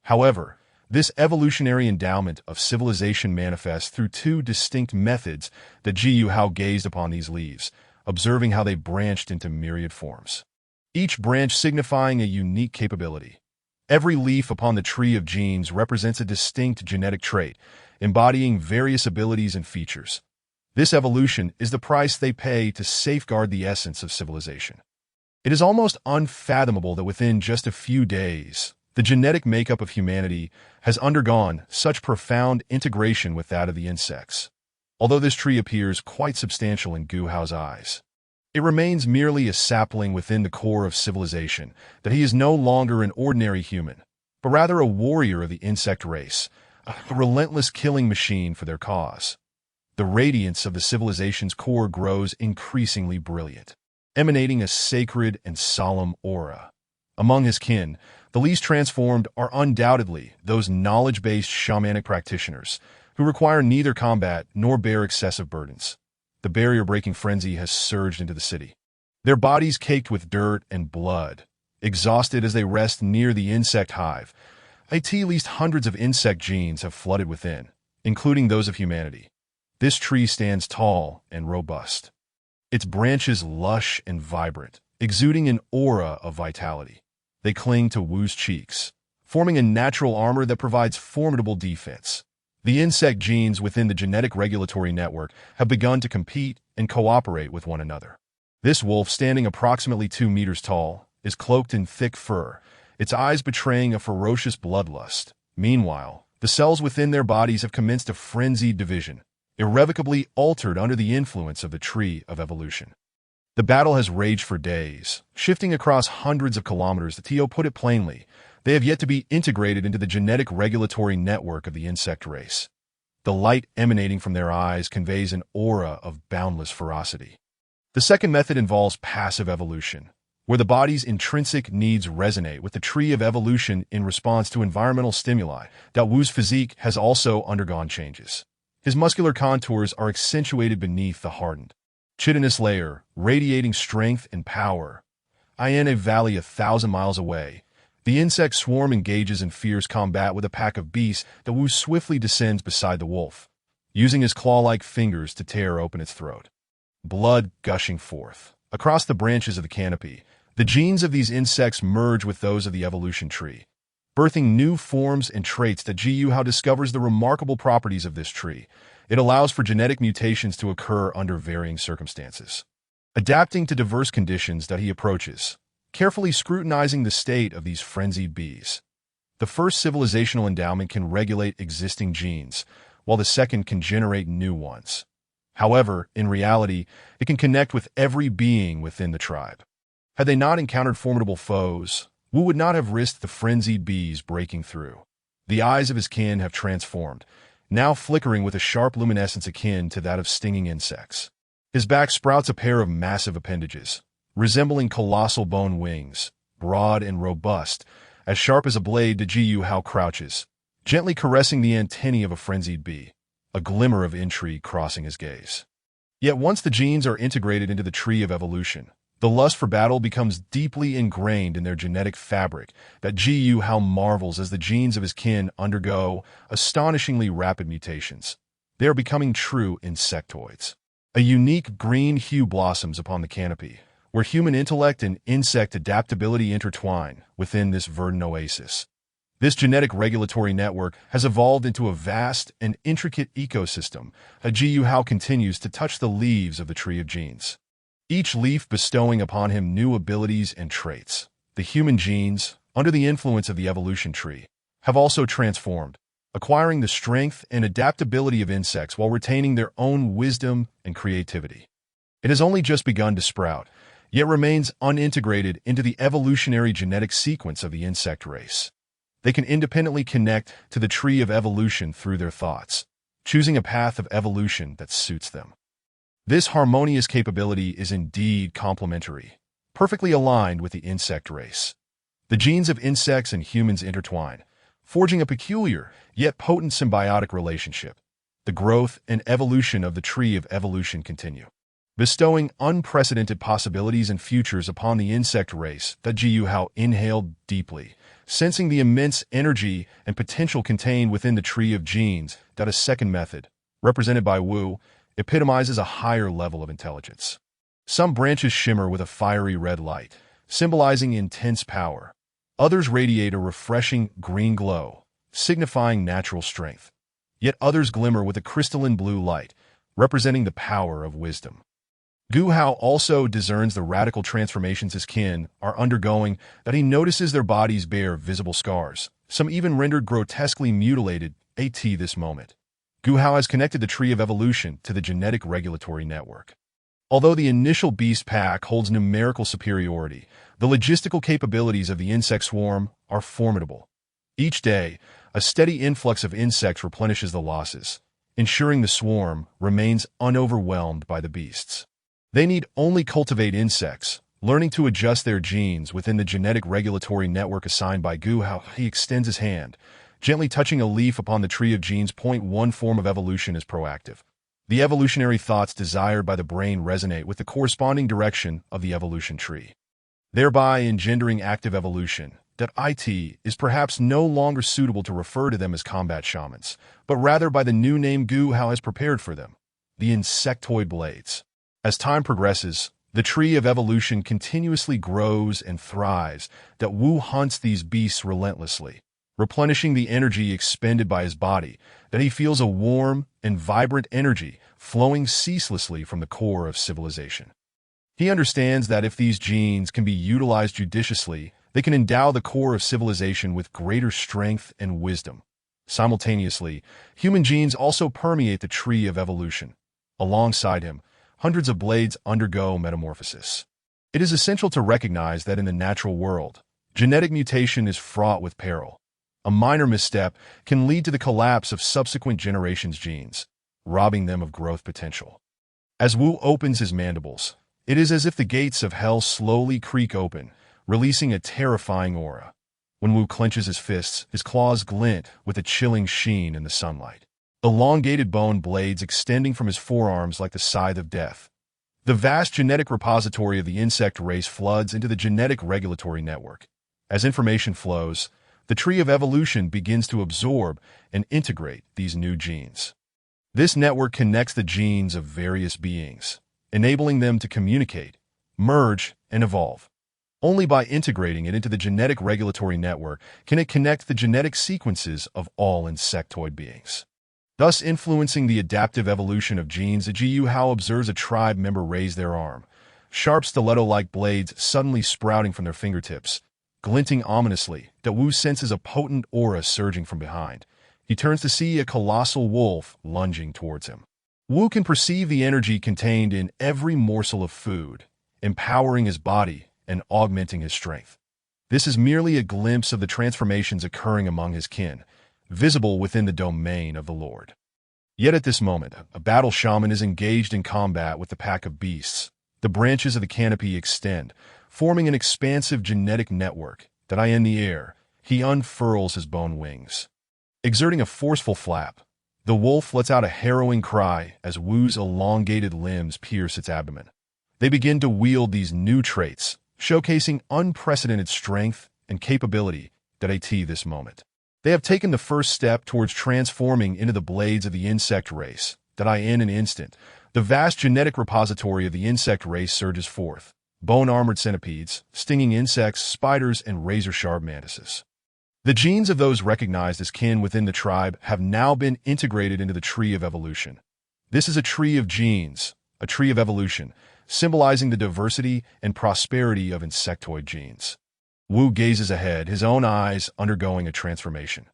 However, this evolutionary endowment of civilization manifests through two distinct methods that Guhao gazed upon these leaves, observing how they branched into myriad forms, each branch signifying a unique capability. Every leaf upon the tree of genes represents a distinct genetic trait, embodying various abilities and features. This evolution is the price they pay to safeguard the essence of civilization. It is almost unfathomable that within just a few days, the genetic makeup of humanity has undergone such profound integration with that of the insects. Although this tree appears quite substantial in Guhao's eyes, it remains merely a sapling within the core of civilization, that he is no longer an ordinary human, but rather a warrior of the insect race, a relentless killing machine for their cause. The radiance of the civilization's core grows increasingly brilliant, emanating a sacred and solemn aura. Among his kin, the least transformed are undoubtedly those knowledge-based shamanic practitioners who require neither combat nor bear excessive burdens. The barrier-breaking frenzy has surged into the city, their bodies caked with dirt and blood, exhausted as they rest near the insect hive. At least hundreds of insect genes have flooded within, including those of humanity. This tree stands tall and robust, its branches lush and vibrant, exuding an aura of vitality. They cling to Wu's cheeks, forming a natural armor that provides formidable defense. The insect genes within the genetic regulatory network have begun to compete and cooperate with one another. This wolf, standing approximately 2 meters tall, is cloaked in thick fur, its eyes betraying a ferocious bloodlust. Meanwhile, the cells within their bodies have commenced a frenzied division, irrevocably altered under the influence of the tree of evolution. The battle has raged for days, shifting across hundreds of kilometers. The Tio put it plainly, they have yet to be integrated into the genetic regulatory network of the insect race. The light emanating from their eyes conveys an aura of boundless ferocity. The second method involves passive evolution, where the body's intrinsic needs resonate with the tree of evolution in response to environmental stimuli. Wu's physique has also undergone changes. His muscular contours are accentuated beneath the hardened, chitinous layer, radiating strength and power. In a valley 1,000 miles away, the insect swarm engages in fierce combat with a pack of beasts. Wu swiftly descends beside the wolf, using his claw-like fingers to tear open its throat. Blood gushing forth. Across the branches of the canopy, the genes of these insects merge with those of the evolution tree, birthing new forms and traits. Guhao discovers the remarkable properties of this tree. It allows for genetic mutations to occur under varying circumstances, adapting to diverse conditions. He approaches, carefully scrutinizing the state of these frenzied bees. The first civilizational endowment can regulate existing genes, while the second can generate new ones. However, in reality, it can connect with every being within the tribe. Had they not encountered formidable foes, Wu would not have risked the frenzied bees breaking through. The eyes of his kin have transformed, now flickering with a sharp luminescence akin to that of stinging insects. His back sprouts a pair of massive appendages, resembling colossal bone wings, broad and robust, as sharp as a blade. Guhao crouches, gently caressing the antennae of a frenzied bee, a glimmer of intrigue crossing his gaze. Yet once the genes are integrated into the tree of evolution, the lust for battle becomes deeply ingrained in their genetic fabric that Gu Hao marvels as the genes of his kin undergo astonishingly rapid mutations. They are becoming true insectoids. A unique green hue blossoms upon the canopy, where human intellect and insect adaptability intertwine within this verdant oasis. This genetic regulatory network has evolved into a vast and intricate ecosystem that Gu Hao continues to touch the leaves of the tree of genes, each leaf bestowing upon him new abilities and traits. The human genes, under the influence of the evolution tree, have also transformed, acquiring the strength and adaptability of insects while retaining their own wisdom and creativity. It has only just begun to sprout, yet remains unintegrated into the evolutionary genetic sequence of the insect race. They can independently connect to the tree of evolution through their thoughts, choosing a path of evolution that suits them. This harmonious capability is indeed complementary, perfectly aligned with the insect race. The genes of insects and humans intertwine, forging a peculiar yet potent symbiotic relationship. The growth and evolution of the tree of evolution continue, bestowing unprecedented possibilities and futures upon the insect race that Gu Hao inhaled deeply, sensing the immense energy and potential contained within the tree of genes. That a second method, represented by Wu, epitomizes a higher level of intelligence. Some branches shimmer with a fiery red light, symbolizing intense power. Others radiate a refreshing green glow, signifying natural strength. Yet others glimmer with a crystalline blue light, representing the power of wisdom. Gu Hao also discerns the radical transformations his kin are undergoing, that he notices their bodies bear visible scars, some even rendered grotesquely mutilated. At this moment, Gu Hao has connected the tree of evolution to the genetic regulatory network. Although the initial beast pack holds numerical superiority, the logistical capabilities of the insect swarm are formidable. Each day, a steady influx of insects replenishes the losses, ensuring the swarm remains unoverwhelmed by the beasts. They need only cultivate insects, learning to adjust their genes within the genetic regulatory network assigned by Gu Hao. He extends his hand, gently touching a leaf upon the tree of genes. One form of evolution is proactive. The evolutionary thoughts desired by the brain resonate with the corresponding direction of the evolution tree, thereby engendering active evolution. That it is perhaps no longer suitable to refer to them as combat shamans, but rather by the new name Gu Hao has prepared for them, the insectoid blades. As time progresses, the tree of evolution continuously grows and thrives. That Wu hunts these beasts relentlessly, replenishing the energy expended by his body. That he feels a warm and vibrant energy flowing ceaselessly from the core of civilization. He understands that if these genes can be utilized judiciously, they can endow the core of civilization with greater strength and wisdom. Simultaneously, human genes also permeate the tree of evolution. Alongside him, hundreds of blades undergo metamorphosis. It is essential to recognize that in the natural world, genetic mutation is fraught with peril. A minor misstep can lead to the collapse of subsequent generations' genes, robbing them of growth potential. As Wu opens his mandibles, it is as if the gates of hell slowly creak open, releasing a terrifying aura. When Wu clenches his fists, his claws glint with a chilling sheen in the sunlight. Elongated bone blades extending from his forearms like the scythe of death. The vast genetic repository of the insect race floods into the genetic regulatory network. As information flows, the tree of evolution begins to absorb and integrate these new genes. This network connects the genes of various beings, enabling them to communicate, merge, and evolve. Only by integrating it into the genetic regulatory network can it connect the genetic sequences of all insectoid beings, thus influencing the adaptive evolution of genes. Gu Hao observes a tribe member raise their arm, sharp stiletto-like blades suddenly sprouting from their fingertips, glinting ominously. That Wu senses a potent aura surging from behind. He turns to see a colossal wolf lunging towards him. Wu can perceive the energy contained in every morsel of food, empowering his body and augmenting his strength. This is merely a glimpse of the transformations occurring among his kin, visible within the domain of the Lord. Yet at this moment, a battle shaman is engaged in combat with the pack of beasts. The branches of the canopy extend, forming an expansive genetic network. That in the air, he unfurls his bone wings. Exerting a forceful flap, The wolf lets out a harrowing cry as Wu's elongated limbs pierce its abdomen. They begin to wield these new traits, showcasing unprecedented strength and capability at this moment. They have taken the first step towards transforming into the blades of the insect race, in an instant. The vast genetic repository of the insect race surges forth. Bone-armored centipedes, stinging insects, spiders, and razor-sharp mantises. The genes of those recognized as kin within the tribe have now been integrated into the tree of evolution. This is a tree of genes, a tree of evolution, symbolizing the diversity and prosperity of insectoid genes. Wu gazes ahead, his own eyes undergoing a transformation.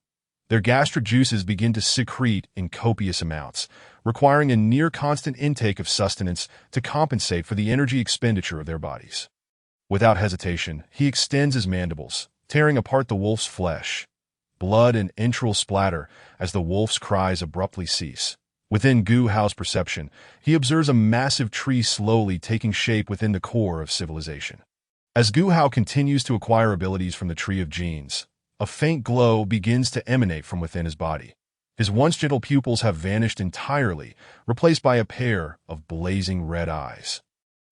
Their gastric juices begin to secrete in copious amounts, requiring a near-constant intake of sustenance to compensate for the energy expenditure of their bodies. Without hesitation, he extends his mandibles, tearing apart the wolf's flesh. Blood and entrails splatter as the wolf's cries abruptly cease. Within Gu Hao's perception, he observes a massive tree slowly taking shape within the core of civilization. As Gu Hao continues to acquire abilities from the tree of genes, a faint glow begins to emanate from within his body. His once gentle pupils have vanished entirely, replaced by a pair of blazing red eyes,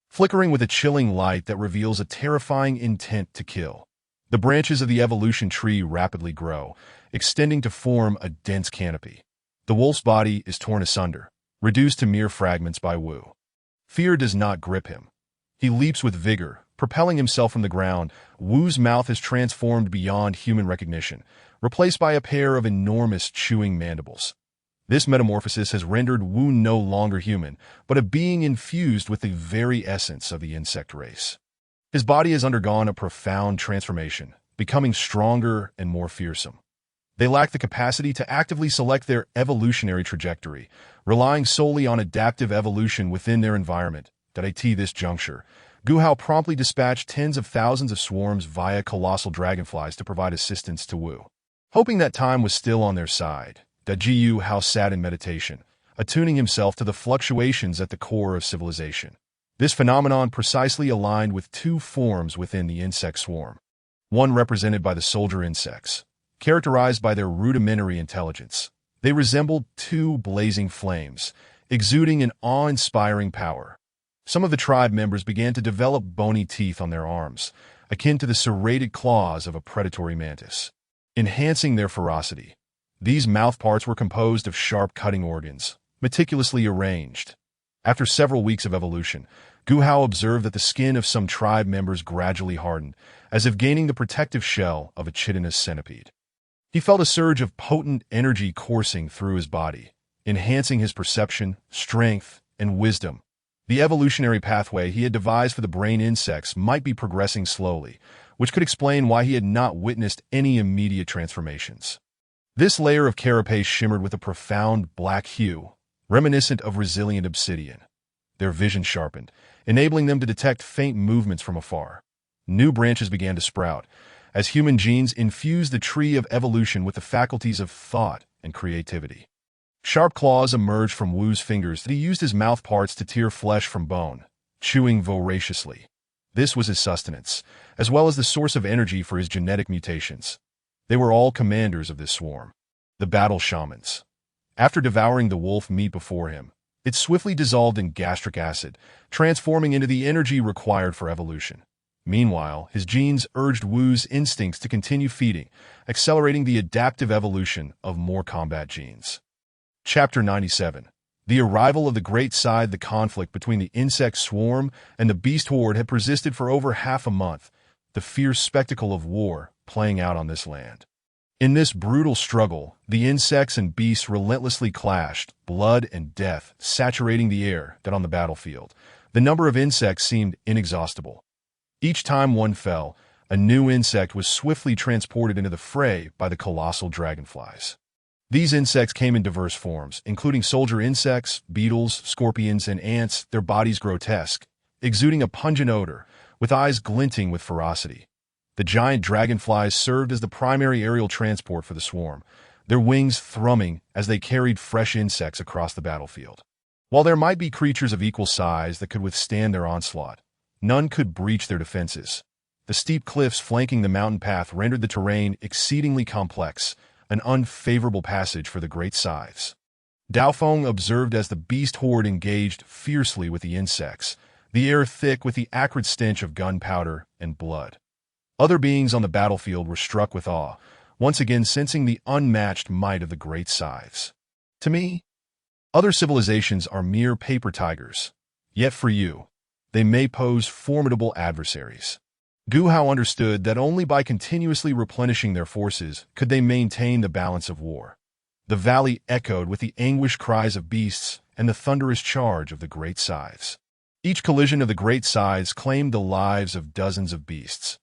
flickering with a chilling light that reveals a terrifying intent to kill. The branches of the evolution tree rapidly grow, extending to form a dense canopy. The wolf's body is torn asunder, reduced to mere fragments by Wu. Fear does not grip him. He leaps with vigor, propelling himself from the ground. Wu's mouth is transformed beyond human recognition, replaced by a pair of enormous chewing mandibles. This metamorphosis has rendered Wu no longer human, but a being infused with the very essence of the insect race. His body has undergone a profound transformation, becoming stronger and more fearsome. They lack the capacity to actively select their evolutionary trajectory, relying solely on adaptive evolution within their environment. At this juncture, Gu Hao promptly dispatched tens of thousands of swarms via colossal dragonflies to provide assistance to Wu. Hoping that time was still on their side, Gu Hao sat in meditation, attuning himself to the fluctuations at the core of civilization. This phenomenon precisely aligned with two forms within the insect swarm. One represented by the soldier insects, characterized by their rudimentary intelligence. They resembled two blazing flames, exuding an awe-inspiring power. Some of the tribe members began to develop bony teeth on their arms, akin to the serrated claws of a predatory mantis, enhancing their ferocity. These mouthparts were composed of sharp cutting organs, meticulously arranged. After several weeks of evolution, Gu Hao observed that the skin of some tribe members gradually hardened, as if gaining the protective shell of a chitinous centipede. He felt a surge of potent energy coursing through his body, enhancing his perception, strength, and wisdom. The evolutionary pathway he had devised for the brain insects might be progressing slowly, which could explain why he had not witnessed any immediate transformations. This layer of carapace shimmered with a profound black hue, reminiscent of resilient obsidian. Their vision sharpened, enabling them to detect faint movements from afar. New branches began to sprout, as human genes infused the tree of evolution with the faculties of thought and creativity. Sharp claws emerged from Wu's fingers that he used his mouth parts to tear flesh from bone, chewing voraciously. This was his sustenance, as well as the source of energy for his genetic mutations. They were all commanders of this swarm, the battle shamans. After devouring the wolf meat before him, it swiftly dissolved in gastric acid, transforming into the energy required for evolution. Meanwhile, his genes urged Wu's instincts to continue feeding, accelerating the adaptive evolution of more combat genes. Chapter 97. The arrival of the Great Scythe. The conflict between the insect swarm and the beast horde had persisted for over half a month, the fierce spectacle of war playing out on this land. In this brutal struggle, the insects and beasts relentlessly clashed, blood and death saturating the air on the battlefield. The number of insects seemed inexhaustible. Each time one fell, a new insect was swiftly transported into the fray by the colossal dragonflies. These insects came in diverse forms, including soldier insects, beetles, scorpions, and ants, their bodies grotesque, exuding a pungent odor, with eyes glinting with ferocity. The giant dragonflies served as the primary aerial transport for the swarm, their wings thrumming as they carried fresh insects across the battlefield. While there might be creatures of equal size that could withstand their onslaught, none could breach their defenses. The steep cliffs flanking the mountain path rendered the terrain exceedingly complex, an unfavorable passage for the great scythes. Daofeng observed as the beast horde engaged fiercely with the insects, the air thick with the acrid stench of gunpowder and blood. Other beings on the battlefield were struck with awe, once again sensing the unmatched might of the great scythes. To me, other civilizations are mere paper tigers, yet for you, they may pose formidable adversaries. Gu Hao understood that only by continuously replenishing their forces could they maintain the balance of war. The valley echoed with the anguished cries of beasts and the thunderous charge of the great scythes. Each collision of the great scythes claimed the lives of dozens of beasts.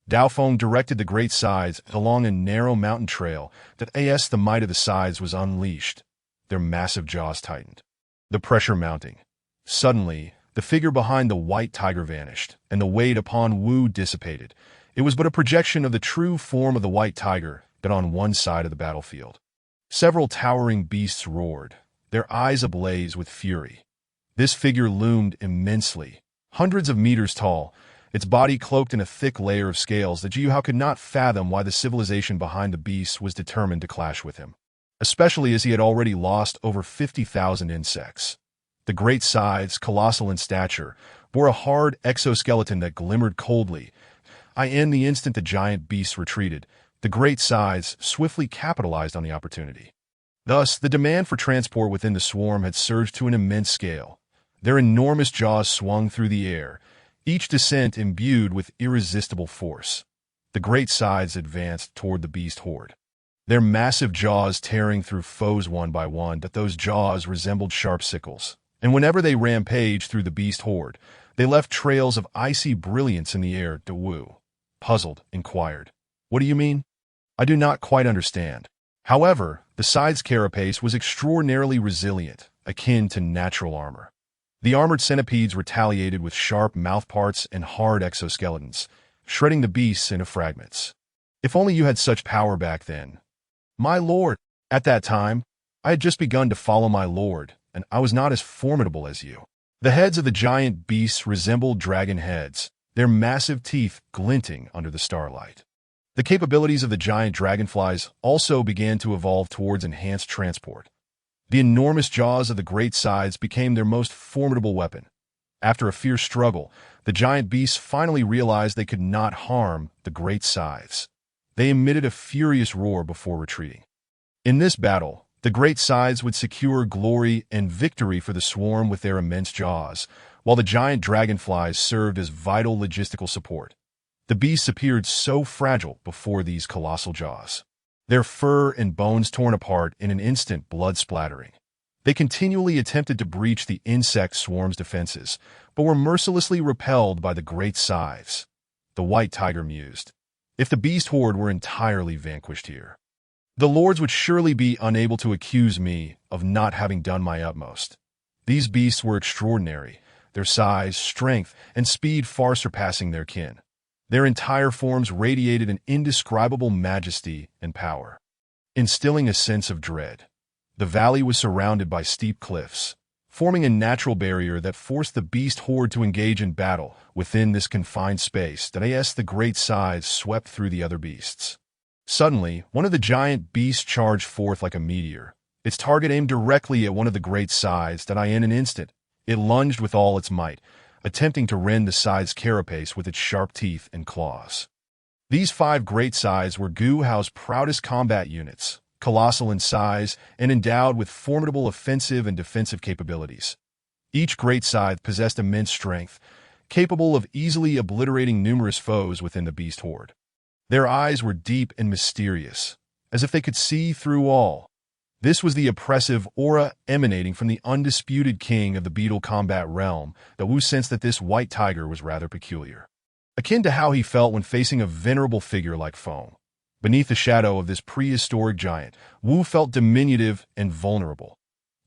Daofeng directed the great scythes along a narrow mountain trail that as the might of the scythes was unleashed. Their massive jaws tightened, the pressure mounting. Suddenly, the figure behind the white tiger vanished, and the weight upon Wu dissipated. It was but a projection of the true form of the white tiger that on one side of the battlefield. Several towering beasts roared, their eyes ablaze with fury. This figure loomed immensely, hundreds of meters tall, its body cloaked in a thick layer of scales that Yu Hao could not fathom why the civilization behind the beasts was determined to clash with him, especially as he had already lost over 50,000 insects. The great scythes, colossal in stature, bore a hard exoskeleton that glimmered coldly. In the instant the giant beasts retreated, the great scythes swiftly capitalized on the opportunity. Thus, the demand for transport within the swarm had surged to an immense scale. Their enormous jaws swung through the air, each descent imbued with irresistible force. The great scythes advanced toward the beast horde, their massive jaws tearing through foes one by one. That those jaws resembled sharp sickles, and whenever they rampaged through the beast horde, they left trails of icy brilliance in the air. De Wu, puzzled, inquired, "What do you mean? I do not quite understand." However, the scythe's carapace was extraordinarily resilient, akin to natural armor. The armored centipedes retaliated with sharp mouthparts and hard exoskeletons, shredding the beasts into fragments. If only you had such power back then. My lord, at that time, I had just begun to follow my lord, and I was not as formidable as you. The heads of the giant beasts resembled dragon heads, their massive teeth glinting under the starlight. The capabilities of the giant dragonflies also began to evolve towards enhanced transport. The enormous jaws of the great scythes became their most formidable weapon. After a fierce struggle, the giant beasts finally realized they could not harm the great scythes. They emitted a furious roar before retreating. In this battle, the great scythes would secure glory and victory for the swarm with their immense jaws, while the giant dragonflies served as vital logistical support. The beasts appeared so fragile before these colossal jaws, their fur and bones torn apart in an instant, blood splattering. They continually attempted to breach the insect swarm's defenses, but were mercilessly repelled by the great scythes. The white tiger mused, "If the beast horde were entirely vanquished here, the lords would surely be unable to accuse me of not having done my utmost." These beasts were extraordinary, their size, strength, and speed far surpassing their kin. Their entire forms radiated an indescribable majesty and power, instilling a sense of dread. The valley was surrounded by steep cliffs, forming a natural barrier that forced the beast horde to engage in battle within this confined space. The great scythes swept through the other beasts. Suddenly, one of the giant beasts charged forth like a meteor, its target aimed directly at one of the great scythes. In an instant, it lunged with all its might, attempting to rend the scythe's carapace with its sharp teeth and claws. These 5 great scythes were Gu Hao's proudest combat units, colossal in size and endowed with formidable offensive and defensive capabilities. Each great scythe possessed immense strength, capable of easily obliterating numerous foes within the beast horde. Their eyes were deep and mysterious, as if they could see through all. This was the oppressive aura emanating from the undisputed king of the beetle combat realm. That Wu sensed that this white tiger was rather peculiar, akin to how he felt when facing a venerable figure like Feng. Beneath the shadow of this prehistoric giant, Wu felt diminutive and vulnerable.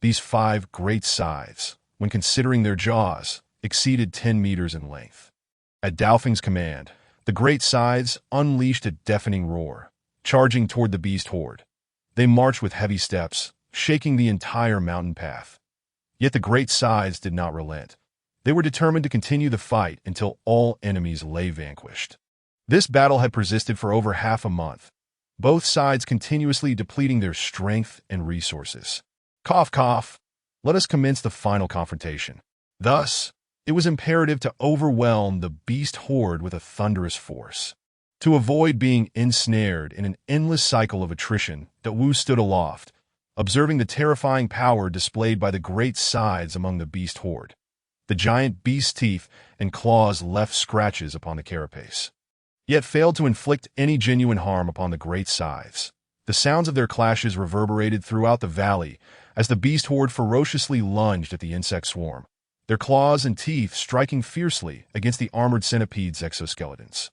These 5 great scythes, when considering their jaws, exceeded 10 meters in length. At Daofeng's command, the great scythes unleashed a deafening roar, charging toward the beast horde. They marched with heavy steps, shaking the entire mountain path. Yet the great scythes did not relent. They were determined to continue the fight until all enemies lay vanquished. This battle had persisted for over half a month, both sides continuously depleting their strength and resources. Cough, cough. Let us commence the final confrontation. Thus, it was imperative to overwhelm the beast horde with a thunderous force. To avoid being ensnared in an endless cycle of attrition, Wu stood aloft, observing the terrifying power displayed by the great sides among the beast horde. The giant beast's teeth and claws left scratches upon the carapace, yet failed to inflict any genuine harm upon the great scythes. The sounds of their clashes reverberated throughout the valley as the beast horde ferociously lunged at the insect swarm, their claws and teeth striking fiercely against the armored centipede's exoskeletons.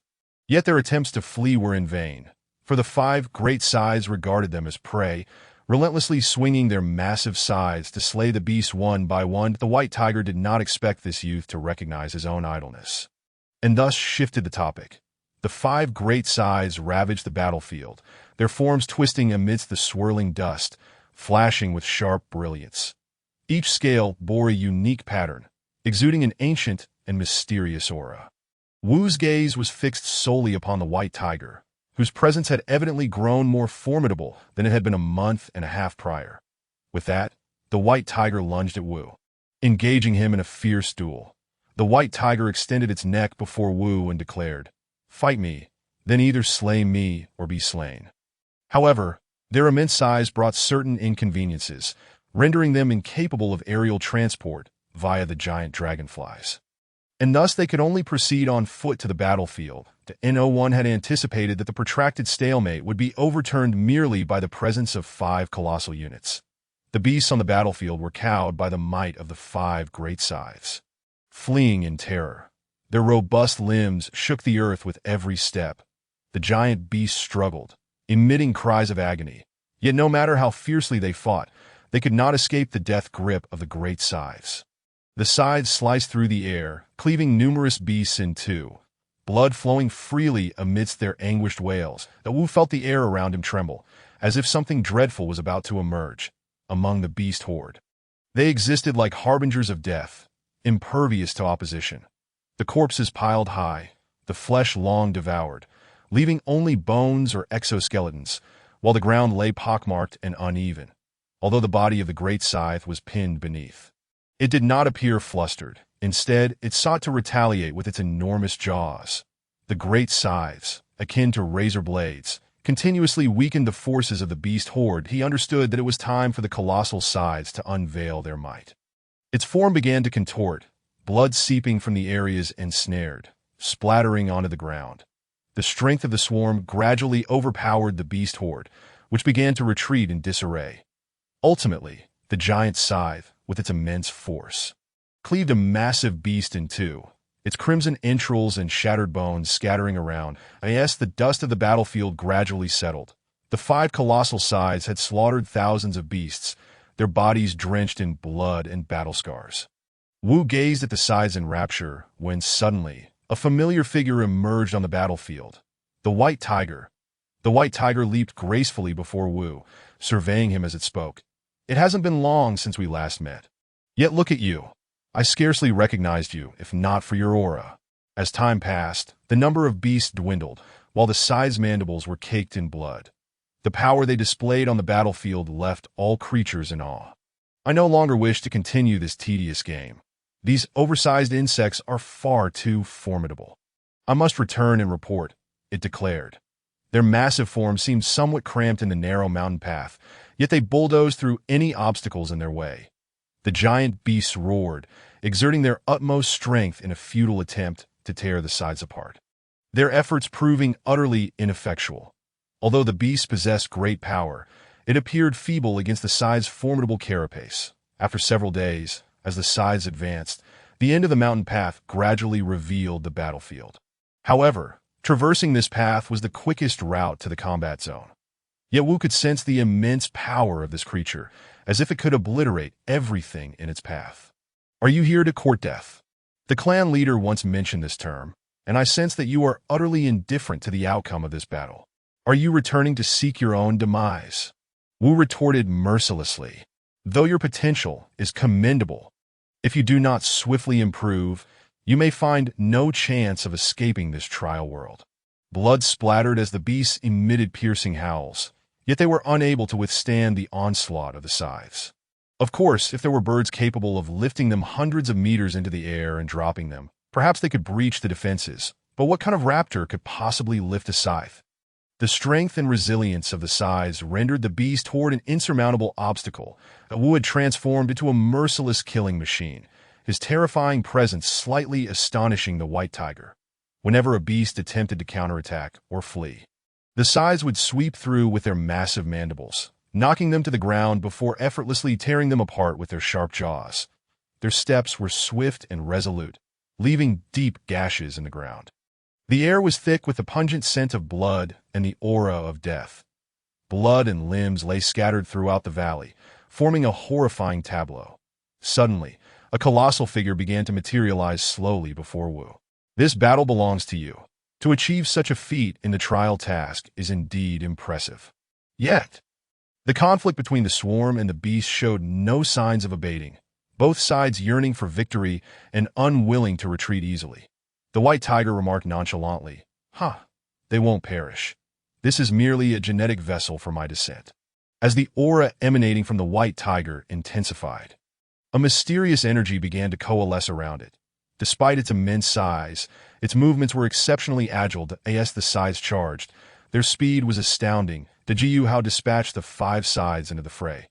Yet their attempts to flee were in vain, for the 5 great scythes regarded them as prey, relentlessly swinging their massive scythes to slay the beasts one by one. The white tiger did not expect this youth to recognize his own idleness, and thus shifted the topic. The 5 great scythes ravaged the battlefield, their forms twisting amidst the swirling dust, flashing with sharp brilliance. Each scale bore a unique pattern, exuding an ancient and mysterious aura. Wu's gaze was fixed solely upon the white tiger, whose presence had evidently grown more formidable than it had been a month and a half prior. With that, the white tiger lunged at Wu, engaging him in a fierce duel. The white tiger extended its neck before Wu and declared, "Fight me, then either slay me or be slain." However, their immense size brought certain inconveniences, rendering them incapable of aerial transport via the giant dragonflies. And thus they could only proceed on foot to the battlefield. No one had anticipated that the protracted stalemate would be overturned merely by the presence of 5 colossal units. The beasts on the battlefield were cowed by the might of the 5 great scythes. Fleeing in terror, their robust limbs shook the earth with every step. The giant beasts struggled, emitting cries of agony. Yet no matter how fiercely they fought, they could not escape the death grip of the great scythes. The scythes sliced through the air, cleaving numerous beasts in two, blood flowing freely amidst their anguished wails. Wu felt the air around him tremble, as if something dreadful was about to emerge among the beast horde. They existed like harbingers of death, impervious to opposition. The corpses piled high, the flesh long devoured, leaving only bones or exoskeletons, while the ground lay pockmarked and uneven, although the body of the great scythe was pinned beneath. It did not appear flustered. Instead, it sought to retaliate with its enormous jaws. The great scythes, akin to razor blades, continuously weakened the forces of the beast horde. He understood that it was time for the colossal scythes to unveil their might. Its form began to contort, blood seeping from the areas ensnared, splattering onto the ground. The strength of the swarm gradually overpowered the beast horde, which began to retreat in disarray. Ultimately, the giant scythe, with its immense force, cleaved a massive beast in two, its crimson entrails and shattered bones scattering around. As the dust of the battlefield gradually settled, the 5 colossal scythes had slaughtered thousands of beasts, their bodies drenched in blood and battle scars. Wu gazed at the scythes in rapture when suddenly a familiar figure emerged on the battlefield. The white tiger. The white tiger leaped gracefully before Wu, surveying him as it spoke. "It hasn't been long since we last met. Yet look at you. I scarcely recognized you, if not for your aura." As time passed, the number of beasts dwindled, while the scythe's mandibles were caked in blood. The power they displayed on the battlefield left all creatures in awe. "I no longer wish to continue this tedious game. These oversized insects are far too formidable. I must return and report," it declared. Their massive forms seemed somewhat cramped in the narrow mountain path, yet they bulldozed through any obstacles in their way. The giant beasts roared, exerting their utmost strength in a futile attempt to tear the sides apart, their efforts proving utterly ineffectual. Although the beasts possessed great power, it appeared feeble against the scythe's formidable carapace. After several days, as the scythes advanced, the end of the mountain path gradually revealed the battlefield. However, traversing this path was the quickest route to the combat zone. Yet Wu could sense the immense power of this creature, as if it could obliterate everything in its path. "Are you here to court death?" The clan leader once mentioned this term, and I sense that you are utterly indifferent to the outcome of this battle. "Are you returning to seek your own demise?" Wu retorted mercilessly. "Though your potential is commendable, if you do not swiftly improve, you may find no chance of escaping this trial world." Blood splattered as the beasts emitted piercing howls, yet they were unable to withstand the onslaught of the scythes. Of course, if there were birds capable of lifting them hundreds of meters into the air and dropping them, perhaps they could breach the defenses. But what kind of raptor could possibly lift a scythe? The strength and resilience of the scythes rendered the beast horde an insurmountable obstacle. Wu had transformed into a merciless killing machine, his terrifying presence slightly astonishing the white tiger. Whenever a beast attempted to counterattack or flee, the scythes would sweep through with their massive mandibles, knocking them to the ground before effortlessly tearing them apart with their sharp jaws. Their steps were swift and resolute, leaving deep gashes in the ground. The air was thick with the pungent scent of blood and the aura of death. Blood and limbs lay scattered throughout the valley, forming a horrifying tableau. Suddenly, a colossal figure began to materialize slowly before Wu. This battle belongs to you. To achieve such a feat in the trial task is indeed impressive. Yet, the conflict between the swarm and the beast showed no signs of abating, both sides yearning for victory and unwilling to retreat easily. The white tiger remarked nonchalantly, they won't perish. This is merely a genetic vessel for my descent. As the aura emanating from the white tiger intensified, a mysterious energy began to coalesce around it. Despite its immense size, its movements were exceptionally agile as the sides charged. Their speed was astounding. The Jiu Hao dispatched the 5 sides into the fray.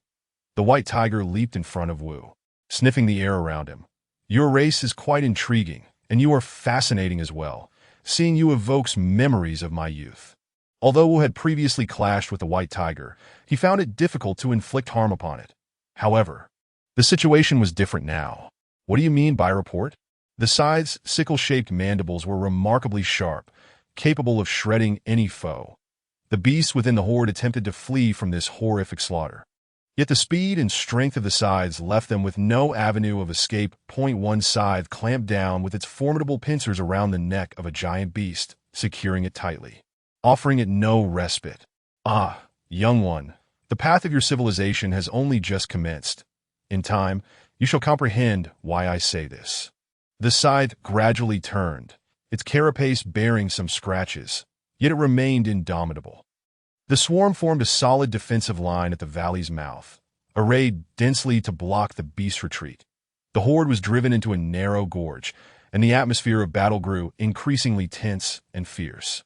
The white tiger leaped in front of Wu, sniffing the air around him. Your race is quite intriguing, and you are fascinating as well. Seeing you evokes memories of my youth. Although Wu had previously clashed with the white tiger, he found it difficult to inflict harm upon it. However, the situation was different now. What do you mean by report? The scythe's sickle-shaped mandibles were remarkably sharp, capable of shredding any foe. The beasts within the horde attempted to flee from this horrific slaughter. Yet the speed and strength of the scythes left them with no avenue of escape. One scythe clamped down with its formidable pincers around the neck of a giant beast, securing it tightly, offering it no respite. Young one, the path of your civilization has only just commenced. In time, you shall comprehend why I say this. The scythe gradually turned, its carapace bearing some scratches, yet it remained indomitable. The swarm formed a solid defensive line at the valley's mouth, arrayed densely to block the beast's retreat. The horde was driven into a narrow gorge, and the atmosphere of battle grew increasingly tense and fierce.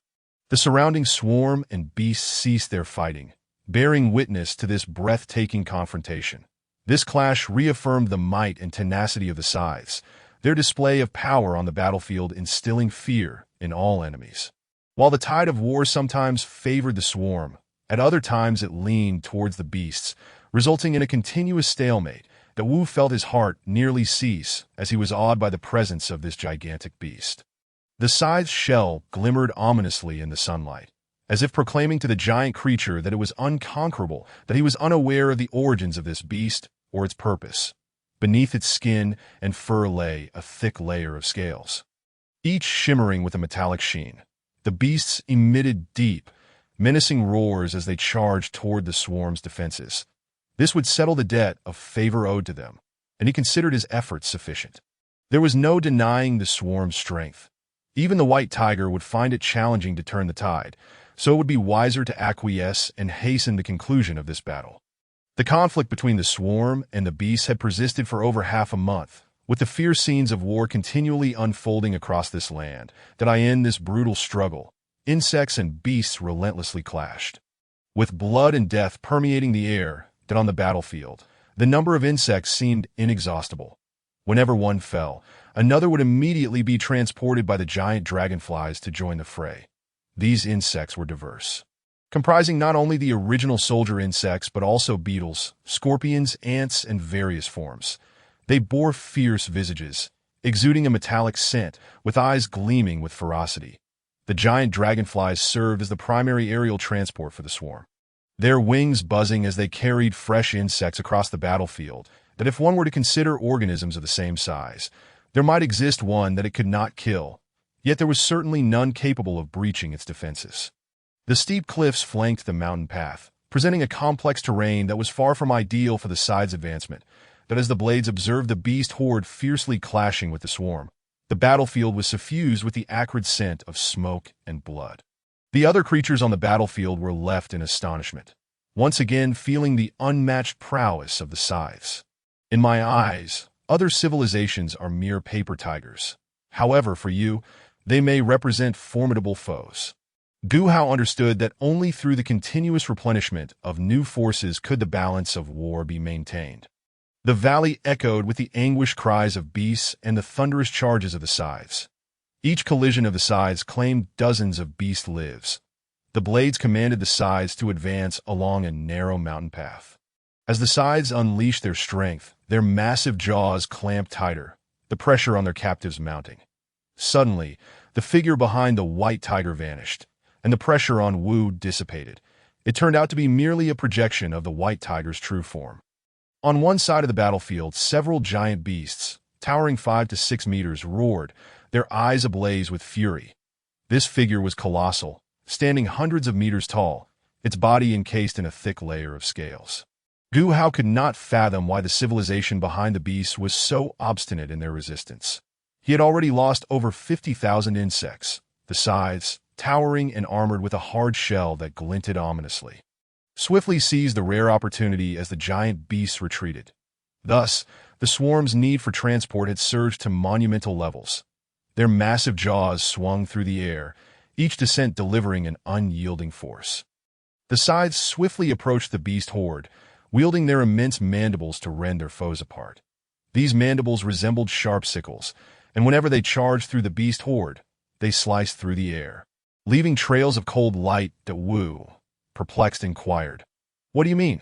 The surrounding swarm and beasts ceased their fighting, bearing witness to this breathtaking confrontation. This clash reaffirmed the might and tenacity of the scythes, their display of power on the battlefield instilling fear in all enemies. While the tide of war sometimes favored the swarm, at other times it leaned towards the beasts, resulting in a continuous stalemate that Wu felt his heart nearly cease as he was awed by the presence of this gigantic beast. The scythe's shell glimmered ominously in the sunlight, as if proclaiming to the giant creature that it was unconquerable, that he was unaware of the origins of this beast or its purpose. Beneath its skin and fur lay a thick layer of scales, each shimmering with a metallic sheen. The beasts emitted deep, menacing roars as they charged toward the swarm's defenses. This would settle the debt of favor owed to them, and he considered his efforts sufficient. There was no denying the swarm's strength. Even the white tiger would find it challenging to turn the tide, so it would be wiser to acquiesce and hasten the conclusion of this battle. The conflict between the swarm and the beasts had persisted for over half a month, with the fierce scenes of war continually unfolding across this land. Did I end this brutal struggle? Insects and beasts relentlessly clashed, with blood and death permeating the air. That on the battlefield, the number of insects seemed inexhaustible. Whenever one fell, another would immediately be transported by the giant dragonflies to join the fray. These insects were diverse, comprising not only the original soldier insects but also beetles, scorpions, ants, and various forms. They bore fierce visages, exuding a metallic scent, with eyes gleaming with ferocity. The giant dragonflies served as the primary aerial transport for the swarm, their wings buzzing as they carried fresh insects across the battlefield. That if one were to consider organisms of the same size, there might exist one that it could not kill, yet there was certainly none capable of breaching its defenses. The steep cliffs flanked the mountain path, presenting a complex terrain that was far from ideal for the side's advancement. That as the blades observed the beast horde fiercely clashing with the swarm, the battlefield was suffused with the acrid scent of smoke and blood. The other creatures on the battlefield were left in astonishment, once again feeling the unmatched prowess of the scythes. In my eyes, other civilizations are mere paper tigers. However, for you, they may represent formidable foes. Gu Hao understood that only through the continuous replenishment of new forces could the balance of war be maintained. The valley echoed with the anguished cries of beasts and the thunderous charges of the scythes. Each collision of the scythes claimed dozens of beast lives. The blades commanded the scythes to advance along a narrow mountain path. As the scythes unleashed their strength, their massive jaws clamped tighter, the pressure on their captives mounting. Suddenly, the figure behind the white tiger vanished, and the pressure on Wu dissipated. It turned out to be merely a projection of the white tiger's true form. On one side of the battlefield, several giant beasts, towering 5 to 6 meters, roared, their eyes ablaze with fury. This figure was colossal, standing hundreds of meters tall, its body encased in a thick layer of scales. Gu Hao could not fathom why the civilization behind the beasts was so obstinate in their resistance. He had already lost over 50,000 insects, the scythes, towering and armored with a hard shell that glinted ominously, swiftly seized the rare opportunity as the giant beasts retreated. Thus, the swarm's need for transport had surged to monumental levels. Their massive jaws swung through the air, each descent delivering an unyielding force. The scythes swiftly approached the beast horde, wielding their immense mandibles to rend their foes apart. These mandibles resembled sharp sickles, and whenever they charged through the beast horde, they sliced through the air, leaving trails of cold light that Wu, perplexed, inquired, "What do you mean?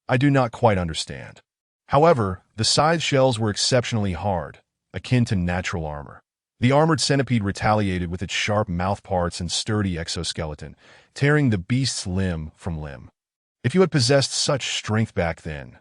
I do not quite understand." However, the scythe shells were exceptionally hard, akin to natural armor. The armored centipede retaliated with its sharp mouthparts and sturdy exoskeleton, tearing the beast's limb from limb. If you had possessed such strength back then,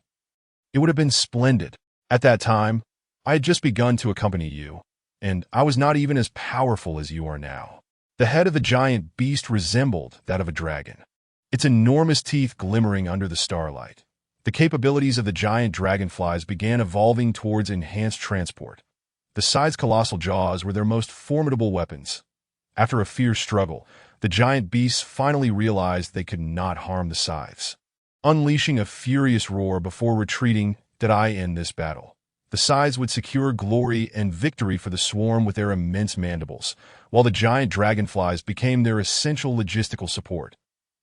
it would have been splendid. At that time, I had just begun to accompany you, and I was not even as powerful as you are now. The head of the giant beast resembled that of a dragon, its enormous teeth glimmering under the starlight. The capabilities of the giant dragonflies began evolving towards enhanced transport. The scythe's colossal jaws were their most formidable weapons. After a fierce struggle, the giant beasts finally realized they could not harm the scythes. Unleashing a furious roar before retreating, did I end this battle? The scythes would secure glory and victory for the swarm with their immense mandibles, while the giant dragonflies became their essential logistical support.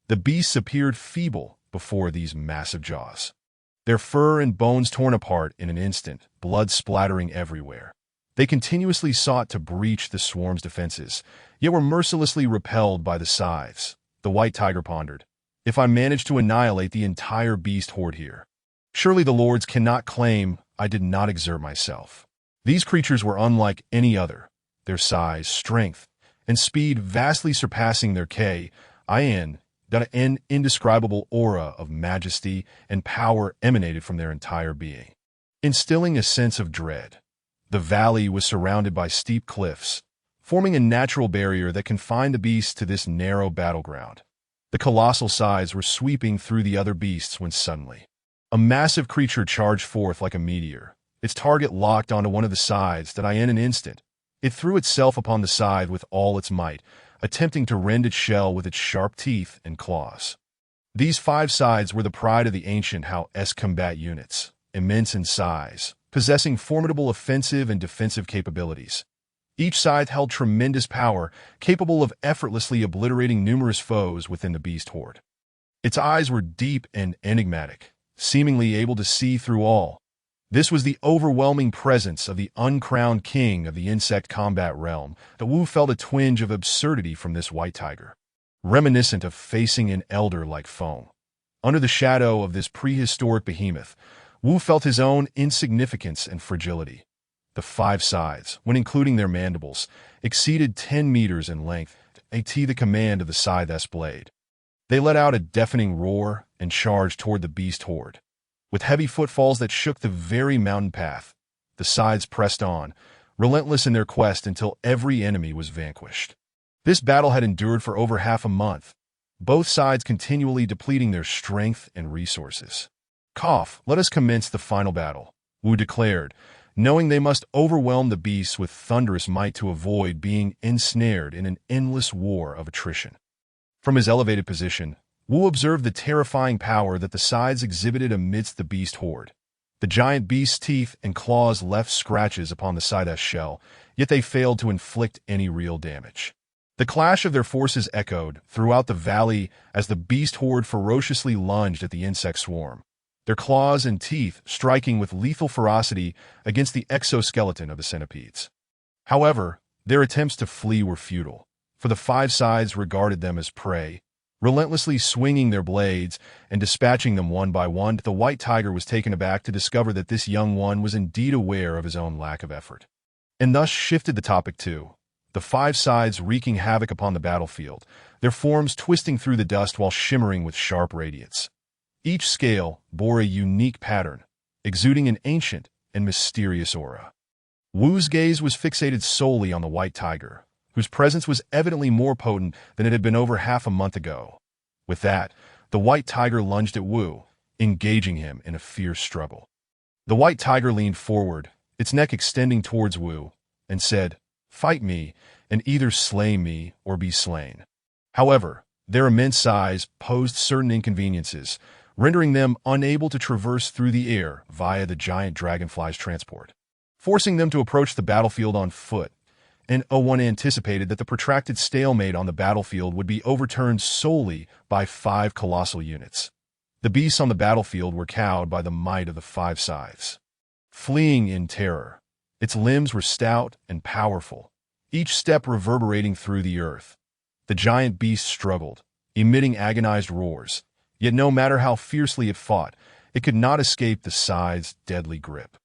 The beasts appeared feeble before these massive jaws, their fur and bones torn apart in an instant, blood splattering everywhere. They continuously sought to breach the swarm's defenses, yet were mercilessly repelled by the scythes. The white tiger pondered, "If I manage to annihilate the entire beast horde here, surely the lords cannot claim I did not exert myself." These creatures were unlike any other, their size, strength, and speed vastly surpassing their K.I.N. An indescribable aura of majesty and power emanated from their entire being, instilling a sense of dread. The valley was surrounded by steep cliffs, forming a natural barrier that confined the beasts to this narrow battleground. The colossal scythes were sweeping through the other beasts when suddenly, a massive creature charged forth like a meteor. Its target locked onto one of the scythes that in an instant. It threw itself upon the scythe with all its might, attempting to rend its shell with its sharp teeth and claws. These 5 scythes were the pride of the ancient Hao-esque combat units, immense in size, possessing formidable offensive and defensive capabilities. Each scythe held tremendous power, capable of effortlessly obliterating numerous foes within the beast horde. Its eyes were deep and enigmatic, seemingly able to see through all. This was the overwhelming presence of the uncrowned king of the insect combat realm. The Wu felt a twinge of absurdity from this white tiger, reminiscent of facing an elder like foam. Under the shadow of this prehistoric behemoth, Wu felt his own insignificance and fragility. The 5 scythes, when including their mandibles, exceeded 10 meters in length, the command of the scythe's blade. They let out a deafening roar and charged toward the beast horde. With heavy footfalls that shook the very mountain path, the scythes pressed on, relentless in their quest until every enemy was vanquished. This battle had endured for over half a month, both sides continually depleting their strength and resources. "Let us commence the final battle," Wu declared, knowing they must overwhelm the beasts with thunderous might to avoid being ensnared in an endless war of attrition. From his elevated position, Wu observed the terrifying power that the scythes exhibited amidst the beast horde. The giant beast's teeth and claws left scratches upon the side shell, yet they failed to inflict any real damage. The clash of their forces echoed throughout the valley as the beast horde ferociously lunged at the insect swarm, their claws and teeth striking with lethal ferocity against the exoskeleton of the centipedes. However, their attempts to flee were futile, for the five sides regarded them as prey, relentlessly swinging their blades and dispatching them one by one. The white tiger was taken aback to discover that this young one was indeed aware of his own lack of effort, and thus shifted the topic to the five sides wreaking havoc upon the battlefield, their forms twisting through the dust while shimmering with sharp radiance. Each scale bore a unique pattern, exuding an ancient and mysterious aura. Wu's gaze was fixated solely on the white tiger, whose presence was evidently more potent than it had been over half a month ago. With that, the white tiger lunged at Wu, engaging him in a fierce struggle. The white tiger leaned forward, its neck extending towards Wu, and said, "Fight me, and either slay me or be slain." However, their immense size posed certain inconveniences, rendering them unable to traverse through the air via the giant dragonfly's transport, forcing them to approach the battlefield on foot. And one anticipated that the protracted stalemate on the battlefield would be overturned solely by five colossal units. The beasts on the battlefield were cowed by the might of the five sides. Fleeing in terror, its limbs were stout and powerful, each step reverberating through the earth. The giant beast struggled, emitting agonized roars, yet no matter how fiercely it fought, it could not escape the scythe's deadly grip.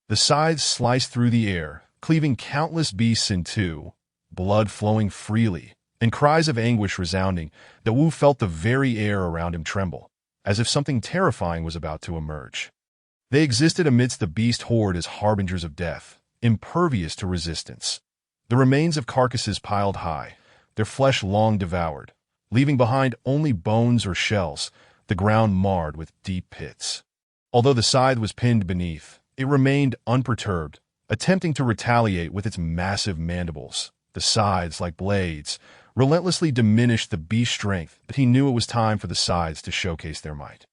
The scythe sliced through the air, cleaving countless beasts in two, blood flowing freely, and cries of anguish resounding, that Wu felt the very air around him tremble, as if something terrifying was about to emerge. They existed amidst the beast horde as harbingers of death, impervious to resistance. The remains of carcasses piled high, their flesh long devoured, leaving behind only bones or shells, the ground marred with deep pits. Although the scythe was pinned beneath, it remained unperturbed, attempting to retaliate with its massive mandibles. The sides, like blades, relentlessly diminished the beast's strength, but he knew it was time for the sides to showcase their might.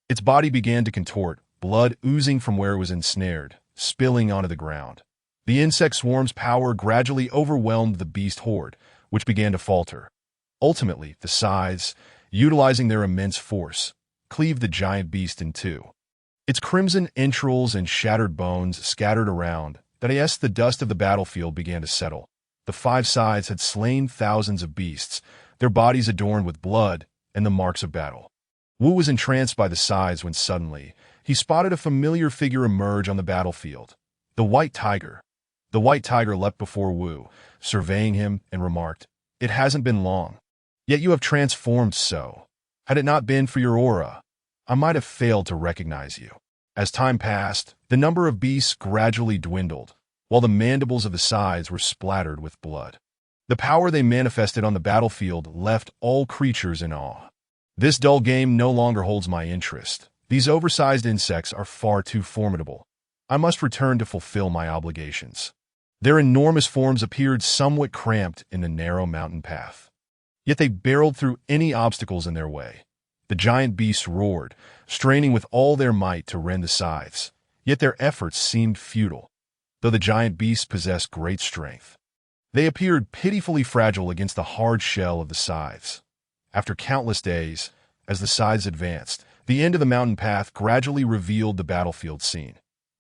Its body began to contort, blood oozing from where it was ensnared, spilling onto the ground. The insect swarm's power gradually overwhelmed the beast horde, which began to falter. Ultimately, the sides, utilizing their immense force, cleaved the giant beast in two. Its crimson entrails and shattered bones scattered around, that as the dust of the battlefield began to settle. The five sides had slain thousands of beasts, their bodies adorned with blood and the marks of battle. Wu was entranced by the sides when suddenly he spotted a familiar figure emerge on the battlefield. The white tiger. The white tiger leapt before Wu, surveying him, and remarked, "It hasn't been long. Yet you have transformed so. Had it not been for your aura, I might have failed to recognize you." As time passed, the number of beasts gradually dwindled, while the mandibles of the sides were splattered with blood. The power they manifested on the battlefield left all creatures in awe. "This dull game no longer holds my interest. These oversized insects are far too formidable. I must return to fulfill my obligations." Their enormous forms appeared somewhat cramped in the narrow mountain path. Yet they barreled through any obstacles in their way. The giant beasts roared, straining with all their might to rend the scythes, yet their efforts seemed futile, though the giant beasts possessed great strength. They appeared pitifully fragile against the hard shell of the scythes. After countless days, as the scythes advanced, the end of the mountain path gradually revealed the battlefield scene.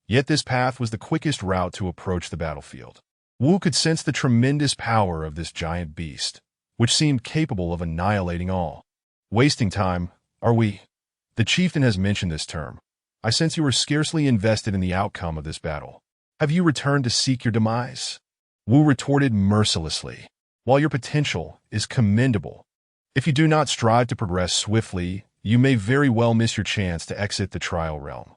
Yet this path was the quickest route to approach the battlefield. Wu could sense the tremendous power of this giant beast, which seemed capable of annihilating all. "Wasting time, are we?" The chieftain has mentioned this term. "I sense you are scarcely invested in the outcome of this battle. Have you returned to seek your demise?" Wu retorted mercilessly. "While your potential is commendable, if you do not strive to progress swiftly, you may very well miss your chance to exit the trial realm."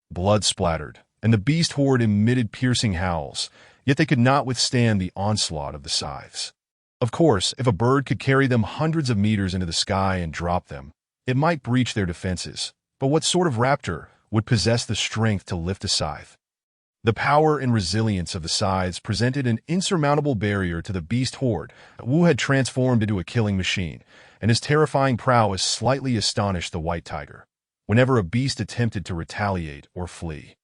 Blood splattered, and the beast horde emitted piercing howls, yet they could not withstand the onslaught of the scythes. Of course, if a bird could carry them hundreds of meters into the sky and drop them, it might breach their defenses, but what sort of raptor would possess the strength to lift a scythe? The power and resilience of the scythes presented an insurmountable barrier to the beast horde. Wu had transformed into a killing machine, and his terrifying prowess slightly astonished the white tiger whenever a beast attempted to retaliate or flee.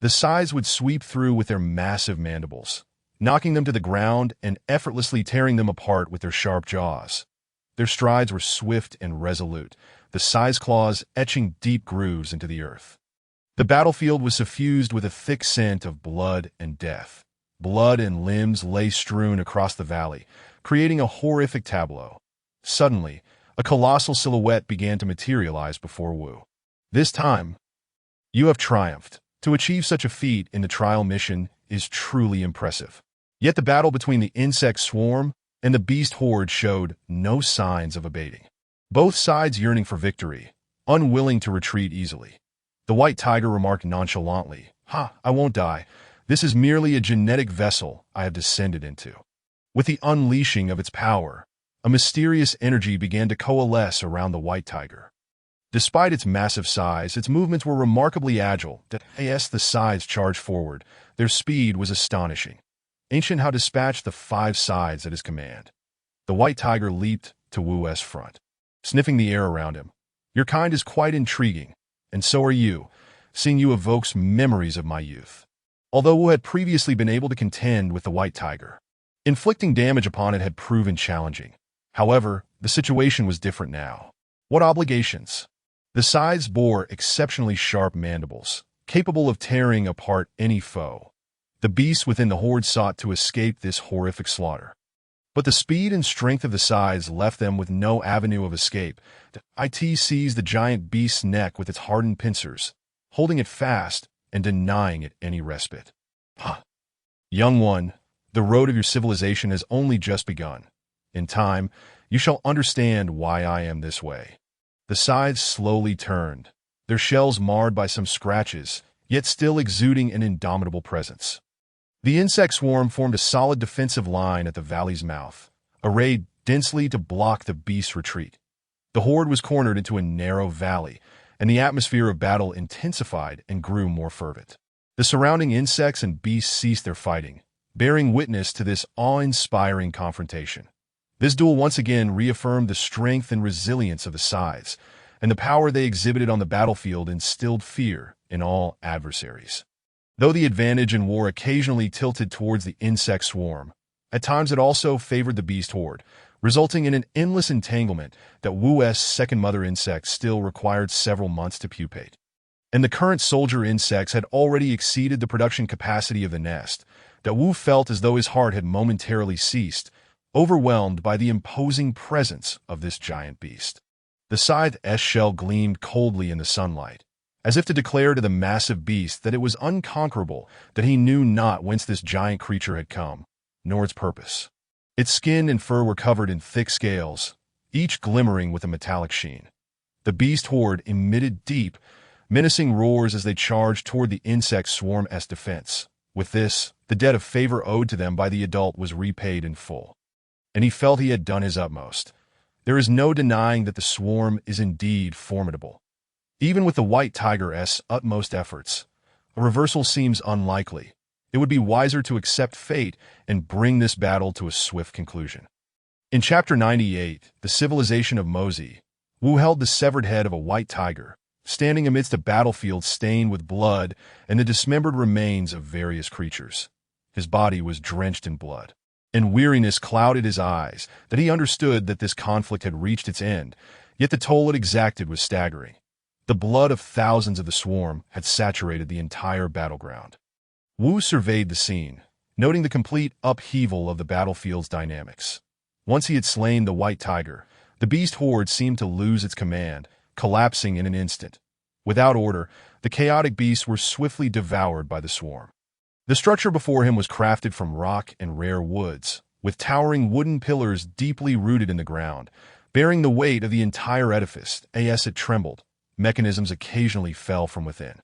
The sides would sweep through with their massive mandibles, knocking them to the ground and effortlessly tearing them apart with their sharp jaws. Their strides were swift and resolute, the size claws etching deep grooves into the earth. The battlefield was suffused with a thick scent of blood and death. Blood and limbs lay strewn across the valley, creating a horrific tableau. Suddenly, a colossal silhouette began to materialize before Wu. This time, you have triumphed. To achieve such a feat in the trial mission is truly impressive. Yet the battle between the insect swarm and the beast horde showed no signs of abating. Both sides yearning for victory, unwilling to retreat easily. The white tiger remarked nonchalantly, I won't die. This is merely a genetic vessel I have descended into." With the unleashing of its power, a mysterious energy began to coalesce around the white tiger. Despite its massive size, its movements were remarkably agile. As the sides charged forward, their speed was astonishing. Ancient Hao dispatched the 5 sides at his command. The white tiger leaped to Wu's front, sniffing the air around him. "Your kind is quite intriguing, and so are you. Seeing you evokes memories of my youth." Although Wu had previously been able to contend with the white tiger, inflicting damage upon it had proven challenging. However, the situation was different now. What obligations? The sides bore exceptionally sharp mandibles, capable of tearing apart any foe. The beasts within the horde sought to escape this horrific slaughter. But the speed and strength of the sides left them with no avenue of escape. It seized the giant beast's neck with its hardened pincers, holding it fast and denying it any respite. Young one, the road of your civilization has only just begun. In time, you shall understand why I am this way. The sides slowly turned, their shells marred by some scratches, yet still exuding an indomitable presence. The insect swarm formed a solid defensive line at the valley's mouth, arrayed densely to block the beast's retreat. The horde was cornered into a narrow valley, and the atmosphere of battle intensified and grew more fervent. The surrounding insects and beasts ceased their fighting, bearing witness to this awe-inspiring confrontation. This duel once again reaffirmed the strength and resilience of the sides, and the power they exhibited on the battlefield instilled fear in all adversaries. Though the advantage in war occasionally tilted towards the insect swarm, at times it also favored the beast horde, resulting in an endless entanglement that Wu's second mother insect still required several months to pupate. And the current soldier insects had already exceeded the production capacity of the nest, that Wu felt as though his heart had momentarily ceased, overwhelmed by the imposing presence of this giant beast. The scythe's shell gleamed coldly in the sunlight, as if to declare to the massive beast that it was unconquerable, that he knew not whence this giant creature had come, nor its purpose. Its skin and fur were covered in thick scales, each glimmering with a metallic sheen. The beast horde emitted deep, menacing roars as they charged toward the insect swarm's defense. With this, the debt of favor owed to them by the adult was repaid in full, and he felt he had done his utmost. There is no denying that the swarm is indeed formidable. Even with the white tiger's utmost efforts, a reversal seems unlikely. It would be wiser to accept fate and bring this battle to a swift conclusion. In Chapter 98, The Civilization of Mozi, Wu held the severed head of a white tiger, standing amidst a battlefield stained with blood and the dismembered remains of various creatures. His body was drenched in blood, and weariness clouded his eyes, that he understood that this conflict had reached its end, yet the toll it exacted was staggering. The blood of thousands of the swarm had saturated the entire battleground. Wu surveyed the scene, noting the complete upheaval of the battlefield's dynamics. Once he had slain the white tiger, the beast horde seemed to lose its command, collapsing in an instant. Without order, the chaotic beasts were swiftly devoured by the swarm. The structure before him was crafted from rock and rare woods, with towering wooden pillars deeply rooted in the ground, bearing the weight of the entire edifice. As it trembled, mechanisms occasionally fell from within.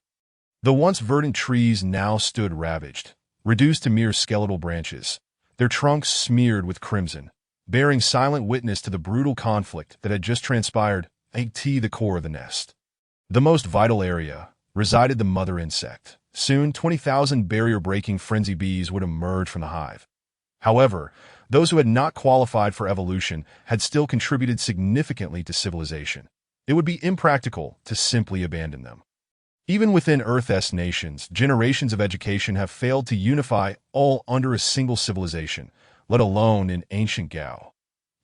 The once verdant trees now stood ravaged, reduced to mere skeletal branches, their trunks smeared with crimson, bearing silent witness to the brutal conflict that had just transpired at the core of the nest. The most vital area resided the mother insect. Soon, 20,000 barrier-breaking frenzy bees would emerge from the hive. However, those who had not qualified for evolution had still contributed significantly to civilization. It would be impractical to simply abandon them. Even within Earth's nations, generations of education have failed to unify all under a single civilization, let alone in ancient Gao.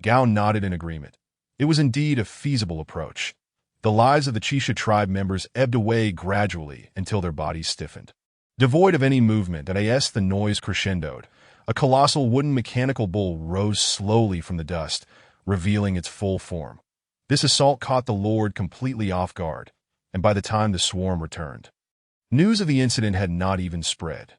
Gao nodded in agreement. It was indeed a feasible approach. The lives of the Chisha tribe members ebbed away gradually until their bodies stiffened. Devoid of any movement, and as the noise crescendoed, a colossal wooden mechanical bull rose slowly from the dust, revealing its full form. This assault caught the Lord completely off guard, and by the time the swarm returned, news of the incident had not even spread.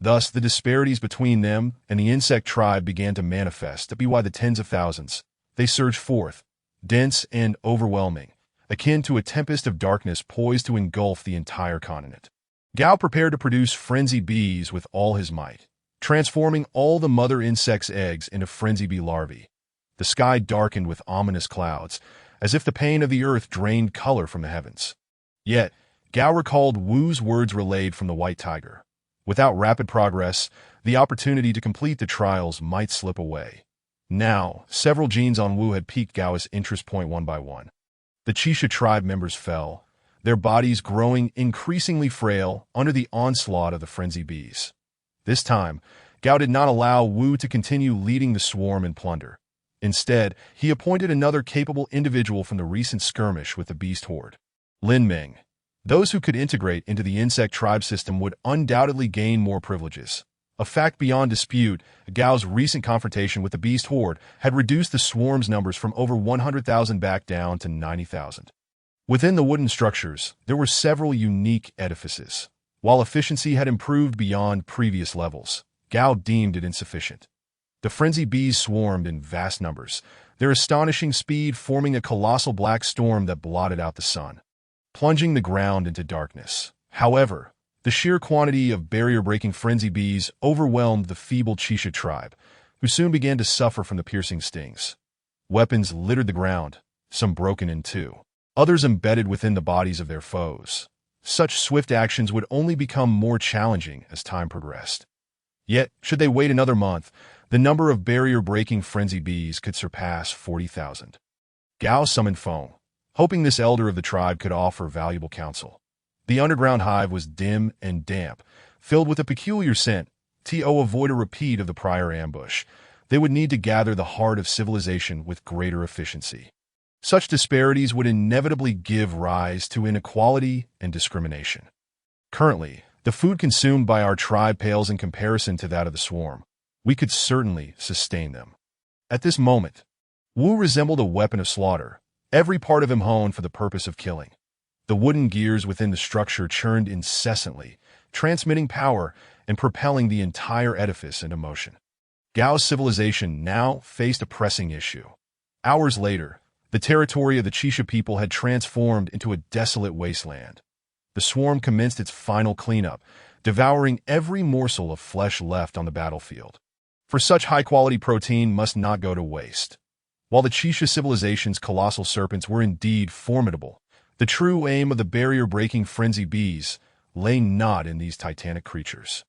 Thus, the disparities between them and the insect tribe began to manifest by the tens of thousands. They surged forth, dense and overwhelming, akin to a tempest of darkness poised to engulf the entire continent. Gao prepared to produce frenzied bees with all his might, transforming all the mother insects' eggs into frenzied bee larvae. The sky darkened with ominous clouds, as if the pain of the earth drained color from the heavens. Yet, Gao recalled Wu's words relayed from the white tiger. Without rapid progress, the opportunity to complete the trials might slip away. Now, several genes on Wu had piqued Gao's interest point one by one. The Chisha tribe members fell, their bodies growing increasingly frail under the onslaught of the frenzied bees. This time, Gao did not allow Wu to continue leading the swarm in plunder. Instead, he appointed another capable individual from the recent skirmish with the beast horde. Lin Ming. Those who could integrate into the insect tribe system would undoubtedly gain more privileges. A fact beyond dispute, Gao's recent confrontation with the beast horde had reduced the swarm's numbers from over 100,000 back down to 90,000. Within the wooden structures, there were several unique edifices. While efficiency had improved beyond previous levels, Gao deemed it insufficient. The frenzied bees swarmed in vast numbers, their astonishing speed forming a colossal black storm that blotted out the sun, plunging the ground into darkness. However, the sheer quantity of barrier-breaking frenzied bees overwhelmed the feeble Chisha tribe, who soon began to suffer from the piercing stings. Weapons littered the ground, some broken in two, others embedded within the bodies of their foes. Such swift actions would only become more challenging as time progressed. Yet, should they wait another month, the number of barrier-breaking frenzied bees could surpass 40,000. Gao summoned Feng, hoping this elder of the tribe could offer valuable counsel. The underground hive was dim and damp, filled with a peculiar scent. To avoid a repeat of the prior ambush, they would need to gather the heart of civilization with greater efficiency. Such disparities would inevitably give rise to inequality and discrimination. Currently, the food consumed by our tribe pales in comparison to that of the swarm. We could certainly sustain them. At this moment, Wu resembled a weapon of slaughter, every part of him honed for the purpose of killing. The wooden gears within the structure churned incessantly, transmitting power and propelling the entire edifice into motion. Gao's civilization now faced a pressing issue. Hours later, the territory of the Chisha people had transformed into a desolate wasteland. The swarm commenced its final cleanup, devouring every morsel of flesh left on the battlefield. For such high-quality protein must not go to waste. While the Chisha civilization's colossal serpents were indeed formidable, the true aim of the barrier-breaking frenzied bees lay not in these titanic creatures.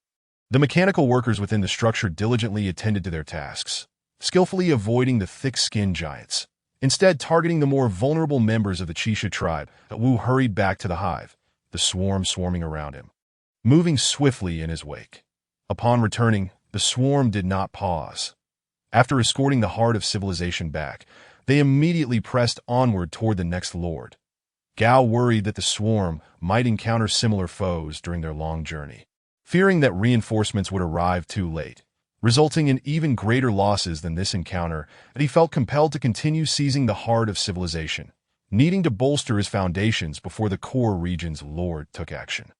The mechanical workers within the structure diligently attended to their tasks, skillfully avoiding the thick-skinned giants. Instead, targeting the more vulnerable members of the Chisha tribe, Wu hurried back to the hive, the swarm swarming around him, moving swiftly in his wake. Upon returning, the swarm did not pause. After escorting the heart of civilization back, they immediately pressed onward toward the next lord. Gao worried that the swarm might encounter similar foes during their long journey, fearing that reinforcements would arrive too late, resulting in even greater losses than this encounter, and he felt compelled to continue seizing the heart of civilization, needing to bolster his foundations before the core region's lord took action.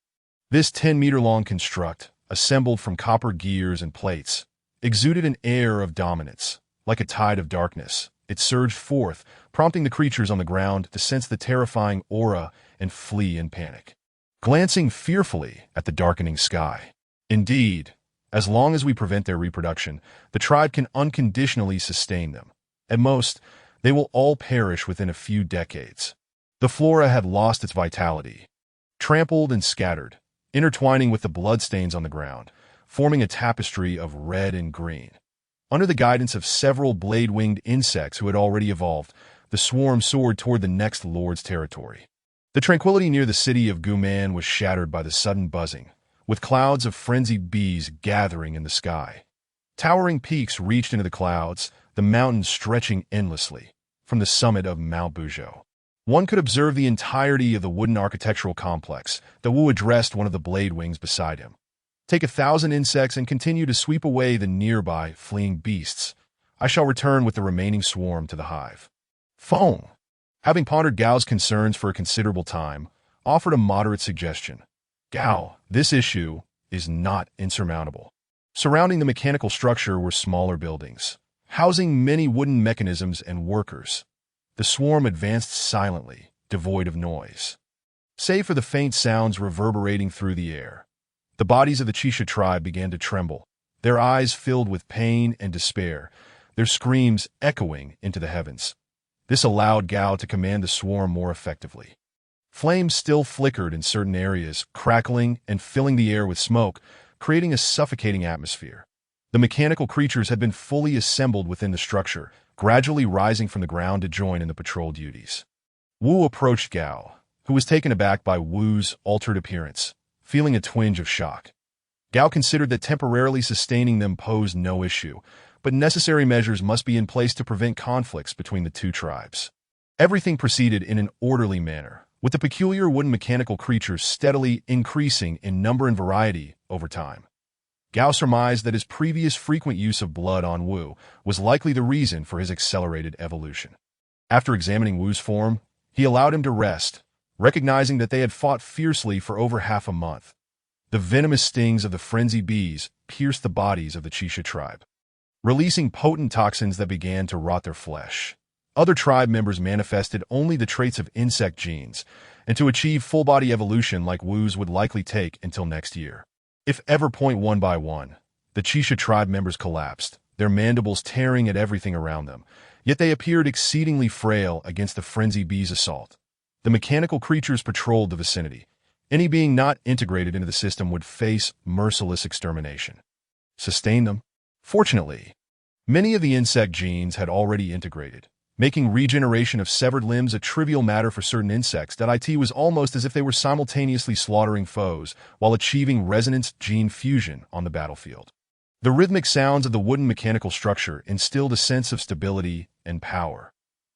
This 10-meter-long construct, assembled from copper gears and plates, exuded an air of dominance. Like a tide of darkness, it surged forth, prompting the creatures on the ground to sense the terrifying aura and flee in panic, glancing fearfully at the darkening sky. Indeed, as long as we prevent their reproduction, the tribe can unconditionally sustain them. At most, they will all perish within a few decades. The flora had lost its vitality, trampled and scattered, intertwining with the bloodstains on the ground, forming a tapestry of red and green. Under the guidance of several blade-winged insects who had already evolved, the swarm soared toward the next lord's territory. The tranquility near the city of Guman was shattered by the sudden buzzing, with clouds of frenzied bees gathering in the sky. Towering peaks reached into the clouds, the mountains stretching endlessly from the summit of Mount Buzhou. One could observe the entirety of the wooden architectural complex. The Wu addressed one of the blade wings beside him. Take 1,000 insects and continue to sweep away the nearby fleeing beasts. I shall return with the remaining swarm to the hive. Feng, having pondered Gao's concerns for a considerable time, offered a moderate suggestion. Gao, this issue is not insurmountable. Surrounding the mechanical structure were smaller buildings, housing many wooden mechanisms and workers. The swarm advanced silently, devoid of noise, save for the faint sounds reverberating through the air. The bodies of the Chisha tribe began to tremble, their eyes filled with pain and despair, their screams echoing into the heavens. This allowed Gao to command the swarm more effectively. Flames still flickered in certain areas, crackling and filling the air with smoke, creating a suffocating atmosphere. The mechanical creatures had been fully assembled within the structure, gradually rising from the ground to join in the patrol duties. Wu approached Gao, who was taken aback by Wu's altered appearance, feeling a twinge of shock. Gao considered that temporarily sustaining them posed no issue, but necessary measures must be in place to prevent conflicts between the two tribes. Everything proceeded in an orderly manner, with the peculiar wooden mechanical creatures steadily increasing in number and variety over time. Gao surmised that his previous frequent use of blood on Wu was likely the reason for his accelerated evolution. After examining Wu's form, he allowed him to rest, recognizing that they had fought fiercely for over half a month. The venomous stings of the frenzied bees pierced the bodies of the Chisha tribe, releasing potent toxins that began to rot their flesh. Other tribe members manifested only the traits of insect genes, and to achieve full-body evolution like Wu's would likely take until next year. If ever one by one, the Chisha tribe members collapsed, their mandibles tearing at everything around them, yet they appeared exceedingly frail against the frenzied bees' assault. The mechanical creatures patrolled the vicinity. Any being not integrated into the system would face merciless extermination. Sustain them? Fortunately, many of the insect genes had already integrated, making regeneration of severed limbs a trivial matter for certain insects. It was almost as if they were simultaneously slaughtering foes while achieving resonance gene fusion on the battlefield. The rhythmic sounds of the wooden mechanical structure instilled a sense of stability and power.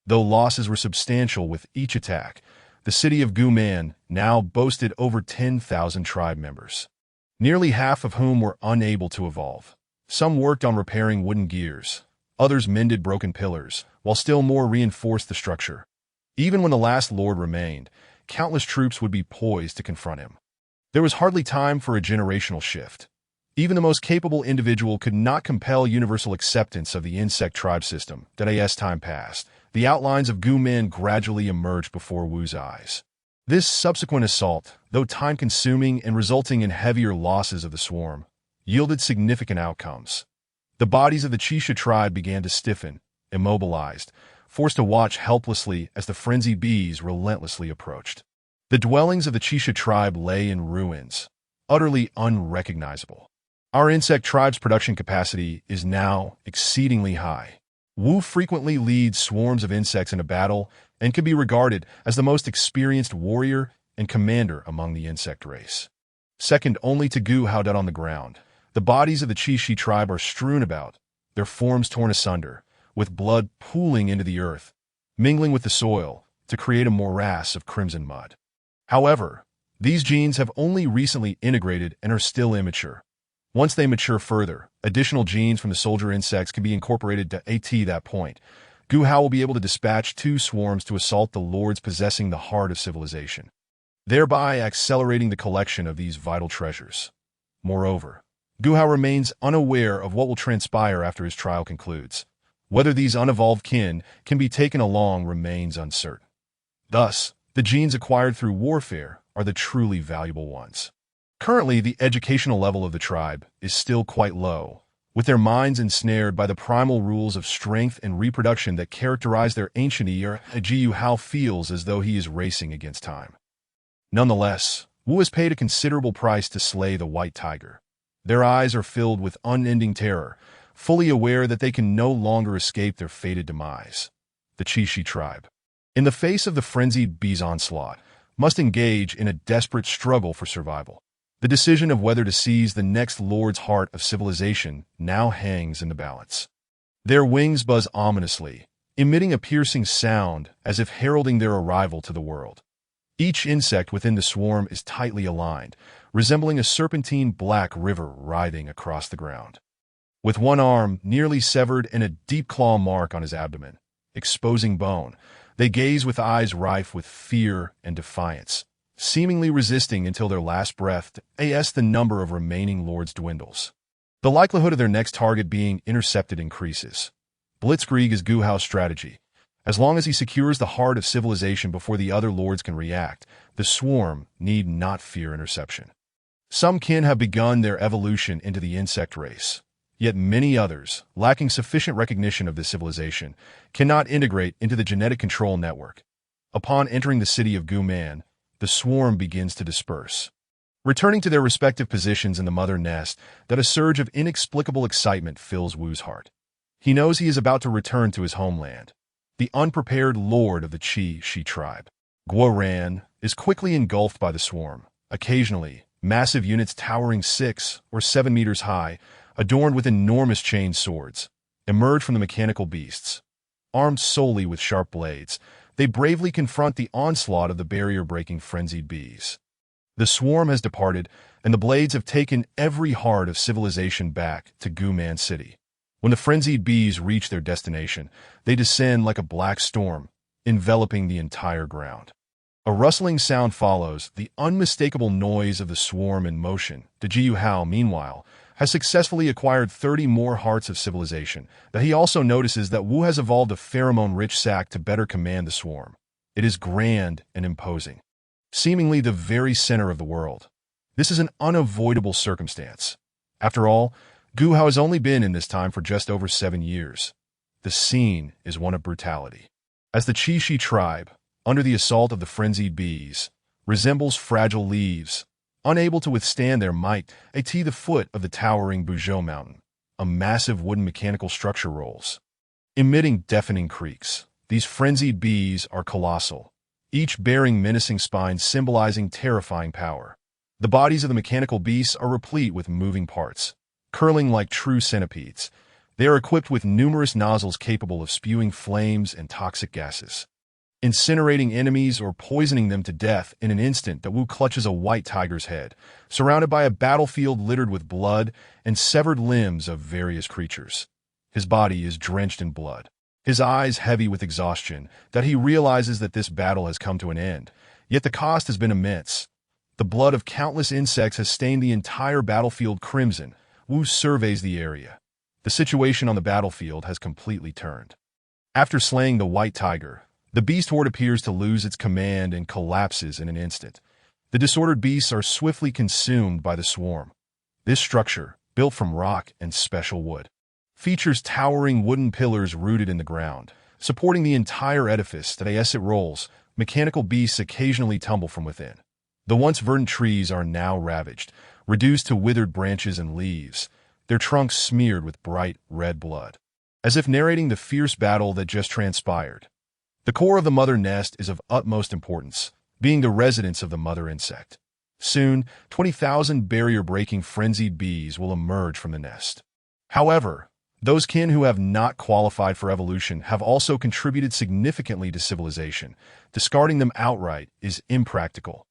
Though losses were substantial with each attack, the city of Guman now boasted over 10,000 tribe members, nearly half of whom were unable to evolve. Some worked on repairing wooden gears, others mended broken pillars, while still more reinforced the structure. Even when the last lord remained, countless troops would be poised to confront him. There was hardly time for a generational shift. Even the most capable individual could not compel universal acceptance of the insect tribe system. As time passed, the outlines of Guman gradually emerged before Wu's eyes. This subsequent assault, though time-consuming and resulting in heavier losses of the swarm, yielded significant outcomes. The bodies of the Chisha tribe began to stiffen, immobilized, forced to watch helplessly as the frenzied bees relentlessly approached. The dwellings of the Chisha tribe lay in ruins, utterly unrecognizable. Our insect tribe's production capacity is now exceedingly high. Wu frequently leads swarms of insects in a battle and can be regarded as the most experienced warrior and commander among the insect race. Second only to Gu Haodut on the ground, the bodies of the Chisha tribe are strewn about, their forms torn asunder, with blood pooling into the earth, mingling with the soil to create a morass of crimson mud. However, these genes have only recently integrated and are still immature. Once they mature further, additional genes from the soldier insects can be incorporated to that point. Gu Hao will be able to dispatch 2 swarms to assault the lords possessing the heart of civilization, thereby accelerating the collection of these vital treasures. Moreover, Gu Hao remains unaware of what will transpire after his trial concludes. Whether these unevolved kin can be taken along remains uncertain. Thus, the genes acquired through warfare are the truly valuable ones. Currently, the educational level of the tribe is still quite low, with their minds ensnared by the primal rules of strength and reproduction that characterize their ancient era. Gu Hao feels as though he is racing against time. Nonetheless, Wu has paid a considerable price to slay the white tiger. Their eyes are filled with unending terror, fully aware that they can no longer escape their fated demise. The Chisha tribe. In the face of the frenzied bees' onslaught, must engage in a desperate struggle for survival. The decision of whether to seize the next Lord's heart of civilization now hangs in the balance. Their wings buzz ominously, emitting a piercing sound as if heralding their arrival to the world. Each insect within the swarm is tightly aligned, resembling a serpentine black river writhing across the ground. With one arm nearly severed and a deep claw mark on his abdomen, exposing bone, they gaze with eyes rife with fear and defiance, seemingly resisting until their last breath as the number of remaining lords dwindles. The likelihood of their next target being intercepted increases. Blitzkrieg is Guhao's strategy. As long as he secures the heart of civilization before the other lords can react, the swarm need not fear interception. Some kin have begun their evolution into the insect race, yet many others, lacking sufficient recognition of this civilization, cannot integrate into the genetic control network. Upon entering the city of Guman, the swarm begins to disperse. Returning to their respective positions in the mother nest, that a surge of inexplicable excitement fills Wu's heart. He knows he is about to return to his homeland, the unprepared lord of the Shi tribe. Guoran is quickly engulfed by the swarm. Occasionally, massive units towering 6 or 7 meters high, adorned with enormous chain swords, emerge from the mechanical beasts. Armed solely with sharp blades, they bravely confront the onslaught of the barrier-breaking frenzied bees. The swarm has departed, and the blades have taken every heart of civilization back to Guman City. When the frenzied bees reach their destination, they descend like a black storm, enveloping the entire ground. A rustling sound follows, the unmistakable noise of the swarm in motion. The Jiu Hao, meanwhile, has successfully acquired 30 more hearts of civilization, that he also notices that Wu has evolved a pheromone-rich sac to better command the swarm. It is grand and imposing, seemingly the very center of the world. This is an unavoidable circumstance. After all, Gu Hao has only been in this time for just over 7 years. The scene is one of brutality. As the Shi tribe, under the assault of the frenzied bees, resembles fragile leaves, unable to withstand their might, at the foot of the towering Buzhou Mountain, a massive wooden mechanical structure rolls. Emitting deafening creaks, these frenzied bees are colossal, each bearing menacing spines symbolizing terrifying power. The bodies of the mechanical beasts are replete with moving parts, curling like true centipedes. They are equipped with numerous nozzles capable of spewing flames and toxic gases, incinerating enemies or poisoning them to death in an instant. The Wu clutches a white tiger's head, surrounded by a battlefield littered with blood and severed limbs of various creatures. His body is drenched in blood, his eyes heavy with exhaustion, that he realizes that this battle has come to an end, yet the cost has been immense. The blood of countless insects has stained the entire battlefield crimson. Wu surveys the area. The situation on the battlefield has completely turned. After slaying the white tiger, the beast horde appears to lose its command and collapses in an instant. The disordered beasts are swiftly consumed by the swarm. This structure, built from rock and special wood, features towering wooden pillars rooted in the ground, supporting the entire edifice. That as it rolls, mechanical beasts occasionally tumble from within. The once verdant trees are now ravaged, reduced to withered branches and leaves, their trunks smeared with bright red blood, as if narrating the fierce battle that just transpired. The core of the mother nest is of utmost importance, being the residence of the mother insect. Soon, 20,000 barrier-breaking frenzied bees will emerge from the nest. However, those kin who have not qualified for evolution have also contributed significantly to civilization. Discarding them outright is impractical.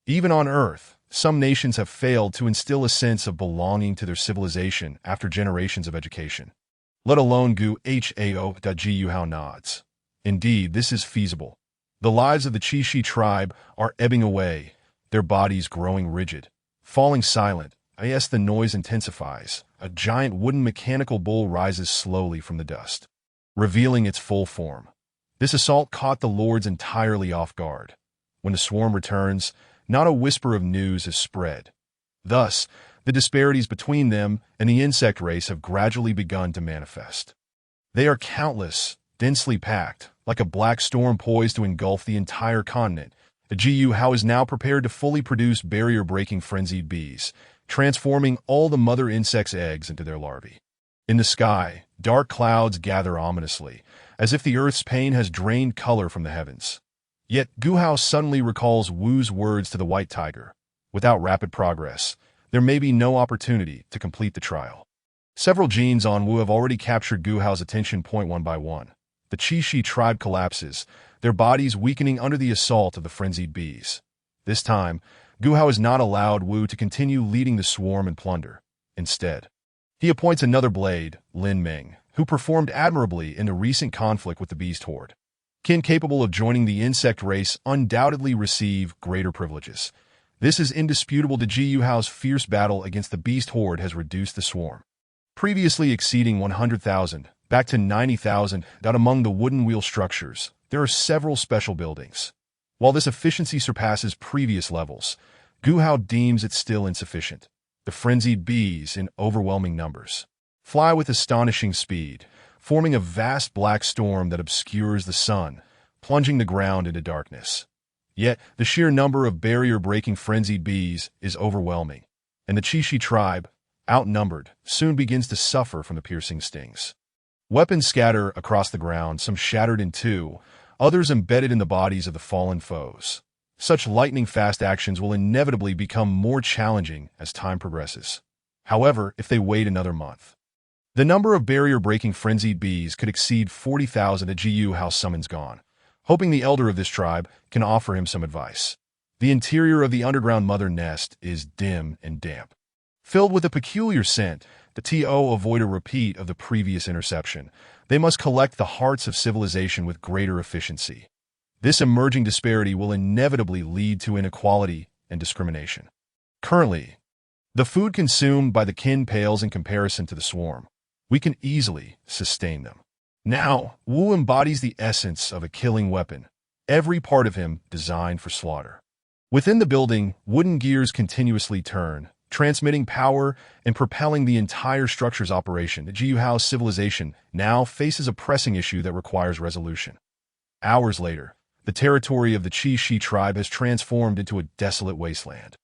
Even on Earth, some nations have failed to instill a sense of belonging to their civilization after generations of education. Let alone Gu Hao nods. Indeed, this is feasible. The lives of the Shi tribe are ebbing away, their bodies growing rigid, falling silent. As the noise intensifies, a giant wooden mechanical bull rises slowly from the dust, revealing its full form. This assault caught the lords entirely off guard. When the swarm returns, not a whisper of news is spread. Thus, the disparities between them and the insect race have gradually begun to manifest. They are countless, densely packed, like a black storm poised to engulf the entire continent. The Jiu Hao is now prepared to fully produce barrier-breaking frenzied bees, transforming all the mother insect's eggs into their larvae. In the sky, dark clouds gather ominously, as if the Earth's pain has drained color from the heavens. Yet Gu Hao suddenly recalls Wu's words to the white tiger. Without rapid progress, there may be no opportunity to complete the trial. Several genes on Wu have already captured Gu Hao's attention point one by one. The Qi tribe collapses, their bodies weakening under the assault of the frenzied bees. This time, Gu Hao has not allowed Wu to continue leading the swarm and plunder. Instead, he appoints another blade, Lin Ming, who performed admirably in the recent conflict with the beast horde. Kin capable of joining the insect race undoubtedly receive greater privileges. This is indisputable. The Gu Hao's fierce battle against the beast horde has reduced the swarm, previously exceeding 100,000, back to 90,000. Among the wooden wheel structures, there are several special buildings. While this efficiency surpasses previous levels, Gu Hao deems it still insufficient. The frenzied bees, in overwhelming numbers, fly with astonishing speed, forming a vast black storm that obscures the sun, plunging the ground into darkness. Yet, the sheer number of barrier-breaking frenzied bees is overwhelming, and the Qi tribe, outnumbered, soon begins to suffer from the piercing stings. Weapons scatter across the ground, some shattered in two, others embedded in the bodies of the fallen foes. Such lightning-fast actions will inevitably become more challenging as time progresses. However, if they wait another month, the number of barrier-breaking frenzied bees could exceed 40,000. A Gu Hao summons gone, hoping the elder of this tribe can offer him some advice. The interior of the underground mother nest is dim and damp. Filled with a peculiar scent, the To avoid a repeat of the previous interception. They must collect the hearts of civilization with greater efficiency. This emerging disparity will inevitably lead to inequality and discrimination. Currently, the food consumed by the kin pales in comparison to the swarm. We can easily sustain them. Now, Wu embodies the essence of a killing weapon, every part of him designed for slaughter. Within the building, wooden gears continuously turn, transmitting power and propelling the entire structure's operation. The Gu Hao civilization now faces a pressing issue that requires resolution. Hours later, the territory of the Qi tribe has transformed into a desolate wasteland.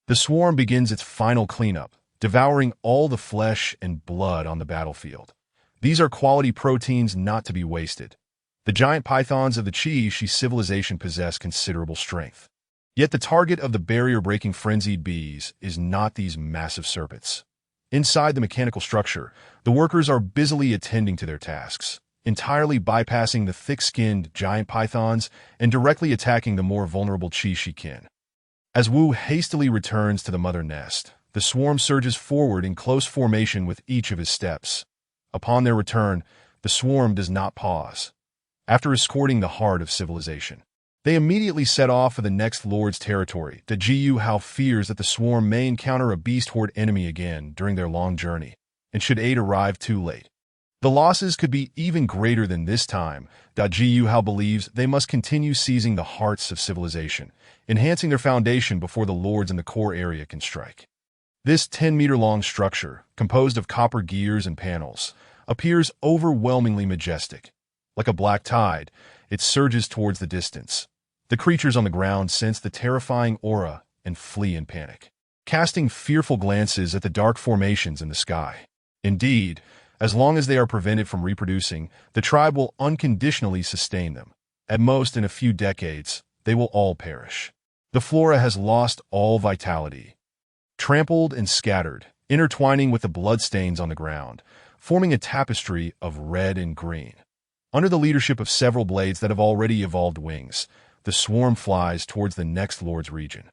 The swarm begins its final cleanup, devouring all the flesh and blood on the battlefield. These are quality proteins not to be wasted. The giant pythons of the Qi civilization possess considerable strength. Yet the target of the barrier-breaking frenzied bees is not these massive serpents. Inside the mechanical structure, the workers are busily attending to their tasks, entirely bypassing the thick-skinned giant pythons and directly attacking the more vulnerable Qi kin. As Wu hastily returns to the mother nest, the swarm surges forward in close formation with each of his steps. Upon their return, the swarm does not pause. After escorting the heart of civilization, they immediately set off for the next lord's territory. The Gu Hao fears that the swarm may encounter a beast horde enemy again during their long journey, and should aid arrive too late, the losses could be even greater than this time. Gu Hao believes they must continue seizing the hearts of civilization, enhancing their foundation before the lords in the core area can strike. This 10-meter-long structure, composed of copper gears and panels, appears overwhelmingly majestic. Like a black tide, it surges towards the distance. The creatures on the ground sense the terrifying aura and flee in panic, casting fearful glances at the dark formations in the sky. Indeed, as long as they are prevented from reproducing, the tribe will unconditionally sustain them. At most, in a few decades, they will all perish. The flora has lost all vitality, trampled and scattered, intertwining with the bloodstains on the ground, forming a tapestry of red and green. Under the leadership of several blades that have already evolved wings, the swarm flies towards the next lord's region.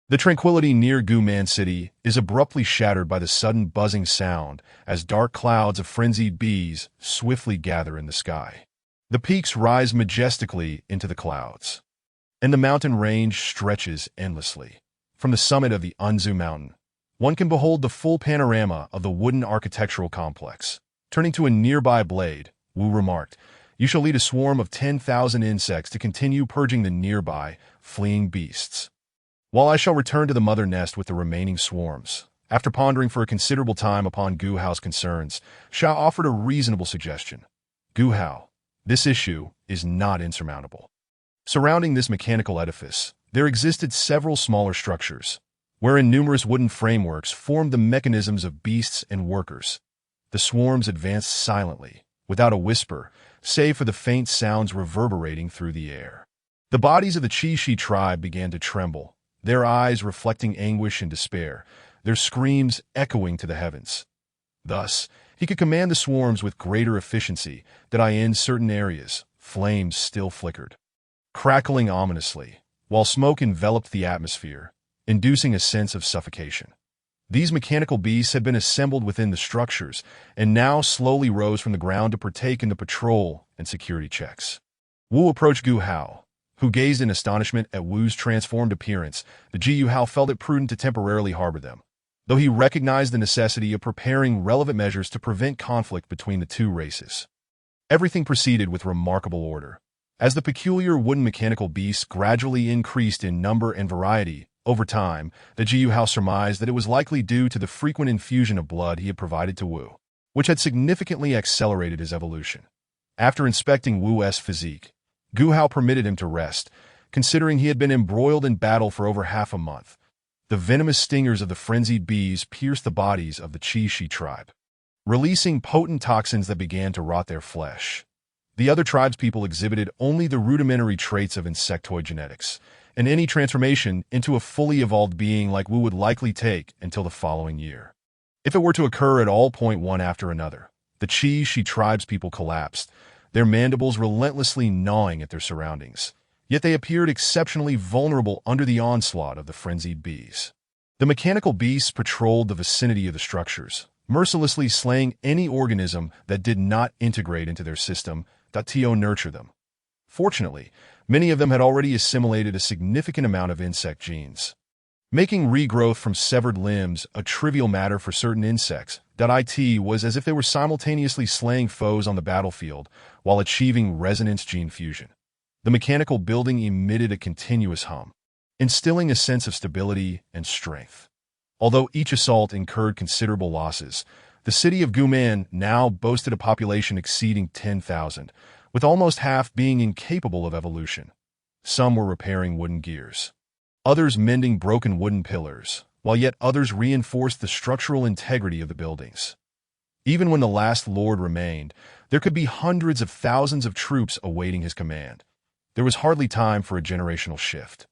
The tranquility near Guman City is abruptly shattered by the sudden buzzing sound as dark clouds of frenzied bees swiftly gather in the sky. The peaks rise majestically into the clouds, and the mountain range stretches endlessly. From the summit of the Anzu Mountain, one can behold the full panorama of the wooden architectural complex. Turning to a nearby blade, Wu remarked, "You shall lead a swarm of 10,000 insects to continue purging the nearby, fleeing beasts, while I shall return to the mother nest with the remaining swarms." After pondering for a considerable time upon Gu Hao's concerns, Shao offered a reasonable suggestion. "Gu Hao, this issue is not insurmountable." Surrounding this mechanical edifice, there existed several smaller structures, wherein numerous wooden frameworks formed the mechanisms of beasts and workers. The swarms advanced silently, without a whisper, save for the faint sounds reverberating through the air. The bodies of the Chi tribe began to tremble, their eyes reflecting anguish and despair, their screams echoing to the heavens. Thus, he could command the swarms with greater efficiency, that in certain areas, flames still flickered, crackling ominously, while smoke enveloped the atmosphere, inducing a sense of suffocation. These mechanical beasts had been assembled within the structures and now slowly rose from the ground to partake in the patrol and security checks. Wu approached Gu Hao, who gazed in astonishment at Wu's transformed appearance. The Gu Hao felt it prudent to temporarily harbor them, though he recognized the necessity of preparing relevant measures to prevent conflict between the two races. Everything proceeded with remarkable order. As the peculiar wooden mechanical beasts gradually increased in number and variety, over time, the Gu Hao surmised that it was likely due to the frequent infusion of blood he had provided to Wu, which had significantly accelerated his evolution. After inspecting Wu's physique, Gu Hao permitted him to rest, considering he had been embroiled in battle for over half a month. The venomous stingers of the frenzied bees pierced the bodies of the Chi tribe, releasing potent toxins that began to rot their flesh. The other tribespeople exhibited only the rudimentary traits of insectoid genetics, and any transformation into a fully evolved being like Wu would likely take until the following year. If it were to occur at all point one after another, the Chi tribespeople collapsed, their mandibles relentlessly gnawing at their surroundings. Yet they appeared exceptionally vulnerable under the onslaught of the frenzied bees. The mechanical beasts patrolled the vicinity of the structures, mercilessly slaying any organism that did not integrate into their system to nurture them. Fortunately, many of them had already assimilated a significant amount of insect genes, making regrowth from severed limbs a trivial matter for certain insects. It was as if they were simultaneously slaying foes on the battlefield while achieving resonance gene fusion. The mechanical building emitted a continuous hum, instilling a sense of stability and strength. Although each assault incurred considerable losses, the city of Guman now boasted a population exceeding 10,000, with almost half being incapable of evolution. Some were repairing wooden gears, others mending broken wooden pillars, while yet others reinforced the structural integrity of the buildings. Even when the last lord remained, there could be hundreds of thousands of troops awaiting his command. There was hardly time for a generational shift.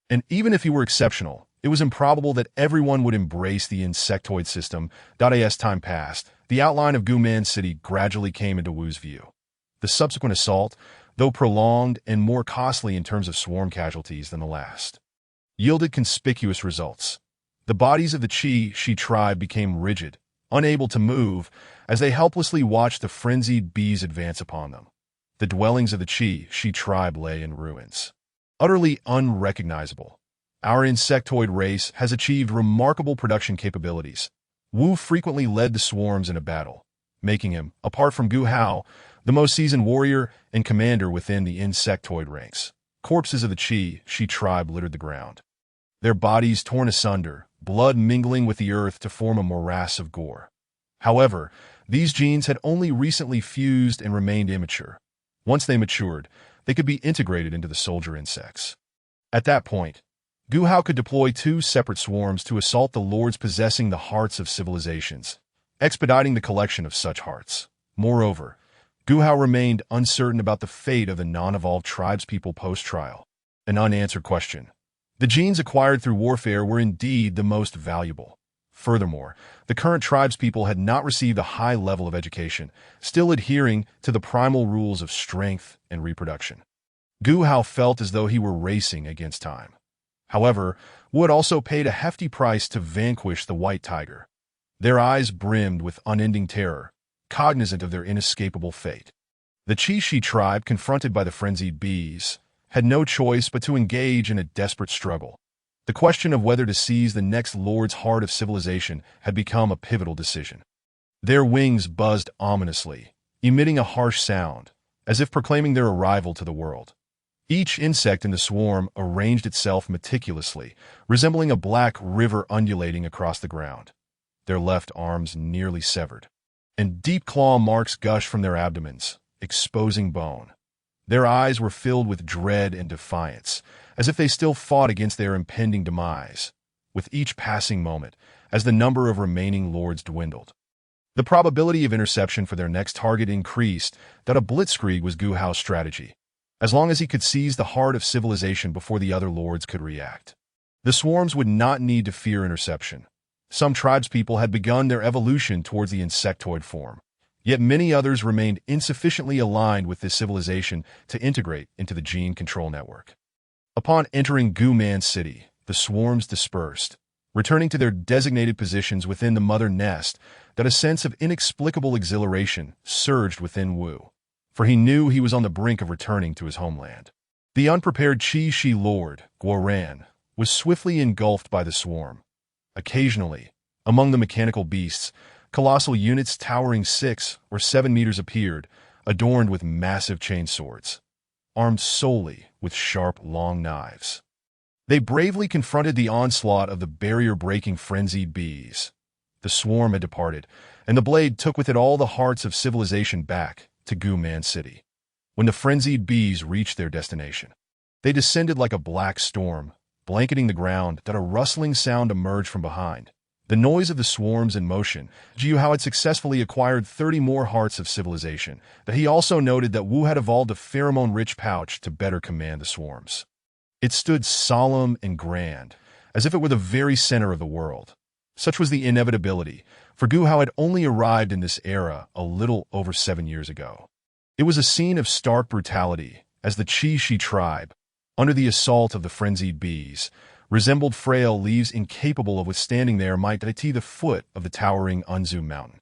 And even if he were exceptional, it was improbable that everyone would embrace the insectoid system. As time passed, the outline of Guman City gradually came into Wu's view. The subsequent assault, though prolonged and more costly in terms of swarm casualties than the last, yielded conspicuous results. The bodies of the Chi tribe became rigid, unable to move, as they helplessly watched the frenzied bees advance upon them. The dwellings of the Chi tribe lay in ruins, utterly unrecognizable. Our insectoid race has achieved remarkable production capabilities. Wu frequently led the swarms in a battle, making him, apart from Gu Hao, the most seasoned warrior and commander within the insectoid ranks. Corpses of the Chi tribe littered the ground, their bodies torn asunder, blood mingling with the earth to form a morass of gore. However, these genes had only recently fused and remained immature. Once they matured, they could be integrated into the soldier insects. At that point, Gu Hao could deploy 2 separate swarms to assault the lords possessing the hearts of civilizations, expediting the collection of such hearts. Moreover, Gu Hao remained uncertain about the fate of the non-evolved tribespeople post-trial, an unanswered question. The genes acquired through warfare were indeed the most valuable. Furthermore, the current tribespeople had not received a high level of education, still adhering to the primal rules of strength and reproduction. Gu Hao felt as though he were racing against time. However, Wu had also paid a hefty price to vanquish the white tiger. Their eyes brimmed with unending terror, cognizant of their inescapable fate. The Chi tribe, confronted by the frenzied bees, had no choice but to engage in a desperate struggle. The question of whether to seize the next lord's heart of civilization had become a pivotal decision. Their wings buzzed ominously, emitting a harsh sound, as if proclaiming their arrival to the world. Each insect in the swarm arranged itself meticulously, resembling a black river undulating across the ground, their left arms nearly severed, and deep claw marks gushed from their abdomens, exposing bone. Their eyes were filled with dread and defiance, as if they still fought against their impending demise, with each passing moment, as the number of remaining lords dwindled. The probability of interception for their next target increased. That a blitzkrieg was Gu Hao's strategy. as long as he could seize the heart of civilization before the other lords could react. The swarms would not need to fear interception. Some tribespeople had begun their evolution towards the insectoid form, yet many others remained insufficiently aligned with this civilization to integrate into the gene control network. Upon entering Gu-Man City, the swarms dispersed, returning to their designated positions within the mother nest. That a sense of inexplicable exhilaration surged within Wu, for he knew he was on the brink of returning to his homeland. The unprepared Qi lord, Guoran, was swiftly engulfed by the swarm. Occasionally, among the mechanical beasts, colossal units towering 6 or 7 meters appeared, adorned with massive chain swords, armed solely with sharp, long knives. They bravely confronted the onslaught of the barrier-breaking frenzied bees. The swarm had departed, and the blade took with it all the hearts of civilization back to Gu-Man City. When the frenzied bees reached their destination, they descended like a black storm, blanketing the ground. That a rustling sound emerged from behind. The noise of the swarms in motion. Jiu Hao had successfully acquired 30 more hearts of civilization, but he also noted that Wu had evolved a pheromone-rich pouch to better command the swarms. It stood solemn and grand, as if it were the very center of the world. Such was the inevitability, for Gu Hao had only arrived in this era a little over 7 years ago. It was a scene of stark brutality, as the Qi tribe, under the assault of the frenzied bees, resembled frail leaves incapable of withstanding their might at the foot of the towering Unzu mountain.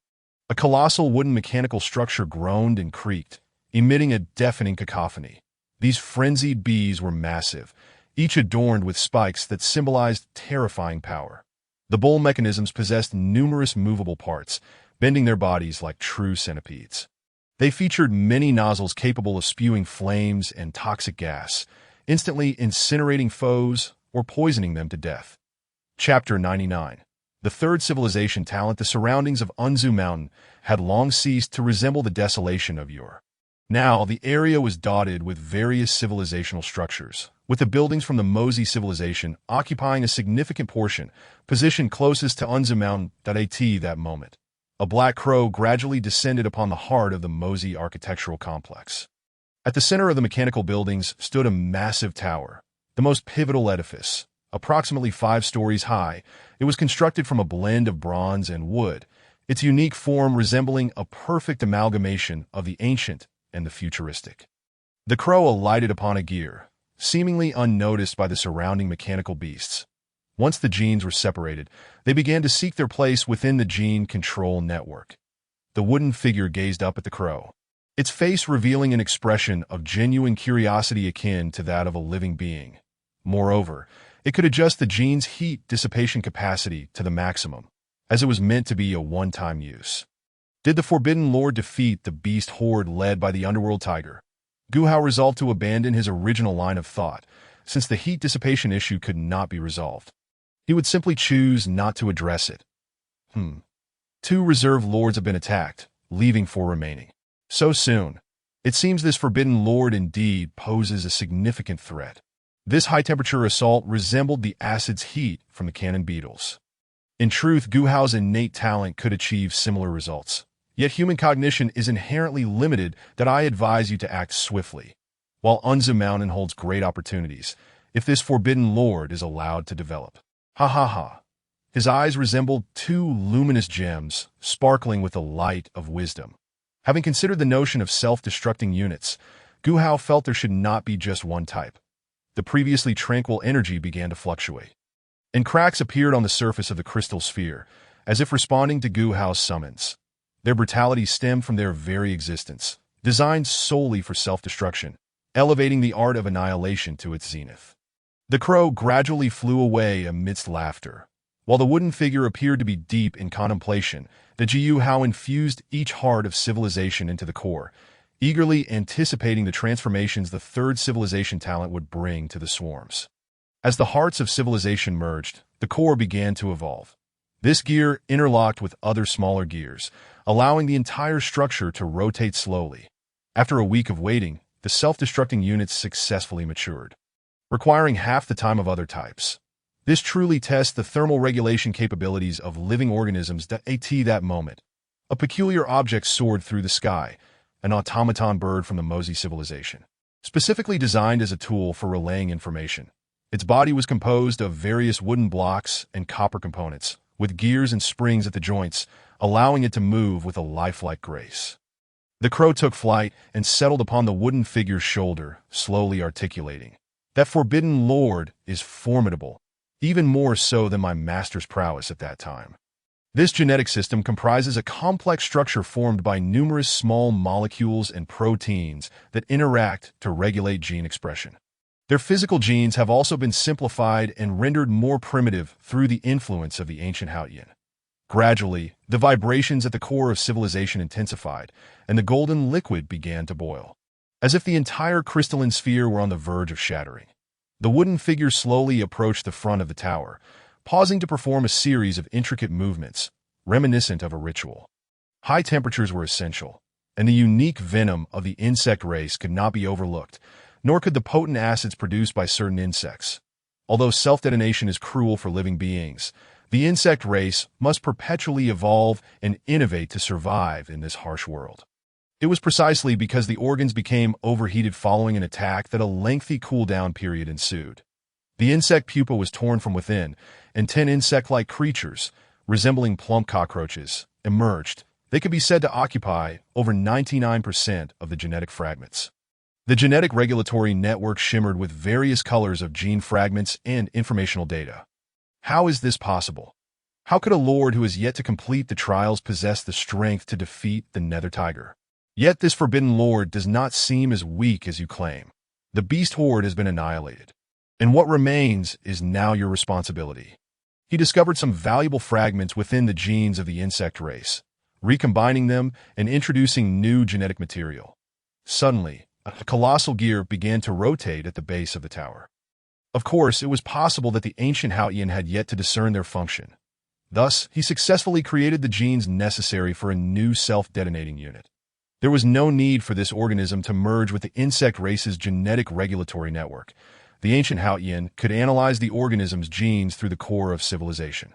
A colossal wooden mechanical structure groaned and creaked, emitting a deafening cacophony. These frenzied bees were massive, each adorned with spikes that symbolized terrifying power. The bull mechanisms possessed numerous movable parts, bending their bodies like true centipedes. They featured many nozzles capable of spewing flames and toxic gas, instantly incinerating foes or poisoning them to death. Chapter 99. The third civilization talent. The surroundings of Unzu Mountain had long ceased to resemble the desolation of yore. Now, the area was dotted with various civilizational structures, with the buildings from the Mozi civilization occupying a significant portion, positioned closest to Unzu Mountain. That moment, a black crow gradually descended upon the heart of the Mozi architectural complex. At the center of the mechanical buildings stood a massive tower, the most pivotal edifice. Approximately 5 stories high, it was constructed from a blend of bronze and wood, its unique form resembling a perfect amalgamation of the ancient and the futuristic. The crow alighted upon a gear, seemingly unnoticed by the surrounding mechanical beasts. Once the genes were separated, they began to seek their place within the gene control network. The wooden figure gazed up at the crow, its face revealing an expression of genuine curiosity akin to that of a living being. Moreover, it could adjust the gene's heat dissipation capacity to the maximum, as it was meant to be a one-time use. Did the Forbidden Lord defeat the beast horde led by the underworld tiger? Gu Hao resolved to abandon his original line of thought, since the heat dissipation issue could not be resolved. He would simply choose not to address it. 2 reserve lords have been attacked, leaving 4 remaining. So soon. It seems this Forbidden Lord indeed poses a significant threat. This high-temperature assault resembled the acid's heat from the cannon beetles. In truth, Gu Hao's innate talent could achieve similar results. Yet human cognition is inherently limited. That I advise you to act swiftly. While Unzu Mountain holds great opportunities, if this Forbidden Lord is allowed to develop. Ha ha ha. His eyes resembled 2 luminous gems, sparkling with the light of wisdom. Having considered the notion of self-destructing units, Gu Hao felt there should not be just one type. The previously tranquil energy began to fluctuate, and cracks appeared on the surface of the crystal sphere, as if responding to Gu Hao's summons. Their brutality stemmed from their very existence, designed solely for self-destruction, elevating the art of annihilation to its zenith. The crow gradually flew away amidst laughter. While the wooden figure appeared to be deep in contemplation, the Jiu Hao infused each heart of civilization into the core, eagerly anticipating the transformations the third civilization talent would bring to the swarms. As the hearts of civilization merged, the core began to evolve. This gear interlocked with other smaller gears, allowing the entire structure to rotate slowly. After a week of waiting, the self-destructing units successfully matured, requiring half the time of other types. This truly tests the thermal regulation capabilities of living organisms. At that moment, a peculiar object soared through the sky, an automaton bird from the Mozi civilization. specifically designed as a tool for relaying information. Its body was composed of various wooden blocks and copper components, with gears and springs at the joints, allowing it to move with a lifelike grace. The crow took flight and settled upon the wooden figure's shoulder, slowly articulating, "That forbidden lord is formidable, even more so than my master's prowess at that time." This genetic system comprises a complex structure formed by numerous small molecules and proteins that interact to regulate gene expression. Their physical genes have also been simplified and rendered more primitive through the influence of the ancient Hautian. Gradually, the vibrations at the core of civilization intensified, and the golden liquid began to boil. As if the entire crystalline sphere were on the verge of shattering, the wooden figure slowly approached the front of the tower, pausing to perform a series of intricate movements, reminiscent of a ritual. High temperatures were essential, and the unique venom of the insect race could not be overlooked, nor could the potent acids produced by certain insects. Although self-detonation is cruel for living beings, the insect race must perpetually evolve and innovate to survive in this harsh world. It was precisely because the organs became overheated following an attack that a lengthy cool-down period ensued. The insect pupa was torn from within, and 10 insect-like creatures, resembling plump cockroaches, emerged. They could be said to occupy over 99% of the genetic fragments. The genetic regulatory network shimmered with various colors of gene fragments and informational data. How is this possible? How could a lord who has yet to complete the trials possess the strength to defeat the nether tiger? Yet this forbidden lord does not seem as weak as you claim. The beast horde has been annihilated, and what remains is now your responsibility. He discovered some valuable fragments within the genes of the insect race, recombining them and introducing new genetic material. Suddenly, a colossal gear began to rotate at the base of the tower. Of course, it was possible that the ancient Hautian had yet to discern their function. Thus, he successfully created the genes necessary for a new self-detonating unit. There was no need for this organism to merge with the insect race's genetic regulatory network. The ancient Hautian could analyze the organism's genes through the core of civilization.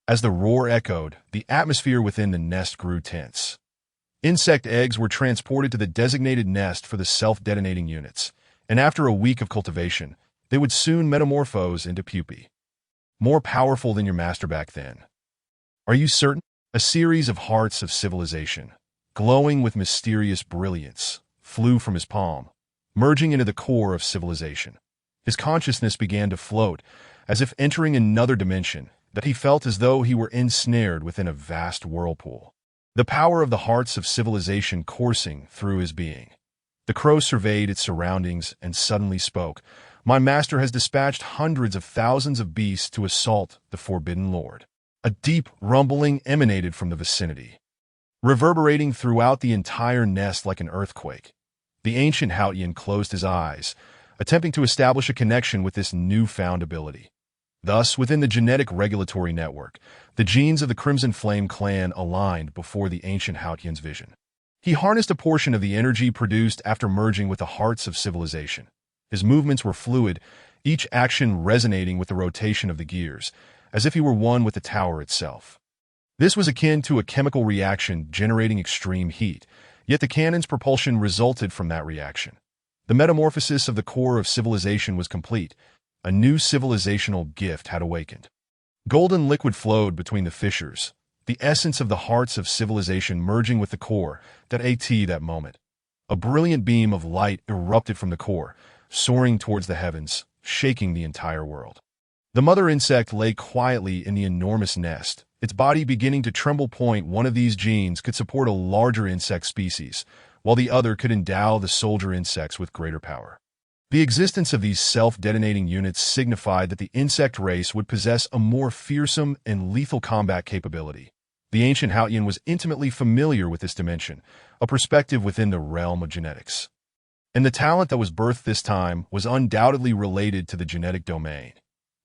As the roar echoed, the atmosphere within the nest grew tense. Insect eggs were transported to the designated nest for the self-detonating units, and after a week of cultivation, they would soon metamorphose into pupae. More powerful than your master back then. Are you certain? A series of hearts of civilization, glowing with mysterious brilliance, flew from his palm, merging into the core of civilization. His consciousness began to float, as if entering another dimension, that he felt as though he were ensnared within a vast whirlpool. The power of the hearts of civilization coursing through his being. The crow surveyed its surroundings and suddenly spoke. "My master has dispatched hundreds of thousands of beasts to assault the forbidden lord." A deep rumbling emanated from the vicinity, reverberating throughout the entire nest like an earthquake. The ancient Hautian closed his eyes, attempting to establish a connection with this newfound ability. Thus, within the genetic regulatory network, the genes of the Crimson Flame clan aligned before the ancient Hautian's vision. He harnessed a portion of the energy produced after merging with the hearts of civilization. His movements were fluid, each action resonating with the rotation of the gears, as if he were one with the tower itself. This was akin to a chemical reaction generating extreme heat, yet the cannon's propulsion resulted from that reaction. The metamorphosis of the core of civilization was complete. A new civilizational gift had awakened. Golden liquid flowed between the fissures, the essence of the hearts of civilization merging with the core, that moment. A brilliant beam of light erupted from the core, soaring towards the heavens, shaking the entire world. The mother insect lay quietly in the enormous nest, its body beginning to tremble. One of these genes could support a larger insect species, while the other could endow the soldier insects with greater power. The existence of these self-detonating units signified that the insect race would possess a more fearsome and lethal combat capability. The ancient Hautian was intimately familiar with this dimension, a perspective within the realm of genetics. And the talent that was birthed this time was undoubtedly related to the genetic domain.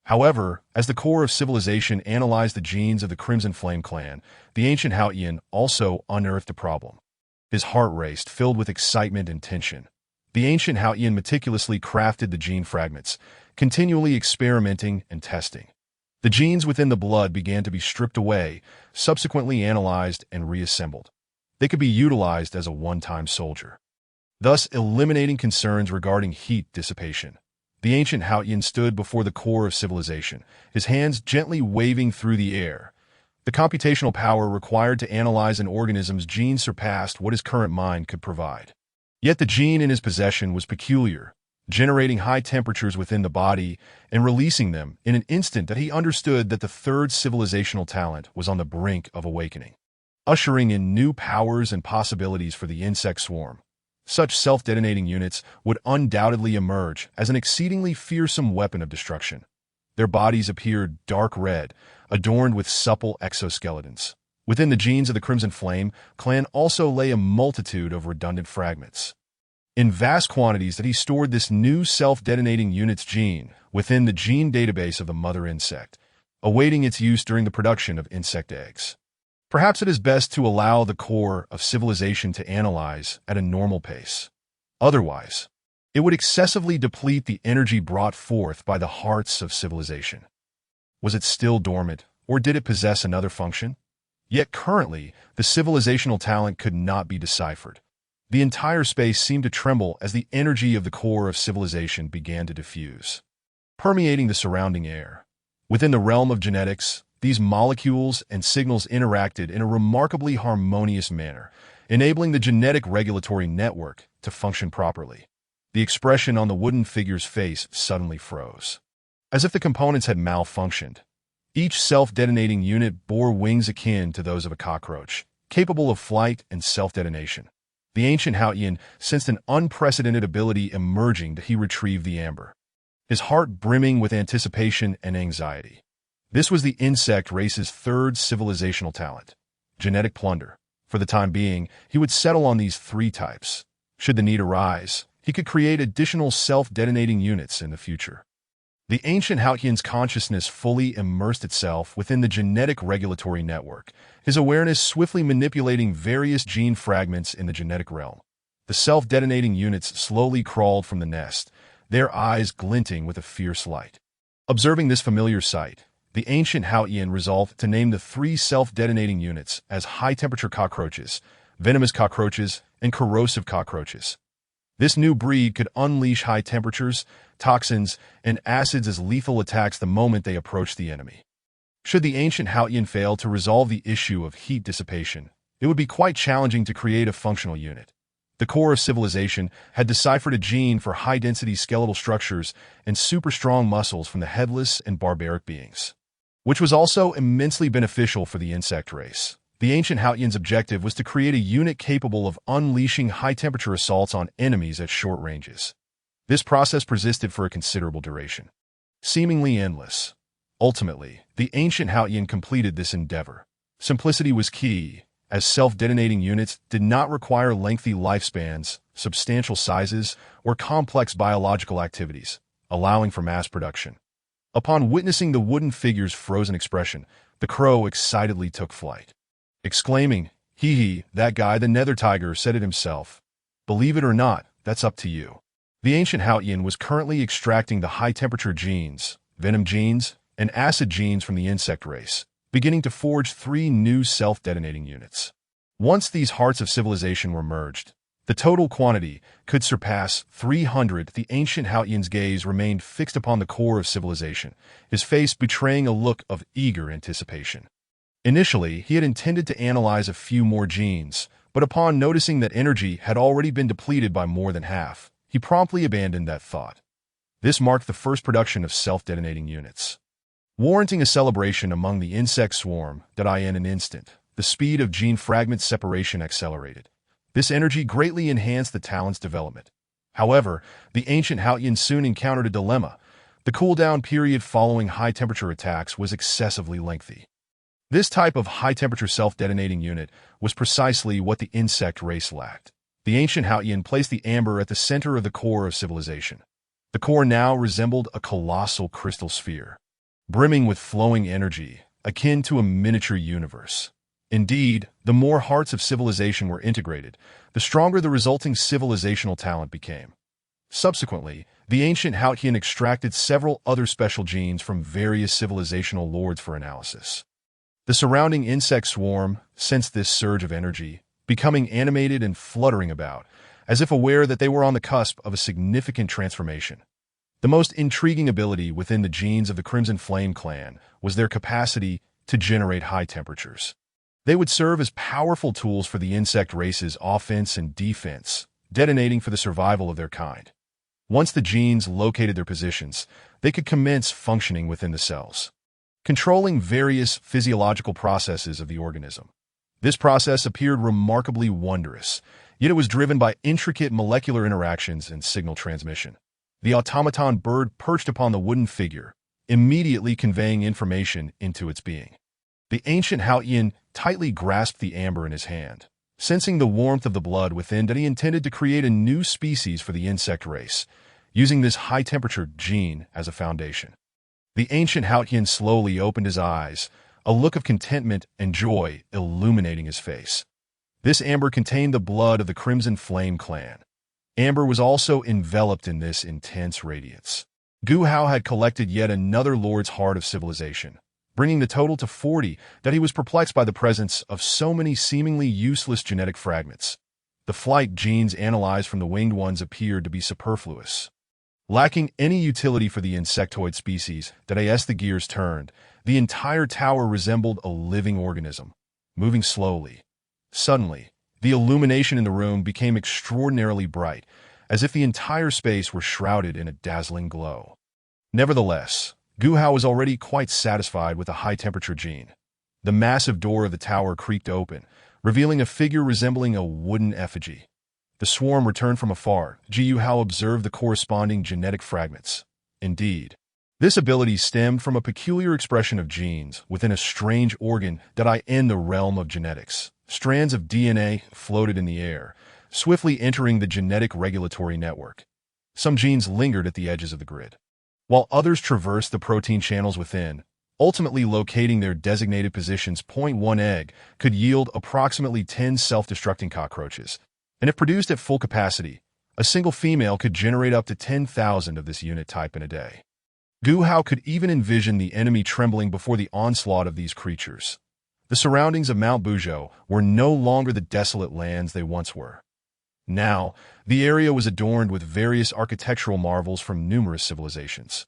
However, as the core of civilization analyzed the genes of the Crimson Flame clan, the ancient Hautian also unearthed a problem. His heart raced, filled with excitement and tension. The ancient Hautian meticulously crafted the gene fragments, continually experimenting and testing. The genes within the blood began to be stripped away, subsequently analyzed and reassembled. They could be utilized as a one-time soldier. thus eliminating concerns regarding heat dissipation. The ancient Hautian stood before the core of civilization, his hands gently waving through the air. The computational power required to analyze an organism's genes surpassed what his current mind could provide. Yet the gene in his possession was peculiar, generating high temperatures within the body and releasing them in an instant that he understood that the third civilizational talent was on the brink of awakening, ushering in new powers and possibilities for the insect swarm. Such self-detonating units would undoubtedly emerge as an exceedingly fearsome weapon of destruction. Their bodies appeared dark red, adorned with supple exoskeletons. Within the genes of the Crimson Flame clan also lay a multitude of redundant fragments. In vast quantities that he stored this new self-detonating unit's gene within the gene database of the mother insect, awaiting its use during the production of insect eggs. Perhaps it is best to allow the core of civilization to analyze at a normal pace. Otherwise, it would excessively deplete the energy brought forth by the hearts of civilization. Was it still dormant, or did it possess another function? Yet currently, the civilizational talent could not be deciphered. The entire space seemed to tremble as the energy of the core of civilization began to diffuse, permeating the surrounding air. Within the realm of genetics, these molecules and signals interacted in a remarkably harmonious manner, enabling the genetic regulatory network to function properly. The expression on the wooden figure's face suddenly froze, as if the components had malfunctioned. Each self-detonating unit bore wings akin to those of a cockroach, capable of flight and self-detonation. The ancient Hautian sensed an unprecedented ability emerging as he retrieved the amber, his heart brimming with anticipation and anxiety. This was the insect race's third civilizational talent, genetic plunder. For the time being, he would settle on these three types. Should the need arise, he could create additional self-detonating units in the future. The ancient Hautian's consciousness fully immersed itself within the genetic regulatory network, his awareness swiftly manipulating various gene fragments in the genetic realm. The self-detonating units slowly crawled from the nest, their eyes glinting with a fierce light. Observing this familiar sight, the ancient Hautian resolved to name the three self-detonating units as high-temperature cockroaches, venomous cockroaches, and corrosive cockroaches. This new breed could unleash high temperatures, toxins, and acids as lethal attacks the moment they approached the enemy. Should the ancient Hautian fail to resolve the issue of heat dissipation, it would be quite challenging to create a functional unit. The core of civilization had deciphered a gene for high-density skeletal structures and super-strong muscles from the headless and barbaric beings, which was also immensely beneficial for the insect race. The ancient Hautian's objective was to create a unit capable of unleashing high-temperature assaults on enemies at short ranges. This process persisted for a considerable duration, seemingly endless. Ultimately, the ancient Hautian completed this endeavor. Simplicity was key, as self-detonating units did not require lengthy lifespans, substantial sizes, or complex biological activities, allowing for mass production. Upon witnessing the wooden figure's frozen expression, the crow excitedly took flight. Exclaiming, "Hee, that guy, the nether tiger," said it himself. "Believe it or not, that's up to you." The ancient Hautian was currently extracting the high-temperature genes, venom genes, and acid genes from the insect race, beginning to forge three new self-detonating units. Once these hearts of civilization were merged, the total quantity could surpass 300. The ancient Hautian's gaze remained fixed upon the core of civilization, his face betraying a look of eager anticipation. Initially, he had intended to analyze a few more genes, but upon noticing that energy had already been depleted by more than half, he promptly abandoned that thought. This marked the first production of self-detonating units, warranting a celebration among the insect swarm. In an instant, the speed of gene fragment separation accelerated. This energy greatly enhanced the talent's development. However, the ancient Hautian soon encountered a dilemma. The cooldown period following high-temperature attacks was excessively lengthy. This type of high-temperature self-detonating unit was precisely what the insect race lacked. The ancient Hautian placed the amber at the center of the core of civilization. The core now resembled a colossal crystal sphere, brimming with flowing energy, akin to a miniature universe. Indeed, the more hearts of civilization were integrated, the stronger the resulting civilizational talent became. Subsequently, the ancient Hautian extracted several other special genes from various civilizational lords for analysis. The surrounding insect swarm sensed this surge of energy, becoming animated and fluttering about, as if aware that they were on the cusp of a significant transformation. The most intriguing ability within the genes of the Crimson Flame clan was their capacity to generate high temperatures. They would serve as powerful tools for the insect race's offense and defense, detonating for the survival of their kind. Once the genes located their positions, they could commence functioning within the cells, controlling various physiological processes of the organism. This process appeared remarkably wondrous, yet it was driven by intricate molecular interactions and signal transmission. The automaton bird perched upon the wooden figure, immediately conveying information into its being. The ancient Haotian tightly grasped the amber in his hand, sensing the warmth of the blood within that he intended to create a new species for the insect race, using this high-temperature gene as a foundation. The ancient Haotian slowly opened his eyes, a look of contentment and joy illuminating his face. This amber contained the blood of the Crimson Flame clan. Amber was also enveloped in this intense radiance. Gu Hao had collected yet another Lord's Heart of Civilization, bringing the total to 40, that he was perplexed by the presence of so many seemingly useless genetic fragments. The flight genes analyzed from the winged ones appeared to be superfluous, lacking any utility for the insectoid species. That as the gears turned, the entire tower resembled a living organism, moving slowly. Suddenly, the illumination in the room became extraordinarily bright, as if the entire space were shrouded in a dazzling glow. Nevertheless, Gu Hao was already quite satisfied with the high-temperature gene. The massive door of the tower creaked open, revealing a figure resembling a wooden effigy. The swarm returned from afar. Gu Hao observed the corresponding genetic fragments. Indeed, this ability stemmed from a peculiar expression of genes within a strange organ that in the realm of genetics. Strands of DNA floated in the air, swiftly entering the genetic regulatory network. Some genes lingered at the edges of the grid, while others traversed the protein channels within, ultimately locating their designated positions. One egg could yield approximately 10 self-destructing cockroaches, and if produced at full capacity, a single female could generate up to 10,000 of this unit type in a day. Gu Hao could even envision the enemy trembling before the onslaught of these creatures. The surroundings of Mount Buzhou were no longer the desolate lands they once were. Now, the area was adorned with various architectural marvels from numerous civilizations.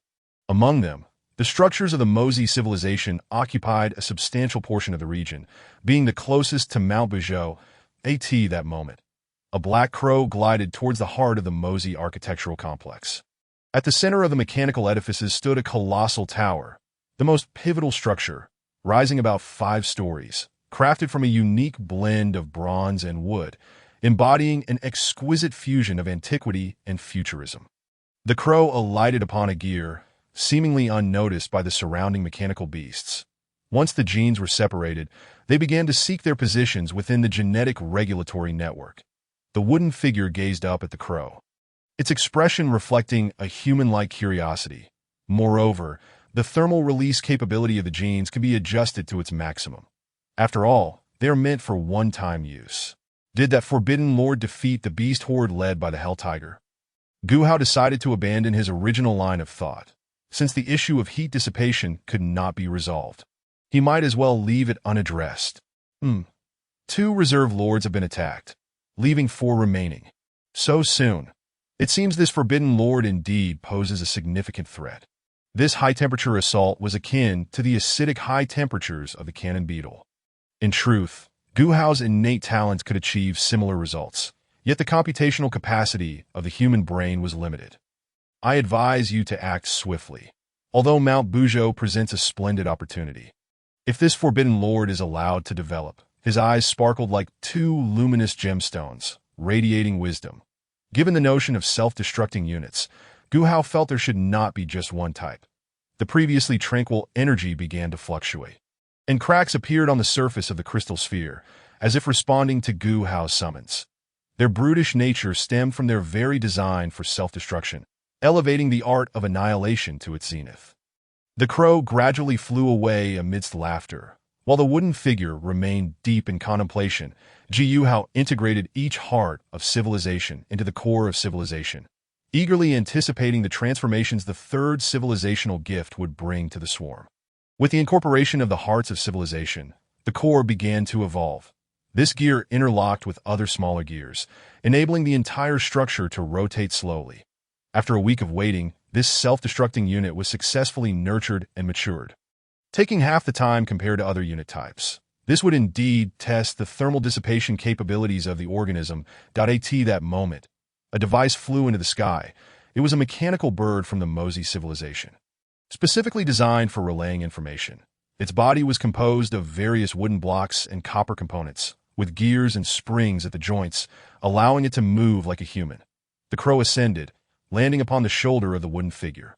Among them, the structures of the Mozi civilization occupied a substantial portion of the region, being the closest to Mount Buzhou at that moment. A black crow glided towards the heart of the Mozi architectural complex. At the center of the mechanical edifices stood a colossal tower, the most pivotal structure, rising about 5 stories, crafted from a unique blend of bronze and wood, embodying an exquisite fusion of antiquity and futurism. The crow alighted upon a gear, seemingly unnoticed by the surrounding mechanical beasts. Once the genes were separated, they began to seek their positions within the genetic regulatory network. The wooden figure gazed up at the crow, its expression reflecting a human-like curiosity. Moreover, the thermal release capability of the genes can be adjusted to its maximum. After all, they are meant for one-time use. Did that forbidden lord defeat the beast horde led by the Hell Tiger? Gu Hao decided to abandon his original line of thought. Since the issue of heat dissipation could not be resolved, he might as well leave it unaddressed. 2 reserve lords have been attacked, leaving 4 remaining. So soon. It seems this forbidden lord indeed poses a significant threat. This high-temperature assault was akin to the acidic high temperatures of the cannon beetle. In truth, Gu Hao's innate talents could achieve similar results, yet the computational capacity of the human brain was limited. I advise you to act swiftly, although Mount Buzhou presents a splendid opportunity. If this forbidden lord is allowed to develop, his eyes sparkled like 2 luminous gemstones, radiating wisdom. Given the notion of self-destructing units, Gu Hao felt there should not be just one type. The previously tranquil energy began to fluctuate, and cracks appeared on the surface of the crystal sphere, as if responding to Gu Hao's summons. Their brutish nature stemmed from their very design for self-destruction, elevating the art of annihilation to its zenith. The crow gradually flew away amidst laughter, while the wooden figure remained deep in contemplation. Gu Hao integrated each heart of civilization into the core of civilization, eagerly anticipating the transformations the 3rd civilizational gift would bring to the swarm. With the incorporation of the hearts of civilization, the core began to evolve. This gear interlocked with other smaller gears, enabling the entire structure to rotate slowly. After a week of waiting, this self-destructing unit was successfully nurtured and matured, taking half the time compared to other unit types. This would indeed test the thermal dissipation capabilities of the organism. At that moment, a device flew into the sky. It was a mechanical bird from the Mosey civilization, specifically designed for relaying information. Its body was composed of various wooden blocks and copper components, with gears and springs at the joints, allowing it to move like a human. The crow ascended, landing upon the shoulder of the wooden figure,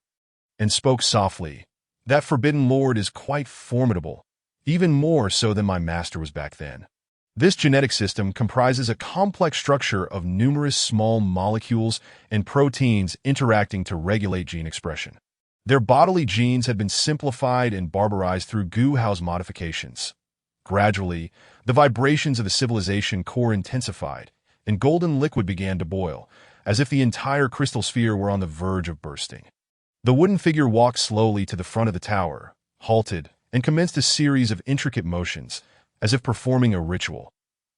and spoke softly. "That forbidden lord is quite formidable, even more so than my master was back then." This genetic system comprises a complex structure of numerous small molecules and proteins interacting to regulate gene expression. Their bodily genes had been simplified and barbarized through Gu Hao's modifications. Gradually, the vibrations of the civilization core intensified, and golden liquid began to boil, as if the entire crystal sphere were on the verge of bursting. The wooden figure walked slowly to the front of the tower, halted, and commenced a series of intricate motions, as if performing a ritual.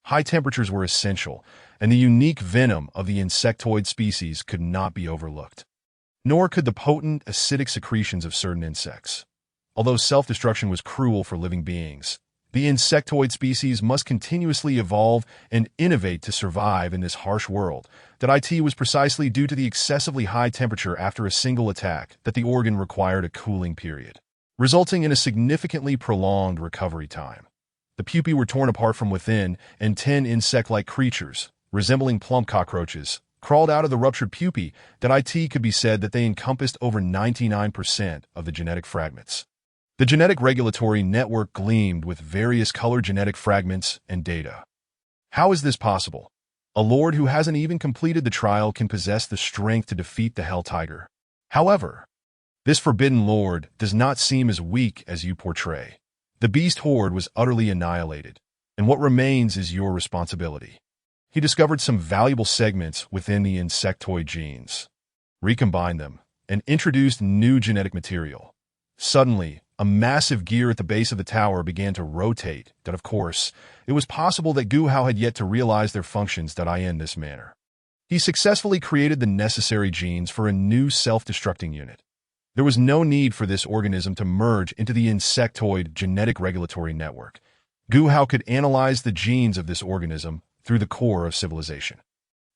High temperatures were essential, and the unique venom of the insectoid species could not be overlooked. Nor could the potent acidic secretions of certain insects. Although self-destruction was cruel for living beings, the insectoid species must continuously evolve and innovate to survive in this harsh world. It was precisely due to the excessively high temperature after a single attack that the organ required a cooling period, resulting in a significantly prolonged recovery time. The pupae were torn apart from within, and 10 insect-like creatures, resembling plump cockroaches, crawled out of the ruptured pupae. Could be said that they encompassed over 99% of the genetic fragments. The genetic regulatory network gleamed with various colored genetic fragments and data. How is this possible? A lord who hasn't even completed the trial can possess the strength to defeat the Hell Tiger. However, this forbidden lord does not seem as weak as you portray. The beast horde was utterly annihilated, and what remains is your responsibility. He discovered some valuable segments within the insectoid genes, recombined them, and introduced new genetic material. Suddenly, a massive gear at the base of the tower began to rotate. Of course, it was possible that Gu Hao had yet to realize their functions in this manner. He successfully created the necessary genes for a new self-destructing unit. There was no need for this organism to merge into the insectoid genetic regulatory network. Gu Hao could analyze the genes of this organism through the core of civilization.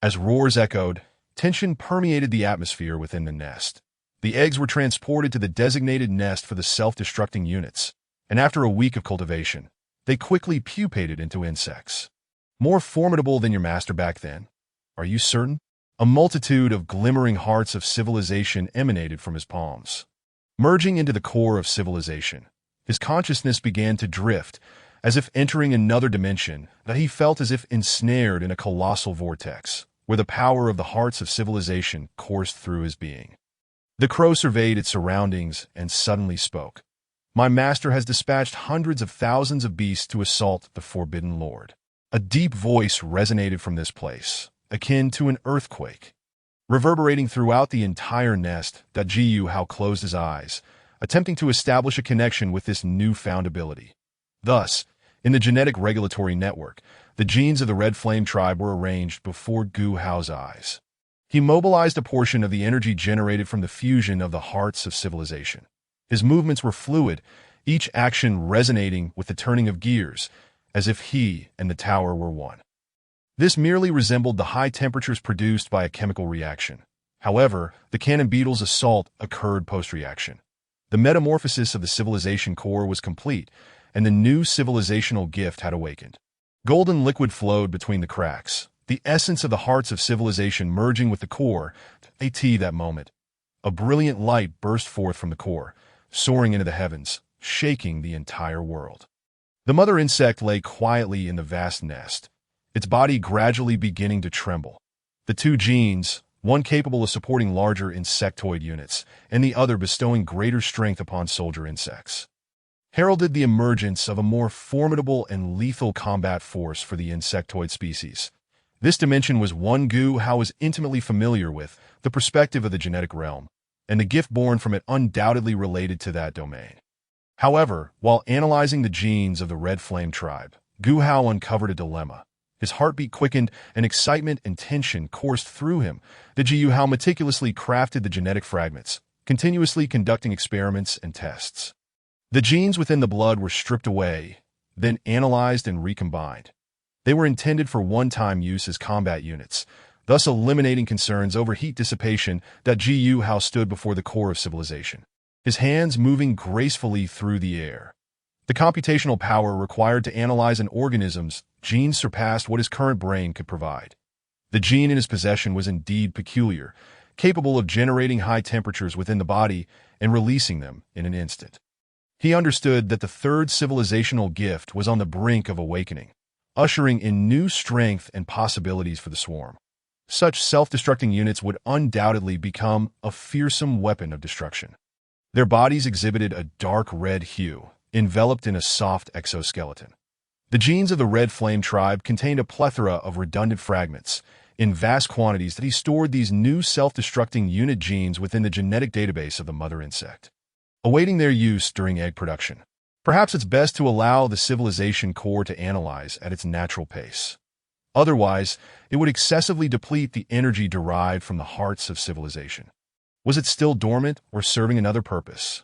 As roars echoed, tension permeated the atmosphere within the nest. The eggs were transported to the designated nest for the self-destructing units, and after a week of cultivation, they quickly pupated into insects. More formidable than your master back then? Are you certain? A multitude of glimmering hearts of civilization emanated from his palms. Merging into the core of civilization, his consciousness began to drift, as if entering another dimension, that he felt as if ensnared in a colossal vortex, where the power of the hearts of civilization coursed through his being. The crow surveyed its surroundings and suddenly spoke. "My master has dispatched hundreds of thousands of beasts to assault the Forbidden Lord." A deep voice resonated from this place, akin to an earthquake, reverberating throughout the entire nest. Gu Hao closed his eyes, attempting to establish a connection with this newfound ability. Thus, in the genetic regulatory network, the genes of the Red Flame tribe were arranged before Gu Hao's eyes. He mobilized a portion of the energy generated from the fusion of the hearts of civilization. His movements were fluid, each action resonating with the turning of gears, as if he and the tower were one. This merely resembled the high temperatures produced by a chemical reaction. However, the cannon beetle's assault occurred post-reaction. The metamorphosis of the civilization core was complete, and the new civilizational gift had awakened. Golden liquid flowed between the cracks, the essence of the hearts of civilization merging with the core. That moment, a brilliant light burst forth from the core, soaring into the heavens, shaking the entire world. The mother insect lay quietly in the vast nest, its body gradually beginning to tremble. The two genes, one capable of supporting larger insectoid units, and the other bestowing greater strength upon soldier insects, heralded the emergence of a more formidable and lethal combat force for the insectoid species. This dimension was one Gu Hao was intimately familiar with, the perspective of the genetic realm, and the gift born from it undoubtedly related to that domain. However, while analyzing the genes of the Red Flame tribe, Gu Hao uncovered a dilemma. His heartbeat quickened, and excitement and tension coursed through him. The Ji Hao meticulously crafted the genetic fragments, continuously conducting experiments and tests. The genes within the blood were stripped away, then analyzed and recombined. They were intended for one-time use as combat units, thus eliminating concerns over heat dissipation. That Ji Hao stood before the core of civilization, his hands moving gracefully through the air. The computational power required to analyze an organism's genes surpassed what his current brain could provide. The gene in his possession was indeed peculiar, capable of generating high temperatures within the body and releasing them in an instant. He understood that the third civilizational gift was on the brink of awakening, ushering in new strength and possibilities for the swarm. Such self-destructing units would undoubtedly become a fearsome weapon of destruction. Their bodies exhibited a dark red hue, enveloped in a soft exoskeleton. The genes of the Red Flame tribe contained a plethora of redundant fragments. In vast quantities that he stored these new self-destructing unit genes within the genetic database of the mother insect, awaiting their use during egg production. Perhaps it's best to allow the civilization core to analyze at its natural pace. Otherwise, it would excessively deplete the energy derived from the hearts of civilization. Was it still dormant or serving another purpose?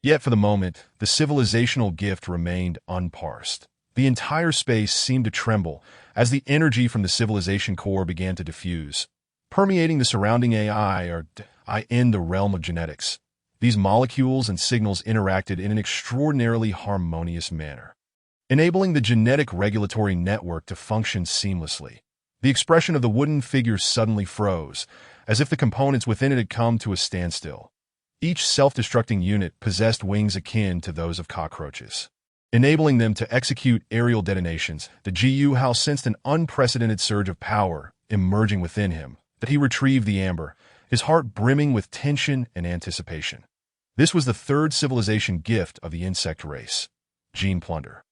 Yet for the moment, the civilizational gift remained unparsed. The entire space seemed to tremble as the energy from the civilization core began to diffuse, permeating the surrounding AI in the realm of genetics. These molecules and signals interacted in an extraordinarily harmonious manner, enabling the genetic regulatory network to function seamlessly. The expression of the wooden figure suddenly froze, as if the components within it had come to a standstill. Each self-destructing unit possessed wings akin to those of cockroaches, enabling them to execute aerial detonations. The Ji Hao sensed an unprecedented surge of power emerging within him, that he retrieved the amber, his heart brimming with tension and anticipation. This was the third civilization gift of the insect race, gene plunder.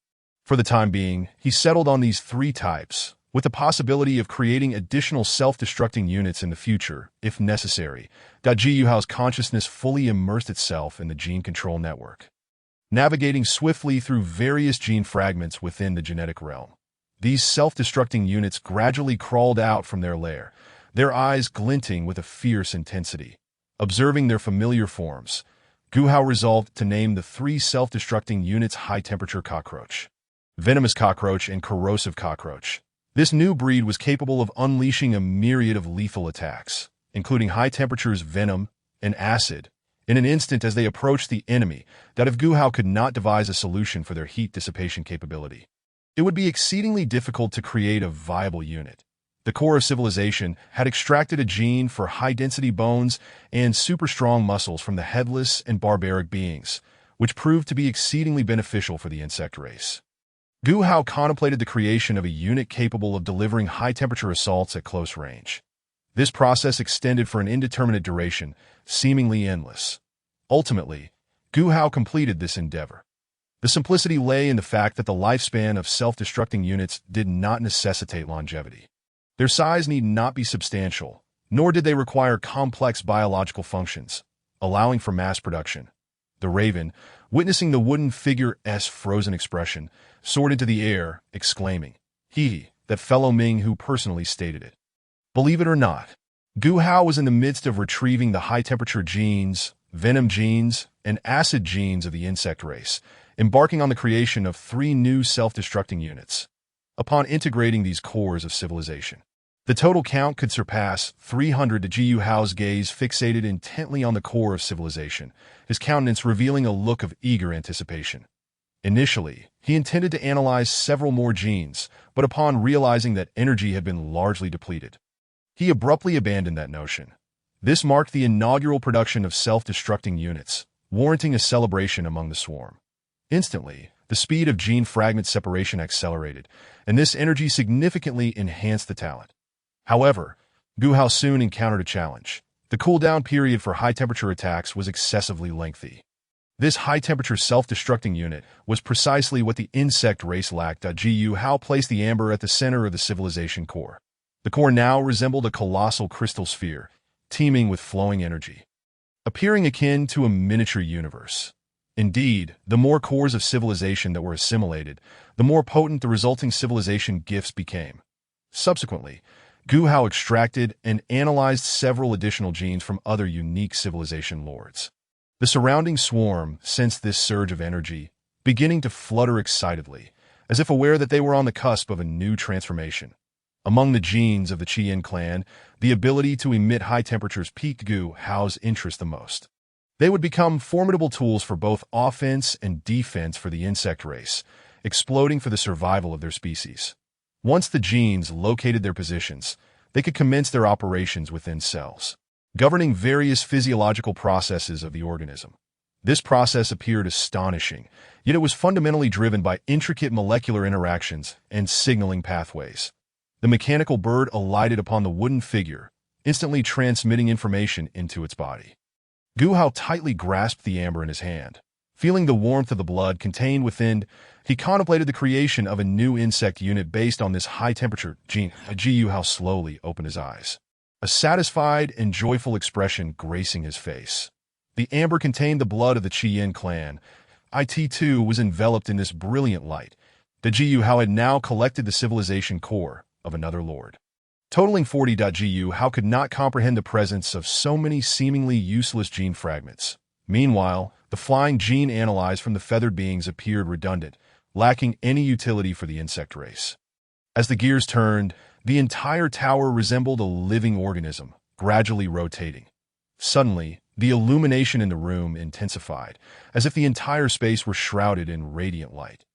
For the time being, he settled on these three types, with the possibility of creating additional self-destructing units in the future, if necessary. Ji Hao's consciousness fully immersed itself in the gene control network, navigating swiftly through various gene fragments within the genetic realm. These self-destructing units gradually crawled out from their lair, their eyes glinting with a fierce intensity. Observing their familiar forms, Gu Hao resolved to name the three self-destructing units high-temperature cockroach, venomous cockroach, and corrosive cockroach. This new breed was capable of unleashing a myriad of lethal attacks, including high temperatures, venom, and acid, in an instant as they approached the enemy. That if Gu Hao could not devise a solution for their heat dissipation capability, it would be exceedingly difficult to create a viable unit. The core of civilization had extracted a gene for high-density bones and super-strong muscles from the headless and barbaric beings, which proved to be exceedingly beneficial for the insect race. Gu Hao contemplated the creation of a unit capable of delivering high-temperature assaults at close range. This process extended for an indeterminate duration, seemingly endless. Ultimately, Gu Hao completed this endeavor. The simplicity lay in the fact that the lifespan of self-destructing units did not necessitate longevity. Their size need not be substantial, nor did they require complex biological functions, allowing for mass production. The raven, witnessing the wooden figure's frozen expression, soared into the air, exclaiming, "He, that fellow Ming who personally stated it." Believe it or not, Gu Hao was in the midst of retrieving the high-temperature genes, venom genes, and acid genes of the insect race, embarking on the creation of three new self-destructing units. Upon integrating these cores of civilization, the total count could surpass 300. To Ji Hao's gaze fixated intently on the core of civilization, his countenance revealing a look of eager anticipation. Initially, he intended to analyze several more genes, but upon realizing that energy had been largely depleted, he abruptly abandoned that notion. This marked the inaugural production of self-destructing units, warranting a celebration among the swarm. Instantly, the speed of gene fragment separation accelerated, and this energy significantly enhanced the talent. However, Gu Hao soon encountered a challenge. The cooldown period for high-temperature attacks was excessively lengthy. This high-temperature self-destructing unit was precisely what the insect race lacked. Ji Hao placed the amber at the center of the civilization core. The core now resembled a colossal crystal sphere, teeming with flowing energy, appearing akin to a miniature universe. Indeed, the more cores of civilization that were assimilated, the more potent the resulting civilization gifts became. Subsequently, Gu Hao extracted and analyzed several additional genes from other unique civilization lords. The surrounding swarm sensed this surge of energy, beginning to flutter excitedly, as if aware that they were on the cusp of a new transformation. Among the genes of the Qian clan, the ability to emit high temperatures piqued Gu Hao's interest the most. They would become formidable tools for both offense and defense for the insect race, exploding for the survival of their species. Once the genes located their positions, they could commence their operations within cells, governing various physiological processes of the organism. This process appeared astonishing, yet it was fundamentally driven by intricate molecular interactions and signaling pathways. The mechanical bird alighted upon the wooden figure, instantly transmitting information into its body. Gu Hao tightly grasped the amber in his hand. Feeling the warmth of the blood contained within, he contemplated the creation of a new insect unit based on this high-temperature gene. Gu Hao slowly opened his eyes, a satisfied and joyful expression gracing his face. The amber contained the blood of the Qian clan. It too was enveloped in this brilliant light. The Gu Hao had now collected the civilization core of another lord. Totaling 40. Gu Hao could not comprehend the presence of so many seemingly useless gene fragments. Meanwhile, the flying gene analyzed from the feathered beings appeared redundant, lacking any utility for the insect race. As the gears turned, the entire tower resembled a living organism, gradually rotating. Suddenly, the illumination in the room intensified, as if the entire space were shrouded in radiant light.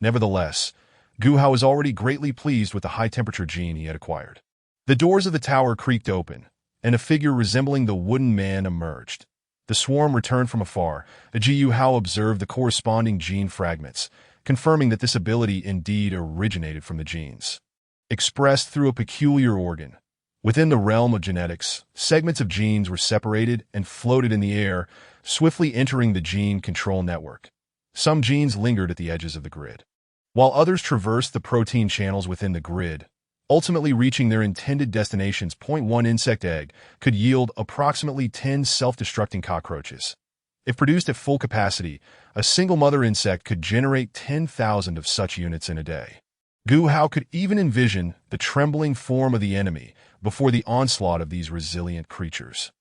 Nevertheless, Gu Hao was already greatly pleased with the high-temperature gene he had acquired. The doors of the tower creaked open, and a figure resembling the wooden man emerged. The swarm returned from afar. Gu Hao observed the corresponding gene fragments, confirming that this ability indeed originated from the genes, expressed through a peculiar organ. Within the realm of genetics, segments of genes were separated and floated in the air, swiftly entering the gene control network. Some genes lingered at the edges of the grid, while others traversed the protein channels within the grid, ultimately reaching their intended destinations. One insect egg could yield approximately 10 self-destructing cockroaches. If produced at full capacity, a single mother insect could generate 10,000 of such units in a day. Gu Hao could even envision the trembling form of the enemy before the onslaught of these resilient creatures.